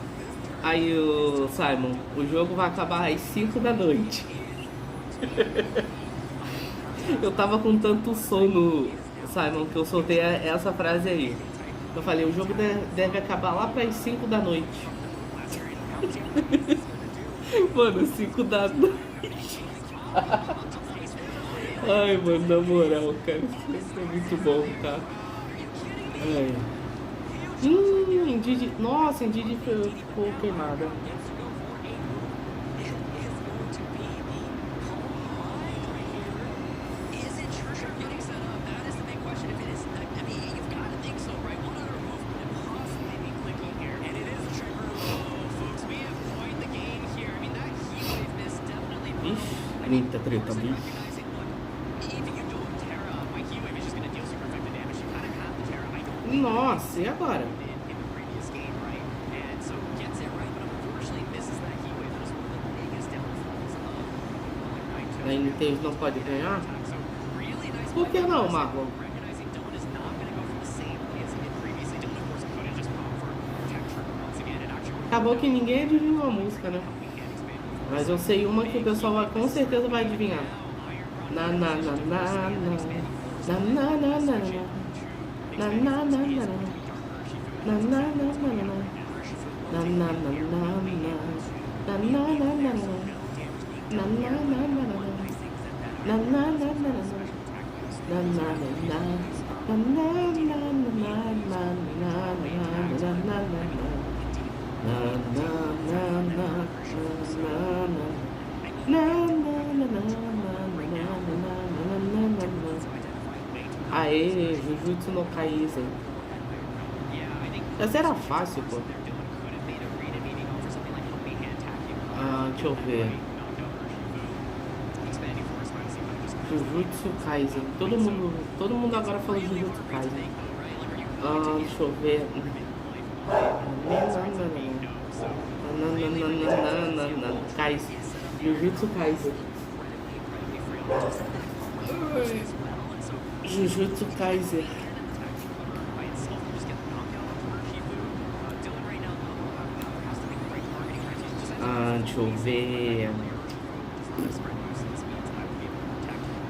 Aí o Simon, o jogo vai acabar às 5 da noite. Eu tava com tanto sono, Simon, que eu soltei essa frase aí. Eu falei, o jogo deve acabar lá para as 5 da noite. Mano, 5 da noite. Ai, mano, na moral, cara, isso é muito bom, tá? Ai. Indeed, nossa, Indeed ficou queimada. Muita treta, bicho. Nossa, e agora? A NT não pode ganhar? Por que não, Marlon? Acabou que ninguém adivinhou a música, né? Mas eu sei uma que o pessoal com certeza vai adivinhar. Na na na na na na na na na na na na na na na na Aê, Jujutsu no Kaisen. Essa era fácil, pô. Deixa eu ver. Jujutsu Kaisen. Todo mundo agora fala Jujutsu Kaisen. Deixa eu ver. Kaisen. Jujutsu Kaisen. Jujutsu Kaisen. Deixa eu ver.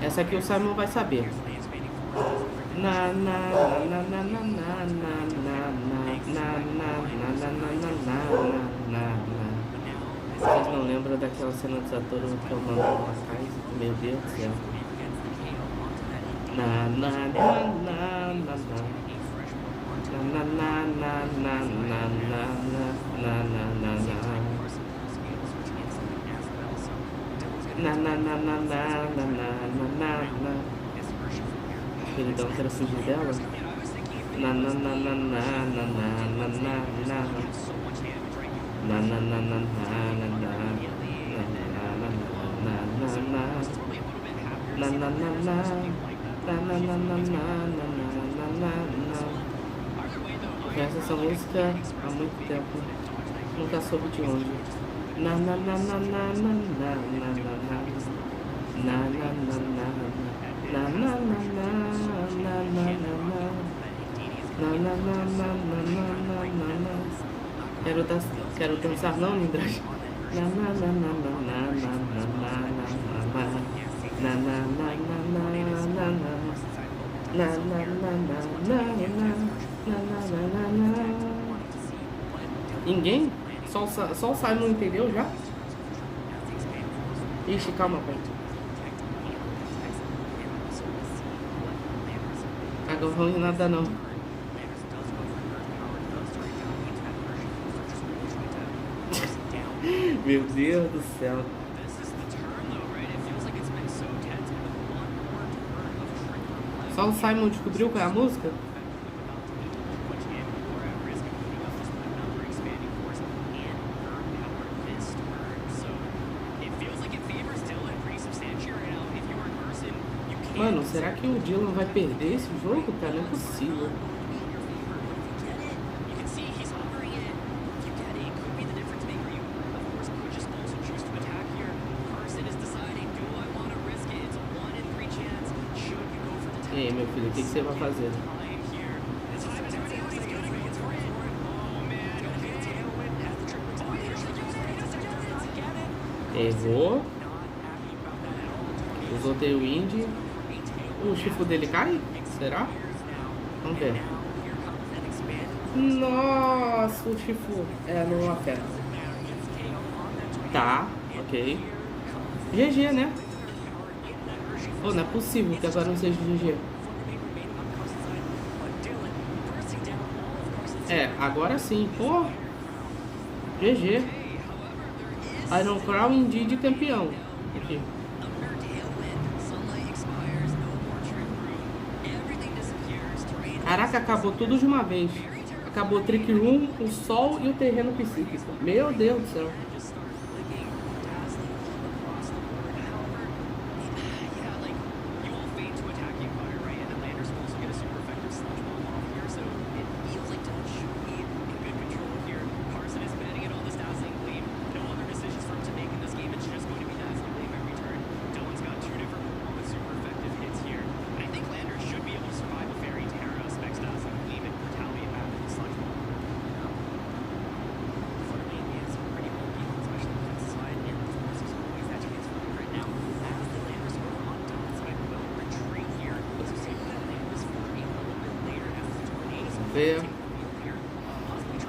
Essa aqui o Simon vai saber. Na na na na na na na na na. Vocês não lembram daquela cena do Satoru que eu mando na casa? Meu Deus do céu. Na na na na na na. Na na na na na na na na na na. Na na na na na na na na na. Queridão, quero fugir dela. Na na na na na na na na na na. Na na na na na na na. Na na na na na na na na na na na na na na. Conheço essa música há muito tempo. Nunca soube de onde. Na na na na na na na na na na. Na na na na na na na na na na na na. Na na na na na na na na. Quero dançar não, Lindras. Na na na na na na na na na na. Na na na na na na na. Na na na na na na. Ninguém? Só o Simon entendeu já? Ixi, calma, pai. Agora não nada não. Meu Deus do céu. Só o Simon descobriu qual é a música? Mano, será que o Dylan vai perder esse jogo? Cara, não é possível. E aí, meu filho, o que você vai fazer? Errou. Usou The Wind. O chifre dele cai? Será? Vamos ver. Nossa, o chifre não afeta. Tá, ok. GG, né? Oh, não é possível que agora não seja GG. Agora sim. Pô. GG. Iron Crown Indeed campeão. Aqui. Caraca, acabou tudo de uma vez. Acabou o Trick Room, o Sol e o terreno psíquico. Meu Deus do céu.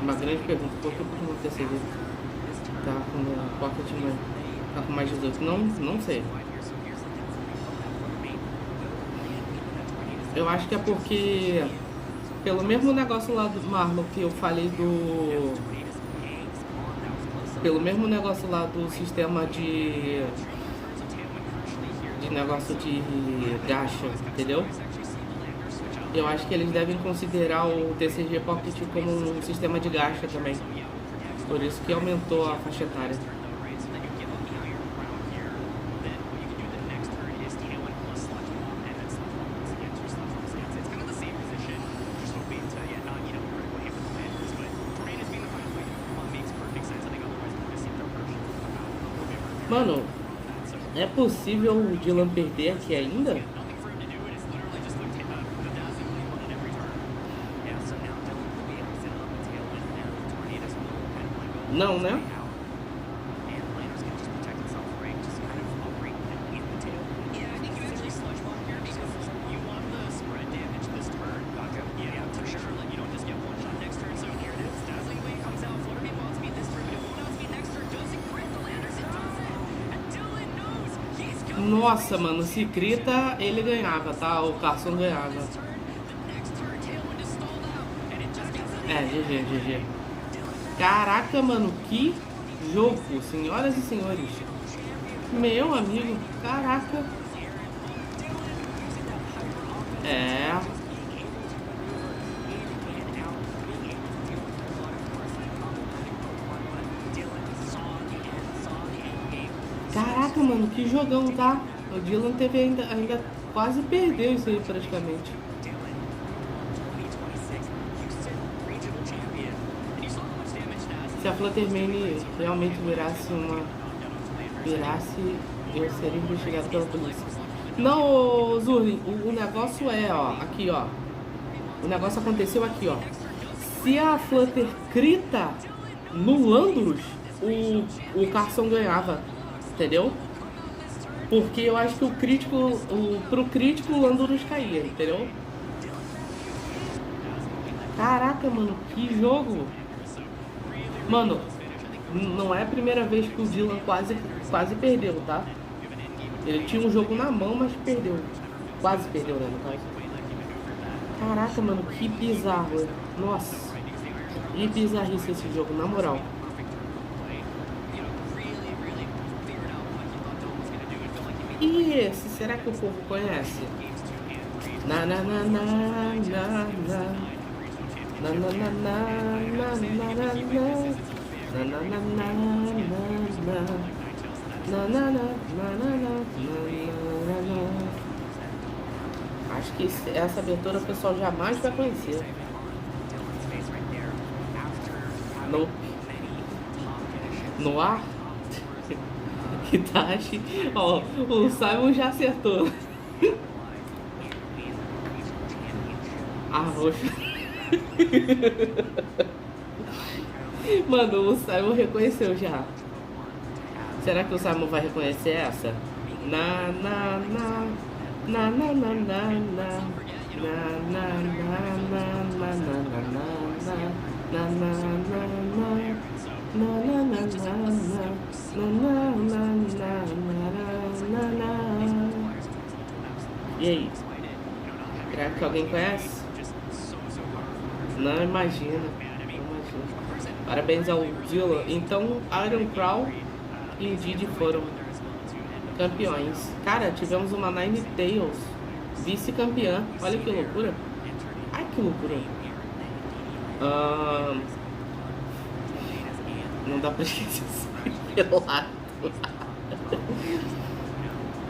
Uma grande pergunta, por que o TCG tá com Pocket mais, tá com mais 18? Não sei. Eu acho que é porque pelo mesmo negócio lá do Marlon que eu falei pelo mesmo negócio lá do sistema de negócio de gacha, entendeu? Eu acho que eles devem considerar o TCG Pocket como um sistema de gacha também. Por isso que aumentou a faixa etária. Mano, é possível o Dylan perder aqui ainda? Não, né? Nossa, mano, se grita, ele ganhava, tá? O Carson ganhava. GG. Caraca, mano, que jogo, senhoras e senhores. Meu amigo, caraca. Caraca, mano, que jogão, tá? O Dylan teve ainda quase perdeu isso aí praticamente. Se a Fluttermane realmente virasse, eu seria investigado pela polícia. Não, Zurlin, o negócio aqui, ó. O negócio aconteceu aqui, ó. Se a Flutter crita no Landorus, o Carson ganhava, entendeu? Porque eu acho que pro crítico o Landorus caía, entendeu? Caraca, mano, que jogo! Mano, não é a primeira vez que o Dylan quase perdeu, tá? Ele tinha um jogo na mão, mas perdeu. Quase perdeu, né, no caso. Caraca, mano, que bizarro. Nossa, que bizarrice esse jogo, na moral. E esse, será que o povo conhece? Na na na na na na na na na na na na na na na na. Acho que essa abertura o pessoal jamais vai conhecer. No ar? Itachi. Ó, o Simon já acertou. Roxo. Mano, o Simon reconheceu já. Será que o Simon vai reconhecer essa? Na na na na na na na na na na na na. E aí? Será que alguém conhece? Não imagina. Parabéns ao Zilla. Então, Iron Crow e Indeed foram campeões. Cara, tivemos uma Nine Tails vice-campeã. Olha que loucura. Ai, que loucura. Não dá pra esquecer pelado.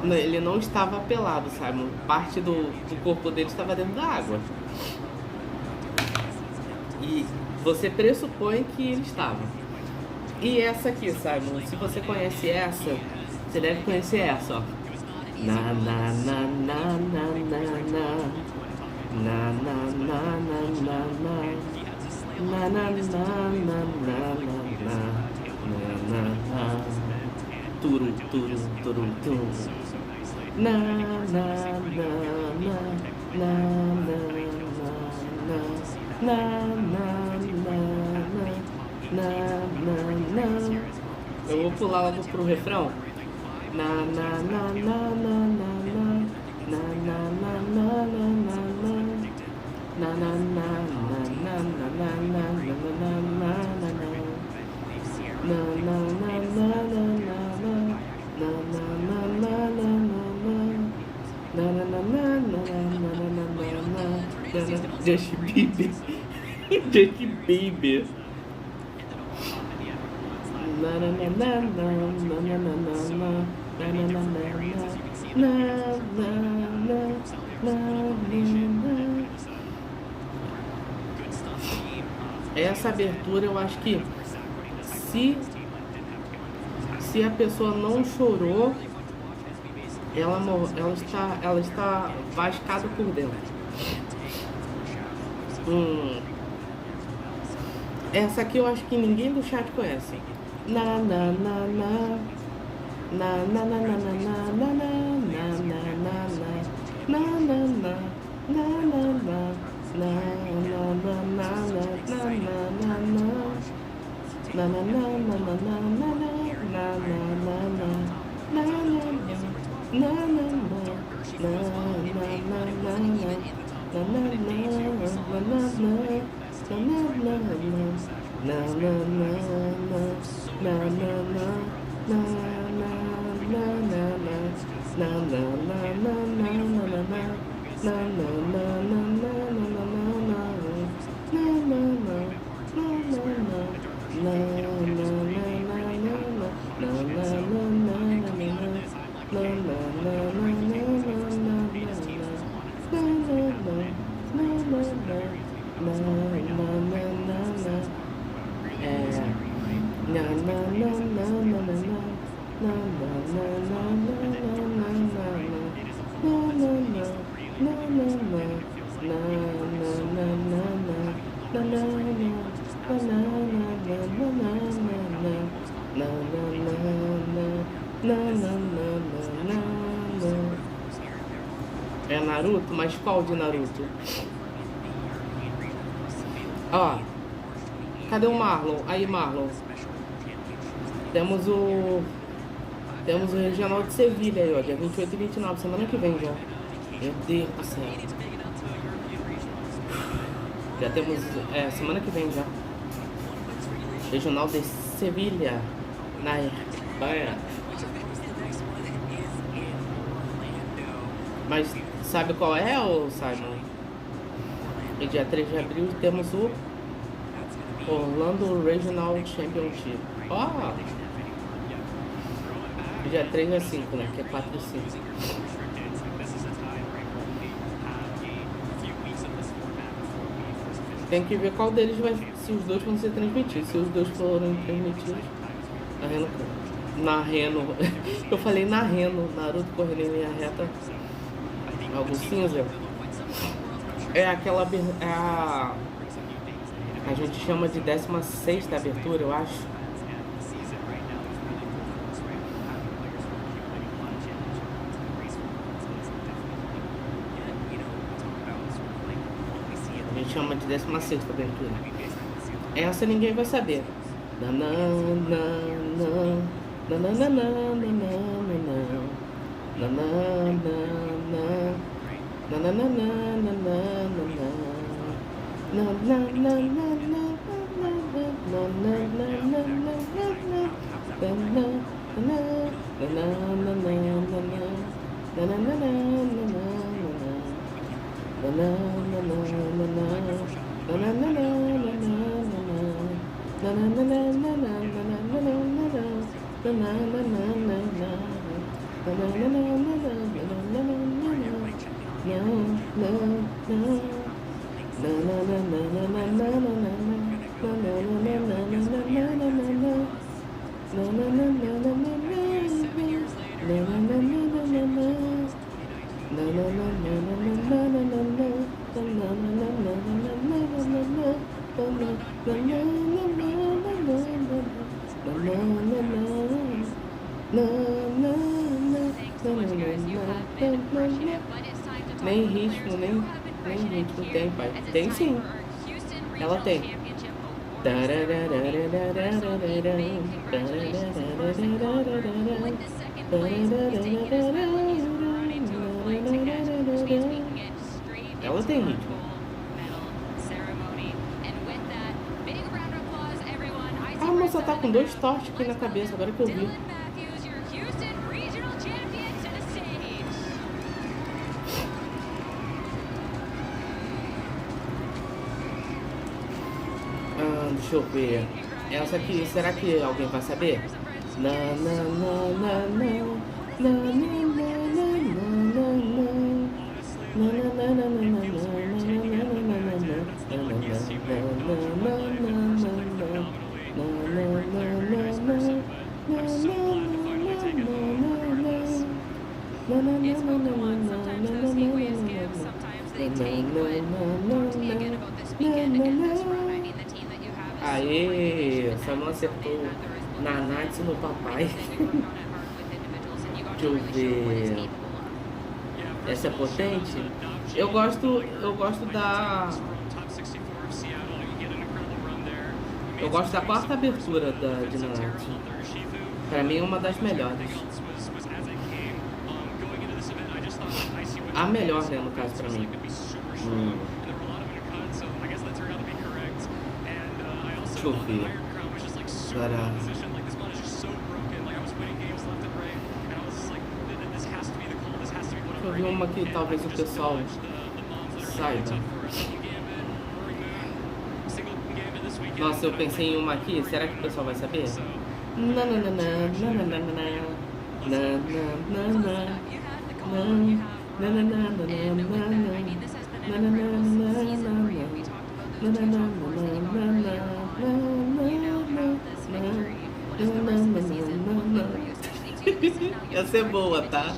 Ele não estava pelado, Simon. Parte do corpo dele estava dentro da água. E você pressupõe que ele estava. E essa aqui, Simon, se você conhece essa, você deve conhecer essa, ó. Na na na na na na na na na na na na na na na na turu turu turu turu na na na na na na na na. Eu vou pular logo pro refrão. Na na na na na na na na na na na na na Just Baby. Just Baby. Na na na na na na na na na na. Essa abertura eu acho que se a pessoa não chorou, ela está vascada por dentro. Essa aqui eu acho que ninguém do chat conhece. Na na na na na na na na na na na na na na É Naruto? Mas qual de Naruto? Ó, cadê o Marlon? Aí, Marlon. Temos o Regional de Sevilha aí, ó, dia 28 e 29, semana que vem já. Meu Deus do céu. Já temos, semana que vem já. Regional de Sevilha, na Espanha. Mas sabe qual é, ô Simon? E dia 3 de abril temos o Orlando Regional Championship. Ó! Dia 3 a 5, né? Que é 4 e 5. Tem que ver qual deles vai. Se os dois vão ser transmitidos. Se os dois forem transmitidos. Na Reno. Eu falei na Reno. Naruto correndo em linha reta. Algo cinza. É aquela. É a gente chama de 16ª abertura, eu acho. A gente chama de 16ª abertura. Essa ninguém vai saber. Nem ritmo, nem ritmo tem, pai. Tem sim. Ela tem. Ela tem ritmo. A moça tá com 2 tortes aqui na cabeça, agora que eu vi. Deixa eu ver. Essa aqui, será que alguém vai saber? Aê, só não acertou na Nath no papai. Deixa eu ver. Essa é potente? Eu gosto da. Eu gosto da 4ª abertura de Nath. Pra mim é uma das melhores. A melhor, né, no caso, pra mim. Deixa eu ver. Agora. Deixa eu ver uma que talvez o pessoal saiba. Nossa, eu pensei em uma aqui. Será que o pessoal vai saber? Essa é boa, tá?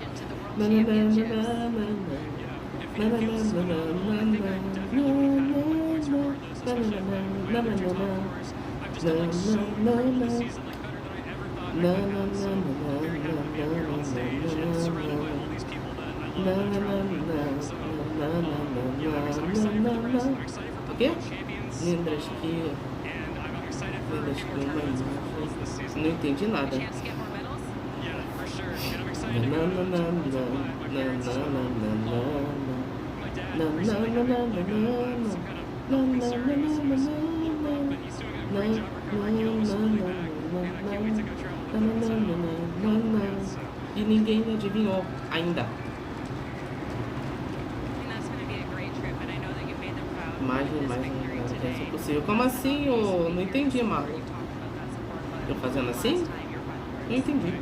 O quê? Lembras que... Não entendi nada. E ninguém adivinhou ainda. Imagem mais manutenção possível. Como assim? Eu não entendi, Marlon. Eu fazendo assim? Não entendi.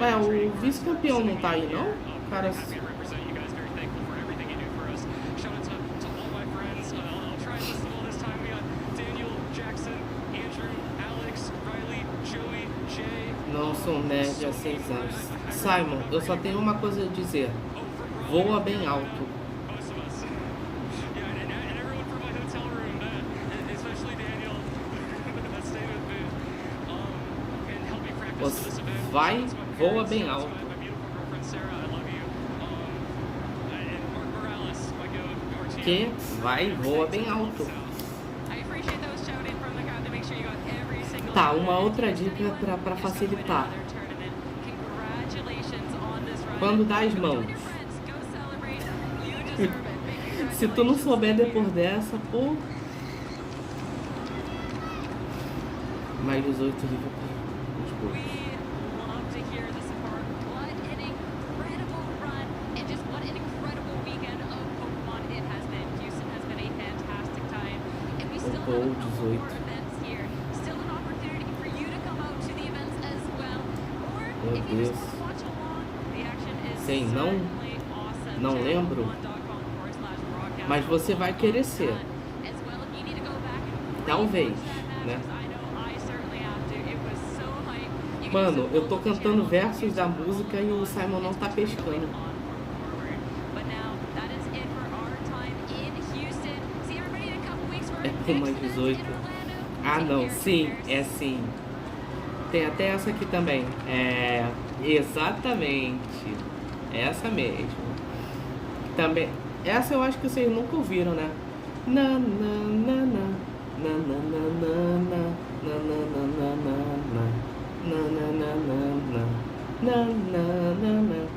Ué, o vice-campeão não tá aí, não? Cara... Não sou nerd há 6 anos. Simon, eu só tenho uma coisa a dizer. Voa bem alto. Você vai, voa bem alto. Que vai, voa bem alto. Tá, uma outra dica pra facilitar. Quando dá as mãos. Se tu não souber depois dessa, pô. Mais 18 livros. Ou 18. Meu Deus. Sei, não lembro. Mas você vai querer ser. Talvez, né? Mano, eu tô cantando versos da música e o Simon não tá pescando. É com mais 18. Ah, não. Sim, é sim. Tem até essa aqui também. É... Exatamente. Essa mesmo. Também... Essa eu acho que vocês nunca ouviram, né? Na na na na na na na na na na na na na na na na na na na.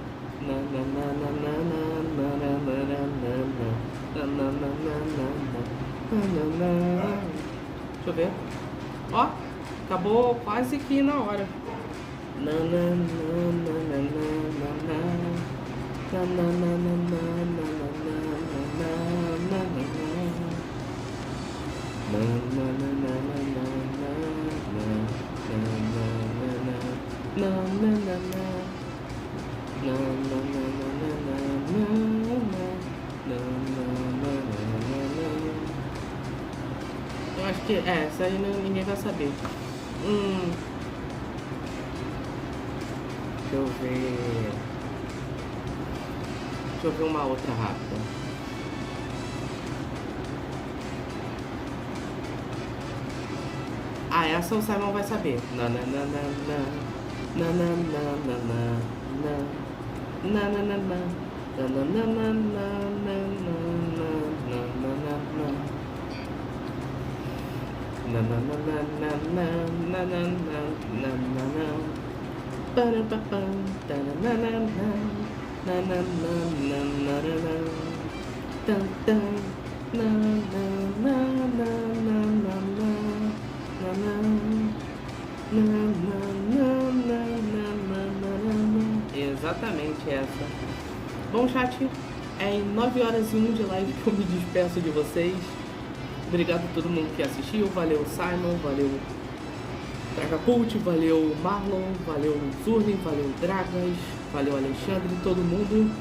Deixa eu ver. Ó, acabou quase que na hora. Eu acho que essa aí ninguém vai saber. Deixa eu ver. Deixa eu ver uma outra rápida. Ah, essa o Simon vai saber. Na na na na na na na na na na na na na na. Na na na na na na na na na na. Na na na na na na na na na na na. Para pa pa ta na na na na na na na na na. Ta ta na na na na na na na. Exatamente essa. Bom, chat, é em 9h01 de live que eu me despeço de vocês. Obrigado a todo mundo que assistiu. Valeu Simon, valeu Dragapult, valeu Marlon, valeu Zurlin, valeu Dragas, valeu Alexandre, todo mundo.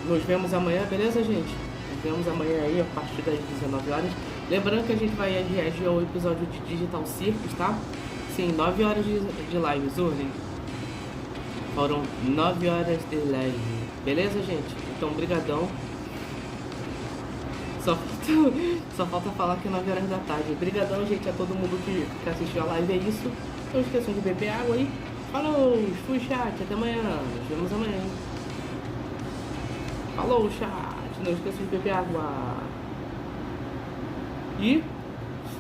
Nos vemos amanhã, beleza, gente? Nos vemos amanhã aí a partir das 19h. Lembrando que a gente vai reagir ao episódio de Digital Circus, tá? Sim, 9 horas de live, Zurlin. Foram 9 horas de live. Beleza, gente? Então, brigadão. Só falta falar que é 9 horas da tarde. Brigadão, gente, a todo mundo que assistiu a live. É isso. Não esqueçam de beber água aí. Falou, fui chat. Até amanhã. Nos vemos amanhã. Falou, chat. Não esqueçam de beber água. E...